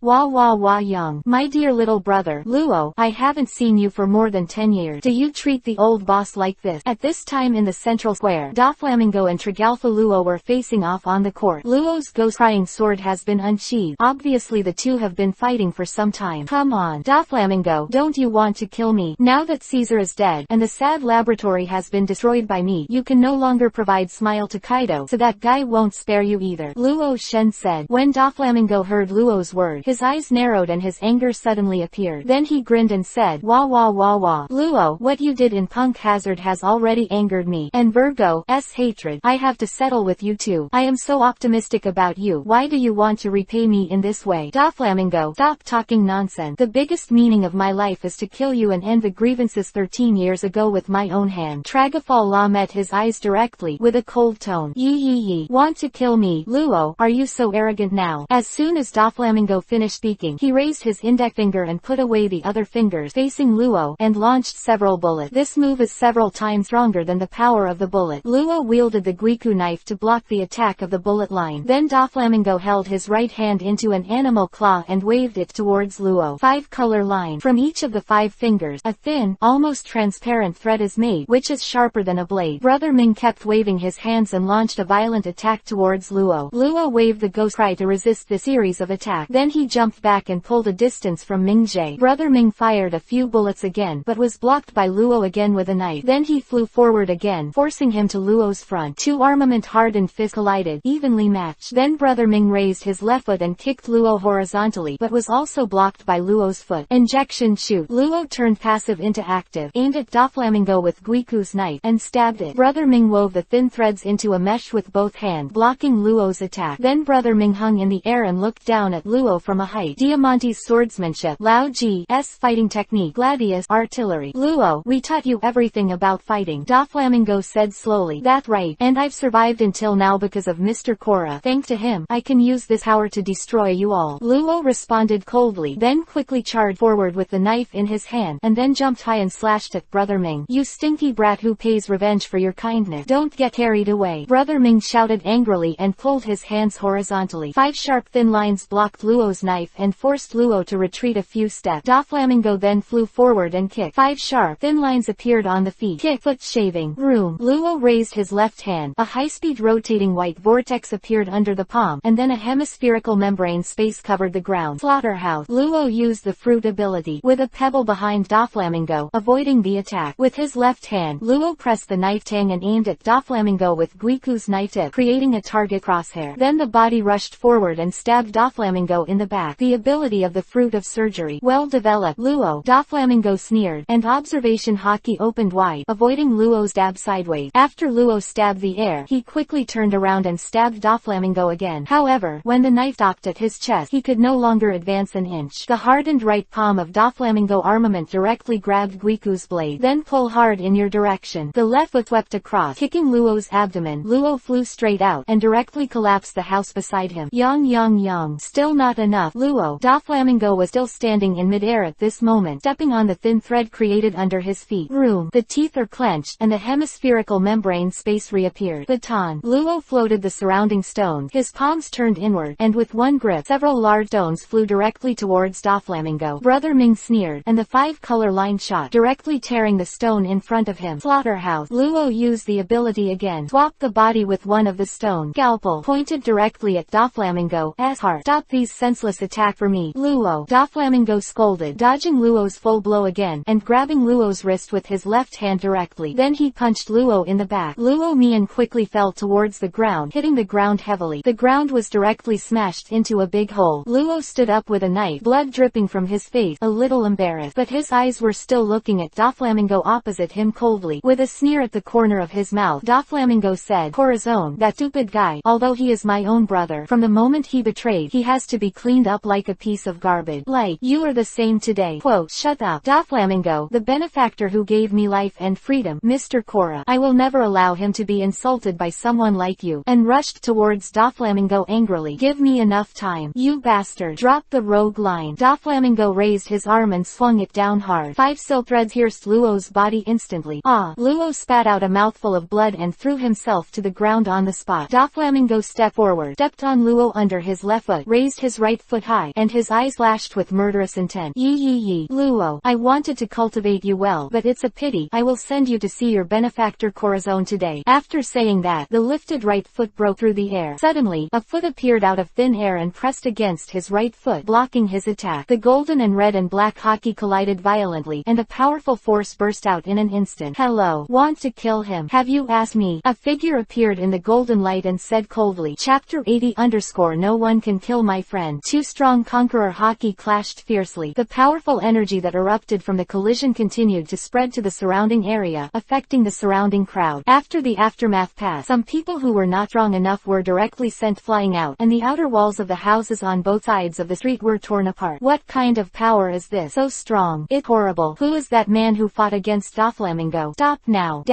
Wah wah wah young. "My dear little brother, Luo, I haven't seen you for more than 10 years. Do you treat the old boss like this?" At this time in the central square, Doflamingo and Trigalfa Luo were facing off on the court. Luo's ghost-crying sword has been unsheathed. Obviously the two have been fighting for some time. "Come on, Doflamingo, don't you want to kill me? Now that Caesar is dead, and the sad laboratory has been destroyed by me, you can no longer provide Smile to Kaido, so that guy won't spare you either," Luo Shen said. When Doflamingo heard Luo's word, his eyes narrowed and his anger suddenly appeared. Then he grinned and said, "Wah wah wah wah. Luo, what you did in Punk Hazard has already angered me, and Virgo's hatred. I have to settle with you too. I am so optimistic about you. Why do you want to repay me in this way?" Doflamingo, stop talking nonsense. The biggest meaning of my life is to kill you and end the grievances 13 years ago with my own hand. Tragafal Law met his eyes directly, with a cold tone. Yee. Want to kill me? Luo, are you so arrogant now?" As soon as Doflamingo finished speaking, he raised his index finger and put away the other fingers facing Luo, and launched several bullets. This move is several times stronger than the power of the bullet. Luo wielded the Guiku knife to block the attack of the bullet line. Then Doflamingo held his right hand into an animal claw and waved it towards Luo. 5-color line. From each of the 5 fingers, a thin, almost transparent thread is made, which is sharper than a blade. Brother Ming kept waving his hands and launched a violent attack towards Luo. Luo waved the ghost cry to resist the series of attacks. Then he jumped back and pulled a distance from Ming Jie. Brother Ming fired a few bullets again, but was blocked by Luo again with a knife. Then he flew forward again, forcing him to Luo's front. 2 armament-hardened fists collided, evenly matched. Then Brother Ming raised his left foot and kicked Luo horizontally, but was also blocked by Luo's foot. Injection shoot. Luo turned passive into active, aimed at Doflamingo with Guiku's knife, and stabbed it. Brother Ming wove the thin threads into a mesh with both hands, blocking Luo's attack. Then Brother Ming hung in the air and looked down at Luo from a height. Diamante's swordsmanship. Lao Ji's fighting technique. Gladius artillery. Luo, we taught you everything about fighting, Doflamingo said slowly. That's right, and I've survived until now because of Mr. Korra. Thanks to him, I can use this power to destroy you all. Luo responded coldly, then quickly charged forward with the knife in his hand, and then jumped high and slashed at Brother Ming. You stinky brat who pays revenge for your kindness. Don't get carried away. Brother Ming shouted angrily and pulled his hands horizontally. 5 sharp thin lines blocked Luo's knife and forced Luo to retreat a few steps. Doflamingo then flew forward and kicked. 5 sharp thin lines appeared on the feet. Kick, foot shaving. Room. Luo raised his left hand. A high-speed rotating white vortex appeared under the palm, and then a hemispherical membrane space covered the ground. Slaughterhouse. Luo used the fruit ability, with a pebble behind Doflamingo, avoiding the attack. With his left hand, Luo pressed the knife tang and aimed at Doflamingo with Guiku's knife tip, creating a target crosshair. Then the body rushed forward and stabbed Doflamingo in the back. The ability of the fruit of surgery. Well developed. Luo. Doflamingo sneered, and observation hockey opened wide, avoiding Luo's stab sideways. After Luo stabbed the air, he quickly turned around and stabbed Doflamingo again. However, when the knife stopped at his chest, he could no longer advance an inch. The hardened right palm of Doflamingo armament directly grabbed Guiku's blade. Then pull hard in your direction. The left foot swept across, kicking Luo's abdomen. Luo flew straight out, and directly directly collapsed the house beside him. Yang. Still not enough. Luo. Doflamingo was still standing in midair at this moment, stepping on the thin thread created under his feet. Room. The teeth are clenched, and the hemispherical membrane space reappeared. Baton. Luo floated the surrounding stones, his palms turned inward, and with one grip, several large stones flew directly towards Doflamingo. Brother Ming sneered, and the 5-color line shot, directly tearing the stone in front of him. Slaughterhouse. Luo used the ability again, swapped the body with one of the stones. Scalpel. Pointed directly at Doflamingo's heart. Stop these senseless attack for me, Luo. Doflamingo scolded, dodging Luo's full blow again, and grabbing Luo's wrist with his left hand directly. Then he punched Luo in the back. Luo Mian quickly fell towards the ground, hitting the ground heavily. The ground was directly smashed into a big hole. Luo stood up with a knife, blood dripping from his face, a little embarrassed, but his eyes were still looking at Doflamingo opposite him coldly. With a sneer at the corner of his mouth, Doflamingo said, Corazon, that stupid guy, although he is my own brother, from the moment he betrayed, he has to be cleaned up like a piece of garbage. Like, you are the same today. Quote, shut up, Doflamingo, the benefactor who gave me life and freedom, Mr. Cora. I will never allow him to be insulted by someone like you, and rushed towards Doflamingo angrily. Give me enough time, you bastard. Drop the rogue line. Doflamingo raised his arm and swung it down hard. 5 silk threads pierced Luo's body instantly. Ah! Luo spat out a mouthful of blood and threw himself to the ground on the spot. Doflamingo stepped forward, stepped on Luo under his left foot, raised his right foot high, and his eyes flashed with murderous intent. Yee. Luo, I wanted to cultivate you well, but it's a pity. I will send you to see your benefactor Corazon today. After saying that, the lifted right foot broke through the air. Suddenly, a foot appeared out of thin air and pressed against his right foot, blocking his attack. The golden and red and black hockey collided violently, and a powerful force burst out in an instant. Hello. Want to kill him? Have you asked me? A figure appeared in the golden light and said coldly. Chapter 80 _ No one can kill my friend. Two strong conqueror hockey clashed fiercely. The powerful energy that erupted from the collision continued to spread to the surrounding area, affecting the surrounding crowd. After the aftermath passed, some people who were not strong enough were directly sent flying out, and the outer walls of the houses on both sides of the street were torn apart. What kind of power is this? So strong. It's horrible. Who is that man who fought against Doflamingo? Stop now.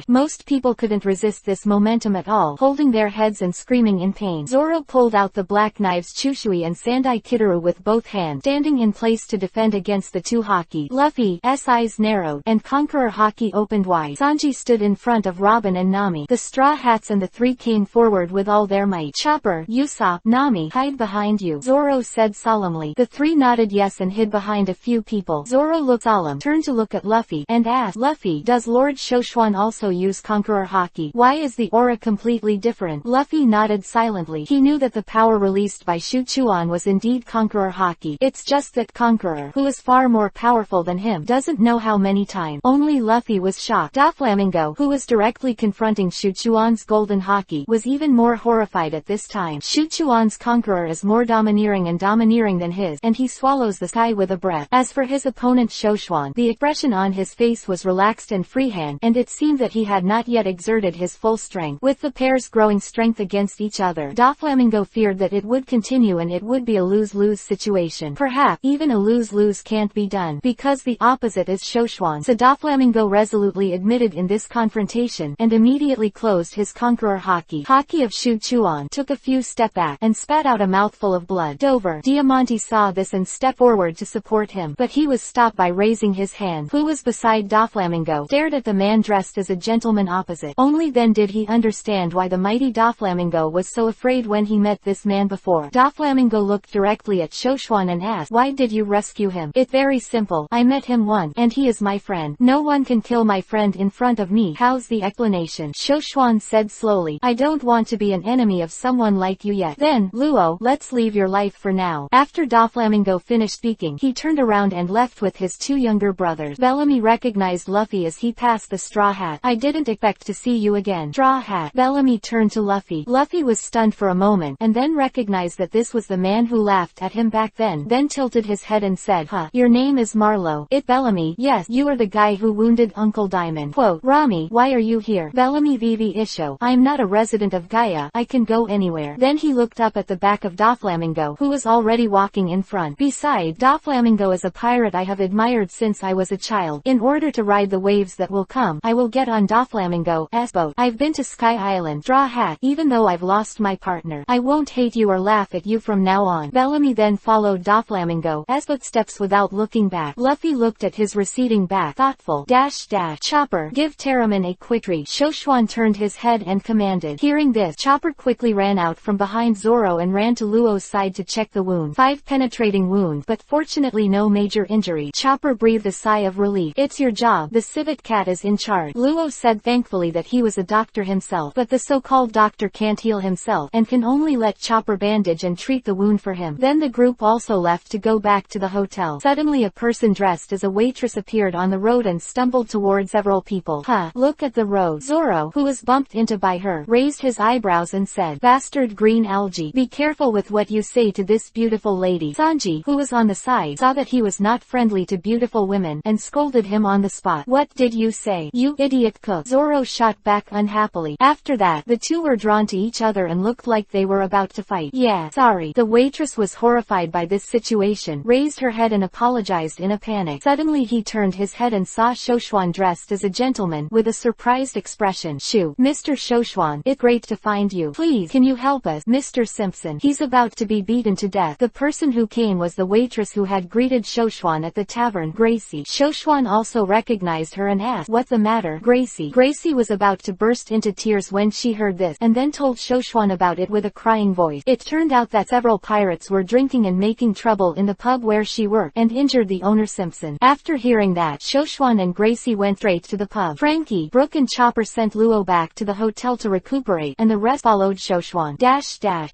Most people couldn't resist this momentum at all, holding their heads and screaming in pain. Zoro pulled out the black knives Chushui and Sandai Kitaru with both hands, standing in place to defend against the two hockey. Luffy's eyes narrowed, and Conqueror Hockey opened wide. Sanji stood in front of Robin and Nami. The Straw Hats and the three came forward with all their might. Chopper, Usopp, Nami, hide behind you, Zoro said solemnly. The three nodded yes and hid behind a few people. Zoro looked solemn, turned to look at Luffy, and asked, Luffy, does Lord Shoshuan also use Conqueror Hockey? Why is the aura completely different? Luffy nodded silently. He knew that the power released by Shuchuan was indeed Conqueror Hockey. It's just that Conqueror, who is far more powerful than him, doesn't know how many times. Only Luffy was shocked. Doflamingo, who was directly confronting Shuchuan's golden hockey, was even more horrified at this time. Shuchuan's Conqueror is more domineering than his, and he swallows the sky with a breath. As for his opponent Shoshuan, the expression on his face was relaxed and freehand, and it seemed that he had not yet exerted his full strength. With the pair's growing strength against each other, Doflamingo feared that it would continue and it would be a lose-lose situation. Perhaps even a lose-lose can't be done, because the opposite is Shoshuan. So Doflamingo resolutely admitted in this confrontation, and immediately closed his Conqueror Hockey. Hockey of Shuchuan took a few steps back, and spat out a mouthful of blood. Dover Diamante saw this and stepped forward to support him, but he was stopped by raising his hand. Who was beside Doflamingo stared at the man dressed as a gentleman opposite. Only then did he understand why the mighty Doflamingo was so afraid when he met this man before. Doflamingo looked directly at Shoshuan and asked, why did you rescue him? It's very simple. I met him once, and he is my friend. No one can kill my friend in front of me. How's the explanation? Shoshuan said slowly, I don't want to be an enemy of someone like you yet. Then, Luo, let's leave your life for now. After Doflamingo finished speaking, he turned around and left with his two younger brothers. Bellamy recognized Luffy as he passed the Straw Hat. I didn't expect to see you again, Straw Hat. Bellamy turned to Luffy. Luffy was stunned for a moment, and then recognized that this was the man who laughed at him back then tilted his head and said, huh, your name is Marlowe. It Bellamy, yes, you are the guy who wounded Uncle Diamond. Quote, Rami, why are you here? Bellamy Vivi Isho, I'm not a resident of Gaia, I can go anywhere. Then he looked up at the back of Doflamingo, who was already walking in front. Besides, Doflamingo is a pirate I have admired since I was a child. In order to ride the waves that will come, I will get on Doflamingo's boat. I've been to Sky Island. Straw Hat that, even though I've lost my partner, I won't hate you or laugh at you from now on. Bellamy then followed Doflamingo's footsteps without looking back. Luffy looked at his receding back, thoughtful. Chopper, give Teraman a quick read. Shoshuan turned his head and commanded. Hearing this, Chopper quickly ran out from behind Zoro and ran to Luo's side to check the wound. 5 penetrating wound, but fortunately no major injury. Chopper breathed a sigh of relief. It's your job. The civet cat is in charge. Luo said thankfully that he was a doctor himself, but the so-called doctor can't heal himself, and can only let Chopper bandage and treat the wound for him. Then the group also left to go back to the hotel. Suddenly a person dressed as a waitress appeared on the road and stumbled toward several people. Look at the road. Zoro, who was bumped into by her, raised his eyebrows and said, bastard green algae, be careful with what you say to this beautiful lady. Sanji, who was on the side, saw that he was not friendly to beautiful women, and scolded him on the spot. What did you say, you idiot cook? Zoro shot back unhappily. After that, the two were drawn to each other and looked like they were about to fight. Yeah, sorry. The waitress was horrified by this situation, raised her head and apologized in a panic. Suddenly he turned his head and saw Shoshuan dressed as a gentleman, with a surprised expression. Shoo, Mr. Shoshuan, it's great to find you. Please, can you help us? Mr. Simpson, he's about to be beaten to death. The person who came was the waitress who had greeted Shoshuan at the tavern, Gracie. Shoshuan also recognized her and asked, what's the matter, Gracie? Gracie was about to burst into tears when she heard this, and then told Shoshuan about it with a crying voice. It turned out that several pirates were drinking and making trouble in the pub where she worked, and injured the owner Simpson. After hearing that, Shoshuan and Gracie went straight to the pub. Frankie, Brooke and Chopper sent Luo back to the hotel to recuperate, and the rest followed Shoshuan.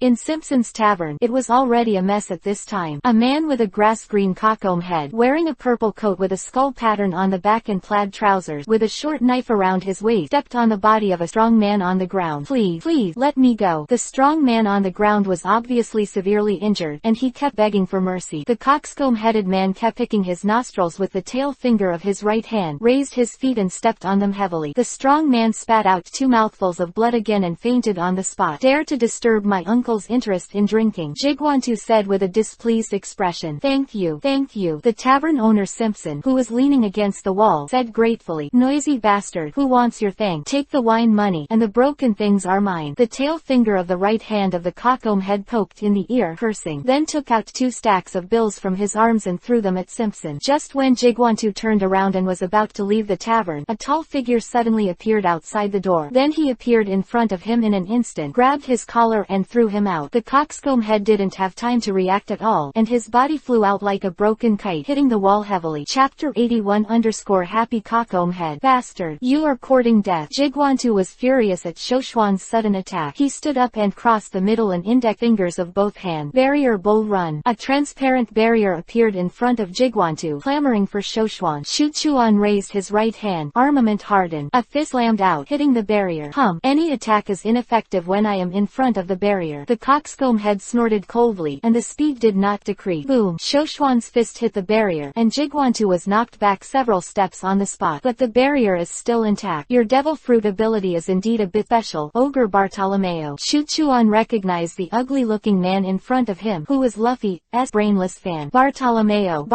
In Simpson's tavern, it was already a mess at this time. A man with a grass-green cockcomb head, wearing a purple coat with a skull pattern on the back and plaid trousers, with a short knife around his waist, stepped on the body of a strong man on the ground. Please, let me go. The strong man on the ground was obviously severely injured, and he kept begging for mercy. The coxcomb-headed man kept picking his nostrils with the tail finger of his right hand, raised his feet and stepped on them heavily. The strong man spat out 2 mouthfuls of blood again and fainted on the spot. Dare to disturb my uncle's interest in drinking, Jigwantu said with a displeased expression. Thank you. The tavern owner Simpson, who was leaning against the wall, said gratefully, noisy bastard, who wants your thing? Take the wine money, and the broken things are mine. The tail finger of the right hand of the cockcomb head poked in the ear, cursing, then took out 2 stacks of bills from his arms and threw them at Simpson. Just when Jigwantu turned around and was about to leave the tavern, a tall figure suddenly appeared outside the door. Then he appeared in front of him in an instant, grabbed his collar and threw him out. The coxcomb head didn't have time to react at all, and his body flew out like a broken kite, hitting the wall heavily. Chapter 81_Happy Cockcomb Head. Bastard, you are courting death. Jigwantu was furious at Shoshuan's sudden attack. He stood up and crossed the middle and index fingers of both hands. Barrier Bull Run. A transparent barrier appeared in front of Jigwantu, clamoring for Shoshuan. Shuchuan raised his right hand, armament hardened. A fist slammed out, hitting the barrier. Any attack is ineffective when I am in front of the barrier. The coxcomb head snorted coldly, and the speed did not decrease. Boom! Shoshuan's fist hit the barrier, and Jigwantu was knocked back several steps on the spot. But the barrier is still intact. Your devil fruit ability is indeed a bit special, Ogre Bartolomeo. Shuchuan recognized the ugly-looking man in front of him, who was Luffy's brainless fan. Bartolomeo,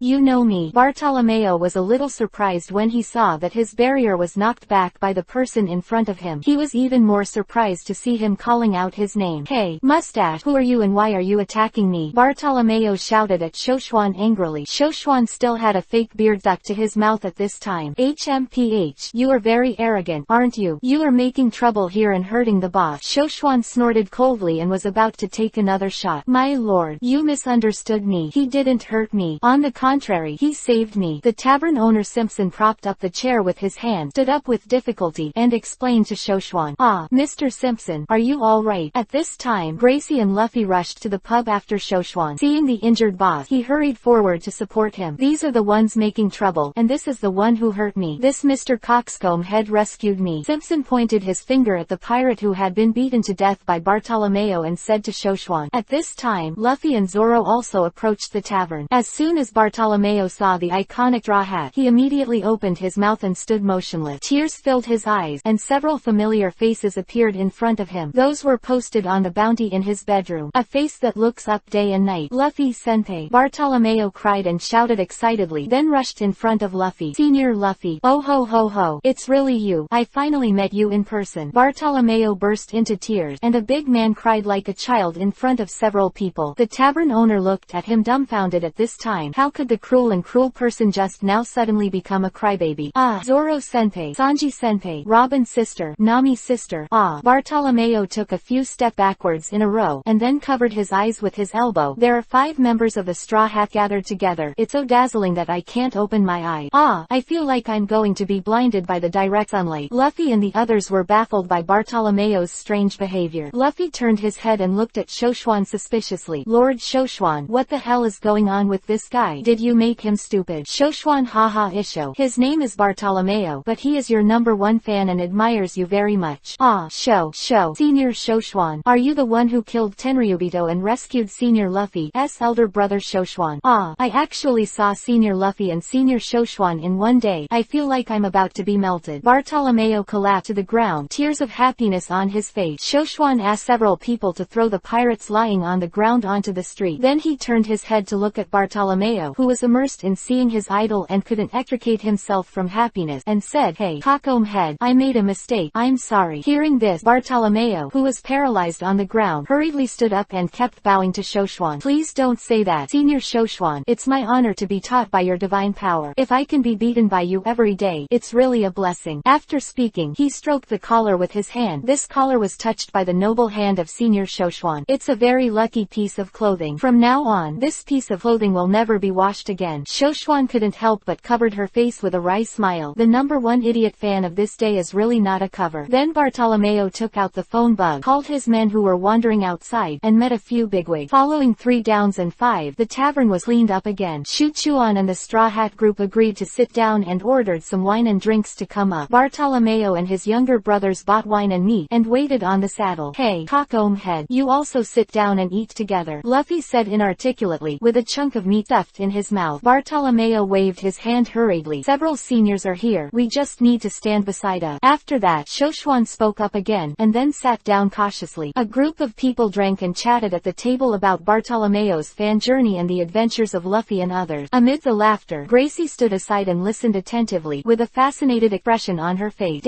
you know me. Bartolomeo was a little surprised when he saw that his barrier was knocked back by the person in front of him. He was even more surprised to see him calling out his name. Hey, mustache, who are you and why are you attacking me? Bartolomeo shouted at Shoshuan angrily. Shoshuan still had a fake beard stuck to his mouth at this time. HMPH, you are very arrogant, aren't you? You are making trouble here and hurting the boss. Shoshuan snorted coldly and was about to take another shot. My lord, you misunderstood me. He didn't hurt me. On the contrary, he saved me. The tavern owner Simpson propped up the chair with his hand, stood up with difficulty, and explained to Shoshuan. Mr. Simpson, are you all right? At this time, Gracie and Luffy rushed to the pub after Shoshuan. Seeing the injured boss, he hurried forward to support him. These are the ones making trouble, and this is the one who hurt me. This Mr. Coxcomb head rescued me. Simpson pointed his finger at the pirate who had been beaten to death by Bartolomeo and said to Shoshuan. At this time, Luffy and Zoro also approached the tavern. As soon as Bartolomeo saw the iconic straw hat, he immediately opened his mouth and stood motionless. Tears filled his eyes, and several familiar faces appeared in front of him. Those were posted on the bounty in his bedroom. A face that looks up day and night. Luffy Senpai. Bartolomeo cried and shouted excitedly, then rushed in front of Luffy. Senior Luffy. Oh ho ho ho. It's really you. I finally met you in person. Bartolomeo burst into tears, and a big man cried like a child in front of several people. The tavern owner looked at him dumbfounded at this time. How could the cruel person just now suddenly become a crybaby? Ah, Zoro-senpai, Sanji-senpai, Robin's sister, Nami's sister. Ah. Bartolomeo took a few steps backwards in a row, and then covered his eyes with his elbow. There are 5 members of the Straw Hat gathered together. It's so dazzling that I can't open my eye. Ah, I feel like I'm going to be blinded by the direct sunlight. Luffy and the others were baffled by Bartolomeo's strange behavior. Luffy turned his head and looked at Shoshuan suspiciously. Lord Shoshuan, what the hell is going on with this guy? Did you make him stupid? Shoshuan, haha Isho. His name is Bartolomeo, but he is your #1 fan and admires you very much. Ah, Senior Shoshuan. Are you the one who killed Tenryubito and rescued Senior Luffy's elder brother Shoshuan? Ah, I actually saw Senior Luffy and Senior Shoshuan in one day. I feel like I'm about to be melted. Bartolomeo collapsed to the ground, tears of happiness on his face. Shoshuan asked several people to throw the pirates lying on the ground onto the street. Then he turned his head to look at Bartolomeo, who was immersed in seeing his idol and couldn't extricate himself from happiness, and said, "Hey, Cockcomb head, I made a mistake. I'm sorry." Hearing this, Bartolomeo, who was paralyzed on the ground, hurriedly stood up and kept bowing to Shoshuan. "Please don't say that, Senior Shoshuan. It's my honor to be taught by your divine power. If I can be beaten by you every day, it's really a blessing." After speaking, he stroked the collar with his hand. This collar was touched by the noble hand of Senior Shoshuan. "It's a very lucky piece of clothing. From now on, this piece of clothing will never be washed again." Shoshuan couldn't help but covered her face with a wry smile. The #1 idiot fan of this day is really not a cover. Then Bartolomeo took out the phone bug, called his men who were wandering outside, and met a few bigwigs. Following 3 downs and 5, the tavern was cleaned up again. Shuchuan and the Straw Hat group agreed to sit down and ordered some wine and drinks to come up. Bartolomeo and his younger brothers bought wine and meat, and waited on the saddle. "Hey, Cockcomb head, you also sit down and eat together," Luffy said inarticulately, with a chunk of meat stuffed in his mouth. Bartolomeo waved his hand hurriedly. "Several seniors are here. We just need to stand beside us." After that, Shoshuan spoke up again, and then sat down cautiously. A group of people drank and chatted at the table about Bartolomeo's fan journey and the adventures of Luffy and others. Amid the laughter, Gracie stood aside and listened attentively, with a fascinated expression on her face.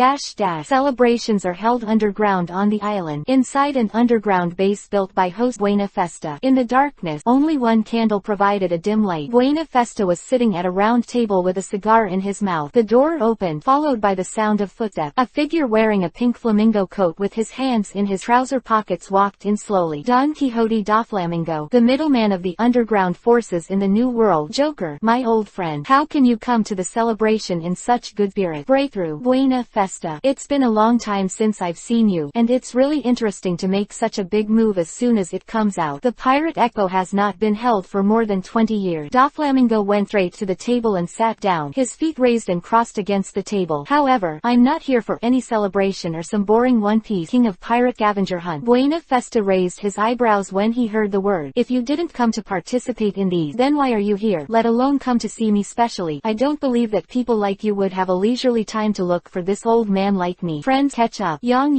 Celebrations are held underground on the island, inside an underground base built by host Buena Festa. In the darkness, only one candle provided a dim light. Buena Festa was sitting at a round table with a cigar in his mouth. The door opened, followed by the sound of footsteps. A figure wearing a pink flamingo coat with his hands in his trouser pockets walked in slowly. Don Quixote da Flamingo, the middleman of the underground forces in the New World. "Joker, my old friend, how can you come to the celebration in such good spirit?" Breakthrough. "Buena Festa. It's been a long time since I've seen you, and it's really interesting to make such a big move as soon as it comes out. The Pirate Expo has not been held for more than 20 years. Da Flamingo went straight to the table and sat down, his feet raised and crossed against the table. "However, I'm not here for any celebration or some boring one-piece King of Pirate scavenger hunt." Buena Festa raised his eyebrows when he heard the word. "If you didn't come to participate in these, then why are you here, let alone come to see me specially? I don't believe that people like you would have a leisurely time to look for this old man like me. Friends, catch up. Young.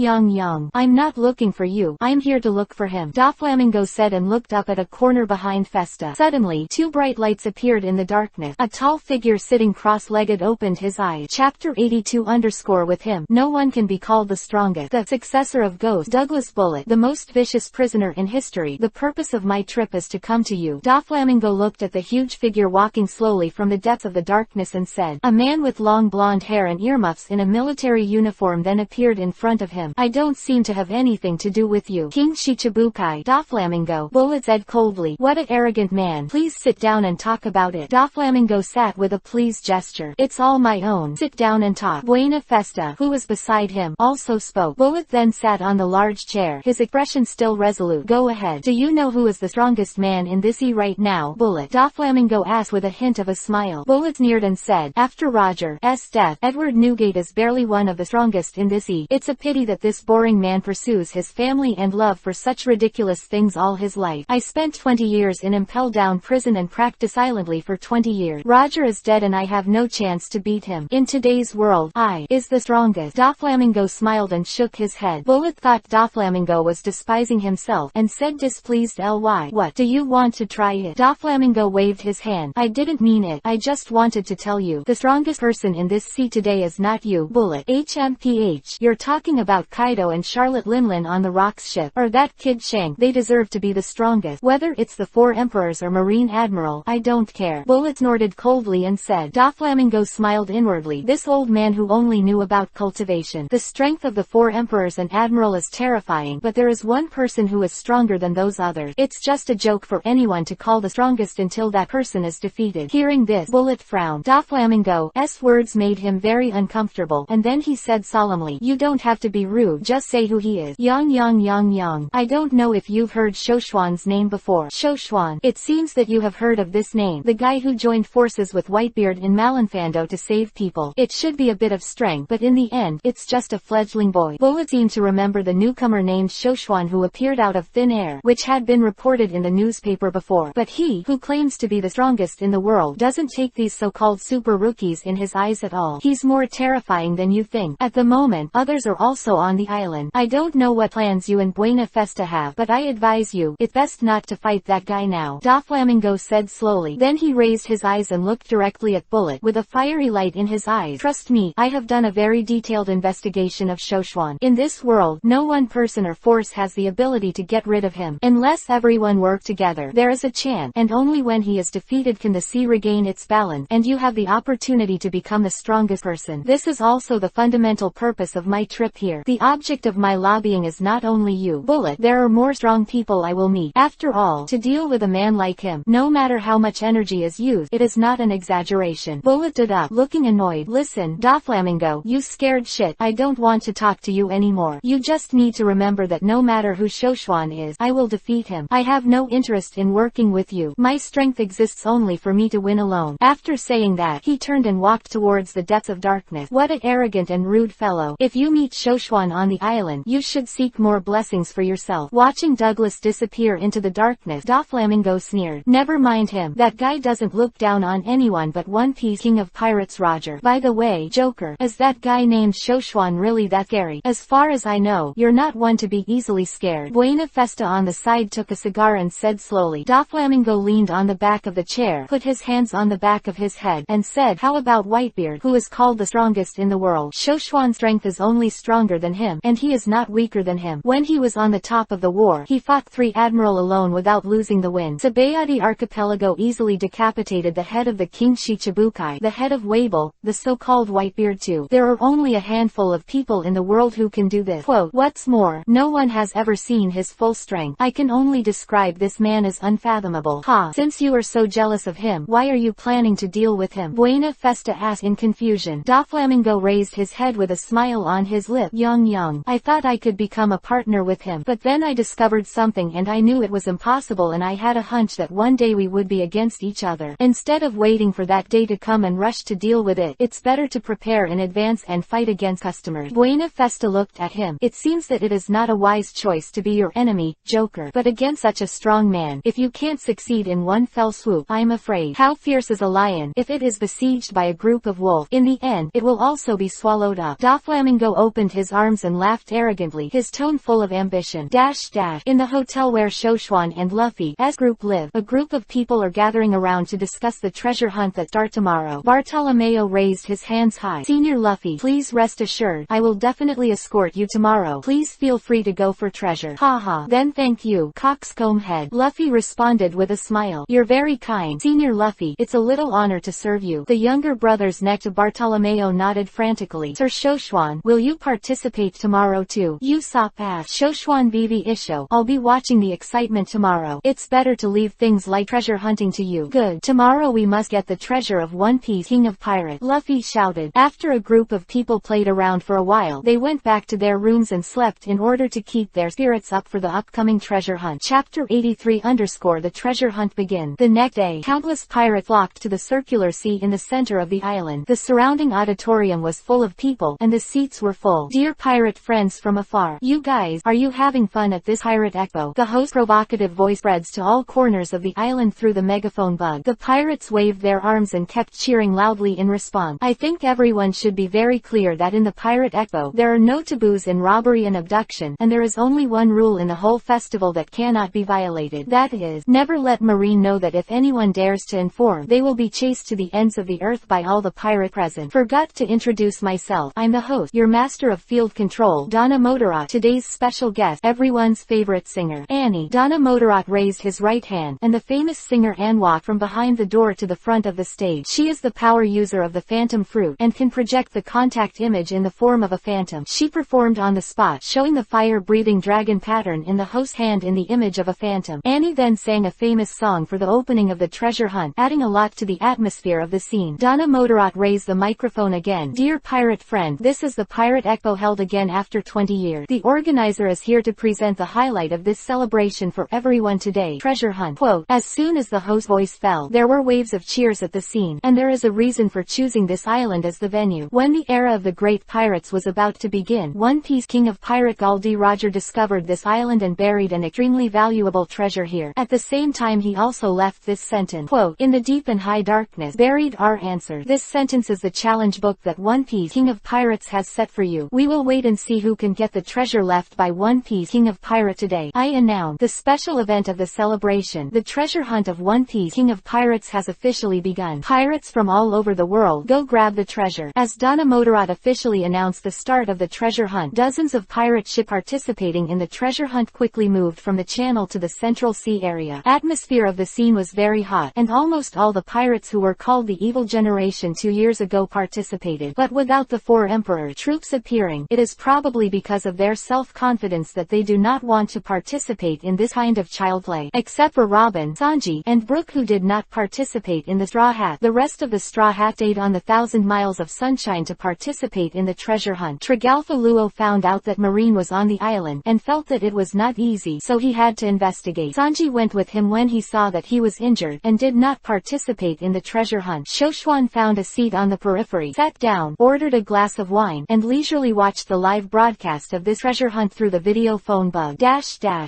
I'm not looking for you. I'm here to look for him," Da Flamingo said, and looked up at a corner behind Festa. Suddenly, 2 bright lights appeared in the darkness. A tall figure sitting cross-legged opened his eyes. Chapter 82 With him, no one can be called the strongest. The successor of Ghost, Douglas Bullet, the most vicious prisoner in history. The purpose of my trip is to come to you. Da Flamingo looked at the huge figure walking slowly from the depths of the darkness and said. A man with long blonde hair and earmuffs in a military uniform then appeared in front of him. "I don't seem to have anything to do with you, King Shichibukai." Da Flamingo, Bullet said coldly. "What an arrogant man. Please sit down and talk about it." Da Flamingo sat with a pleased gesture. "It's all my own. Sit down and talk." Buena Festa, who was beside him, also spoke. Bullet then sat on the large chair, his expression still resolute. "Go ahead. Do you know who is the strongest man in this right now, Bullet?" Da Flamingo asked with a hint of a smile. Bullet sneered and said, "After Roger's death, Edward Newgate is barely one of the strongest in this It's a pity that this boring man pursues his family and love for such ridiculous things all his life. I spent 20 years in Impel Down prison and practiced silently for 20 years. Roger is dead and I have no chance to beat him. In today's world, I is the strongest." Da Flamingo smiled and shook his head. Bullet thought Da Flamingo was despising himself, and said displeased, "Ly, what, do you want to try it?" Da Flamingo waved his hand. "I didn't mean it. I just wanted to tell you, the strongest person in this sea today is not you, Bullet. HMPH. You're talking about Kaido and Charlotte Linlin on the Rocks ship, or that kid Shank. They deserve to be the strongest. Whether it's the 4 emperors or Marine Admiral, I don't care. Bullet snorted coldly and said. Doflamingo smiled inwardly. This old man who only knew about cultivation. The strength of the 4 emperors and admiral is terrifying, but there is one person who is stronger than those others. It's just a joke for anyone to call the strongest until that person is defeated. Hearing this, Bullet frowned. Doflamingo's words made him very uncomfortable, and then he said solemnly, you don't have to be rude, just say who he is. Yang. I don't know if you've heard Shoshuan's name before. Shoshuan. It seems that you have heard of this name. The guy who joined forces with Whitebeard in Malinfando to save people. It should be a bit of strength, but in the end, it's just a fledgling boy. Bullet seemed to remember the newcomer named Shoshuan who appeared out of thin air, which had been reported in the newspaper before. But he, who claims to be the strongest in the world, doesn't take these so-called super rookies in his eyes at all. He's more terrifying than you think. At the moment, others are also on the island. I don't know what plans you and Buena Festa have, but I advise you, it's best not to fight that guy now. Doflamingo said slowly. Then he raised his eyes and looked directly at Bullet, with a fiery light in his eyes. Trust me, I have done a very detailed investigation of Shoshuan. In this world, no one person or force has the ability to get rid of him. Unless everyone work together, there is a chance, and only when he is defeated can the sea regain its balance, and you have the opportunity to become the strongest person. This is also the fundamental purpose of my trip here. The object of my lobbying is not only you, Bullet. There are more strong people I will meet. After all, to deal with a man like him, no matter how much energy is used, it is not an exaggeration. Bullet stood up, looking annoyed. Listen, Doflamingo, you scared shit. I don't want to talk to you anymore. You just need to remember that no matter who Shoshuan is, I will defeat him. I have no interest in working with you. My strength exists only for me to win alone. After saying that, he turned and walked towards the depths of darkness. What an arrogant and rude fellow. If you meet Shoshuan on the island, you should seek more blessings for yourself. Watching Douglas disappear into the darkness, Doflamingo sneered. Never mind him. That guy doesn't look down on anyone but One Piece King of Pirates Roger. By the way, Joker, is that guy named Shoshuan really that scary? As far as I know, you're not one to be easily scared. Buena Festa on the side took a cigar and said slowly. Doflamingo leaned on the back of the chair, put his hands on the back of his head, and said, how about Whitebeard, who is called the strongest in the world? Shoshuan's strength is only stronger than him, and he is not weaker than him. When he was on the top of the war, he fought 3 admiral alone without losing the win. Sabayati Archipelago easily decapitated the head of the King Shichibukai, the head of Wable, the so-called Whitebeard too. There are only a handful of people in the world who can do this. Quote, what's more, no one has ever seen his full strength. I can only describe this man as unfathomable. Ha, since you are so jealous of him, why are you planning to deal with him? Buena Festa asked in confusion. Doflamingo raised his head with a smile on his lip. Young. I thought I could become a partner with him, but then I discovered something and I knew it was impossible, and I had a hunch that one day we would be against each other. Instead of waiting for that day to come and rush to deal with it, it's better to prepare in advance and fight against customers. Buena Festa looked at him. It seems that it is not a wise choice to be your enemy, Joker, but against such a strong man, if you can't succeed in one fell swoop, I'm afraid. How fierce is a lion if it is besieged by a group of wolves? In the end, it will also be swallowed up. Doflamingo opened his arms and laughed arrogantly, his tone full of ambition. In the hotel where Shoshuan and Luffy's group live, a group of people are gathering around to discuss the treasure hunt that starts tomorrow. Bartolomeo raised his hands high. Senior Luffy, please rest assured, I will definitely escort you tomorrow. Please feel free to go for treasure. Haha, then thank you, Coxcomb Head. Luffy responded with a smile. You're very kind, Senior Luffy. It's a little honor to serve you. The younger brothers next to Bartolomeo nodded frantically. Sir Shoshuan, will you participate tomorrow too? Usopp asked. Shoshuan Vivi Isho, I'll be watching the excitement tomorrow. It's better to leave things like treasure hunting to you. Good. Tomorrow we must get the treasure of One Piece King of Pirates, Luffy shouted. After a group of people played around for a while, they went back to their rooms and slept in order to keep their spirits up for the upcoming treasure hunt. Chapter 83 _ The treasure hunt begins. The next day, countless pirates flocked to the circular sea in the center of the island. The surrounding auditorium was full of people, and the seats were full. Dear pirate friends from afar, you guys, are you having fun at this pirate expo? The host's provocative voice spreads to all corners of the island through the megaphone bug. The pirates waved their arms and kept cheering loudly in response. I think everyone should be very clear that in the pirate expo, there are no taboos in robbery and abduction, and there is only one rule in the whole festival that cannot be violated. That is, never let Marine know that if anyone dares to inform, they will be chased to the ends of the earth by all the pirate present. Forgot to introduce myself. I'm the host, your master master of field control, Donna Motorot, today's special guest, everyone's favorite singer, Annie. Donna Motorot raised his right hand, and the famous singer Anne walked from behind the door to the front of the stage. She is the power user of the phantom fruit, and can project the contact image in the form of a phantom. She performed on the spot, showing the fire-breathing dragon pattern in the host's hand in the image of a phantom. Annie then sang a famous song for the opening of the treasure hunt, adding a lot to the atmosphere of the scene. Donna Motorot raised the microphone again. Dear pirate friend, this is the Pirate Expo held again after 20 years. The organizer is here to present the highlight of this celebration for everyone today. Treasure hunt. Quote, as soon as the host's voice fell, there were waves of cheers at the scene, and there is a reason for choosing this island as the venue. When the era of the great pirates was about to begin, One Piece king of pirate Gul D. Roger discovered this island and buried an extremely valuable treasure here. At the same time he also left this sentence. Quote, in the deep and high darkness, buried are answers. This sentence is the challenge book that One Piece king of pirates has set for you. We will wait and see who can get the treasure left by One Piece king of pirate today. I announce the special event of the celebration. The treasure hunt of One Piece king of pirates has officially begun. Pirates from all over the world, go grab the treasure. As Donna Motorot officially announced the start of the treasure hunt, dozens of pirate ships participating in the treasure hunt quickly moved from the channel to the Central Sea area. Atmosphere of the scene was very hot, and almost all the pirates who were called the Evil Generation 2 years ago participated. But without the four Emperor troops appearing, it is probably because of their self-confidence that they do not want to participate in this kind of child play. Except for Robin, Sanji, and Brooke, who did not participate in the Straw Hat. The rest of the Straw Hat stayed on the 1,000 Miles of Sunshine to participate in the treasure hunt. Tregalfa Luo found out that Marine was on the island, and felt that it was not easy, so he had to investigate. Sanji went with him when he saw that he was injured, and did not participate in the treasure hunt. Shoshuan found a seat on the periphery, sat down, ordered a glass of wine, and leisurely watched the live broadcast of this treasure hunt through the video phone bug.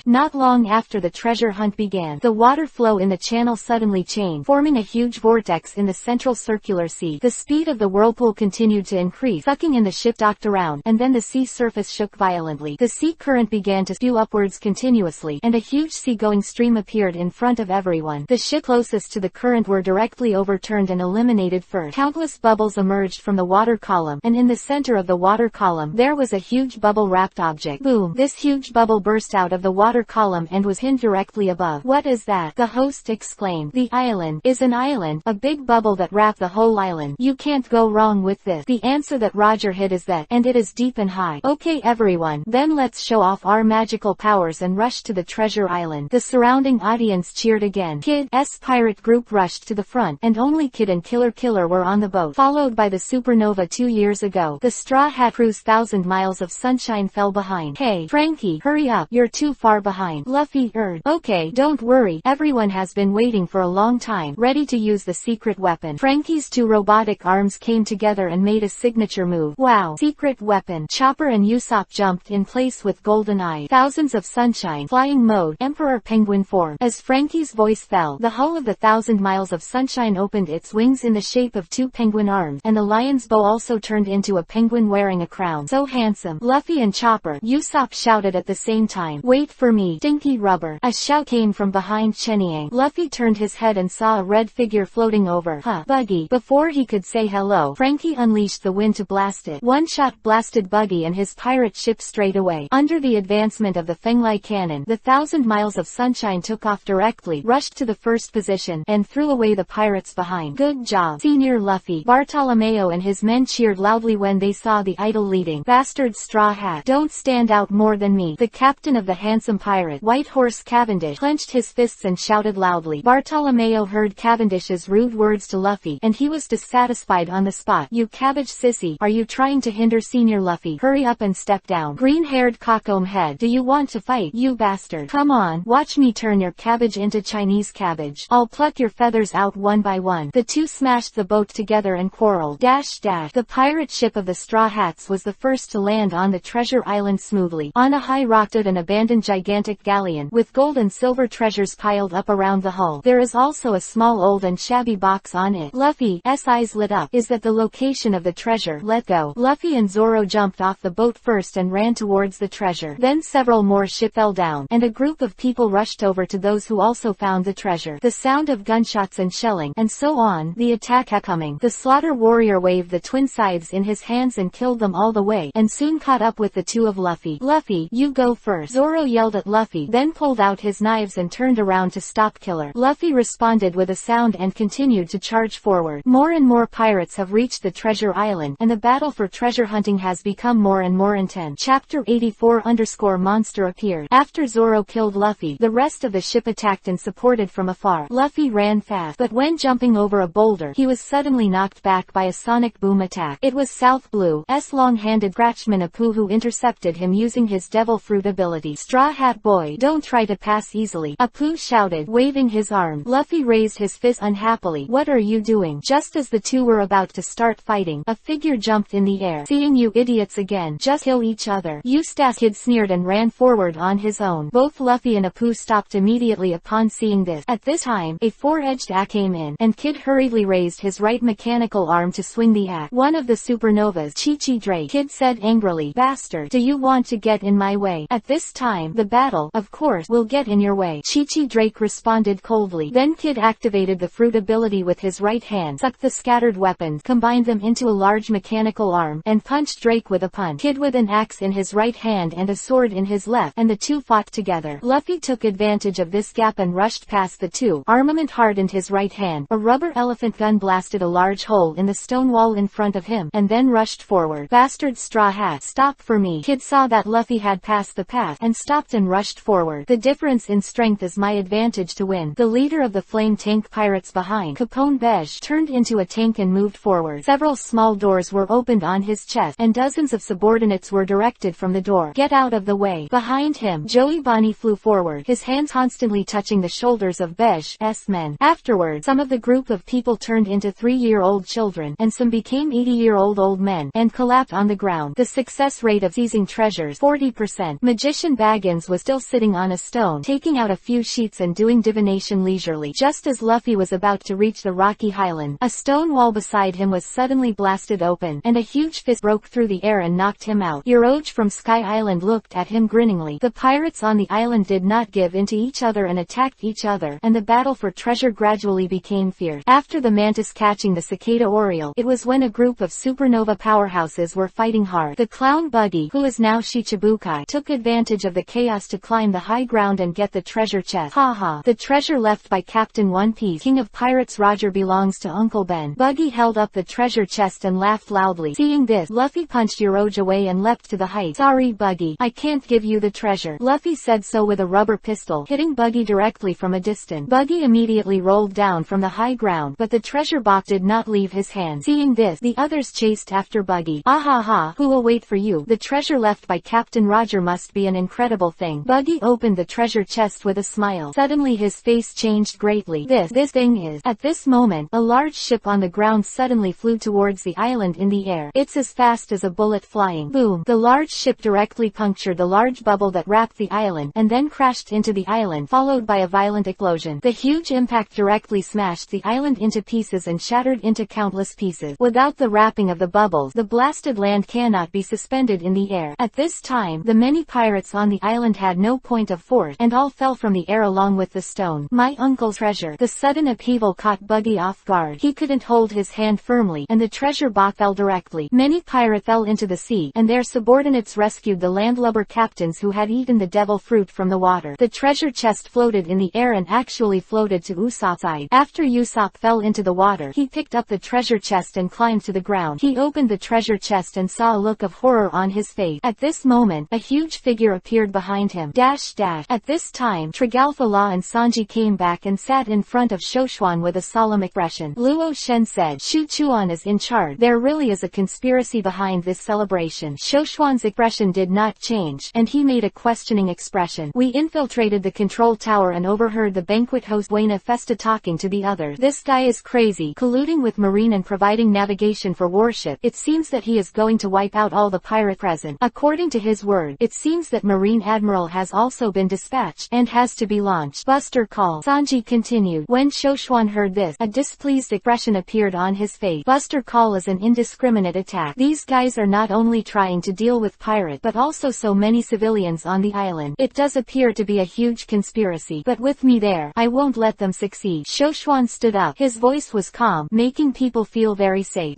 Not long after the treasure hunt began, the water flow in the channel suddenly changed, forming a huge vortex in the central circular sea. The speed of the whirlpool continued to increase, sucking in the ship docked around, and then the sea surface shook violently. The sea current began to spew upwards continuously, and a huge sea-going stream appeared in front of everyone. The ship closest to the current were directly overturned and eliminated first. Countless bubbles emerged from the water column, and in the center of the water column, there was a huge bubble-wrapped object. Boom! This huge bubble burst out of the water column and was pinned directly above. What is that? The host exclaimed. The island is an island, a big bubble that wrapped the whole island. You can't go wrong with this. The answer that Roger hit is that, and it is deep and high. Okay everyone, then let's show off our magical powers and rush to the treasure island. The surrounding audience cheered again. Kid's pirate group rushed to the front, and only Kid and Killer were on the boat, followed by the Supernova 2 years ago. The Straw Hat crew's 1,000 Miles of Sunshine fell behind. Hey, Frankie, hurry up, you're too far behind. Luffy urged. Okay, don't worry, everyone has been waiting for a long time, ready to use the secret weapon. Frankie's two robotic arms came together and made a signature move. Wow, secret weapon. Chopper and Usopp jumped in place with golden eyes. Thousands of Sunshine, flying mode, Emperor Penguin form. As Frankie's voice fell, the hull of the 1,000 Miles of Sunshine opened its wings in the shape of two penguin arms, and the lion's bow also turned into a penguin wearing a crown. So handsome. Luffy and Chopper, Usopp shouted at the same time. Wait for me, Stinky Rubber. A shout came from behind Cheniang. Luffy turned his head and saw a red figure floating over. Buggy. Before he could say hello, Frankie unleashed the wind to blast it. One shot blasted Buggy and his pirate ship straight away. Under the advancement of the Fenglai cannon, the 1,000 Miles of Sunshine took off directly, rushed to the first position, and threw away the pirates behind. Good job, Senior Luffy. Bartolomeo and his men cheered loudly when they saw the idol leading bastard Straw Hat. Don't stand out more than me. The captain of the handsome pirate, White Horse Cavendish, clenched his fists and shouted loudly. Bartolomeo heard Cavendish's rude words to Luffy, and he was dissatisfied on the spot. You cabbage sissy, are you trying to hinder Senior Luffy? Hurry up and step down. Green-haired cockcomb head, do you want to fight, you bastard? Come on, watch me turn your cabbage into Chinese cabbage. I'll pluck your feathers out one by one. The two smashed the boat together and quarreled. The pirate ship of the Straw Hats was the first to land on the treasure island smoothly. On a high rock stood an abandoned gigantic galleon, with gold and silver treasures piled up around the hull. There is also a small old and shabby box on it. Luffy's eyes lit up. Is that the location of the treasure? Let go. Luffy and Zoro jumped off the boat first and ran towards the treasure. Then several more ships fell down, and a group of people rushed over to those who also found the treasure. The sound of gunshots and shelling, and so on, the attack coming. The slaughter warrior waved the twin scythes in his hands and killed them all the way, and soon caught up with the two of Luffy. "Luffy, you go first," Zoro yelled at Luffy, then pulled out his knives and turned around to stop Killer. Luffy responded with a sound and continued to charge forward. More and more pirates have reached the treasure island, and the battle for treasure hunting has become more and more intense. Chapter 84_Monster appeared. After Zoro killed Luffy, the rest of the ship attacked and supported from afar. Luffy ran fast, but when jumping over a boulder, he was suddenly knocked back by a sonic boom attack. It was South Blue's long-handed Scratchman EPUB who intercepted him using his Devil Fruit ability. "Straw Hat Boy, don't try to pass easily," EPUB shouted, waving his arm. Luffy raised his fist unhappily. "What are you doing?" Just as the two were about to start fighting, a figure jumped in the air. "Seeing you idiots again, just kill each other." Eustace Kid sneered and ran forward on his own. Both Luffy and EPUB stopped immediately upon seeing this. At this time, a four-edged axe came in, and Kid hurriedly raised his right mechanical arm to swing the axe. "One of the supernovas, Chi-Chi Drake," Kid said angrily. "Bastard, do you want to get in my way?" At this time, the battle, of course, will get in your way, Chi-Chi Drake responded coldly. Then Kid activated the fruit ability with his right hand, sucked the scattered weapons, combined them into a large mechanical arm, and punched Drake with a punch. Kid with an axe in his right hand and a sword in his left, and the two fought together. Luffy took advantage of this gap and rushed past the two. Armament hardened his right hand. A rubber elephant gun blasted a large hole in the stone wall in front of him, and then rushed forward. "Bastard Straw Hat, stop for me." Kid saw that Luffy had passed the path, and stopped and rushed forward. "The difference in strength is my advantage to win." The leader of the flame tank pirates behind, Capone Beige, turned into a tank and moved forward. Several small doors were opened on his chest, and dozens of subordinates were directed from the door. "Get out of the way." Behind him, Joey Bonnie flew forward, his hands constantly touching the shoulders of Beige's men. Afterward, some of the group of people turned into 3-year-old children, and some became 80-year-old old men, and collapsed on the ground. The success rate of seizing treasures, 40%. Magician Baggins was still sitting on a stone, taking out a few sheets and doing divination leisurely. Just as Luffy was about to reach the rocky highland, a stone wall beside him was suddenly blasted open, and a huge fist broke through the air and knocked him out. Yoroj from Sky Island looked at him grinningly. The pirates on the island did not give in to each other and attacked each other, and the battle for treasure gradually became fierce. After the mantis catching the cicada Oriole, it was when a group of supernova powerhouses were fighting hard. The clown Buggy, who is now Shichibukai, took advantage of the chaos to climb the high ground and get the treasure chest. Haha. The treasure left by Captain One Piece, King of Pirates Roger, belongs to Uncle Ben. Buggy held up the treasure chest and laughed loudly. Seeing this, Luffy punched Yoroj away and leapt to the height. "Sorry Buggy, I can't give you the treasure." Luffy said so with a rubber pistol, hitting Buggy directly from a distance. Buggy immediately rolled down from the high ground, but the treasure box did not leave his hand. Seeing this, the others chased after Buggy. "Ahaha, who will wait for you? The treasure left by Captain Roger must be an incredible thing." Buggy opened the treasure chest with a smile. Suddenly his face changed greatly. This thing is." At this moment, a large ship on the ground suddenly flew towards the island in the air. "It's as fast as a bullet flying." Boom! The large ship directly punctured the large bubble that wrapped the island, and then crashed into the island, followed by a violent explosion. The huge impact directly smashed the island into pieces and shattered into countless pieces. Without the wrapping of the bubbles, the blasted land cannot be suspended in the air. At this time, the many pirates on the island had no point of force, and all fell from the air along with the stone. "My uncle's treasure." The sudden upheaval caught Buggy off guard. He couldn't hold his hand firmly, and the treasure box fell directly. Many pirates fell into the sea, and their subordinates rescued the landlubber captains who had eaten the devil fruit from the water. The treasure chest floated in the air and actually floated to Usopp's side. After Usopp fell into the water, he picked up the treasure chest and climbed to the ground. He opened the treasure chest and saw a look of horror on his face. At this moment, a huge figure appeared behind him. At this time, Triglav Law and Sanji came back and sat in front of Shoshuan with a solemn expression. Luo Shen said, "Shu Chuan is in charge. There really is a conspiracy behind this celebration." Shoshuan's expression did not change, and he made a questioning expression. "We infiltrated the control tower and overheard the banquet host Buena Festa talking to the others. This guy is crazy, colluding with Marine and providing navigation for warship. It seems that he is going to wipe out all the pirates present. According to his word, it seems that Marine Admiral has also been dispatched, and has to be launched." Buster Call. Sanji continued. When Shoshuan heard this, a displeased expression appeared on his face. Buster Call is an indiscriminate attack. These guys are not only trying to deal with pirates, but also so many civilians on the island. It does appear to be a huge conspiracy, but with me there, I won't let them succeed. Shoshuan stood up. His voice was calm, making people feel very safe.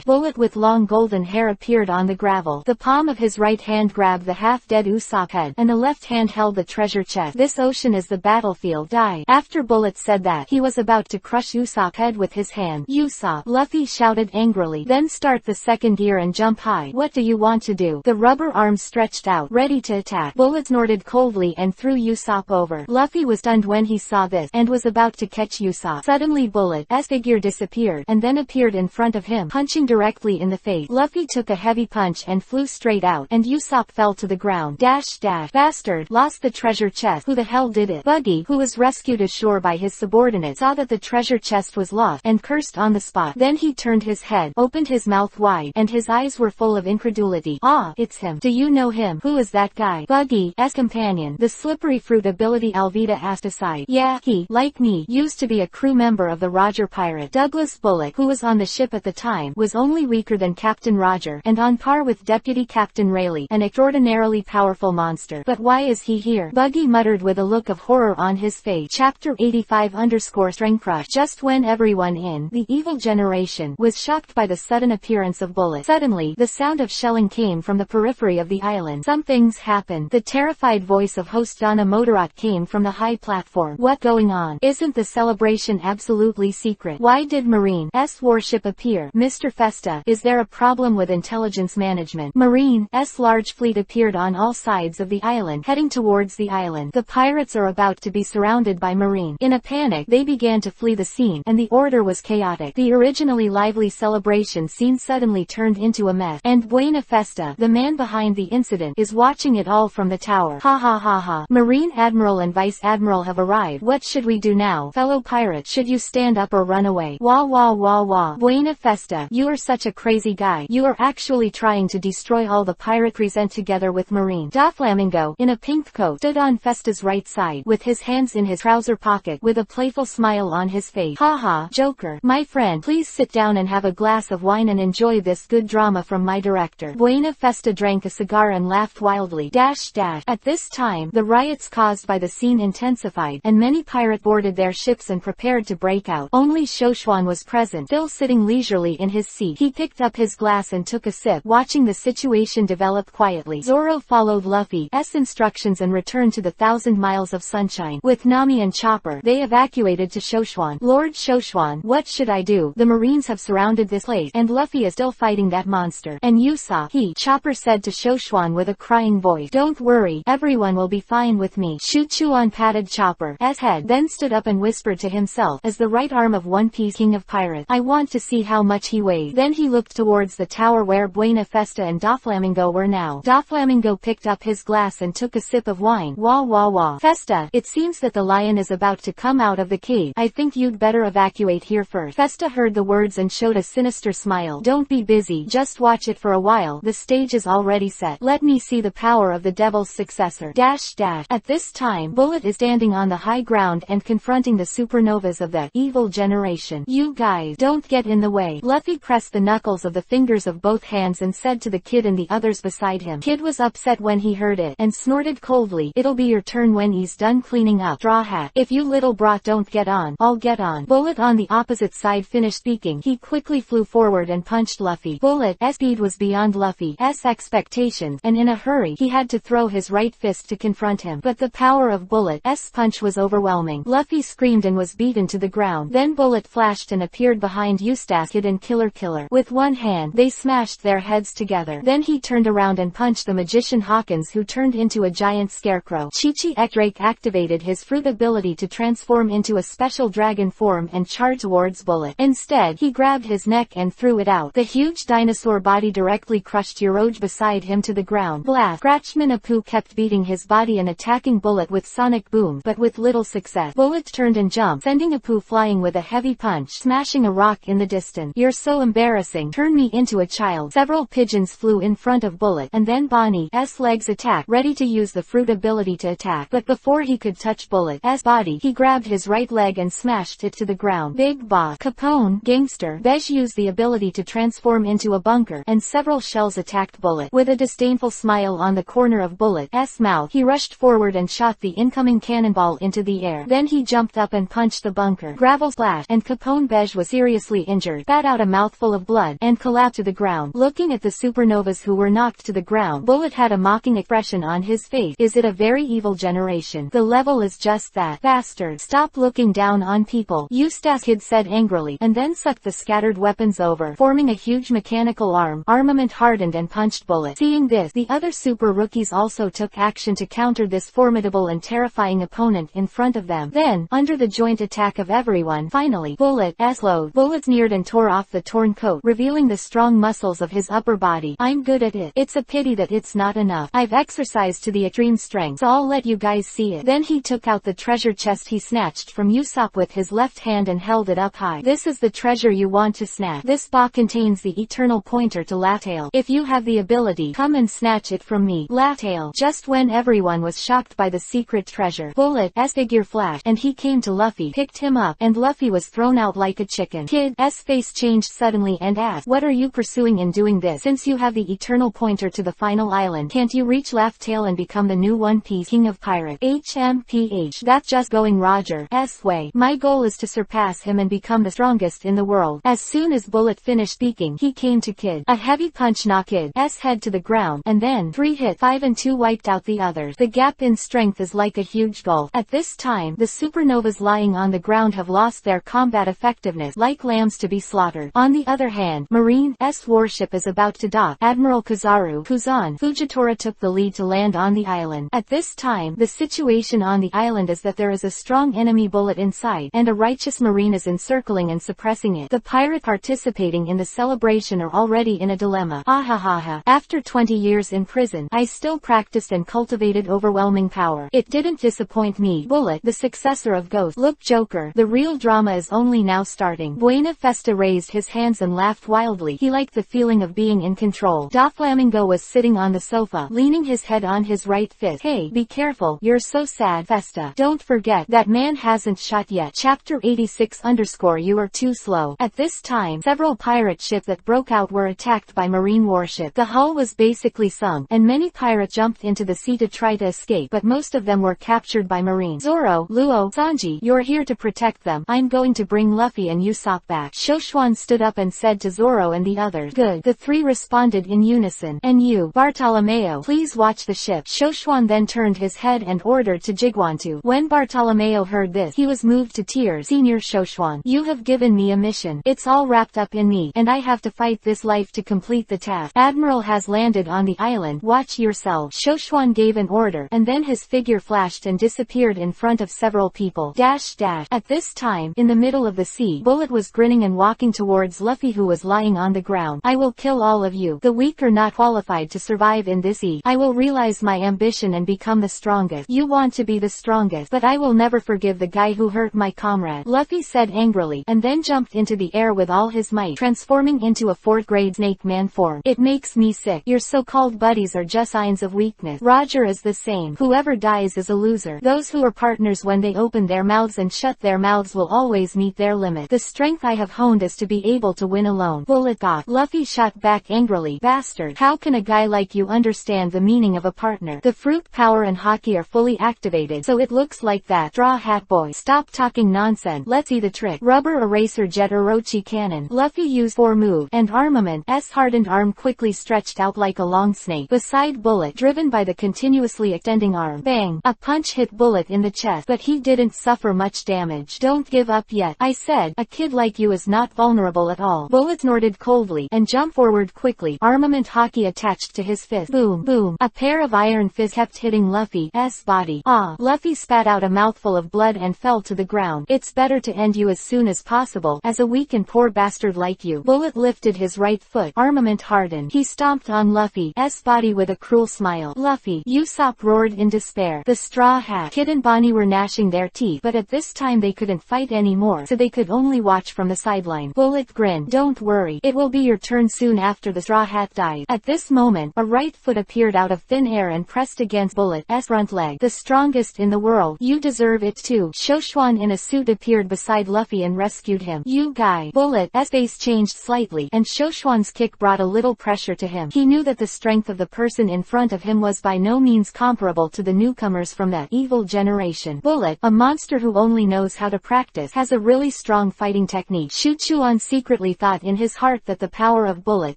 Bullet with long golden golden hair appeared on the gravel. The palm of his right hand grabbed the half-dead Usopp head, and the left hand held the treasure chest. This ocean is the battlefield. Die. After Bullet said that, he was about to crush Usopp's head with his hand. Usopp, Luffy shouted angrily. Then start the second gear and jump high. What do you want to do? The rubber arms stretched out, ready to attack. Bullet snorted coldly and threw Usopp over. Luffy was stunned when he saw this, and was about to catch Usopp. Suddenly Bullet's figure disappeared, and then appeared in front of him, punching directly in the face. Luffy took a heavy punch and flew straight out, and Usopp fell to the ground. Dash dash. Bastard. Lost the treasure chest. Who the hell did it? Buggy, who was rescued ashore by his subordinate, saw that the treasure chest was lost, and cursed on the spot. Then he turned his head, opened his mouth wide, and his eyes were full of incredulity. Ah, it's him. Do you know him? Who is that guy? Buggy's companion, the slippery fruit ability Alvida asked aside. Yeah, he, like me, used to be a crew member of the Roger pirate. Douglas Bullock, who was on the ship at the time, was only weaker than Captain Roger, and on par with Deputy Captain Rayleigh, an extraordinarily powerful monster. But why is he here? Buggy muttered with a look of horror on his face. Chapter 85_String Crush. Just when everyone in the evil generation was shocked by the sudden appearance of Bullet, suddenly, the sound of shelling came from the periphery of the island. Something's happened. The terrified voice of host Donna Motorot came from the high platform. What going on? Isn't the celebration absolutely secret? Why did Marine's warship appear? Mr. Festa, is there a problem with intelligence management? Marine's large fleet appeared on all sides of the island, heading towards the island. The pirates are about to be surrounded by Marine. In a panic, they began to flee the scene, and the order was chaotic. The originally lively celebration scene suddenly turned into a mess, and Buena Festa, the man behind the incident, is watching it all from the tower. Ha ha ha ha. Marine Admiral and Vice Admiral have arrived. What should we do now? Fellow pirates, should you stand up or run away? Wah wah wah wah. Buena Festa, you are such a crazy guy. You are actually trying to destroy all the pirate present together with Marine. Doflamingo, in a pink coat, stood on Festa's right side, with his hands in his trouser pocket, with a playful smile on his face. Ha ha, Joker. My friend, please sit down and have a glass of wine and enjoy this good drama from my director. Buena Festa drank a cigar and laughed wildly. Dash dash. At this time, the riots caused by the scene intensified, and many pirates boarded their ships and prepared to break out. Only Shoshuan was present, still sitting leisurely in his seat. He picked up his glass and took a sip, watching the situation develop quietly. Zoro followed Luffy's instructions and returned to the 1,000 Miles of Sunshine. With Nami and Chopper, they evacuated to Shoshuan. Lord Shoshuan, what should I do? The Marines have surrounded this place, and Luffy is still fighting that monster. And Usopp, Chopper said to Shoshuan with a crying voice. Don't worry, everyone will be fine with me. Shuchuan patted Chopper's head, then stood up and whispered to himself, as the right arm of One Piece King of Pirates. I want to see how much he weighs. Then he looked towards the tower where Buena Festa and Doflamingo were now. Doflamingo picked up his glass and took a sip of wine. Wah wah wah. Festa, it seems that the lion is about to come out of the cave. I think you'd better evacuate here first. Festa heard the words and showed a sinister smile. Don't be busy, just watch it for a while. The stage is already set. Let me see the power of the devil's successor. Dash dash. At this time, Bullet is standing on the high ground and confronting the supernovas of the evil generation. You guys, don't get in the way. Luffy pressed the knuckles of the fingers of both hands and said to the kid and the others beside him. Kid was upset when he heard it, and snorted coldly. It'll be your turn when he's done cleaning up. Straw Hat. If you little brat don't get on, I'll get on. Bullet on the opposite side finished speaking. He quickly flew forward and punched Luffy. Bullet's speed was beyond Luffy's expectations, and in a hurry, he had to throw his right fist to confront him. But the power of Bullet's punch was overwhelming. Luffy screamed and was beaten to the ground. Then Bullet flashed and appeared behind Eustace Kid and Killer. With one hand, they smashed their heads together. Then he turned around and punched the magician Hawkins, who turned into a giant scarecrow. Chi-Chi Drake activated his fruit ability to transform into a special dragon form and charge towards Bullet. Instead, he grabbed his neck and threw it out. The huge dinosaur body directly crushed Yoroge beside him to the ground. Blast! Scratchman Apu kept beating his body and attacking Bullet with sonic booms, but with little success. Bullet turned and jumped, sending Apu flying with a heavy punch, smashing a rock in the distance. You're so embarrassing. Turn me into a child. Several pigeons flew in front of Bullet, and then Bonnie's legs attacked, ready to use the fruit ability to attack. But before he could touch Bullet's body, he grabbed his right leg and smashed it to the ground. Big Boss, Capone, Gangster, Bej used the ability to transform into a bunker, and several shells attacked Bullet. With a disdainful smile on the corner of Bullet's mouth, he rushed forward and shot the incoming cannonball into the air. Then he jumped up and punched the bunker. Gravel splash, and Capone Bej was seriously injured, spat out a mouthful of blood, and collapsed to the ground. Looking at the supernovas who were knocked to the ground, Bullet had a mocking expression on his face. Is it a very evil generation? The level is just that. Bastard. Stop looking down on people. Eustace, Kid said angrily, and then sucked the scattered weapons over, forming a huge mechanical arm. Armament hardened and punched Bullet. Seeing this, the other super rookies also took action to counter this formidable and terrifying opponent in front of them. Then, under the joint attack of everyone, finally, Bullet's load. Bullet sneered and tore off the torn coat, revealing the strong muscles of his upper body. I'm good at it. It's a pity that it's not enough. I've exercised to the extreme strength, so I'll let you guys see it. Then he took out the treasure chest he snatched from Usopp with his left hand and held it up high. This is the treasure you want to snatch. This box contains the eternal pointer to Lattail. If you have the ability, come and snatch it from me. Lattail. Just when everyone was shocked by the secret treasure, Bullet's figure flashed, and he came to Luffy, picked him up, and Luffy was thrown out like a chicken. Kid's face changed suddenly and asked, what are you pursuing in doing this? Since you have the eternal pointer to the final island, can't you reach Lattail and become the new One Piece King of Pirates? HMPH. That's just going Roger's way. My goal is to surpass him and become the strongest in the world. As soon as Bullet finished speaking, he came to Kid. A heavy punch knocked Kid's head to the ground, and then 3 hit 5 and 2 wiped out the others. The gap in strength is like a huge gulf. At this time, the supernovas lying on the ground have lost their combat effectiveness, like lambs to be slaughtered. On the other hand, Marine's warship is about to dock. Admiral Kizaru Kuzan Fujitora took the lead to land on the island. At this time, the situation on the island is that there is a strong enemy Bullet inside, and a righteous marine is encircling and suppressing it. The pirate participating in the celebration are already in a dilemma. Ahahaha. After 20 years in prison, I still practiced and cultivated overwhelming power. It didn't disappoint me. Bullet, the successor of Ghost. Look, Joker, the real drama is only now starting. Buena Festa raised his hands and laughed wildly. He liked the feeling of being in control. Doflamingo was sitting on the sofa, leaning his head on his right fist. Hey, be careful, you're so sad, Festa. Don't forget, that man hasn't shot yet. Chapter 86 _ You are too slow. At this time, several pirate ships that broke out were attacked by marine warships. The hull was basically sunk, and many pirates jumped into the sea to try to escape, but most of them were captured by marines. Zoro, Luo, Sanji, you're here to protect them. I'm going to bring Luffy and Usopp back. Shoshuan stood up and said to Zoro and the others. Good. The three responded in unison. And you, Bartolomeo, please watch the ship. Shoshuan then turned his head and ordered to Jigwantu. When Bartolomeo heard this, he was moved to tears. Senior Shoshuan, you have given me a mission. It's all wrapped up in me, and I have to fight this life to complete the task. Admiral has landed on the island. Watch yourself. Shoshuan gave an order, and then his figure flashed and disappeared in front of several people. At this time, in the middle of the sea, Bullet was grinning and walking towards Luffy, who was lying on the ground. I will kill all of you. The weak are not qualified to survive in this sea. I will realize my ambition and become the strongest. You want to be the strongest, but I will never forgive the guy who hurt my comrade. Luffy said angrily, and then jumped into the air with all his might, transforming into a 4th grade snake man form. It makes me sick. Your so-called buddies are just signs of weakness. Roger is the same. Whoever dies is a loser. Those who are partners, when they open their mouths and shut their mouths, will always meet their limit. The strength I have honed is to be able to win alone. Bullet got. Luffy shot back angrily. Bastard. How can a guy like you understand the meaning of a partner? The fruit power and hockey are fully activated, so it looks like that. Straw Hat Boy. Stop talking nonsense. Let's see the trick. Rubber Eraser Jet Orochi Cannon. Luffy used 4 move, and Armament's hardened arm quickly stretched out like a long snake beside Bullet, driven by the continuously extending arm. Bang! A punch hit Bullet in the chest, but he didn't suffer much damage. Don't give up yet. I said, a kid like you is not vulnerable at all. Bullet snorted coldly, and jumped forward quickly. Armament hockey attached to his fist. Boom, boom. A pair of iron fists kept hitting Luffy's body. Ah! Luffy spat out a mouthful of blood and fell to the ground. It's better to end you as soon as possible, as a weak and poor bastard like you. Bullet lifted his right foot. Armament hardened. He stomped on Luffy's body with a cruel smile. Luffy! Usopp roared in despair. The Straw Hat Kid and Bonnie were gnashing their teeth, but at this time they couldn't fight anymore, so they could only watch from the sideline. Bullet grinned. Don't worry, it will be your turn soon after the Straw Hat dies. At this moment, a right foot appeared out of thin air and pressed against Bullet's front leg. The strongest in the world. You deserve it too. Shoshuan in a suit appeared beside Luffy and rescued him. You guy. Bullet's face changed slightly, and Shoshuan's kick brought a little pressure to him. He knew that the strength of the person in front of him was by no means comparable to the newcomers from that evil generation. Bullet, a monster who only knows how to practice, has a really strong fighting technique. Shuchuan secretly thought in his heart that the power of Bullet,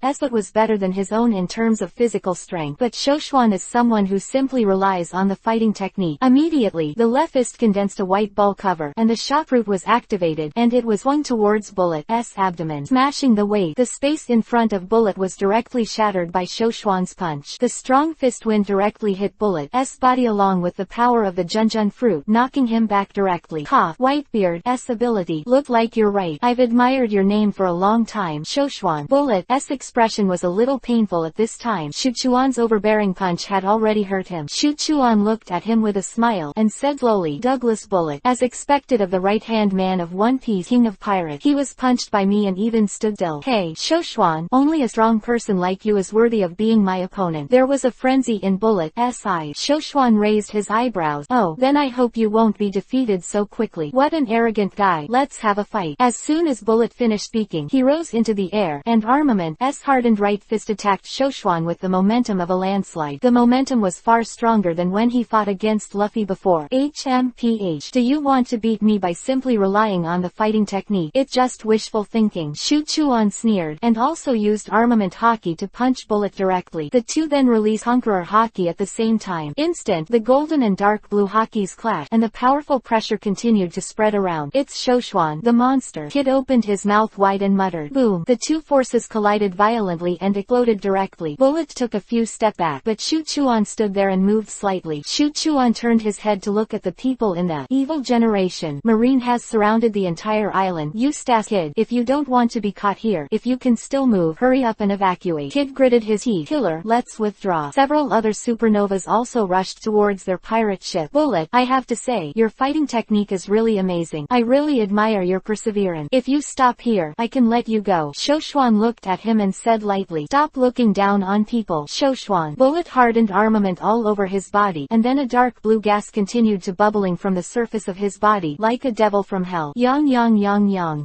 but was better than his own in terms of physical strength. But Shoshwan is someone who simply relies on the fighting technique. Immediately, the left fist condensed a white ball cover, and the shock root was activated, and it was swung towards Bullet's abdomen, smashing the weight. The space in front of Bullet was directly shattered by Shoshwan's punch. The strong fist wind directly hit Bullet's body along with the power of the Junjun fruit, knocking him back directly. Cough. Whitebeard's ability. Look like you're right. I've admired your name for a long time, Shoshwan. Bullet's expression was a little painful at this time. Shuchuan's overbearing punch had already hurt him. Shuchuan looked at him with a smile, and said slowly, Douglas Bullet, as expected of the right-hand man of One Piece, king of pirates. He was punched by me and even stood still. Hey, Shoshwan, only a strong person like you is worthy of being my opponent. There was a frenzy in Bullet's eyes. Shoshwan raised his eyebrows. Oh, then I hope you won't be defeated so quickly. What an arrogant guy. Let's have a fight. As soon as Bullet finished speaking, he rose into the air, and Armament's hardened right fist attacked Shoshwan with the momentum of a landslide. The momentum was far stronger than when he fought against Luffy before. HMPH. Do you want to beat me by simply relying on the fighting technique? It's just wishful thinking. Shuchuan sneered, and also used Armament Haki to punch Bullet directly. The two then released Conqueror Haki at the same time. Instant, the golden and dark blue Hakis clashed, and the powerful pressure continued to spread around. It's Shoshwan, the monster. Kid opened his mouth wide and muttered. Boom. The two forces collided violently and exploded directly. Bullet took a few steps back, but Shuchuan stood there and moved slightly. Shuchuan turned his head to look at the people in the evil generation. Marine has surrounded the entire island. Eustace, kid, if you don't want to be caught here, if you can still move, hurry up and evacuate. Kid gritted his teeth. Killer, let's withdraw. Several other supernovas also rushed towards their pirate ship. Bullet, I have to say, your fighting technique is really amazing. I really admire your perseverance. If you stop here, I can let you go. Shoshwan looked at him and said lightly, stop looking down on people. Shoshwan. Bullet hardened armament all over his body, and then a dark blue gas continued to bubbling from the surface of his body, like a devil from hell. Yang.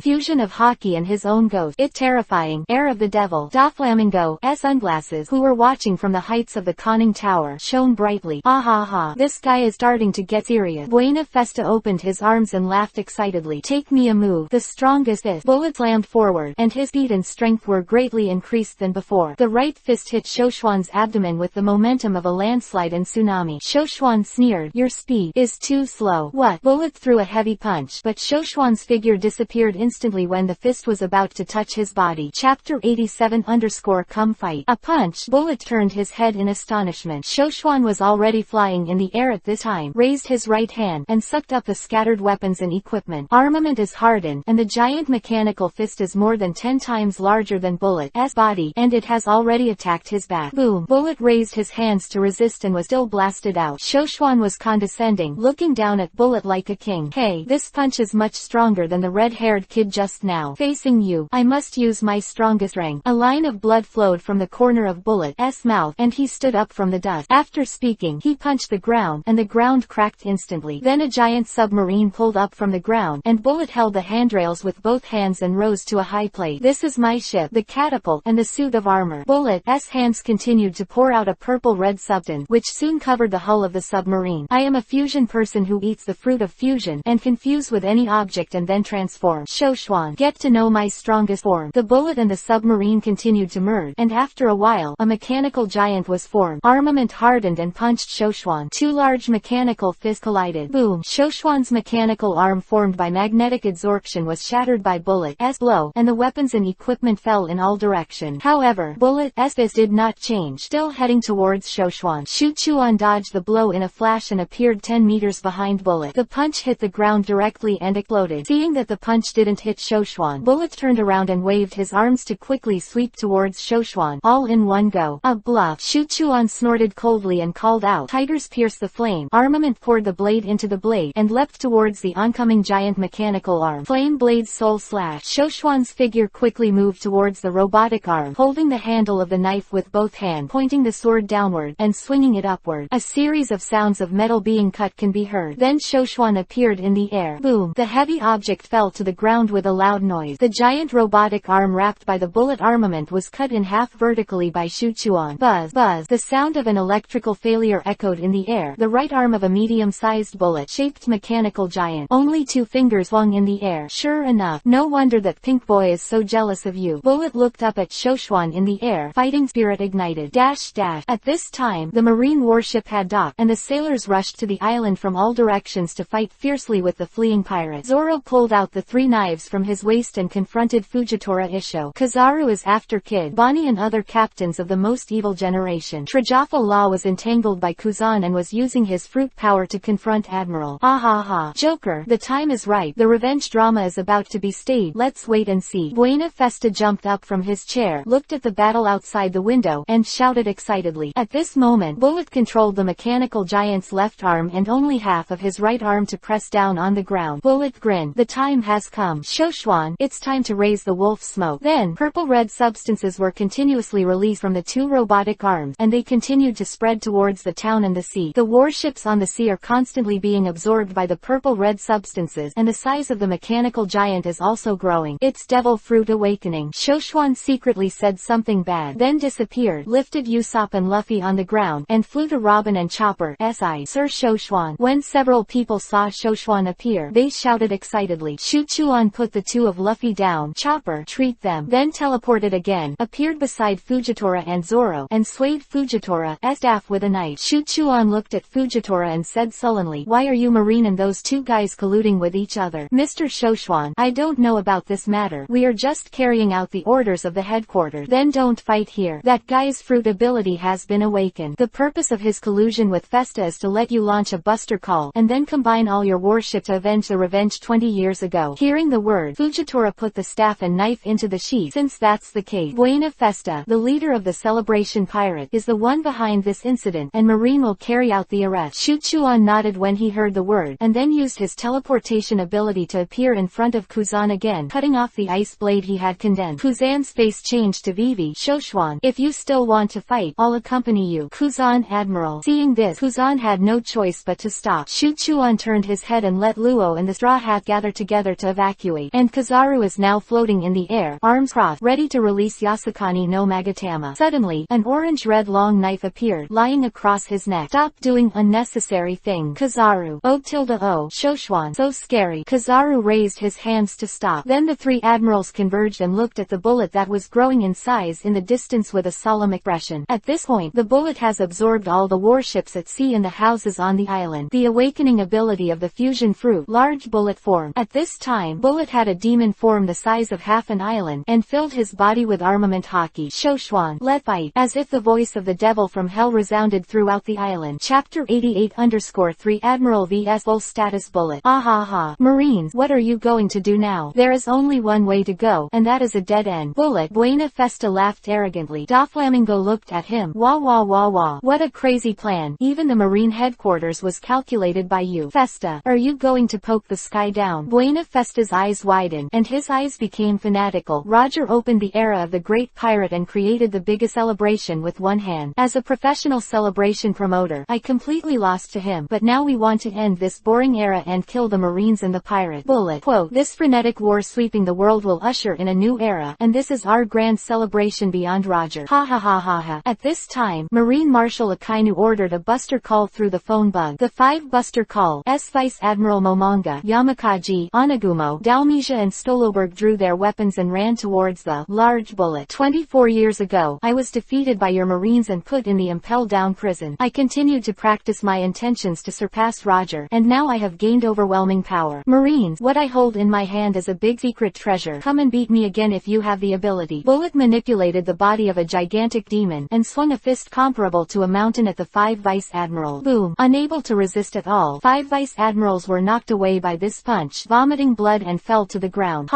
Fusion of Haki and his own ghost. It terrifying. Air of the devil. Doflamingo's sunglasses, who were watching from the heights of the conning tower, shone brightly. Ha. This guy is starting to get serious. Buena Festa opened his arms and laughed excitedly. Take me a move. The strongest fist. Bullet slammed forward, and his speed and strength were greatly increased than before. The right fist hit Shoshwan's abdomen with the momentum of a landslide and tsunami. Shoshwan sneered, your speed is too slow. What? Bullet threw a heavy punch, but Shoshwan's figure disappeared instantly when the fist was about to touch his body. Chapter 87 _ Come fight. A punch. Bullet turned his head in astonishment. Shoshwan was already flying in the air at this time, raised his right hand, and sucked up the scattered weapons and equipment. Armament is hardened, and the giant mechanical fist is more than 10 times larger than Bullet's body, and it has already attacked his back. Boom. Bullet raised his hands to resist and was still blasted out. Shoshwan was condescending, looking down at Bullet like a king. Hey, this punch is much stronger than the red-haired kid just now. Facing you, I must use my strongest strength. A line of blood flowed from the corner of Bullet's mouth, and he stood up from the dust. After speaking, he punched the ground, and the ground cracked instantly. Then a giant submarine pulled up from the ground, and Bullet held the handrails with both hands and rose to a high plate. This is my ship, the catapult, and the suit of armor. Bullet's hands continued to pour out a purple-red substance, which soon covered the hull of the submarine. I am a fusion person who eats the fruit of fusion, and can fuse with any object and then transform. Shoshwan, get to know my strongest form. The Bullet and the submarine continued to merge, and after a while, a mechanical giant was formed. Armament hardened and punched Shoshwan. Two large mechanical fists collided. Boom. Shoshwan's mechanical arm formed by magnetic adsorption was shattered by Bullet's blow, and the weapons and equipment fell in all directions. However, Bullet's fist did not change, still heading towards Shoshwan. Shuchuan dodged the blow in a flash and appeared 10 meters behind Bullet. The punch hit the ground directly and exploded. Seeing that the punch didn't hit Shoshwan, Bullet turned around and waved his arms to quickly sweep towards Shoshwan, all in one go. A bluff. Shuchuan snorted coldly and called out, Tigers pierce the flame. Armament poured the blade into the blade, and leapt towards the oncoming giant mechanical arm. Flame blade soul slash. Shoshwan's figure quickly moved towards the robotic arm, holding the handle of the knife with both hands, pointing the sword downward, and swinging it upward. A series of sounds of metal being cut can be heard. Then Shoshwan appeared in the air. Boom. The heavy object fell to the ground with a loud noise. The giant robotic arm wrapped by the Bullet armament was cut in half vertically by Shuchuan. Buzz. The sound of an electrical failure echoed in the air. The right arm of a medium-sized bullet-shaped mechanical giant. Only 2 fingers swung in the air. Sure enough, no wonder that Pink Boy is so jealous of you. Bullet looked up at Shoshwan in the air. Fighting spirit ignited. At this time, the marine warship had docked, and the sailors rushed to the island from all directions to fight fiercely with the fleeing pirates. Zoro pulled out the 3 knives from his waist and confronted Fujitora Isho. Kizaru is after Kid Bonnie and other captains of the most evil generation. Trajafa Law was entangled by Kuzan and was using his fruit power to confront Admiral. Joker, the time is right. The revenge drama is about to be staged. Let's wait and see. Buena Festa jumped up from his chair, looked at the battle outside the window, and shouted excitedly. At this moment, Bullet controlled the mechanical giant's left arm and only half of his right arm to press down on the ground. Bullet grinned. The time has come. Shoshwan, it's time to raise the wolf smoke. Then, purple-red substances were continuously released from the 2 robotic arms, and they continued to spread towards the town and the sea. The warships on the sea are constantly being absorbed by the purple-red substances, and the size of the mechanical giant is also growing. It's devil fruit awakening. Shoshwan secretly said something bad, then disappeared, lifted Usopp and Luffy on the ground, and flew to Robin and Chopper. Sir Shoshwan. When several people saw Shoshwan appear, they shouted excitedly. Shuchuan put the 2 of Luffy down. Chopper, treat them. Then teleported again, appeared beside Fujitora and Zoro, and swayed Fujitora's staff with a knife. Shuchuan looked at Fujitora and said sullenly, why are you Marine and those 2 guys colluding with each other? Mr. Shoshwan, I don't know about this matter. We are just carrying out the orders of the headquarters. Then don't fight here. That guy's fruit ability has been awakened. The purpose of his collusion with Festa is to let you launch a buster call, and then combine all your warship to avenge the revenge 20 years ago. Hearing the word, Fujitora put the staff and knife into the sheath. Since that's the case, Buena Festa, the leader of the Celebration Pirate, is the one behind this incident, and Marine will carry out the arrest. Shuchuan nodded when he heard the word, and then used his teleportation ability to appear in front of Kuzan again, cutting off the ice blade he had condensed. Kuzan's face changed to Vivi. Shoshwan, if you still want to fight, I'll accompany you. Kuzan Admiral. Seeing this, Kuzan had no choice but to stop. Shuchuan turned his head and let Luo and the Straw Hat gather together to evacuate, and Kizaru is now floating in the air, arms crossed, ready to release Yasukani no Magatama. Suddenly, an orange-red long knife appeared, lying across his neck. Stop doing unnecessary things. Kizaru. Oh. Shoshwan. So scary. Kizaru raised his hands to stop. Then the 3 admirals converged and looked at the bullet that was growing in size in the distance with a solemn expression. At this point, the bullet has absorbed all the warships at sea and the houses on the island. The awakening ability of the fusion fruit, large bullet form. At this time, Bullet had a demon form the size of half an island, and filled his body with armament hockey. Shoshwan, let fight. As if the voice of the devil from hell resounded throughout the island. Chapter 88_3 Admiral vs Full Status Bullet. Marines, what are you going to do now? There is only one way to go, and that is a dead end. Bullet. Buena Festa laughed arrogantly. Doflamingo looked at him. Wah. What a crazy plan. Even the Marine headquarters was calculated by you. Festa, are you going to poke the sky down? Buena Festa's eyes widened, and his eyes became fanatical. Roger opened the era of the Great Pirate and created the biggest celebration with one hand. As a professional celebration promoter, I completely lost to him, but now we want to end this boring era and kill the Marines and the pirate. Bullet. Quote, this frenetic war sweeping the world will usher in a new era, and this is our grand celebration beyond Roger. At this time, Marine Marshal Akainu ordered a buster call through the phone bug. The 5 buster call, Vice Admiral Momonga, Yamakaji, Onagumo, Dalmesia and Stoloberg drew their weapons and ran towards the large bullet. 24 years ago, I was defeated by your Marines and put in the impel-down prison. I continued to practice my intentions to surpass Roger, and now I have gained overwhelming power. Marines, what I hold in my hand is a big secret treasure. Come and beat me again if you have the ability. Bullet manipulated the body of a gigantic demon, and swung a fist comparable to a mountain at the 5 Vice Admirals. Boom. Unable to resist at all, 5 Vice Admirals were knocked away by this punch, vomiting blood and fell to the ground.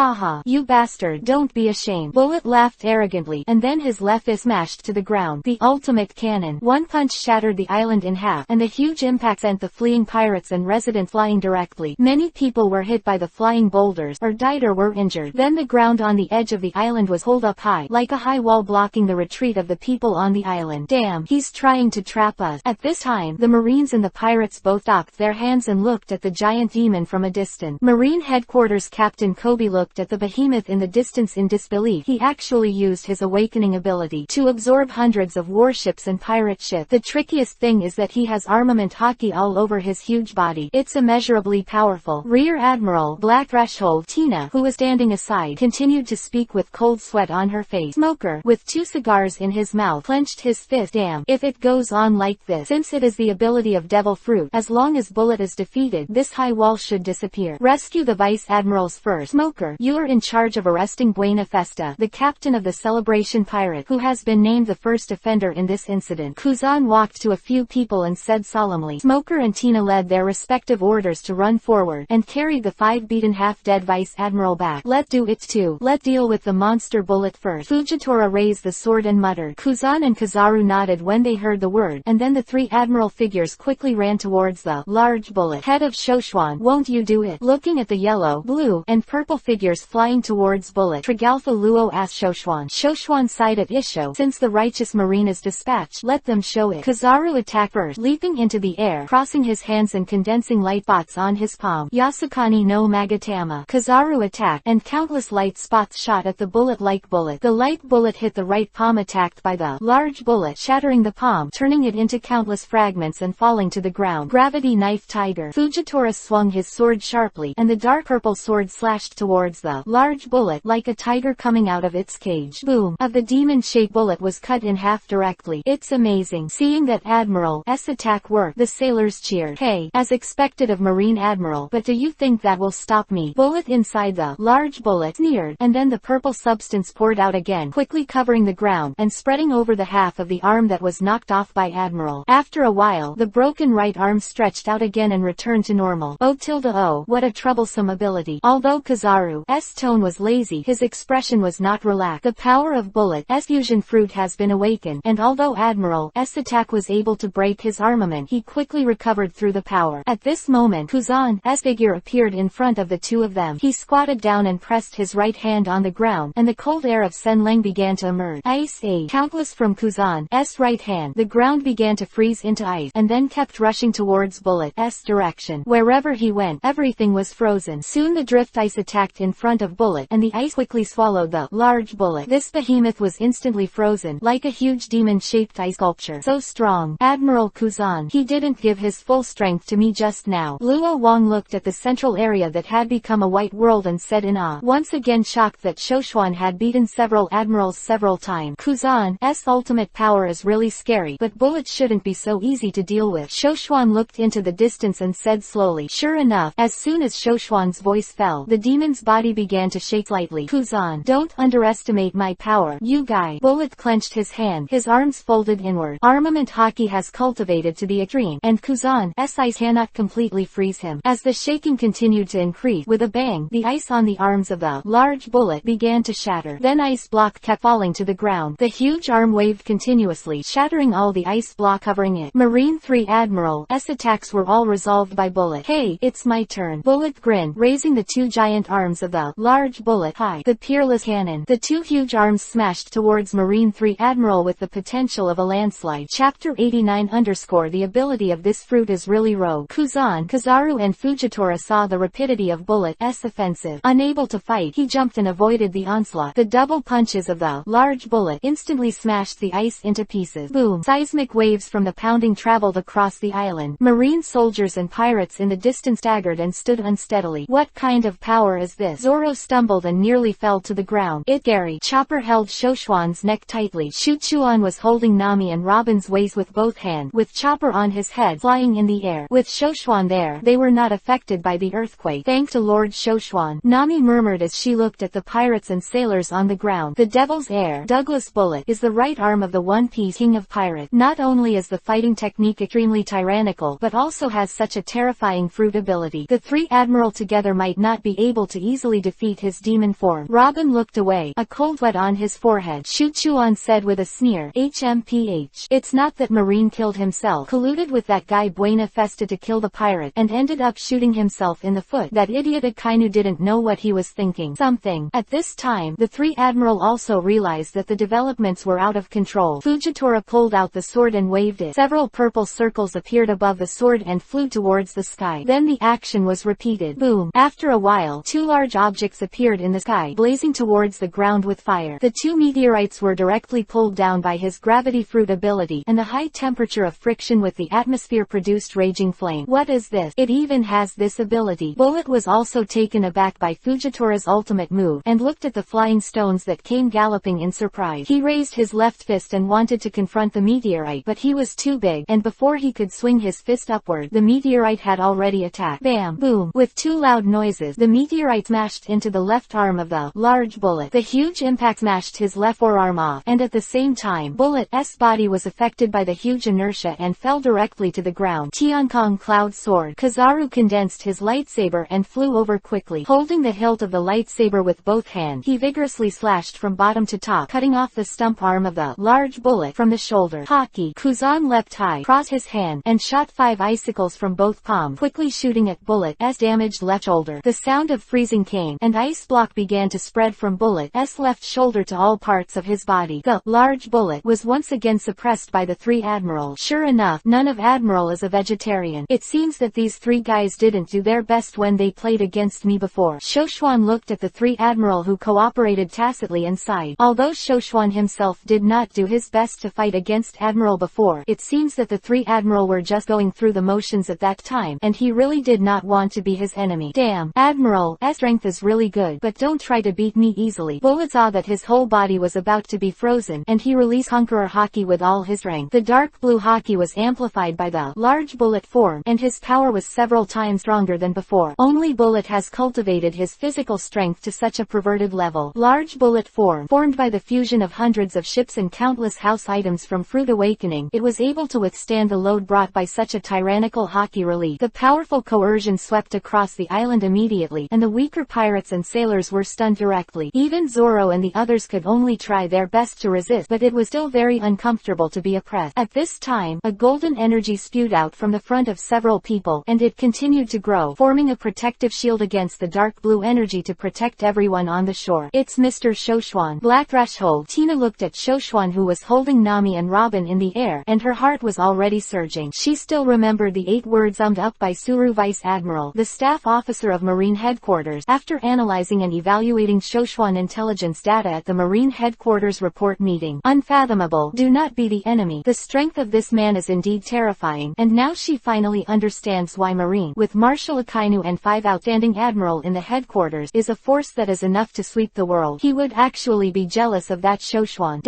You bastard, don't be ashamed. Bullet laughed arrogantly, and then his left fist smashed to the ground. The ultimate cannon. One punch shattered the island in half, and the huge impact sent the fleeing pirates and residents flying directly. Many people were hit by the flying boulders, or died or were injured. Then the ground on the edge of the island was held up high, like a high wall blocking the retreat of the people on the island. Damn, he's trying to trap us. At this time, the Marines and the pirates both docked their hands and looked at the giant demon from a distance. Marine Headquarters Captain Kobe looked at the behemoth in the distance in disbelief. He actually used his awakening ability to absorb hundreds of warships and pirate ships. The trickiest thing is that he has armament hockey all over his huge body. It's immeasurably powerful. Rear Admiral Black Threshold Tina, who was standing aside, continued to speak with cold sweat on her face. Smoker, with 2 cigars in his mouth, clenched his fist. Damn, if it goes on like this, since it is the ability of Devil Fruit, as long as Bullet is defeated, this high wall should disappear. Rescue the Vice Admirals first. Smoker, you are in charge of arresting Buena Festa, the captain of the Celebration Pirate, who has been named the first offender in this incident. Kuzan walked to a few people and said solemnly. Smoker and Tina led their respective orders to run forward, and carried the 5 beaten half-dead Vice Admiral back. Let do it too. Let deal with the monster Bullet first. Fujitora raised the sword and muttered. Kuzan and Kizaru nodded when they heard the word, and then the 3 admiral figures quickly ran towards the large Bullet. Head of Shoshuan, won't you do it? Looking at the yellow, blue, and purple figures flying towards Bullet, Trigalfa Luo asked Shoshuan. Shoshuan sighed at Isho. Since the righteous marine is dispatched, let them show it. Kizaru attacked first, leaping into the air, crossing his hands and condensing light spots on his palm. Yasukani no Magatama. Kizaru attacked, and countless light spots shot at the bullet-like bullet. The light bullet hit the right palm, attacked by the large bullet, shattering the palm, turning it into countless fragments and falling to the ground. Gravity Knife Tiger. Fujitora swung his sword sharply, and the dark purple sword slashed towards the large bullet, like a tiger coming out of its cage. Boom! Of the demon-shaped bullet was cut in half directly. It's amazing. Seeing that Admiral's attack worked, the sailors cheered. Hey, as expected of Marine Admiral, but do you think that will stop me? Bullet inside the large bullet sneered, and then the purple substance poured out again, quickly covering the ground, and spreading over the half of the arm that was knocked off by Admiral. After a while, the broken right arm stretched out again and returned to normal. Oh, what a troublesome ability. Although Kizaru's tone was lazy, his expression was not relaxed. The power of Bullet's fusion fruit has been awakened, and although Admiral's attack was able to break his armament, he quickly recovered through the power. At this moment, Kuzan's figure appeared in front of the 2 of them. He squatted down and pressed his right hand on the ground, and the cold air of Senleng began to emerge. Ice age. Countless from Kuzan's right hand. The ground began to freeze into ice, and then kept rushing towards Bullet's direction. Wherever he went, everything was frozen. Soon the drift ice attacked in front of Bullet, and the ice quickly swallowed the large bullet. This behemoth was instantly frozen, like a huge demon-shaped ice sculpture. So strong. Admiral Kuzan, he didn't give his full strength to me just now. Luo Wang looked at the central area that had become a white world and said in awe, once again shocked that Shoshuan had beaten several admirals several times. Kuzan's ultimate power is really scary, but bullets shouldn't be so easy to deal with. Shoshuan looked into the distance and said slowly. Sure enough, as soon as Shoshuan's voice fell, the demon's body began to shake slightly. Kuzan, don't underestimate my power, you guy. Bullet clenched his hand, his arms folded inward. Armament hockey has cultivated to the extreme, and Kuzan's ice cannot completely freeze him. As the shaking continued to increase, with a bang, the ice on the arms of the large bullet began to shatter. Then ice block kept falling to the ground. The huge arm waved continuously, shattering all the ice block covering it. Marine 3 Admiral's attacks were all resolved by Bullet. Hey, it's my turn. Bullet grinned, raising the 2 giant arms of the large bullet high. The peerless cannon. The 2 huge arms smashed towards Marine 3 Admiral with the potential of a landslide. Chapter 89 _ The ability of this fruit is really rogue. Kuzan, Kizaru and Fujitora saw the rapidity of Bullet's offensive. Unable to fight, he jumped and avoided the onslaught. The double punches of the large bullet instantly smashed the ice into pieces. Boom! Seismic waves from the pounding traveled across the island. Marine soldiers and pirates in the distance staggered and stood unsteadily. What kind of power is this? Zoro stumbled and nearly fell to the ground. Gary. Chopper held Shoshuan's neck tightly. Shuchuan was holding Nami and Robin's waist with both hands, with Chopper on his head flying in the air. With Shoshuan there, they were not affected by the earthquake. Thanks to Lord Shoshuan, Nami murmured as she looked at the pirates and sailors on the ground. The Devil's Heir, Douglas Bullet, is the right arm of the One Piece King of Pirates. Not only is the fighting technique extremely tyrannical, but also has such a terrifying fruit ability. The 3 Admiral together might not be able to easily defeat his demon form. Robin looked away, a cold sweat on his forehead. Shuchuan said with a sneer, HMPH. It's not that Marine killed himself, colluded with that guy Buena Festa to kill the pirate, and ended up shooting himself in the foot. That idiot Akainu didn't know what he was thinking. Something. At this time, the 3 Admiral also realized that the developments were out of control. Fujitora pulled out the sword and waved it. Several purple circles appeared above the sword and flew towards the sky. Then the action was repeated. Boom! After a while, 2 large objects appeared in the sky, blazing towards the ground with fire. The 2 meteorites were directly pulled down by his gravity fruit ability, and the high temperature of friction with the atmosphere produced raging flame. What is this? It even has this ability. Bullet was also taken aback by Fujitora's ultimate move, and looked looked at the flying stones that came galloping in surprise. He raised his left fist and wanted to confront the meteorite, but he was too big, and before he could swing his fist upward, the meteorite had already attacked. Bam! Boom! With two loud noises, the meteorite smashed into the left arm of the large bullet. The huge impact smashed his left forearm off, and at the same time, Bullet's body was affected by the huge inertia and fell directly to the ground. Tiankong Cloud Sword. Kizaru condensed his lightsaber and flew over quickly. Holding the hilt of the lightsaber with both hands, he vigorously slashed from bottom to top, cutting off the stump arm of the large bullet from the shoulder. Hockey. Kuzan leapt high, crossed his hand, and shot 5 icicles from both palms, quickly shooting at Bullet's damaged left shoulder. The sound of freezing came, and ice block began to spread from Bullet's left shoulder to all parts of his body. The large bullet was once again suppressed by the 3 admirals. Sure enough, none of Admiral is a vegetarian. It seems that these 3 guys didn't do their best when they played against me before. Shoshuan looked at the 3 admiral who cooperated tacitly and sighed. Although Shoshuan himself did not do his best to fight against Admiral before, it seems that the 3 admiral were just going through the motions at that time, and he really did not want to be his enemy. Damn, Admiral's strength is really good, but don't try to beat me easily. Bullet saw that his whole body was about to be frozen, and he released Conqueror Haki with all his strength. The dark blue Haki was amplified by the large bullet form, and his power was several times stronger than before. Only Bullet has cultivated his physical strength to such a perverted level. Large bullet form, formed by the fusion of hundreds of ships and countless house items from Fruit Awakening, it was able to withstand the load brought by such a tyrannical Haki release. The powerful coercion swept across the island immediately, and the weaker pirates and sailors were stunned directly. Even Zoro and the others could only try their best to resist, but it was still very uncomfortable to be oppressed. At this time, a golden energy spewed out from the front of several people, and it continued to grow, forming a protective shield against the dark blue energy to protect everyone on the shore. It's Mr. Shoshuan. Black Threshold. Tina looked at Shoshuan, who was holding Nami and Robin in the air, and her heart was already surging. She still remembered the 8 words summed up by Suru Vice Admiral, the staff officer of Marine Headquarters, after analyzing and evaluating Shoshuan intelligence data at the Marine Headquarters report meeting. Unfathomable. Do not be the enemy. The strength of this man is indeed terrifying, and now she finally understands why Marine, with Marshal Akainu and 5 outstanding admiral in the headquarters, is a force that is enough to sweep the world. He would actually be jealous of that Shoshuan.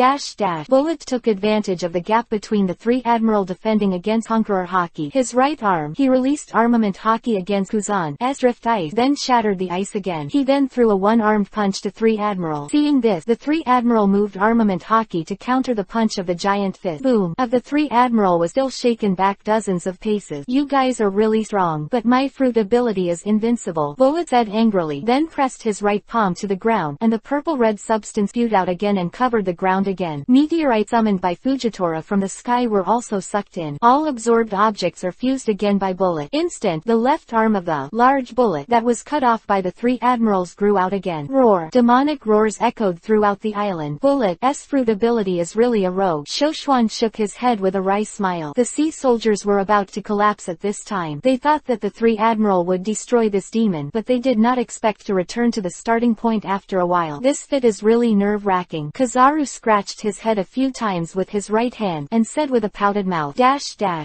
Bullet took advantage of the gap between the 3 admiral defending against Conqueror Haki. His right arm, he released Armament Haki against Kuzan's drift ice, then shattered the ice again. He then threw a one-armed punch to 3 admiral. Seeing this, the 3 admiral moved Armament Haki to counter the punch of the giant fist. Boom! Of the 3 admiral was still shaken back dozens of paces. You guys are really strong, but my fruit ability is invincible, Bullet said angrily, then pressed his right palm to the ground, and the purple-red substance spewed out again and covered the ground again. Meteorites summoned by Fujitora from the sky were also sucked in. All absorbed objects are fused again by Bullet. Instant, the left arm of the large bullet that was cut off by the 3 admirals grew out again. Roar! Demonic roars echoed throughout the island. Bullet's fruit ability is really a rogue. Shoshuan shook his head with a wry smile. The sea soldiers were about to collapse at this time. They thought that the 3 admiral would destroy this demon, but they did not expect to return to the starting point after a while. This fit is really nerve-wracking. Kizaru scratched his head a few times with his right hand, and said with a pouted mouth,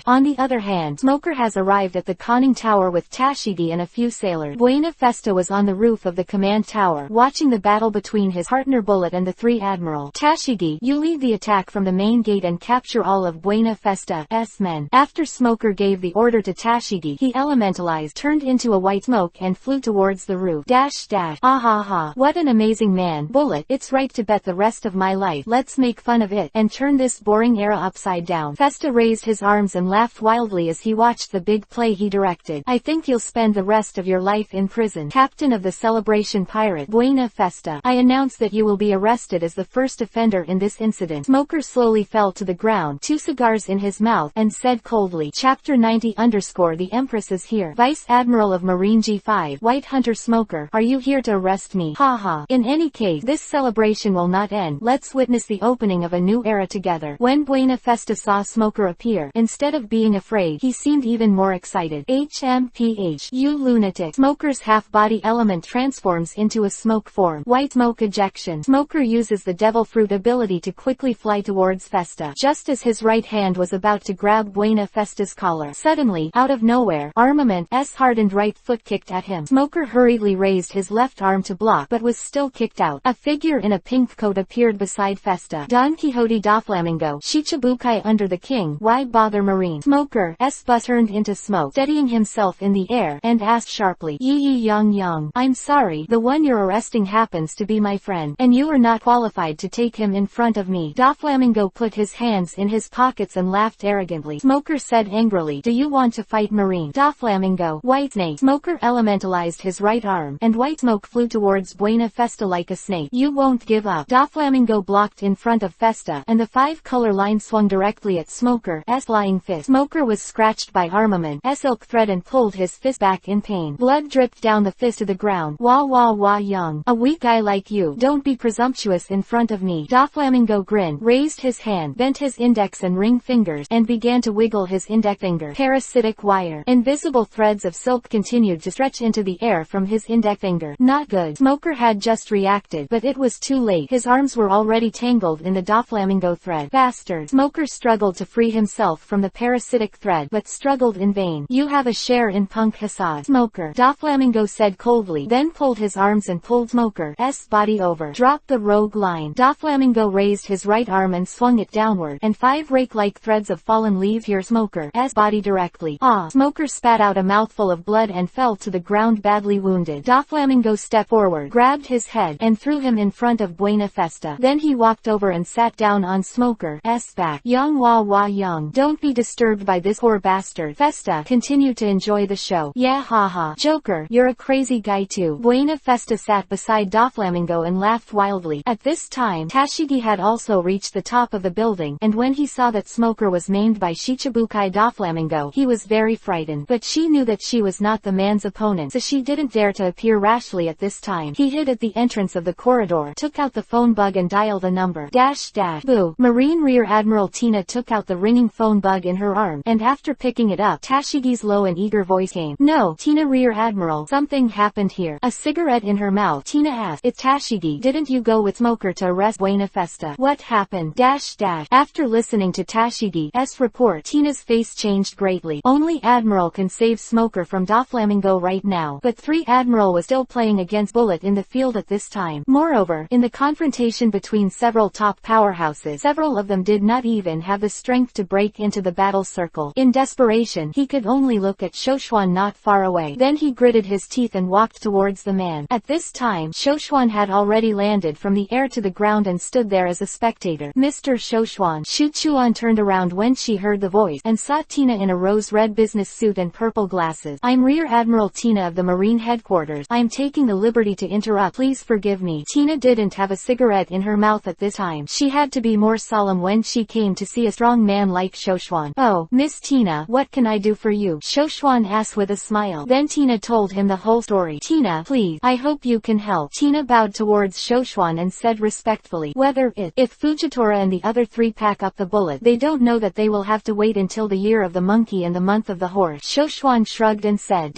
On the other hand, Smoker has arrived at the conning tower with Tashigi and a few sailors. Buena Festa was on the roof of the command tower, watching the battle between his partner Bullet and the 3 admiral. Tashigi, you lead the attack from the main gate and capture all of Buena Festa's men. After Smoker gave the order to Tashigi, he elementalized, turned into a white smoke and flew towards the roof. Ahaha. What an amazing man. Bullet, it's right to bet the rest of my life. Let's make fun of it, and turn this boring era upside down. Festa raised his arms and laughed wildly as he watched the big play he directed. I think you'll spend the rest of your life in prison. Captain of the Celebration Pirate, Buena Festa, I announce that you will be arrested as the first offender in this incident. Smoker slowly fell to the ground, 2 cigars in his mouth, and said coldly, Chapter 90 _ the Empress is here. Vice Admiral of Marine G5, White Hunter Smoker, are you here to arrest me? Haha. In any case, this celebration will not end. Let's witness the opening of a new era together. When Buena Festa saw Smoker appear, instead of being afraid, he seemed even more excited. HMPH, you lunatic. Smoker's half-body element transforms into a smoke form. White smoke ejection. Smoker uses the devil fruit ability to quickly fly towards Festa. Just as his right hand was about to grab Buena Festa's collar, suddenly, out of nowhere, Armament's hardened right foot kicked at him. Smoker hurriedly raised his left arm to block, but was was still kicked out. A figure in a pink coat appeared beside Festa. Don Quixote da Flamingo. Shichibukai under the king. Why bother Marine? Smoker S bus turned into smoke, steadying himself in the air, and asked sharply, Yi Yang. I'm sorry, the one you're arresting happens to be my friend, and you are not qualified to take him in front of me. Da Flamingo put his hands in his pockets and laughed arrogantly. Smoker said angrily, do you want to fight Marine? Da Flamingo. White snake. Smoker elementalized his right arm, and white smoke flew towards Buena Festa like a snake. You won't give up. Da Flamingo blocked in front of Festa, and the 5-color line swung directly at Smoker's flying fist. Smoker was scratched by armament silk thread and pulled his fist back in pain. Blood dripped down the fist to the ground. Wah young. A weak guy like you. Don't be presumptuous in front of me. Da Flamingo grinned, raised his hand, bent his index and ring fingers, and began to wiggle his index finger. Parasitic wire. Invisible threads of silk continued to stretch into the air from his index finger. Not good. Smoker had just reacted, but it was too late. His arms were already tangled in the Da Flamingo thread. Bastard. Smoker struggled to free himself from the parasitic thread, but struggled in vain. You have a share in punk Hassad. Smoker. Da Flamingo said coldly, then pulled his arms and pulled Smoker's body over. Drop the rogue line. Da Flamingo raised his right arm and swung it downward, and 5 rake-like threads of fallen leaves here Smoker's body directly. Smoker spat out a mouthful of blood and fell to the ground badly wounded. Da Flamingo stepped forward, grabbed his head, and threw him in front of Buena Festa. Then he walked over and sat down on Smoker's back. Young wah young. Don't be disturbed by this poor bastard. Festa continued to enjoy the show. Yeah haha. Joker, you're a crazy guy too. Buena Festa sat beside Da Flamingo and laughed wildly. At this time, Tashigi had also reached the top of the building, and when he saw that Smoker was maimed by Shichibukai Da Flamingo, he was very frightened. But she knew that she was not the man's opponent, so she didn't dare to appear rashly at this time. He hid at the entrance of the corridor, took out the phone bug and dialed a number. Boo. Marine Rear Admiral Tina took out the ringing phone bug in her arm, and after picking it up, Tashigi's low and eager voice came. No, Tina Rear Admiral, something happened here. A cigarette in her mouth, Tina asked. It's Tashigi. Didn't you go with Smoker to arrest Buena Festa? What happened? After listening to Tashigi's report, Tina's face changed greatly. Only Admiral can save Smoker from Da Flamingo right now. But 3 Admiral was still playing against Bullet in the field at this time. Moreover, in the confrontation between several top powerhouses, several of them did not even have the strength to break into the battle circle. In desperation, he could only look at Shoshuan not far away. Then he gritted his teeth and walked towards the man. At this time, Shoshuan had already landed from the air to the ground and stood there as a spectator. Mr. Shoshuan. Shuchuan turned around when she heard the voice, and saw Tina in a rose-red business suit and purple glasses. I'm Rear Admiral Tina of the Marine Headquarters. I'm taking the liberty to interrupt. Please forgive me. Tina didn't have a cigarette in her mouth at this time. She had to be more solemn when she came to see a strong man like Shoshuan. Oh, Miss Tina, what can I do for you? Shoshuan asked with a smile. Then Tina told him the whole story. Tina, please, I hope you can help. Tina bowed towards Shoshuan and said respectfully, if Fujitora and the other 3 pack up the Bullet, they don't know that they will have to wait until the year of the monkey and the month of the horse. Shoshuan shrugged and said,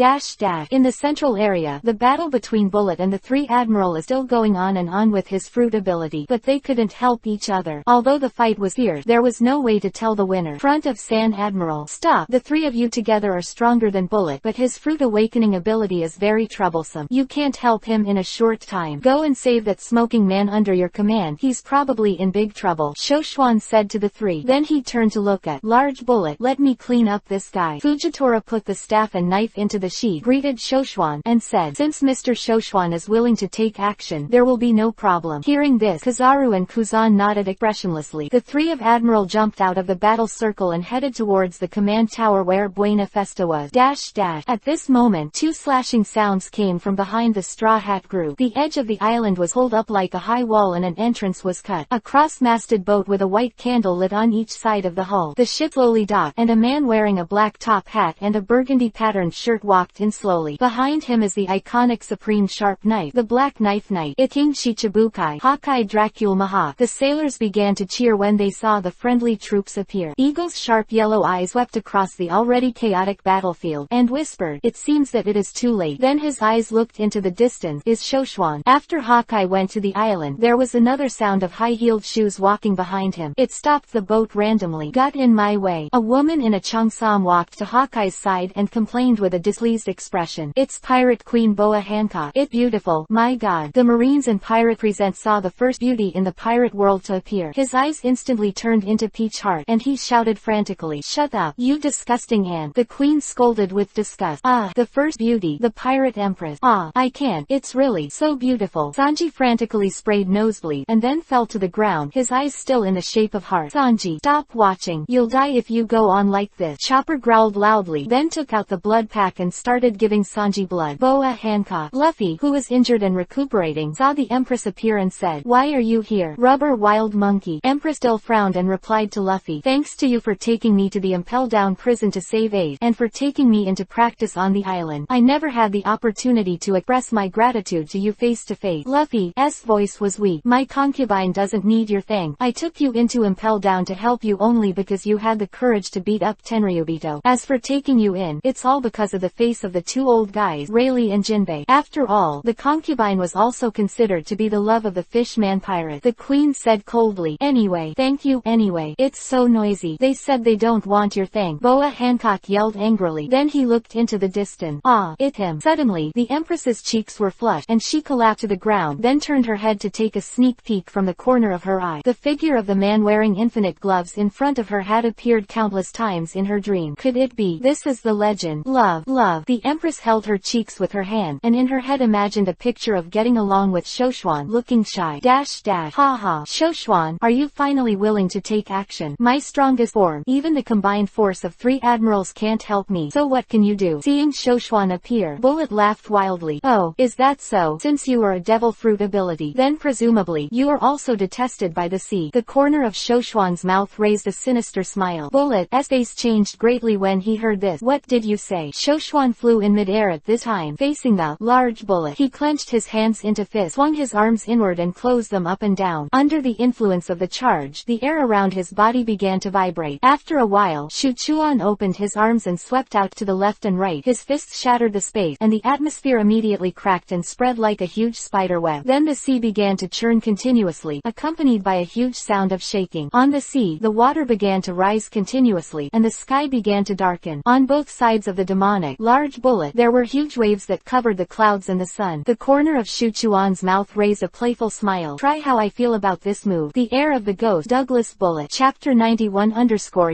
In the central area, the battle between Bullet and the 3 Admiral is still going on and on with his fruit ability, but they couldn't help each other. Although the fight was fierce, there was no way to tell the winner. Front of San Admiral. Stop. The 3 of you together are stronger than Bullet, but his fruit awakening ability is very troublesome. You can't help him in a short time. Go and save that smoking man under your command. He's probably in big trouble. Shoshuan said to the 3. Then he turned to look at Large Bullet. Let me clean up this guy. Fujitora put the staff and knife into the sheath, greeted Shoshuan, and said, since Mr. Shoshuan is willing to take action, there will be no problem. Hearing this, Kizaru and Kuzan nodded expressionlessly. The 3 of Admiral jumped out of the battle circle and headed towards the command tower where Buena Festa was. At this moment, 2 slashing sounds came from behind the Straw Hat group. The edge of the island was pulled up like a high wall and an entrance was cut. A cross-masted boat with a white candle lit on each side of the hull. The ship slowly docked, and a man wearing a black top hat and a burgundy-patterned shirt walked in slowly. Behind him is the iconic Supreme Sharp Knife, the Black Knife Knight. It King Shichibukai, Hawkeye Dracul Maha. The sailors began to cheer when they saw the friendly troops appear. Eagle's sharp yellow eyes swept across the already chaotic battlefield, and whispered, it seems that it is too late. Then his eyes looked into the distance. Is Shoshuan. After Hawkeye went to the island, there was another sound of high-heeled shoes walking behind him. It stopped the boat randomly. Got in my way. A woman in a cheongsam walked to Hawkeye's side and complained with a displeased expression. It's Pirate Queen Boa Hancock. It beautiful. My my god. The Marines and Pirate Present saw the first beauty in the pirate world to appear. His eyes instantly turned into peach heart, and he shouted frantically, "Shut up, you disgusting ant." The queen scolded with disgust. "Ah, the first beauty, the pirate empress. Ah, I can't, it's really so beautiful." Sanji frantically sprayed Nosebleed, and then fell to the ground, his eyes still in the shape of heart. "Sanji, stop watching, you'll die if you go on like this." Chopper growled loudly, then took out the blood pack and started giving Sanji blood. Boa Hancock, Luffy, who was injured and recuperating, saw the Empress appear and said, "Why are you here, rubber wild monkey?" Empress still frowned and replied to Luffy, "Thanks to you for taking me to the Impel Down prison to save Ace, and for taking me into practice on the island. I never had the opportunity to express my gratitude to you face to face." Luffy's voice was weak. "My concubine doesn't need your thanks. I took you into Impel Down to help you only because you had the courage to beat up Tenryubito. As for taking you in, it's all because of the face of the two old guys, Rayleigh and Jinbei." After all, the concubine was also considered to be the love of the fish-man pirate. The queen said coldly, "Anyway, thank you anyway. It's so noisy. They said they don't want your thanks." Boa Hancock yelled angrily. Then he looked into the distance. "Ah, it's him." Suddenly, the Empress's cheeks were flushed, and she collapsed to the ground, then turned her head to take a sneak peek from the corner of her eye. The figure of the man wearing infinite gloves in front of her had appeared countless times in her dream. Could it be? This is the legend. Love. The Empress held her cheeks with her hand, and in her head imagined a picture of getting along with Shoshuan, looking shy. Ha. Shoshuan, are you finally willing to take action? My strongest form, even the combined force of 3 admirals can't help me. So what can you do? Seeing Shoshuan appear, Bullet laughed wildly. "Oh, is that so? Since you are a devil fruit ability, then presumably you are also detested by the sea." The corner of Shoshuan's mouth raised a sinister smile. Bullet's face changed greatly when he heard this. "What did you say?" Shoshuan flew in midair at this time, facing the large Bullet. He clenched his hands into fists, swung his arms inward and closed them up and down. Under the influence of the charge, the air around his body began to vibrate. After a while, Shuchuan opened his arms and swept out to the left and right. His fists shattered the space, and the atmosphere immediately cracked and spread like a huge spider web. Then the sea began to churn continuously, accompanied by a huge sound of shaking. On the sea, the water began to rise continuously, and the sky began to darken. On both sides of the demonic large Bullet, there were huge waves that covered the clouds and the sun. The corner of Shuchuan's mouth raised a playful smile. "Try how I feel about this move." The Air of the Ghost. Douglas Bullet. Chapter 91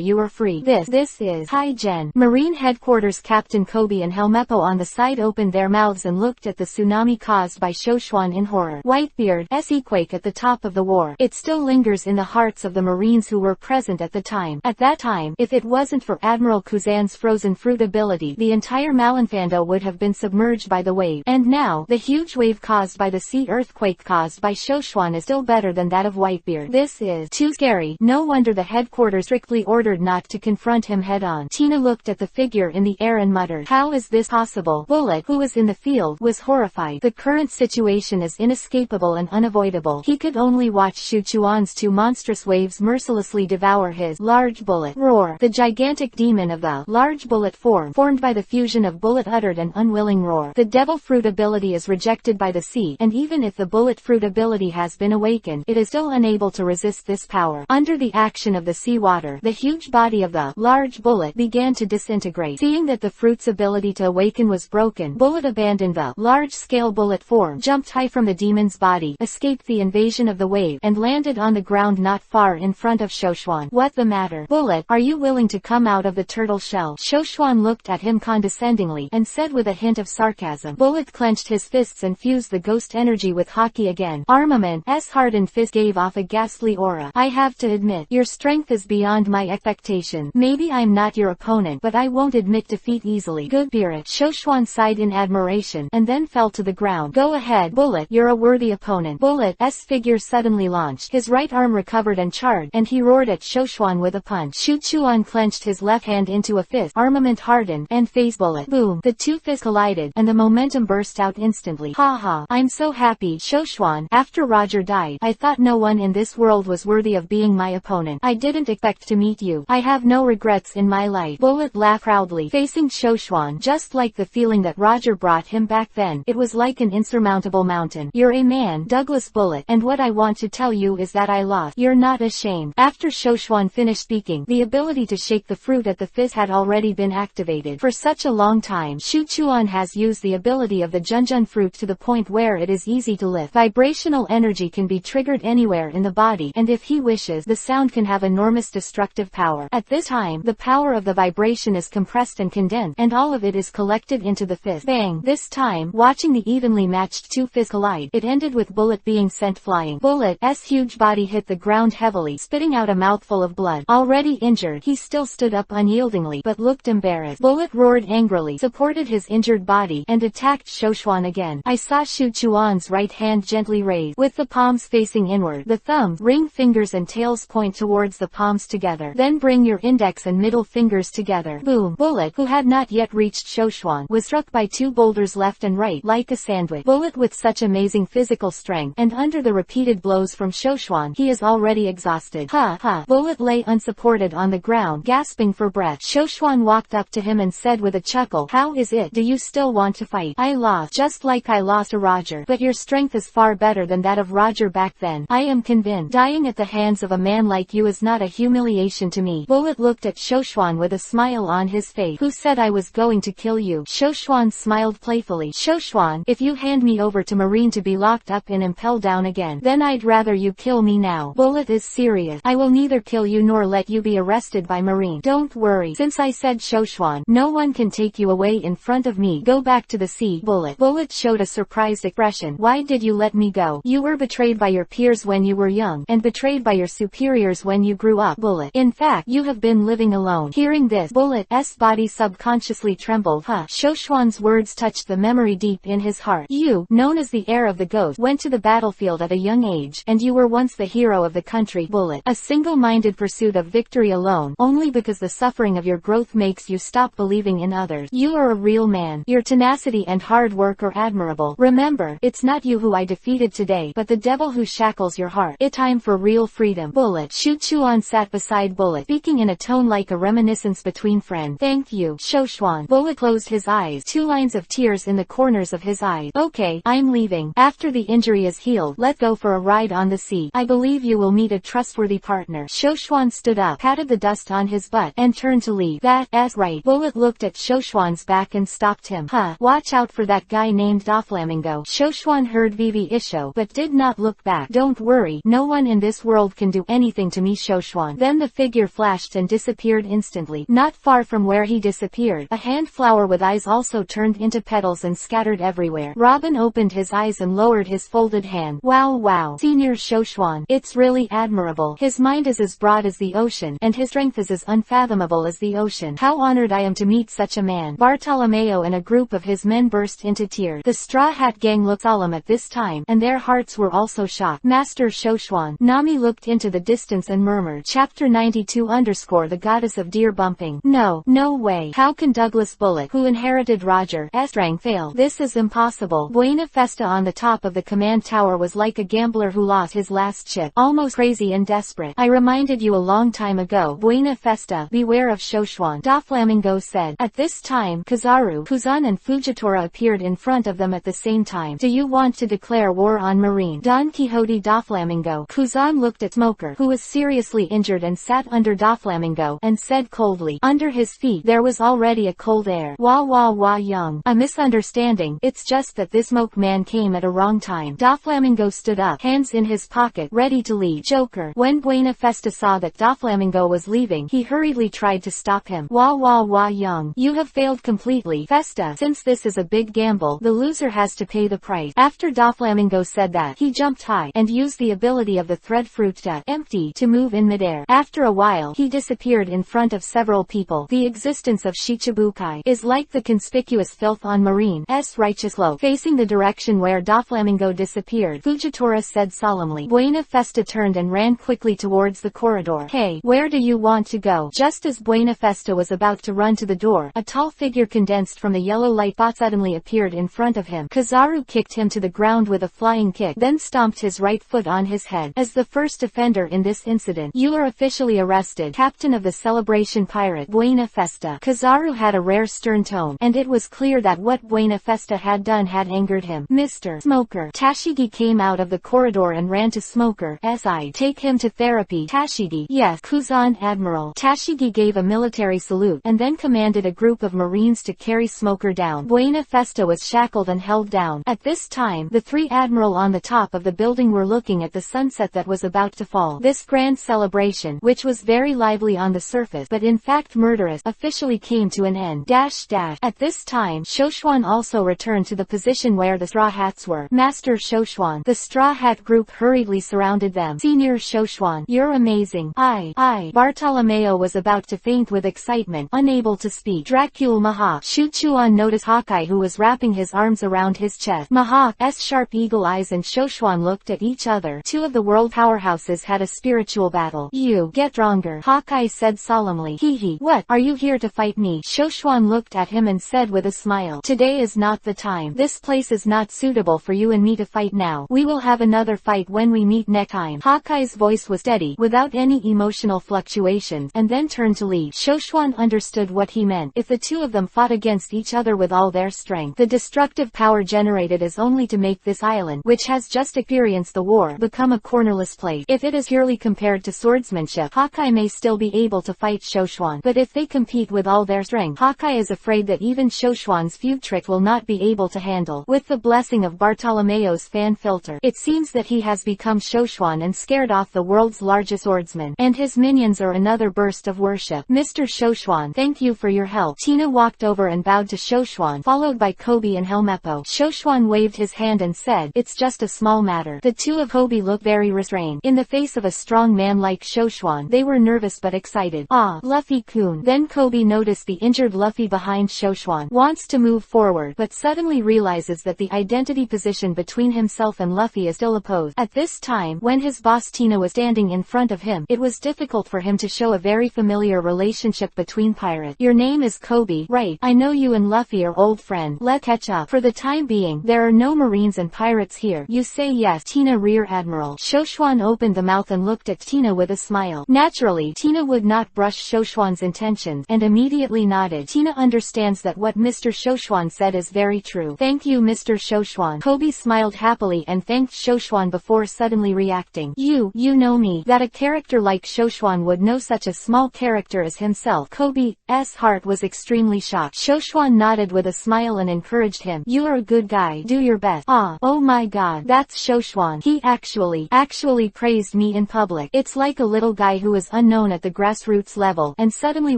You are free. This is Hi Gen. Marine Headquarters. Captain Kobe and Helmeppo on the side opened their mouths and looked at the tsunami caused by Shoshuan in horror. Whitebeard's earthquake at the top of the war. It still lingers in the hearts of the Marines who were present at the time. At that time, if it wasn't for Admiral Kuzan's frozen fruit ability, the entire Malinfando would have been submerged by the wave. And now, the huge wave caused by the sea earthquake caused by Shoshuan is still better than that of Whitebeard. This is too scary. No wonder the headquarters strictly ordered not to confront him head-on. Tina looked at the figure in the air and muttered, "How is this possible?" Bullet, who was in the field, was horrified. The current situation is inescapable and unavoidable. He could only watch Shuchuan's 2 monstrous waves mercilessly devour his large Bullet. Roar. The gigantic demon of the large Bullet formed by the fusion of Bullet uttered an unwilling roar. The devil fruit ability is rejected by the sea, and even if the Bullet fruit ability has been awakened, it is still unable to resist this power. Under the action of the sea water, the huge body of the large Bullet began to disintegrate. Seeing that the fruit's ability to awaken was broken, Bullet abandoned the large-scale Bullet form, jumped high from the demon's body, escaped the invasion of the wave, and landed on the ground not far in front of Shoshuan. "What the matter? Bullet, are you willing to come out of the turtle shell?" Shoshuan looked at him condescendingly, and said with a hint of sarcasm. Bullet clenched his fists and fused the ghost energy with Haki again. Armament's hardened fist gave off a ghastly aura. "I have to admit, your strength is beyond my expectation. Maybe I'm not your opponent, but I won't admit defeat easily." "Good spirit." Shoshuan sighed in admiration, and then fell to the ground. "Go ahead, Bullet, you're a worthy opponent." Bullet's figure suddenly launched. His right arm recovered and charged, and he roared at Shoshuan with a punch. Shuchuan clenched his left hand into a fist, armament hardened, and faced Bullet. Boom! The 2 fists collided, and the momentum burst out instantly. "Ha, I'm so happy, Shoshuan. After Roger died, I thought no one in this world was worthy of being my opponent. I didn't expect to meet you. I have no regrets in my life." Bullet laughed proudly, facing Shoshuan, just like the feeling that Roger brought him back then. It was like an insurmountable mountain. "You're a man, Douglas Bullet, and what I want to tell you is that I lost. You're not ashamed." After Shoshuan finished speaking, the ability to shake the fruit at the fist had already been activated. For such a long time, Shuchuan has used the ability of the Junjun fruit to the point where it is easy to lift. Vibrational energy can be triggered anywhere in the body, and if he wishes, the sound can have enormous destructive power. At this time, the power of the vibration is compressed and condensed, and all of it is collected into the fist. Bang! This time, watching the evenly matched two fists collide, it ended with Bullet being sent flying. Bullet's huge body hit the ground heavily, spitting out a mouthful of blood. Already injured, he still stood up unyieldingly, but looked embarrassed. Bullet roared angrily, supported his injured body, and attacked Shoshuan again. I saw Shu Chuan's right hand gently raised, with the palms facing inward. The thumbs, ring fingers and tails point towards the palms together. Then bring your index and middle fingers together. Boom! Bullet, who had not yet reached Shoshuan, was struck by two boulders left and right, like a sandwich. Bullet, with such amazing physical strength, and under the repeated blows from Shoshuan, he is already exhausted. Ha ha! Bullet lay unsupported on the ground, gasping for breath. Shoshuan walked up to him and said with a chuckle, "How is it? Do you still want to fight? I lost, just like I lost to Roger. But your strength is far better than that of Roger back then. I am convinced dying at the hands of a man like you is not a humiliation to me." Bullet looked at Shoshuan with a smile on his face. "Who said I was going to kill you?" Shoshuan smiled playfully. "Shoshuan, if you hand me over to Marine to be locked up and impelled down again, then I'd rather you kill me now." Bullet is serious. "I will neither kill you nor let you be arrested by Marine. Don't worry. Since I said Shoshuan, no one can take you away in front of me. Go back to the sea." Bullet showed a surprised expression. "Why did you let me go? You were betrayed by your peers when you were young, and betrayed by your superiors when you grew up. Bullet, in fact, you have been living alone." Hearing this, Bullet's body subconsciously trembled. Shoshuan's words touched the memory deep in his heart. "You, known as the heir of the ghost, went to the battlefield at a young age, and you were once the hero of the country." Bullet, a single-minded pursuit of victory alone, only because the suffering of your growth makes you stop believing in others. You are a real man. Your tenacity and hard work are admirable. Remember, it's not you who I defeated today, but the devil who shackles your heart. It's time for real freedom. Bullet. Shu Chuan sat beside Bullet, speaking in a tone like a reminiscence between friends. "Thank you, Shoshuan." Bullet closed his eyes, two lines of tears in the corners of his eyes. "Okay, I'm leaving. After the injury is healed, let's go for a ride on the sea. I believe you will meet a trustworthy partner." Shoshuan stood up, patted the dust on his butt, and turned to leave. "That's right." Bullet looked at Shoshuan's back and stopped him. Watch out for that guy named Doflamingo." Shoshuan heard Vivi Isho, but did not look back. "Don't worry, no one in this world can do anything to me, Shoshuan." Then the figure flashed and disappeared instantly. Not far from where he disappeared, a hand flower with eyes also turned into petals and scattered everywhere. Robin opened his eyes and lowered his folded hand. Wow, Senior Shoshuan, it's really admirable. His mind is as broad as the ocean, and his strength is as unfathomable as the ocean. How honored I am to meet such a man." Bartolomeo and a group of his men burst into tears. The Straw Hat Gang looked solemn at this time, and their hearts were also shocked. "Master Shoshuan." Nami looked into the distance and murmured, Chapter 92 _ the goddess of deer bumping. No way. How can Douglas Bullet, who inherited Roger's strength, fail? This is impossible. Buena Festa on the top of the command tower was like a gambler who lost his last chip, almost crazy and desperate. "I reminded you a long time ago, Buena Festa, beware of Shoshuan," Doflamingo said. At this time, Kizaru, Kuzan and Fujitora appeared in front of them at the same time. "Do you want to declare war on Marine?" Don Quixote Doflamingo. Kuzan looked at Smoker, who was seriously injured and sat under Doflamingo, and said coldly. Under his feet there was already a cold air. Wah young. "A misunderstanding. It's just that this smoke man came at a wrong time." Doflamingo stood up, hands in his pocket, ready to leave. Joker. When Buena Festa saw that Doflamingo was leaving, he hurriedly tried to stop him. Wah young. "You have failed completely, Festa. Since this is a big gamble, the loser has to pay the price." After Doflamingo said that, he jumped high, and used the ability of the thread fruit empty to move in midair. After a while, he disappeared in front of several people. The existence of Shichibukai is like the conspicuous filth on Marine's righteous slope, facing the direction where Doflamingo disappeared. Fujitora said solemnly. Buena Festa turned and ran quickly towards the corridor. "Hey, where do you want to go?" Just as Buena Festa was about to run to the door, a tall figure condensed from the yellow light spot suddenly appeared in front of him. Kizaru kicked him to the ground with a flying kick, then stomped his right foot on his head. As the first offender in this incident, you are officially arrested, Captain of the Celebration Pirate Buena Festa. Kizaru had a rare stern tone, and it was clear that what Buena Festa had done had angered him. "Mr. Smoker." Tashigi came out of the corridor and ran to Smoker's side. "Take him to therapy, Tashigi." "Yes, Kuzan Admiral." Tashigi gave a military salute, and then commanded a group of Marines to carry Smoker down. Buena Festa was shackled and held down. At this time, the three admiral on the top of the building were looking at the sunset that was about to fall. This grand celebration, which was very lively on the surface but in fact murderous, officially came to an end. At this time, Shoshuan also returned to the position where the straw hats were. Master Shoshuan. The straw hat group hurriedly surrounded them. Senior Shoshuan, you're amazing. Bartolomeo was about to faint with excitement, unable to speak. Dracul Maha. Shuchuan noticed Hawkeye, who was wrapping his arms around his chest. Maha's sharp eagle eyes and Shoshuan looked at each other. Two of the world powerhouses had a spiritual battle. You get stronger, Hawkeye said solemnly. Hee. What, are you here to fight me? Shoshuan looked at him and said with a smile, today is not the time. This place is not suitable for you and me to fight now. We will have another fight when we meet next time. Hawkeye's voice was steady, without any emotional fluctuations, and then turned to leave. Shoshuan understood what he meant. If the two of them fought against each other with all their strength, the destructive power generated is only to make this island, which has just experienced the war, become a cornerless place. If it is purely compared to swordsmanship, Hawkeye may still be able to fight Shoshuan, but if they compete with all their strength, Hawkeye is afraid that even Shoshuan's few trick will not be able to handle. With the blessing of Bartolomeo's fan filter, it seems that he has become Shoshuan and scared off the world's largest swordsman, and his minions are another burst of worship. Mr. Shoshuan, thank you for your help. Tina walked over and bowed to Shoshuan, followed by Kobe and Helmeppo. Shoshuan waved his hand and said, it's just a small matter. The two of Kobe looked very restrained. In the face of a strong man like Shoshuan, they were nervous but excited. Luffy-kun. Then Kobe noticed the injured Luffy behind Shoshuan, wants to move forward, but suddenly realizes that the identity position between himself and Luffy is still opposed. At this time, when his boss Tina was standing in front of him, it was difficult for him to show a very familiar relationship between pirates. Your name is Kobe, right? I know you and Luffy are old friends. Let's catch up. For the time being, there are no marines and pirates here. You say yes, Tina Rear Admiral. Shoshuan opened the mouth and looked at Tina with a smile. Naturally, Tina would not brush Shoshuan's intentions, and immediately nodded. Tina understands that what Mr. Shoshuan said is very true. Thank you, Mr. Shoshuan. Kobe smiled happily and thanked Shoshuan before suddenly reacting. You know me. That a character like Shoshuan would know such a small character as himself. Kobe's heart was extremely shocked. Shoshuan nodded with a smile and encouraged him. You are a good guy. Do your best. Oh my god, that's Shoshuan. He actually praised me in public. It's like a little guy who is unknown at the grassroots level, and suddenly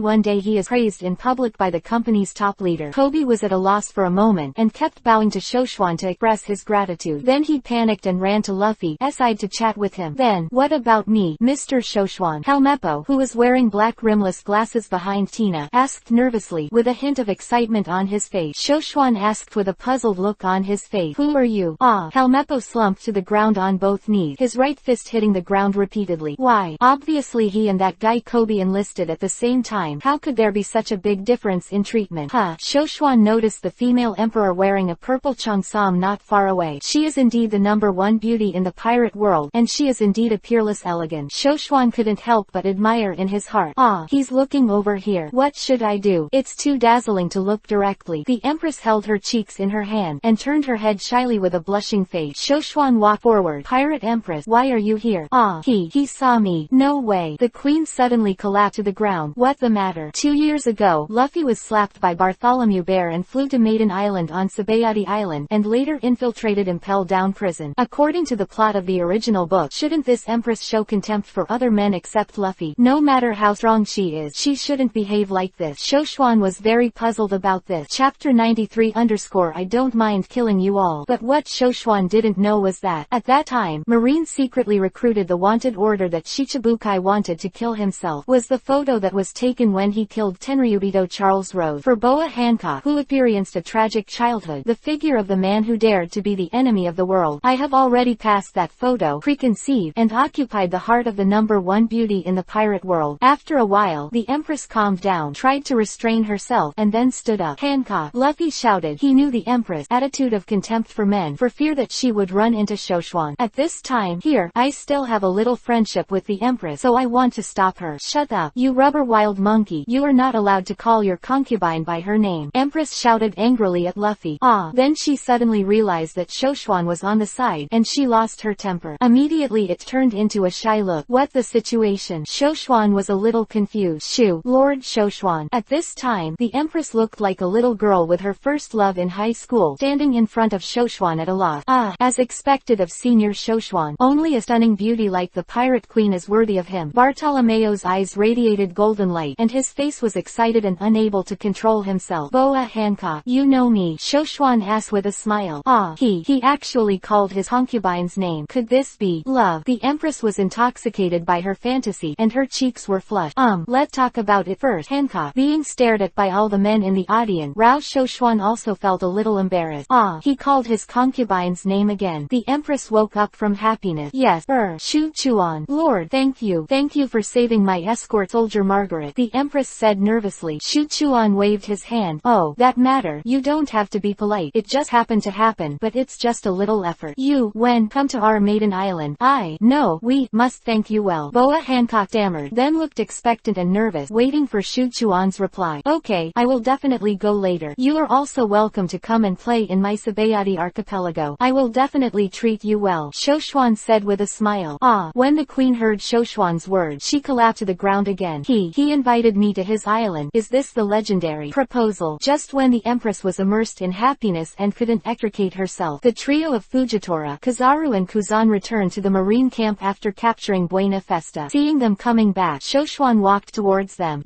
one day he is praised in public by the company's top leader. Kobe was at a loss for a moment, and kept bowing to Shoshuan to express his gratitude. Then he panicked and ran to Luffy's side to chat with him. Then, what about me, Mr. Shoshuan? Helmeppo, who was wearing black rimless glasses behind Tina, asked nervously, with a hint of excitement on his face. Shoshuan asked with a puzzled look on his face. Who are you? Helmeppo slumped to the ground on both knees, his right fist hitting the ground repeatedly. Why? Obviously he and that guy Kobe enlisted at the same time. How could there be such a big difference in treatment? Shoshuan noticed the female emperor wearing a purple cheongsam not far away. She is indeed the #1 beauty in the pirate world, and she is indeed a peerless elegance. Shoshuan couldn't help but admire in his heart. He's looking over here. What should I do? It's too dazzling to look directly. The empress held her cheeks in her hand, and turned her head shyly with a blushing face. Shoshuan walked forward. Pirate Empress, why are you here? He saw me. No way. The queen suddenly collapsed to the ground. What the matter? 2 years ago, Luffy was slapped by Bartholomew Bear and flew to Maiden Island on Sabayati Island, and later infiltrated Impel Down prison. According to the plot of the original book, shouldn't this empress show contempt for other men except Luffy? No matter how strong she is, she shouldn't behave like this. Shoshuan was very puzzled about this. Chapter 93 I don't mind killing you all. But what Shoshuan didn't know was that, at that time, Marine secretly recruited the wanted order that Shichibukai wanted to kill himself. Was the photo that was taken when he killed Tenryubito Charles Rose. For Boa Hancock, who experienced a tragic childhood, the figure of the man who dared to be the enemy of the world. I have already passed that photo, preconceived, and occupied the heart of the #1 beauty in the pirate world. After a while, the empress calmed down, tried to restrain herself, and then stood up. Hancock! Luffy shouted. He knew the empress' attitude of contempt for men, for fear that she would run into Shoshuan. At this time, here, I still have a little friendship with the empress, so I want to stop her. Shut up, you rubber wild monkey. You are not allowed to call your concubine by her name. Empress shouted angrily at Luffy. Then she suddenly realized that Shoshuan was on the side, and she lost her temper. Immediately it turned into a shy look. What the situation? Shoshuan was a little confused. Lord Shoshuan. At this time, the empress looked like a little girl with her first love in high school, behold, standing in front of Shoshuan at a loss. Ah, as expected of Senior Shoshuan, only a stunning beauty like the pirate queen is worthy of him. Bartolomeo's eyes radiated golden light, and his face was excited and unable to control himself. Boa Hancock, you know me, Shoshuan asked with a smile. Ah, he actually called his concubine's name. Could this be love? The Empress was intoxicated by her fantasy, and her cheeks were flushed. Let's talk about it first. Hancock, being stared at by all the men in the audience, Shoshuan also felt a little embarrassed. Ah, he called his concubine's name again. The Empress woke up from happiness. Yes, Shuchuan. Lord, thank you for saving my escort soldier Margaret, the Empress said nervously. Shuchuan waved his hand. Oh, that matter. You don't have to be polite. It just happened to happen, but it's just a little effort. You, come to our maiden island. No, we must thank you well. Boa Hancock stammered, then looked expectant and nervous, waiting for Shuchuan's reply. Okay, I will definitely go later. You are also welcome to come and play in my Sabayati archipelago. I will definitely treat you well, Shoshuan said with a smile. Ah, when the queen heard Shoshuan's words, she collapsed to the ground again. He invited me to his island. Is this the legendary proposal? Just when the Empress was immersed in happiness and couldn't extricate herself, the trio of Fujitora, Kizaru and Kuzan returned to the marine camp after capturing Buena Festa. Seeing them coming back, Shoshuan walked towards them.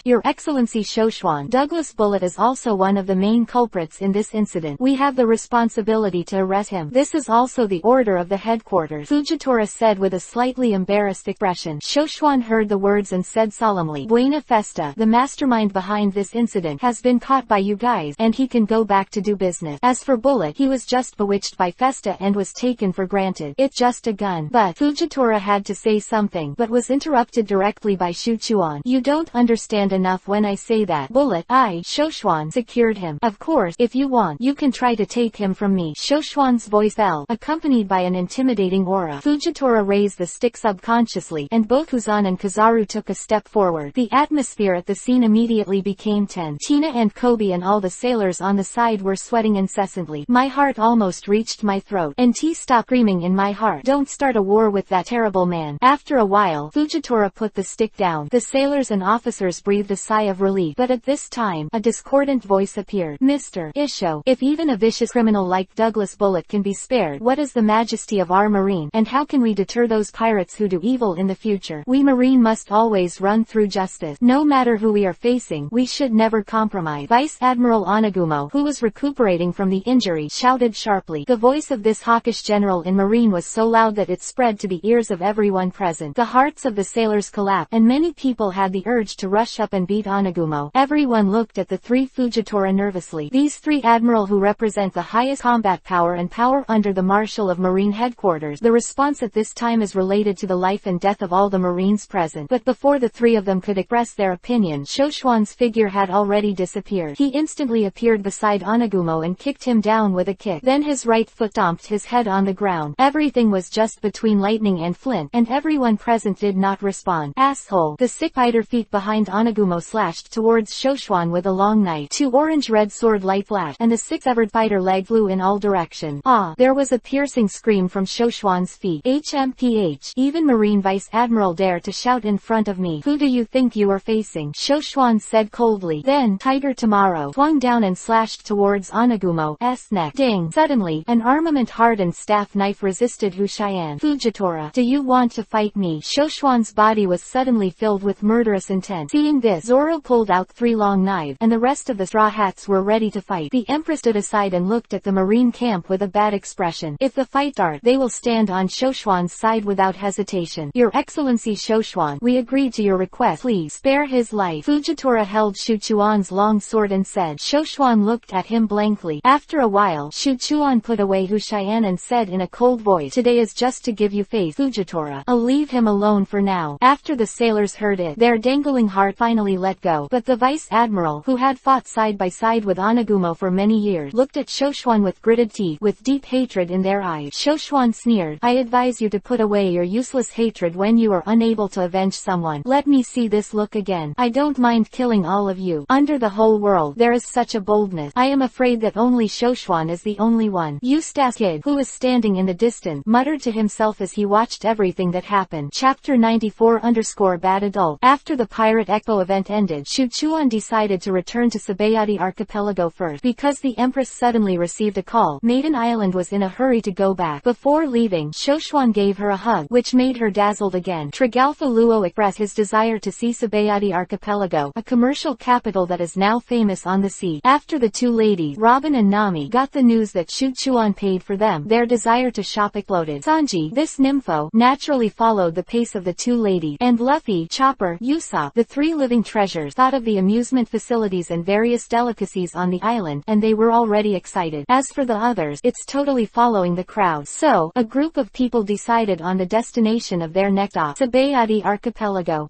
Your Excellency Shoshuan, Douglas Bullet is also one of the main culprits in this incident. We have the responsibility to arrest him. This is also the order of the headquarters, Fujitora said with a slightly embarrassed expression. Shoshuan heard the words and said solemnly, Buena Festa, the mastermind behind this incident, has been caught by you guys, and he can go back to do business. As for Bullet, he was just bewitched by Festa and was taken for granted. It's just a gun. But Fujitora had to say something, but was interrupted directly by Shuchuan. You don't understand enough when I say that. Bullet, Shoshuan, secured him. Of course, if you want, you can try to take him from me. Shoshuan's voice fell, accompanied by an intimidating aura. Fujitora raised the stick subconsciously, and both Kuzan and Kizaru took a step forward. The atmosphere at the scene immediately became tense. Tina and Kobe and all the sailors on the side were sweating incessantly. My heart almost reached my throat. And stopped screaming in my heart. Don't start a war with that terrible man. After a while, Fujitora put the stick down. The sailors and officers breathed a sigh of relief. But at this time, a discordant voice appeared. Mr. Isho, if even a vicious criminal like Douglas Bullet can be spared, what is the majesty of our marine, and how can we deter those pirates who do evil in the future? We marine must always run through justice. No matter who we are facing, we should never compromise. Vice Admiral Onagumo, who was recuperating from the injury, shouted sharply. The voice of this hawkish general in marine was so loud that it spread to the ears of everyone present. The hearts of the sailors collapsed, and many people had the urge to rush up and beat Onagumo. Everyone looked at the three Fujitora nervously. These three admiral who represent the highest combat power and power under the Marshal of Marine Headquarters. The response at this time is related to the life and death of all the Marines present. But before the three of them could express their opinion, Shoshuan's figure had already disappeared. He instantly appeared beside Onagumo and kicked him down with a kick. Then his right foot stomped his head on the ground. Everything was just between lightning and flint, and everyone present did not respond. Asshole! The sick spider feet behind Onagumo slashed towards Shoshuan with a long knife. Two orange-red sword light flashed, and the six-severed spider leg flew in all directions. Ah! There was a piercing scream from Shoshuan's feet. HMPH! Even Marine Vice Admiral dared to shout in front of me. Who do you think you are facing? Shoshuan said coldly. Then, Tiger Tomorrow swung down and slashed towards Onagumo's neck. Ding! Suddenly, an armament-hardened staff knife resisted Hushayan. Fujitora, do you want to fight me? Shoshuan's body was suddenly filled with murderous intent. Seeing this, Zoro pulled out three long knives, and the rest of the Straw Hats were ready to fight. The Empress stood aside and looked at the marine camp with a bad expression. If the fight starts, they will stand on Shoshuan's side without hesitation. Your Excellency Shoshuan, we agreed to your request. Please spare his life. Fujitora held Shuchuan's long sword and said. Shoshuan looked at him blankly. After a while, Shuchuan put away Hushayan and said in a cold voice, today is just to give you face, Fujitora. I'll leave him alone for now. After the sailors heard it, their dangling heart finally let go. But the Vice Admiral, who had fought side by side with Onagumo for many years, looked at Shoshuan with gritted teeth, with deep hatred in their eyes. Shoshuan sneered. I advise you to put away your useless hatred when you are unable to avenge someone. Let me see this look again. I don't mind killing all of you. Under the whole world, there is such a boldness. I am afraid that only Shoshuan is the only one. Eustace Kid, who was standing in the distance, muttered to himself as he watched everything that happened. Chapter 94_Bad Adult. After the Pirate Expo event ended, Shuchuan decided to return to Sabayati Archipelago first, because the the Empress suddenly received a call. Maiden Island was in a hurry to go back. Before leaving, Shoshwan gave her a hug, which made her dazzled again. Trigalfa Luo expressed his desire to see Sabayati Archipelago, a commercial capital that is now famous on the sea. After the two ladies, Robin and Nami, got the news that Shuchuan paid for them, their desire to shop exploded. Sanji, this nympho, naturally followed the pace of the two ladies, and Luffy, Chopper, Usopp, the three living treasures, thought of the amusement facilities and various delicacies on the island, and they were already excited. As for the others, it's totally following the crowd. So, a group of people decided on the destination of their next stop, Sabayati Archipelago,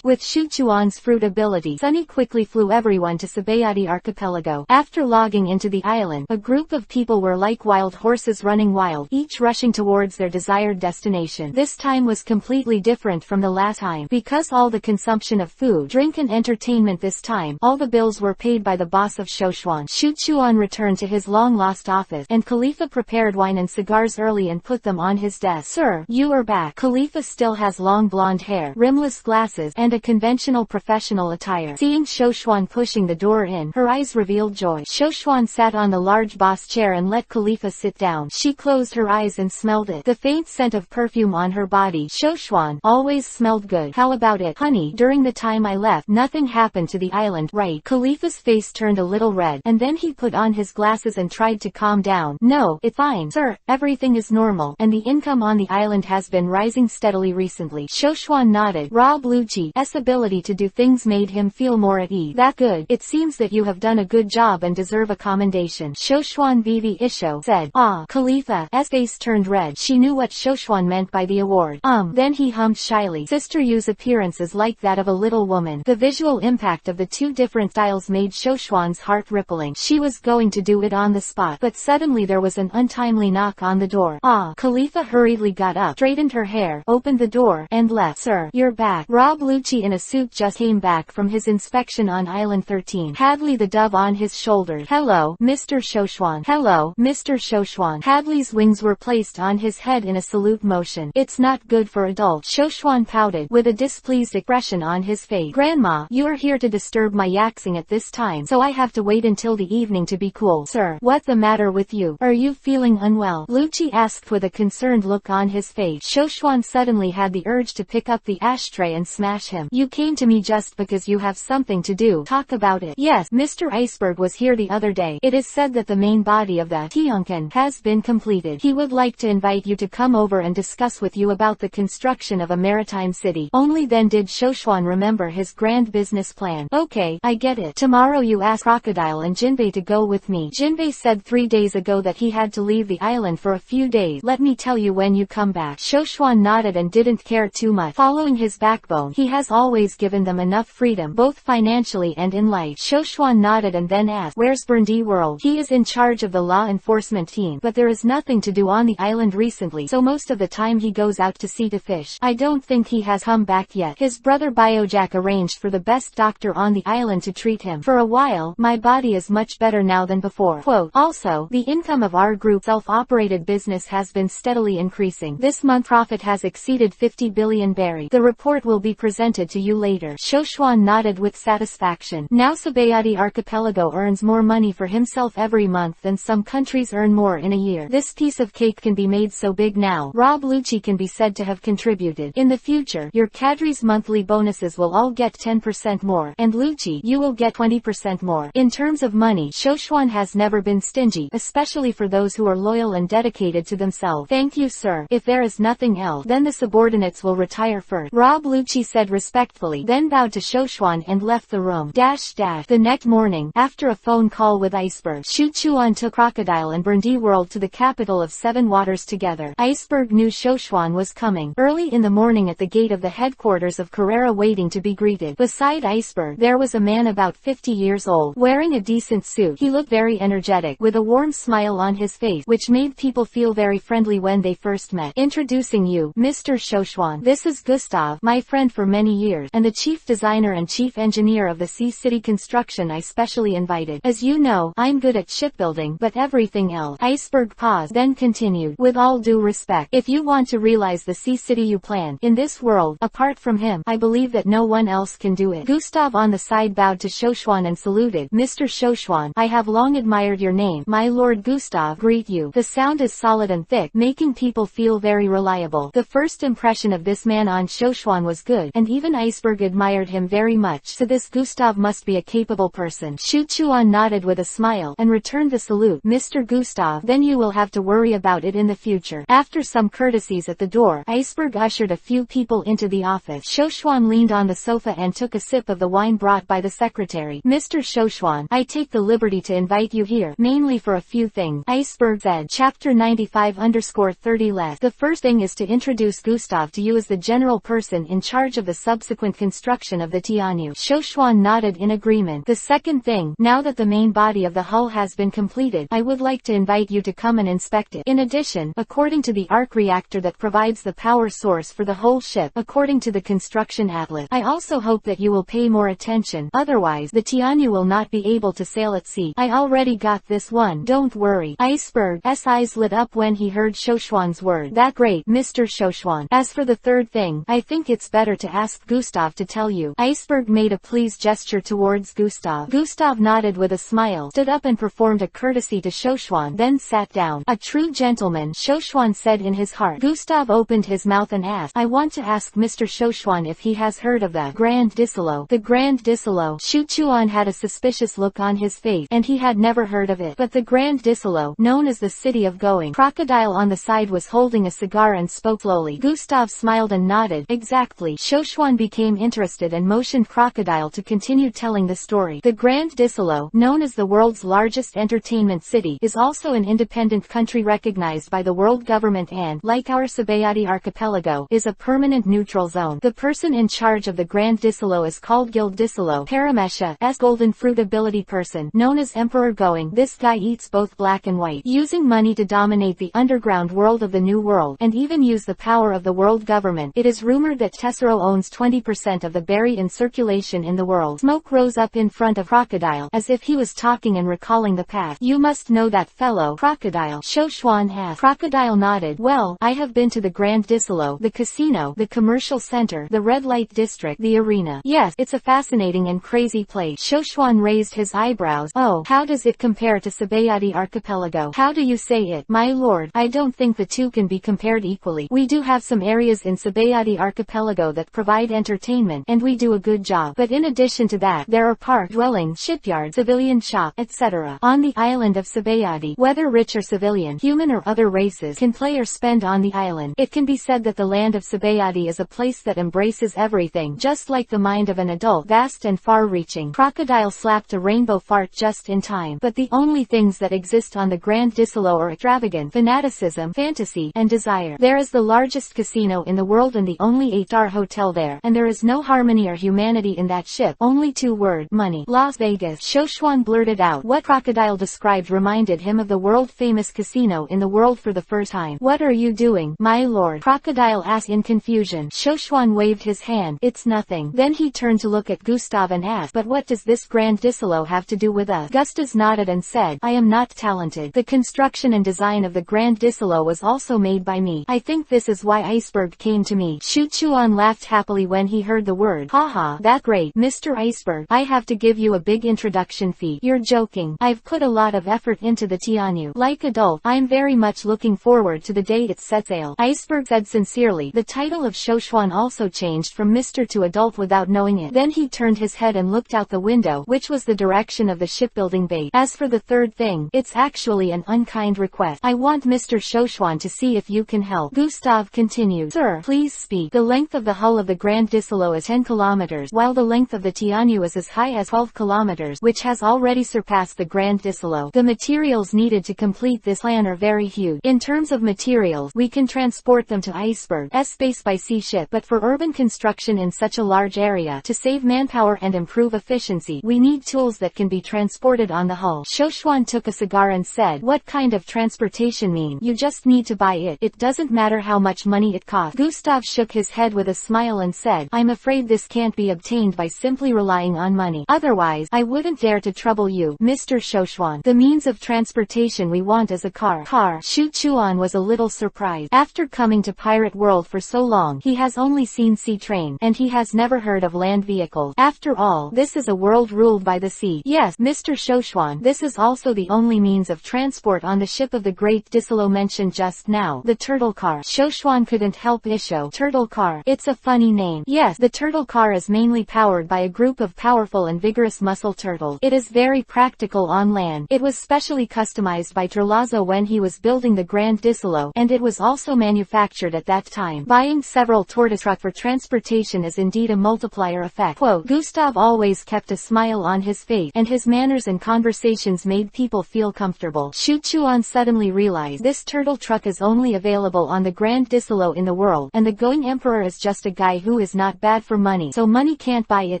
With Shuchuan's fruit ability, Sunny quickly flew everyone to Sabayati Archipelago. After logging into the island, a group of people were like wild horses running wild, each rushing towards their desired destination. This time was completely different from the last time, because all the consumption of food, drink and entertainment this time, all the bills were paid by the boss of Shoshwan. Shuchuan returned to his long-lost office, and Khalifa prepared wine and cigars early and put them on his desk. Sir, you are back. Khalifa still has long blonde hair, rimless glasses, and a conventional professional attire. Seeing Shoshwan pushing the door in, her eyes revealed joy. Shoshwan sat on the large boss chair and let Khalifa sit down. She closed her eyes and smelled it. The faint scent of perfume on her body. Shoshwan always smelled good. How about it, honey? During the time I left, nothing happened to the island, right? Khalifa's face turned a little red, and then he put on his glasses and tried to calm down. No, it's fine, sir. Everything is normal, and the income on the island has been rising steadily recently. Shoshwan nodded. Rob Lucci's ability to do things made him feel more at ease. That good. It seems that you have done a good job and deserve a commendation. Shoshwan Vivi Isho said. Ah. Khalifa's face turned red. She knew what Shoshwan meant by the award. Then he hummed shyly. Sister Yu's appearance is like that of a little woman. The visual impact of the two different styles made Shoshwan's heart rippling. She was going to do it on the spot, but suddenly there was an untimely knock on the door. Khalifa hurriedly got up, straightened her hair, opened the door, and left. Sir, you're back. Rob Lucci in a suit just came back from his inspection on Island 13. Hadley the dove on his shoulders. Hello, Mr. Shoshwan. Hello, Mr. Shoshwan. Hadley's wings were placed on his head in a salute motion. It's not good for adults. Shoshwan pouted, with a displeased expression on his face. Grandma, you are here to disturb my yaxing at this time, so I have to wait until the evening to be cool. Sir, what's the matter with you? Are you feeling unwell? Lucci asked with a concerned look on his face. Shoshwan suddenly had the urge to pick up the ashtray and smash him. You came to me just because you have something to do. Talk about it. Yes, Mr. Iceberg was here the other day. It is said that the main body of the Tionkan has been completed. He would like to invite you to come over and discuss with you about the construction of a maritime city. Only then did Shoshwan remember his grand business plan. Okay, I get it. Tomorrow you ask Crocodile and Jinbei to go with me. Jinbei said 3 days ago that he had to leave the island for a few days. Let me tell you when you come back. Shoshwan nodded and didn't care too much. Following his backbone, he has always given them enough freedom, both financially and in life. Shoshwan nodded and then asked, where's Burndy World? He is in charge of the law enforcement team, but there is nothing to do on the island recently, so most of the time he goes out to sea to fish. I don't think he has come back yet. His brother Biojack arranged for the best doctor on the island to treat him. For a while, my body is much better now than before. Quote, also, the income of our group's self-operated business has been steadily increasing. This month profit has exceeded 50 billion berry. The report will be presented to you later. Shoshwan nodded with satisfaction. Now Sabayati Archipelago earns more money for himself every month than some countries earn more in a year. This piece of cake can be made so big now. Rob Lucci can be said to have contributed. In the future, your cadre's monthly bonuses will all get 10% more, and Lucci, you will get 20% more. In terms of money, Shoshwan has never been stingy, especially for those who are loyal and dedicated to themselves. Thank you, sir. If there is nothing else, then the subordinates will retire first. Rob Lucci said respectfully, then bowed to Shoshwan and left the room. The next morning, after a phone call with Iceberg, Shuchuan took Crocodile and Burndy World to the capital of Seven Waters together. Iceberg knew Shoshwan was coming. Early in the morning at the gate of the headquarters of Carrera waiting to be greeted. Beside Iceberg, there was a man about 50 years old, wearing a decent suit. He looked very energetic, with a warm smile on his face, which made people feel very friendly when they first met. Introducing you, Mr. Shoshwan. This is Gustav, my friend for many years, and the chief designer and chief engineer of the Sea City construction I specially invited. As you know, I'm good at shipbuilding, but everything else. Iceberg paused, then continued, with all due respect, if you want to realize the Sea City you plan, in this world, apart from him, I believe that no one else can do it. Gustav on the side bowed to Shoshwan and saluted. Mr. Shoshwan, I have long admired your name, my Lord Gustav. Greet you. The sound is solid and thick, making people feel very reliable. The first impression of this man on Shoshuan was good, and even Iceberg admired him very much. So this Gustav must be a capable person. Shoshuan nodded with a smile, and returned the salute. Mr. Gustav, then you will have to worry about it in the future. After some courtesies at the door, Iceberg ushered a few people into the office. Shoshuan leaned on the sofa and took a sip of the wine brought by the secretary. Mr. Shoshuan, I take the liberty to invite you here, mainly for a few things. Iceberg said. Chapter 95_30 less. The first thing is to introduce Gustav to you as the general person in charge of the subsequent construction of the Tianyu. Shoshuan nodded in agreement. The second thing, now that the main body of the hull has been completed, I would like to invite you to come and inspect it. In addition, according to the arc reactor that provides the power source for the whole ship, according to the construction atlas, I also hope that you will pay more attention. Otherwise, the Tianyu will not be able to sail at sea. I already got this one. Don't worry. Iceberg's eyes lit up when he heard Shoshuan's word. That great, Mr. Shoshuan. As for the third thing, I think it's better to ask Gustav to tell you. Iceberg made a pleased gesture towards Gustav. Gustav nodded with a smile, stood up and performed a courtesy to Shoshuan, then sat down. A true gentleman, Shoshuan said in his heart. Gustav opened his mouth and asked, I want to ask Mr. Shoshuan if he has heard of the Grand Disilo. The Grand Disilo. Shoshuan had a suspicious look on his face, and he had never heard of it. But the Grand Disilo, known as the City of Going, Crocodile on the side was holding a cigar and spoke slowly. Gustav smiled and nodded. Exactly. Shoshuan became interested and motioned Crocodile to continue telling the story. The Grand Disilo, known as the world's largest entertainment city, is also an independent country recognized by the world government and, like our Sabayati archipelago, is a permanent neutral zone. The person in charge of the Grand Disilo is called Guild Disilo Paramesha's golden fruit ability person, known as Emperor Going. This guy eats both black and white, using money to dominate the underground world of the New World, and even use the power of the world government. It is rumored that Tessero owns 20% of the berry in circulation in the world. Smoke rose up in front of Crocodile, as if he was talking and recalling the past. You must know that fellow, Crocodile, Shoshuan asked. Crocodile nodded. Well, I have been to the Grand Disilo, the casino, the commercial center, the red light district, the arena. Yes, it's a fascinating and crazy place. Shoshuan raised his eyebrows. Oh, how does it compare to Sabayati archipelago? How do you say it, my lord? I don't think the two can be compared equally. We do have some areas in Sabayati archipelago that provide entertainment, and we do a good job. But in addition to that, there are park dwellings, shipyards, civilian shop, etc. On the island of Sabayati, whether rich or civilian, human or other races, can play or spend on the island. It can be said that the land of Sabayati is a place that embraces everything, just like the mind of an adult, vast and far-reaching. Crocodile slapped a rainbow fart just in time. But the only things that exist on the Grand Disilo are extravagance, fanaticism, fantasy, and desire. There is the largest casino in the world and the only 8-star hotel there, and there is no harmony or humanity in that ship. Only two words: money. Las Vegas. Shoshuan blurted out. What Crocodile described reminded him of the world-famous casino in the world for the first time. What are you doing, my lord? Crocodile asked in confusion. Shoshuan waved his hand. It's nothing. Then he turned to look at Gustav and asked, but what does this Grand Disilo have to do with us? Gustav nodded and said, I am not talented. The construction and design of the Grand Disilo was also made by me. I think this is why Iceberg came to me. Shoshuan laughed happily when he heard the word. Haha, that great, Mr. Iceberg. I have to give you a big introduction fee. You're joking. I've put a lot of effort into the Tianyu. Like adult, I'm very much looking forward to the day it sets sail. Iceberg said sincerely. The title of Shoshuan also changed from Mr. to adult without knowing it. Then he turned his head and looked out the window, which was the direction of the shipbuilding base. As for the third thing, it's actually an unkind request. I want Mr. Shoshuan to see if you can help. Gustav continued. Sir, please speak. The length of the hull of the Grand Disilo is 10 kilometers, while the length of the Tianyu is as high as 12 kilometers, which has already surpassed the Grand Disilo. The materials needed to complete this plan are very huge. In terms of materials, we can transport them to Iceberg's space by sea ship, but for urban construction in such a large area, to save manpower and improve efficiency, we need tools that can be transported on the hull. Shoshuan took a cigar and said, what kind of transportation mean? You just need to buy it. It doesn't matter how much money it costs. Gustav shook his head with a smile and said, I'm afraid this can't be obtained by simply relying on money. Otherwise, I wouldn't dare to trouble you, Mr. Shoshuan. The means of transportation we want is a car. Shoshuan was a little surprised. After coming to Pirate World for so long, he has only seen sea train, and he has never heard of land vehicles. After all, this is a world ruled by the sea. Yes, Mr. Mr. Shoshuan, this is also the only means of transport on the ship of the Great Disilo mentioned just now, the turtle car. Shoshuan couldn't help isho. Turtle car. It's a funny name. Yes, the turtle car is mainly powered by a group of powerful and vigorous muscle turtles. It is very practical on land. It was specially customized by Turlazo when he was building the Grand Disilo, and it was also manufactured at that time. Buying several tortoise truck for transportation is indeed a multiplier effect. Quote, Gustav always kept a smile on his face, and his manners and conversations made people feel comfortable. Shuchuan suddenly realized this turtle truck is only available on the Grand Disilo in the world, and the going emperor is just a guy who is not bad for money, so money can't buy it,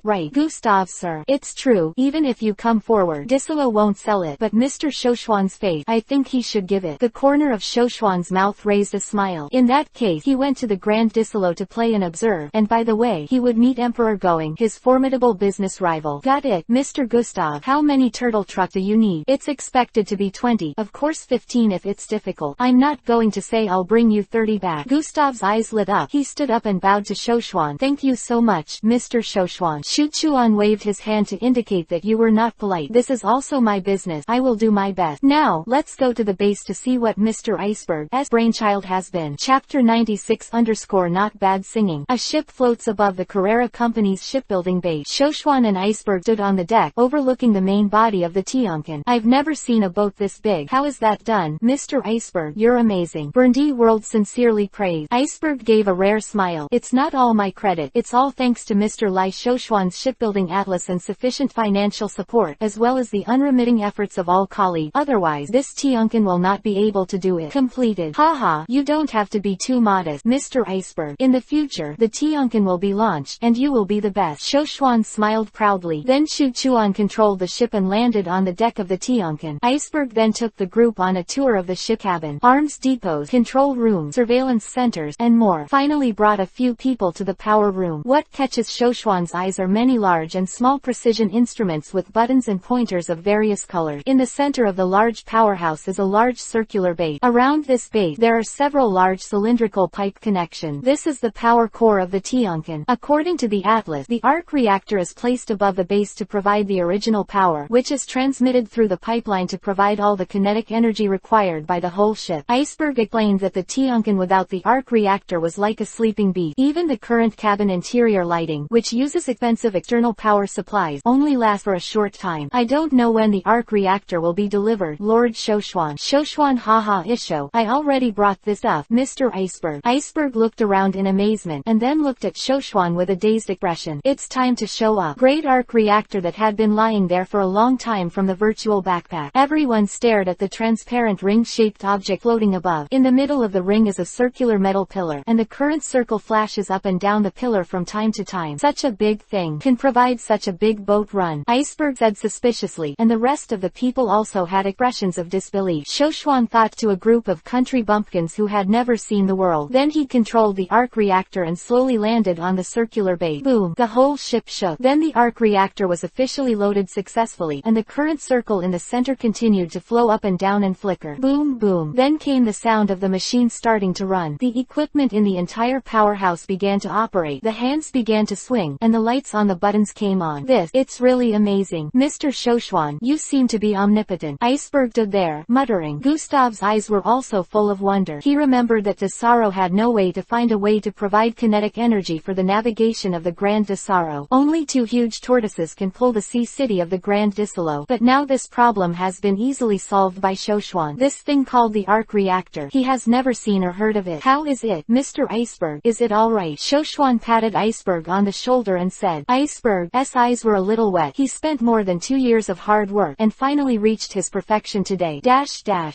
right? Gustav, sir. It's true, even if you come forward, Disilo won't sell it. But Mr. Shoshuan's face, I think he should give it. The corner of Shoshuan's mouth raised a smile. In that case, he went to the Grand Disilo to play and observe, and by the way, he would meet Emperor Going, his formidable business rival. Got it, Mr. Gustav. How many turtle truck do you need? It's expected to be 20. Of course 15 if it's difficult. I'm not going to say I'll bring you 30 back. Gustav's eyes lit up. He stood up and bowed to Shoshuan. Thank you so much, Mr. Shoshuan. Shuchuan waved his hand to indicate that you were not polite. This is also my business. I will do my best. Now, let's go to the base to see what Mr. Iceberg's brainchild has been. Chapter 96 _ Not Bad Singing. A ship floats above the Carrera Company's shipbuilding base. Shoshuan and Iceberg stood on the deck, overlooking the main body of the Tiankin. I've never seen a boat this big. How is that done, Mr. Iceberg? You're amazing. Berndi World sincerely praised. Iceberg gave a rare smile. It's not all my credit. It's all thanks to Mr. Lai Shoshuan's shipbuilding atlas and sufficient financial support, as well as the unremitting efforts of all colleagues. Otherwise, this Tiankin will not be able to do it. Completed. Haha, you don't have to be too modest, Mr. Iceberg. In the future, the Tiankin will be launched, and you will be the best. Shoshuan smiled proudly. Then Shuchuan controlled the ship and landed on the deck of the Tiankin. Iceberg then took the group on a tour of the ship cabin, arms depots, control rooms, surveillance centers, and more. Finally brought a few people to the power room. What catches Shoshuan's eyes are many large and small precision instruments with buttons and pointers of various colors. In the center of the large powerhouse is a large circular base. Around this base, there are several large cylindrical pipe connections. This is the power core of the Tiankin. According to the atlas, the arc reactor is placed above the base to provide the original power, which is transmitted through the pipeline to provide all the kinetic energy required by the whole ship. Iceberg explained that the Tiankin without the arc reactor was like a sleeping beast. Even the current cabin interior lighting, which uses expensive external power supplies, only lasts for a short time. I don't know when the arc reactor will be delivered, Lord Shoshuan. Shoshuan, haha, Isho. I already brought this up, Mr. Iceberg. Iceberg looked around in amazement, and then looked at Shoshuan with a dazed expression. It's time to show up. Great arc reactor that had been lying there for a long time from the virtual backpack. Everyone stared at the transparent ring-shaped object floating above. In the middle of the ring is a circular metal pillar, and the current circle flashes up and down the pillar from time to time. Such a big thing can provide such a big boat run, Iceberg said suspiciously, and the rest of the people also had expressions of disbelief. Shoshuan thought to a group of country bumpkins who had never seen the world. Then he controlled the arc reactor and slowly landed on the circular base. Boom! The whole ship shook. Then the arc reactor was officially loaded successfully, and the current circle in the center continued to flow up and down and flicker. Boom, boom. Then came the sound of the machine starting to run. The equipment in the entire powerhouse began to operate. The hands began to swing, and the lights on the buttons came on. It's really amazing. Mr. Shoshuan, you seem to be omnipotent. Iceberg stood there, muttering. Gustav's eyes were also full of wonder. He remembered that Desaro had no way to find a way to provide kinetic energy for the navigation of the Grand Desaro. Only 2 huge tortoises can pull the sea city of the Grand Disilo. But now this problem has been easily solved by Shoshuan. This thing called the arc reactor. He has never seen or heard of it. How is it, Mr. Iceberg? Is it alright? Shoshuan patted Iceberg on the shoulder and said. Iceberg's eyes were a little wet. He spent more than 2 years of hard work, and finally reached his perfection today.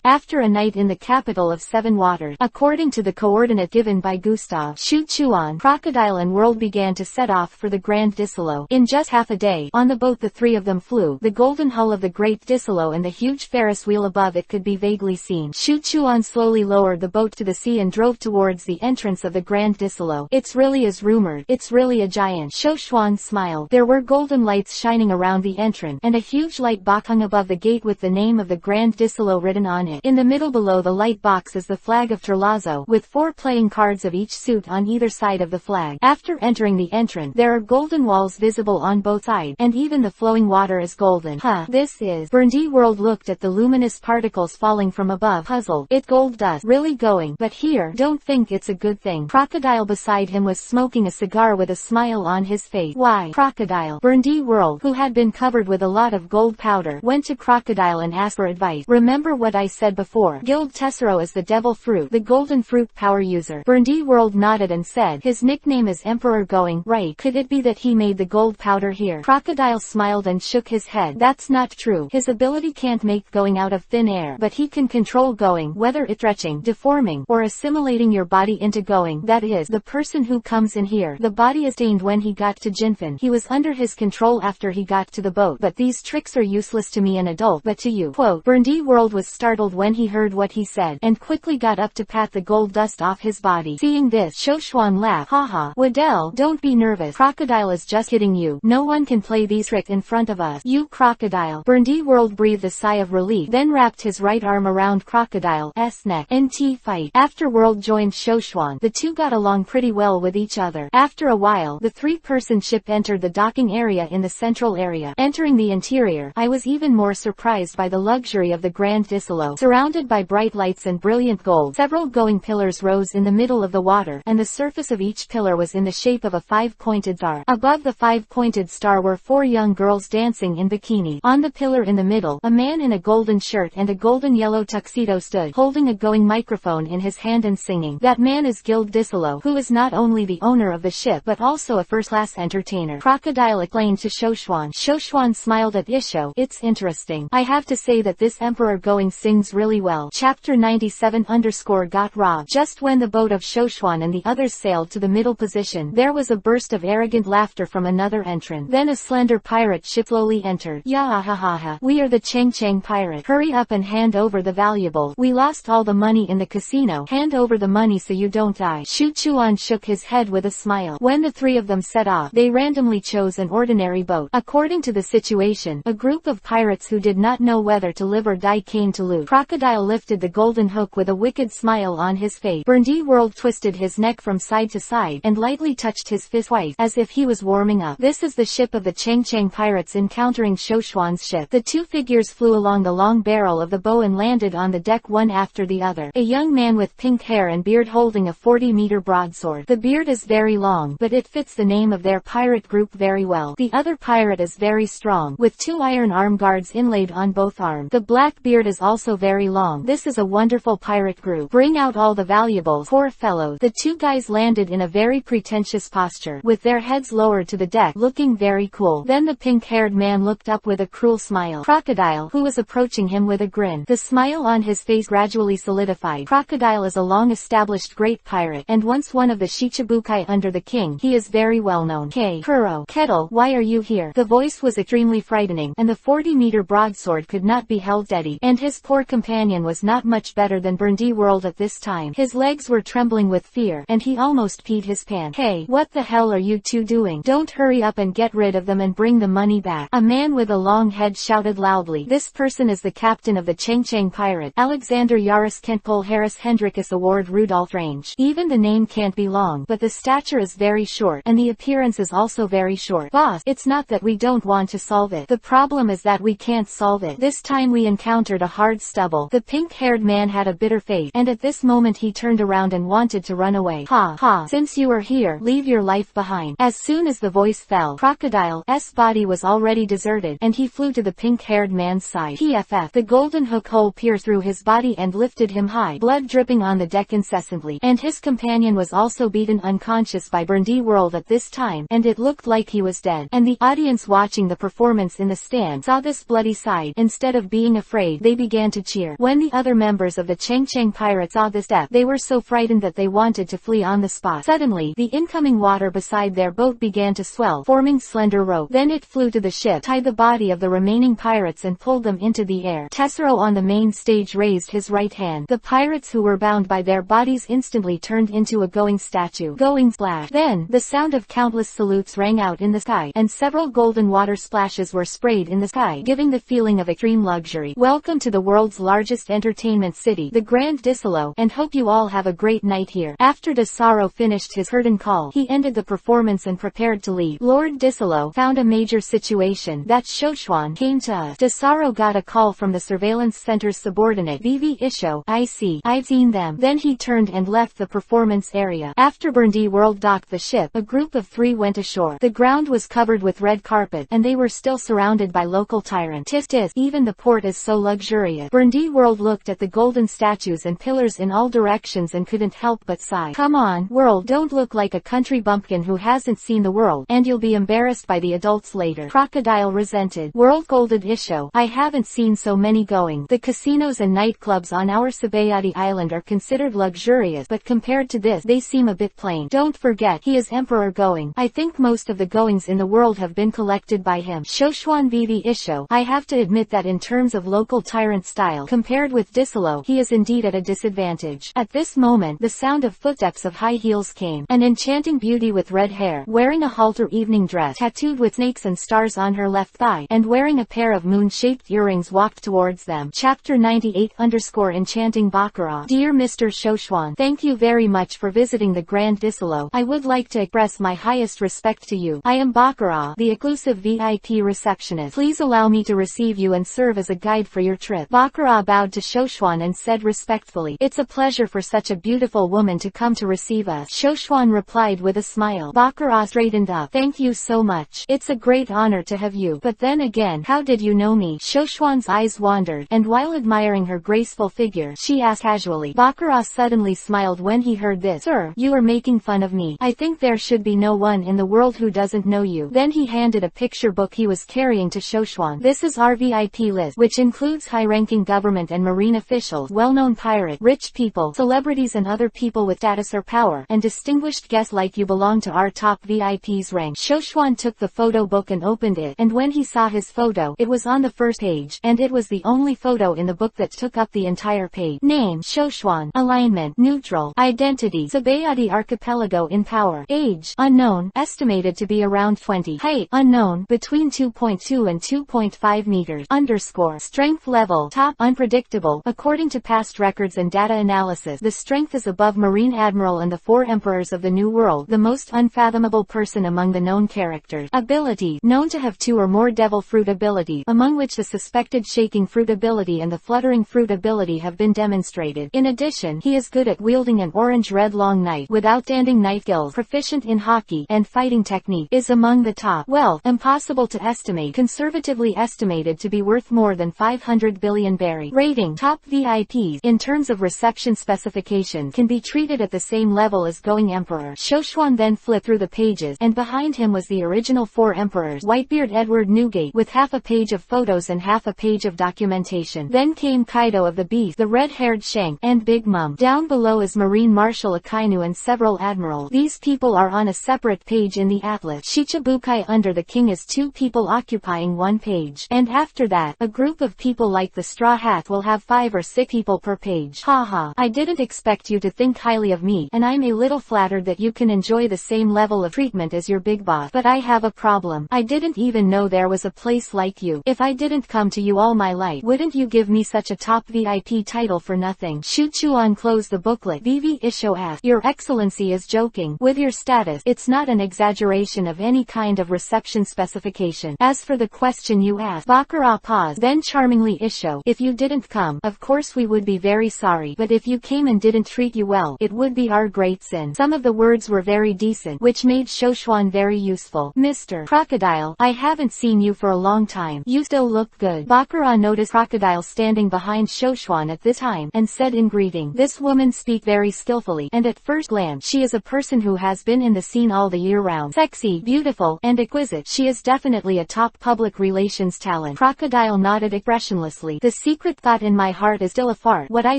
After a night in the capital of 7 waters. According to the coordinate given by Gustav, Shuchuan, Crocodile and World began to set off for the Grand Disilo. In just half a day, on the boat the 3 of them flew. The golden hull of the Great Disilo and the huge Ferris wheel above it could be vaguely seen. Shuchuan slowly lowered the boat to the sea and drove towards the entrance of the Grand Disilo. It's really as rumored. It's really a giant. Shoshuan smiled. There were golden lights shining around the entrance, and a huge light box hung above the gate with the name of the Grand Disilo written on it. In the middle below the light box is the flag of Turlazo, with 4 playing cards of each suit on either side of the flag. After entering the entrance, there are golden walls visible on both sides, and even the flowing water is golden. golden. Huh, this is. Burndy World looked at the luminous particles falling from above, puzzled. It gold dust. Really going? But here, don't think it's a good thing. Crocodile beside him was smoking a cigar with a smile on his face. Why? Crocodile. Burndy World, who had been covered with a lot of gold powder, went to Crocodile and asked for advice. Remember what I said before. Guild Tessero is the devil fruit, the golden fruit power user. Burndy World nodded and said, his nickname is Emperor Going. Right. Could it be that he made the gold powder here? Crocodile smiled and shook his head. That's not true. His ability can't make going out of thin air, but he can control going, whether it's stretching, deforming, or assimilating your body into going. That is, the person who comes in here. The body is stained when he got to Jinfin. He was under his control after he got to the boat. But these tricks are useless to me, an adult, but to you. Quote, Burndy World was startled when he heard what he said, and quickly got up to pat the gold dust off his body. Seeing this, Shoshuan laughed. Haha. Waddell, don't be nervous. Crocodile is just kidding you. No one can play these tricks in front of us. You Crocodile. Burndy World breathed a sigh of relief, then wrapped his right arm around Crocodile's neck. NT fight. After World joined Shoshuan, the two got along pretty well with each other. After a while, the three-person ship entered the docking area in the central area. Entering the interior, I was even more surprised by the luxury of the Grand Disolo. Surrounded by bright lights and brilliant gold, several going pillars rose in the middle of the water, and the surface of each pillar was in the shape of a five-pointed star. Above the five-pointed star were four young girls dancing in bikini. On the pillar in the middle, a man in a golden shirt and a golden yellow tuxedo stood, holding a going microphone in his hand and singing. That man is Guild Disolo, who is not only the owner of the ship but also a first-class entertainer. Crocodile explained to Shoshuan. Shoshuan smiled at Isho. It's interesting. I have to say that this Emperor Going sings really well. Chapter 97 _ got robbed. Just when the boat of Shoshuan and the others sailed to the middle position, there was a burst of arrogant laughter from another entrant. Then a slender pirate ship slowly entered. Yahahaha. We are the Chang Chang pirate. Hurry up and hand over the valuables. We lost all the money in the casino. Hand over the money so you don't die. Shuchuan shook his head with a smile. When the three of them set off, they randomly chose an ordinary boat. According to the situation, a group of pirates who did not know whether to live or die came to loot. Crocodile lifted the golden hook with a wicked smile on his face. Burndy World twisted his neck from side to side and lightly touched his fist white, as if he was warming up. This is the ship of the Chang Chang pirates encountering Shoshuan's ship. The two figures flew along the long barrel of the bow and landed on the deck one after the other. A young man with pink hair and beard holding a 40-meter broadsword. The beard is very long, but it fits the name of their pirate group very well. The other pirate is very strong, with two iron arm guards inlaid on both arms. The black beard is also very long. This is a wonderful pirate group. Bring out all the valuables. Poor fellows. The two guys landed in a very pretentious posture, with their heads lowered to the deck, looking very cool. Then the pink-haired man looked up with a cruel smile. Crocodile, who was approaching him with a grin. The smile on his face gradually solidified. Crocodile is a long-established great pirate, and once one of the Shichibukai under the king. He is very well known. Hey, Kuro, Kettle, why are you here? The voice was extremely frightening, and the 40-meter broadsword could not be held steady, and his poor companion was not much better than Burndy World at this time. His legs were trembling with fear, and he almost peed his pants. Hey, what the hell are you two doing? Don't hurry up and get rid of them and bring the money back. A man with a long head shouted loudly. This person is the captain of the Chang Chang pirate, Alexander Yaris Kentpol Harris Hendrikus Award Rudolph Range. Even the name can't be long, but the stature is very short, and the appearance is also very short. Boss, it's not that we don't want to solve it. The problem is that we can't solve it. This time we encountered a hard stubble. The pink-haired man had a bitter face, and at this moment he turned around and wanted to run away. Ha ha, since you are here, leave your life behind. As soon as the voice fell, Crocodile's body was already deserted, and he flew to the pink-haired man's side. PFF. The golden hook hole pierced through his body and lifted him high, blood dripping on the deck incessantly, and his companion was also beaten unconscious by Burndy World at this time, and it looked like he was dead. And the audience watching the performance in the stand saw this bloody side. Instead of being afraid, they began to cheer. When the other members of the Chang Chang pirates saw this death, they were so frightened that they wanted to flee on the spot. Suddenly, the incoming water beside their boat began to swell, forming slender rope. Then it flew to the ship, tied the body of the remaining pirates and pulled them into the air. Tessero on the main stage raised his right hand. The pirates who were bound by their bodies instantly turned into a going statue. Going splash. Then, the sound of countless salutes rang out in the sky, and several golden water splashes were sprayed in the sky, giving the feeling of extreme luxury. Welcome to the world's largest entertainment city, the Grand Disolo, and hope you all have a great night here. After Desaro finished his curtain call, he ended the performance and prepared to leave. Lord Disolo found a major situation that that Shoshuan came to us. Desaro got a call from the surveillance center's subordinate. VV Isho, I see. I've seen them. Then he turned and left the performance area. After Burndy World docked the ship, a group of 3 went ashore. The ground was covered with red carpet, and they were still surrounded by local tyrants. Tis, even the port is so luxurious. Burndy World looked at the golden statues and pillars in all directions and couldn't help but sigh. Come on, World, don't look like a country bumpkin who hasn't seen the world, and you'll be embarrassed by the adults later. Crocodile resented. World scolded Isho. I haven't seen so many going. The casinos and nightclubs on our Sabayati Island are considered luxurious, but compared to this, they seem a bit plain. Don't forget, he is emperor going. I think most of the goings in the world have been collected by him. Shoshuan VV Isho. I have to admit that in terms of local tyrant style, compared with Disalo, he is indeed at a disadvantage. At this moment, the sound of footsteps of high heels came. An enchanting beauty with red hair, wearing a halter evening dress tattooed with snakes and stars on her left thigh, and wearing a pair of moon-shaped earrings walked towards them. Chapter 98_Enchanting Baccarat. Dear Mr. Shoshuan, thank you very much for visiting the Grand Disalo. I would like to express my highest respect to you. I am Baccarat, the exclusive VIP receptionist. Please allow me to receive you and serve as a guide for your trip. Baccarat bowed to Shoshuan and said respectfully, It's a pleasure for such a beautiful woman to come to receive us. Shoshuan replied with a smile. Baccarat straightened up. Thank you so much. It's a great honor to have you. But then again, how did you know me? Shoshuan's eyes wandered, and while admiring her graceful figure, she asked casually. Baccarat suddenly smiled when he heard this. Sir, you are making fun of me. I think there should be no one in the world who doesn't know you. Then he handed a picture book he was carrying to Shoshuan. This is our VIP list, which includes high-ranking government and marine officials, well-known pirates, rich people, celebrities and other people with status or power, and distinguished guests like you belong to our top VIP's rank. Shoshuan took the photo book and opened it, and when he saw his photo, it was on the first page, and it was the only photo in the book that took up the entire page. Name, Shoshuan. Alignment, neutral. Identity, Sabayati Archipelago in power. Age, unknown, estimated to be around 20. Height, unknown, between 2.2 and 2.5 meters. Underscore. Strength level, top, unpredictable. According to past records and data analysis, the strength is above Marine Admiral and the 4 emperors of the New World, the most unfathomable person among the known characters. Ability, known to have 2 or more devil fruit abilities, among which the suspected shaking fruit ability and the fluttering fruit ability have been demonstrated. In addition, he is good at wielding an orange-red long knife with outstanding knife skills, proficient in hockey, and fighting technique, is among the top. Wealth, impossible to estimate, conservatively estimated to be worth more than 500 billion berry. Rating, top VIPs, in terms of reception specifications, can be treated at the same level as going emperor. Shoshuan then flipped through the pages, and behind him was the original 4 emperors, Whitebeard Edward Newgate, with half a page of photos and half a page of documentation. Then came Kaido of the Beast, the red-haired Shank, and Big Mom. Down below is Marine Marshal Akainu and several admirals. These people are on a separate page in the atlas. Shichibukai under the king is 2 people occupying 1 page. And after that, a group of people like the Straw Hat will have 5 or 6 people per page. Haha, I didn't expect you to think highly of me, and I'm a little flattered that you can enjoy the same level of treatment as your big boss. But I have a problem. I didn't even know there was a place like you. If I didn't come to you all my life, wouldn't you give me such a top VIP title for nothing? Shuchuan closed the booklet. VV Isho asked, Your Excellency is joking. With your status, it's not an exaggeration of any kind of reception specification. As for the question you asked, Baccarat paused, then charmingly Isho, if you didn't come, of course we would be very sorry, but if you came and didn't treat you well, it would be our great sin. Some of the words were very decent, which made Shoshuan very useful. Mr. Crocodile, I haven't seen you for a long time. You still look good. Baccarat noticed Crocodile standing behind Shoshuan at this time, and said in greeting, This woman speaks very skillfully, and at first glance, she is a person who has been in the scene all the year round. Sexy, beautiful, and exquisite. She is definitely a top public relations talent. Crocodile nodded expressionlessly. The secret thought in my heart is still a fart. What I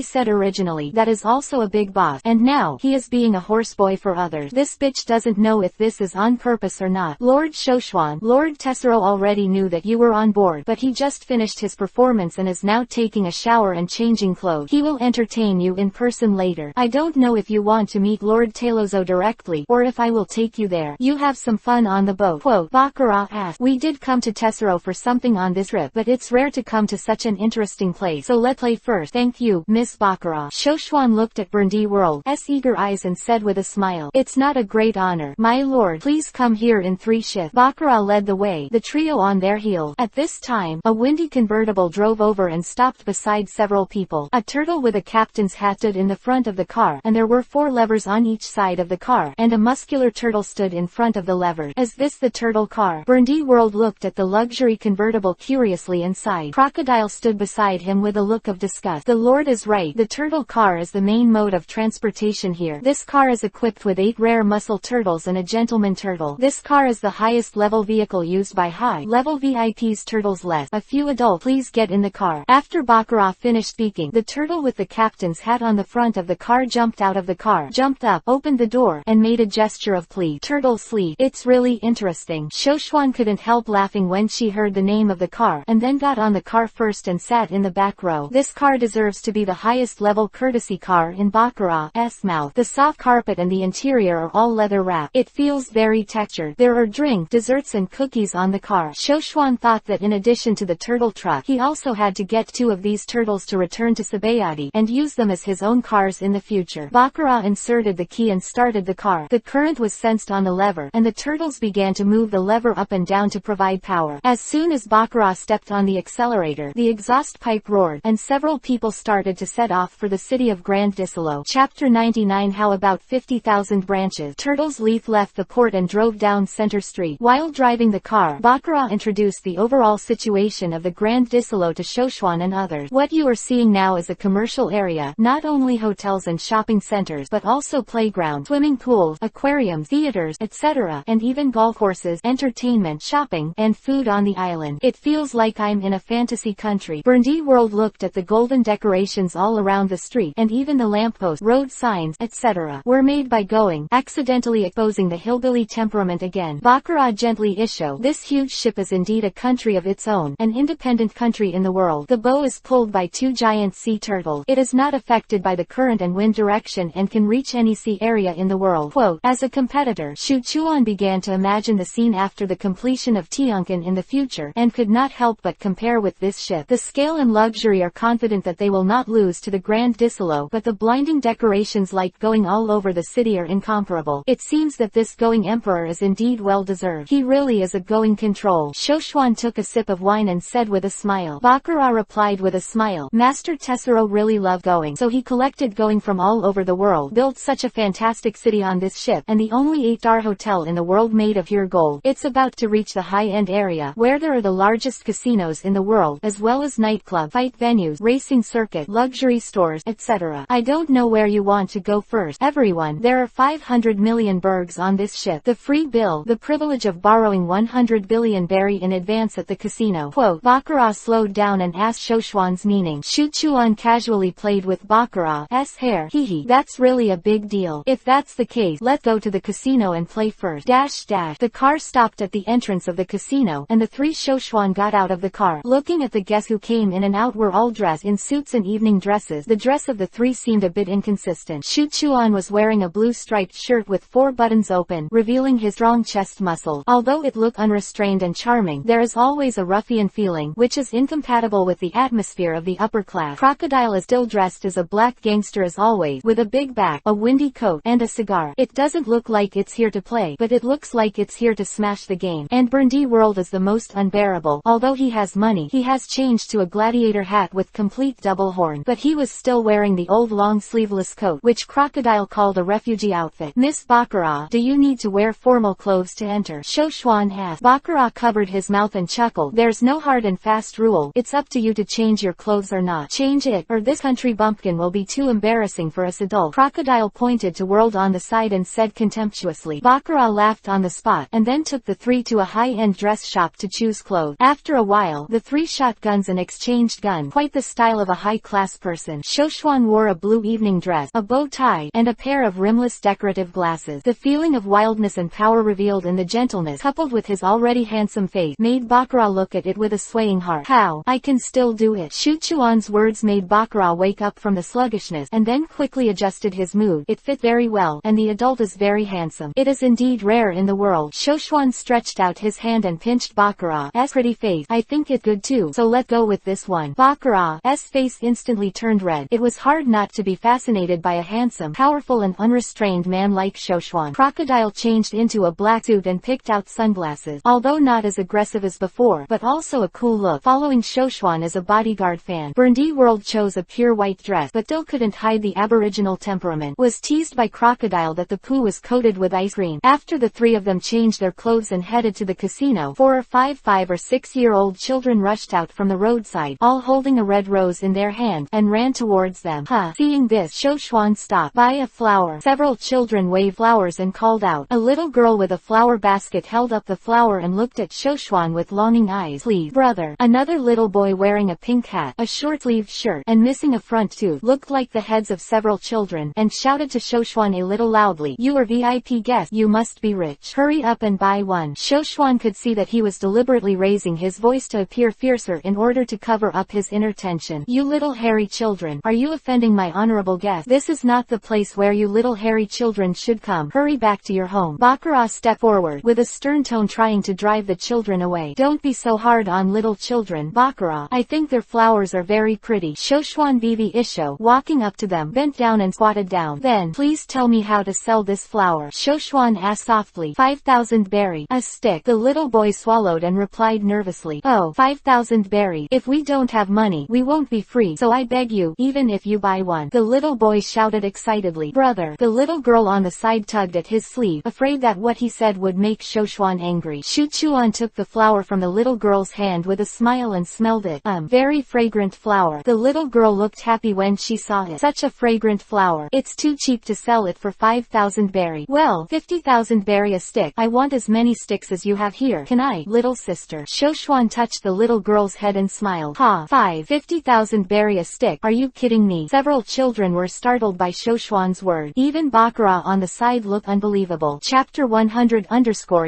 said originally, that is also a big boss, and now, he is being a horseboy for others. This bitch doesn't know if this is on purpose or not. Lord Shoshuan, Lord Tessero already knew that you were on board, but he just finished his performance and is now taking a shower and changing clothes. He will entertain you in person later. I don't know if you want to meet Lord Talozo directly, or if I will take you there. You have some fun on the boat. Quote, Baccarat asked, We did come to Tessero for something on this trip, but it's rare to come to such an interesting place, so let's play first. Thank you, Miss Baccarat. Shoshuan looked at Burndy World's eager eyes and said with a smile, It's not a great honor. My lord, please come here in 3 shifts. Baccarat led the way. The trio follow on their heels. At this time, a windy convertible drove over and stopped beside several people. A turtle with a captain's hat stood in the front of the car, and there were 4 levers on each side of the car, and a muscular turtle stood in front of the levers. Is this the turtle car? Burndy World looked at the luxury convertible curiously and sighed. Crocodile stood beside him with a look of disgust. The Lord is right. The turtle car is the main mode of transportation here. This car is equipped with 8 rare muscle turtles and a gentleman turtle. This car is the highest level vehicle used by high-level VIPs. Turtles less. A few adults, please get in the car. After Baccarat finished speaking, the turtle with the captain's hat on the front of the car jumped out of the car, jumped up, opened the door, and made a gesture of plea. Turtle sleep. It's really interesting. Shoshwan couldn't help laughing when she heard the name of the car, and then got on the car first and sat in the back row. This car deserves to be the highest level courtesy car in Baccarat's mouth. The soft carpet and the interior are all leather wrapped. It feels very textured. There are drink, desserts and cookies on the car. Shoshwan thought that in addition to the turtle truck, he also had to get 2 of these turtles to return to Sabayadi, and use them as his own cars in the future. Baccarat inserted the key and started the car. The current was sensed on the lever, and the turtles began to move the lever up and down to provide power. As soon as Baccarat stepped on the accelerator, the exhaust pipe roared, and several people started to set off for the city of Grand Disolo. Chapter 99. How about 50,000 branches? Turtles Leith left the port and drove down Center Street. While driving the car, Baccarat introduced the overall situation of the Grand Disolo to Shoshwan and others. What you are seeing now is a commercial area, not only hotels and shopping centers but also playgrounds, swimming pools, aquariums, theaters, etc., and even golf courses, entertainment, shopping, and food on the island. It feels like I'm in a fantasy country. Burndy World looked at the golden decorations all around the street, and even the lampposts, road signs, etc., were made by going, accidentally exposing the hillbilly temperament again. Baccarat gently issued, this huge ship is indeed a country of its own, an independent country in the world. The bow is pulled by 2 giant sea turtles. It is not affected by the current and wind direction and can reach any sea area in the world. Quote, as a competitor, Shuchuan began to imagine the scene after the completion of Tiankin in the future, and could not help but compare with this ship. The scale and luxury are confident that they will not lose to the Grand Disolo, but the blinding decorations like going all over the city are incomparable. It seems that this going emperor is indeed well deserved. He really is a going control. Shoshwan took a sip of wine and said with a smile. Baccarat replied with a smile, Master Tessero really loved going, so he collected going from all over the world, built such a fantastic city on this ship, and the only 8-star hotel in the world made of pure gold. It's about to reach the high-end area, where there are the largest casinos in the world, as well as nightclub, fight venues, racing circuit, luxury stores, etc. I don't know where you want to go first. Everyone, there are 500 million bergs on this ship. The free bill, the privilege of borrowing 100 billion berry in advance at the casino. Quote, Baccarat slowed down and asked Shoshwan's meaning. Shuchuan casually played with Baccarat's hair. Hee, that's really a big deal. If that's the case, let's go to the casino and play first. The car stopped at the entrance of the casino, and the 3 Shoshwan got out of the car. Looking at the guests who came in and out were all dressed in suits and evening dresses. The dress of the 3 seemed a bit inconsistent. Shuchuan was wearing a blue striped shirt with 4 buttons open, revealing his strong chest muscle. Although it looked unrestrained and charming, there is always a ruffian feeling, which is incompatible with the atmosphere of the upper class. Crocodile is still dressed as a black gangster as always, with a big back, a windy coat, and a cigar. It doesn't look like it's here to play, but it looks like it's here to smash the game. And Burndy World is the most unbearable. Although he has money, he has changed to a gladiator hat with complete double horn, but he was still wearing the old long sleeveless coat, which Crocodile called a refugee outfit. Miss Baccarat, do you need to wear formal clothes to enter? Shoshwan asked. Baccarat covered his mouth and chuckled. There's no hard and fast rule. It's up to you to change your clothes or not. Change it, or this country bumpkin will be too embarrassing for us adults. Crocodile pointed to World on the side and said contemptuously. Baccarat laughed on the spot, and then took the 3 to a high-end dress shop to choose clothes. After a while, the 3 shot guns and exchanged guns, quite the style of a high-class person. Shoshwan wore a blue evening dress, a bow tie, and a pair of rimless decorative glasses. The feeling of wildness and power revealed in the gentleness, coupled with his already handsome face, made Baccarat look at it with a swaying heart. How? I can still do it. Shuchuan's words made Baccarat wake up from the sluggishness, and then quickly adjusted his mood. It fit very well, and the adult is very handsome. It is indeed rare in the world. Shoshwan stretched out his hand and pinched Baccarat's pretty face. I think it good too, so let go with this one. Baccarat's face instantly turned red. It was hard not to be fascinated by a handsome, powerful and unrestrained man like Shoshwan. Crocodile changed into a black suit and picked out sunglasses. Although not as aggressive as before, but also a cool look. Following Shoshwan as a bodyguard fan, Berndy World chose a pure white dress, but still couldn't hide the aboriginal temperament. Was teased by Crocodile that the poo was coated with ice cream. After the three of them changed their clothes and headed to the casino, 4 or 5 5 or 6-year-old children rushed out from the roadside, all holding a red rose in their hand, and ran towards them. Seeing this, Shoshwan stopped. Buy a flower. Several children waved flowers and called out. A little girl with a flower basket held up the flower and looked at Shoshwan with longing eyes. Please, brother. Another little boy wearing a pink hat, a short-sleeved shirt, and missing a front tooth, looked like the heads of several children, and shouted to Shoshwan a little loudly, "You are VIP guest. You must be rich. Hurry up and buy one." Shoshwan could see that he was deliberately raising his voice to appear fiercer in order to cover up his inner tension. "You little hairy children, are you offending my honorable guest? This is not the place where you little hairy children should come. Hurry back to your home." Baccarat stepped forward, with a stern tone trying to drive the children away. "Don't be so hard on little children, Baccarat. I think their flowers are very pretty." Shoshwan Vivi Isho, walking up to them, bent down and squatted down. "Then, please tell me how to sell this flower." Shoshwan asked softly. 5,000 berry. A stick. The little boy swallowed and replied nervously. "Oh, 5,000 berry. If we don't have money, we won't be free, so I beg you, even if you buy one." The little boy shouted excitedly. "Brother." The little girl on the side tugged at his sleeve, afraid that what he said would make Shoshwan angry. Shoshwan took the flower from the little girl's hand with a smile and smelled it. Very fragrant flower. The little girl looked happy when she saw it. "Such a fragrant flower. It's too cheap to sell it for 5,000 berry." "Well, 50,000 berry a stick. I want as many sticks as you have here. Can I, little sister?" Shoshwan touched the little girl's head and smiled. 50,000 berry a stick. Are you kidding me?" Several children were startled by Shoshwan's word. Even Baccarat on the side looked unbelievable. Chapter 100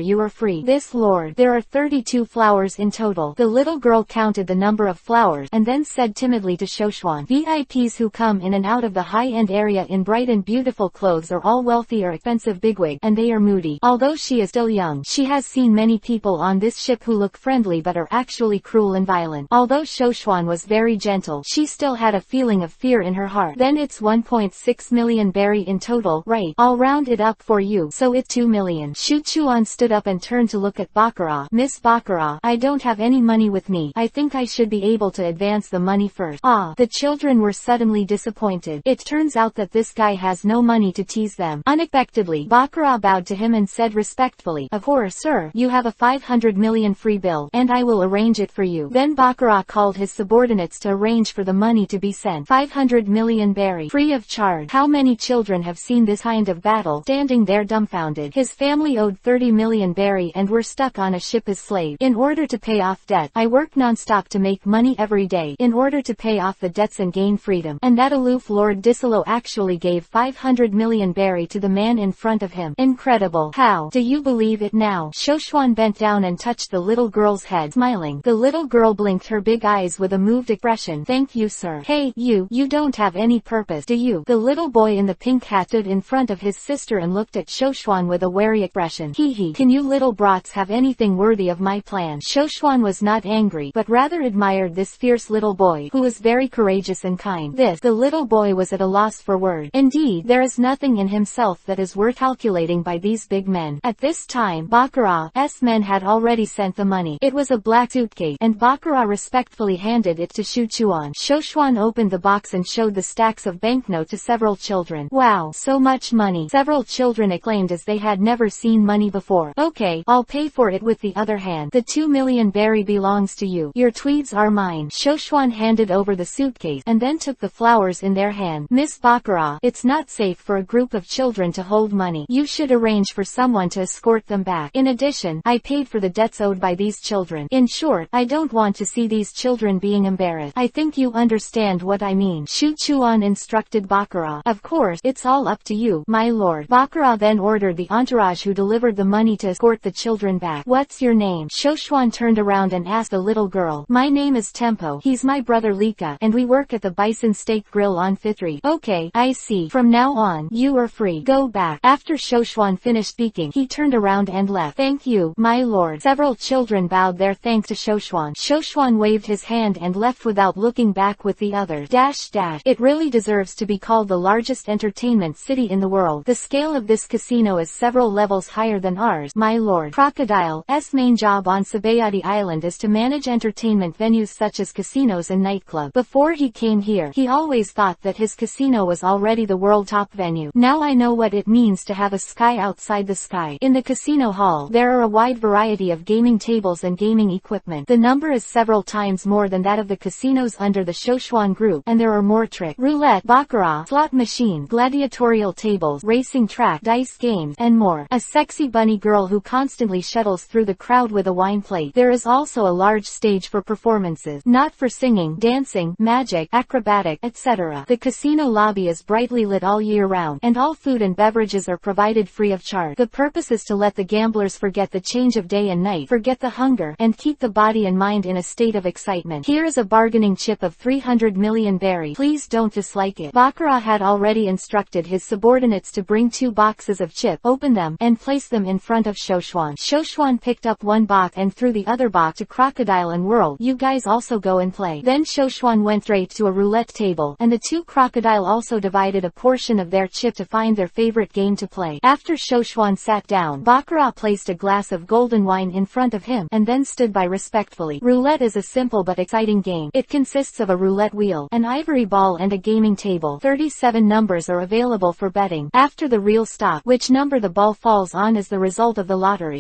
You are free. "This lord, there are 32 flowers in total." The little girl counted the number of flowers, and then said timidly to Shoshwan, "VIPs who come in and out of the high-end area in bright and beautiful clothes are all wealthy or expensive bigwig, and they are moody. Although she is still young, she has seen many people on this ship who look friendly but are actually cruel and violent." Although Shoshwan was very gentle, she still had a feeling of fear in her heart. "Then it's 1.6 million berry in total, right? I'll round it up for you, so it's 2 million. Shoshwan stood up and turned to look at Baccarat. "Miss Baccarat, I don't have any money with me. I think I should be able to advance the money first." The children were suddenly disappointed. It turns out that this guy has no money to tease them. Unexpectedly, Baccarat bowed to him and said respectfully, "Of course, sir. You have a 500 million free bill, and I will arrange it for you." Then Baccarat called his subordinates to arrange for the money to be sent. 500 million berry, free of charge. How many children have seen this kind of battle, standing there dumbfounded? His family owed 30 million berry and were stuck on a ship as slaves. "In order to pay off debt, I work non-stop to make money every day, in order to pay off the debts and gain freedom." And that aloof Lord Disolo actually gave 500 million berry to the man in front of him. Incredible. "How? Do you believe it now?" Shoshwan bent down and touched the little girl's head, smiling. The little girl blinked her big eyes with a moved expression. "Thank you, sir." "Hey, you don't have any purpose, do you?" The little boy in the pink hat stood in front of his sister and looked at Shoshwan with a wary expression. "Hee. Can you little brats have anything worthy of my plan?" Shoshwan was not angry, but rather admired this fierce little boy, who was very courageous and kind. The little boy was at a loss for words. Indeed, there is nothing in himself that is worth calculating by these big men. At this time, Baccarat's men had already sent the money. It was a black suitcase, and Baccarat respectfully handed it to Shoshwan. Shoshwan opened the box and showed the stacks of banknotes to several children. "Wow, so much money!" Several children acclaimed as they had never seen money before. "Okay, I'll pay for it with the other hand. The 2 million berry belongs to you. Your tweeds are mine." Shoshwan handed over the suitcase, and then took the flowers in their hand. "Miss Baccarat, it's not safe for a group of children to hold money. You should arrange for someone to escort them back. In addition, I paid for the debts owed by these children. In short, I don't want to see these children being embarrassed. I think you understand what I mean." Shoshwan instructed Baccarat. "Of course, it's all up to you, my lord." Baccarat then ordered the entourage who delivered the money to escort the children back. "What's your name?" Shoshwan turned around and asked the little girl. "My name is Tempo. He's my brother Lika, and we work at the Bison Steak Grill on 5th Street." "Okay, I see. From now on, you are free. Go back." After Shoshwan finished speaking, he turned around and left. "Thank you, my lord." Several children bowed their thanks to Shoshwan. Shoshwan waved his hand and left without looking back with the others. It really deserves to be called the largest entertainment city in the world. The scale of this casino is several levels higher than ours, my lord. Crocodile's Chef's main job on Sabayati Island is to manage entertainment venues such as casinos and nightclubs. Before he came here, he always thought that his casino was already the world top venue. Now I know what it means to have a sky outside the sky. In the casino hall, there are a wide variety of gaming tables and gaming equipment. The number is several times more than that of the casinos under the Shoshuan group, and there are more trick, roulette, baccarat, slot machine, gladiatorial tables, racing track, dice games, and more. A sexy bunny girl who constantly shuttles through the crowd with a wine plate. There is also a large stage for performances, not for singing, dancing, magic, acrobatic, etc. The casino lobby is brightly lit all year round, and all food and beverages are provided free of charge. The purpose is to let the gamblers forget the change of day and night, forget the hunger, and keep the body and mind in a state of excitement. Here is a bargaining chip of 300 million berry. Please don't dislike it. Baccarat had already instructed his subordinates to bring 2 boxes of chip, open them, and place them in front of Shoshuan. Shoshuan picked up 1 box and threw the other box to Crocodile and whirled. You guys also go and play. Then Shoshuan went straight to a roulette table, and the 2 crocodile also divided a portion of their chip to find their favorite game to play. After Shoshuan sat down, Baccarat placed a glass of golden wine in front of him, and then stood by respectfully. Roulette is a simple but exciting game. It consists of a roulette wheel, an ivory ball and a gaming table. 37 numbers are available for betting. After the reel stops, which number the ball falls on is the result of the lottery.